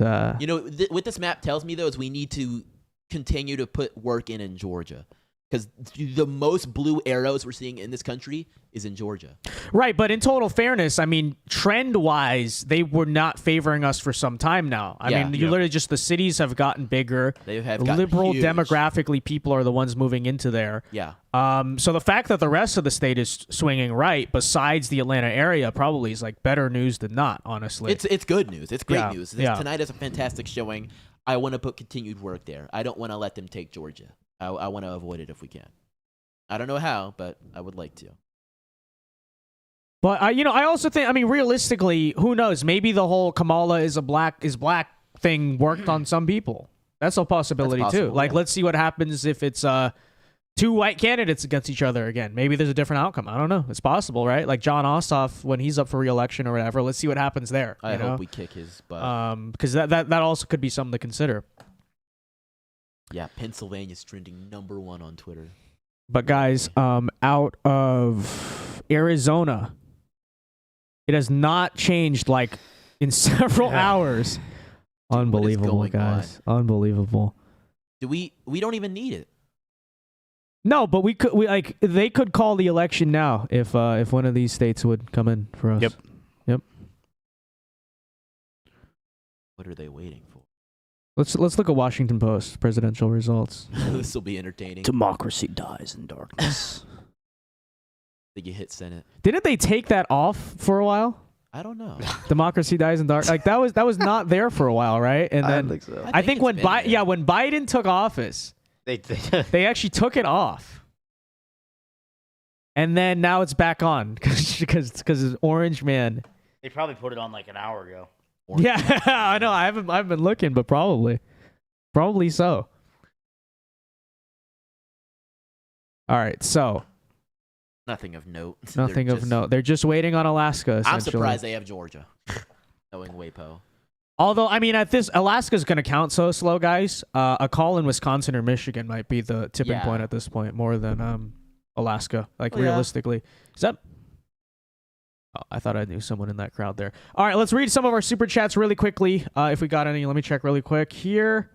S3: what this map tells me though is we need to continue to put work in Georgia. Because the most blue arrows we're seeing in this country is in Georgia.
S1: Right, but in total fairness, I mean, trend-wise, they were not favoring us for some time now. I mean, you literally just the cities have gotten bigger.
S3: They have gotten
S1: liberal
S3: huge.
S1: Demographically, people are the ones moving into there.
S3: Yeah.
S1: So the fact that the rest of the state is swinging right, besides the Atlanta area, probably is like better news than not. Honestly,
S3: it's good news. It's great news.
S1: Yeah.
S3: Tonight is a fantastic showing. I want to put continued work there. I don't want to let them take Georgia. I want to avoid it if we can. I don't know how, but I would like to.
S1: But I also think, I mean, realistically, who knows? Maybe the whole Kamala is black thing worked on some people. That's a possibility too. Like, let's see what happens if it's two white candidates against each other again. Maybe there's a different outcome. I don't know. It's possible, right? Like John Ossoff when he's up for re-election or whatever. Let's see what happens there.
S3: I hope we kick his butt.
S1: Because that also could be something to consider.
S3: Yeah, Pennsylvania's trending #1 on Twitter.
S1: But guys, out of Arizona, it has not changed like in several hours.
S3: Dude,
S1: Unbelievable, guys. Unbelievable.
S3: We don't even need it.
S1: No, but they could call the election now if one of these states would come in for us. Yep.
S3: What are they waiting for?
S1: Let's look at Washington Post presidential results.
S3: This will be entertaining.
S2: Democracy dies in darkness.
S3: Think you hit Senate.
S1: Didn't they take that off for a while?
S3: I don't know.
S1: Democracy dies in dark. Like that was not there for a while, right? And then
S2: think so.
S1: I think when when Biden took office, they actually took it off, and then now it's back on because Orange Man.
S2: They probably put it on like an hour ago.
S1: Yeah, I know. I haven't been looking, but probably so. All right, so
S3: Nothing of note.
S1: nothing of note. They're just waiting on Alaska.
S3: I'm
S1: Essentially.
S3: surprised they have Georgia, knowing WAPO.
S1: Although, I mean, at this, Alaska's going to count so slow, guys. A call in Wisconsin or Michigan might be the tipping point at this point, more than Alaska. Like, realistically. Is that... Oh, I thought I knew someone in that crowd there. All right, let's read some of our super chats really quickly. If we got any, let me check really quick here.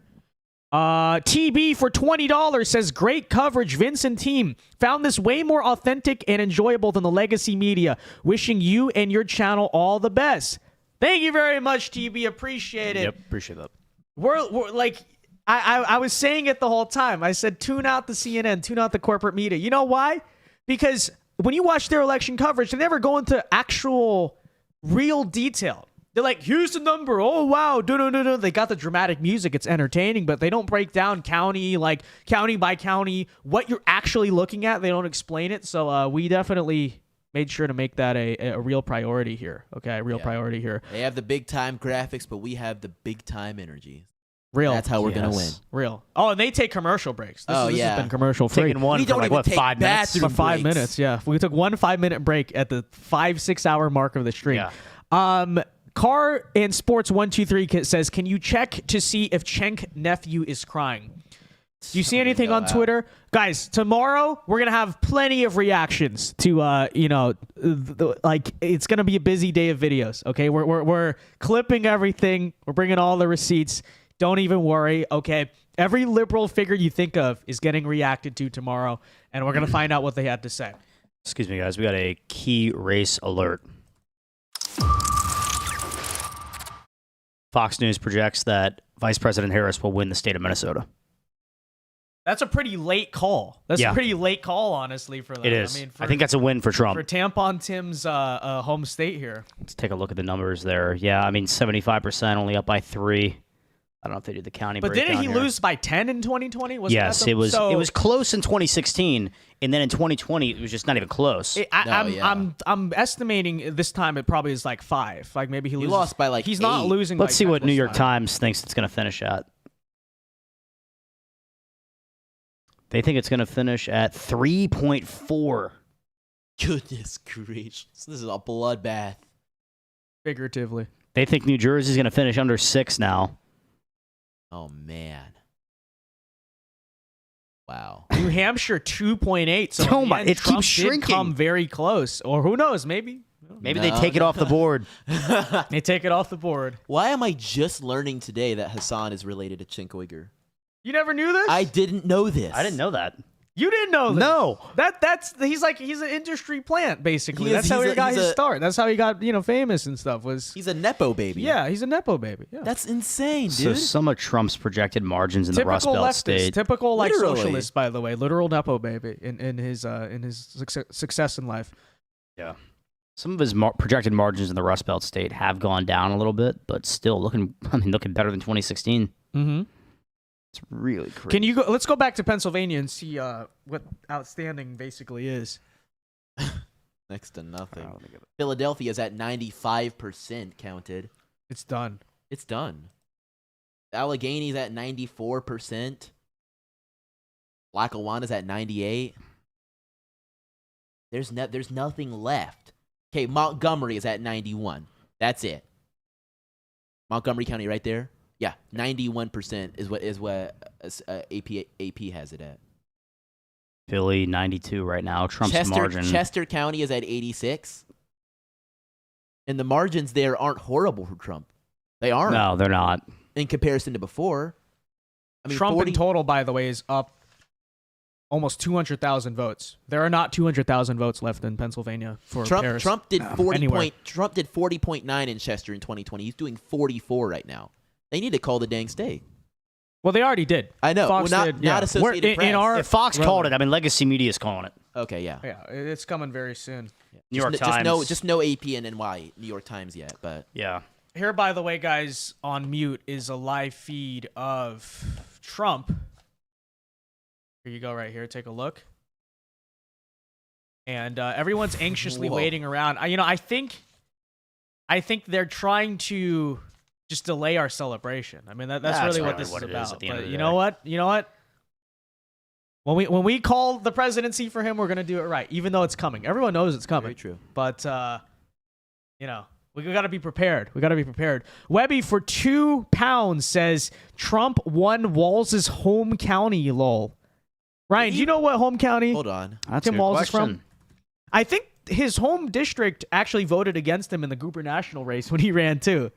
S1: TB for $20 says, great coverage, Vince and team. Found this way more authentic and enjoyable than the legacy media. Wishing you and your channel all the best. Thank you very much, TB. Appreciate it.
S2: Yep, appreciate that.
S1: We're like, I was saying it the whole time. I said, tune out the CNN, tune out the corporate media. You know why? Because when you watch their election coverage, they never go into actual, real detail. They're like, here's the number. Oh, wow. They got the dramatic music. It's entertaining, but they don't break down county by county, what you're actually looking at. They don't explain it. So we definitely made sure to make that a real priority here. Okay, a real priority here.
S3: They have the big time graphics, but we have the big time energy.
S1: Real.
S3: That's how we're going to win.
S1: Real. Oh, and they take commercial breaks. This has been commercial free.
S2: Taking one for like, what, 5 minutes?
S1: For 5 minutes, yeah. We took 1 5-minute break at the 5-6 hour mark of the stream.
S2: Yeah.
S1: Car and Sports 123 says, can you check to see if Cenk nephew is crying? Do you see anything on Twitter? Guys, tomorrow we're going to have plenty of reactions to, like, it's going to be a busy day of videos, okay? We're clipping everything. We're bringing all the receipts. Don't even worry, okay? Every liberal figure you think of is getting reacted to tomorrow, and we're going to find out what they had to say.
S2: Excuse me, guys. We got a key race alert. Fox News projects that Vice President Harris will win the state of Minnesota.
S1: That's a pretty late call. That's a pretty late call, honestly, for them.
S2: It is.
S1: I mean,
S2: I think that's a win for Trump.
S1: For Tampon Tim's home state here.
S2: Let's take a look at the numbers there. Yeah, I mean, 75%, only up by 3. I don't know if they did the county
S1: but
S2: breakdown
S1: didn't he
S2: here.
S1: lose by 10 in 2020?
S2: Yes, it was close in 2016, and then in 2020 it was just not even close.
S1: I'm estimating this time it probably is like 5. Like maybe he
S3: lost by like
S1: he's
S3: 8.
S1: not losing.
S2: Let's
S1: by
S2: see
S1: 10
S2: what New York
S1: this time.
S2: Times thinks it's going to finish at. They think it's going to finish at 3.4.
S3: Goodness gracious. This is a bloodbath.
S1: Figuratively.
S2: They think New Jersey's going to finish under 6 now.
S3: Oh, man. Wow.
S1: New Hampshire 2.8. So
S2: Oh my! It
S1: Trump
S2: keeps shrinking.
S1: did come very close, or who knows? Maybe
S2: they take it off the board.
S1: They take it off the board.
S3: Why am I just learning today that Hassan is related to Cenk Uygur?
S1: You never knew this?
S3: I didn't know this.
S2: I didn't know that.
S1: You didn't know this?
S2: No.
S1: He's an industry plant basically.
S3: He is-
S1: That's how
S3: he's
S1: he
S3: a-
S1: got
S3: he's
S1: his
S3: a-
S1: start. That's how he got famous and stuff.
S3: He's a nepo baby.
S1: Yeah, he's a nepo baby. Yeah.
S3: That's insane,
S2: So
S3: dude.
S2: some of Trump's projected margins in the Rust
S1: Typical
S2: Belt
S1: leftist,
S2: state.
S1: typical like
S3: Literally.
S1: socialist, by the way, literal nepo baby in his success in life.
S2: Yeah. Some of his projected margins in the Rust Belt state have gone down a little bit, but still looking better than 2016.
S1: Mm-hmm.
S2: It's really crazy.
S1: Can you go? Let's go back to Pennsylvania and see what outstanding basically is.
S3: Next to nothing. Philadelphia is at 95% counted.
S1: It's done.
S3: It's done. Allegheny's at 94%. Lackawanna's at 98%. There's nothing left. Okay, Montgomery is at 91%. That's it. Montgomery County right there. Yeah, 91% is what AP has it at.
S2: Philly 92 right now. Trump's margin.
S3: Chester County is at 86. And the margins there aren't horrible for Trump. They aren't.
S2: No, they're not.
S3: In comparison to before. I mean,
S1: Trump in total, by the way, is up almost 200,000 votes. There are not 200,000 votes left in Pennsylvania for Harris.
S3: Trump did
S1: Anywhere.
S3: Trump did 40.9 in Chester in 2020. He's doing 44 right now. They need to call the dang state.
S1: Well, they already did.
S3: I know.
S1: Fox
S3: Well,
S1: did.
S3: not Associated Press.
S2: If Fox called it, I mean, legacy media is calling it.
S3: Okay, yeah.
S1: Yeah, it's coming very soon.
S2: New York
S3: just
S2: Times.
S3: Just no AP and NY New York Times yet, but
S2: Yeah.
S1: Here, by the way, guys, on mute is a live feed of Trump. Here you go, right here. Take a look. And everyone's anxiously
S3: Whoa.
S1: waiting around. I think they're trying to just delay our celebration. I mean, that's really what this is
S2: it is
S1: about.
S2: at the end of
S1: But
S2: the
S1: you
S2: day.
S1: know what? You know what? When we call the presidency for him, we're gonna do it right, even though it's coming. Everyone knows it's coming.
S3: very true.
S1: But we got to be prepared. We got to be prepared. Webby for £2 says Trump won Walz's home county. Lol. Ryan, do you know what home county
S3: Hold on.
S2: That's
S1: Tim
S2: a good
S1: Walz is from?
S2: question.
S1: I think his home district actually voted against him in the gubernatorial race when he ran too.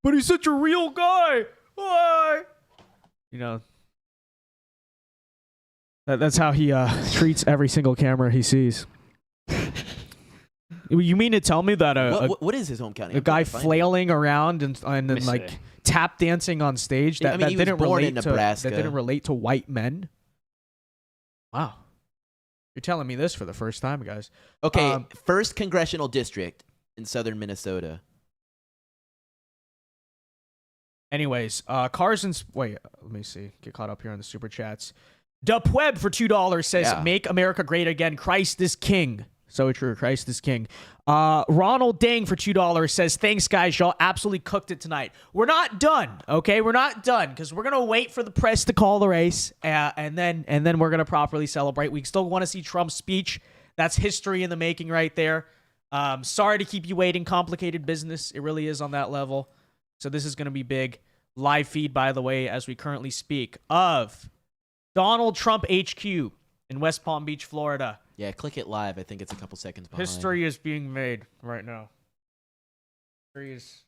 S1: But he's such a real guy. Why? That's how he treats every single camera he sees. You mean to tell me that
S3: What is his home county?
S1: a
S3: I'm
S1: guy
S3: trying to find it.
S1: flailing around and
S2: me
S1: like
S2: see.
S1: tap dancing on stage
S3: I
S1: that,
S3: mean, he was
S1: didn't
S3: born
S1: relate
S3: in
S1: to
S3: Nebraska.
S1: that didn't relate to white men? Wow. You're telling me this for the first time, guys.
S3: Okay, first congressional district in southern Minnesota.
S1: Anyways, Carson's wait, let me see. Get caught up here on the super chats. Dupweb for $2 says,
S3: Yeah.
S1: "Make America great again. Christ is king." So true. Christ is king. Ronald Dang for $2 says, "Thanks, guys. Y'all absolutely cooked it tonight." We're not done, okay? We're not done because we're gonna wait for the press to call the race, and then we're gonna properly celebrate. We still want to see Trump's speech. That's history in the making, right there. Sorry to keep you waiting. Complicated business. It really is on that level. So this is gonna be big. Live feed, by the way, as we currently speak, of Donald Trump HQ in West Palm Beach, Florida.
S3: Yeah, click it live. I think it's a couple seconds behind.
S1: History is being made right now. History is.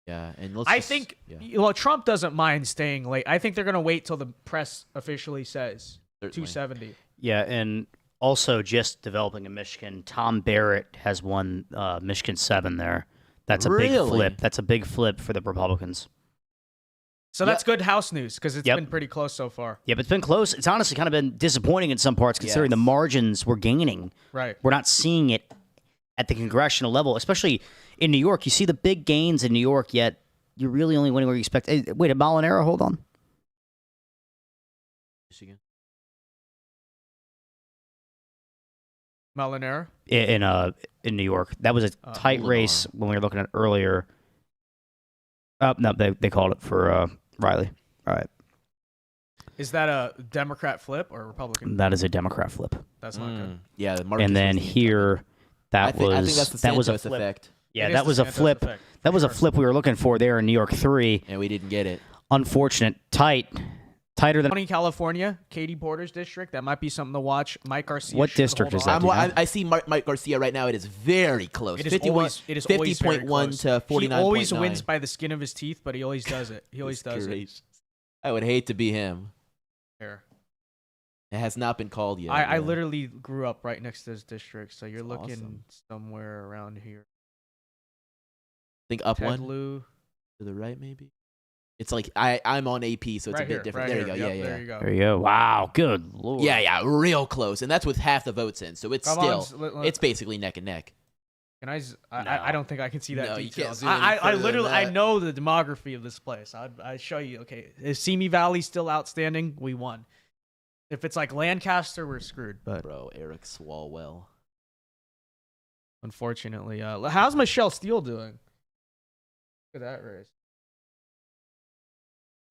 S3: Yeah, and let's
S1: I
S3: just-
S1: think,
S3: yeah,
S1: well, Trump doesn't mind staying late. I think they're going to wait till the press officially says
S3: certainly.
S1: 270.
S2: Yeah, and also just developing in Michigan, Tom Barrett has won Michigan 7 there. That's a big
S3: Really?
S2: flip. That's a big flip for the Republicans.
S1: So that's good House news because it's
S2: Yep.
S1: been pretty close so far.
S2: Yeah, but it's been close. It's honestly kind of been disappointing in some parts considering the margins we're gaining.
S1: Right.
S2: We're not seeing it at the congressional level, especially in New York. You see the big gains in New York, yet you're really only winning where you expect. Hey, wait, a Molinaro? Hold on.
S3: Michigan.
S2: In New York. That was a tight race when we were looking at earlier. No, they called it for Riley. All right.
S1: Is that a Democrat flip or a Republican?
S2: That is a Democrat flip.
S1: That's not good.
S3: Yeah,
S2: and then here,
S3: I think that's the
S2: that was a
S3: Santos
S2: flip.
S3: effect.
S2: Yeah,
S1: It
S2: that
S1: is
S2: was
S1: the
S2: a
S1: Santos
S2: flip.
S1: effect,
S2: That was a
S1: sure.
S2: flip we were looking for there in New York 3.
S3: And we didn't get it.
S2: Unfortunate. Tighter than.
S1: County, California, Katie Porter's district. That might be something to watch. Mike Garcia.
S2: What
S1: should
S2: district
S1: hold
S2: is
S1: on.
S2: that?
S3: I see Mike Garcia right now. It is very close.
S1: It is always
S3: 50.1 to 49.9.
S1: He always wins by the skin of his teeth, but he always does it. He always does it.
S3: Gracious. I would hate to be him.
S1: Here.
S3: It has not been called yet.
S1: I
S3: yeah.
S1: literally grew up right next to this district, so you're
S3: That's
S1: looking
S3: awesome.
S1: somewhere around here.
S3: think up
S1: Ted
S3: one
S1: Lieu.
S3: to the right, maybe. It's like I'm on AP, so it's
S1: Right
S3: a bit
S1: here,
S3: different.
S1: right
S3: There you
S1: here.
S3: go.
S1: Yep,
S3: Yeah,
S1: there you go.
S2: There you go. Wow. Good Lord.
S3: Yeah, real close, and that's with half the votes in. So it's
S1: Come on,
S3: it's basically neck and neck.
S1: Can I don't think I can see that
S3: No, you
S1: detail.
S3: can't zoom any
S1: I
S3: further than
S1: literally I
S3: that.
S1: know the demography of this place. I show you. Okay, is Simi Valley still outstanding? We won. If it's like Lancaster, we're screwed. But
S3: Bro, Eric Swalwell.
S1: unfortunately, how's Michelle Steele doing? Look at that race.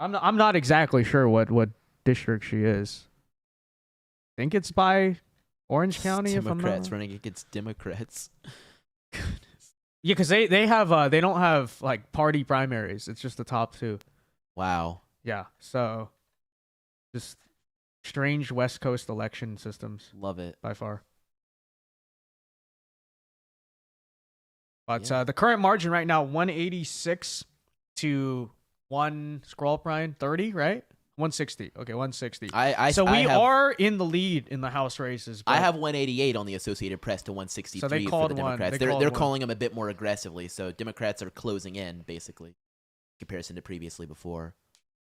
S1: I'm not exactly sure what district she is. I think it's by Orange County. If I'm
S3: Democrats
S1: not.
S3: running against Democrats.
S1: Yeah, because they have they don't have like party primaries. It's just the top two.
S3: Wow.
S1: Yeah, so just strange West Coast election systems.
S3: Love it.
S1: By far. But the current margin right now, 186 to 30, right? 160. Okay, 160. So we are in the lead in the House races.
S3: I
S1: but-
S3: have 188 on the Associated Press to 163
S1: So they
S3: for
S1: called
S3: the
S1: one.
S3: Democrats.
S1: They
S3: They're
S1: called one.
S3: calling them a bit more aggressively, so Democrats are closing in basically in comparison to previously before.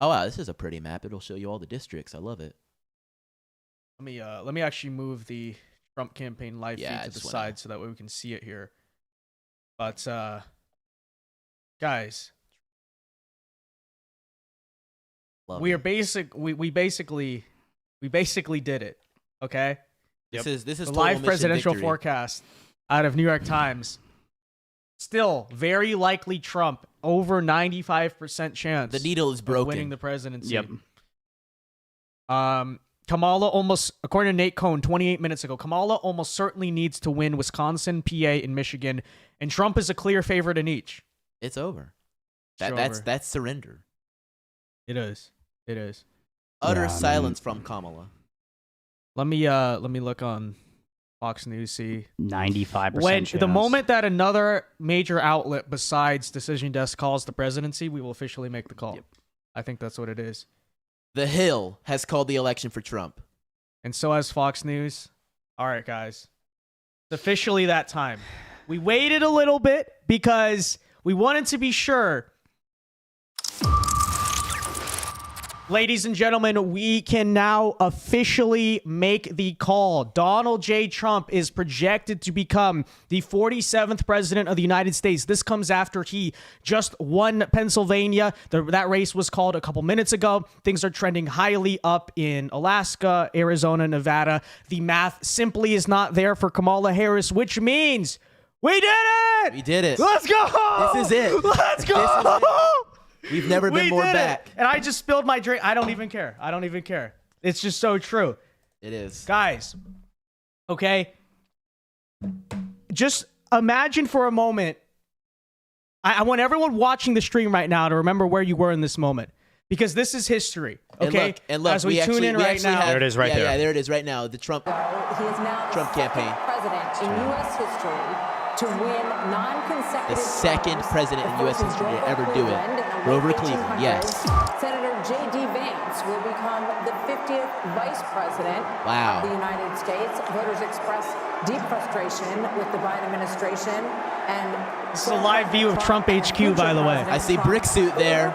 S3: Oh wow, this is a pretty map. It'll show you all the districts. I love it.
S1: Let me actually move the Trump campaign live
S3: Yeah, I
S1: feed to the
S3: just
S1: side so that way we can see it here. But guys, we basically did it. Okay.
S3: This is
S1: the
S3: total
S1: live
S3: mission
S1: presidential
S3: victory.
S1: forecast out of New York Times. Still very likely Trump, over 95% chance.
S3: The needle is
S1: of
S3: broken.
S1: winning the presidency.
S2: Yep.
S1: Kamala almost, according to Nate Cohn 28 minutes ago, Kamala almost certainly needs to win Wisconsin, PA, and Michigan, and Trump is a clear favorite in each.
S3: It's over.
S1: It's
S3: That's surrender.
S1: It is. It is.
S3: Utter silence from Kamala.
S1: Let me look on Fox News. See
S2: 95%.
S1: when
S2: chance.
S1: the moment that another major outlet besides Decision Desk calls the presidency, we will officially make the call.
S2: Yep.
S1: I think that's what it is.
S3: The Hill has called the election for Trump.
S1: And so has Fox News. All right, guys. It's officially that time. We waited a little bit because we wanted to be sure. Ladies and gentlemen, we can now officially make the call. Donald J. Trump is projected to become the 47th president of the United States. This comes after he just won Pennsylvania. That race was called a couple minutes ago. Things are trending highly up in Alaska, Arizona, Nevada. The math simply is not there for Kamala Harris, which means we did it!
S3: We did it.
S1: Let's go!
S3: This is it.
S1: Let's go!
S3: This is it. We've never been more
S1: did
S3: back.
S1: It. And I just spilled my drink. I don't even care. I don't even care. It's just so true.
S3: It is.
S1: Guys, okay? Just imagine for a moment. I want everyone watching the stream right now to remember where you were in this moment. Because this is history, okay?
S3: And look,
S1: as we tune in right now.
S2: There it is right there.
S3: Yeah, there it is right now. The Trump
S14: He is now
S3: Trump
S14: the
S3: campaign.
S14: second president in U.S. history to win non-consecutive
S3: The second
S14: terms.
S3: president in
S14: The
S3: U.S.
S14: first is
S3: history to
S14: Grover
S3: ever do it.
S14: Cleveland in the
S3: Grover
S14: late
S3: Cleveland,
S14: 1800s.
S3: yes.
S14: Senator J.D. Vance will become the 50th vice president
S3: Wow.
S14: of the United States. Voters express deep frustration with the Biden administration. And
S1: This is a live view of Trump HQ, by the way.
S3: I see brick suit there.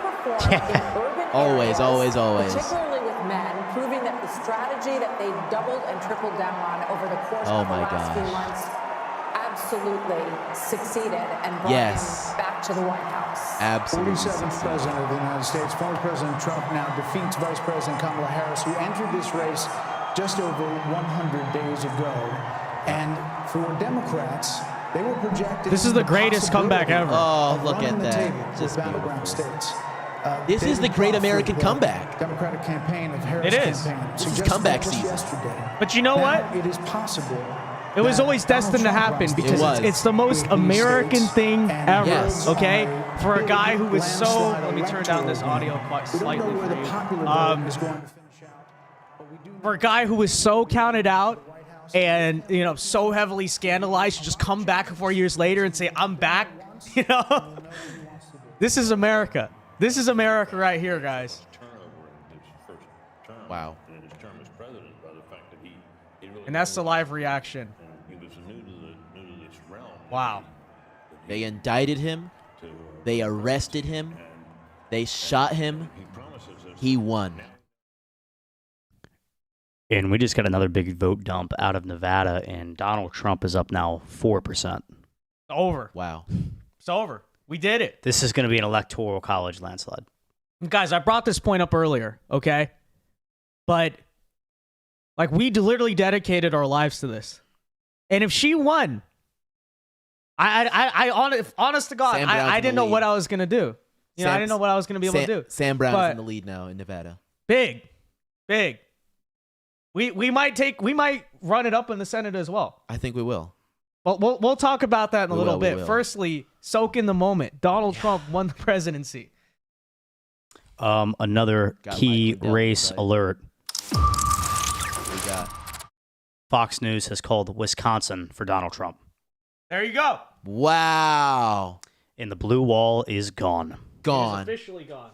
S3: Always, always, always.
S14: Particularly with men, proving that the strategy that they doubled and tripled down on over the course
S3: Oh
S14: of the
S3: my
S14: last few
S3: gosh.
S14: months absolutely succeeded and brought
S3: Yes.
S14: him back to the White House.
S3: Absolutely.
S15: 47th president of the United States, former President Trump now defeats Vice President Kamala Harris, who entered this race just over 100 days ago. And for Democrats, they were projected.
S1: This is the greatest comeback ever.
S3: Oh,
S15: of
S3: look
S15: running
S3: at
S15: the
S3: that.
S15: table
S3: Just
S15: with battleground
S3: beautiful.
S15: states.
S3: This is the
S15: David
S3: great
S15: Crawford,
S3: American
S15: the
S3: comeback.
S15: Democratic campaign of Harris
S1: It is.
S15: campaign.
S3: This is
S15: suggested
S3: comeback
S15: just
S3: season.
S15: Yesterday.
S1: But you know
S15: Now
S1: what?
S15: It is possible.
S1: It was
S15: that
S1: always destined to
S15: Donald Trump
S1: happen
S15: runs
S1: because
S3: It was.
S1: it's the most
S15: in these
S1: American
S15: states
S1: thing
S15: and
S1: ever,
S3: Yes.
S1: okay?
S15: on
S1: For a guy who was so...
S15: landslide
S1: Let me turn down this
S15: electoral
S1: audio
S15: win.
S1: quite
S15: We don't
S1: slightly
S15: know where
S1: for
S15: the
S1: you.
S15: popular vote is going to finish out, but we do
S1: For a guy who was so counted out and, you know, so heavily scandalized to just come back 4 years later and say, I'm back, you know? This is America. This is America right here, guys.
S3: Wow.
S1: And that's the live reaction. Wow.
S3: They indicted him. They arrested him. They shot him. He won.
S2: And we just got another big vote dump out of Nevada, and Donald Trump is up now 4%.
S1: It's over.
S3: Wow.
S1: It's over. We did it.
S2: This is going to be an electoral college landslide.
S1: Guys, I brought this point up earlier, okay? But, like, we literally dedicated our lives to this. And if she won, honest to God,
S3: Sam Brown's
S1: I
S3: in
S1: didn't
S3: the
S1: know what
S3: lead.
S1: I was going to do. You know, I didn't know what I was going to be able to do.
S3: Sam Brown's
S1: But
S3: in the lead now in Nevada.
S1: Big. We might run it up in the Senate as well.
S3: I think we will.
S1: But we'll talk about that in a
S3: We
S1: little
S3: will, we
S1: bit.
S3: will.
S1: Firstly, soak in the moment. Donald Trump won the presidency.
S2: Another
S3: Got
S2: key
S3: Mike Lindell
S2: race
S3: inside.
S2: alert.
S3: What we got?
S2: Fox News has called Wisconsin for Donald Trump.
S1: There you go.
S3: Wow.
S2: And the blue wall is gone.
S3: Gone.
S1: It's officially gone.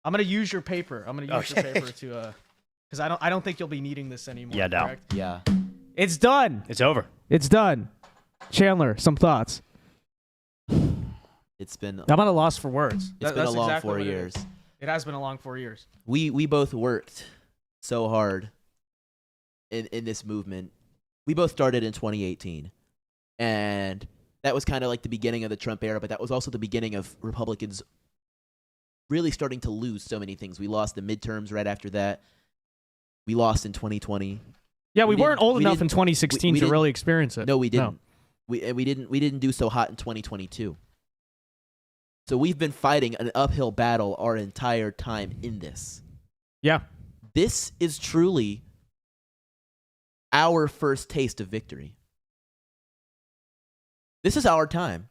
S1: I'm gonna use your paper. I'm gonna use your
S2: Okay.
S1: paper to because I don't think you'll be needing this anymore.
S2: Yeah, no.
S1: correct?
S3: Yeah.
S1: It's done.
S2: It's over.
S1: It's done. Chandler, some thoughts.
S3: It's been
S1: I'm at a loss for words.
S3: It's been a
S1: That's
S3: long
S1: exactly
S3: 4
S1: what it
S3: years.
S1: is. It has been a long 4 years.
S3: We both worked so hard in this movement We both started in 2018. And that was kind of like the beginning of the Trump era, but that was also the beginning of Republicans really starting to lose so many things. We lost the midterms right after that. We lost in 2020.
S1: Yeah, we weren't old enough in 2016 to really experience it.
S3: No, we didn't. No. We didn't do so hot in 2022. So we've been fighting an uphill battle our entire time in this.
S1: Yeah.
S3: This is truly our first taste of victory. This is our time.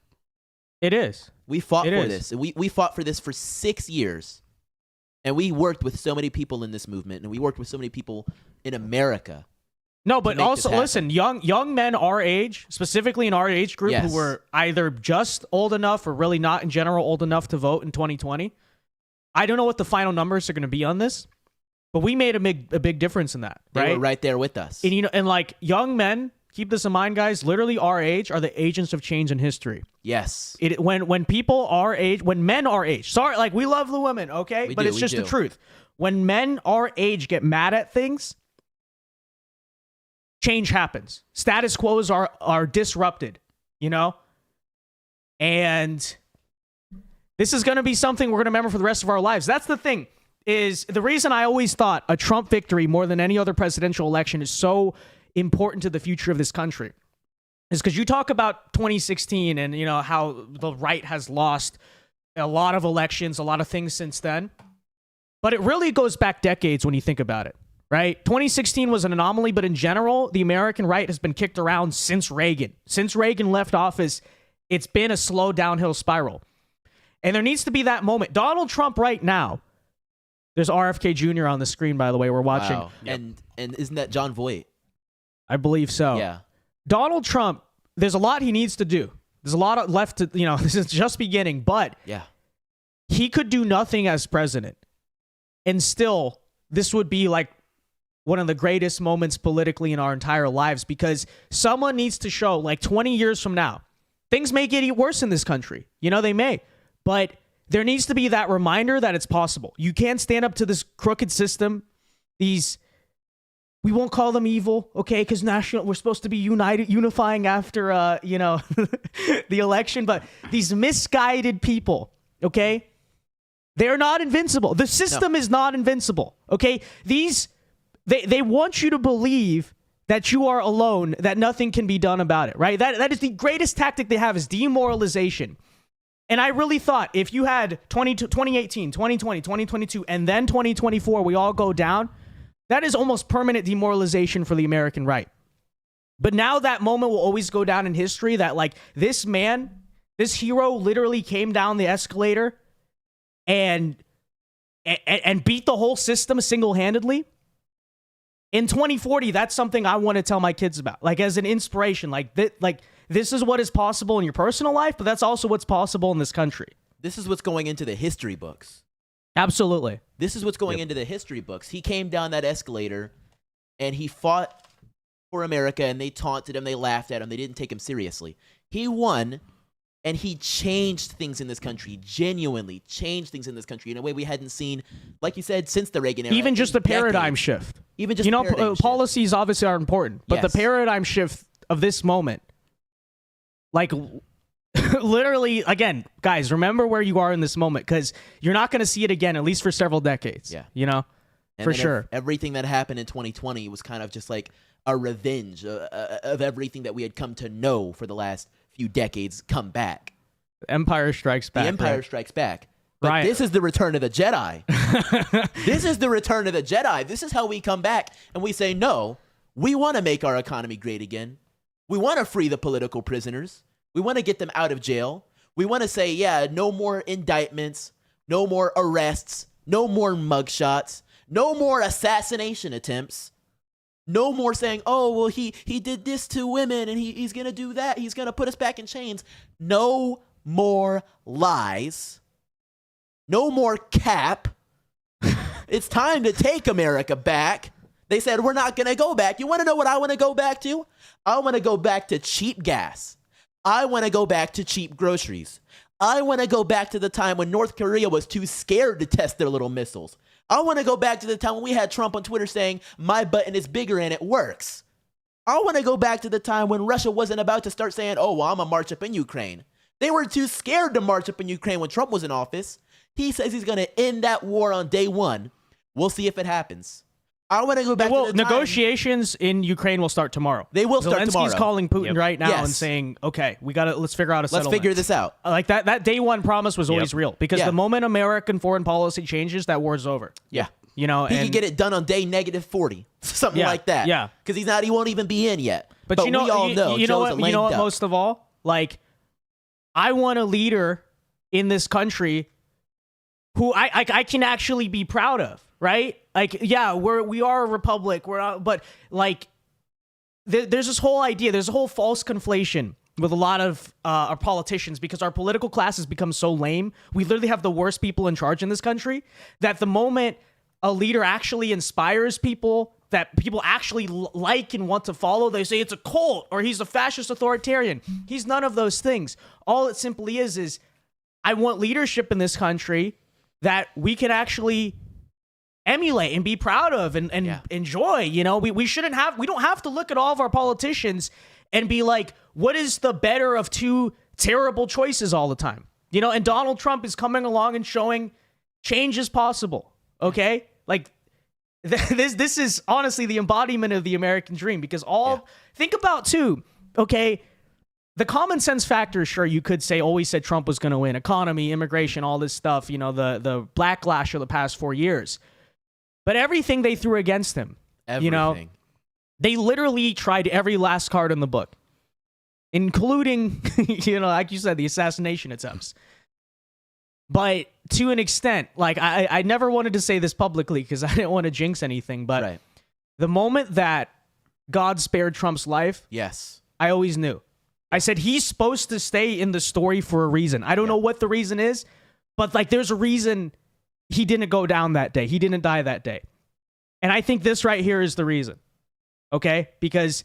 S1: It is.
S3: We fought for this. We fought for this for 6 years. And we worked with so many people in this movement, and we worked with so many people in America.
S1: No, but also listen, young men our age, specifically in our age group, who were either just old enough or really not in general old enough to vote in 2020. I don't know what the final numbers are going to be on this, but we made a big difference in that.
S3: They were right there with us.
S1: And and like young men, keep this in mind, guys. Literally, our age are the agents of change in history.
S3: Yes.
S1: When people our age, when men our age, sorry, like we love the women, okay, but it's just the truth. When men our age get mad at things, change happens. Status quos are disrupted, and this is going to be something we're going to remember for the rest of our lives. That's the thing. Is the reason I always thought a Trump victory more than any other presidential election is so important to the future of this country is because you talk about 2016 and how the right has lost a lot of elections, a lot of things since then, but it really goes back decades when you think about it, right? 2016 was an anomaly, but in general, the American right has been kicked around since Reagan. Since Reagan left office, it's been a slow downhill spiral, and there needs to be that moment. Donald Trump right now, there's RFK Jr. on the screen, by the way, we're watching.
S3: Wow. And isn't that John Voight?
S1: I believe so.
S3: Yeah.
S1: Donald Trump, there's a lot he needs to do. There's a lot left to, this is just beginning, but he could do nothing as president. And still, this would be like one of the greatest moments politically in our entire lives because someone needs to show, like 20 years from now, things may get worse in this country. They may. But there needs to be that reminder that it's possible. You can't stand up to this crooked system. We won't call them evil, okay? Because we're supposed to be unifying after, the election. But these misguided people, okay? They're not invincible. The system is not invincible, okay? They want you to believe that you are alone, that nothing can be done about it, right? That is the greatest tactic they have is demoralization. And I really thought if you had 2018, 2020, 2022, and then 2024, we all go down, that is almost permanent demoralization for the American right. But now that moment will always go down in history that like this man, this hero literally came down the escalator and beat the whole system single-handedly. In 2040, that's something I want to tell my kids about, like as an inspiration, this is what is possible in your personal life, but that's also what's possible in this country.
S3: This is what's going into the history books.
S1: Absolutely.
S3: This is what's going into the history books. He came down that escalator and he fought for America and they taunted him, they laughed at him, they didn't take him seriously. He won and he changed things in this country, genuinely changed things in this country in a way we hadn't seen, like you said, since the Reagan era.
S1: Even just a paradigm shift.
S3: Even just
S1: policies obviously are important, but the paradigm shift of this moment, like literally, again, guys, remember where you are in this moment because you're not going to see it again, at least for several decades.
S3: Yeah.
S1: For sure.
S3: Everything that happened in 2020 was kind of just like a revenge of everything that we had come to know for the last few decades come back.
S1: Empire Strikes Back.
S3: The Empire Strikes Back. But this is the return of the Jedi. This is the return of the Jedi. This is how we come back and we say, no, we want to make our economy great again. We want to free the political prisoners. We want to get them out of jail. We want to say, no more indictments, no more arrests, no more mugshots, no more assassination attempts, no more saying, oh, well, he did this to women and he's going to do that. He's going to put us back in chains. No more lies. No more cap. It's time to take America back. They said, we're not going to go back. You want to know what I want to go back to? I want to go back to cheap gas. I want to go back to cheap groceries. I want to go back to the time when North Korea was too scared to test their little missiles. I want to go back to the time when we had Trump on Twitter saying, my button is bigger and it works. I want to go back to the time when Russia wasn't about to start saying, oh, well, I'm going to march up in Ukraine. They were too scared to march up in Ukraine when Trump was in office. He says he's going to end that war on day one. We'll see if it happens. I want to go back to the time.
S1: Negotiations in Ukraine will start tomorrow.
S3: They will start tomorrow.
S1: Zelensky's calling Putin right now and saying, okay, let's figure out a settlement.
S3: Let's figure this out.
S1: Like that day one promise was always real, because the moment American foreign policy changes, that war's over.
S3: Yeah.
S1: You know,
S3: he can get it done on day -40, something like that.
S1: Yeah.
S3: Because he won't even be in yet.
S1: But you know,
S3: we all know,
S1: you know
S3: Joe's a
S1: what?
S3: lame
S1: You know what?
S3: duck.
S1: Most of all, like, I want a leader in this country who I can actually be proud of, right? Like, yeah, we are a republic. We're not, but like, there's this whole idea. There's a whole false conflation with a lot of our politicians, because our political class has become so lame. We literally have the worst people in charge in this country, that the moment a leader actually inspires people, that people actually like and want to follow, they say it's a cult or he's a fascist authoritarian. He's none of those things. All it simply is I want leadership in this country that we can actually emulate and be proud of and enjoy. You know, we don't have to look at all of our politicians and be like, what is the better of two terrible choices all the time? You know, and Donald Trump is coming along and showing change is possible. Okay? Like, this is honestly the embodiment of the American dream, because think about too, okay, the common sense factor, sure, you could say, always said Trump was going to win. Economy, immigration, all this stuff, you know, the backlash of the past 4 years. But everything they threw against him, you know, they literally tried every last card in the book, including, you know, like you said, the assassination attempts. But to an extent, like, I never wanted to say this publicly because I didn't want to jinx anything, but the moment that God spared Trump's life, I always knew. I said, he's supposed to stay in the story for a reason. I don't know what the reason is, but like, there's a reason he didn't go down that day. He didn't die that day. And I think this right here is the reason. Okay? Because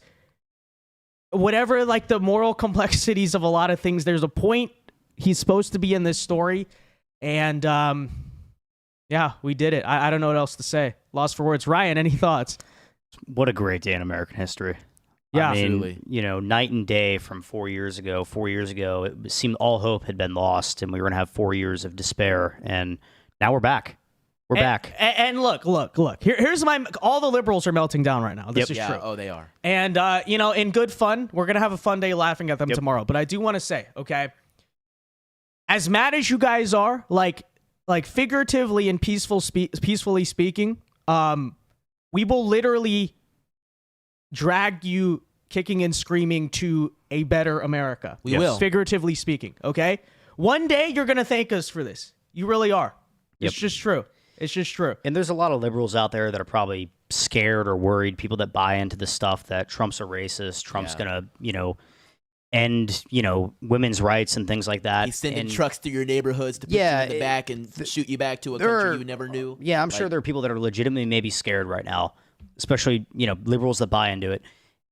S1: whatever, like, the moral complexities of a lot of things, there's a point he's supposed to be in this story. And, yeah, we did it. I don't know what else to say. Lost for words. Ryan, any thoughts?
S2: What a great day in American history.
S1: Yeah,
S2: I mean,
S3: absolutely.
S2: You know, night and day from 4 years ago. 4 years ago, it seemed all hope had been lost, and we were going to have 4 years of despair. And now we're back. We're back.
S1: And look. Here's all the liberals are melting down right now. This is true.
S3: Oh, they are.
S1: And, you know, in good fun, we're going to have a fun day laughing at them tomorrow. But I do want to say, okay, as mad as you guys are, like figuratively and peacefully speaking, we will literally drag you kicking and screaming to a better America.
S3: We will.
S1: Figuratively speaking, okay? One day you're going to thank us for this. You really are. It's just true. It's just true.
S2: And there's a lot of liberals out there that are probably scared or worried, people that buy into the stuff that Trump's a racist, Trump's going to, you know, end, you know, women's rights and things like that.
S3: He's sending trucks through your neighborhoods to put you in the back and shoot you back to a country you never knew.
S2: Yeah, I'm sure there are people that are legitimately maybe scared right now, especially, you know, liberals that buy into it.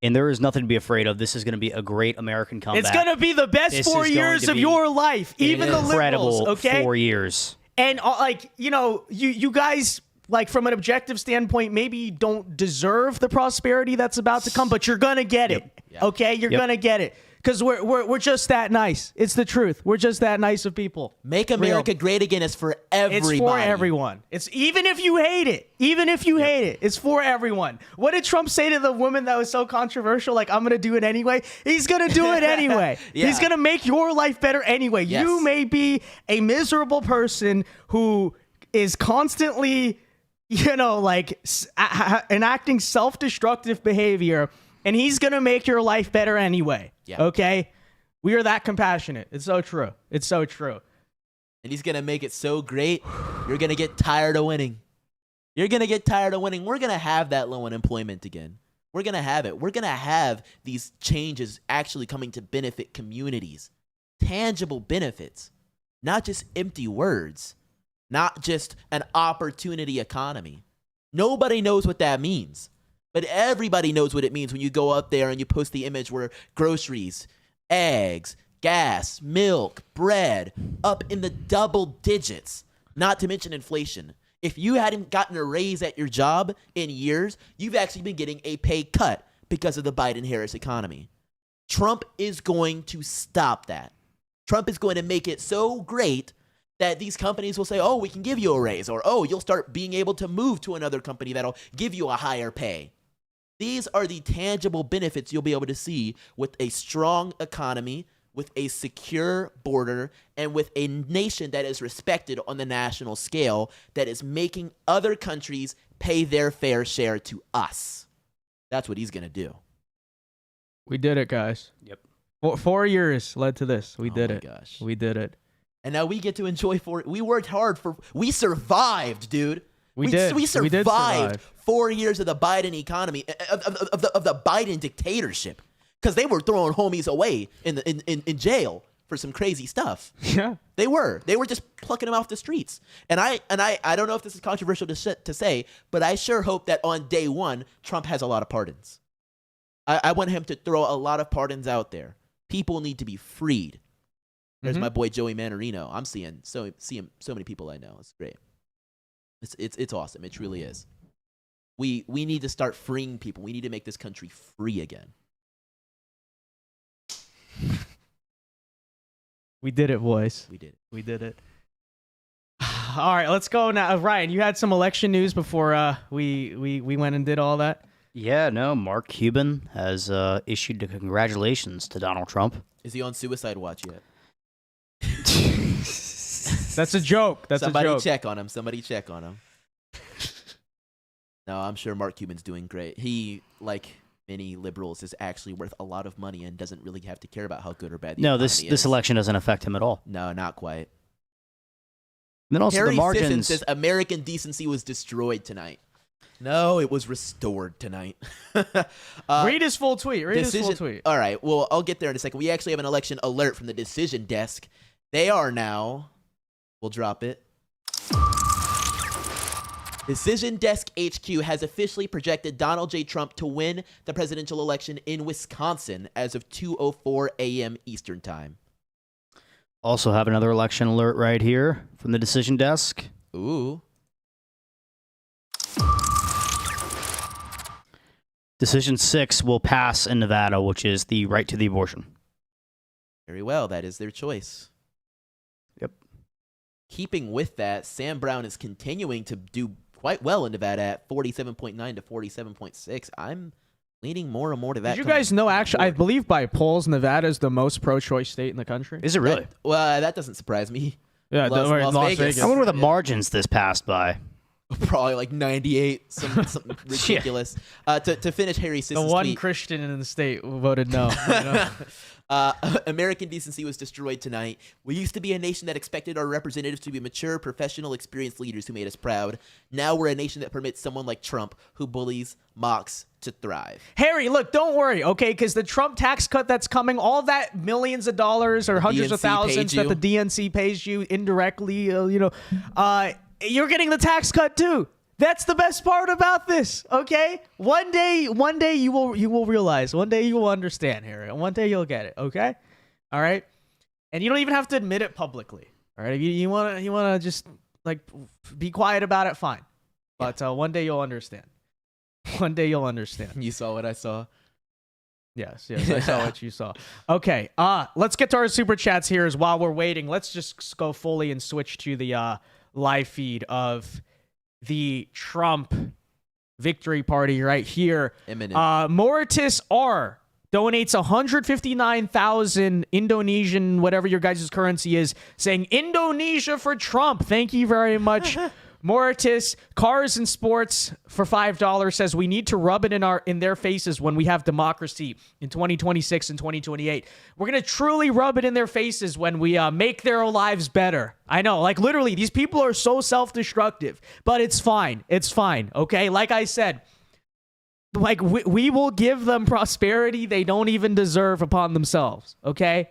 S2: And there is nothing to be afraid of. This is going to be a great American comeback.
S1: It's going to be the best 4 years of your life, even the liberals, okay?
S2: 4 years.
S1: And, like, you know, you guys, like, from an objective standpoint, maybe don't deserve the prosperity that's about to come, but you're going to get it, okay? You're going to get it. Because we're just that nice. It's the truth. We're just that nice of people.
S3: Make America great again is for everybody.
S1: It's for everyone. It's even if you hate it. Even if you hate it. It's for everyone. What did Trump say to the woman that was so controversial? Like, I'm going to do it anyway. He's going to do it anyway. He's going to make your life better anyway.
S3: Yes.
S1: You may be a miserable person who is constantly, you know, like, enacting self-destructive behavior, and he's going to make your life better anyway. Okay? We are that compassionate. It's so true. It's so true.
S3: And he's going to make it so great, you're going to get tired of winning. You're going to get tired of winning. We're going to have that low unemployment again. We're going to have it. We're going to have these changes actually coming to benefit communities. Tangible benefits. Not just empty words. Not just an opportunity economy. Nobody knows what that means. But everybody knows what it means when you go up there and you post the image where groceries, eggs, gas, milk, bread, up in the double digits, not to mention inflation. If you hadn't gotten a raise at your job in years, you've actually been getting a pay cut because of the Biden-Harris economy. Trump is going to stop that. Trump is going to make it so great that these companies will say, oh, we can give you a raise, or, oh, you'll start being able to move to another company that'll give you a higher pay. These are the tangible benefits you'll be able to see with a strong economy, with a secure border, and with a nation that is respected on the national scale, that is making other countries pay their fair share to us. That's what he's going to do.
S1: We did it, guys.
S2: Yep.
S1: 4 years led to this. We did it.
S3: Gosh.
S1: We did it.
S3: And now we get to enjoy we worked hard we survived, dude.
S1: We did.
S3: We
S1: We did
S3: survived
S1: survive.
S3: 4 years of the Biden economy, of the Biden dictatorship, because they were throwing homies away in jail for some crazy stuff.
S1: Yeah,
S3: they were just plucking them off the streets. And I don't know if this is controversial to say, but I sure hope that on day one Trump has a lot of pardons. I want him to throw a lot of pardons out there. People need to be freed. There's my boy Joey Manorino. I'm seeing so many people I know. It's great. It's awesome. It truly is. We need to start freeing people. We need to make this country free again.
S1: We did it, boys.
S3: We did.
S1: We did it. All right, let's go now. Ryan, you had some election news before we went and did all that.
S2: Yeah, no, Mark Cuban has issued the congratulations to Donald Trump.
S3: Is he on suicide watch yet?
S1: That's a joke.
S3: Somebody
S1: a joke.
S3: check on him. Somebody check on him. No, I'm sure Mark Cuban's doing great. He, like many liberals, is actually worth a lot of money and doesn't really have to care about how good or bad the
S2: No,
S3: economy
S2: this
S3: is.
S2: election doesn't affect him at all.
S3: No, not quite.
S2: And then also
S3: Harry
S2: the
S3: Sisson
S2: margins.
S3: says American decency was destroyed tonight. No, it was restored tonight.
S1: Read his full tweet. Read his full tweet.
S3: All right, well, I'll get there in a second. We actually have an election alert from the Decision Desk. They are now, we'll drop it. Decision Desk HQ has officially projected Donald J. Trump to win the presidential election in Wisconsin as of 2:04 a.m. Eastern Time.
S2: Also have another election alert right here from the Decision Desk.
S3: Ooh.
S2: Decision 6 will pass in Nevada, which is the right to the abortion.
S3: Very well, that is their choice.
S2: Yep.
S3: Keeping with that, Sam Brown is continuing to do quite well in Nevada at 47.9 to 47.6. I'm leaning more and more to that.
S1: Did you guys know, actually, I believe by polls, Nevada is the most pro-choice state in the country?
S2: Is it really?
S3: That doesn't surprise me.
S1: Yeah,
S3: Las Vegas.
S2: I wonder where the margins this passed by.
S3: Probably like 98, something ridiculous. To finish Harry Sisson's
S1: The one
S3: tweet,
S1: Christian in the state voted no. You know?
S3: American decency was destroyed tonight. We used to be a nation that expected our representatives to be mature, professional, experienced leaders who made us proud. Now we're a nation that permits someone like Trump, who bullies, mocks, to thrive.
S1: Harry, look, don't worry, okay? Because the Trump tax cut that's coming, all that millions of dollars or hundreds of thousands that the DNC pays you indirectly, you're getting the tax cut too. That's the best part about this, okay? One day you will realize. One day you will understand, Harry. And one day you'll get it, okay? All right? And you don't even have to admit it publicly. All right? If you want to just like be quiet about it, fine. But one day you'll understand. One day you'll understand.
S3: You saw what I saw.
S1: Yes, I saw what you saw. Okay, let's get to our super chats here as while we're waiting. Let's just go fully and switch to the live feed of the Trump victory party right here.
S3: Imminent.
S1: Moritus R donates 159,000 Indonesian, whatever your guys' currency is, saying Indonesia for Trump. Thank you very much. Moritus, Cars and Sports for $5 says we need to rub it in their faces when we have democracy in 2026 and 2028. We're going to truly rub it in their faces when we make their lives better. I know, like literally, these people are so self-destructive, but it's fine. It's fine, okay? Like I said, like we will give them prosperity they don't even deserve upon themselves, okay?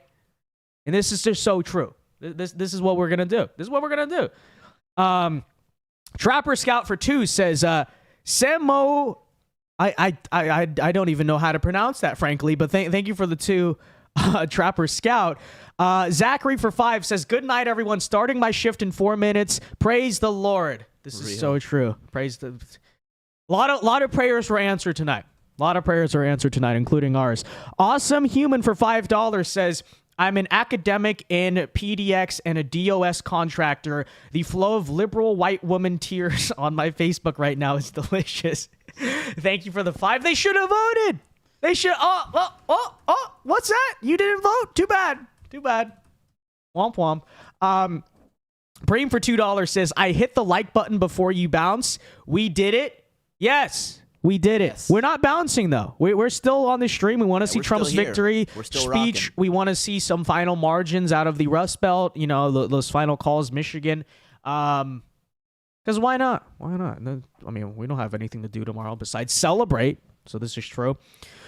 S1: And this is just so true. This is what we're going to do. This is what we're going to do. Trapper Scout for 2 says, Semo, I don't even know how to pronounce that, frankly, but thank you for the 2, Trapper Scout. Zachary for 5 says, good night, everyone. Starting my shift in 4 minutes. Praise the Lord. This is so true. Praise the... lot of prayers were answered tonight. A lot of prayers are answered tonight, including ours. Awesome Human for $5 says, I'm an academic in PDX and a DOS contractor. The flow of liberal white woman tears on my Facebook right now is delicious. Thank you for the 5. They should have voted. They should. Oh, what's that? You didn't vote? Too bad. Womp womp. Bream for $2 says, I hit the like button before you bounce. We did it. Yes. We did it. Yes. We're not bouncing, though. We're still on the stream. We want to see Trump's victory speech.
S3: Rocking.
S1: We want to see some final margins out of the Rust Belt, those final calls, Michigan. Because why not? Why not? I mean, we don't have anything to do tomorrow besides celebrate. So this is true.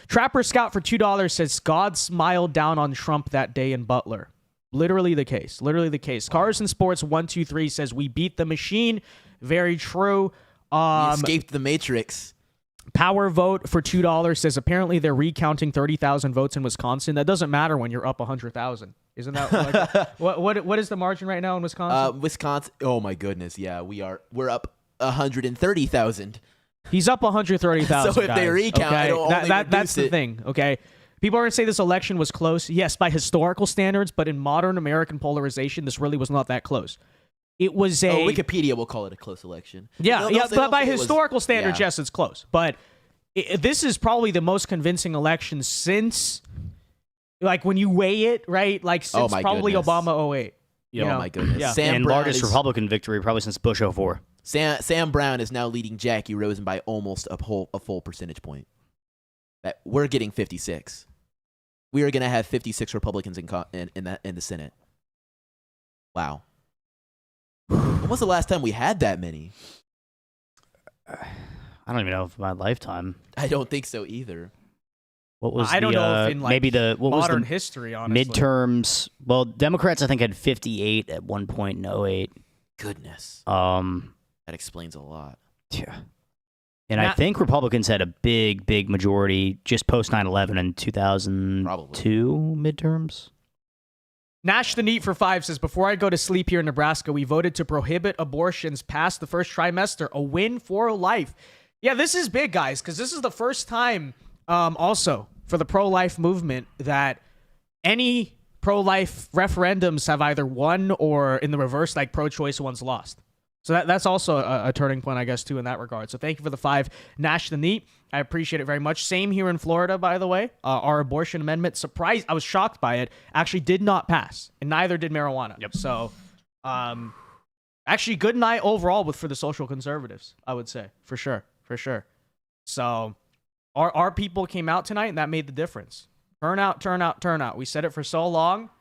S1: Trapper Scout for $2 says, God smiled down on Trump that day in Butler. Literally the case. Carson Sports 123 says, we beat the machine. Very true.
S3: We escaped the Matrix.
S1: Power Vote for $2 says apparently they're recounting 30,000 votes in Wisconsin. That doesn't matter when you're up 100,000. Isn't that what is the margin right now in Wisconsin?
S3: Wisconsin. Oh my goodness, yeah, we're up 130,000.
S1: He's up 130,000.
S3: So if they recount,
S1: okay?
S3: it'll only
S1: that's the thing. Okay, people are gonna say this election was close. Yes, by historical standards, but in modern American polarization, this really was not that close. It was
S3: Wikipedia will call it a close election.
S1: Yeah, but by historical standards, yes, it's close. But this is probably the most convincing election since, like, when you weigh it, right? Like, since probably Obama 08.
S3: Oh, my goodness.
S1: Yeah.
S2: And largest Republican victory probably since Bush 04.
S3: Sam Brown is now leading Jackie Rosen by almost a full percentage point. We're getting 56. We are going to have 56 Republicans in the Senate. Wow. When was the last time we had that many?
S2: I don't even know if my lifetime.
S3: I don't think so either.
S2: What was
S1: I don't know if in
S2: maybe the
S1: modern history, honestly.
S2: Midterms? Well, Democrats I think had 58 at one point in 08.
S3: Goodness.
S2: That
S3: explains a lot.
S2: Yeah. And I think Republicans had a big majority just post 9/11 in 2002 midterms.
S1: Nash the Neat for 5 says, before I go to sleep here in Nebraska, we voted to prohibit abortions past the first trimester. A win for life. Yeah, this is big, guys, because this is the first time also for the pro-life movement that any pro-life referendums have either won or in the reverse, like pro-choice ones lost. So that's also a turning point, I guess, too, in that regard. So thank you for the 5, Nash the Neat. I appreciate it very much. Same here in Florida, by the way. Our abortion amendment, surprised, I was shocked by it, actually did not pass, and neither did marijuana.
S2: Yep.
S1: So, actually, good night overall for the social conservatives, I would say, for sure. So, our people came out tonight, and that made the difference. Turn out. We said it for so long.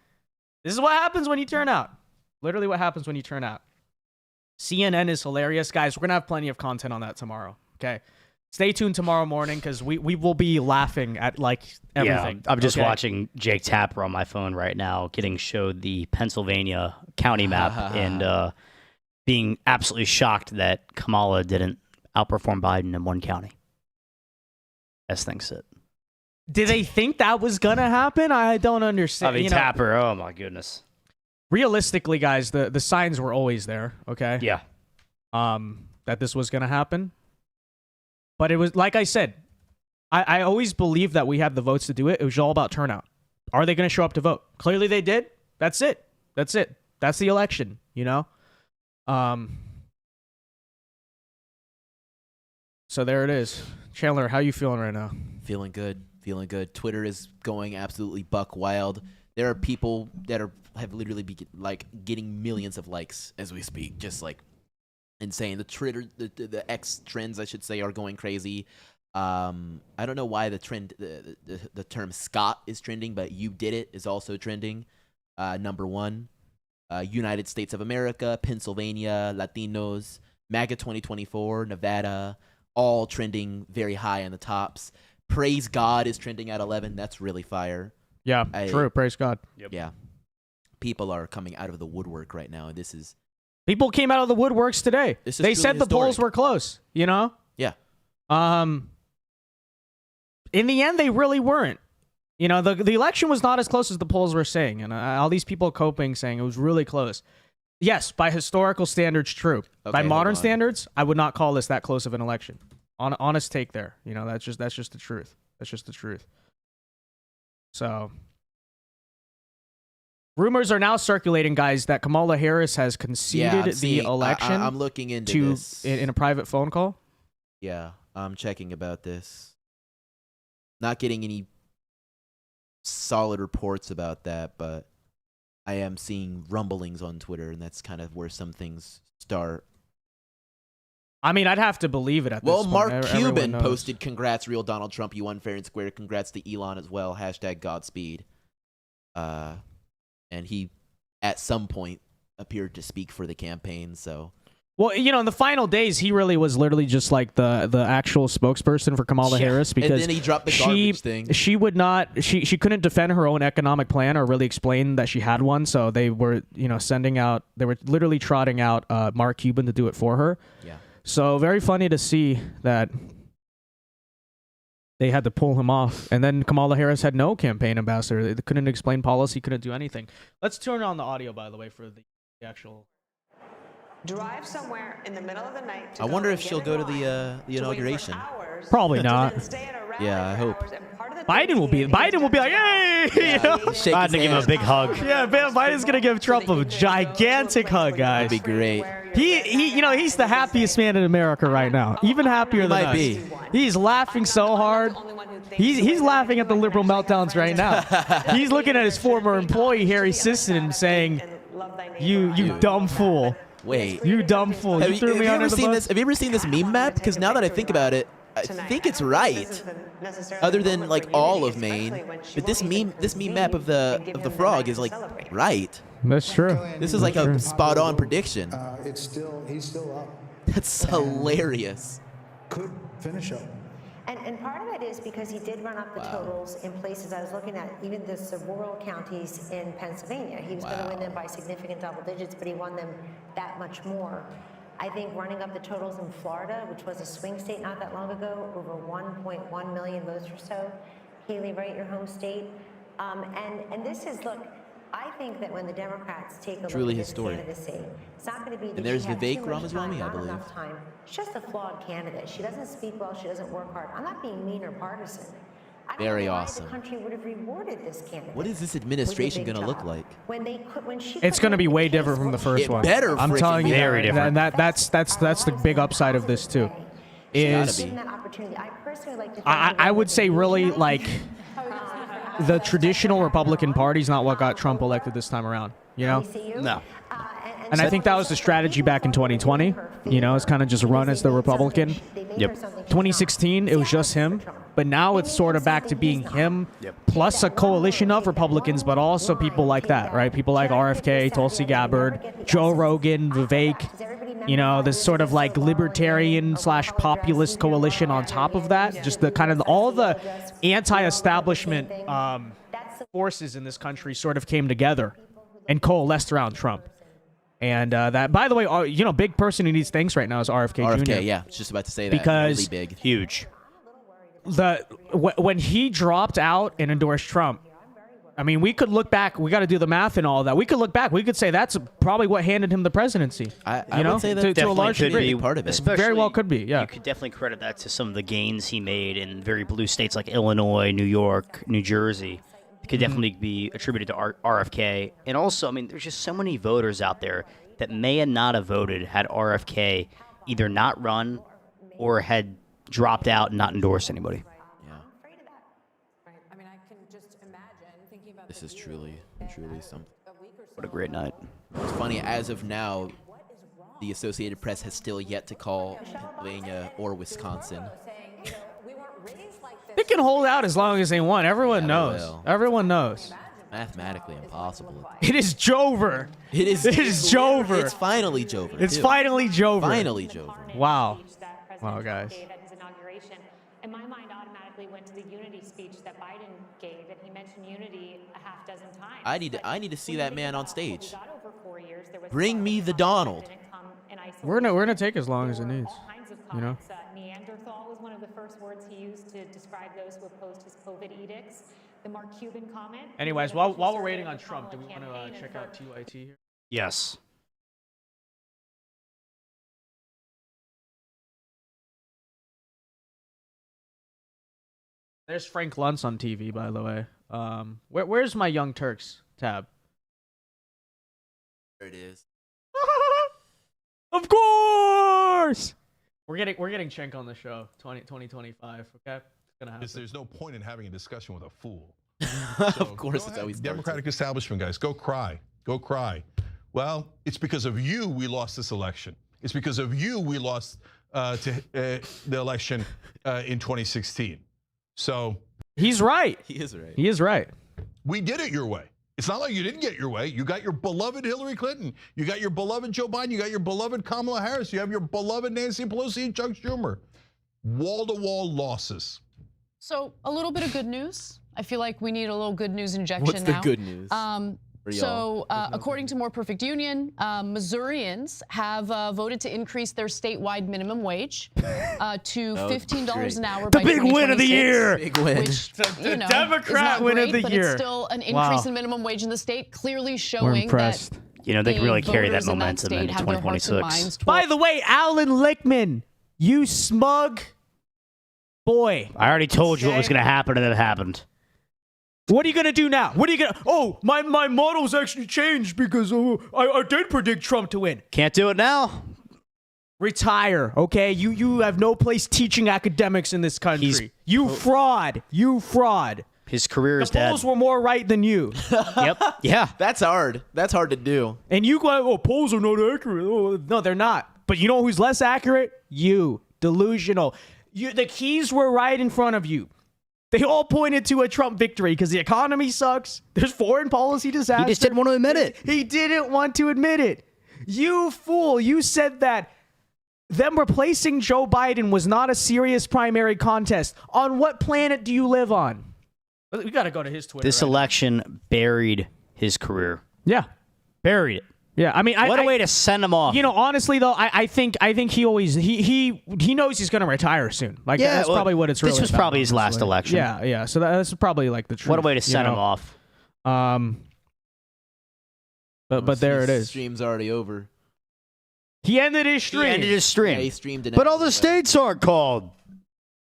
S1: This is what happens when you turn out. Literally what happens when you turn out. CNN is hilarious. Guys, we're going to have plenty of content on that tomorrow, okay? Stay tuned tomorrow morning because we will be laughing at, like, everything.
S2: Yeah, I'm just watching Jake Tapper on my phone right now getting showed the Pennsylvania county map and being absolutely shocked that Kamala didn't outperform Biden in one county. As things sit.
S1: Did they think that was going to happen? I don't understand.
S2: I mean, Tapper, oh my goodness.
S1: Realistically, guys, the signs were always there, okay?
S2: Yeah.
S1: That this was going to happen. But it was, like I said, I always believed that we had the votes to do it. It was all about turnout. Are they going to show up to vote? Clearly they did. That's it. That's the election, So there it is. Chandler, how you feeling right now?
S3: Feeling good. Twitter is going absolutely buck wild. There are people that have literally getting millions of likes as we speak, just like insane. The Twitter, the X trends, I should say, are going crazy. I don't know why the term Scott is trending, but you did it is also trending. Number 1, United States of America, Pennsylvania, Latinos, MAGA 2024, Nevada, all trending very high on the tops. Praise God is trending at 11. That's really fire.
S1: Yeah, true. Praise God.
S3: Yep. Yeah. People are coming out of the woodwork right now.
S1: People came out of the woodworks today. They said the polls were close,
S3: Yeah.
S1: In the end, they really weren't. The election was not as close as the polls were saying. And all these people coping saying it was really close. Yes, by historical standards, true.
S3: Okay,
S1: by modern standards, I would not call this that close of an election. Honest take there. You know, that's just the truth. That's just the truth. So, rumors are now circulating, guys, that Kamala Harris has conceded the election.
S3: I'm looking into this
S1: in a private phone call.
S3: Yeah, I'm checking about this. Not getting any solid reports about that, but I am seeing rumblings on Twitter, and that's kind of where some things start.
S1: I mean, I'd have to believe it at this point.
S3: Well, Mark
S1: Everyone
S3: Cuban
S1: knows.
S3: posted, "Congrats, real Donald Trump. You won fair and square. Congrats to Elon as well. Hashtag Godspeed." And he, at some point, appeared to speak for the campaign. So,
S1: well, you know, in the final days, he really was literally just like the actual spokesperson for Kamala Harris, because
S3: and then he dropped the garbage thing.
S1: She would not. She couldn't defend her own economic plan or really explain that she had one. So they were, you know, they were literally trotting out Mark Cuban to do it for her.
S3: Yeah.
S1: So very funny to see that they had to pull him off. And then Kamala Harris had no campaign ambassador. They couldn't explain policy, couldn't do anything. Let's turn on the audio, by the way, for the actual...
S16: Drive somewhere in the middle of the night.
S3: I wonder if she'll go to the inauguration.
S1: Probably not.
S3: Yeah, I hope.
S1: Biden will be like, hey!
S3: Yeah,
S1: you know?
S3: shake his
S2: give him a
S3: hand.
S2: big hug.
S1: Yeah, Biden's gonna give Trump a gigantic hug, guys.
S3: That'd be great.
S1: He, you know, he's the happiest man in America right now. Even happier than
S3: Might
S1: us.
S3: be.
S1: He's laughing so hard. He's laughing at the liberal meltdowns right now. He's looking at his former employee Harry Sisson and saying, "You dumb fool."
S3: Wait,
S1: you dumb fool!
S3: Have
S1: You threw me under the bus.
S3: Have you ever seen this meme map? Because now that I think about it, I think it's right. Other than like all of Maine, but this meme map of the frog is like right.
S1: That's true.
S3: This is like a spot on prediction.
S15: He's still up.
S3: That's hilarious.
S15: Could finish up.
S16: And part of it is because he did run up the totals in places I was looking at, even the rural counties in Pennsylvania. He was going to win them by significant double digits, but he won them that much more. I think running up the totals in Florida, which was a swing state not that long ago, over 1.1 million votes or so. Haley, right, your home state. And this is, look, I think that when the Democrats take a
S3: Truly
S16: look at
S3: historic.
S16: this candidacy, it's not going to be that
S3: And there's
S16: she had
S3: Vivek
S16: too much
S3: Ramaswamy,
S16: time,
S3: I
S16: not
S3: believe.
S16: enough time. She's just a flawed candidate. She doesn't speak well. She doesn't work hard. I'm not being mean or partisan. I don't
S3: Very
S16: know why
S3: awesome.
S16: the country would have rewarded this candidate.
S3: What is this administration
S16: with a
S3: going
S16: big
S3: to look
S16: job.
S3: like?
S16: When she
S1: It's
S16: put
S1: going to
S16: in
S1: be
S16: the
S1: way
S16: case
S1: different from the first
S3: It
S1: one.
S3: better
S1: I'm
S3: freaking
S1: telling you,
S3: be.
S2: Very different.
S1: And that's the big upside of this too. Is
S16: given that opportunity, I personally like to.
S1: I would say really like the traditional Republican Party is not what got Trump elected this time around. You know.
S2: No.
S1: And I think that was the strategy back in 2020. You know, it's kind of just run as the Republican.
S2: Yep.
S1: 2016, it was just him. But now it's sort of back to being him plus a coalition of Republicans, but also people like that, right? People like RFK, Tulsi Gabbard, Joe Rogan, Vivek. You know, this sort of like libertarian / populist coalition on top of that. Just the kind of all the anti-establishment forces in this country sort of came together and coalesced around Trump. And that, by the way, you know, big person who needs thanks right now is RFK Jr.
S3: RFK, yeah, I was just about to say that.
S1: Because
S3: really big.
S2: Huge.
S1: When he dropped out and endorsed Trump, I mean, we could look back. We got to do the math and all that. We could look back. We could say that's probably what handed him the presidency.
S3: I
S1: you know,
S3: would say that
S1: to a large
S2: could
S1: degree.
S2: be
S3: part of it.
S2: Especially,
S1: Very well could be. Yeah.
S2: You could definitely credit that to some of the gains he made in very blue states like Illinois, New York, New Jersey. It could definitely be attributed to RFK. And also, I mean, there's just so many voters out there that may not have voted had RFK either not run or had dropped out and not endorsed anybody.
S3: This is truly something.
S2: What a great night.
S3: It's funny, as of now, the Associated Press has still yet to call Pennsylvania or Wisconsin.
S1: They can hold out as long as they want. Everyone knows.
S3: will.
S1: Everyone knows.
S3: Mathematically impossible.
S1: It is Jover.
S3: It is
S1: Jover.
S3: It's finally Jover.
S1: It's
S3: too.
S1: finally Jover.
S3: Finally Jover.
S1: Wow. Wow, guys.
S17: At his inauguration, and my mind automatically went to the unity speech that Biden gave, and he mentioned unity a half dozen times.
S3: I need to see that man on stage.
S17: We got over 4 years. There was
S3: Bring me the Donald.
S1: We're gonna take as long as it needs. You know.
S17: Neanderthal was one of the first words he used to describe those who opposed his COVID edicts. The Mark Cuban comment.
S1: Anyways, while we're waiting on Trump, do we want to check out TYT here?
S2: Yes.
S1: There's Frank Luntz on TV, by the way. Where's my Young Turks tab?
S3: There it is.
S1: Of course. We're getting Cenk on the show 2025. Okay, it's gonna happen.
S6: There's no point in having a discussion with a fool.
S3: Of course, it's always
S6: Democratic establishment guys. Go cry. Go cry. Well, it's because of you we lost this election. It's because of you we lost the election in 2016. So
S1: he's right.
S3: He is right.
S1: He is right.
S6: We did it your way. It's not like you didn't get your way. You got your beloved Hillary Clinton. You got your beloved Joe Biden. You got your beloved Kamala Harris. You have your beloved Nancy Pelosi and Chuck Schumer. Wall-to-wall losses.
S9: So a little bit of good news. I feel like we need a little good news injection
S3: What's the
S9: now.
S3: good news?
S9: According to More Perfect Union, Missourians have voted to increase their statewide minimum wage to $15 an hour
S1: The
S9: by
S1: big win of the
S9: 2026,
S1: year.
S3: Big win.
S9: Which,
S1: The
S9: is
S1: Democrat
S9: not
S1: win of
S9: great,
S1: the
S9: but
S1: year.
S9: it's still an increase
S1: Wow.
S9: in minimum wage in the state, clearly
S1: We're
S9: showing
S1: impressed.
S9: that
S2: You know, they can
S9: the
S2: really carry that
S9: voters in that
S2: momentum
S9: state
S2: into
S9: have their hearts and
S2: 2026.
S9: minds
S1: By the way, Alan Lichtman, you smug boy.
S2: I already told you what was going to happen, and it happened.
S1: What are you going to do now? What are you going to... Oh, my model's actually changed because I did predict Trump to win.
S2: Can't do it now.
S1: Retire, okay? You have no place teaching academics in this country. You fraud. You fraud.
S2: His career is
S1: The
S2: dead.
S1: polls were more right than you.
S2: Yep. Yeah.
S3: That's hard. That's hard to do.
S1: And you go, polls are not accurate. Oh, no, they're not. But you know who's less accurate? You. Delusional. The keys were right in front of you. They all pointed to a Trump victory because the economy sucks. There's foreign policy disaster.
S2: He just didn't want to admit it.
S1: He didn't want to admit it. You fool. You said that them replacing Joe Biden was not a serious primary contest. On what planet do you live on? We got to go to his Twitter.
S2: This election buried his career.
S1: Yeah.
S2: Buried it.
S1: Yeah, I mean,
S2: What a way to send him off.
S1: You know, honestly though, I think he always he knows he's gonna retire soon. Like
S2: Yeah,
S1: that's
S2: well,
S1: probably what it's really.
S2: this was
S1: about,
S2: probably his last
S1: honestly.
S2: election.
S1: Yeah. So that's probably like the truth.
S2: What a way to
S1: you
S2: send him
S1: know?
S2: off.
S1: But there it is.
S3: Stream's already over.
S1: He ended his stream.
S2: He ended his stream.
S3: Yeah, he streamed an
S2: But all
S3: hour,
S2: the states aren't called.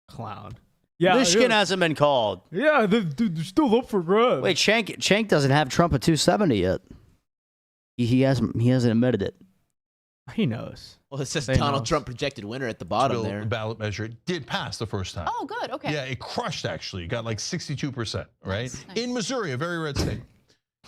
S1: Clown.
S2: Michigan hasn't been called.
S1: Yeah, they're still up for grabs.
S2: Wait, Cenk doesn't have Trump at 270 yet. He hasn't admitted it.
S1: He knows.
S3: Well, it says
S1: They
S3: Donald
S1: knows.
S3: Trump projected winner at the bottom
S6: Bill,
S3: there.
S6: the ballot measure it did pass the first time.
S9: Oh, good. Okay.
S6: Yeah, it crushed actually. It got like 62%, right? In Missouri, a very red state.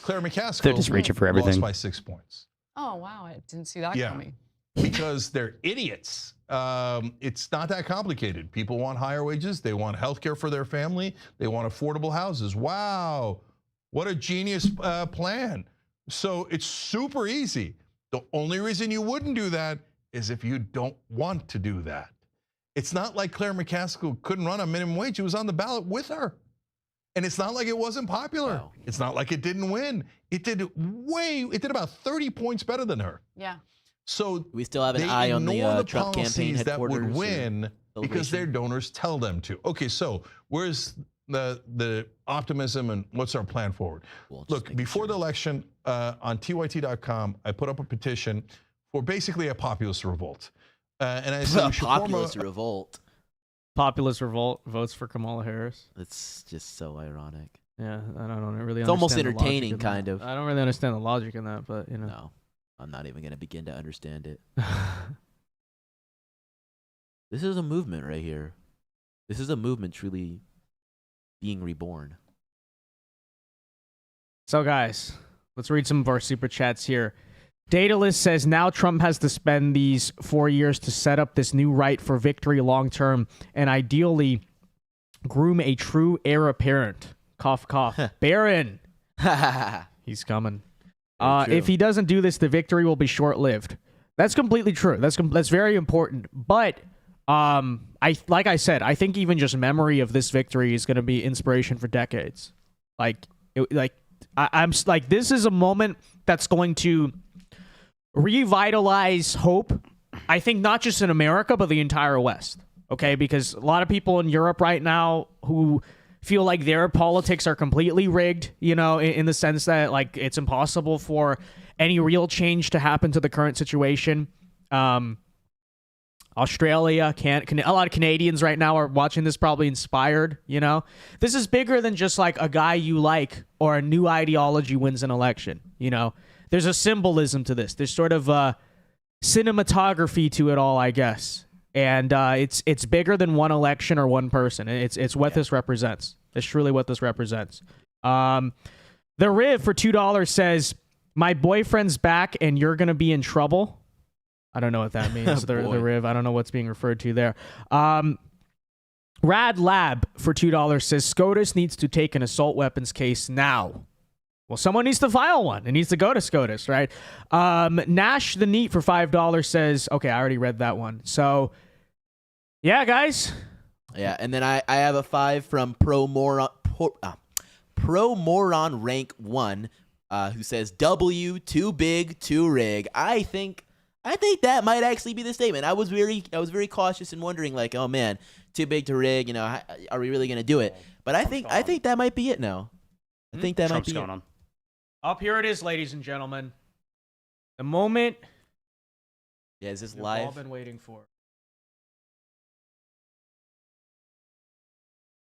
S6: Claire McCaskill
S2: They're just reaching for everything.
S6: lost by 6 points.
S9: Oh, wow. I didn't see that
S6: Yeah.
S9: coming.
S6: Because they're idiots. It's not that complicated. People want higher wages. They want health care for their family. They want affordable houses. Wow. What a genius plan. So it's super easy. The only reason you wouldn't do that is if you don't want to do that. It's not like Claire McCaskill couldn't run on minimum wage. It was on the ballot with her. And it's not like it wasn't popular.
S3: Wow.
S6: It's not like it didn't win. It did about 30 points better than her.
S9: Yeah.
S6: So
S3: We still have an
S6: they
S3: eye on
S6: ignore
S3: the Trump campaign
S6: policies that would
S3: headquarters. or
S6: win because their
S3: celebration.
S6: donors tell them to. Okay, so where's the optimism and what's our plan forward?
S3: Well, just
S6: Look,
S3: making
S6: before the election, on tyt.com, I put up a petition for basically a populist revolt. And I said
S3: A
S6: we should form
S3: populist revolt.
S1: Populist revolt votes for Kamala Harris.
S3: It's just so ironic.
S1: Yeah, I don't really.
S3: It's almost
S1: understand the logic
S3: entertaining,
S1: in that.
S3: kind of.
S1: I don't really understand the logic in that, but you know.
S3: No, I'm not even going to begin to understand it. This is a movement right here. This is a movement truly being reborn.
S1: So, guys, let's read some of our super chats here. Daedalus says now Trump has to spend these 4 years to set up this new right for victory long term and ideally groom a true heir apparent. Cough, cough. Barron. He's coming. If he doesn't do this, the victory will be short lived. That's completely true. That's very important. But like I said, I think even just memory of this victory is going to be inspiration for decades. I'm like, this is a moment that's going to revitalize hope. I think not just in America, but the entire West. Okay, because a lot of people in Europe right now who feel like their politics are completely rigged, you know, in the sense that like it's impossible for any real change to happen to the current situation. Australia, a lot of Canadians right now are watching this, probably inspired, you know? This is bigger than just like a guy you like or a new ideology wins an election, you know? There's a symbolism to this. There's sort of cinematography to it all, I guess. And it's bigger than one election or one person. It's what this represents. It's truly what this represents. The Riv for $2 says, my boyfriend's back and you're going to be in trouble. I don't know what that means. the Riv. I don't know what's being referred to there. Rad Lab for $2 says SCOTUS needs to take an assault weapons case now. Well, someone needs to file one. It needs to go to SCOTUS, right? Nash the Neat for $5 says, okay, I already read that one. So, yeah, guys.
S3: Yeah, and then I have a 5 from Pro Moron Rank 1, who says W, too big, too rig. I think that might actually be the statement. I was very cautious and wondering, like, oh man, too big to rig. You know, are we really gonna do it? But I think that might be it now. I think that
S2: Trump's
S3: might be
S2: going
S3: it.
S2: on.
S1: Up here it is, ladies and gentlemen. The moment.
S3: Yeah, is this
S1: we've
S3: live?
S1: all been waiting for.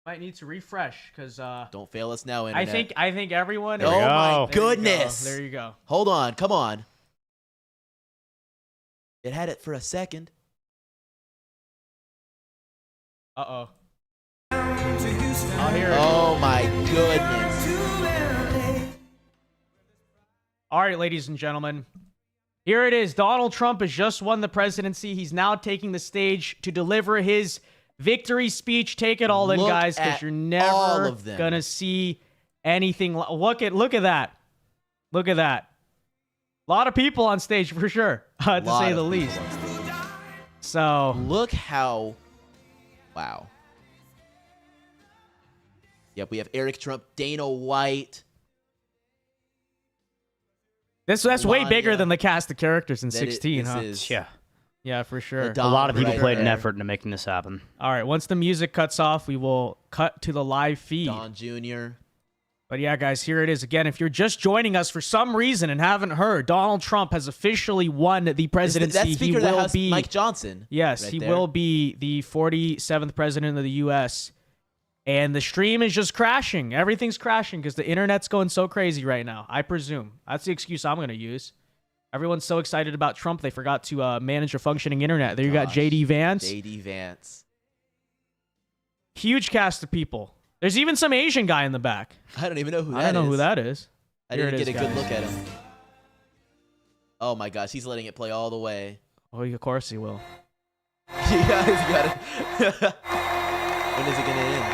S1: Might need to refresh because
S3: don't fail us now, internet.
S1: I think everyone.
S3: Oh my
S1: There you
S3: goodness!
S1: go. There you go.
S3: Hold on, come on. It had it for a second.
S1: Uh-oh. I'll hear it.
S3: Oh my goodness.
S1: All right, ladies and gentlemen. Here it is. Donald Trump has just won the presidency. He's now taking the stage to deliver his victory speech. Take it all in,
S3: Look
S1: guys, because
S3: at
S1: you're
S3: all
S1: never
S3: of them.
S1: gonna see anything. Look at that. Look at that. A lot of people on stage for sure, to say the least. So
S3: look how, wow. Yep, we have Eric Trump, Dana White.
S1: That's way bigger
S3: Melania.
S1: than the cast of characters in
S3: That
S1: 16,
S3: this
S1: huh?
S3: is-
S1: Yeah, for sure.
S2: A lot of people
S3: right
S2: played an
S3: there.
S2: effort into making this happen.
S1: All right, once the music cuts off, we will cut to the live feed.
S3: Don Jr.
S1: But yeah, guys, here it is again. If you're just joining us for some reason and haven't heard, Donald Trump has officially won the presidency.
S3: That's Speaker of the
S1: will
S3: House,
S1: be
S3: Mike Johnson.
S1: Yes,
S3: right
S1: he
S3: there.
S1: will be the 47th president of the U.S. And the stream is just crashing. Everything's crashing because the internet's going so crazy right now. I presume that's the excuse I'm going to use. Everyone's so excited about Trump, they forgot to manage a functioning internet. There you got JD Vance.
S3: JD Vance.
S1: Huge cast of people. There's even some Asian guy in the back.
S3: I don't even know who that is.
S1: I don't know who that is.
S3: I
S1: Here
S3: didn't
S1: it
S3: get
S1: is,
S3: a good
S1: guys.
S3: look at him. Oh my gosh, he's letting it play all the way.
S1: Oh, of course he will.
S3: You guys got it. When is it going to end?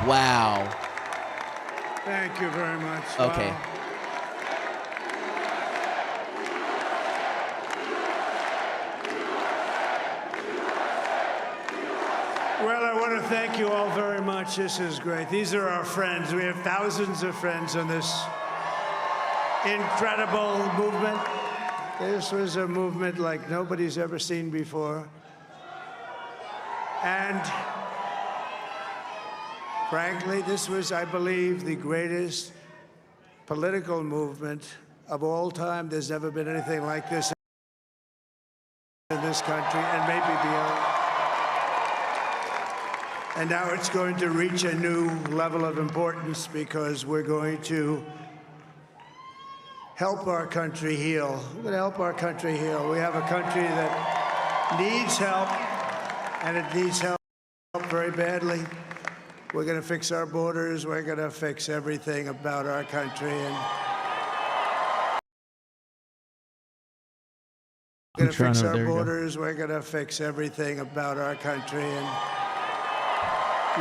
S3: Wow.
S11: Thank you very much.
S3: Okay.
S11: Wow. Well, I want to thank you all very much. This is great. These are our friends. We have thousands of friends on this incredible movement. This was a movement like nobody's ever seen before. And frankly, this was, I believe, the greatest political movement of all time. There's never been anything like this in this country and maybe beyond. And now it's going to reach a new level of importance because we're going to help our country heal. We're going to help our country heal. We have a country that needs help, and it needs help very badly. We're going to fix our borders. We're going to fix everything about our country. And we're going to fix our borders. We're going to fix everything about our country. And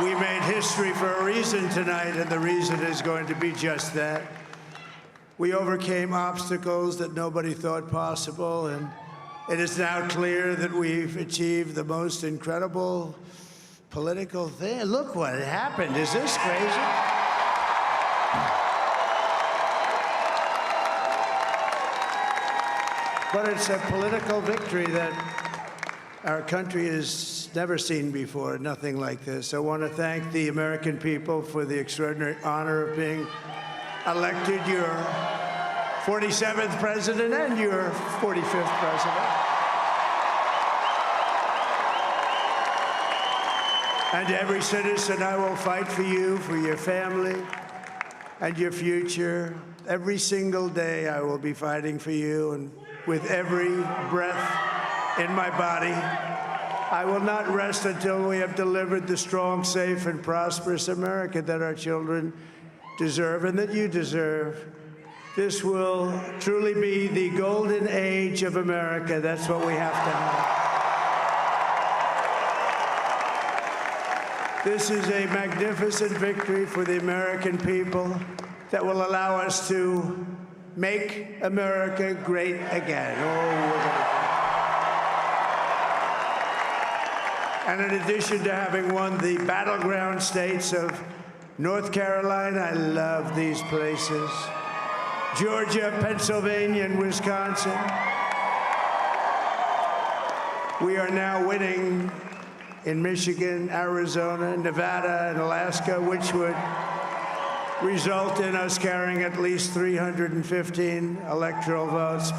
S11: we made history for a reason tonight, and the reason is going to be just that. We overcame obstacles that nobody thought possible, and it is now clear that we've achieved the most incredible political thing. Look what happened. Is this crazy? But it's a political victory that our country has never seen before, nothing like this. I want to thank the American people for the extraordinary honor of being elected your 47th president and your 45th president. And every citizen, I will fight for you, for your family, and your future. Every single day, I will be fighting for you, and with every breath in my body, I will not rest until we have delivered the strong, safe, and prosperous America that our children deserve and that you deserve. This will truly be the golden age of America. That's what we have to have. This is a magnificent victory for the American people that will allow us to make America great again. And in addition to having won the battleground states of North Carolina, I love these places, Georgia, Pennsylvania, and Wisconsin, we are now winning in Michigan, Arizona, Nevada, and Alaska, which would result in us carrying at least 315 electoral votes.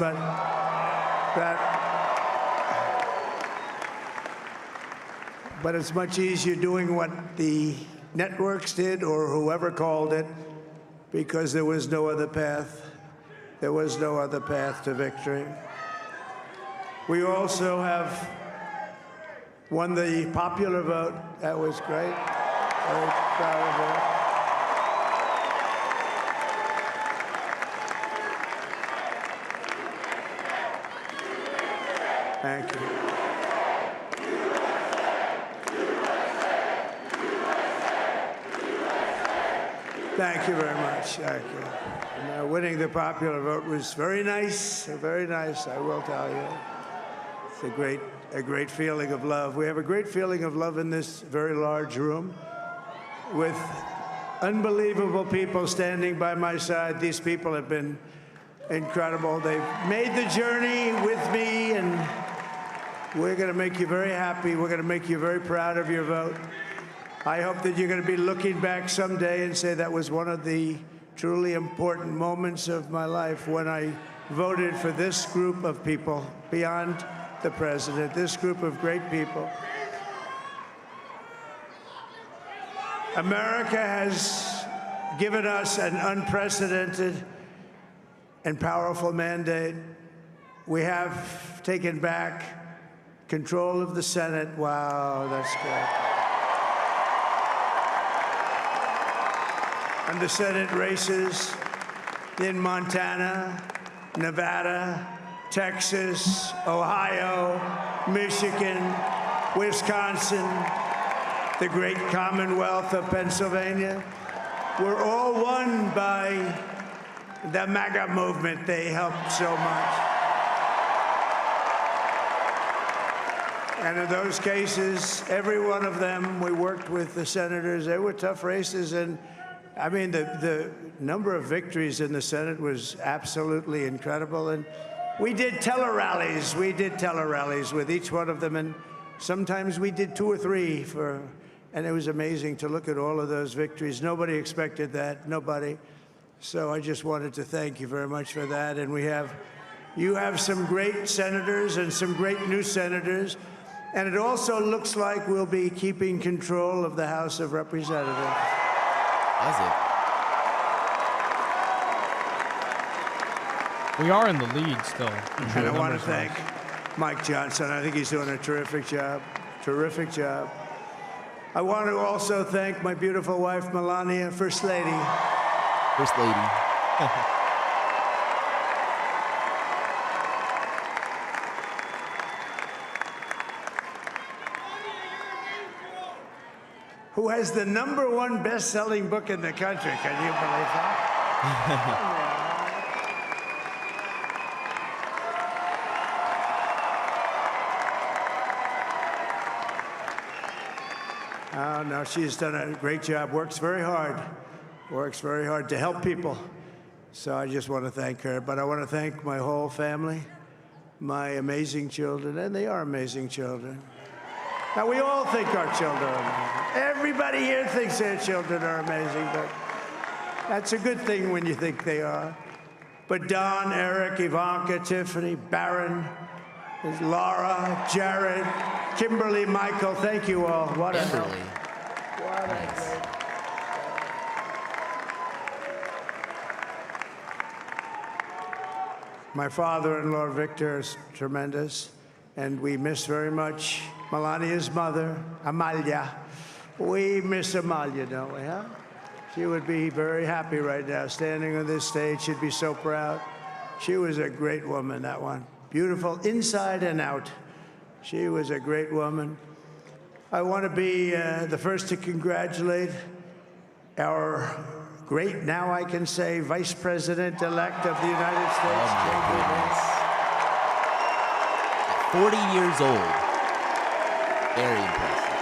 S11: But it's much easier doing what the networks did or whoever called it, because there was no other path. There was no other path to victory. We also have won the popular vote. That was great. Very proud of that. Thank you. Thank you very much. Thank you. And, winning the popular vote was very nice, I will tell you. It's a great feeling of love. We have a great feeling of love in this very large room with unbelievable people standing by my side. These people have been incredible. They've made the journey with me, and we're going to make you very happy. We're going to make you very proud of your vote. I hope that you're going to be looking back someday and say that was one of the truly important moments of my life when I voted for this group of people beyond the president, this group of great people. America has given us an unprecedented and powerful mandate. We have taken back control of the Senate. Wow, that's good. And the Senate races in Montana, Nevada, Texas, Ohio, Michigan, Wisconsin, the great Commonwealth of Pennsylvania, were all won by the MAGA movement. They helped so much. And in those cases, every one of them, we worked with the senators. They were tough races, and I mean, the number of victories in the Senate was absolutely incredible. And we did tele-rallies. We did tele-rallies with each one of them. And sometimes we did 2 or 3 and it was amazing to look at all of those victories. Nobody expected that, nobody. So I just wanted to thank you very much for that. And you have some great senators and some great new senators. And it also looks like we'll be keeping control of the House of Representatives.
S1: We are in the lead still.
S11: And I want to thank Mike Johnson. I think he's doing a terrific job. Terrific job. I want to also thank my beautiful wife, Melania, First Lady.
S3: First Lady.
S11: Who has the #1 best-selling book in the country. Can you believe that? Oh, no, she's done a great job, works very hard to help people. So I just want to thank her. But I want to thank my whole family, my amazing children, and they are amazing children. Now, we all think our children are amazing. Everybody here thinks their children are amazing, but that's a good thing when you think they are. But Don, Eric, Ivanka, Tiffany, Barron, Laura, Jared, Kimberly, Michael, thank you all. What a help. My father-in-law, Victor, is tremendous, and we miss very much Melania's mother, Amalia. We miss Amalia, don't we, huh? She would be very happy right now, standing on this stage. She'd be so proud. She was a great woman, that one. Beautiful inside and out. She was a great woman. I want to be the first to congratulate our great, now I can say, Vice President-elect of the United States, J.D. Vance.
S3: At 40 years old. Very impressive.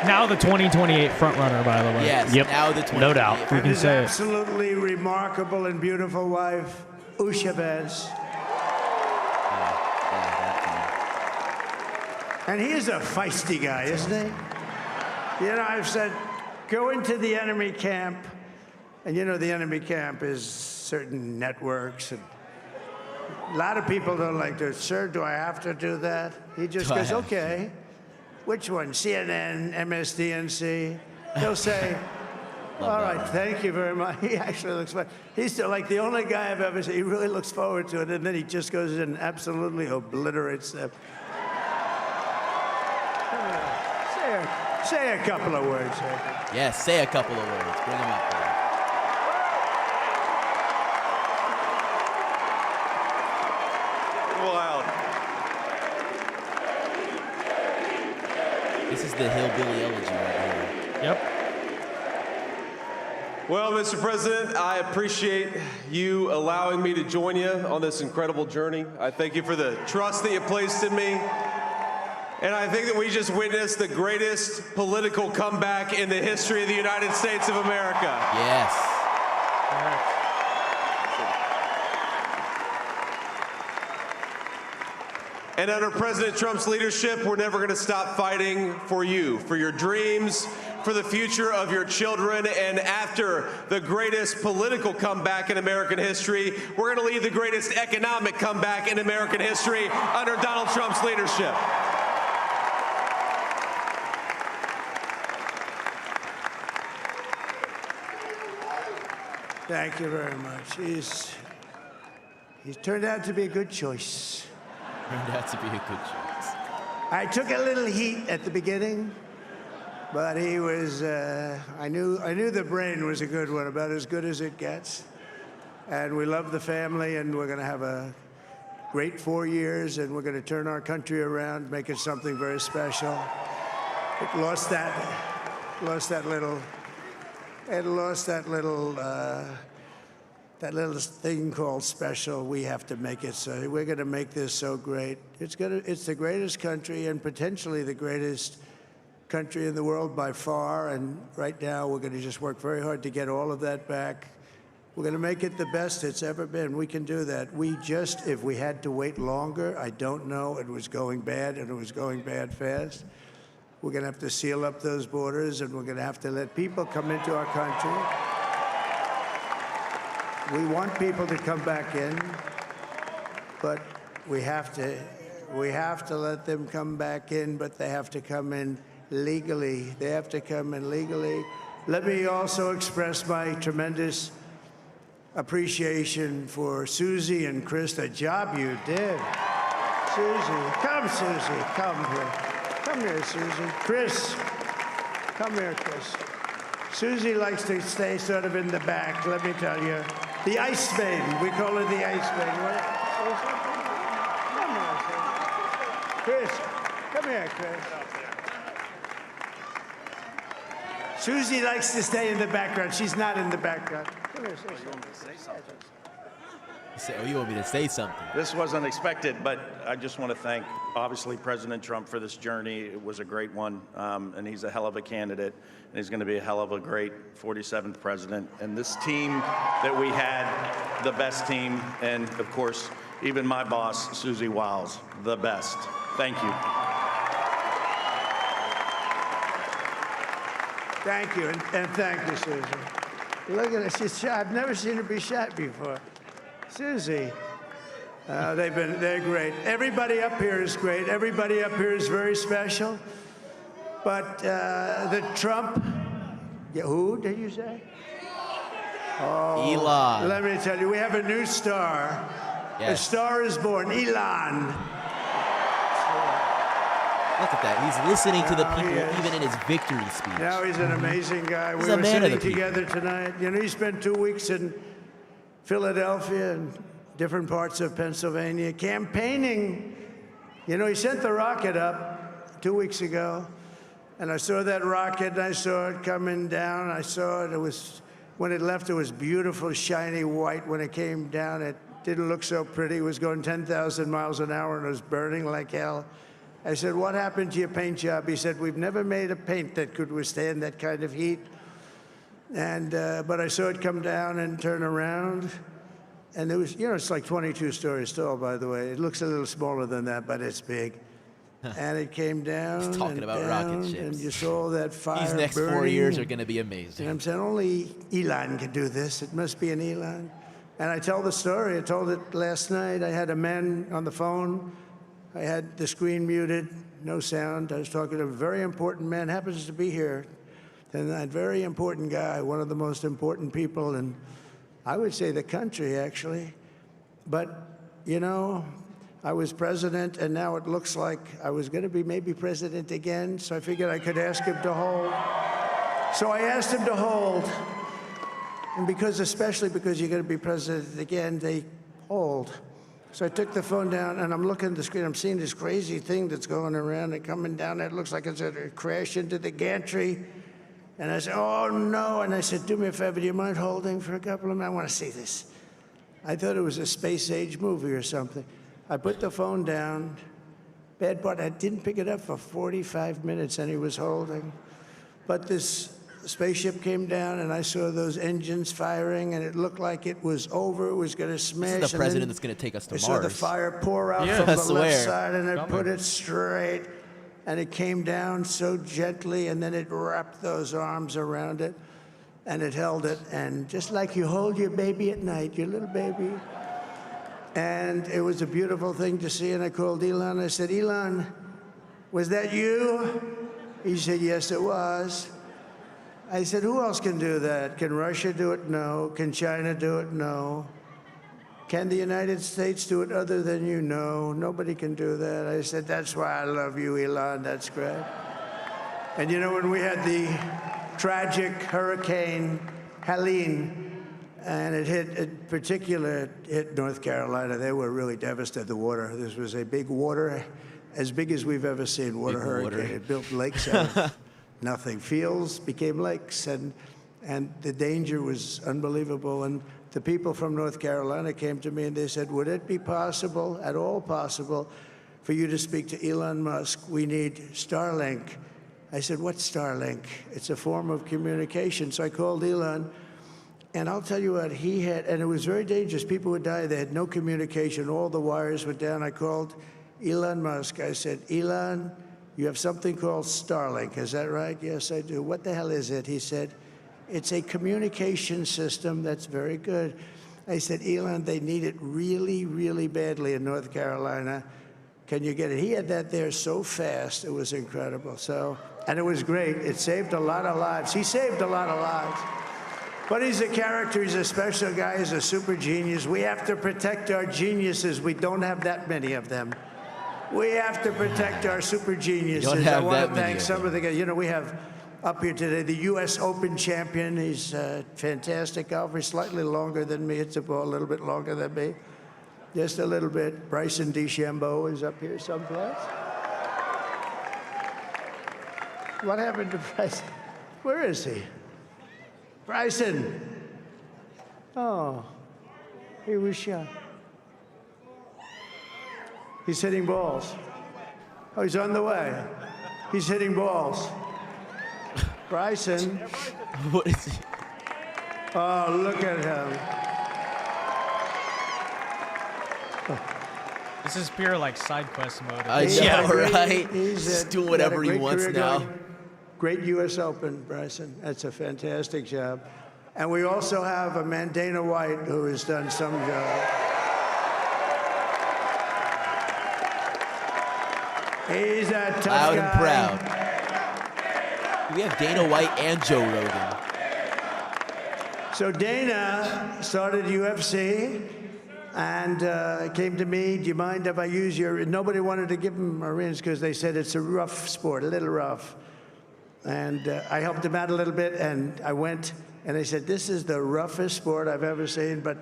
S1: Now the 2028 frontrunner, by the way.
S3: Yes, now the 2028.
S2: No doubt.
S1: We
S11: And
S1: can
S11: his
S1: say it.
S11: absolutely remarkable and beautiful wife, Usha Vance. And he is a feisty guy, isn't he? You know, I've said, go into the enemy camp, and you know the enemy camp is certain networks, and a lot of people don't like to, sir, do I have to do that? He just
S3: Do I
S11: goes,
S3: have to?
S11: okay. Which one, CNN, MSDNC? He'll say, all right, thank you very much. He actually looks fun. He's like the only guy I've ever seen. He really looks forward to it, and then he just goes in and absolutely obliterates them. Say a couple of words.
S3: Yes, say a couple of words. Bring them up there.
S18: Wild.
S3: This is the hillbilly elegy right here.
S1: Yep.
S18: Well, Mr. President, I appreciate you allowing me to join you on this incredible journey. I thank you for the trust that you placed in me. And I think that we just witnessed the greatest political comeback in the history of the United States of America.
S3: Yes.
S18: And under President Trump's leadership, we're never going to stop fighting for you, for your dreams, for the future of your children. And after the greatest political comeback in American history, we're going to lead the greatest economic comeback in American history under Donald Trump's leadership.
S11: Thank you very much. He's turned out to be a good choice.
S3: Turned out to be a good choice.
S11: I took a little heat at the beginning, but he was, I knew the brain was a good one, about as good as it gets. And we love the family, and we're going to have a great 4 years, and we're going to turn our country around, make it something very special. It lost that little thing called special. We have to make it so. We're going to make this so great. It's the greatest country and potentially the greatest country in the world by far. And right now, we're going to just work very hard to get all of that back. We're going to make it the best it's ever been. We can do that. If we had to wait longer, I don't know. It was going bad, and it was going bad fast. We're going to have to seal up those borders, and we're going to have to let people come into our country. We want people to come back in, but we have to let them come back in, but they have to come in legally. They have to come in legally. Let me also express my tremendous appreciation for Susie and Chris, the job you did. Susie, come here. Come here, Susie. Chris, come here, Chris. Susie likes to stay sort of in the back, let me tell you. The Ice Maiden, we call her the Ice Maiden. Come here, Chris. Come here, Chris. Susie likes to stay in the background. She's not in the background. Come here, say something.
S3: Oh, you want me to say something?
S19: This wasn't expected, but I just want to thank, obviously, President Trump for this journey. It was a great one, and he's a hell of a candidate, and he's going to be a hell of a great 47th president. And this team that we had, the best team, and, of course, even my boss, Susie Wiles, the best. Thank you.
S11: Thank you, and thank you, Susie. Look at her, she's shy. I've never seen her be shy before. Susie, They're great. Everybody up here is great. Everybody up here is very special. But the Trump, who did you say? Oh,
S3: Elon.
S11: Let me tell you, we have a new star.
S3: Yes.
S11: A star is born, Elon.
S3: Look at that. He's listening to the people even in his victory speech.
S11: Now he's an amazing guy.
S3: He's
S11: We
S3: a
S11: were
S3: man of
S11: sitting
S3: the people.
S11: together tonight. You know, he spent 2 weeks in Philadelphia and different parts of Pennsylvania campaigning. You know, he sent the rocket up 2 weeks ago, and I saw that rocket, and I saw it coming down. I saw it. It was, when it left, it was beautiful, shiny white. When it came down, it didn't look so pretty. It was going 10,000 miles an hour, and it was burning like hell. I said, what happened to your paint job? He said, we've never made a paint that could withstand that kind of heat. And but I saw it come down and turn around. And it was, you know, it's like 22 stories tall, by the way. It looks a little smaller than that, but it's big. And it came down.
S3: He's talking
S11: and
S3: about
S11: down,
S3: rocket ships.
S11: And you saw that fire.
S3: These next 4
S11: burning.
S3: years are going to be amazing.
S11: And I'm saying only Elon can do this. It must be an Elon. And I tell the story. I told it last night. I had a man on the phone. I had the screen muted, no sound. I was talking to a very important man, happens to be here. And that very important guy, one of the most important people in, I would say, the country, actually. But, you know, I was president, and now it looks like I was going to be maybe president again, so I figured I could ask him to hold. So I asked him to hold. And because, especially because you're going to be president again, they hold. So I took the phone down, and I'm looking at the screen. I'm seeing this crazy thing that's going around and coming down. It looks like it's going to crash into the gantry. And I said, oh, no. And I said, do me a favor. Do you mind holding for a couple of minutes? I want to see this. I thought it was a space-age movie or something. I put the phone down. Bad part, I didn't pick it up for 45 minutes, and he was holding. But this spaceship came down, and I saw those engines firing, and it looked like it was over. It was going to smash.
S3: This is the president that's going to take us to
S11: I
S3: Mars.
S11: saw the fire pour out from the left side, and it put it straight. And it came down so gently, and then it wrapped those arms around it, and it held it. And just like you hold your baby at night, your little baby. And it was a beautiful thing to see. And I called Elon. I said, Elon, was that you? He said, yes, it was. I said, who else can do that? Can Russia do it? No. Can China do it? No. Can the United States do it other than you? No. Nobody can do that. I said, that's why I love you, Elon. That's great. And you know, when we had the tragic Hurricane Helene, and it hit North Carolina, they were really devastated, the water. This was a big water, as big as we've ever seen, water hurricane. It built lakes out of nothing. Fields became lakes, and the danger was unbelievable. And the people from North Carolina came to me and they said, would it be possible, at all possible, for you to speak to Elon Musk? We need Starlink. I said, what's Starlink? It's a form of communication. So I called Elon, and I'll tell you what, he had, and it was very dangerous. People would die. They had no communication. All the wires were down. I called Elon Musk. I said, Elon, you have something called Starlink. Is that right? Yes, I do. What the hell is it? He said, it's a communication system that's very good. I said, Elon, they need it really, really badly in North Carolina. Can you get it? He had that there so fast. It was incredible. So, and it was great. It saved a lot of lives. He saved a lot of lives. But he's a character. He's a special guy. He's a super genius. We have to protect our geniuses. We don't have that many of them. We have to protect our super geniuses. I want to thank some of the guys. You know, we have up here today the U.S. Open champion. He's a fantastic golfer. He's slightly longer than me. It's a little bit longer than me. Just a little bit. Bryson DeChambeau is up here someplace. What happened to Bryson? Where is he? Bryson. Oh, he was shot. He's hitting balls. Oh, he's on the way. He's hitting balls. Bryson.
S3: What is he?
S11: Oh, look at him.
S20: This is pure like side quest mode.
S3: Yeah, right. He's doing whatever he wants now.
S11: Great U.S. Open, Bryson. That's a fantastic job. And we also have a man, Dana White, who has done some job. He's a tough
S3: Loud
S11: guy.
S3: and proud. We have Dana White and Joe Rogan.
S11: So Dana started UFC and came to me, do you mind if I use your, nobody wanted to give him a rinse because they said it's a rough sport, a little rough. And I helped him out a little bit, and I went, and they said, this is the roughest sport I've ever seen, but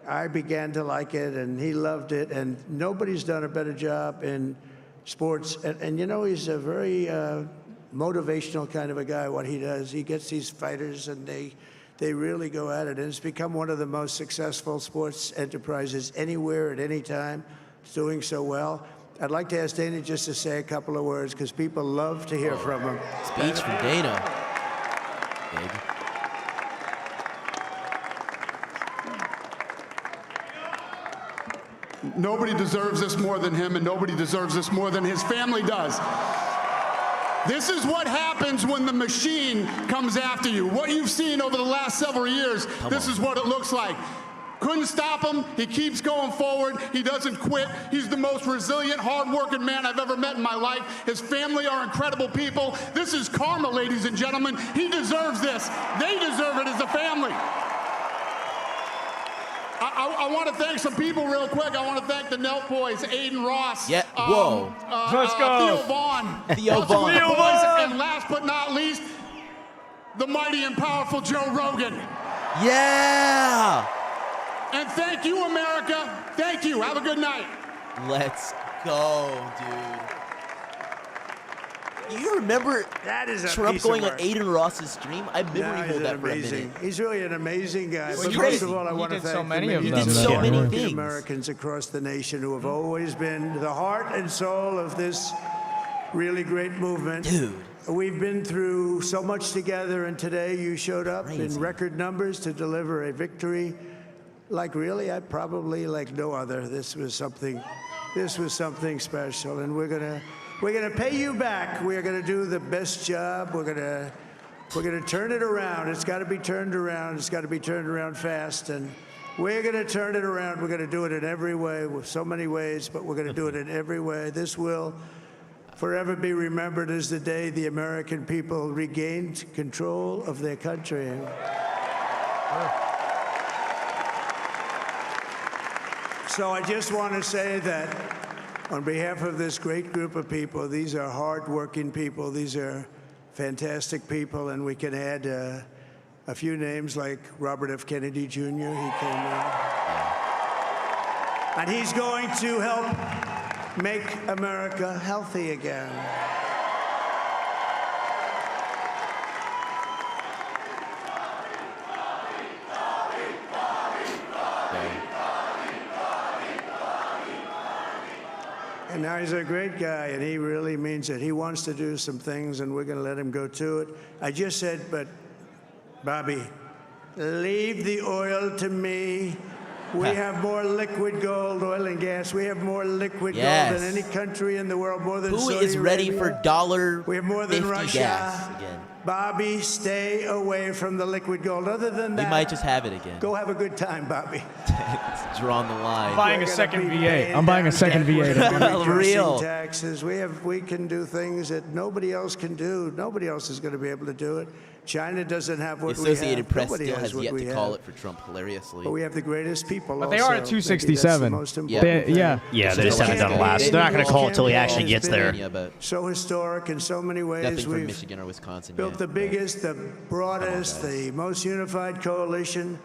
S11: I began to like it, and he loved it, and nobody's done a better job in sports. And you know, he's a very motivational kind of a guy, what he does. He gets these fighters, and they really go at it, and it's become one of the most successful sports enterprises anywhere at any time. It's doing so well. I'd like to ask Dana just to say a couple of words because people love to hear from him.
S3: Speech from Dana. Big.
S21: Nobody deserves this more than him, and nobody deserves this more than his family does. This is what happens when the machine comes after you. What you've seen over the last several years, this is what it looks like. Couldn't stop him. He keeps going forward. He doesn't quit. He's the most resilient, hard-working man I've ever met in my life. His family are incredible people. This is karma, ladies and gentlemen. He deserves this. They deserve it as a family. I want to thank some people real quick. I want to thank the Nelk boys, Aiden Ross.
S3: Yeah, whoa.
S21: Let's go. Theo Vaughn.
S3: Theo Vaughn.
S21: Theo Vaughn. And last but not least, the mighty and powerful Joe Rogan.
S3: Yeah!
S21: And thank you, America. Thank you. Have a good night.
S3: Let's go, dude. You remember
S11: that is
S3: Trump
S11: piece
S3: going
S11: of
S3: on
S11: work.
S3: Aiden Ross's stream? I memory hold that for a minute.
S11: He's really an amazing guy.
S3: It's
S11: But
S3: crazy.
S11: most of all, I want to
S20: did
S11: thank
S20: so many of
S11: the
S20: them.
S3: He did so many
S11: hardworking
S3: things.
S11: Americans across the nation who have always been the heart and soul of this really great movement.
S3: Dude.
S11: We've been through so much together, and today you showed up in record numbers to deliver a victory. Like really, I probably like no other. This was something special, and we're gonna pay you back. We're gonna do the best job. We're gonna turn it around. It's got to be turned around. It's got to be turned around fast, and we're gonna turn it around. We're gonna do it in every way, with so many ways, but we're gonna do it in every way. This will forever be remembered as the day the American people regained control of their country. So I just want to say that on behalf of this great group of people, these are hard-working people. These are fantastic people, and we can add a few names like Robert F. Kennedy Jr. He came in. And he's going to help make America healthy again. And now he's a great guy, and he really means it. He wants to do some things, and we're going to let him go to it. I just said, but Bobby, leave the oil to me. We have more liquid gold, oil and gas. We have more liquid gold than any country in the world, more than
S3: Who
S11: Saudi
S3: is ready for
S11: Arabia. We have more than
S3: $1.50
S11: Russia.
S3: gas again?
S11: Bobby, stay away from the liquid gold. Other than that,
S3: We might just have it again.
S11: go have a good time, Bobby.
S3: It's drawn the line.
S1: I'm buying a second V8. I'm buying a second V8.
S3: Real.
S11: Taxes. We can do things that nobody else can do. Nobody else is going to be able to do it. China doesn't have what
S3: The
S11: we have.
S3: Associated Press
S11: Nobody
S3: still
S11: has
S3: has
S11: what
S3: yet
S11: we
S3: to call
S11: have.
S3: it for Trump, hilariously.
S11: But we have the greatest people.
S1: But they are at
S11: also. Maybe that's the
S1: 267.
S11: most
S1: Yeah.
S11: important thing.
S2: Yeah, they just haven't done it last. They're not going to call it till he actually gets there.
S11: So historic in so many ways.
S3: Nothing from
S11: We've
S3: Michigan or Wisconsin
S11: built
S3: yet,
S11: the biggest, the broadest, the most unified coalition.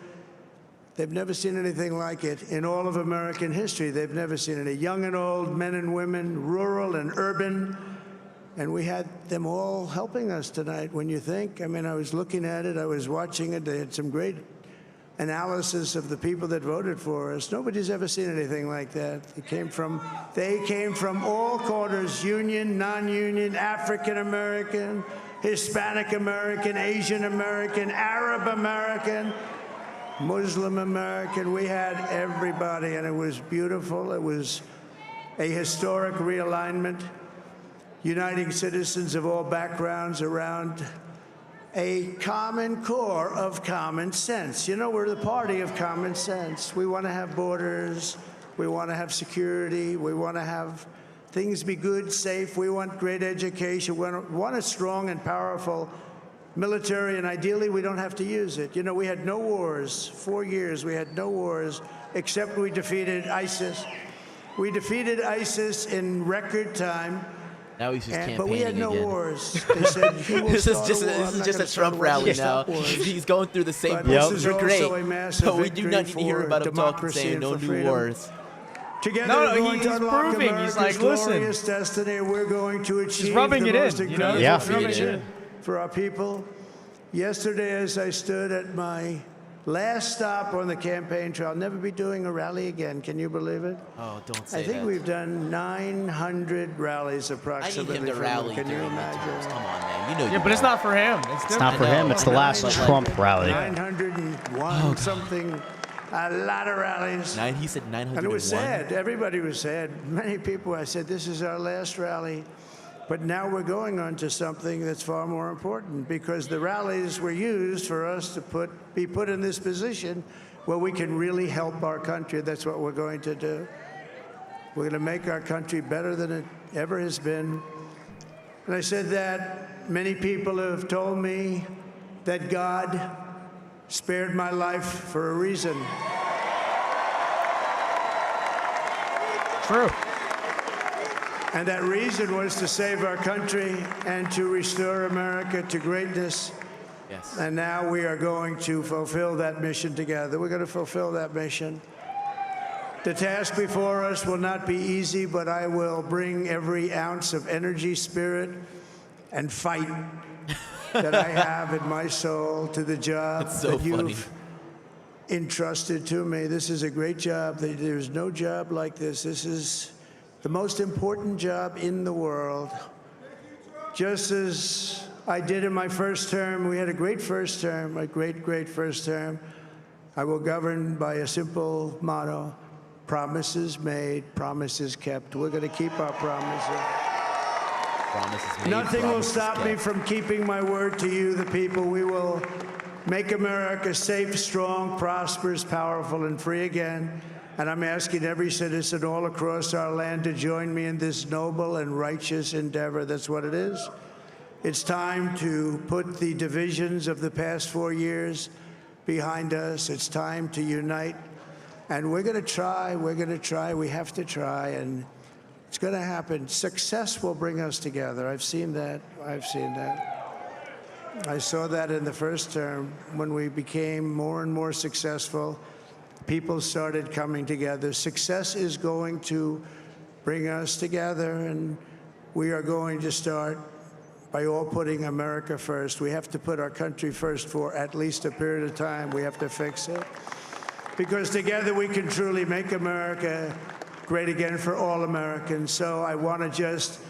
S11: They've never seen anything like it in all of American history. They've never seen it. Young and old, men and women, rural and urban. And we had them all helping us tonight. When you think, I mean, I was looking at it, I was watching it. They had some great analysis of the people that voted for us. Nobody's ever seen anything like that. They came from all corners, union, non-union, African American, Hispanic American, Asian American, Arab American, Muslim American. We had everybody, and it was beautiful. It was a historic realignment, uniting citizens of all backgrounds around a common core of common sense. You know, we're the party of common sense. We want to have borders. We want to have security. We want to have things be good, safe. We want great education. We want a strong and powerful military, and ideally we don't have to use it. You know, we had no wars. 4 years we had no wars, except we defeated ISIS. We defeated ISIS in record time.
S3: Now he's just campaigning
S11: but we had no
S3: again.
S11: wars. They said,
S3: this is just a Trump rally now. He's going through the same.
S11: This is
S3: You're great,
S11: also a massive
S3: but we do not need to hear about him talking, saying no new wars.
S11: Together,
S1: No,
S11: we're going
S1: he's
S11: to unlock
S1: proving.
S11: America's
S1: He's like, listen.
S11: glorious destiny. We're going to achieve
S1: rubbing
S11: the
S1: it in,
S11: most
S1: you know?
S11: incredible
S2: Yeah.
S11: future for our people. Yesterday, as I stood at my last stop on the campaign trail, I'll never be doing a rally again. Can you believe it?
S3: Oh, don't say
S11: I think
S3: that.
S11: we've done 900 rallies
S3: I need
S11: approximately.
S3: him to
S11: from
S3: rally
S11: it. Can you
S3: during
S11: imagine?
S3: midterms. Come on, man. You know.
S1: Yeah, but it's not for him.
S2: It's not for him. It's the last Trump rally.
S11: 901 something. A lot of rallies.
S3: He said 901.
S11: And it was sad. Everybody was sad. Many people, I said, this is our last rally. But now we're going on to something that's far more important, because the rallies were used for us to be put in this position where we can really help our country. That's what we're going to do. We're going to make our country better than it ever has been. And I said that many people have told me that God spared my life for a reason.
S1: True.
S11: And that reason was to save our country and to restore America to greatness.
S3: Yes.
S11: And now we are going to fulfill that mission together. We're going to fulfill that mission. The task before us will not be easy, but I will bring every ounce of energy, spirit, and fight that I have in my soul to the job that you've entrusted to me. This is a great job. There's no job like this. This is the most important job in the world. Just as I did in my first term, we had a great first term, a great first term. I will govern by a simple motto: promises made, promises kept. We're going to keep our promises. Nothing will stop me from keeping my word to you, the people. We will make America safe, strong, prosperous, powerful, and free again. And I'm asking every citizen all across our land to join me in this noble and righteous endeavor. That's what it is. It's time to put the divisions of the past 4 years behind us. It's time to unite. And we're going to try. We're going to try. We have to try. And it's going to happen. Success will bring us together. I've seen that. I've seen that. I saw that in the first term when we became more and more successful. People started coming together. Success is going to bring us together, and we are going to start by all putting America first. We have to put our country first for at least a period of time. We have to fix it. Because together we can truly make America great again for all Americans. So I want to just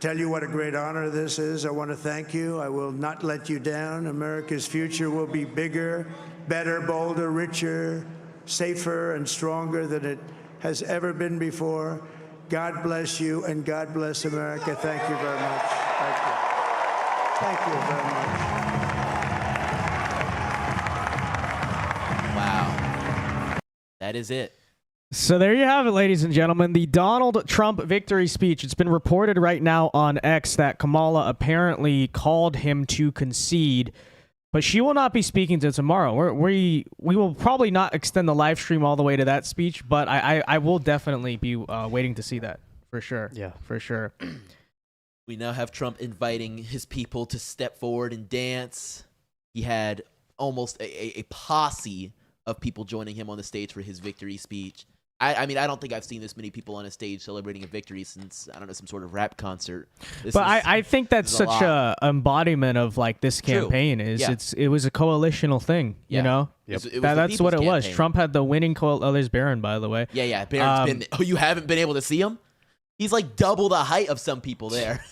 S11: tell you what a great honor this is. I want to thank you. I will not let you down. America's future will be bigger, better, bolder, richer, safer, and stronger than it has ever been before. God bless you, and God bless America. Thank you very much. Thank you. Thank you very much.
S3: Wow. That is it.
S1: So there you have it, ladies and gentlemen, the Donald Trump victory speech. It's been reported right now on X that Kamala apparently called him to concede, but she will not be speaking to tomorrow. We will probably not extend the live stream all the way to that speech, but I will definitely be waiting to see that for sure.
S2: Yeah,
S1: for sure.
S3: We now have Trump inviting his people to step forward and dance. He had almost a posse of people joining him on the stage for his victory speech. I mean, I don't think I've seen this many people on a stage celebrating a victory since, I don't know, some sort of rap concert.
S1: I think that's such a embodiment of like this campaign.
S3: True.
S1: Is
S3: Yeah.
S1: It was a coalitional thing, you know?
S3: Yep. It was the
S1: That's what it
S3: people's
S1: was.
S3: campaign.
S1: Trump had the winning there's Barron, by the way.
S3: Yeah. Barron's been. Oh, you haven't been able to see him? He's like double the height of some people there.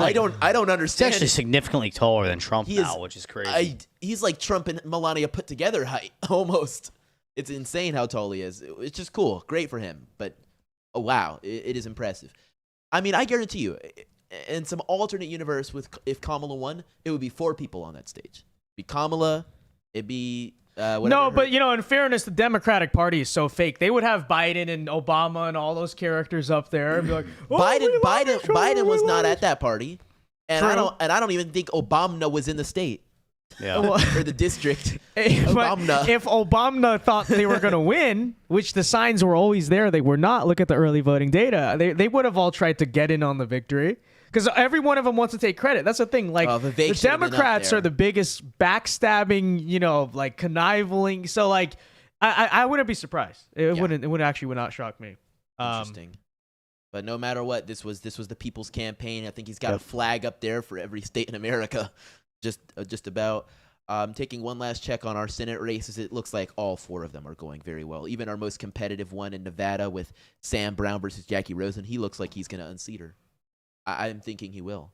S3: I don't
S2: He's
S3: understand.
S2: actually
S3: it.
S2: significantly taller than Trump
S3: He
S2: now,
S3: is-
S2: which is crazy.
S3: He's like Trump and Melania put together height, almost. It's insane how tall he is. It's just cool. Great for him. But, oh, wow, it is impressive. I mean, I guarantee you, in some alternate universe, if Kamala won, it would be 4 people on that stage. It'd be Kamala, it'd be
S1: No, but in fairness, the Democratic Party is so fake. They would have Biden and Obama and all those characters up there and be like,
S3: Biden was not at that party, and
S1: True.
S3: I don't even think Obama was in the state.
S2: Yeah.
S3: Or the district.
S1: But
S3: Obama.
S1: if Obama thought they were going to win, which the signs were always there, they were not. Look at the early voting data. They would have all tried to get in on the victory because every one of them wants to take credit. That's the thing. Like the Democrats are the biggest backstabbing, like conniving. So like, I wouldn't be surprised. It would not shock me.
S3: Interesting. But no matter what, this was the people's campaign. I think he's got a flag up there for every state in America. Just about. Taking one last check on our Senate races, it looks like all 4 of them are going very well. Even our most competitive one in Nevada with Sam Brown versus Jackie Rosen, he looks like he's going to unseat her. I'm thinking he will.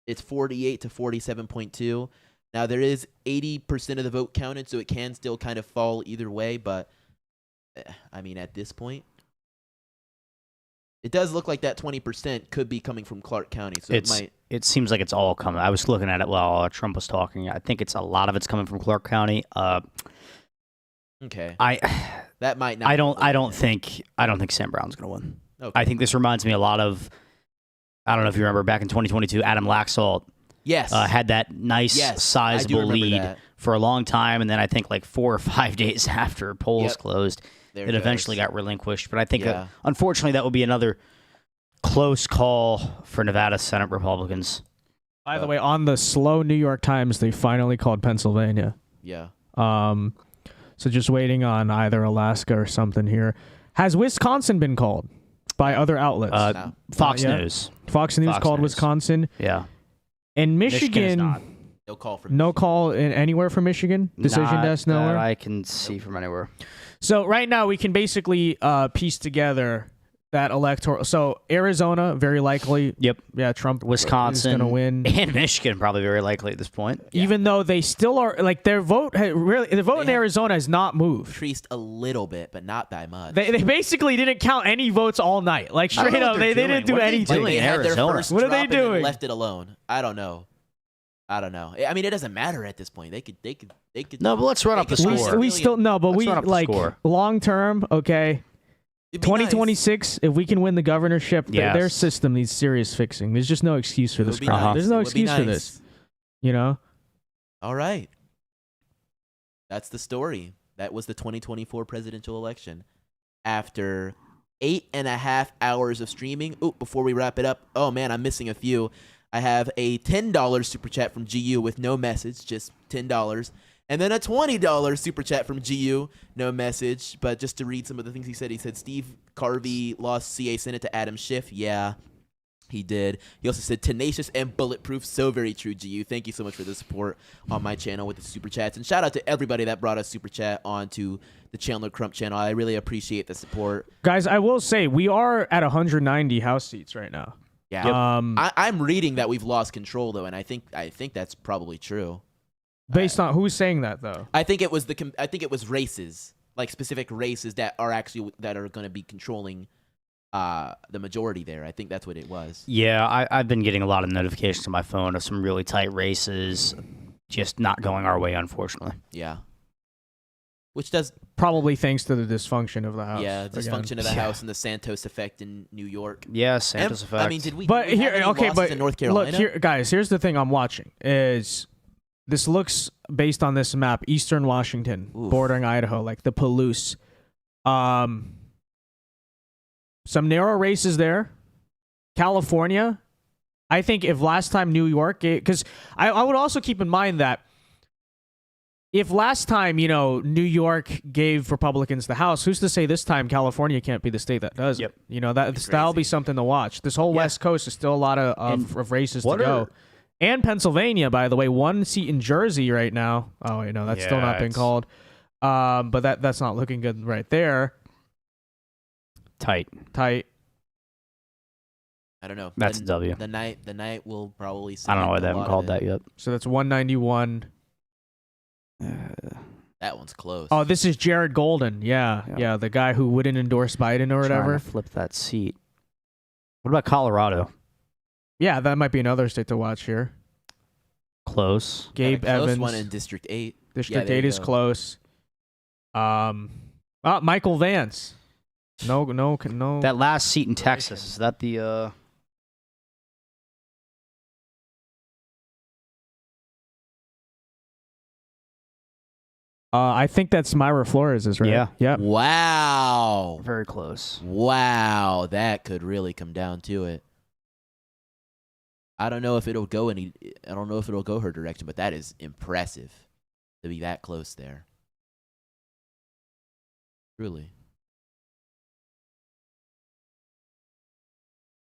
S3: It's 48 to 47.2. Now, there is 80% of the vote counted, so it can still kind of fall either way. But, I mean, at this point, it does look like that 20% could be coming from Clark County. So
S2: it seems like it's all coming. I was looking at it while Trump was talking. I think a lot of it's coming from Clark County.
S3: Okay.
S2: That
S3: might not.
S2: I don't think Sam Brown's going to win.
S3: Okay.
S2: I think this reminds me a lot of. I don't know if you remember back in 2022, Adam Laxalt.
S3: Yes.
S2: Had that nice sizable lead
S3: that.
S2: for a long time, and then I think like 4 or 5 days after polls closed,
S3: There
S2: it
S3: it
S2: eventually got relinquished. But I think,
S3: Yeah.
S2: unfortunately, that would be another close call for Nevada Senate Republicans.
S1: By the way, on the slow New York Times, they finally called Pennsylvania.
S3: Yeah.
S1: So just waiting on either Alaska or something here. Has Wisconsin been called by other outlets?
S2: Fox
S1: Not yet?
S2: News.
S1: Fox News called Wisconsin.
S2: Yeah.
S1: And
S2: Michigan is
S1: Michigan.
S2: not.
S3: No call from
S1: No call anywhere from Michigan? Decision
S2: Not
S1: desk
S2: that
S1: nowhere?
S2: I can see from anywhere.
S1: So right now we can basically piece together that electoral. So Arizona, very likely.
S2: Yep.
S1: Yeah, Trump
S2: Wisconsin
S1: is going to win.
S2: And Michigan probably very likely at this point.
S1: Even though they still are, like their vote in Arizona has not moved.
S3: Increased a little bit, but not by much.
S1: They basically didn't count any votes all night. Like
S3: I don't
S1: straight
S3: know
S1: up,
S3: what
S1: they
S3: they're
S1: didn't
S3: doing.
S1: do
S3: What are they
S1: anything.
S3: doing? They had their first
S1: What are they
S3: drop and then
S1: doing?
S3: left it alone. I don't know. I mean, it doesn't matter at this point. They could.
S2: No, but let's run up the score.
S1: We still no, but
S2: Let's
S1: we
S2: run up the
S1: like
S2: score.
S1: long term. Okay, 2026. If we can win the governorship, their
S2: Yes.
S1: system needs serious fixing. There's just no excuse for this
S3: be
S1: crap.
S3: nice.
S1: There's no
S3: It would be
S1: excuse for
S3: nice.
S1: this. You know.
S3: All right. That's the story. That was the 2024 presidential election. After 8.5 hours of streaming. Oh, before we wrap it up. Oh man, I'm missing a few. I have a $10 super chat from GU with no message, just $10. And then a $20 super chat from GU, no message. But just to read some of the things he said Steve Carvey lost CA Senate to Adam Schiff. Yeah, he did. He also said tenacious and bulletproof. So very true, GU. Thank you so much for the support on my channel with the super chats. And shout out to everybody that brought a super chat onto the Chandler Crump channel. I really appreciate the support.
S1: Guys, I will say we are at 190 House seats right now.
S3: Yeah. I'm reading that we've lost control though, and I think that's probably true.
S1: Based on who's saying that though?
S3: I think it was races, like specific races that are going to be controlling the majority there. I think that's what it was.
S2: Yeah, I've been getting a lot of notifications on my phone of some really tight races, just not going our way, unfortunately.
S3: Yeah. Which does
S1: probably thanks to the dysfunction of the House.
S3: Yeah, dysfunction of the House and the Santos effect in New York.
S2: Yeah, Santos effect.
S3: I mean, did we?
S1: But
S3: did we
S1: here,
S3: have any
S1: okay,
S3: losses
S1: but
S3: in North Carolina?
S1: look here, guys. Here's the thing I'm watching is this looks based on this map, Eastern Washington, bordering Idaho, like the Palouse. Some narrow races there. California. I think if last time New York, because I would also keep in mind that if last time, New York gave Republicans the House, who's to say this time California can't be the state that does it? That'll be something to watch. This whole West Coast is still a lot of races to go. And Pennsylvania, by the way, 1 seat in Jersey right now. Oh, wait, no, that's still not been called. But that's not looking good right there.
S2: Tight.
S3: I don't know.
S2: That's a W.
S3: The night will probably.
S2: I don't know why they haven't called that yet.
S1: So that's 191.
S3: That one's close.
S1: Oh, this is Jared Golden. Yeah, the guy who wouldn't endorse Biden or whatever.
S2: Trying to flip that seat. What about Colorado?
S1: Yeah, that might be another state to watch here.
S2: Close.
S1: Gabe
S3: Got a close
S1: Evans.
S3: one in District 8.
S1: District
S3: there
S1: 8
S3: you
S1: is
S3: go.
S1: close. Michael Vance. No.
S2: That last seat in Texas, is that the
S1: I think that's Myra Flores, is right?
S2: Yeah.
S1: Yep.
S3: Wow.
S2: Very close.
S3: Wow. That could really come down to it. I don't know if it'll go her direction, but that is impressive to be that close there. Truly.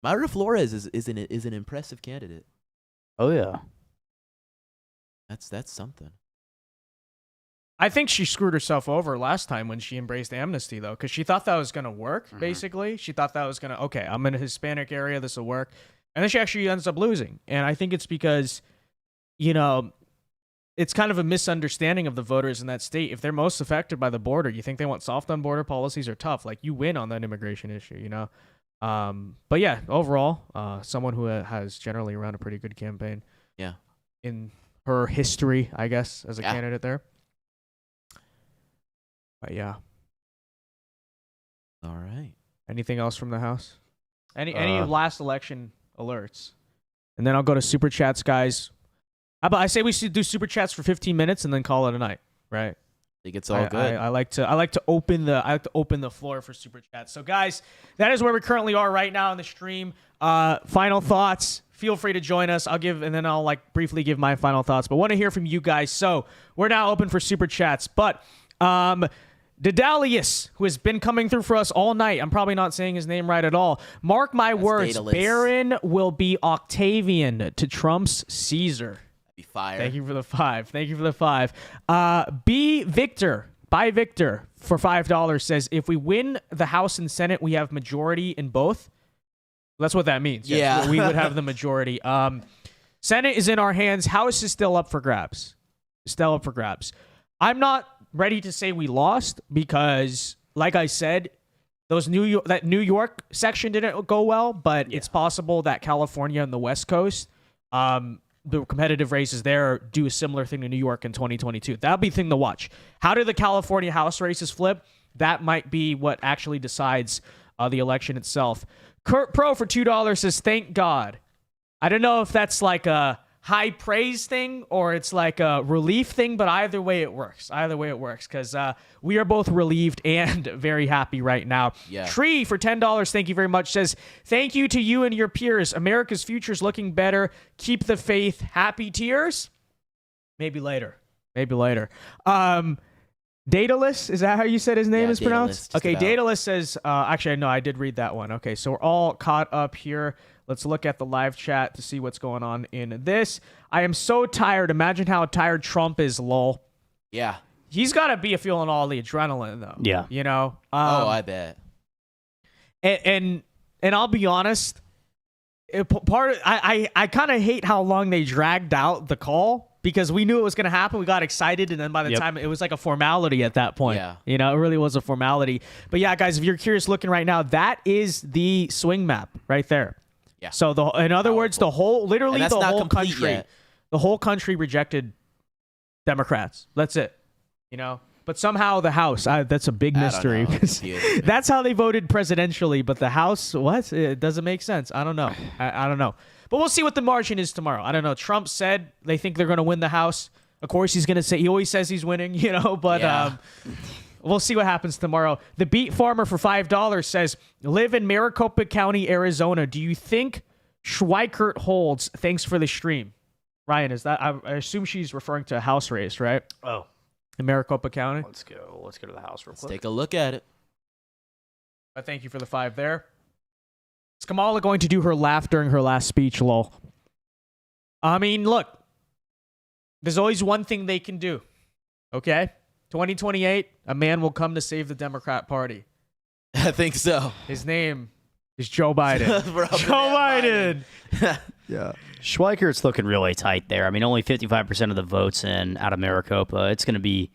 S3: Myra Flores is an impressive candidate.
S2: Oh yeah.
S3: That's something.
S1: I think she screwed herself over last time when she embraced amnesty, though, because she thought that was going to work, basically. She thought that was going to, okay, I'm in a Hispanic area, this will work. And then she actually ends up losing. And I think it's because, it's kind of a misunderstanding of the voters in that state. If they're most affected by the border, you think they want soft on border policies or tough? Like, you win on that immigration issue, But yeah, overall, someone who has generally run a pretty good campaign.
S3: Yeah.
S1: In her history, I guess, as a candidate there. But yeah.
S3: All right.
S1: Anything else from the House? Any last election alerts? And then I'll go to Super Chats, guys. How about I say we should do Super Chats for 15 minutes and then call it a night, right?
S3: I think it's all good.
S1: I like to open the floor for Super Chats. So guys, that is where we currently are right now on the stream. Final thoughts. Feel free to join us. I'll briefly give my final thoughts, but want to hear from you guys. So we're now open for Super Chats. But Dedalius, who has been coming through for us all night. I'm probably not saying his name right at all. Mark my words,
S3: Daedalus.
S1: Barron will be Octavian to Trump's Caesar.
S3: Be fire.
S1: Thank you for the 5. B Victor, by Victor, for $5 says, if we win the House and Senate, we have majority in both. That's what that means. Yes,
S3: Yeah.
S1: we would have the majority. Senate is in our hands. House is still up for grabs. I'm not ready to say we lost because, like I said, that New York section didn't go well, but it's possible that California and the West Coast, the competitive races there do a similar thing to New York in 2022. That'll be the thing to watch. How do the California House races flip? That might be what actually decides the election itself. Kurt Pro for $2 says, thank God. I don't know if that's like a high praise thing or it's like a relief thing, but either way it works. Because we are both relieved and very happy right now.
S3: Yeah.
S1: Tree for $10, thank you very much, says, thank you to you and your peers. America's future is looking better. Keep the faith. Happy tears? Maybe later. Daedalus, is that how you said his name is pronounced? Okay, Daedalus says, actually, no, I did read that one. Okay, so we're all caught up here. Let's look at the live chat to see what's going on in this. I am so tired. Imagine how tired Trump is, lol.
S3: Yeah.
S1: He's got to be feeling all the adrenaline, though.
S2: Yeah.
S3: I bet.
S1: And I'll be honest, I kind of hate how long they dragged out the call because we knew it was going to happen. We got excited, and then by the time it was like a formality at that point.
S3: Yeah.
S1: It really was a formality. But yeah, guys, if you're curious looking right now, that is the swing map right there.
S3: Yeah.
S1: So in other words, the whole country rejected Democrats. That's it. But somehow the House, that's a big mystery. That's how they voted presidentially, but the House, what? It doesn't make sense. I don't know. I don't know. But we'll see what the margin is tomorrow. I don't know. Trump said they think they're going to win the House. Of course, he's going to say, he always says he's winning, but we'll see what happens tomorrow. The Beet Farmer for $5 says, live in Maricopa County, Arizona. Do you think Schweikert holds? Thanks for the stream. Ryan, is that, I assume she's referring to a House race, right?
S2: Oh.
S1: In Maricopa County?
S2: Let's go to the House real quick.
S3: Let's take a look at it.
S1: I thank you for the 5 there. Is Kamala going to do her laugh during her last speech, lol? I mean, look. There's always one thing they can do. Okay? 2028, a man will come to save the Democrat Party.
S3: I think so.
S1: His name is Joe Biden. Joe Biden.
S2: Yeah. Schweikert's looking really tight there. I mean, only 55% of the votes out of Maricopa. It's going to be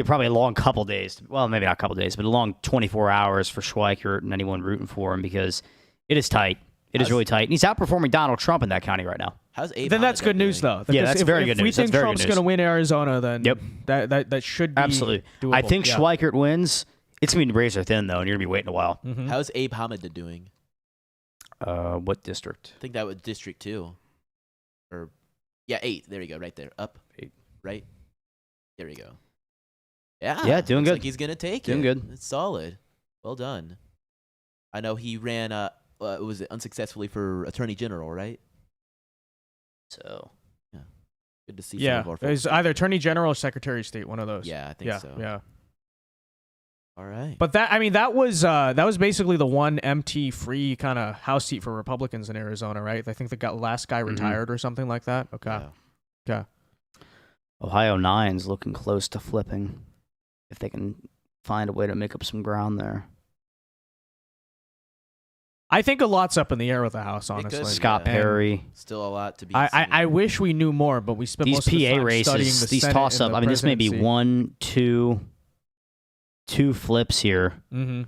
S2: probably a long couple days. Well, maybe not a couple days, but a long 24 hours for Schweikert and anyone rooting for him because it is tight. It is really tight. And he's outperforming Donald Trump in that county right now.
S3: How's Abe?
S1: Then that's good news, though.
S2: Yeah,
S1: Because
S2: that's
S1: if,
S2: very
S1: if
S2: good
S1: we
S2: news.
S1: think
S2: That's very
S1: Trump's
S2: good
S1: going to
S2: news.
S1: win Arizona, then
S2: Yep.
S1: that should be
S2: Absolutely.
S1: doable.
S2: I think
S1: Yeah.
S2: Schweikert wins. It's going to be razor thin, though, and you're going to be waiting a while.
S3: How's Abe Hamid doing?
S2: What district?
S3: I think that was District 2. Or, yeah, 8. There you go, right there. Up.
S2: 8.
S3: Right? There you go. Yeah.
S2: Yeah, doing
S3: looks
S2: good.
S3: Like he's going to take
S2: Doing
S3: it.
S2: good.
S3: It's solid. Well done. I know he ran, was it unsuccessfully for Attorney General, right?
S2: So.
S3: Yeah. Good to see
S1: Yeah,
S3: some of our
S1: it's
S3: folks.
S1: either Attorney General or Secretary of State, one of those.
S3: Yeah, I think so.
S1: Yeah.
S3: All right.
S1: But that was basically the one empty free kind of House seat for Republicans in Arizona, right? I think the last guy retired or something like that. Okay. Okay.
S2: Ohio 9's looking close to flipping if they can find a way to make up some ground there.
S1: I think a lot's up in the air with the House,
S3: It
S1: honestly.
S3: could be,
S2: Scott
S3: yeah.
S2: Perry.
S3: Still a lot to be
S1: I wish we knew more, but we spent
S2: These
S1: most of the
S2: PA
S1: time studying
S2: races,
S1: the
S2: these
S1: Senate
S2: toss
S1: and
S2: up.
S1: the
S2: I mean, this may be
S1: presidency.
S2: two flips here.
S1: Mhm.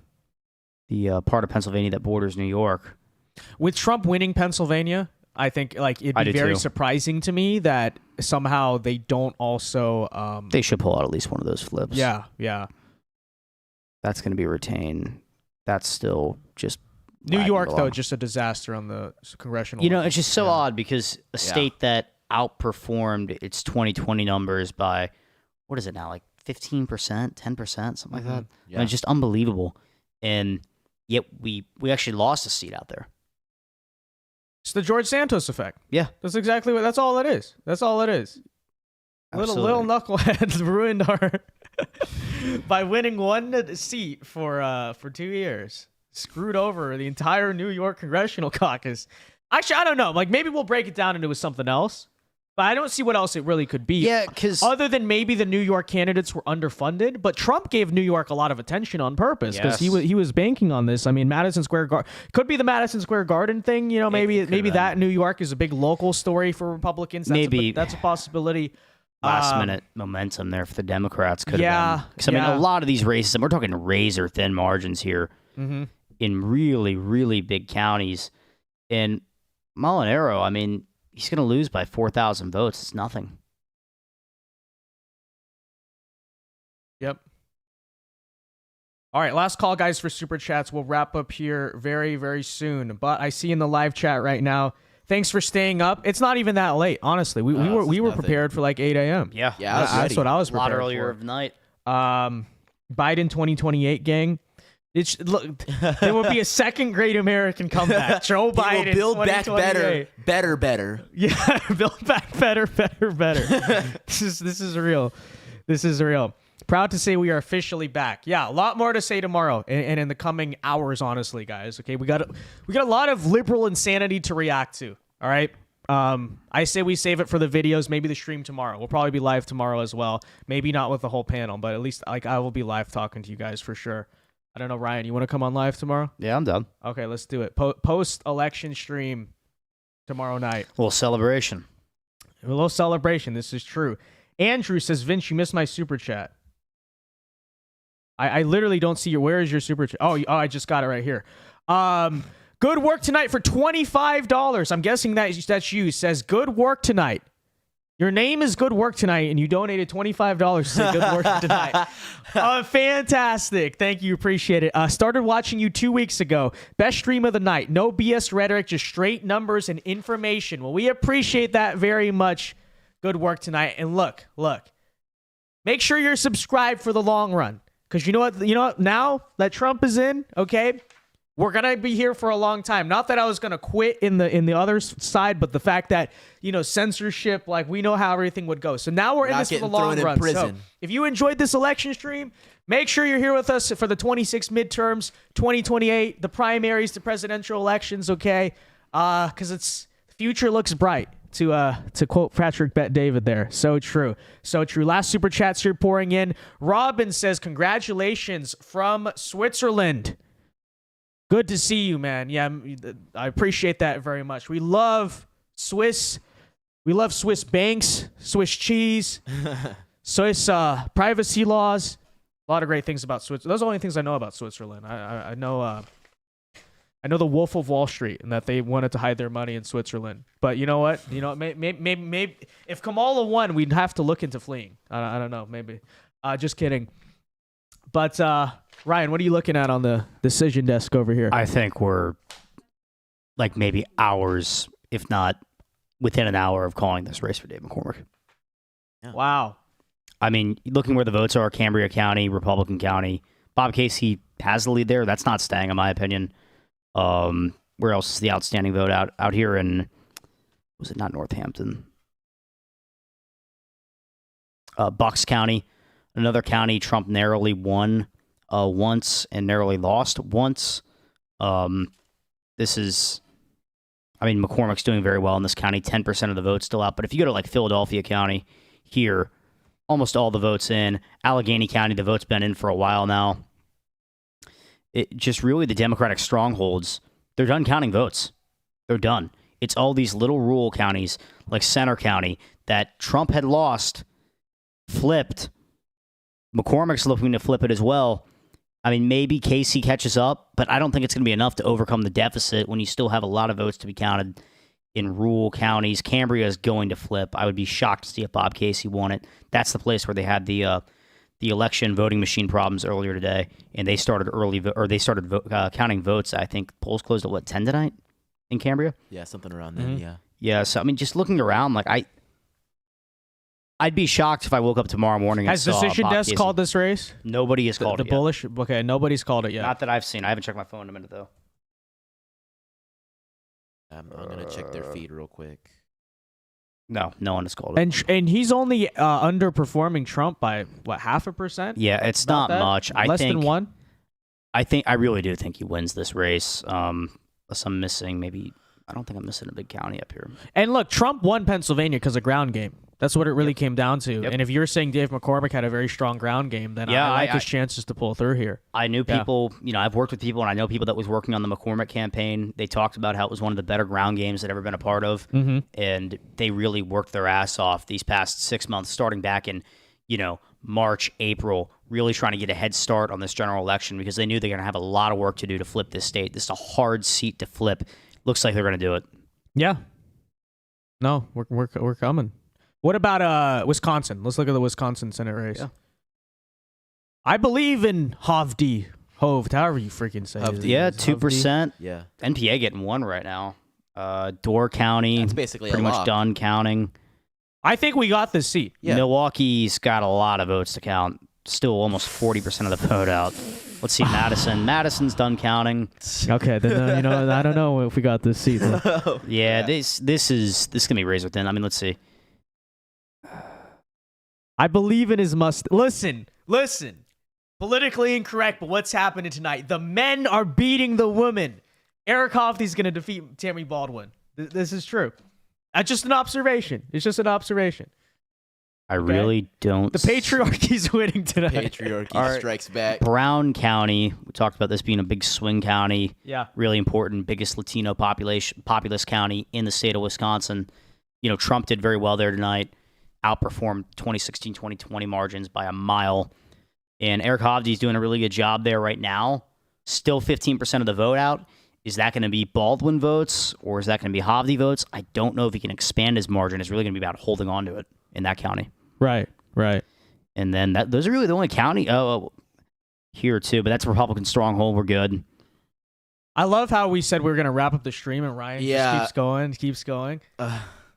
S2: The part of Pennsylvania that borders New York.
S1: With Trump winning Pennsylvania, I think it'd
S2: I
S1: be
S2: do
S1: very
S2: too.
S1: surprising to me that somehow they don't also.
S2: They should pull out at least one of those flips.
S1: Yeah, yeah.
S2: That's going to be retained. That's still just
S1: New
S2: lagging
S1: York, though,
S2: along.
S1: just a disaster on the congressional.
S2: You know,
S1: level.
S2: it's just so odd because a state that outperformed its 2020 numbers by, what is it now, like 15%, 10%, something like that. I mean,
S3: Yeah.
S2: it's just unbelievable. And yet we actually lost a seat out there.
S1: It's the George Santos effect.
S2: Yeah.
S1: That's exactly what. That's all it is. That's all it is. Little knuckleheads ruined our by winning one seat for 2 years. Screwed over the entire New York congressional caucus. Actually, I don't know. Like maybe we'll break it down into something else. But I don't see what else it really could be.
S2: Yeah, because
S1: other than maybe the New York candidates were underfunded, but Trump gave New York a lot of attention on purpose because
S2: Yes.
S1: he was banking on this. I mean, Madison Square Garden could be the Madison Square Garden thing. You know, maybe that New York is a big local story for Republicans. That's a possibility.
S2: last minute momentum there for the Democrats could
S1: Yeah,
S2: have been. Because I mean,
S1: yeah.
S2: a lot of these races, and we're talking razor thin margins here
S1: Mhm.
S2: in really, really big counties. And Molinaro, I mean, he's going to lose by 4,000 votes. It's nothing.
S1: Yep. All right, last call, guys, for super chats. We'll wrap up here very, very soon. But I see in the live chat right now. Thanks for staying up. It's not even that late, honestly. We were prepared for like 8 a.m.
S2: Yeah,
S1: that's what I was
S2: a lot
S1: prepared
S2: earlier
S1: for.
S2: of the night.
S1: Biden 2028 gang. Look, there will be a second great American comeback. Joe
S3: He will
S1: Biden.
S3: build back
S1: 2028.
S3: better.
S1: Yeah, build back better. This is real. This is real. Proud to say we are officially back. Yeah, a lot more to say tomorrow and in the coming hours, honestly, guys. Okay, we got a lot of liberal insanity to react to. All right. I say we save it for the videos, maybe the stream tomorrow. We'll probably be live tomorrow as well. Maybe not with the whole panel, but at least I will be live talking to you guys for sure. I don't know, Ryan, you want to come on live tomorrow?
S2: Yeah, I'm done.
S1: Okay, let's do it. Post-election stream tomorrow night.
S2: A little celebration.
S1: A little celebration. This is true. Andrew says, Vince, you missed my super chat. I literally don't see where is your super chat? Oh, I just got it right here. Good work tonight for $25. I'm guessing that's you. Says good work tonight. Your name is Good Work Tonight, and you donated $25 to say good work tonight. Fantastic. Thank you. Appreciate it. Started watching you 2 weeks ago. Best stream of the night. No BS rhetoric, just straight numbers and information. Well, we appreciate that very much. Good work tonight. And look. Make sure you're subscribed for the long run. Because you know what? Now that Trump is in, okay, we're gonna be here for a long time. Not that I was gonna quit in the other side, but the fact that censorship, like we know how everything would go. So now we're in this for the long run. So if you enjoyed this election stream, make sure you're here with us for the 26 midterms, 2028, the primaries, the presidential elections. Okay, because the future looks bright. To quote Patrick Bet-David there. So true. So true. Last super chats here pouring in. Robin says, congratulations from Switzerland. Good to see you, man. Yeah, I appreciate that very much. We love Swiss. We love Swiss banks, Swiss cheese, Swiss privacy laws. A lot of great things about Switzerland. Those are the only things I know about Switzerland. I know I know the Wolf of Wall Street and that they wanted to hide their money in Switzerland. But you know what? Maybe if Kamala won, we'd have to look into fleeing. I don't know. Maybe. Just kidding. But Ryan, what are you looking at on the decision desk over here?
S2: I think we're like maybe hours, if not within an hour of calling this race for Dave McCormick.
S3: Yeah.
S1: Wow.
S2: I mean, looking where the votes are, Cambria County, Republican County, Bob Casey has the lead there. That's not staying, in my opinion. Where else is the outstanding vote out here in, was it not Northampton? Bucks County, another county Trump narrowly won once and narrowly lost once. This is, I mean, McCormick's doing very well in this county, 10% of the votes still out. But if you go to like Philadelphia County here, almost all the votes in. Allegheny County, the vote's been in for a while now. It just really the Democratic strongholds, they're done counting votes. They're done. It's all these little rural counties like Center County that Trump had lost, flipped. McCormick's looking to flip it as well. I mean, maybe Casey catches up, but I don't think it's going to be enough to overcome the deficit when you still have a lot of votes to be counted in rural counties. Cambria is going to flip. I would be shocked to see if Bob Casey won it. That's the place where they had the election voting machine problems earlier today, and they started counting votes. I think polls closed at 10 tonight in Cambria.
S3: Yeah, something around then. Yeah.
S2: Yeah. So I mean, just looking around, like I'd be shocked if I woke up tomorrow morning and
S1: Has
S2: saw
S1: Decision
S2: Bob
S1: Desk
S2: Casey.
S1: called this race?
S2: Nobody has called
S1: the
S2: it
S1: bullish. Okay, nobody's called it yet.
S2: Not that I've seen. I haven't checked my phone in a minute though.
S3: I'm gonna check their feed real quick.
S2: No one has called it.
S1: And he's only underperforming Trump by what, 0.5%?
S2: Yeah, it's
S1: About
S2: not
S1: that?
S2: much.
S1: Less than 1.
S2: I really do think he wins this race. Unless I'm missing, maybe I don't think I'm missing a big county up here.
S1: And look, Trump won Pennsylvania because of ground game. That's what it really came down to. And if you're saying Dave McCormick had a very strong ground game, then I like his chances to pull through here.
S2: I knew people, I've worked with people, and I know people that was working on the McCormick campaign. They talked about how it was one of the better ground games they'd ever been a part of. And they really worked their ass off these past 6 months, starting back in, March, April, really trying to get a head start on this general election because they knew they're going to have a lot of work to do to flip this state. This is a hard seat to flip. Looks like they're going to do it.
S1: Yeah. No, we're coming. What about Wisconsin? Let's look at the Wisconsin Senate race. Yeah. I believe in Hovde, however you freaking say it.
S2: Yeah, 2%.
S3: Yeah.
S2: NPA getting 1 right now. Door County.
S3: That's basically
S2: pretty
S3: a
S2: much
S3: lock.
S2: done counting.
S1: I think we got this seat.
S3: Yeah.
S2: Milwaukee's got a lot of votes to count. Still almost 40% of the vote out. Let's see, Madison. Madison's done counting.
S1: Okay, then I don't know if we got this seat.
S2: Yeah, this is gonna be razor thin. I mean, let's see.
S1: I believe in his must. Listen. Politically incorrect, but what's happening tonight? The men are beating the women. Eric Hovde's going to defeat Tammy Baldwin. This is true. That's just an observation. It's just an observation.
S2: I really don't.
S1: The patriarchy's winning tonight.
S3: Patriarchy strikes back.
S2: Brown County. We talked about this being a big swing county.
S1: Yeah.
S2: Really important, biggest Latino populous county in the state of Wisconsin. Trump did very well there tonight. Outperformed 2016-2020 margins by a mile. And Eric Hovde's doing a really good job there right now. Still 15% of the vote out. Is that going to be Baldwin votes or is that going to be Hovde votes? I don't know if he can expand his margin. It's really going to be about holding on to it in that county.
S1: Right.
S2: And then those are really the only county here too, but that's a Republican stronghold. We're good.
S1: I love how we said we were going to wrap up the stream and Ryan just keeps going.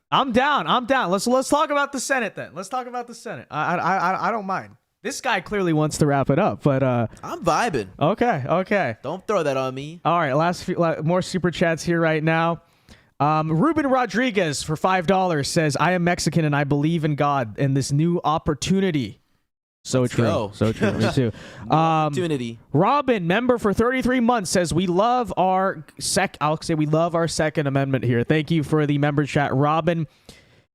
S1: I'm down. Let's talk about the Senate then. Let's talk about the Senate. I don't mind. This guy clearly wants to wrap it up, but
S3: I'm vibing.
S1: Okay.
S3: Don't throw that on me.
S1: All right, more super chats here right now. Ruben Rodriguez for $5 says, "I am Mexican and I believe in God and this new opportunity." So true. Me too.
S3: Opportunity.
S1: Robin, member for 33 months, says we love our Second Amendment here. Thank you for the member chat, Robin.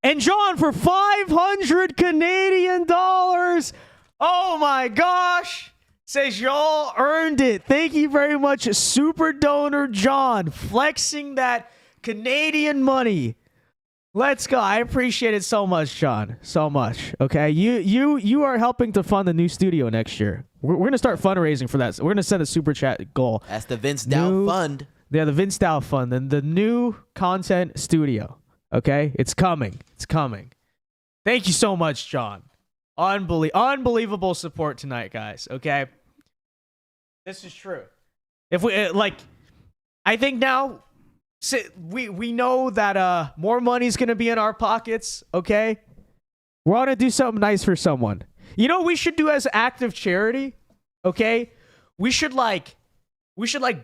S1: And John for 500 Canadian dollars. Oh my gosh. Says y'all earned it. Thank you very much, super donor John, flexing that Canadian money. Let's go. I appreciate it so much, John. So much. Okay. You are helping to fund the new studio next year. We're going to start fundraising for that. So we're going to send a super chat goal.
S3: That's the Vince Dow Fund.
S1: Yeah, the Vince Dow Fund, then the new content studio. Okay, it's coming. It's coming. Thank you so much, John. Unbelievable support tonight, guys. Okay, this is true. If we I think now we know that more money's gonna be in our pockets. Okay, we're gonna do something nice for someone. You know what we should do as active charity? Okay, we should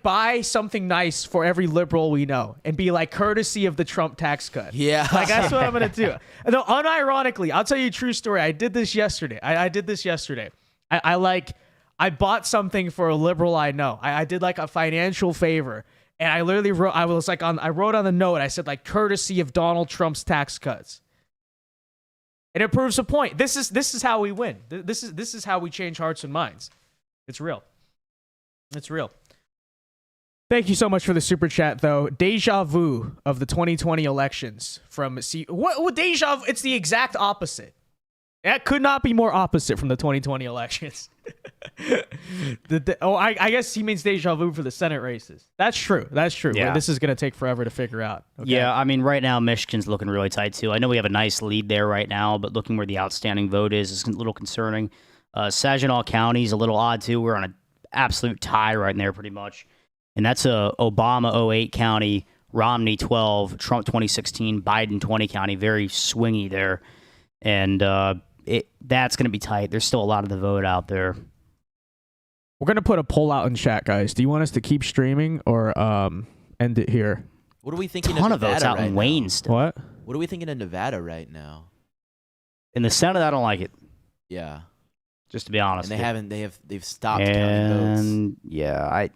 S1: buy something nice for every liberal we know and be like courtesy of the Trump tax cut.
S3: Yeah.
S1: Like that's what I'm going to do. No, unironically, I'll tell you a true story. I did this yesterday. I did this yesterday. I bought something for a liberal I know. I did like a financial favor. And I literally wrote, I wrote on the note, I said like courtesy of Donald Trump's tax cuts. And it proves a point. This is how we win. This is how we change hearts and minds. It's real. It's real. Thank you so much for the super chat, though. Deja vu of the 2020 elections from what deja vu? It's the exact opposite. That could not be more opposite from the 2020 elections. I guess he means deja vu for the Senate races. That's true. That's true.
S2: Yeah.
S1: This is going to take forever to figure out. Okay?
S2: Yeah, I mean, right now, Michigan's looking really tight, too. I know we have a nice lead there right now, but looking where the outstanding vote is a little concerning. Saginaw County is a little odd, too. We're on an absolute tie right there, pretty much. And that's a Obama 08 county, Romney 12, Trump 2016, Biden 20 county. Very swingy there. And that's going to be tight. There's still a lot of the vote out there.
S1: We're going to put a poll out in chat, guys. Do you want us to keep streaming or end it here?
S3: What are we thinking
S2: Ton
S3: of
S2: of votes
S3: Nevada
S2: out
S3: right
S2: in
S3: now?
S2: Wayne still.
S1: What?
S3: What are we thinking of Nevada right now?
S2: In the Senate, I don't like it.
S3: Yeah.
S2: Just to be honest.
S3: And they've stopped counting votes.
S2: Yeah,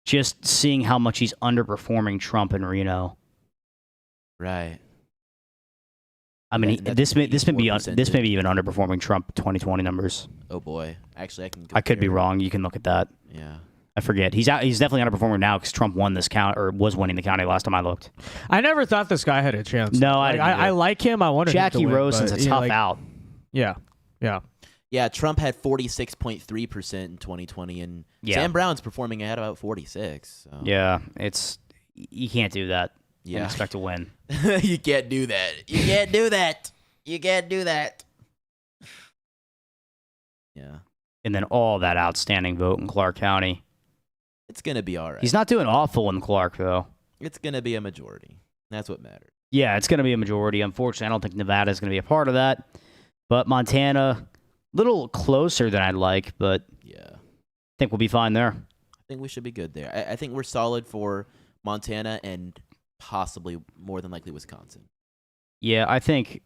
S2: just seeing how much he's underperforming Trump in Reno.
S3: Right.
S2: I mean, this may be even underperforming Trump 2020 numbers.
S3: Oh boy, actually,
S2: I could be wrong. You can look at that.
S3: Yeah.
S2: I forget. He's definitely underperforming now because Trump won this county or was winning the county last time I looked.
S1: I never thought this guy had a chance.
S2: No,
S1: I like him. I wanted
S2: Jackie
S1: him to win,
S2: Rosen's
S1: but,
S2: a tough out.
S1: Yeah.
S3: Yeah, Trump had 46.3% in 2020, and Sam Brown's performing at about 46. So.
S2: Yeah, you can't do that.
S3: Yeah.
S2: And expect to win.
S3: You can't do that. You can't do that. You can't do that. Yeah.
S2: And then all that outstanding vote in Clark County.
S3: It's gonna be all right.
S2: He's not doing awful in Clark though.
S3: It's gonna be a majority. That's what matters.
S2: Yeah, it's gonna be a majority. Unfortunately, I don't think Nevada is gonna be a part of that. But Montana, little closer than I'd like, but
S3: yeah, I
S2: think we'll be fine there.
S3: I think we should be good there. I think we're solid for Montana and possibly more than likely Wisconsin.
S2: Yeah, I think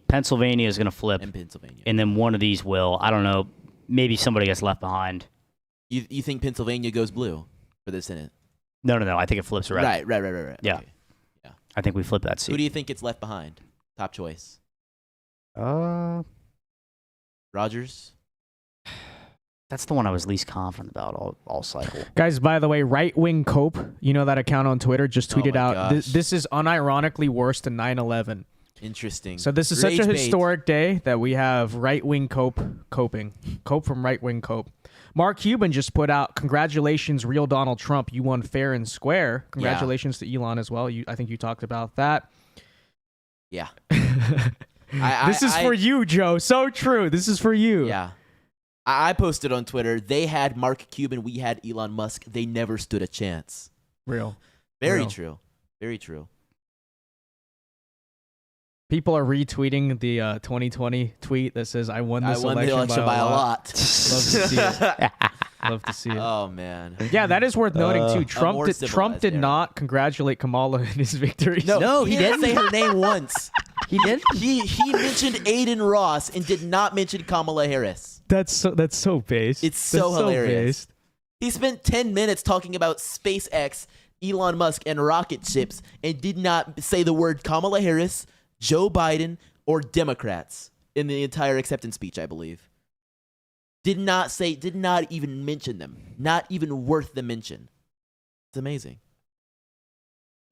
S2: Pennsylvania is going to flip.
S3: And Pennsylvania.
S2: And then one of these will. I don't know. Maybe somebody gets left behind.
S3: You think Pennsylvania goes blue for the Senate?
S2: No. I think it flips red.
S3: Right.
S2: Yeah.
S3: Okay. Yeah.
S2: I think we flip that seat.
S3: Who do you think gets left behind? Top choice. Rogers?
S2: That's the one I was least confident about all cycle.
S1: Guys, by the way, Right Wing Cope, you know that account on Twitter, just tweeted out, this is unironically worse than 9/11.
S3: Interesting.
S1: So this is such a historic day that we have Right Wing Cope from Right Wing Cope. Mark Cuban just put out, congratulations, real Donald Trump. You won fair and square. Congratulations to Elon as well. I think you talked about that.
S3: Yeah.
S1: This is for you, Joe. So true. This is for you.
S3: Yeah. I posted on Twitter, they had Mark Cuban, we had Elon Musk. They never stood a chance.
S1: Real.
S3: Very true. Very true.
S1: People are retweeting the 2020 tweet that says, I won this election
S3: by a lot.
S1: Love to see it. Love to see it.
S3: Oh, man.
S1: Yeah, that is worth noting, too. Trump did not congratulate Kamala in his victory.
S3: No, he didn't say her name once.
S2: He did?
S3: He mentioned Aiden Ross and did not mention Kamala Harris.
S1: That's so based.
S3: It's so hilarious. He spent 10 minutes talking about SpaceX, Elon Musk, and rocket ships and did not say the word Kamala Harris, Joe Biden, or Democrats in the entire acceptance speech, I believe. Did not even mention them. Not even worth the mention. It's amazing.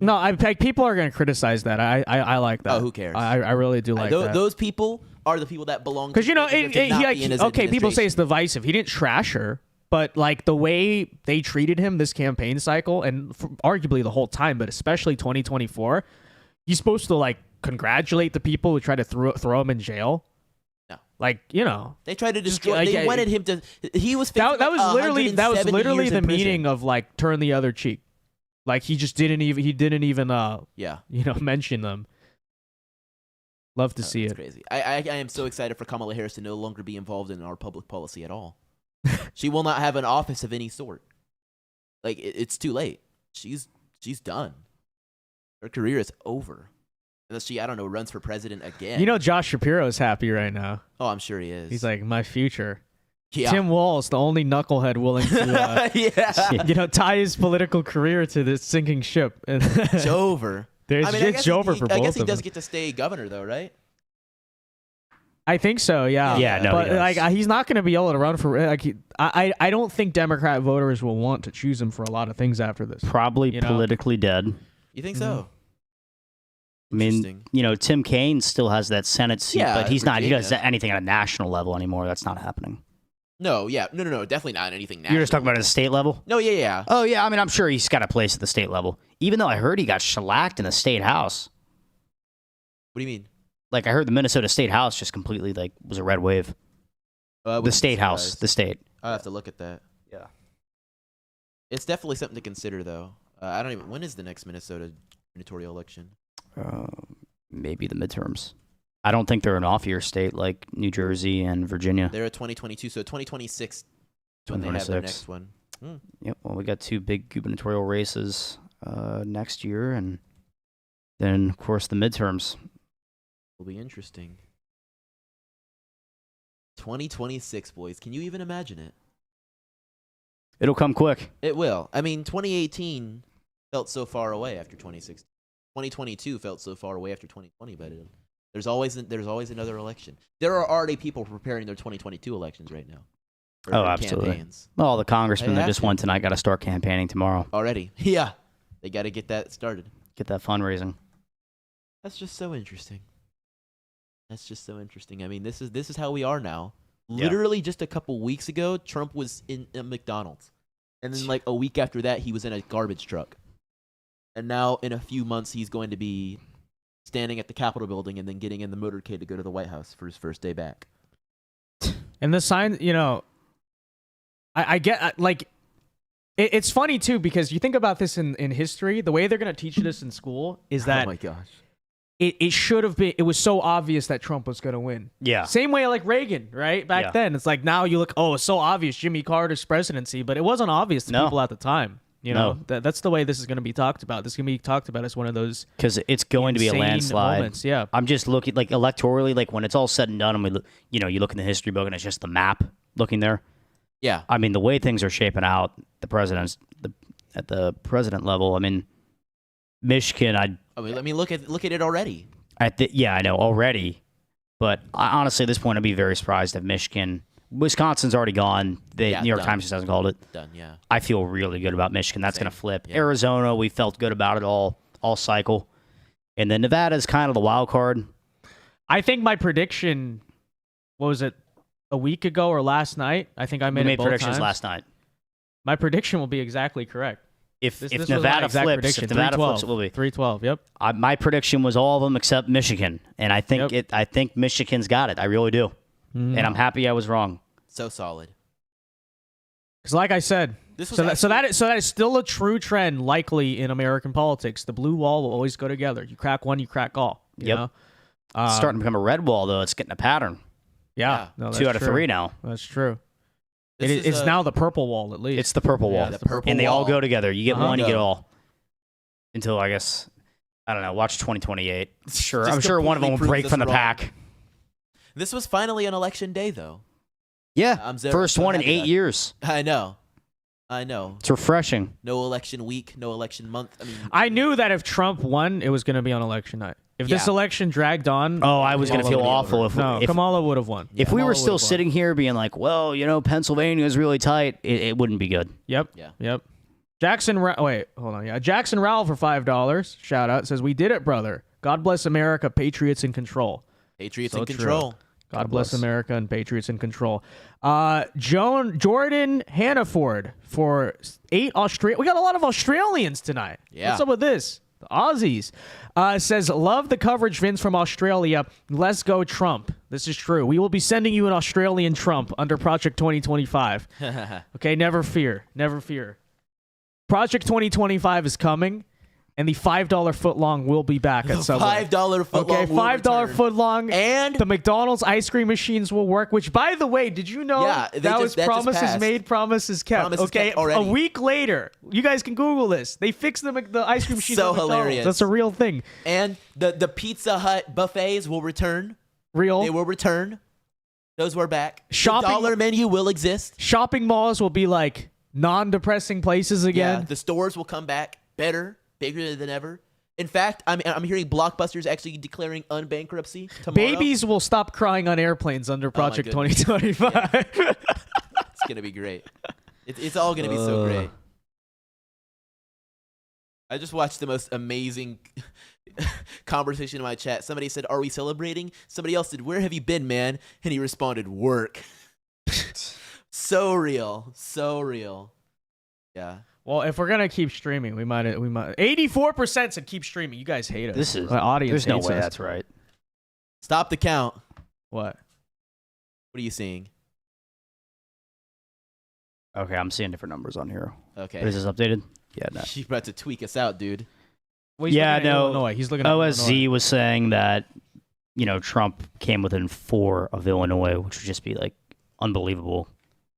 S1: No, people are going to criticize that. I like that.
S3: Oh, who cares?
S1: I really do like that.
S3: Those people are the people that belong.
S1: Because people say it's divisive. He didn't trash her. But like the way they treated him this campaign cycle, and arguably the whole time, but especially 2024, he's supposed to like congratulate the people who try to throw him in jail.
S3: No,
S1: like
S3: they tried to destroy. They wanted him to. He was
S1: that was literally the
S3: meaning
S1: meaning of like turn the other cheek. Like he just didn't even mention them. Love to see it.
S3: Crazy. I am so excited for Kamala Harris to no longer be involved in our public policy at all. She will not have an office of any sort. Like it's too late. She's done. Her career is over. Unless she, I don't know, runs for president again.
S1: You know, Josh Shapiro's happy right now.
S3: Oh, I'm sure he is.
S1: He's like, my future.
S3: Yeah.
S1: Tim Walz, the only knucklehead willing to, tie his political career to this sinking ship.
S3: It's over.
S1: It's over for both of them.
S3: I guess he does get to stay governor, though, right?
S1: I think so. Yeah.
S2: Yeah. No,
S1: but he's not going to be able to run for. I don't think Democrat voters will want to choose him for a lot of things after this.
S2: Probably politically dead.
S3: You think so?
S2: I mean, Tim Kaine still has that Senate seat, but he's not. He does anything at a national level anymore. That's not happening.
S3: No, definitely not anything national.
S2: You're just talking about at the state level?
S3: No, yeah.
S2: Oh, yeah. I mean, I'm sure he's got a place at the state level. Even though I heard he got shellacked in the state house.
S3: What do you mean?
S2: Like, I heard the Minnesota State House just completely, was a red wave. The state house, the state.
S3: I'll have to look at that.
S2: Yeah.
S3: It's definitely something to consider, though. When is the next Minnesota gubernatorial election?
S2: Maybe the midterms. I don't think they're an off-year state like New Jersey and Virginia.
S3: They're at 2022, so 2026 when they have their next one.
S2: Yep. Well, we got 2 big gubernatorial races next year, and then, of course, the midterms.
S3: Will be interesting. 2026, boys. Can you even imagine it?
S2: It'll come quick.
S3: It will. I mean, 2018 felt so far away after 2016. 2022 felt so far away after 2020, but there's always another election. There are already people preparing their 2022 elections right now.
S2: Oh, absolutely.
S3: Campaigns.
S2: Well, the congressman that just won tonight got to start campaigning tomorrow.
S3: Already. Yeah. They got to get that started.
S2: Get that fundraising.
S3: That's just so interesting. I mean, this is how we are now.
S2: Yeah.
S3: Literally just a couple weeks ago, Trump was in a McDonald's. And then like a week after that, he was in a garbage truck. And now in a few months, he's going to be standing at the Capitol building and then getting in the motorcade to go to the White House for his first day back.
S1: And the sign, I get, it's funny too, because you think about this in history, the way they're going to teach this in school is that,
S3: oh my gosh,
S1: it should have been, it was so obvious that Trump was going to win.
S2: Yeah.
S1: Same way like Reagan, right? Back then, it's like now you look, it's so obvious Jimmy Carter's presidency, but it wasn't obvious to people at the time. That's the way this is going to be talked about. This is going to be talked about as one of those,
S2: because it's going to be a landslide.
S1: Moments. Yeah,
S2: I'm just looking electorally, when it's all said and done, and you look in the history book and it's just the map looking there.
S3: Yeah,
S2: I mean the way things are shaping out, at the president level. I mean, Michigan.
S3: Look at it already.
S2: I know already, but honestly, at this point, I'd be very surprised if Michigan. Wisconsin's already gone. New York Times just hasn't called it.
S3: Done, yeah.
S2: I feel really good about Michigan. That's going to flip. Yeah. Arizona, we felt good about it all cycle. And then Nevada's kind of the wild card.
S1: I think my prediction, what was it, a week ago or last night? I think I made
S2: predictions
S1: times.
S2: Last night.
S1: My prediction will be exactly correct.
S2: If Nevada flips, it will be
S1: 312. Yep.
S2: My prediction was all of them except Michigan, and I think I think Michigan's got it. I really do. And I'm happy I was wrong.
S3: So solid.
S1: Because like I said, that is still a true trend likely in American politics. The blue wall will always go together. You crack one, you crack all. You know?
S2: It's starting to become a red wall, though. It's getting a pattern.
S1: Yeah. No,
S2: 2 out of 3 now.
S1: That's true. It's now the purple wall, at least.
S2: It's the purple wall.
S3: The purple
S2: and they all
S3: wall.
S2: go together. You get one, you get all. Until, I guess, I don't know, watch 2028. I'm sure one of them will break from the pack.
S3: This was finally an election day, though.
S2: Yeah, first one in 8 years.
S3: I know.
S2: It's refreshing.
S3: No election week, no election month.
S1: I knew that if Trump won, it was going to be on election night. If this election dragged on,
S2: I was going to feel awful if
S1: Kamala would have won.
S2: If we were still sitting here being like, well, Pennsylvania is really tight, it wouldn't be good.
S1: Yep.
S3: Yeah.
S1: Yep. Jackson Ralph for $5. Shout out says, "We did it, brother. God bless America. Patriots in control."
S3: Patriots in control.
S1: God bless America and Patriots in control. Jordan Hannaford for 8 Australia. We got a lot of Australians tonight.
S3: Yeah.
S1: What's up with this? The Aussies. Says, love the coverage, Vince, from Australia. Let's go Trump. This is true. We will be sending you an Australian Trump under Project 2025. Okay, never fear. Never fear. Project 2025 is coming. And the $5 footlong will be back at Subway.
S3: $5 footlong.
S1: Okay, $5 footlong.
S3: And
S1: the McDonald's ice cream machines will work, which, by the way, did you know that was promises made, promises kept?
S3: Promises
S1: okay,
S3: kept already.
S1: a week later, you guys can Google this. They fixed the ice cream machines.
S3: So
S1: at McDonald's.
S3: hilarious.
S1: That's a real thing.
S3: And the Pizza Hut buffets will return.
S1: Real.
S3: They will return. Those were back.
S1: Shopping,
S3: the dollar menu will exist.
S1: Shopping malls will be like non-depressing places again.
S3: Yeah, the stores will come back better, bigger than ever. In fact, I'm hearing Blockbuster's actually declaring unbankruptcy tomorrow.
S1: Babies will stop crying on airplanes under Project 2025.
S3: It's gonna be great. It's all gonna be so great. I just watched the most amazing conversation in my chat. Somebody said, "Are we celebrating?" Somebody else said, "Where have you been, man?" And he responded, "Work." So real, so real. Yeah.
S1: Well, if we're gonna keep streaming, we might. 84% said keep streaming. You guys hate us.
S2: This is
S1: my audience.
S2: There's no
S1: hates
S2: way
S1: us.
S2: that's right.
S3: Stop the count.
S1: What?
S3: What are you seeing?
S2: Okay, I'm seeing different numbers on here.
S3: Okay.
S2: But is this updated? Yeah, no.
S3: You're about to tweak us out, dude.
S1: Well, he's
S2: Yeah,
S1: looking at
S2: no.
S1: Illinois. He's looking at
S2: OSZ
S1: Illinois.
S2: was saying that, Trump came within 4 of Illinois, which would just be like unbelievable.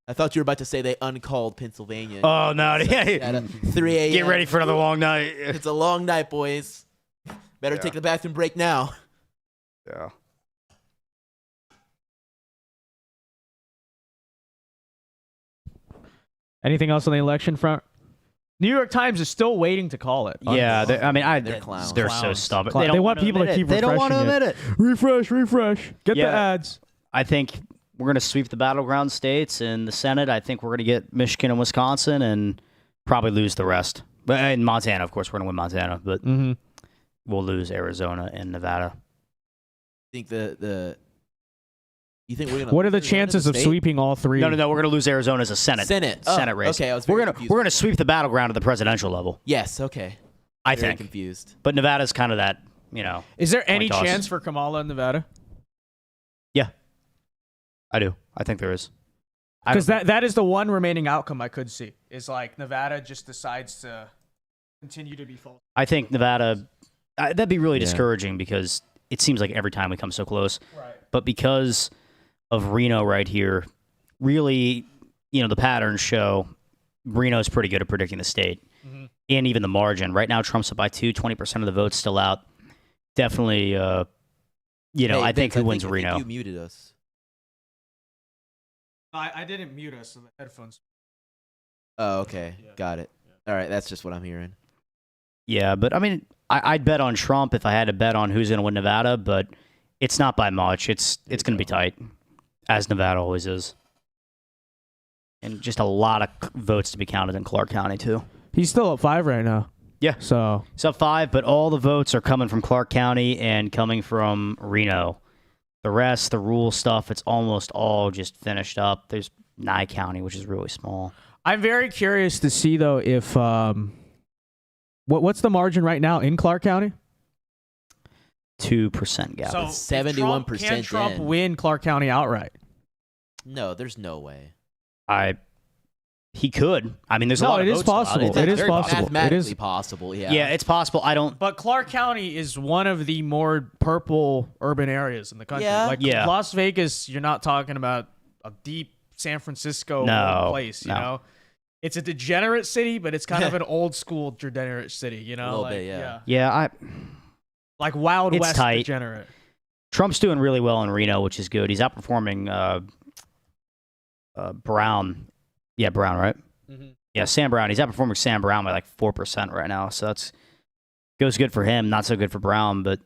S3: I thought you were about to say they uncalled Pennsylvania.
S2: Oh, no.
S3: At 3 a.m.
S2: Get ready for another long night.
S3: It's a long night, boys. Better take the bathroom break now.
S2: Yeah.
S1: Anything else on the election front? New York Times is still waiting to call it.
S2: Yeah,
S3: They're clowns.
S2: They're so stubborn.
S1: They want people to keep
S2: They don't want to
S1: refreshing
S2: admit it.
S1: Refresh. Get the ads.
S2: I think we're going to sweep the battleground states in the Senate. I think we're going to get Michigan and Wisconsin and probably lose the rest. But in Montana, of course, we're going to win Montana, but we'll lose Arizona and Nevada.
S3: Think you think we're gonna?
S1: What are the
S3: lose
S1: chances
S3: Arizona
S1: of
S3: State?
S1: sweeping all three?
S2: No, we're going to lose Arizona as a Senate
S3: Oh,
S2: race.
S3: okay, I was
S2: we're
S3: very
S2: going
S3: confused.
S2: we're going to sweep the battleground at the presidential level.
S3: Yes. Okay.
S2: I
S3: Very
S2: think.
S3: confused.
S2: But Nevada's kind of that,
S1: Is there any
S2: coin toss.
S1: chance for Kamala in Nevada?
S2: Yeah, I do. I think there is.
S1: Because that is the one remaining outcome I could see. Is like Nevada just decides to continue to be false.
S2: I think Nevada, that'd be really discouraging because it seems like every time we come so close.
S1: Right.
S2: But because of Reno right here, really, the patterns show Reno's pretty good at predicting the state and even the margin. Right now, Trump's up by 20% of the votes still out. Definitely, I think who wins Reno?
S3: You muted us.
S1: I didn't mute us, so the headphones.
S3: Oh, okay. Got it. All right, that's just what I'm hearing.
S2: Yeah, but I mean, I'd bet on Trump if I had to bet on who's going to win Nevada, but it's not by much. It's going to be tight, as Nevada always is. And just a lot of votes to be counted in Clark County, too.
S1: He's still up 5 right now.
S2: Yeah.
S1: So
S2: it's up 5, but all the votes are coming from Clark County and coming from Reno. The rest, the rule stuff, it's almost all just finished up. There's Nye County, which is really small.
S1: I'm very curious to see though if what's the margin right now in Clark County?
S2: 2% gap.
S3: So 71%.
S1: Can Trump win Clark County outright?
S3: No, there's no way.
S2: He could. I mean, there's a lot of
S1: it is
S2: votes allowed.
S1: possible.
S2: It's
S1: It is
S2: very
S1: possible.
S3: Mathematically
S1: It is
S3: possible. Yeah.
S2: Yeah, it's possible. I don't.
S1: But Clark County is one of the more purple urban areas in the country.
S3: Yeah.
S1: Like Las Vegas, you're not talking about a deep San Francisco place, you know? It's a degenerate city, but it's kind of an old school degenerate city, you know?
S3: A little
S1: like,
S3: bit, yeah.
S2: Yeah,
S1: like Wild
S2: It's
S1: West
S2: tight.
S1: degenerate.
S2: Trump's doing really well in Reno, which is good. He's outperforming Brown. Yeah, Brown, right? Yeah, Sam Brown. He's outperforming Sam Brown by like 4% right now. So that's goes good for him. Not so good for Brown, but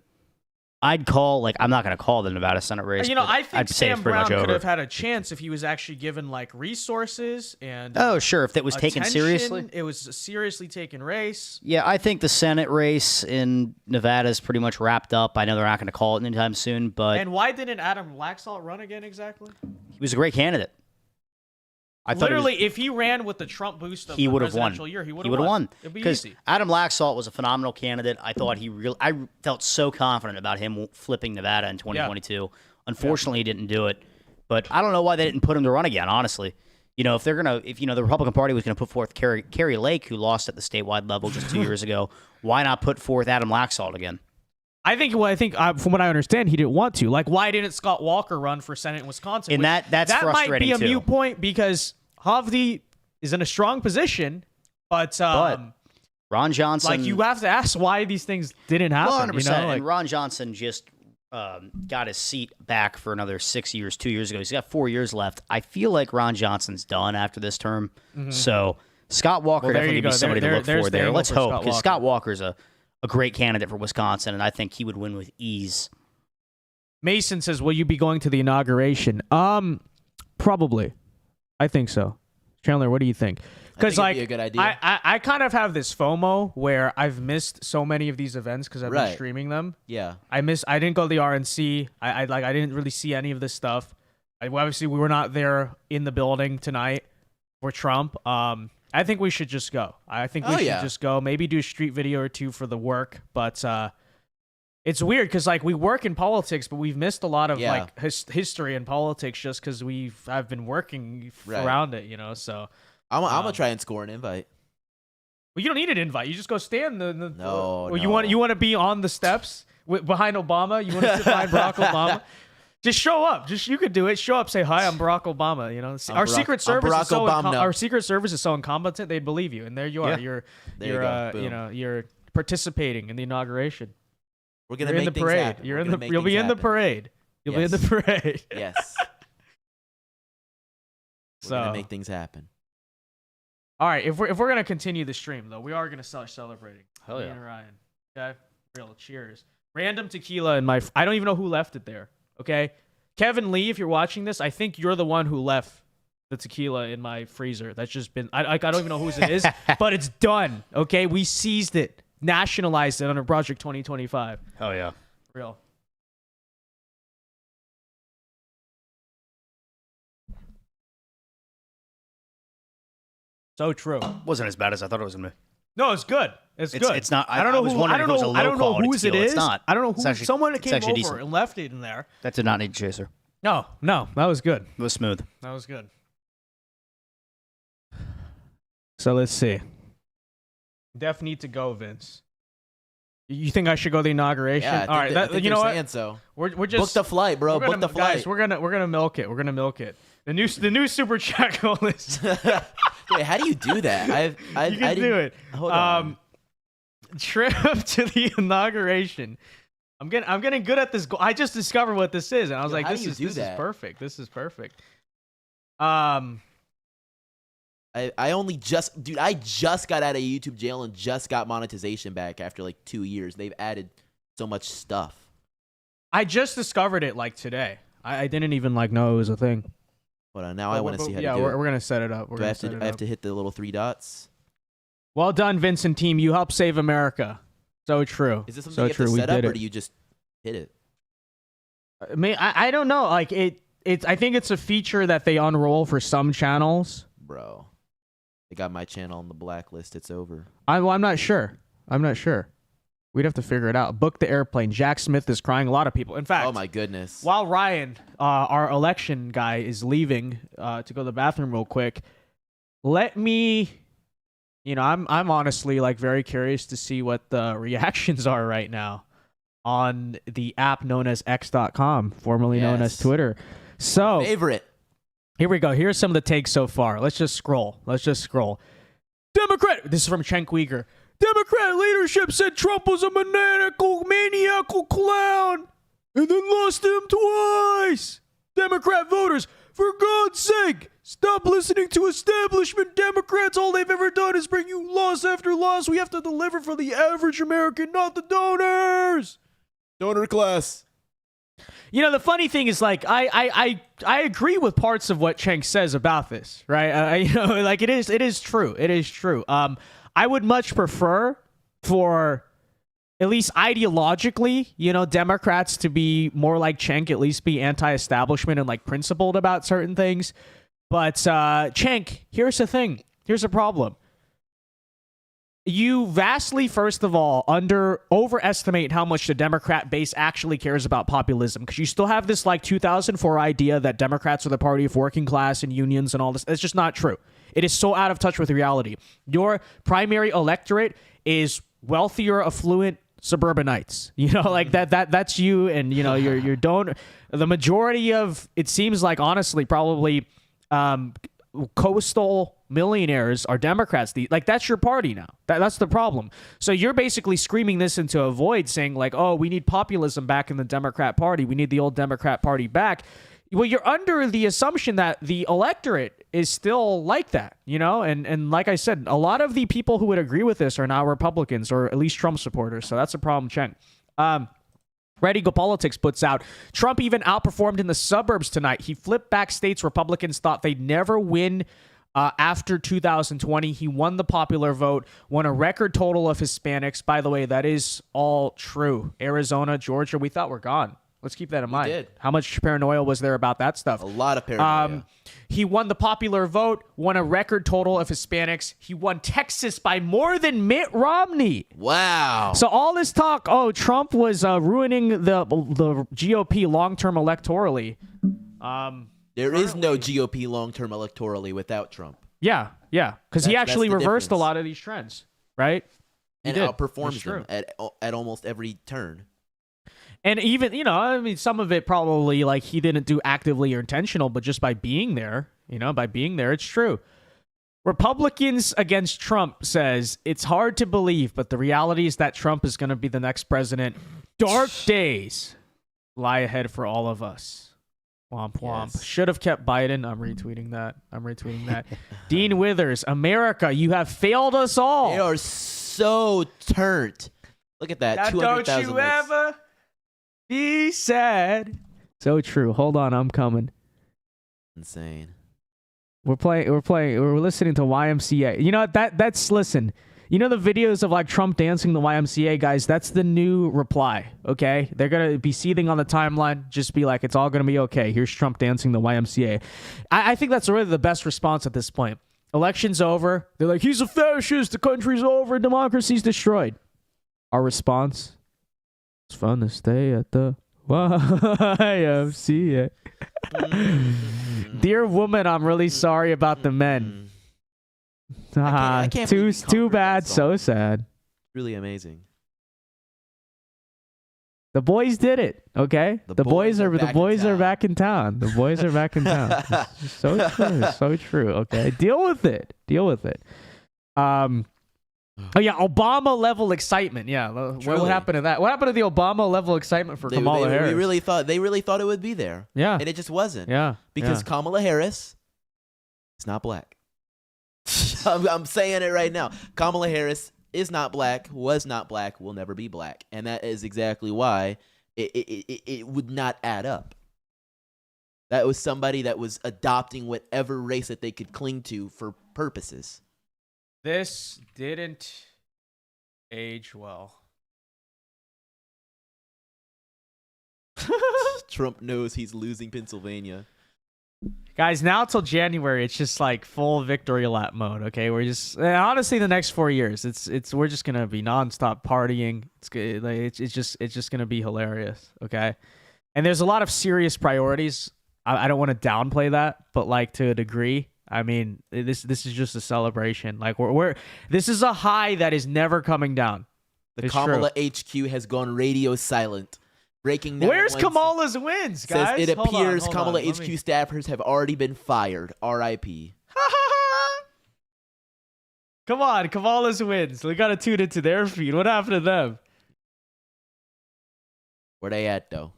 S2: I'd call, like, I'm not going to call the Nevada Senate race.
S1: You know,
S2: but
S1: I think
S2: I'd say
S1: Sam
S2: it's pretty
S1: Brown
S2: much
S1: could
S2: over.
S1: have had a chance if he was actually given like resources and.
S2: Oh, sure, if that was taken
S1: attention.
S2: seriously.
S1: It was a seriously taken race.
S2: Yeah, I think the Senate race in Nevada is pretty much wrapped up. I know they're not going to call it anytime soon, but
S1: And why didn't Adam Laxalt run again exactly?
S2: he was a great candidate. I thought
S1: Literally, if he ran with the Trump boost of
S2: he
S1: the
S2: would have won.
S1: presidential year, he would
S2: He
S1: have
S2: would have won.
S1: It'd be
S2: Because
S1: easy.
S2: Adam Laxalt was a phenomenal candidate. I thought I felt so confident about him flipping Nevada in 2022. Unfortunately, he didn't do it. But I don't know why they didn't put him to run again, honestly. You know, if the Republican Party was going to put forth Kerry Lake, who lost at the statewide level just 2 years ago, why not put forth Adam Laxalt again?
S1: I think from what I understand, he didn't want to. Like, why didn't Scott Walker run for Senate in Wisconsin?
S2: And that's
S1: that might
S2: frustrating
S1: be a
S2: too.
S1: mute point because Hovde is in a strong position, but
S2: Ron Johnson,
S1: like, you have to ask why these things didn't happen.
S2: 100%.
S1: You know? Like,
S2: And Ron Johnson just got his seat back for another 6 years 2 years ago. He's got 4 years left. I feel like Ron Johnson's done after this term.
S1: Mhm.
S2: So Scott Walker
S1: Well, there
S2: definitely
S1: you
S2: be
S1: go.
S2: somebody to look
S1: There's
S2: for
S1: the
S2: there.
S1: angle
S2: Let's
S1: for
S2: hope,
S1: Scott
S2: because
S1: Walker.
S2: Scott Walker's a great candidate for Wisconsin, and I think he would win with ease.
S1: Mason says, "Will you be going to the inauguration?" Probably. I think so. Chandler, what do you think? Because
S3: it'd be a good idea.
S1: I kind of have this FOMO where I've missed so many of these events because I've been
S3: Right.
S1: streaming them.
S3: Yeah.
S1: I didn't go to the RNC. I didn't really see any of this stuff. Obviously, we were not there in the building tonight for Trump. I think we should just go. I think we
S3: Oh,
S1: should
S3: yeah.
S1: just go. Maybe do a street video or two for the work. But it's weird because like we work in politics, but we've missed a lot of
S3: Yeah.
S1: like history and politics just because I've been working
S3: Right.
S1: around it. You know, so
S3: I'm gonna try and score an invite.
S1: well, you don't need an invite. You just go stand.
S3: No,
S1: You want to be on the steps behind Obama. You want to sit behind Barack Obama. Just show up. You could do it. Show up. Say hi. I'm Barack Obama. You know,
S3: I'm
S1: our
S3: Barack-
S1: Secret
S3: I'm
S1: Service
S3: Barack
S1: is so
S3: Obama.
S1: our Secret Service is so incompetent. They'd believe you, and there you are.
S3: Yeah.
S1: You're
S3: There you go. Boom.
S1: you're participating in the inauguration.
S3: We're gonna
S1: You're in
S3: make
S1: the
S3: things
S1: parade.
S3: happen.
S1: You're
S3: We're
S1: in
S3: gonna
S1: the.
S3: make
S1: You'll be
S3: things
S1: in the
S3: happen.
S1: parade. You'll be in the
S3: Yes.
S1: parade.
S3: Yes. We're
S1: So
S3: gonna make things happen.
S1: all right, if we're gonna continue the stream though, we are gonna start celebrating.
S2: Hell
S1: Me
S2: yeah.
S1: and Ryan. Okay, real cheers. Random tequila in my. I don't even know who left it there. Okay, Kevin Lee, if you're watching this, I think you're the one who left the tequila in my freezer. That's just been. I don't even know whose it is, but it's done. Okay, we seized it, nationalized it under Project 2025.
S2: Oh yeah.
S1: Real. So true.
S2: Wasn't as bad as I thought it was going to be.
S1: No, it's good. It's good.
S2: It's not.
S1: I don't know
S2: was
S1: who.
S2: wondering
S1: I
S2: if
S1: don't
S2: it was
S1: know.
S2: a
S1: I don't know
S2: low-quality
S1: whose it
S2: tequila.
S1: is.
S2: It's not.
S1: I don't know
S2: It's
S1: who.
S2: actually-
S1: Someone
S2: it's
S1: came
S2: actually
S1: over
S2: decent.
S1: and left it in there.
S2: That did not need a chaser.
S1: No, that was good.
S2: It was smooth.
S1: That was good. So let's see. Def need to go, Vince. You think I should go to the inauguration?
S3: Yeah, I think
S1: All right,
S3: I think
S1: you know
S3: they're
S1: what?
S3: saying so.
S1: We're just
S3: Book the flight, bro.
S1: we're gonna-
S3: Book the flight.
S1: Guys, we're gonna milk it. We're gonna milk it. The new super chat goal is.
S3: Wait, how do you do that?
S1: You can do it.
S3: Hold on.
S1: Trip to the inauguration. I'm getting good at this. I just discovered what this is, and I was
S3: Yo,
S1: like,
S3: how do
S1: this
S3: you
S1: is
S3: do that?
S1: perfect. This is perfect.
S3: I only just, dude, I just got out of YouTube jail and just got monetization back after like 2 years. They've added so much stuff.
S1: I just discovered it like today. I didn't even like know it was a thing.
S3: Hold on, now I want to see how to do
S1: we're
S3: it.
S1: gonna set it up. We're
S3: Do I
S1: gonna
S3: have to hit the little 3 dots?
S1: Well done, Vincent team. You helped save America. So true.
S3: Is this something
S1: so
S3: you have
S1: true.
S3: to
S1: We
S3: set up,
S1: did
S3: or
S1: it.
S3: do you just hit it?
S1: I don't know. Like it's. I think it's a feature that they unroll for some channels.
S3: Bro, they got my channel on the blacklist. It's over.
S1: I'm not sure. We'd have to figure it out. Book the airplane. Jack Smith is crying. A lot of people. In fact,
S3: Oh my goodness.
S1: while Ryan, our election guy, is leaving to go to the bathroom real quick, let me. I'm honestly like very curious to see what the reactions are right now on the app known as X.com, formerly known as
S3: Yes.
S1: Twitter. So
S3: Favorite.
S1: here we go. Here's some of the takes so far. Let's just scroll. Democrat. This is from Cenk Uyghur. Democrat leadership said Trump was a maniacal clown and then lost him twice. Democrat voters, for God's sake, stop listening to establishment Democrats. All they've ever done is bring you loss after loss. We have to deliver for the average American, not the donors.
S3: Donor class.
S1: You know, the funny thing is, like, I agree with parts of what Cenk says about this, right? You know, like it is true. It is true. I would much prefer for, at least ideologically, you know, Democrats to be more like Cenk, at least be anti-establishment and like principled about certain things. But Cenk, here's the thing. Here's the problem. You vastly, first of all, overestimate how much the Democrat base actually cares about populism, because you still have this like 2004 idea that Democrats are the party of working class and unions and all this. It's just not true. It is so out of touch with reality. Your primary electorate is wealthier, affluent suburbanites. You know, like that's you, and you know your donor. The majority of, it seems like, honestly, probably coastal millionaires are Democrats. Like, that's your party now. That's the problem. So you're basically screaming this into a void, saying like, oh, we need populism back in the Democrat Party. We need the old Democrat Party back. Well, you're under the assumption that the electorate is still like that, you know? And like I said, a lot of the people who would agree with this are now Republicans, or at least Trump supporters. So that's a problem, Cenk. Red Eagle Politics puts out, Trump even outperformed in the suburbs tonight. He flipped back states Republicans thought they'd never win after 2020. He won the popular vote, won a record total of Hispanics. By the way, that is all true. Arizona, Georgia, we thought were gone. Let's keep that in mind.
S3: Did.
S1: How much paranoia was there about that stuff?
S3: A lot of paranoia.
S1: He won the popular vote, won a record total of Hispanics. He won Texas by more than Mitt Romney.
S3: Wow.
S1: So all this talk, oh, Trump was ruining the GOP long-term electorally.
S3: There is no GOP long-term electorally without Trump.
S1: Yeah, because he actually
S3: that's the
S1: reversed a
S3: difference.
S1: lot of these trends, right? He
S3: And
S1: did.
S3: outperforms
S1: That's true.
S3: them at almost every turn.
S1: And even, you know, I mean, some of it probably, like, he didn't do actively or intentional, but just by being there, you know, it's true. Republicans against Trump says, it's hard to believe, but the reality is that Trump is going to be the next president. Dark days lie ahead for all of us. Womp womp.
S3: Yes.
S1: Should have kept Biden. I'm retweeting that. Dean Withers, America, you have failed us all.
S3: They are so turned. Look at that.
S1: Now
S3: 200,000
S1: don't you
S3: likes.
S1: ever be sad. So true. Hold on, I'm coming.
S3: Insane.
S1: We're listening to YMCA. You know what? That's listen. You know the videos of like Trump dancing the YMCA, guys? That's the new reply, okay? They're going to be seething on the timeline. Just be like, it's all going to be okay. Here's Trump dancing the YMCA. I think that's really the best response at this point. Election's over. They're like, he's a fascist. The country's over. Democracy's destroyed. Our response, it's fun to stay at the YMCA. Dear woman, I'm really sorry about the men.
S3: I can't believe you
S1: Too
S3: conquered
S1: bad,
S3: that song.
S1: so sad.
S3: Really amazing.
S1: The boys did it, okay? The boys are back in town. The boys are back in town. It's so true, so true. Okay, deal with it. Oh yeah, Obama level excitement. Yeah, what
S3: Truly.
S1: happened to that? What happened to the Obama level excitement for Kamala Harris?
S3: They really thought it would be there.
S1: Yeah.
S3: And it just wasn't.
S1: Yeah.
S3: Because
S1: yeah.
S3: Kamala Harris is not black. I'm saying it right now. Kamala Harris is not black, was not black, will never be black. And that is exactly why it would not add up. That was somebody that was adopting whatever race that they could cling to for purposes.
S1: This didn't age well.
S3: Trump knows he's losing Pennsylvania.
S1: Guys, now till January, it's just like full victory lap mode. Okay, we're just honestly the next 4 years, we're just gonna be nonstop partying. It's just gonna be hilarious. Okay, and there's a lot of serious priorities. I don't want to downplay that, but like to a degree. I mean, this is just a celebration. Like this is a high that is never coming down.
S3: The Kamala HQ has gone radio silent. Breaking down.
S1: Where's Kamala's wins, guys?
S3: Says it
S1: Hold
S3: appears
S1: on,
S3: Kamala
S1: let
S3: HQ
S1: me-
S3: staffers have already been fired. R.I.P.
S1: Come on, Kamala's wins. We gotta tune into their feed. What happened to them?
S3: Where they at though?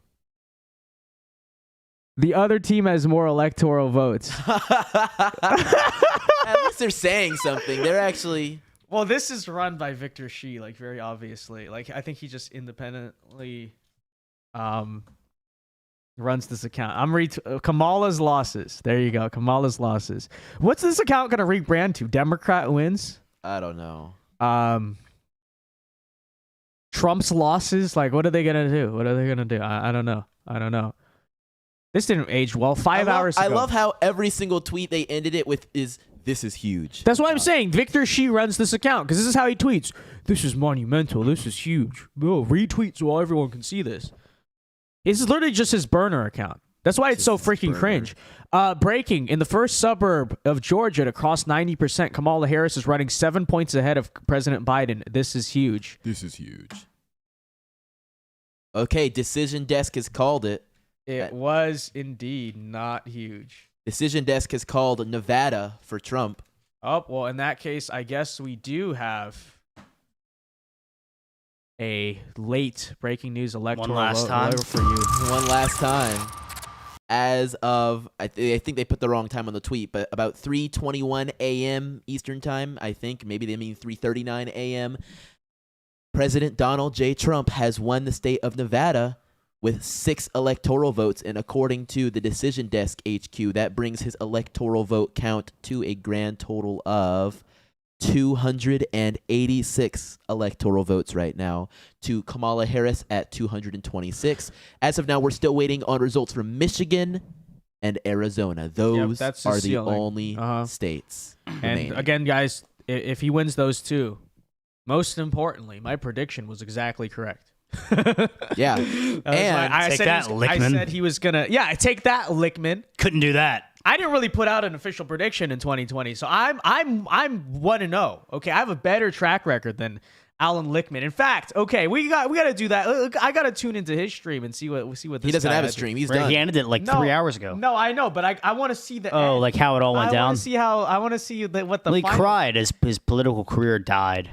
S1: The other team has more electoral votes.
S3: At least they're saying something. They're actually.
S1: Well, this is run by Victor Shi, like very obviously. Like I think he just independently runs this account. Kamala's losses. There you go. Kamala's losses. What's this account going to rebrand to? Democrat wins?
S3: I don't know.
S1: Trump's losses? Like, what are they going to do? What are they going to do? I don't know. I don't know. This didn't age well. 5 hours ago.
S3: I love how every single tweet they ended it with is, "This is huge."
S1: That's what I'm saying. Victor Shi runs this account because this is how he tweets. This is monumental. This is huge. Oh, retweet so everyone can see this. This is literally just his burner account. That's why it's so freaking cringe. Breaking. In the first suburb of Georgia to cross 90%, Kamala Harris is running 7 points ahead of President Biden. This is huge.
S3: This is huge. Okay, Decision Desk has called it.
S1: It was indeed not huge.
S3: Decision Desk has called Nevada for Trump.
S1: Oh, well, in that case, I guess we do have a late breaking news electoral vote for you.
S3: One last time. As of, I think they put the wrong time on the tweet, but about 3:21 a.m. Eastern time, I think. Maybe they mean 3:39 a.m. President Donald J. Trump has won the state of Nevada with 6 electoral votes, and according to the Decision Desk HQ, that brings his electoral vote count to a grand total of 286 electoral votes right now, to Kamala Harris at 226. As of now, we're still waiting on results from Michigan and Arizona. Those are the only states remaining.
S1: And again, guys, if he wins those two, most importantly, my prediction was exactly correct.
S3: Yeah.
S1: I said he was gonna. Yeah, take that, Lickman.
S2: Couldn't do that.
S1: I didn't really put out an official prediction in 2020, so I'm 1-0. Okay, I have a better track record than Alan Lickman. In fact, okay, we got to do that. Look, I got to tune into his stream and see what this
S3: he doesn't
S1: guy
S3: have a
S1: had
S3: stream.
S1: to.
S3: He's done.
S2: He ended it like 3 hours ago.
S1: No, I know, but I want to see the.
S2: Oh,
S1: end.
S2: like how it all went down.
S1: I want to see what the.
S2: He
S1: final...
S2: cried as his political career died.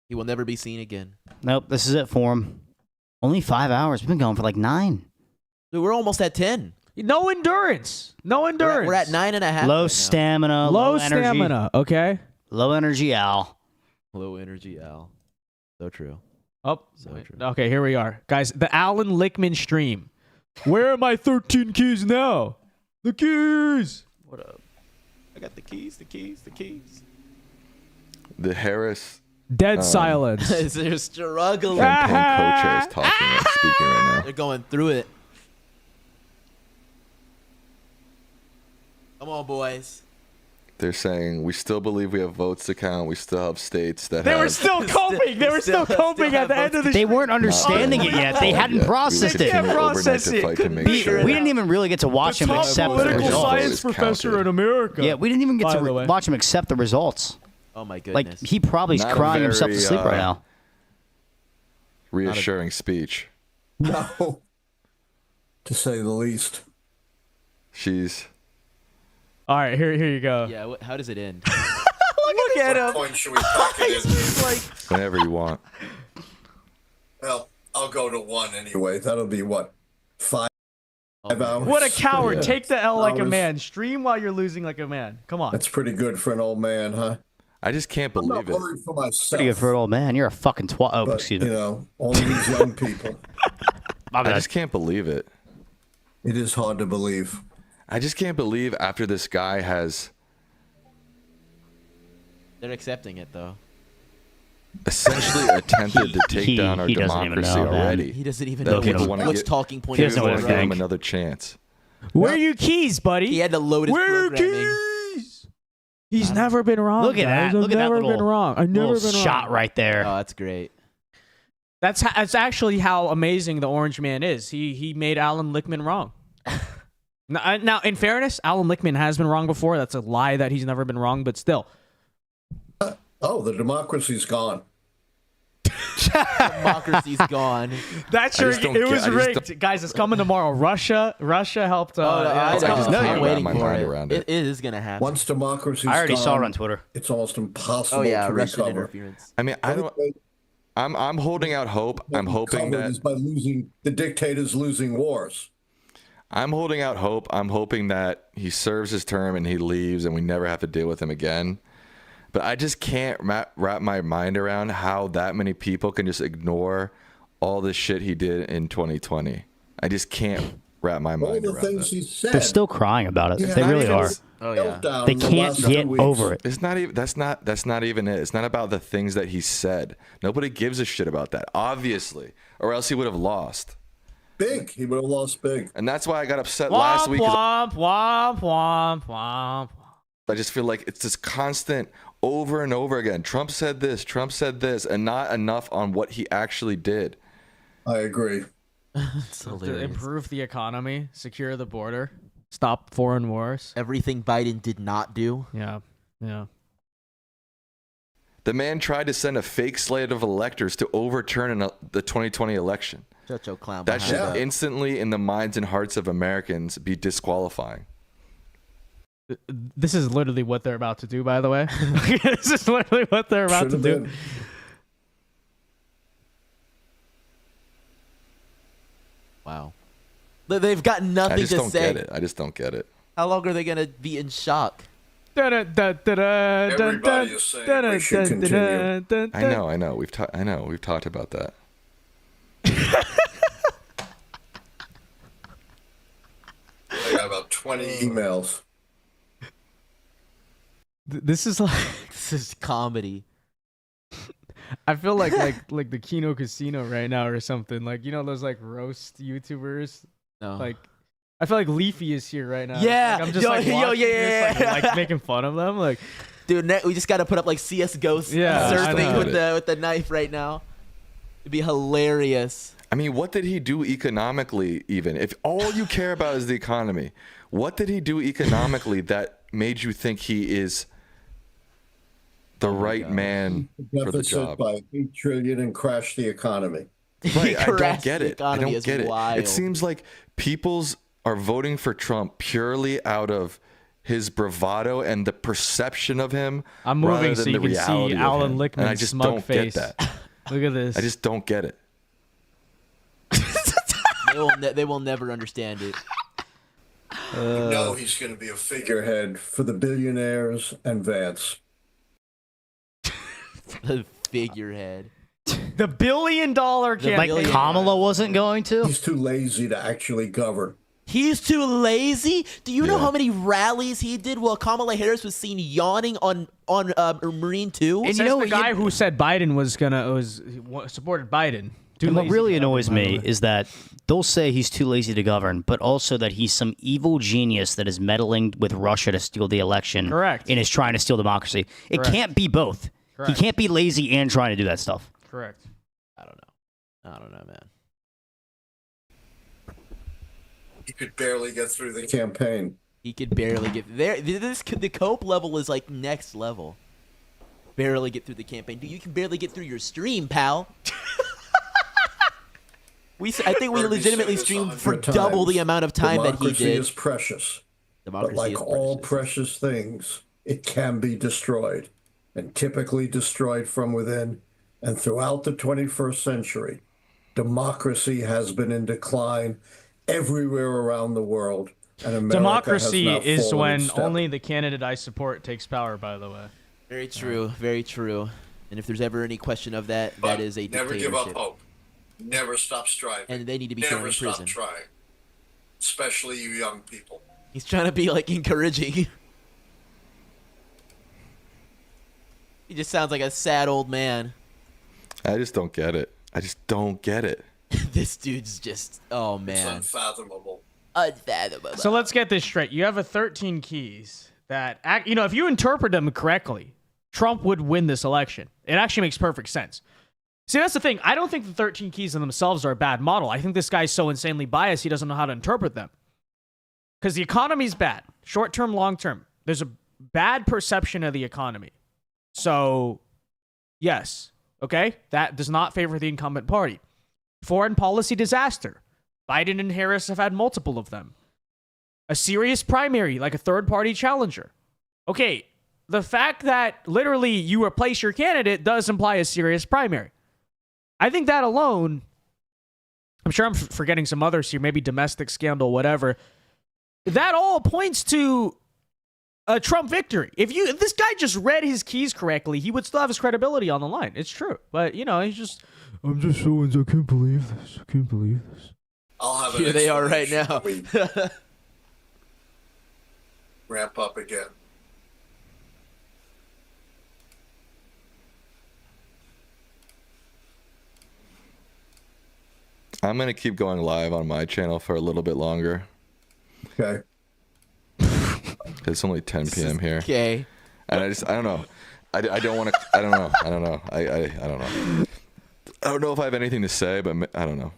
S3: He will never be seen again.
S2: Nope, this is it for him. Only 5 hours. We've been going for like 9.
S3: Dude, we're almost at 10.
S1: No endurance. No endurance.
S3: We're at 9.5.
S2: Low stamina.
S1: Low
S2: energy.
S1: stamina. Okay.
S2: Low energy Al.
S3: Low energy Al. So true.
S1: Oh.
S3: So true.
S1: Okay, here we are, guys. The Alan Lickman stream. Where are my 13 keys now? The keys.
S3: What up? I got the keys. The keys. The keys.
S4: The Harris.
S1: Dead silence.
S3: They're struggling.
S4: Campaign co-chair is talking speaking right now.
S3: They're going through it. Come on, boys.
S4: They're saying we still believe we have votes to count. We still have states that
S1: They
S4: have.
S1: were still coping. They were still coping at the end of the.
S2: They weren't understanding it yet. They hadn't processed it. We didn't even really get to watch him accept the
S1: political
S2: results.
S1: science professor in America.
S2: Yeah, we didn't even get to watch him accept the results.
S3: Oh my goodness.
S2: Like he probably's
S4: Not a
S2: crying himself to
S4: very,
S2: sleep right now.
S4: Reassuring speech.
S22: No, to say the least.
S4: She's.
S1: All right, here you go.
S3: Yeah, how does it end?
S1: Look at him.
S23: Point should we talk it
S1: like
S4: Whenever you want.
S23: Well, I'll go to 1 anyway.
S22: That'll be what, 5 hours?
S1: What a coward.
S22: Yeah.
S1: Take the L like a
S22: Hours.
S1: man. Stream while you're losing like a man. Come on.
S22: That's pretty good for an old man, huh?
S4: I just can't
S22: I'm
S4: believe
S22: not
S4: it.
S22: worried for myself.
S2: Pretty good for an old man. You're a fucking twat. Oh,
S22: but,
S2: excuse me.
S22: You know, only these young people.
S4: I just can't believe it.
S22: It is hard to believe.
S4: I just can't believe after this guy has
S3: They're accepting it though.
S4: essentially attempted to take down our
S2: he doesn't even
S4: democracy
S2: know, man.
S4: already.
S3: He doesn't even
S4: that
S3: know
S4: people wanna
S3: what's
S4: get-
S3: talking point.
S2: He doesn't know
S4: want
S2: what
S4: to
S2: to
S4: give him
S2: think.
S4: another chance.
S1: Where are your keys, buddy?
S3: He had to load his
S1: Where are your
S3: programming.
S1: keys? He's never been wrong.
S2: Look at
S1: guys.
S2: that.
S1: I've
S2: Look at that
S1: never
S2: little,
S1: been wrong. I've never
S2: little
S1: been
S2: shot
S1: wrong.
S2: right there.
S3: Oh, that's great.
S1: That's actually how amazing the Orange Man is. He made Alan Lickman wrong. Now, in fairness, Alan Lickman has been wrong before. That's a lie that he's never been wrong, but still.
S22: Oh, the democracy's gone.
S3: Democracy's gone.
S1: That's your. It was rigged, guys. It's coming tomorrow. Russia helped.
S3: I
S1: it's
S3: know.
S1: coming.
S3: I'm waiting for it.
S4: around
S3: It is gonna happen.
S22: Once democracy's
S2: I already
S22: gone,
S2: saw it on Twitter.
S22: It's almost impossible
S3: Oh yeah,
S22: to
S3: Russian
S22: recover.
S3: interference.
S4: I mean, I don't. I'm holding out hope. I'm hoping
S22: Recovered
S4: that
S22: is by losing the dictators losing wars.
S4: I'm holding out hope. I'm hoping that he serves his term and he leaves and we never have to deal with him again. But I just can't wrap my mind around how that many people can just ignore all the shit he did in 2020. I just can't wrap my mind
S22: All the
S4: around
S22: things
S4: that.
S22: he said.
S2: They're still crying about it.
S22: Yeah,
S2: They
S22: not
S2: really
S22: even
S2: are.
S3: Oh yeah.
S22: Meltdown
S2: They
S22: in the
S2: can't
S22: last
S2: get
S22: 2 weeks.
S2: over it.
S4: It's not even that's not even it. It's not about the things that he said. Nobody gives a shit about that, obviously, or else he would have lost.
S22: Big. He would have lost big.
S4: And that's why I got upset last week.
S1: Womp, womp, womp, womp.
S4: I just feel like it's this constant over and over again. Trump said this, and not enough on what he actually did.
S22: I agree.
S3: It's
S1: To
S3: hilarious.
S1: improve the economy, secure the border, stop foreign wars.
S3: Everything Biden did not do.
S1: Yeah, yeah.
S4: The man tried to send a fake slate of electors to overturn the 2020 election.
S3: Shut your clown
S4: That
S3: behind
S4: should
S3: up.
S4: instantly, in the minds and hearts of Americans, be disqualifying.
S1: This is literally what they're about to do, by the way. This is literally what they're about
S22: Should
S1: to
S22: have
S1: do.
S22: been.
S3: Wow. They've got
S4: I
S3: nothing
S4: just
S3: to
S4: don't
S3: say.
S4: get it. I just don't get it.
S3: How long are they gonna be in shock?
S22: Everybody is saying we should continue.
S4: I know. We've talked about that.
S22: I got about 20 emails.
S1: This is like
S3: This is comedy.
S1: I feel like the Kino Casino right now or something. Like, you know those like roast YouTubers?
S3: No.
S1: Like I feel like Leafy is here right now.
S3: Yeah.
S1: Like, I'm just
S3: Yo,
S1: like
S3: yo,
S1: watching
S3: yeah,
S1: this,
S3: yeah,
S1: like,
S3: yeah.
S1: like making fun of them. Like,
S3: Dude, we just gotta put up like CS:GO
S1: Yeah, I
S3: surfing
S1: know.
S3: with the knife right now. It'd be hilarious.
S4: I mean, what did he do economically, even? If all you care about is the economy, what did he do economically that made you think he is the right man for the
S22: Deficit
S4: job?
S22: by $8 trillion and crash the economy.
S4: Right, I don't
S3: crashed
S4: get
S3: the
S4: it. I
S3: economy
S4: don't
S3: is
S4: get it.
S3: wild.
S4: It seems like people's are voting for Trump purely out of his bravado and the perception of him.
S1: I'm
S4: rather
S1: moving
S4: than
S1: so you
S4: the
S1: can see
S4: reality of
S1: Alan
S4: him.
S1: Lichtman's
S4: And I just
S1: smug
S4: don't
S1: face.
S4: get that.
S1: Look at this.
S4: I just don't get it.
S3: They will never understand it.
S22: You know he's going to be a figurehead for the billionaires and Vance.
S3: The figurehead.
S1: The $1 billion campaign.
S2: Like Kamala wasn't going to?
S22: He's too lazy to actually govern.
S3: He's too lazy. Do you know how many rallies he did while Kamala Harris was seen yawning on Marine 2?
S1: And you know the guy who said Biden supported Biden. Too
S2: And what
S1: lazy
S2: really
S1: to govern,
S2: annoys
S1: by the
S2: me
S1: way.
S2: is that they'll say he's too lazy to govern, but also that he's some evil genius that is meddling with Russia to steal the election.
S1: Correct.
S2: And is trying to steal democracy. It
S1: Correct.
S2: can't be both.
S1: Correct.
S2: He can't be lazy and trying to do that stuff.
S1: Correct.
S3: I don't know, man.
S22: He could barely get through the campaign.
S3: He could barely get there. The cope level is like next level. Barely get through the campaign. Dude, you can barely get through your stream, pal. I think we
S22: Heard me
S3: legitimately
S22: say this
S3: streamed
S22: 100
S3: for double
S22: times.
S3: the amount of time that he
S22: Democracy
S3: did.
S22: is precious.
S3: Democracy
S22: but like
S3: is
S22: all precious things, it can be destroyed, and typically destroyed from within. And throughout the 21st century, democracy has been in decline everywhere around the world. And America
S1: Democracy
S22: has not
S1: is
S22: fallen in
S1: when
S22: step.
S1: only the candidate I support takes power, by the way.
S3: Very true. Very true. And if there's ever any question of that, that is a
S22: Never
S3: dictatorship.
S22: give up hope. Never stop striving.
S3: And they need to be thrown
S22: Never
S3: in
S22: stop
S3: prison.
S22: trying. Especially you young people.
S3: He's trying to be like encouraging. He just sounds like a sad old man.
S4: I just don't get it. I just don't get it.
S3: This dude's just, oh
S22: It's
S3: man.
S22: unfathomable.
S3: Unfathomable.
S1: So let's get this straight. You have a 13 keys that, if you interpret them correctly, Trump would win this election. It actually makes perfect sense. See, that's the thing. I don't think the 13 keys in themselves are a bad model. I think this guy's so insanely biased, he doesn't know how to interpret them. Because the economy's bad. Short term, long term. There's a bad perception of the economy. So, yes. Okay? That does not favor the incumbent party. Foreign policy disaster. Biden and Harris have had multiple of them. A serious primary, like a third-party challenger. Okay, the fact that literally you replace your candidate does imply a serious primary. I think that alone, I'm sure I'm forgetting some others here, maybe domestic scandal, whatever. That all points to a Trump victory. If this guy just read his keys correctly, he would still have his credibility on the line. It's true. But, he's just, I'm just so I can't believe this. I can't believe this.
S23: I'll have an
S3: Here they are right now.
S23: Ramp up again.
S4: I'm going to keep going live on my channel for a little bit longer.
S22: Okay.
S4: It's only 10 p.m. here.
S3: Okay.
S4: And I don't know. I don't want to, I don't know. I don't know. I don't know. I don't know if I have anything to say, but I don't know.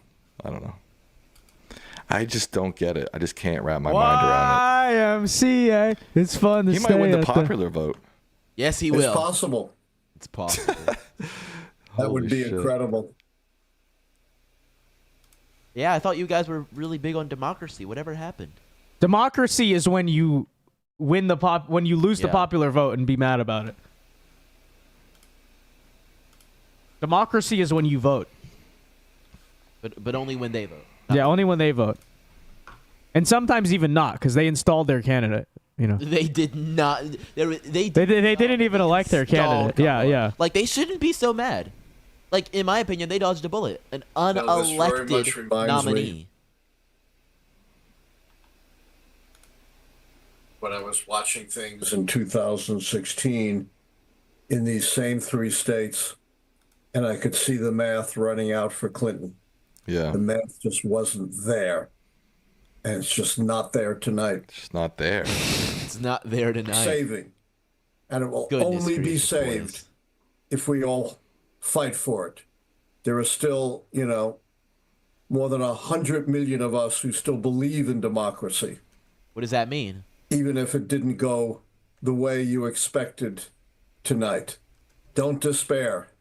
S4: I just don't get it. I just can't wrap my mind around
S1: YMCA. It's fun to
S4: it. He might win the popular vote.
S3: Yes, he will.
S22: It's possible.
S3: It's possible.
S22: That would be
S4: shit.
S22: incredible.
S3: Yeah, I thought you guys were really big on democracy. Whatever happened?
S1: Democracy is when you win when you lose the popular vote and be mad about it. Democracy is when you vote.
S3: But only when they vote.
S1: Yeah, only when they vote. And sometimes even not, because they installed their candidate.
S3: They did not. They
S1: didn't even elect their candidate. Yeah.
S3: Like, they shouldn't be so mad. Like, in my opinion, they dodged a bullet. An unelected nominee.
S22: When I was watching things in 2016 in these same 3 states, and I could see the math running out for Clinton.
S4: Yeah.
S22: The math just wasn't there. And it's just not there tonight.
S4: It's not there.
S3: It's not there tonight.
S22: Saving. And it will
S3: Goodness
S22: only be
S3: gracious,
S22: saved
S3: boys.
S22: if we all fight for it. There are still, more than 100 million of us who still believe in democracy.
S3: What does that mean?
S22: Even if it didn't go the way you expected tonight. Don't despair.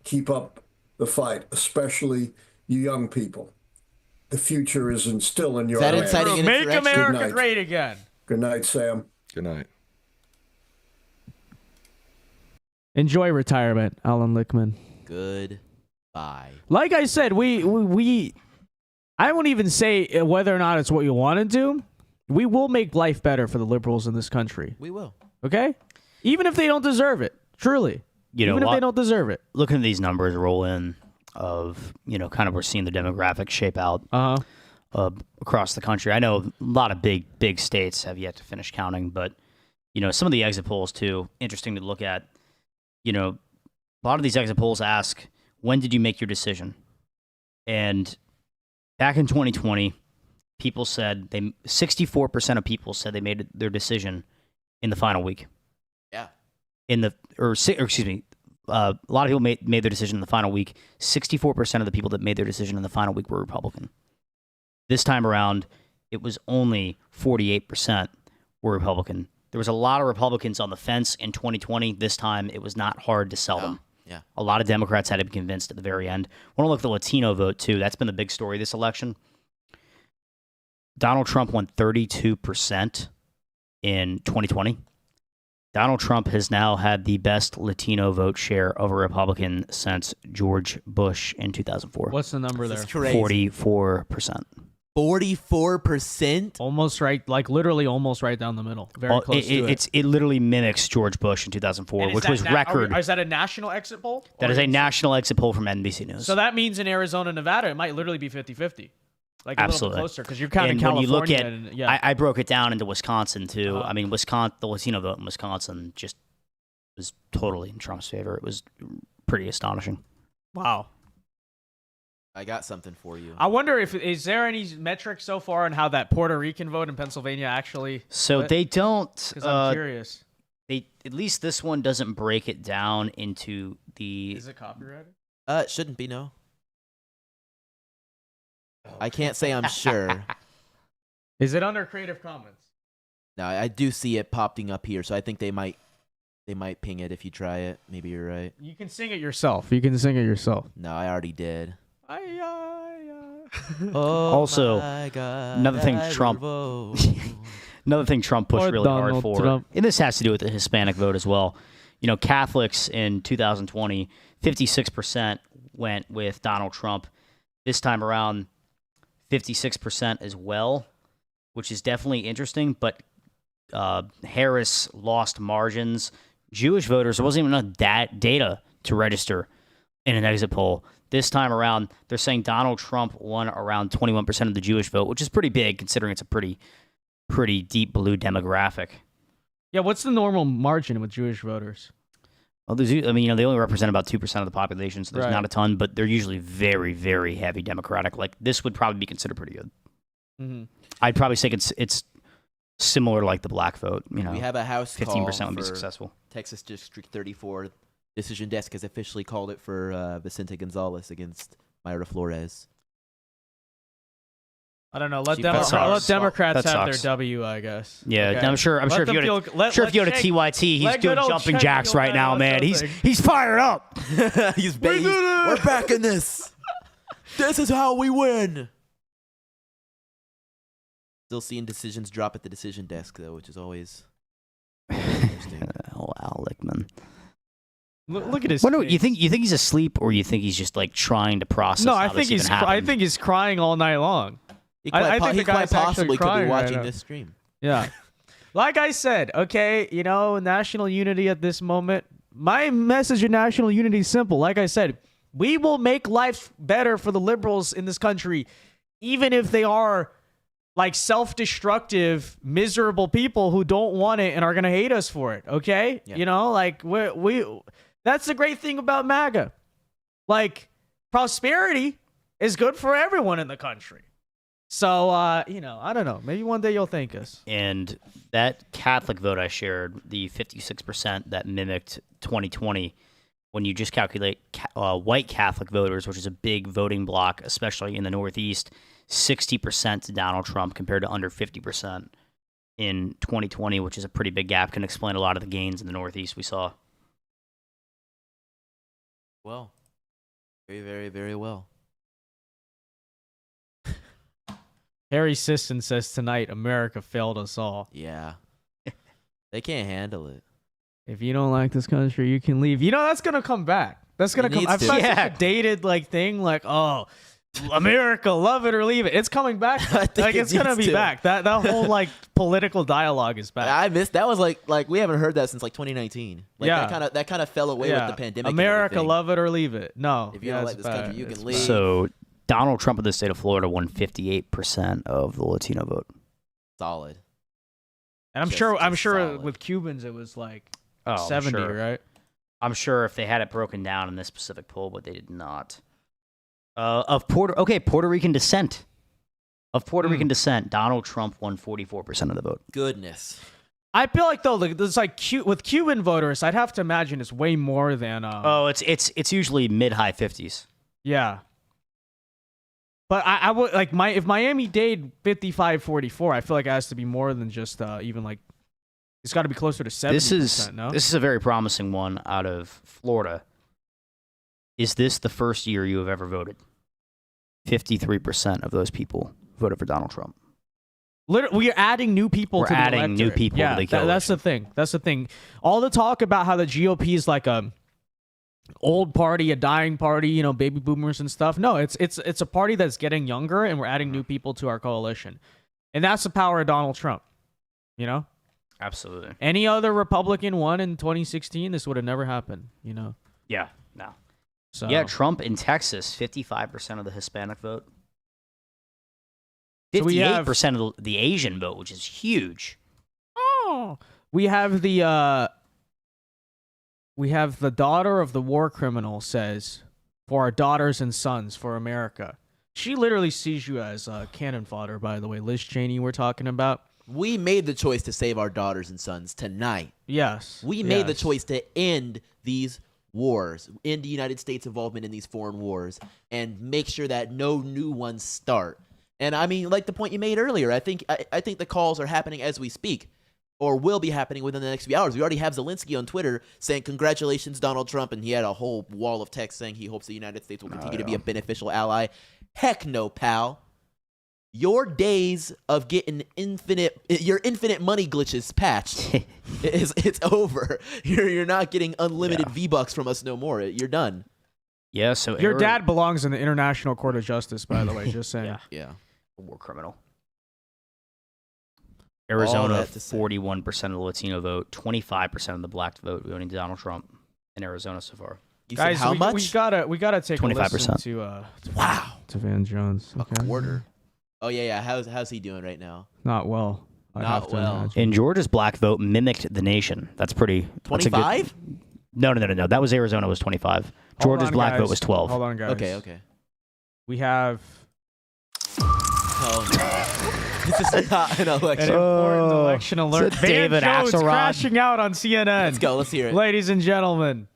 S22: Keep up the fight, especially you young people. The future is still in your hands.
S1: Make America great again.
S22: Good night, Sam.
S4: Good night.
S1: Enjoy retirement, Alan Lichtman.
S3: Goodbye.
S1: Like I said, I won't even say whether or not it's what you want to do. We will make life better for the liberals in this country.
S3: We will.
S1: Okay? Even if they don't deserve it. Truly. Even if they don't deserve it.
S2: Looking at these numbers roll in of, kind of we're seeing the demographics shape out across the country. I know a lot of big states have yet to finish counting, but, some of the exit polls, too, interesting to look at. A lot of these exit polls ask, when did you make your decision? And back in 2020, people said 64% of people said they made their decision in the final week.
S3: Yeah.
S2: A lot of people made their decision in the final week. 64% of the people that made their decision in the final week were Republican. This time around, it was only 48% were Republican. There was a lot of Republicans on the fence in 2020. This time, it was not hard to sell them.
S3: Yeah.
S2: A lot of Democrats had to be convinced at the very end. I want to look at the Latino vote, too. That's been the big story this election. Donald Trump won 32% in 2020. Donald Trump has now had the best Latino vote share of a Republican since George Bush in 2004.
S1: What's the number there?
S2: 44%.
S3: 44%?
S1: Almost right, literally almost right down the middle. Very close to it.
S2: It literally mimics George Bush in 2004, which was record.
S1: Is that a national exit poll?
S2: That is a national exit poll from NBC News.
S1: So that means in Arizona, Nevada, it might literally be 50-50. A
S2: Absolutely.
S1: little bit closer, because you're counting
S2: and
S1: California.
S2: When you look at, I broke it down into Wisconsin, too. I mean, the Latino vote in Wisconsin just was totally in Trump's favor. It was pretty astonishing.
S1: Wow.
S3: I got something for you.
S1: I wonder is there any metrics so far on how that Puerto Rican vote in Pennsylvania actually
S2: So they don't.
S1: Because I'm curious.
S2: At least this one doesn't break it down into the...
S1: Is it copyrighted?
S3: It shouldn't be, no. I can't say I'm sure.
S1: Is it under Creative Commons?
S3: No, I do see it popping up here, so I think they might ping it if you try it. Maybe you're right.
S1: You can sing it yourself.
S3: No, I already did.
S2: Also,
S3: my God,
S2: another thing Trump pushed
S1: Poor
S2: really
S1: Donald
S2: hard for,
S1: Trump.
S2: and this has to do with the Hispanic vote as well. Catholics in 2020, 56% went with Donald Trump. This time around, 56% as well, which is definitely interesting. But Harris lost margins, Jewish voters, there wasn't even enough data to register in an exit poll. This time around, they're saying Donald Trump won around 21% of the Jewish vote, which is pretty big considering it's a pretty deep blue demographic.
S1: Yeah, what's the normal margin with Jewish voters?
S2: Well, they only represent about 2% of the population, so there's
S1: Right.
S2: not a ton, but they're usually very, very heavy Democratic. Like, this would probably be considered pretty good.
S1: Mm-hmm.
S2: I'd probably say it's similar to like the black vote. You know,
S3: We have a House
S2: 15%
S3: call
S2: would be
S3: for
S2: successful.
S3: Texas District 34. Decision desk has officially called it for Vicente Gonzalez against Mayra Flores.
S1: I don't know. Let
S3: She
S1: Democrats
S2: That
S1: have their
S2: sucks.
S1: W, I guess.
S2: Yeah,
S1: Okay.
S2: I'm sure if you go to TYT, he's
S1: let
S2: doing
S1: good old
S2: jumping
S1: Czech
S2: jacks
S1: feel
S2: right
S1: bad
S2: now,
S1: about
S2: man.
S1: something.
S2: He's fired up.
S3: We're back in this. This is how we win. Still seeing decisions drop at the decision desk though, which is always interesting.
S2: Oh, Al Lickman.
S1: Look at his.
S2: Well, no,
S1: face.
S2: you think he's asleep, or you think he's just like trying to process?
S1: No,
S2: how
S1: I
S2: this
S1: think
S2: even
S1: he's. I
S2: happened?
S1: think he's crying all night long.
S3: He quite,
S1: I think
S3: he
S1: the
S3: quite
S1: guy's actually
S3: possibly could be
S1: crying right
S3: watching
S1: now.
S3: this stream.
S1: Yeah. Like I said, okay, national unity at this moment. My message of national unity is simple. Like I said, we will make life better for the liberals in this country, even if they are like self-destructive, miserable people who don't want it and are going to hate us for it. Okay.
S3: Yeah.
S1: Like we that's the great thing about MAGA. Like prosperity is good for everyone in the country. So, I don't know. Maybe one day you'll thank us.
S2: And that Catholic vote I shared, the 56% that mimicked 2020, when you just calculate white Catholic voters, which is a big voting bloc, especially in the Northeast, 60% to Donald Trump compared to under 50% in 2020, which is a pretty big gap, can explain a lot of the gains in the Northeast we saw.
S3: Well, very, very, very well.
S1: Harry Sisson says tonight, America failed us all.
S3: Yeah. They can't handle it.
S1: If you don't like this country, you can leave. That's going to come back. That's going to come.
S3: needs
S1: I've
S3: to.
S1: such a dated thing like, oh, America, love it or leave it. It's coming back. Like it's going to be back. That whole political dialogue is back.
S3: I missed that was like we haven't heard that since 2019.
S1: Yeah.
S3: that kind of fell away with the pandemic. and
S1: America,
S3: everything.
S1: love it or leave it. No.
S3: If you don't like this country, you can leave.
S2: So Donald Trump of the state of Florida won 58% of the Latino vote.
S3: Solid.
S1: And I'm sure
S3: solid.
S1: with Cubans it was like
S2: I'm
S1: 70,
S2: sure.
S1: right?
S2: I'm sure if they had it broken down in this specific poll, but they did not. Of Puerto Rican descent. Of Puerto Rican descent, Donald Trump won 44% of the vote.
S3: Goodness.
S1: I feel like though, there's with Cuban voters, I'd have to imagine it's way more than.
S2: It's usually mid-high 50s.
S1: Yeah. But I would if Miami-Dade 55-44, I feel like it has to be more than just even it's got to be closer to 70%. No.
S2: This is a very promising one out of Florida. Is this the first year you have ever voted? 53% of those people voted for Donald Trump.
S1: We are adding new people.
S2: We're
S1: to the
S2: adding new
S1: electorate.
S2: people
S1: Yeah,
S2: to the
S1: that's the thing. That's the thing. All the talk about how the GOP is like a old party, a dying party, baby boomers and stuff. No, it's a party that's getting younger, and we're adding new people to our coalition, and that's the power of Donald Trump.
S2: Absolutely.
S1: Any other Republican won in 2016, this would have never happened.
S2: Yeah. No.
S1: So
S2: Yeah, Trump in Texas, 55% of the Hispanic vote.
S1: So we have-
S2: 58% of the Asian vote, which is huge.
S1: Oh, we have the daughter of the war criminal says, "For our daughters and sons, for America." She literally sees you as cannon fodder. By the way, Liz Cheney, we're talking about.
S3: We made the choice to save our daughters and sons tonight.
S1: Yes.
S3: We made the
S1: yes.
S3: choice to end these wars, end the United States' involvement in these foreign wars, and make sure that no new ones start. And I mean, like the point you made earlier, I think the calls are happening as we speak, or will be happening within the next few hours. We already have Zelensky on Twitter saying, "Congratulations, Donald Trump," and he had a whole wall of text saying he hopes the United States will continue to be a beneficial ally. Heck no, pal. Your days of getting your infinite money glitches patched it's over. You're not getting unlimited V-Bucks from us no more. You're done.
S2: Yeah, so
S1: Your dad belongs in the International Court of Justice, by the way. Just saying.
S3: Yeah.
S2: A war criminal. Arizona,
S3: that to say.
S2: 41% of the Latino vote, 25% of the black vote voting Donald Trump in Arizona so far.
S3: You
S1: Guys,
S3: said how much?
S1: we gotta take
S2: 25%.
S1: a listen to Van Jones.
S3: A
S1: Okay.
S3: quarter. Oh yeah. How's he doing right now?
S1: Not well. I
S3: Not
S1: have to
S3: well.
S1: imagine.
S2: In Georgia's black vote mimicked the nation. That's pretty.
S3: 25?
S2: No. That was Arizona was 25. Georgia's
S1: on,
S2: black
S1: guys.
S2: vote was 12.
S1: Hold on, guys.
S3: Okay.
S1: We have
S3: Oh no. This is not an election.
S1: an important election alert.
S2: it's a
S1: Van
S2: David
S1: Jones
S2: Axelrod.
S1: crashing out on CNN.
S3: Let's go. Let's hear it.
S1: Ladies and gentlemen.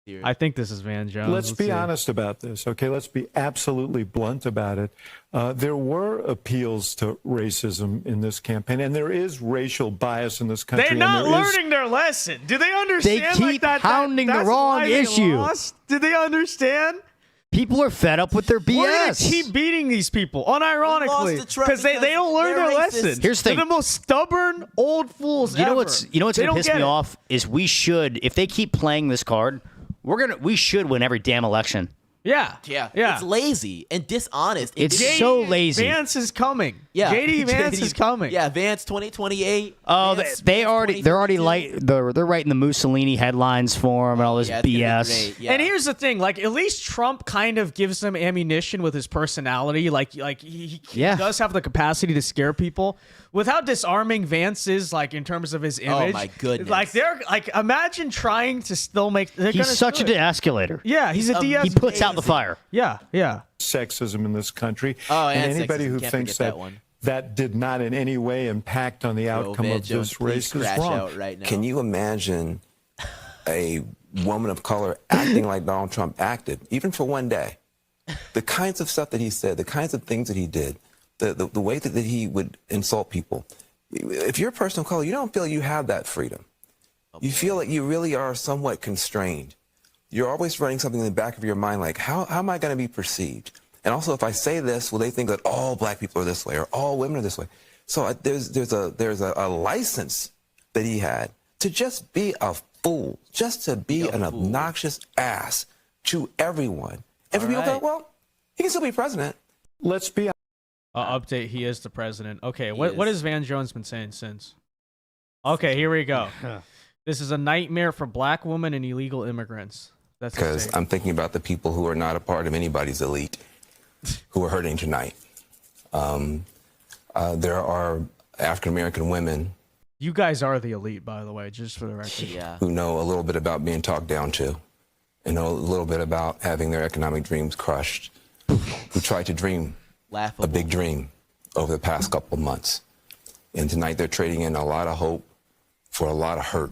S3: Hear it.
S1: I think this is Van Jones.
S5: Let's be
S1: see.
S5: honest about this, okay? Let's be absolutely blunt about it. There were appeals to racism in this campaign, and there is racial bias in this country.
S1: They're
S5: and
S1: not
S5: there is-
S1: learning their lesson. Do they understand?
S2: They keep hounding the
S1: that's
S2: wrong
S1: why they
S2: issue.
S1: lost? Do they understand?
S2: People are fed up with their BS.
S1: We're gonna keep beating these people, unironically,
S3: the truck
S1: because they don't learn
S3: they're
S1: their
S3: racist.
S1: lesson.
S2: Here's the
S1: They're
S2: thing.
S1: the most stubborn old fools
S2: You know
S1: ever.
S2: what's
S1: They
S2: gonna
S1: don't
S2: piss
S1: get
S2: me
S1: it.
S2: off is we should, if they keep playing this card, we should win every damn election.
S1: Yeah.
S3: It's lazy and dishonest.
S2: It's so lazy.
S1: Vance is coming.
S3: Yeah.
S1: JD Vance is coming.
S3: Yeah, Vance 2028.
S2: Oh,
S3: Vance,
S2: they're already
S3: 2032.
S2: they're writing the Mussolini headlines for him and all this
S3: Yeah, it's gonna be
S2: BS.
S3: great. Yeah.
S1: And here's the thing, like at least Trump kind of gives them ammunition with his personality. Like he does have the capacity to scare people. With how disarming Vance is, like in terms of his image.
S3: my goodness.
S1: Like they're like imagine trying to still make.
S2: He's such a de-escalator.
S1: Yeah, he's a de
S2: He puts out the fire.
S1: Yeah.
S5: sexism in this country.
S3: Oh,
S5: and
S3: and
S5: anybody
S3: sexism.
S5: who
S3: Can't
S5: thinks
S3: forget
S5: that
S3: that one.
S5: that did not in any way impact on the outcome
S3: Van
S5: of
S3: Jones,
S5: this
S3: please
S5: race is
S3: crash
S5: wrong.
S3: out right now.
S7: Can you imagine a woman of color acting like Donald Trump acted, even for one day? The kinds of stuff that he said, the kinds of things that he did, the way that he would insult people. If you're a person of color, you don't feel you have that freedom. You feel like you really are somewhat constrained. You're always running something in the back of your mind like, how am I going to be perceived? And also, if I say this, will they think that all black people are this way or all women are this way? So there's a license that he had to just be a fool, just to be an obnoxious ass to everyone. And for people to go, well, he can still be president.
S5: Let's be
S1: Update: he is the president. Okay, what has Van Jones been saying since? Okay, here we go. This is a nightmare for black women and illegal immigrants. That's
S7: Because I'm thinking about the people who are not a part of anybody's elite, who are hurting tonight. There are African American women
S1: You guys are the elite, by the way, just for the record.
S7: who know a little bit about being talked down to, and know a little bit about having their economic dreams crushed, who tried to dream a big dream over the past couple of months. And tonight they're trading in a lot of hope for a lot of hurt.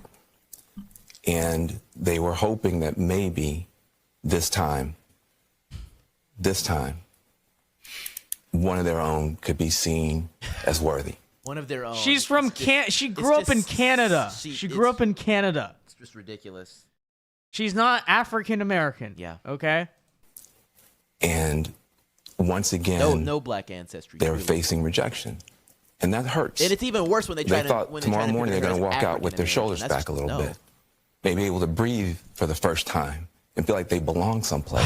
S7: And they were hoping that maybe this time, one of their own could be seen as worthy.
S3: One of their own.
S1: She's from She grew up in Canada. She grew up in Canada.
S3: It's just ridiculous.
S1: She's not African American.
S3: Yeah.
S1: Okay.
S7: And once again,
S3: No black ancestry.
S7: they're
S3: Really.
S7: facing rejection. And that hurts.
S3: And it's even worse when they try
S7: They
S3: to.
S7: thought
S3: when they try
S7: tomorrow
S3: to
S7: morning they're
S3: portray
S7: going to
S3: her as
S7: walk out with their shoulders
S3: African-American.
S7: back a little
S3: That's-
S7: bit. Maybe able to breathe for the first time and feel like they belong someplace.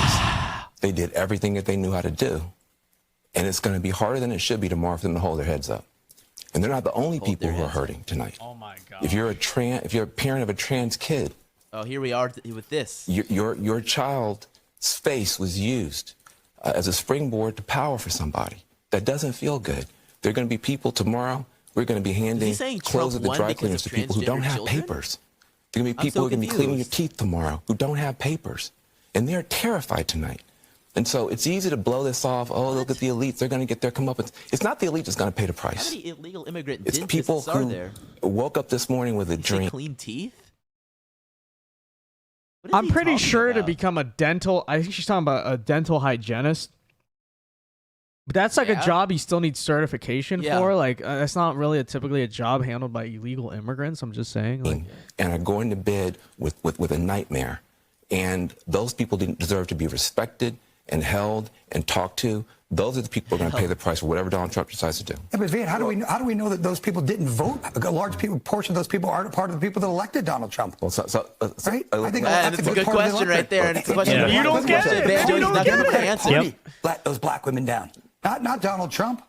S7: They did everything that they knew how to do. And it's going to be harder than it should be tomorrow for them to hold their heads up. And they're not the only people who are hurting tonight.
S3: Oh my God.
S7: If you're a parent of a trans kid,
S3: Oh, here we are with this.
S7: your child's face was used as a springboard to power for somebody. That doesn't feel good. There are going to be people tomorrow. We're going to be handing
S3: saying
S7: clothes
S3: Trump
S7: at the
S3: won
S7: dry
S3: because
S7: cleaners
S3: of
S7: to people who don't
S3: transgender
S7: have
S3: children?
S7: papers. There are going to be
S3: I'm
S7: people
S3: so
S7: who are going to be cleaning your
S3: confused.
S7: teeth tomorrow who don't have papers. And they're terrified tonight. And so it's easy to blow this off. Oh, look at the elites. They're going to get their comeuppance. It's not the elite that's going to pay the
S3: How
S7: price.
S3: many illegal immigrant
S7: It's
S3: dentists
S7: people
S3: are
S7: who
S3: there?
S7: woke up this morning with a
S3: Did you say
S7: dream.
S3: clean teeth?
S1: I'm pretty sure to become a dental. I think she's talking about a dental hygienist. But that's like
S3: Yeah.
S1: a job you still need certification
S3: Yeah.
S1: for. Like that's not really typically a job handled by illegal immigrants. I'm just saying. Like,
S7: And are going to bed with a nightmare. And those people didn't deserve to be respected and held and talked to. Those are the people who are going to pay the price for whatever Donald Trump decides to do.
S8: Yeah, but Van, how do we know that those people didn't vote? A large portion of those people aren't part of the people that elected Donald Trump.
S7: Well,
S8: right? I think
S3: that's a good
S8: part of the
S3: question right
S8: electorate.
S3: there, and it's a question
S8: You
S3: you
S8: don't
S3: don't
S8: get
S3: get
S8: it.
S3: Van Jones
S8: You
S3: is
S8: don't
S3: not
S8: get
S3: going to
S8: it.
S3: answer.
S8: Those black women down. Not Donald Trump.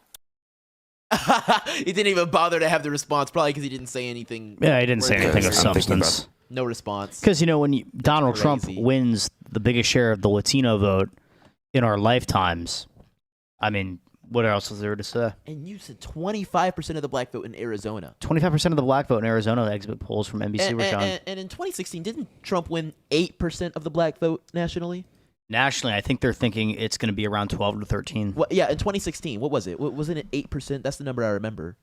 S3: He didn't even bother to have the response, probably because he didn't say anything.
S2: Yeah, he didn't say anything of substance.
S3: No response.
S2: Because, when Donald Trump wins the biggest share of the Latino vote in our lifetimes, I mean, what else was there to say?
S3: And you said 25% of the black vote in Arizona.
S2: 25% of the black vote in Arizona, exit polls from NBC were showing.
S3: And in 2016, didn't Trump win 8% of the black vote nationally?
S2: Nationally, I think they're thinking it's going to be around 12 to 13.
S3: Well, yeah, in 2016, what was it? Wasn't it 8%? That's the number I remember.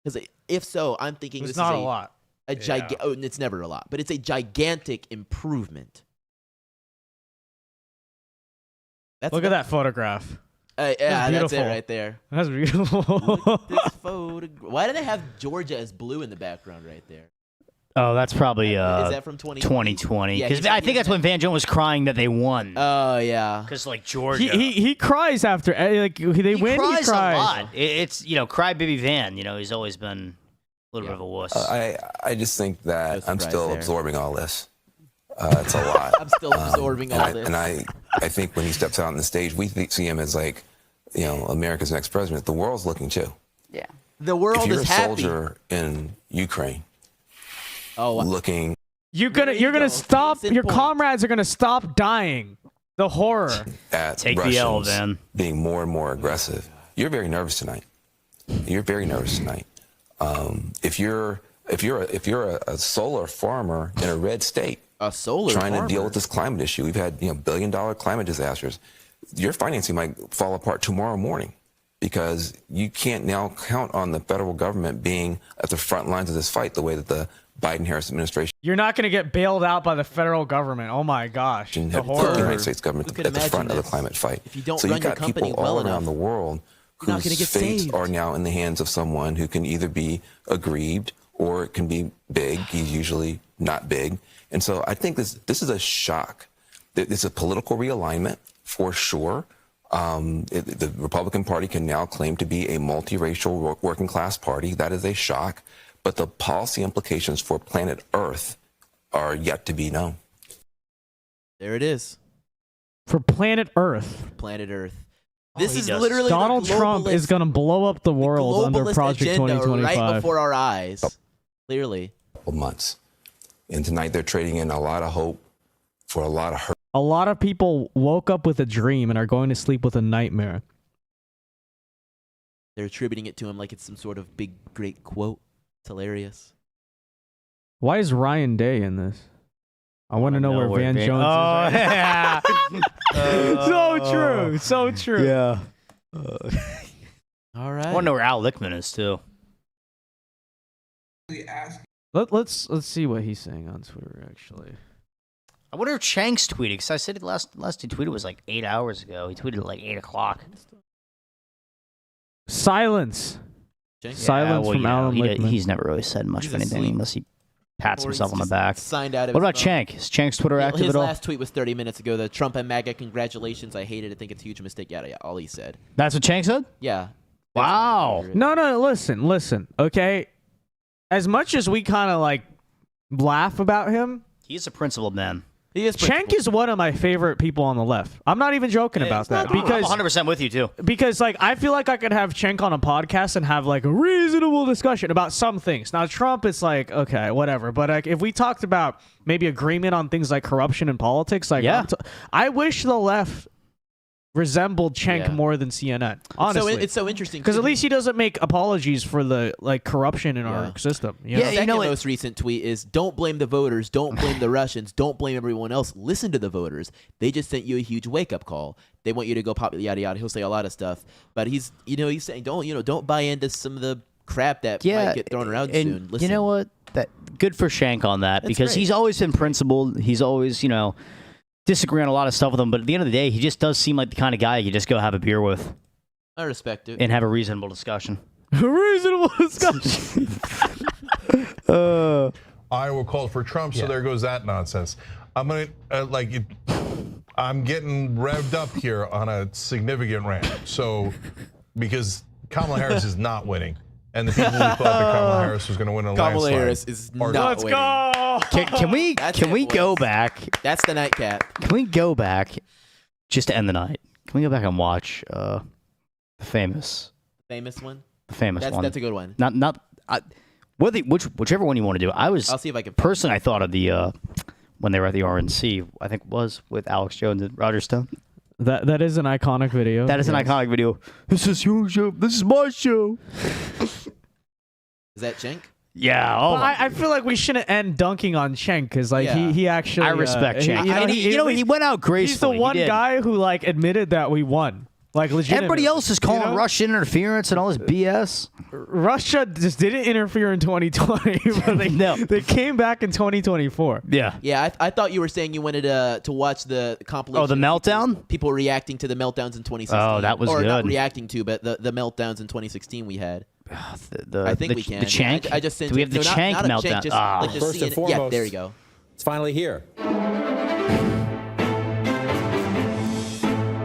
S3: Because if so, I'm thinking
S1: it's not a lot.
S3: It's never a lot, but it's a gigantic improvement.
S1: Look at that photograph.
S3: Yeah, that's it right there.
S1: That's beautiful.
S3: Look at this photo. Why do they have Georgia as blue in the background right there?
S2: Oh, that's probably
S3: Is that from
S2: 2020?
S3: Yeah,
S2: Because I think that's when Van Jones was crying that they won.
S3: Oh yeah.
S2: Because Georgia,
S1: he cries after they win.
S2: Cries
S1: he cries
S2: a lot. It's crybaby Van. He's always been a little bit of a wuss.
S7: I just think that I'm still absorbing all this. It's a lot.
S3: I'm still absorbing all this.
S7: And I think when he steps out on the stage, we see him as America's next president. The world's looking too.
S3: Yeah. The world
S7: if you're
S3: is
S7: a
S3: happy.
S7: soldier in Ukraine, looking.
S1: You're gonna stop. Your comrades are gonna stop dying. The horror.
S7: At
S2: Take
S7: Russians
S2: the L, then.
S7: Being more and more aggressive. You're very nervous tonight. If you're a solar farmer in a red state, trying to deal with this climate issue, we've had billion-dollar climate disasters. Your financing might fall apart tomorrow morning because you can't now count on the federal government being at the front lines of this fight the way that the Biden-Harris administration.
S1: You're not gonna get bailed out by the federal government. Oh my gosh. The
S7: The
S1: horror.
S7: United States government at the front of the climate fight.
S3: If you don't
S7: so
S3: run
S7: you've
S3: your
S7: got
S3: company
S7: people
S3: well
S7: all around
S3: enough,
S7: the world
S3: you're not gonna
S7: whose
S3: get
S7: fates
S3: saved.
S7: are now in the hands of someone who can either be aggrieved or it can be big. He's usually not big. And so I think this is a shock. It's a political realignment for sure. The Republican Party can now claim to be a multiracial working class party. That is a shock. But the policy implications for planet Earth are yet to be known.
S3: There it is.
S1: For planet Earth.
S3: Planet Earth. This is
S1: does.
S3: literally
S1: Donald
S3: the
S1: Trump is going to blow up the world under
S3: globalist
S1: Project
S3: agenda
S1: 2025.
S3: right before our eyes. Clearly.
S7: Months. And tonight they're trading in a lot of hope for a lot of hurt.
S1: A lot of people woke up with a dream and are going to sleep with a nightmare.
S3: They're attributing it to him like it's some sort of big, great quote. It's hilarious.
S1: Why is Ryan Day in this? I want to know where Van Jones is.
S2: Oh,
S1: right now. So true. So true.
S2: Yeah.
S3: All right.
S2: I want to know where Al Lickman is too.
S1: Let's see what he's saying on Twitter. Actually,
S2: I wonder if Chank's tweeted because I said last he tweeted was like 8 hours ago. He tweeted at like 8 o'clock.
S1: silence. Silence from Alan Lickman.
S2: He's never really said much of anything
S3: asleep.
S2: unless he pats
S3: Or
S2: himself
S3: he's
S2: on the
S3: just
S2: back.
S3: signed out of
S2: What
S3: his
S2: about
S3: phone.
S2: Chank? Is Chank's Twitter active
S3: His
S2: at all?
S3: last tweet was 30 minutes ago. The Trump and MAGA congratulations. I hate it. I think it's a huge mistake. Yada yada. All he said.
S2: That's what Chank said?
S3: Yeah.
S2: Wow.
S1: No. Listen. Okay. As much as we kind of like laugh about him,
S2: He's a principled man.
S3: He is.
S1: Cenk is one of my favorite people on the left. I'm not even joking about that
S2: I'm
S1: because
S2: 100% with you too.
S1: Because like I feel like I could have Cenk on a podcast and have like a reasonable discussion about some things. Now Trump, it's like okay, whatever. But like if we talked about maybe agreement on things like corruption and politics, like
S2: Yeah.
S1: I wish the left resembled Cenk more than CNN. Honestly,
S3: it's so interesting
S1: because
S3: too.
S1: at least he doesn't make apologies for the like corruption in our system. You know?
S3: The second most recent tweet is don't blame the voters, don't blame the Russians, don't blame everyone else. Listen to the voters. They just sent you a huge wake up call. They want you to go pop yada yada. He'll say a lot of stuff, but he's saying don't buy into some of the crap that might get thrown around
S2: and
S3: soon. Listen.
S2: You know what? That good for Shank on that because
S3: great.
S2: he's always been principled. He's always, disagree on a lot of stuff with him, but at the end of the day, he just does seem like the kind of guy you just go have a beer with
S3: I respect it.
S2: and have a reasonable discussion.
S1: Reasonable discussion.
S6: Iowa called for Trump, so there goes that nonsense. I'm gonna I'm getting revved up here on a significant rant. So because Kamala Harris is not winning, and the people who thought that Kamala Harris was going to win a
S3: Kamala
S6: landslide
S3: Harris is
S6: are-
S3: not winning.
S2: Can we go back?
S3: That's the nightcap.
S2: Can we go back just to end the night? Can we go back and watch The famous
S3: one.
S2: The famous one.
S3: That's a good one.
S2: Whichever one you want to do.
S3: I'll see if I can.
S2: Personally, I thought of the when they were at the RNC. I think it was with Alex Jones and Roger Stone.
S1: That is an iconic video.
S2: That is an iconic video. This is your show. This is my show.
S3: Is that Cenk?
S2: Yeah.
S1: Oh, I feel like we shouldn't end dunking on Cenk because he actually.
S2: I respect Cenk. He went out gracefully.
S1: He's the one guy who admitted that we won. Legitimately.
S2: Everybody else is calling Russian interference and all this BS.
S1: Russia just didn't interfere in 2020, but they came back in 2024.
S2: Yeah.
S3: Yeah, I thought you were saying you wanted to watch the compilation.
S2: Oh, the meltdown?
S3: People reacting to the meltdowns in 2016.
S2: Oh, that was
S3: or
S2: good.
S3: Not reacting to, but the meltdowns in 2016 we had. I think we can.
S2: The Cenk?
S3: I just sent
S2: Do we have the Cenk
S3: not a
S2: meltdown?
S3: Cenk, just
S10: First and foremost,
S3: yeah, there you go.
S10: It's finally here.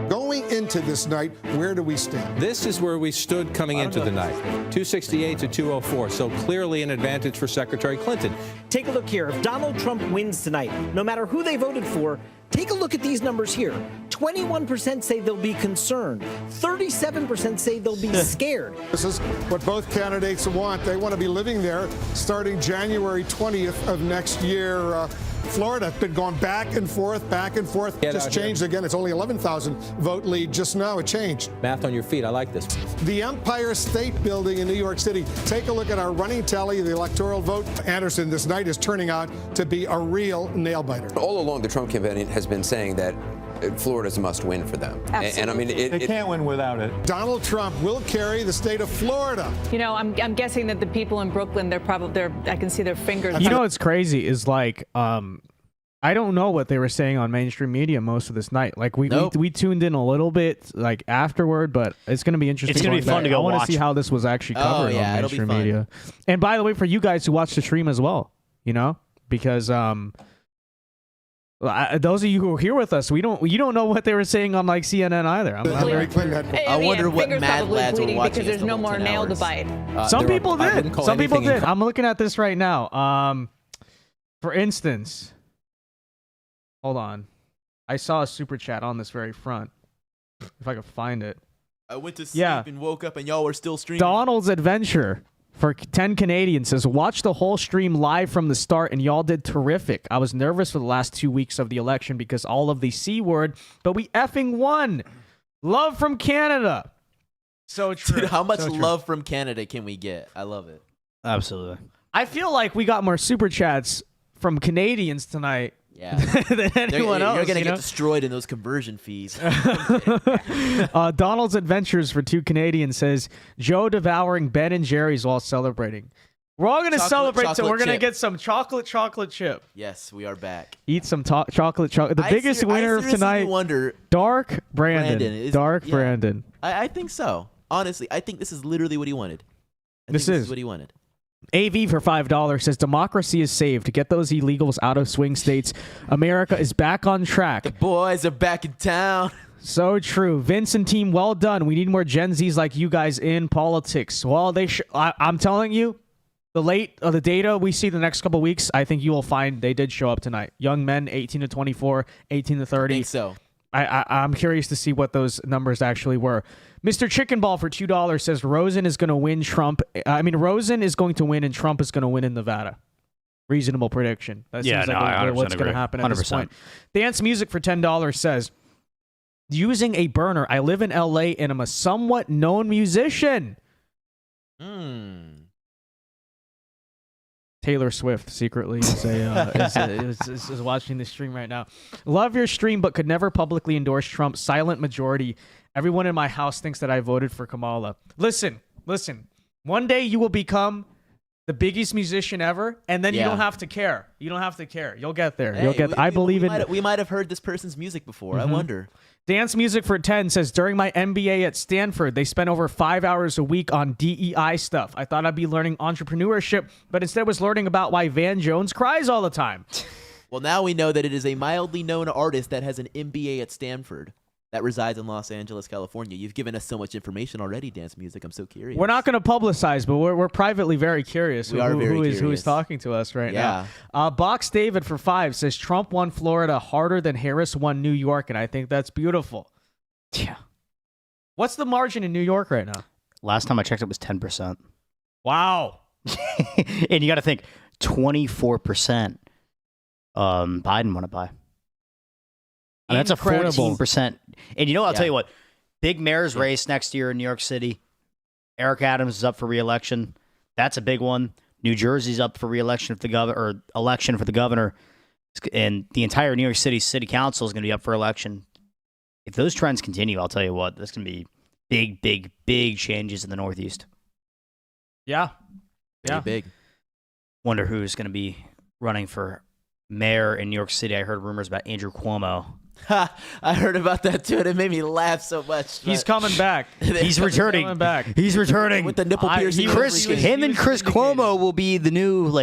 S12: Going into this night, where do we stand?
S10: This is where we stood coming into the night, 268 to 204. So clearly an advantage for Secretary Clinton.
S13: Take a look here. If Donald Trump wins tonight, no matter who they voted for, take a look at these numbers here. 21% say they'll be concerned. 37% say they'll be scared.
S12: This is what both candidates want. They want to be living there starting January 20th of next year. Florida has been going back and forth. Just changed again. It's only 11,000 vote lead just now. It changed.
S10: Math on your feet. I like this.
S12: The Empire State Building in New York City. Take a look at our running tally, the electoral vote. Anderson, this night is turning out to be a real nail biter.
S7: All along, the Trump campaign has been saying that Florida's a must win for them. And I mean,
S5: they can't win without it.
S12: Donald Trump will carry the state of Florida.
S14: You know, I'm guessing that the people in Brooklyn, I can see their fingers.
S1: You know what's crazy is I don't know what they were saying on mainstream media most of this night. We tuned in a little bit afterward, but it's going to be interesting.
S2: It's going to be fun to go watch.
S1: I want to see how this was actually covered on mainstream media. And by the way, for you guys who watch the stream as well, because those of you who are here with us, you don't know what they were saying on CNN either.
S3: I wonder what mad lads were watching
S14: because there's no more nail to bite.
S1: Some people did. Some people did. I'm looking at this right now. For instance, hold on. I saw a super chat on this very front. If I could find it.
S3: I went to sleep and woke up and y'all were still streaming.
S1: Donald's Adventure for 10 Canadians says, watch the whole stream live from the start and y'all did terrific. I was nervous for the last 2 weeks of the election because all of the C word, but we effing won. Love from Canada. So true.
S3: Dude, how much love from Canada can we get? I love it.
S2: Absolutely.
S1: I feel like we got more super chats from Canadians tonight.
S3: Yeah.
S1: than anyone else.
S3: You're going to get destroyed in those conversion fees.
S1: Donald's Adventures for 2 Canadians says, Joe devouring Ben and Jerry's while celebrating. We're all going to celebrate, so we're going to get some chocolate chip.
S3: Yes, we are back.
S1: Eat some chocolate. The biggest winner of tonight, Dark Brandon. Brandon.
S3: I think so. Honestly, I think this is literally what he wanted. This is what he wanted.
S1: AV for $5 says democracy is saved. Get those illegals out of swing states. America is back on track.
S3: The boys are back in town.
S1: So true. Vince and team, well done. We need more Gen Zs like you guys in politics. Well, I'm telling you, the data we see the next couple weeks, I think you will find they did show up tonight. Young men, 18 to 24, 18 to 30.
S3: I think so.
S1: I'm curious to see what those numbers actually were. Mr. Chicken Ball for $2 says Rosen is going to win Rosen is going to win and Trump is going to win in Nevada. Reasonable prediction. That seems like what's going to happen at 100%. This point. Dance Music for $10 says, using a burner, I live in LA and I'm a somewhat known musician. Taylor Swift secretly is watching the stream right now. Love your stream, but could never publicly endorse Trump. Silent majority. Everyone in my house thinks that I voted for Kamala. Listen. One day you will become the biggest musician ever, and then you don't have to care. You'll get there.
S3: Hey,
S1: I believe in.
S3: We might have heard this person's music before. I wonder.
S1: Dance Music for 10 says, during my MBA at Stanford, they spent over 5 hours a week on DEI stuff. I thought I'd be learning entrepreneurship, but instead was learning about why Van Jones cries all the time.
S3: Well, now we know that it is a mildly known artist that has an MBA at Stanford that resides in Los Angeles, California. You've given us so much information already, Dance Music. I'm so curious.
S1: We're not going to publicize, but we're privately very curious. Who is talking to us right now. Box David for 5 says Trump won Florida harder than Harris won New York, and I think that's beautiful. Yeah. What's the margin in New York right now?
S2: Last time I checked, it was 10%.
S1: Wow.
S2: And you got to think 24%. Biden want to buy. I mean, that's a 14%. And you know, I'll tell you what, big mayor's race next year in New York City. Eric Adams is up for re-election. That's a big one. New Jersey's up for re-election for the governor, or election for the governor, and the entire New York City City Council is going to be up for election. If those trends continue, I'll tell you what, there's going to be big, big, big changes in the Northeast.
S1: Yeah,
S3: big.
S2: Wonder who's going to be running for mayor in New York City. I heard rumors about Andrew Cuomo.
S3: I heard about that too, and it made me laugh so much.
S1: He's coming back.
S2: He's returning.
S1: Coming back.
S2: He's returning
S3: with the nipple piercing.
S2: Him and Chris Cuomo will be the new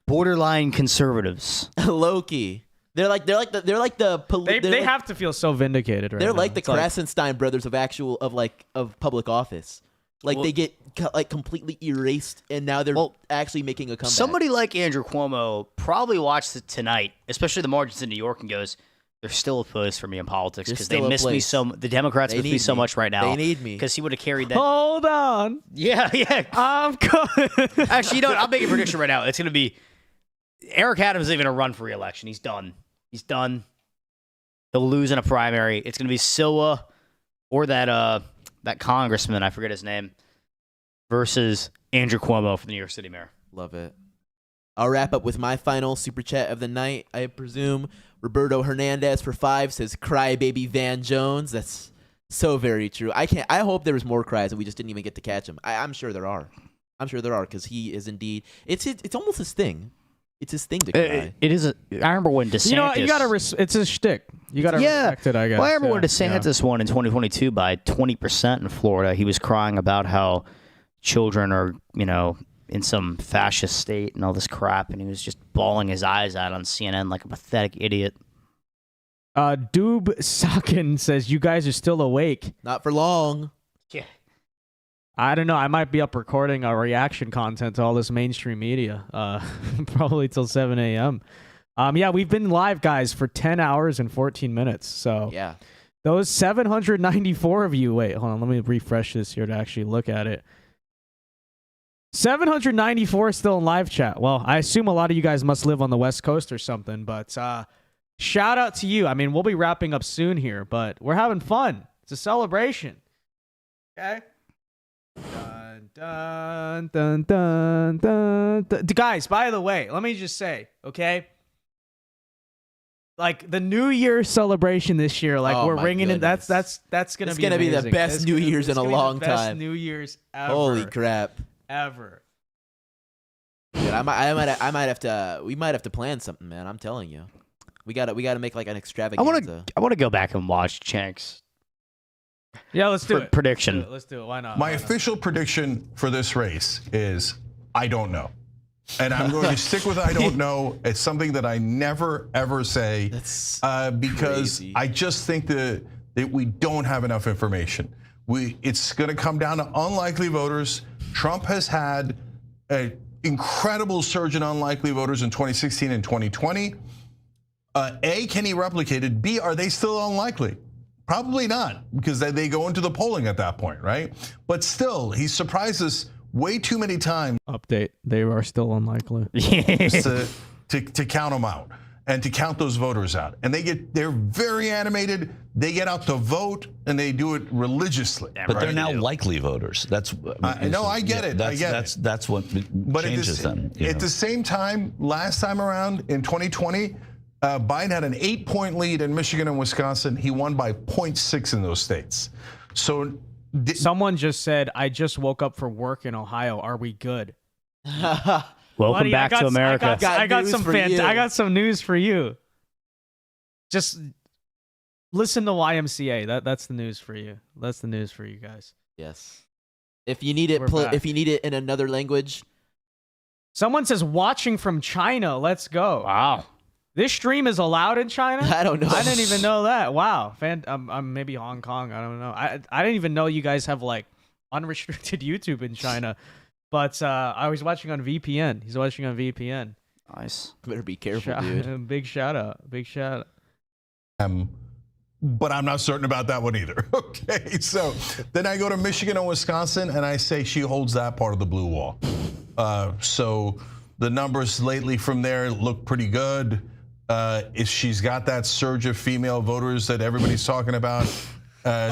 S2: borderline conservatives.
S3: Low-key. They're like the
S1: they have to feel so vindicated right
S3: They're
S1: now.
S3: like the
S1: It's like-
S3: Krasenstein brothers of public office. They get completely erased, and now they're actually making a comeback.
S2: Somebody like Andrew Cuomo probably watched it tonight, especially the margins in New York, and goes, "There's still a place for me in politics because they miss me so. The Democrats miss me so much right now.
S3: They need me
S2: because he would have carried that.
S1: Hold on.
S2: Yeah.
S1: I'm coming.
S2: Actually, you know what? I'll make a prediction right now. It's going to be Eric Adams isn't even going to run for re-election. He's done. He'll lose in a primary. It's going to be Silwa or that congressman, I forget his name, versus Andrew Cuomo for the New York City mayor.
S3: Love it. I'll wrap up with my final super chat of the night. I presume Roberto Hernandez for 5 says, "Crybaby Van Jones." That's so very true. I hope there was more cries and we just didn't even get to catch him. I'm sure there are. because he is indeed. It's almost his thing. It's his thing to cry.
S2: It is. I remember when DeSantis.
S1: You gotta. It's a shtick. You gotta respect it, I guess.
S2: Well, I remember when DeSantis won in 2022 by 20% in Florida. He was crying about how children are, in some fascist state and all this crap, and he was just bawling his eyes out on CNN like a pathetic idiot.
S1: Doob Sakin says, "You guys are still awake."
S3: Not for long.
S2: Yeah.
S1: I don't know. I might be up recording a reaction content to all this mainstream media, probably till 7 a.m. Yeah, we've been live, guys, for 10 hours and 14 minutes. So
S3: yeah,
S1: those 794 of you. Wait, hold on. Let me refresh this here to actually look at it. 794 still in live chat. Well, I assume a lot of you guys must live on the West Coast or something, but shout out to you. I mean, we'll be wrapping up soon here, but we're having fun. It's a celebration. Okay? Dun, dun, dun, dun, dun. Guys, by the way, let me just say, okay? Like the New Year celebration this year, like we're ringing it. That's gonna be
S3: the
S1: amazing.
S3: best New Year's in a long
S1: the best
S3: time.
S1: New Year's ever.
S3: Holy crap!
S1: Ever.
S3: Dude, I might have to. We might have to plan something, man. I'm telling you, we gotta make like an extravaganza.
S2: I want to go back and watch Chanks.
S1: Yeah, let's do it.
S2: Prediction.
S1: Let's do it. Why not?
S6: My official prediction for this race is I don't know. And I'm going to stick with I don't know. It's something that I never, ever say because
S3: crazy.
S6: I just think that we don't have enough information. It's going to come down to unlikely voters. Trump has had an incredible surge in unlikely voters in 2016 and 2020. A, can he replicate it? B, are they still unlikely? Probably not, because they go into the polling at that point, right? But still, he surprised us way too many times.
S1: Update. They are still unlikely.
S6: to count them out and to count those voters out. And they're very animated. They get out to vote and they do it religiously.
S15: But they're now likely voters. That's
S6: no, I get it.
S15: That's what changes them.
S6: At the same time, last time around in 2020, Biden had an 8-point lead in Michigan and Wisconsin. He won by 0.6 in those states. So
S1: someone just said, "I just woke up for work in Ohio. Are we good?"
S2: Welcome
S1: Buddy,
S2: back to America.
S1: I got some news for you. Just listen to YMCA. That's the news for you. That's the news for you guys.
S3: Yes. If you need it, if you need it in another language.
S1: Someone says watching from China. Let's go.
S2: Wow.
S1: This stream is allowed in China?
S3: I don't know.
S1: I didn't even know that. Wow. I'm maybe Hong Kong. I don't know. I didn't even know you guys have like unrestricted YouTube in China. But I was watching on VPN. He's watching on VPN.
S2: Nice.
S3: Better be careful, dude.
S1: Big shout out. Big shout out.
S6: but I'm not certain about that one either. Okay, so then I go to Michigan and Wisconsin, and I say she holds that part of the blue wall. So the numbers lately from there look pretty good. If she's got that surge of female voters that everybody's talking about,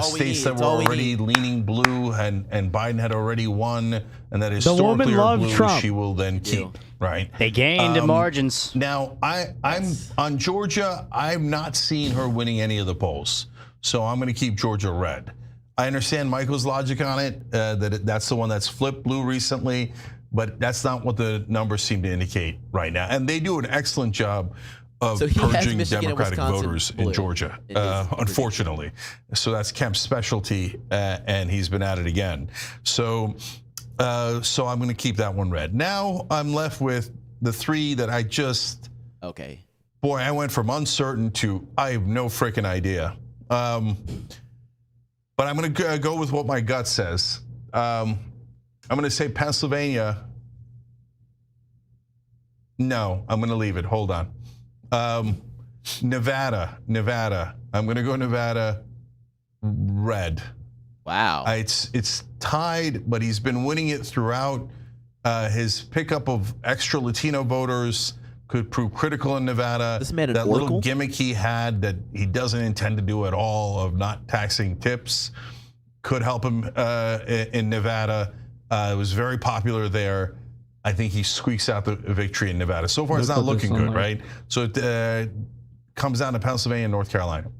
S6: states that were already leaning blue and Biden had already won, and that historically are blue,
S1: Trump.
S6: she will then keep. Right.
S2: They gained in margins.
S6: Now, I'm on Georgia. I'm not seeing her winning any of the polls, so I'm going to keep Georgia red. I understand Michael's logic on it, that's the one that's flipped blue recently, but that's not what the numbers seem to indicate right now. And they do an excellent job of purging Democratic voters in Georgia, unfortunately. So that's Kemp's specialty, and he's been at it again. So I'm going to keep that one red. Now I'm left with the three that I just...
S3: Okay.
S6: Boy, I went from uncertain to I have no freaking idea. But I'm going to go with what my gut says. I'm going to say Pennsylvania. No, I'm going to leave it. Hold on. Nevada. I'm going to go Nevada red.
S3: Wow.
S6: It's tied, but he's been winning it throughout. His pickup of extra Latino voters could prove critical in Nevada.
S3: This man
S6: that little gimmick he had that he doesn't intend to do at all of not taxing tips could help him in Nevada. It was very popular there. I think he squeaks out the victory in Nevada. So far, it's not looking good, right? So it comes down to Pennsylvania and North Carolina.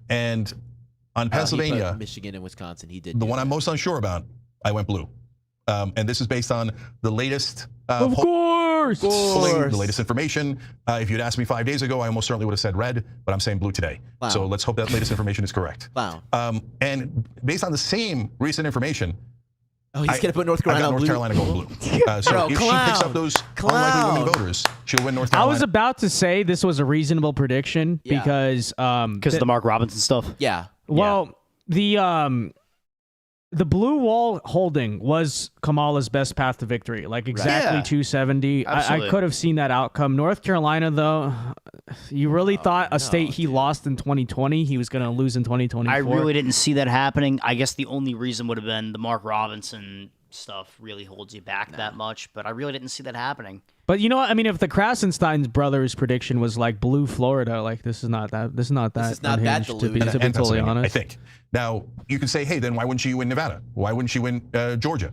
S6: And on Pennsilvania,
S3: he put Michigan and Wisconsin, he did.
S6: The one I'm most unsure about, I went blue. And this is based on the latest
S1: of course,
S6: polling, the latest information. If you'd asked me 5 days ago, I almost certainly would have said red, but I'm saying blue today.
S3: Wow.
S6: So let's hope that latest information is correct.
S3: Wow.
S6: And based on the same recent information,
S3: he's going to put North Carolina
S6: I got North Carolina going blue. So if she picks up those unlikely women voters, she'll win North Carolina.
S1: I was about to say this was a reasonable prediction because
S2: of the Mark Robinson stuff.
S3: Yeah.
S1: Well, the blue wall holding was Kamala's best path to victory, like exactly 270. I could have seen that outcome. North Carolina, though, you really thought a state he lost in 2020, he was going to lose in 2024?
S2: I really didn't see that happening. I guess the only reason would have been the Mark Robinson stuff really holds you back that much, but I really didn't see that happening.
S1: But you know what? I mean, if the Krasenstein brothers' prediction was like blue Florida, like this is not that unhinged, to be totally honest.
S6: I think. Now, you can say, hey, then why wouldn't she win Nevada? Why wouldn't she win Georgia?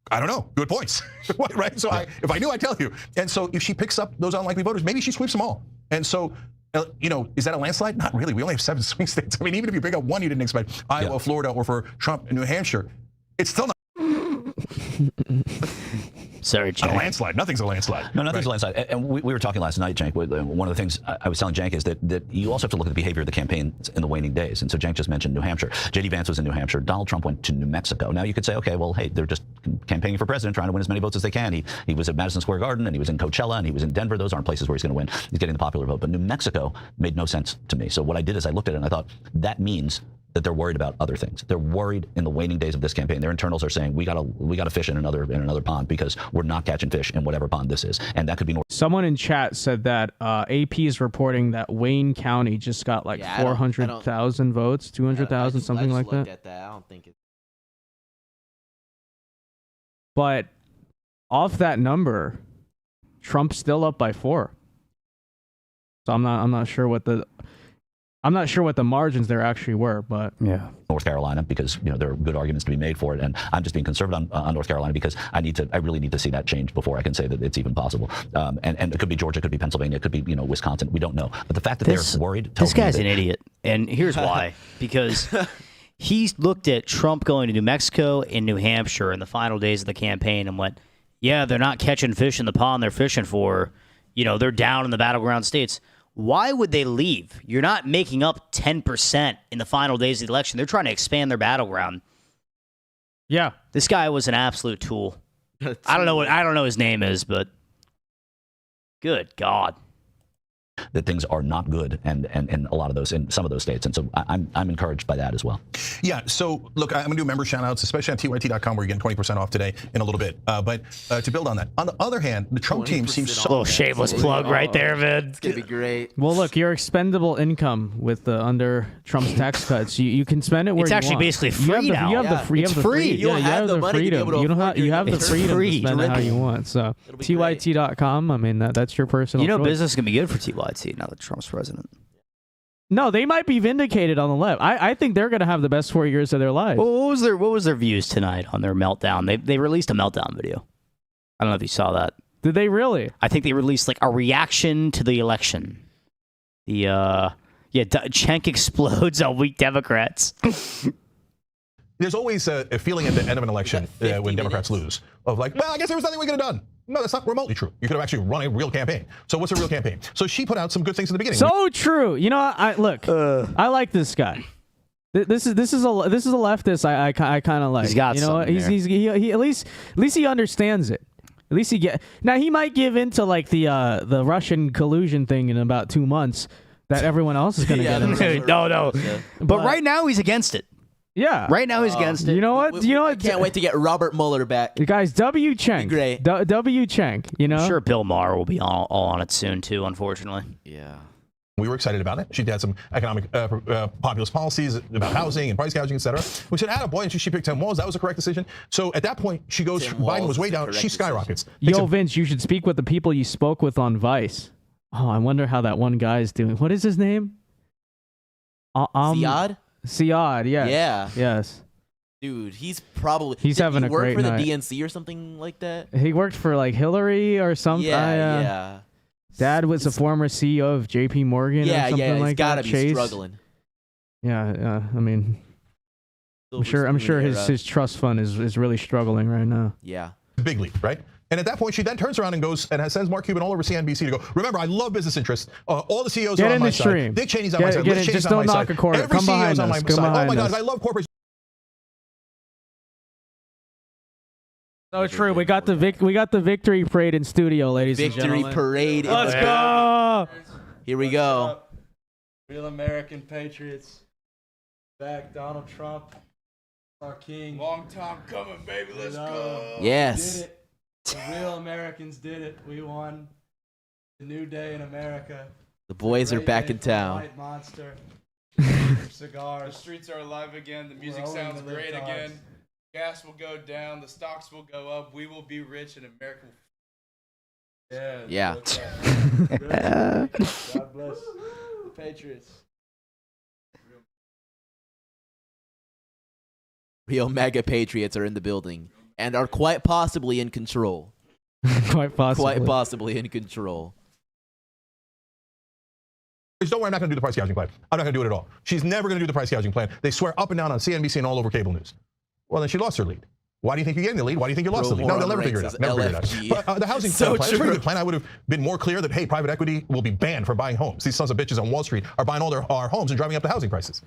S6: I don't know. Good points. Right? So if I knew, I'd tell you. And so if she picks up those unlikely voters, maybe she sweeps them all. And so, is that a landslide? Not really. We only have 7 swing states. I mean, even if you pick up one you didn't expect, Iowa, Florida, or for Trump in New Hampshire, it's still not.
S2: Sorry, Cenk.
S6: A landslide. Nothing's a landslide.
S15: No, nothing's a landslide. And we were talking last night, Cenk. One of the things I was telling Cenk is that you also have to look at the behavior of the campaigns in the waning days. And so Cenk just mentioned New Hampshire. J.D. Vance was in New Hampshire. Donald Trump went to New Mexico. Now you could say, okay, well, hey, they're just campaigning for president, trying to win as many votes as they can. He was at Madison Square Garden, and he was in Coachella, and he was in Denver. Those aren't places where he's going to win. He's getting the popular vote. But New Mexico made no sense to me. So what I did is I looked at it and I thought, that means that they're worried about other things. They're worried in the waning days of this campaign. Their internals are saying we gotta fish in another pond because we're not catching fish in whatever pond this is, and that could be North.
S1: Someone in chat said that AP is reporting that Wayne County just got like 400,000 votes, 200,000, something like that.
S3: At that. I don't think it's.
S1: But off that number, Trump's still up by 4. So I'm not sure what the margins there actually were, but yeah.
S15: North Carolina, because there are good arguments to be made for it, and I'm just being conservative on North Carolina because I really need to see that change before I can say that it's even possible. And it could be Georgia, it could be Pennsylvania, it could be Wisconsin. We don't know. But the fact that they're worried.
S2: This guy's an idiot, and here's why: because he looked at Trump going to New Mexico and New Hampshire in the final days of the campaign and went, "Yeah, they're not catching fish in the pond they're fishing for. They're down in the battleground states." Why would they leave? You're not making up 10% in the final days of the election. They're trying to expand their battleground.
S1: Yeah.
S2: This guy was an absolute tool. I don't know his name is, but good God.
S15: that things are not good, and a lot of those in some of those states. And so I'm encouraged by that as well.
S6: Yeah. So look, I'm going to do member shout outs, especially on tyt.com, where you're getting 20% off today in a little bit. But to build on that, on the other hand, the Trump team seems so.
S2: Little shameless plug right there, man.
S3: It's gonna be great.
S1: Well, look, your expendable income with the under Trump's tax cuts, you can spend it where
S2: It's
S1: you
S2: actually
S1: want.
S2: basically free now.
S1: You have the free.
S2: It's free.
S1: You have the freedom. You don't have. You have the
S2: It's
S1: freedom
S2: free.
S1: to spend it how you want. So tyt.com. I mean, that's your personal.
S2: You know,
S1: choice.
S2: business can be good for TYT now that Trump's president.
S1: No, they might be vindicated on the left. I think they're going to have the best 4 years of their lives.
S2: Well, what was their views tonight on their meltdown? They released a meltdown video. I don't know if you saw that.
S1: Did they really?
S2: I think they released like a reaction to the election. Cenk explodes on weak Democrats.
S6: There's always a feeling at the end of an election when Democrats lose of like, well, I guess there was nothing we could have done. No, that's not remotely true. You could have actually run a real campaign. So what's a real campaign? So she put out some good things in the beginning.
S1: So true. You know, I like this guy. This is a leftist. I kind of like.
S2: He's got
S1: you know what?
S2: something
S1: He at least he understands it. At least now he might give into like the Russian collusion thing in about 2 months that everyone else is going to get into.
S2: No. But right now he's against it.
S1: Yeah.
S2: Right now he's against it.
S1: You know what?
S3: I can't wait to get Robert Mueller back.
S1: You guys, W. Cenk.
S3: Great.
S1: W. Cenk. You know.
S2: I'm sure Bill Maher will be all on it soon too. Unfortunately.
S3: Yeah.
S6: We were excited about it. She had some economic populist policies about housing and price gouging, et cetera. We said, attaboy, and she picked Tim Walz. That was the correct decision. So at that point, she goes, Biden was way down. She skyrockets.
S1: Yo, Vince, you should speak with the people you spoke with on Vice. Oh, I wonder how that one guy is doing. What is his name?
S3: Ziad?
S1: Ziad, yes.
S3: Yeah.
S1: Yes.
S3: Dude, he's probably...
S1: He's having a great
S3: night. Work
S1: night.
S3: for the DNC or something like that?
S1: He worked for like Hillary or something.
S3: Yeah.
S1: Dad was a former CEO of J.P. Morgan or something
S3: he's
S1: like
S3: gotta
S1: that.
S3: be
S1: Chase.
S3: struggling.
S1: Yeah, I mean... I'm sure his trust fund is really struggling right now.
S3: Yeah.
S6: Big leap, right? And at that point, she then turns around and goes and sends Mark Cuban all over CNBC to go, remember, I love business interests. All the CEOs are on my side. Dick Cheney's on my side. Liz Cheney's on my side. Every CEO's on my side. Oh my God, I love corporate.
S1: So true. We got the victory parade in studio, ladies and gentlemen.
S3: Victory parade.
S1: Let's go.
S3: Here we go.
S20: Real American patriots. Back Donald Trump, our king. Long time coming, baby. Let's go.
S3: Yes.
S20: We did it. The real Americans did it. We won. The new day in America.
S3: The boys are back in town.
S20: White Monster. Cigars.
S9: The streets are alive again. The music sounds great again. Gas will go down. The stocks will go up. We will be rich, and America will.
S3: Yeah.
S20: God bless the Patriots.
S3: Real mega patriots are in the building and are quite possibly in control.
S1: Quite
S3: possibly in control.
S6: Don't worry, I'm not going to do the price gouging plan. I'm not going to do it at all. She's never going to do the price gouging plan. They swear up and down on CNBC and all over cable news. Well, then she lost her lead. Why do you think you're getting the lead? Why do you think you lost the lead? No, they'll never figure it out. Never figure it out. But the housing plan is a pretty good plan. I would have been more clear that, hey, private equity will be banned from buying homes. These sons of bitches on Wall Street are buying all our homes and driving up the housing prices.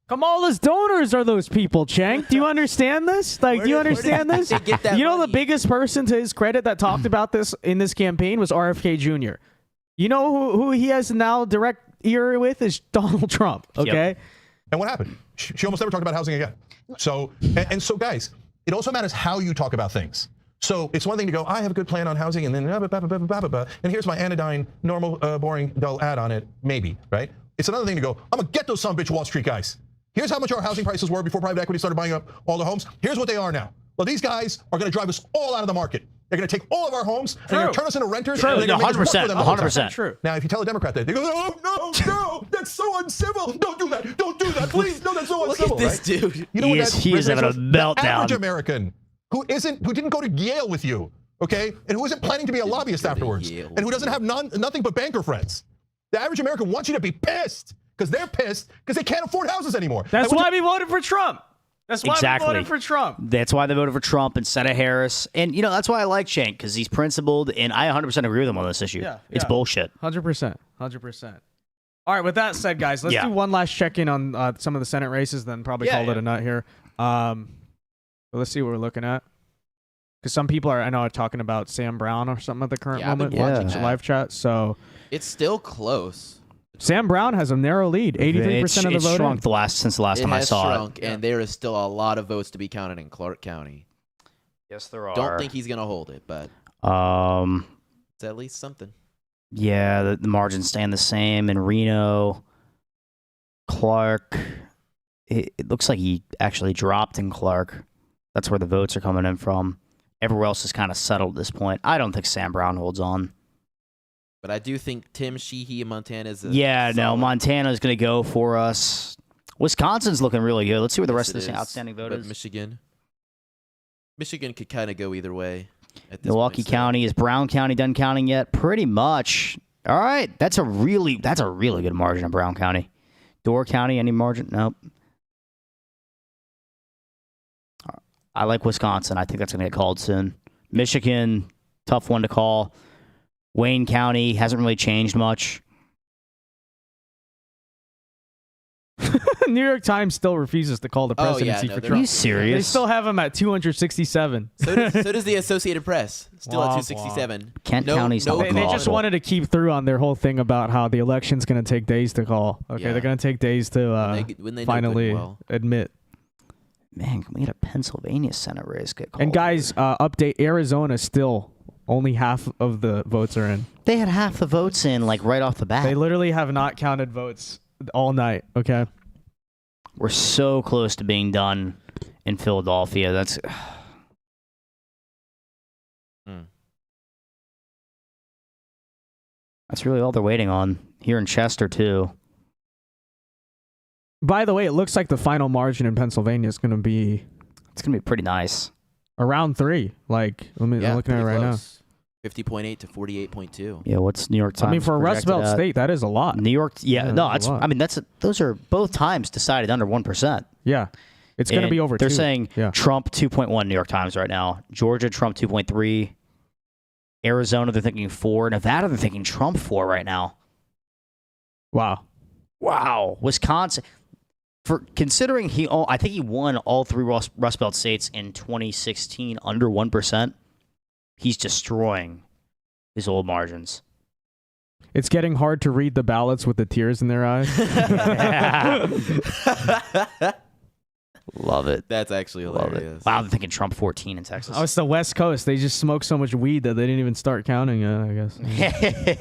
S1: Kamala's donors are those people, Cenk. Do you understand this? Like, do you understand this? You know, the biggest person, to his credit, that talked about this in this campaign was RFK Jr. You know who he has now direct ear with is Donald Trump. Okay.
S6: Yep. And what happened? She almost never talked about housing again. So, and so, guys, it also matters how you talk about things. So it's one thing to go, I have a good plan on housing, and then and here's my anodyne, normal, boring, dull ad on it, maybe, right? It's another thing to go, I'm gonna get those son of bitch Wall Street guys. Here's how much our housing prices were before private equity started buying up all the homes. Here's what they are now. Well, these guys are going to drive us all out of the market. They're going to take all of our homes. And they're going to turn us into renters.
S2: True.
S6: And they're going to make us work for them all the time.
S2: 100%.
S1: True.
S6: Now, if you tell a Democrat that, they go, oh, no, that's so uncivil. Don't do that. Don't do that, please. No, that's so uncivil.
S3: Look at this dude.
S6: You know what
S2: he is having a meltdown.
S6: The average American who didn't go to Yale with you, okay, and who isn't planning to be a lobbyist afterwards, and who doesn't have nothing but banker friends. The average American wants you to be pissed. Because they're pissed because they can't afford houses anymore.
S1: That's why we voted for Trump. That's why
S2: Exactly.
S1: we voted for Trump.
S2: That's why they voted for Trump instead of Harris. And, you know, that's why I like Cenk, because he's principled, and I 100% agree with him on this issue. It's bullshit.
S1: 100%. 100%. All right, with that said, guys, let's do one last check-in on some of the Senate races, then probably call it a night here. Let's see what we're looking at. Because some people are talking about Sam Brown or something at the current
S3: Yeah, I've been
S1: moment.
S3: watching that.
S1: Live chat. So
S3: It's still close.
S1: Sam Brown has a narrow lead, 83% of the
S2: It's
S1: vote.
S2: shrunk since the last
S3: It
S2: time I
S3: has
S2: saw
S3: shrunk, and there is still a lot of votes to be counted in Clark County.
S2: Yes, there are.
S3: Don't think he's gonna hold it, but it's at least something.
S2: Yeah, the margins staying the same in Reno. Clark, it looks like he actually dropped in Clark. That's where the votes are coming in from. Everywhere else is kind of settled at this point. I don't think Sam Brown holds on.
S3: But I do think Tim Sheehy in Montana is.
S2: Montana's going to go for us. Wisconsin's looking really good. Let's see where the rest of
S3: Yes,
S2: this
S3: it is.
S2: outstanding vote
S3: But
S2: is.
S3: Michigan could kind of go either way. At this
S2: Milwaukee
S3: point, so-
S2: County, is Brown County done counting yet? Pretty much. All right, that's a really good margin in Brown County. Door County, any margin? Nope. I like Wisconsin. I think that's going to get called soon. Michigan, tough one to call. Wayne County hasn't really changed much.
S1: New York Times still refuses to call the
S3: Oh, yeah,
S1: presidency
S3: no,
S1: for
S3: they're
S1: Trump.
S2: Are you serious?
S1: They still have him at 267.
S3: So does the Associated Press. Still at
S1: Womp
S3: 267.
S2: Kent County's not
S1: They just wanted to keep through on their whole thing about how the election's going to take days to call. Okay,
S3: Yeah.
S1: they're going to take days to
S3: when they know good
S1: finally
S3: and well.
S1: admit.
S2: Man, can we get a Pennsylvania Senate race get called?
S1: And guys, update: Arizona still only half of the votes are in.
S2: They had half the votes in, like, right off the bat.
S1: They literally have not counted votes all night. Okay.
S2: We're so close to being done in Philadelphia. That's that's really all they're waiting on. Here in Chester too.
S1: By the way, it looks like the final margin in Pennsylvania is going to be.
S2: It's going to be pretty nice.
S1: Around 3. Like, I'm looking at it right now.
S3: 50.8 to 48.2.
S2: Yeah, what's New York Times?
S1: I mean, for a Rust
S2: projected
S1: Belt
S2: at?
S1: state, that is a lot.
S2: New York, no,
S1: that's
S2: that's.
S1: a lot.
S2: I mean, those are both times decided under 1%.
S1: Yeah, it's going to
S2: And
S1: be over.
S2: They're
S1: 2.
S2: saying Trump 2.1 New York Times right now. Georgia Trump 2.3. Arizona they're thinking 4. Nevada they're thinking Trump 4 right now. Wow. Wisconsin, for considering I think he won all 3 Rust Belt states in 2016 under 1%. He's destroying his old margins.
S1: It's getting hard to read the ballots with the tears in their eyes.
S2: Love it.
S3: That's actually hilarious.
S2: Wow, they're thinking Trump 14 in Texas.
S1: Oh, it's the West Coast. They just smoke so much weed that they didn't even start counting yet, I guess.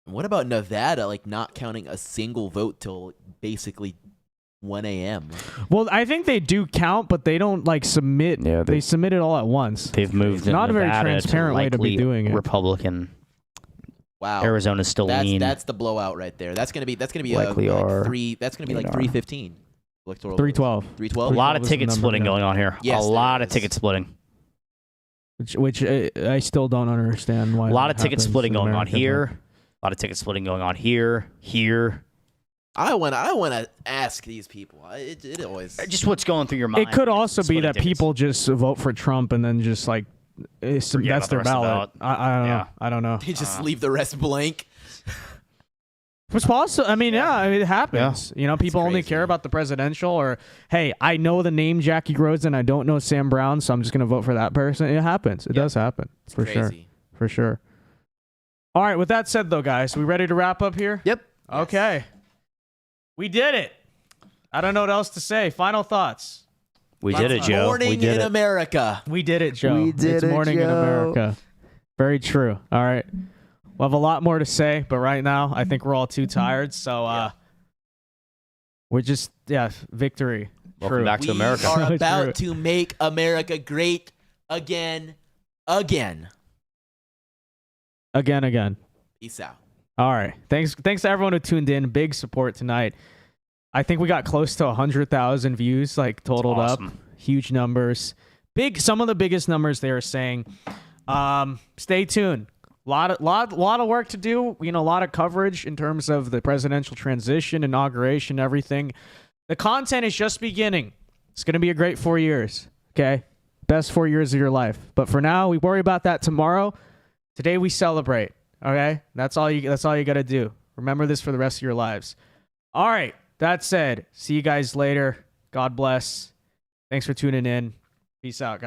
S3: What about Nevada, like not counting a single vote till basically 1 a.m.?
S1: Well, I think they do count, but they don't like submit.
S2: Yeah,
S1: they submit it all at once.
S2: They've moved
S1: Not a very
S2: Nevada
S1: transparent way to be
S2: likely
S1: doing it.
S2: Republican.
S3: Wow.
S2: Arizona's still lean.
S3: That's the blowout right there. That's gonna be
S2: Likely are.
S3: 3. That's gonna be like 315 electoral.
S1: 312.
S3: 312.
S2: A lot of
S1: 312 is the
S2: ticket
S1: number,
S2: splitting
S1: yeah.
S2: going on here.
S3: Yes,
S2: a
S3: there
S2: lot of
S3: is.
S2: ticket splitting.
S1: Which I still don't understand why.
S2: A lot
S1: that
S2: of ticket
S1: happens
S2: splitting
S1: in
S2: going on
S1: America,
S2: here. A lot of ticket splitting going on here.
S3: I want to ask these people. It always
S2: Just what's going through your
S1: but
S2: mind.
S1: It could also be
S2: Splitting
S1: that
S2: tickets.
S1: people just vote for Trump and then just like that's
S2: Forget about the
S1: their
S2: rest of the
S1: ballot.
S2: ballot.
S1: I don't
S2: Yeah.
S1: know. I don't know.
S3: they just leave the rest blank.
S1: It's possible. I mean, it happens. You know, people only care about the presidential or, hey, I know the name Jackie Rosen. I don't know Sam Brown, so I'm just going to vote for that person. It happens. It does happen. For sure.
S3: Crazy.
S1: For sure. All right. With that said, though, guys, we ready to wrap up here?
S2: Yep.
S1: Okay. We did it. I don't know what else to say. Final thoughts.
S2: We did it, Joe.
S3: Morning
S2: We did
S3: in
S2: it.
S3: America.
S1: We did it, Joe.
S2: We did
S1: it's
S2: it,
S1: morning in
S2: Joe.
S1: America. Very true. All right. We'll have a lot more to say, but right now I think we're all too tired. So we're just victory.
S2: Welcome
S1: True.
S2: back to
S3: We
S2: America.
S3: are
S1: True.
S3: about to make America great again.
S1: Again.
S3: Peace out.
S1: All right. Thanks to everyone who tuned in. Big support tonight. I think we got close to 100,000 views, like totaled up.
S2: awesome.
S1: Huge numbers. Some of the biggest numbers they are saying. Stay tuned. Lot of work to do. You know, a lot of coverage in terms of the presidential transition, inauguration, everything. The content is just beginning. It's going to be a great 4 years. Okay, best 4 years of your life. But for now, we worry about that tomorrow. Today we celebrate. Okay, that's all you got to do. Remember this for the rest of your lives. All right. That said, see you guys later. God bless. Thanks for tuning in. Peace out, guys.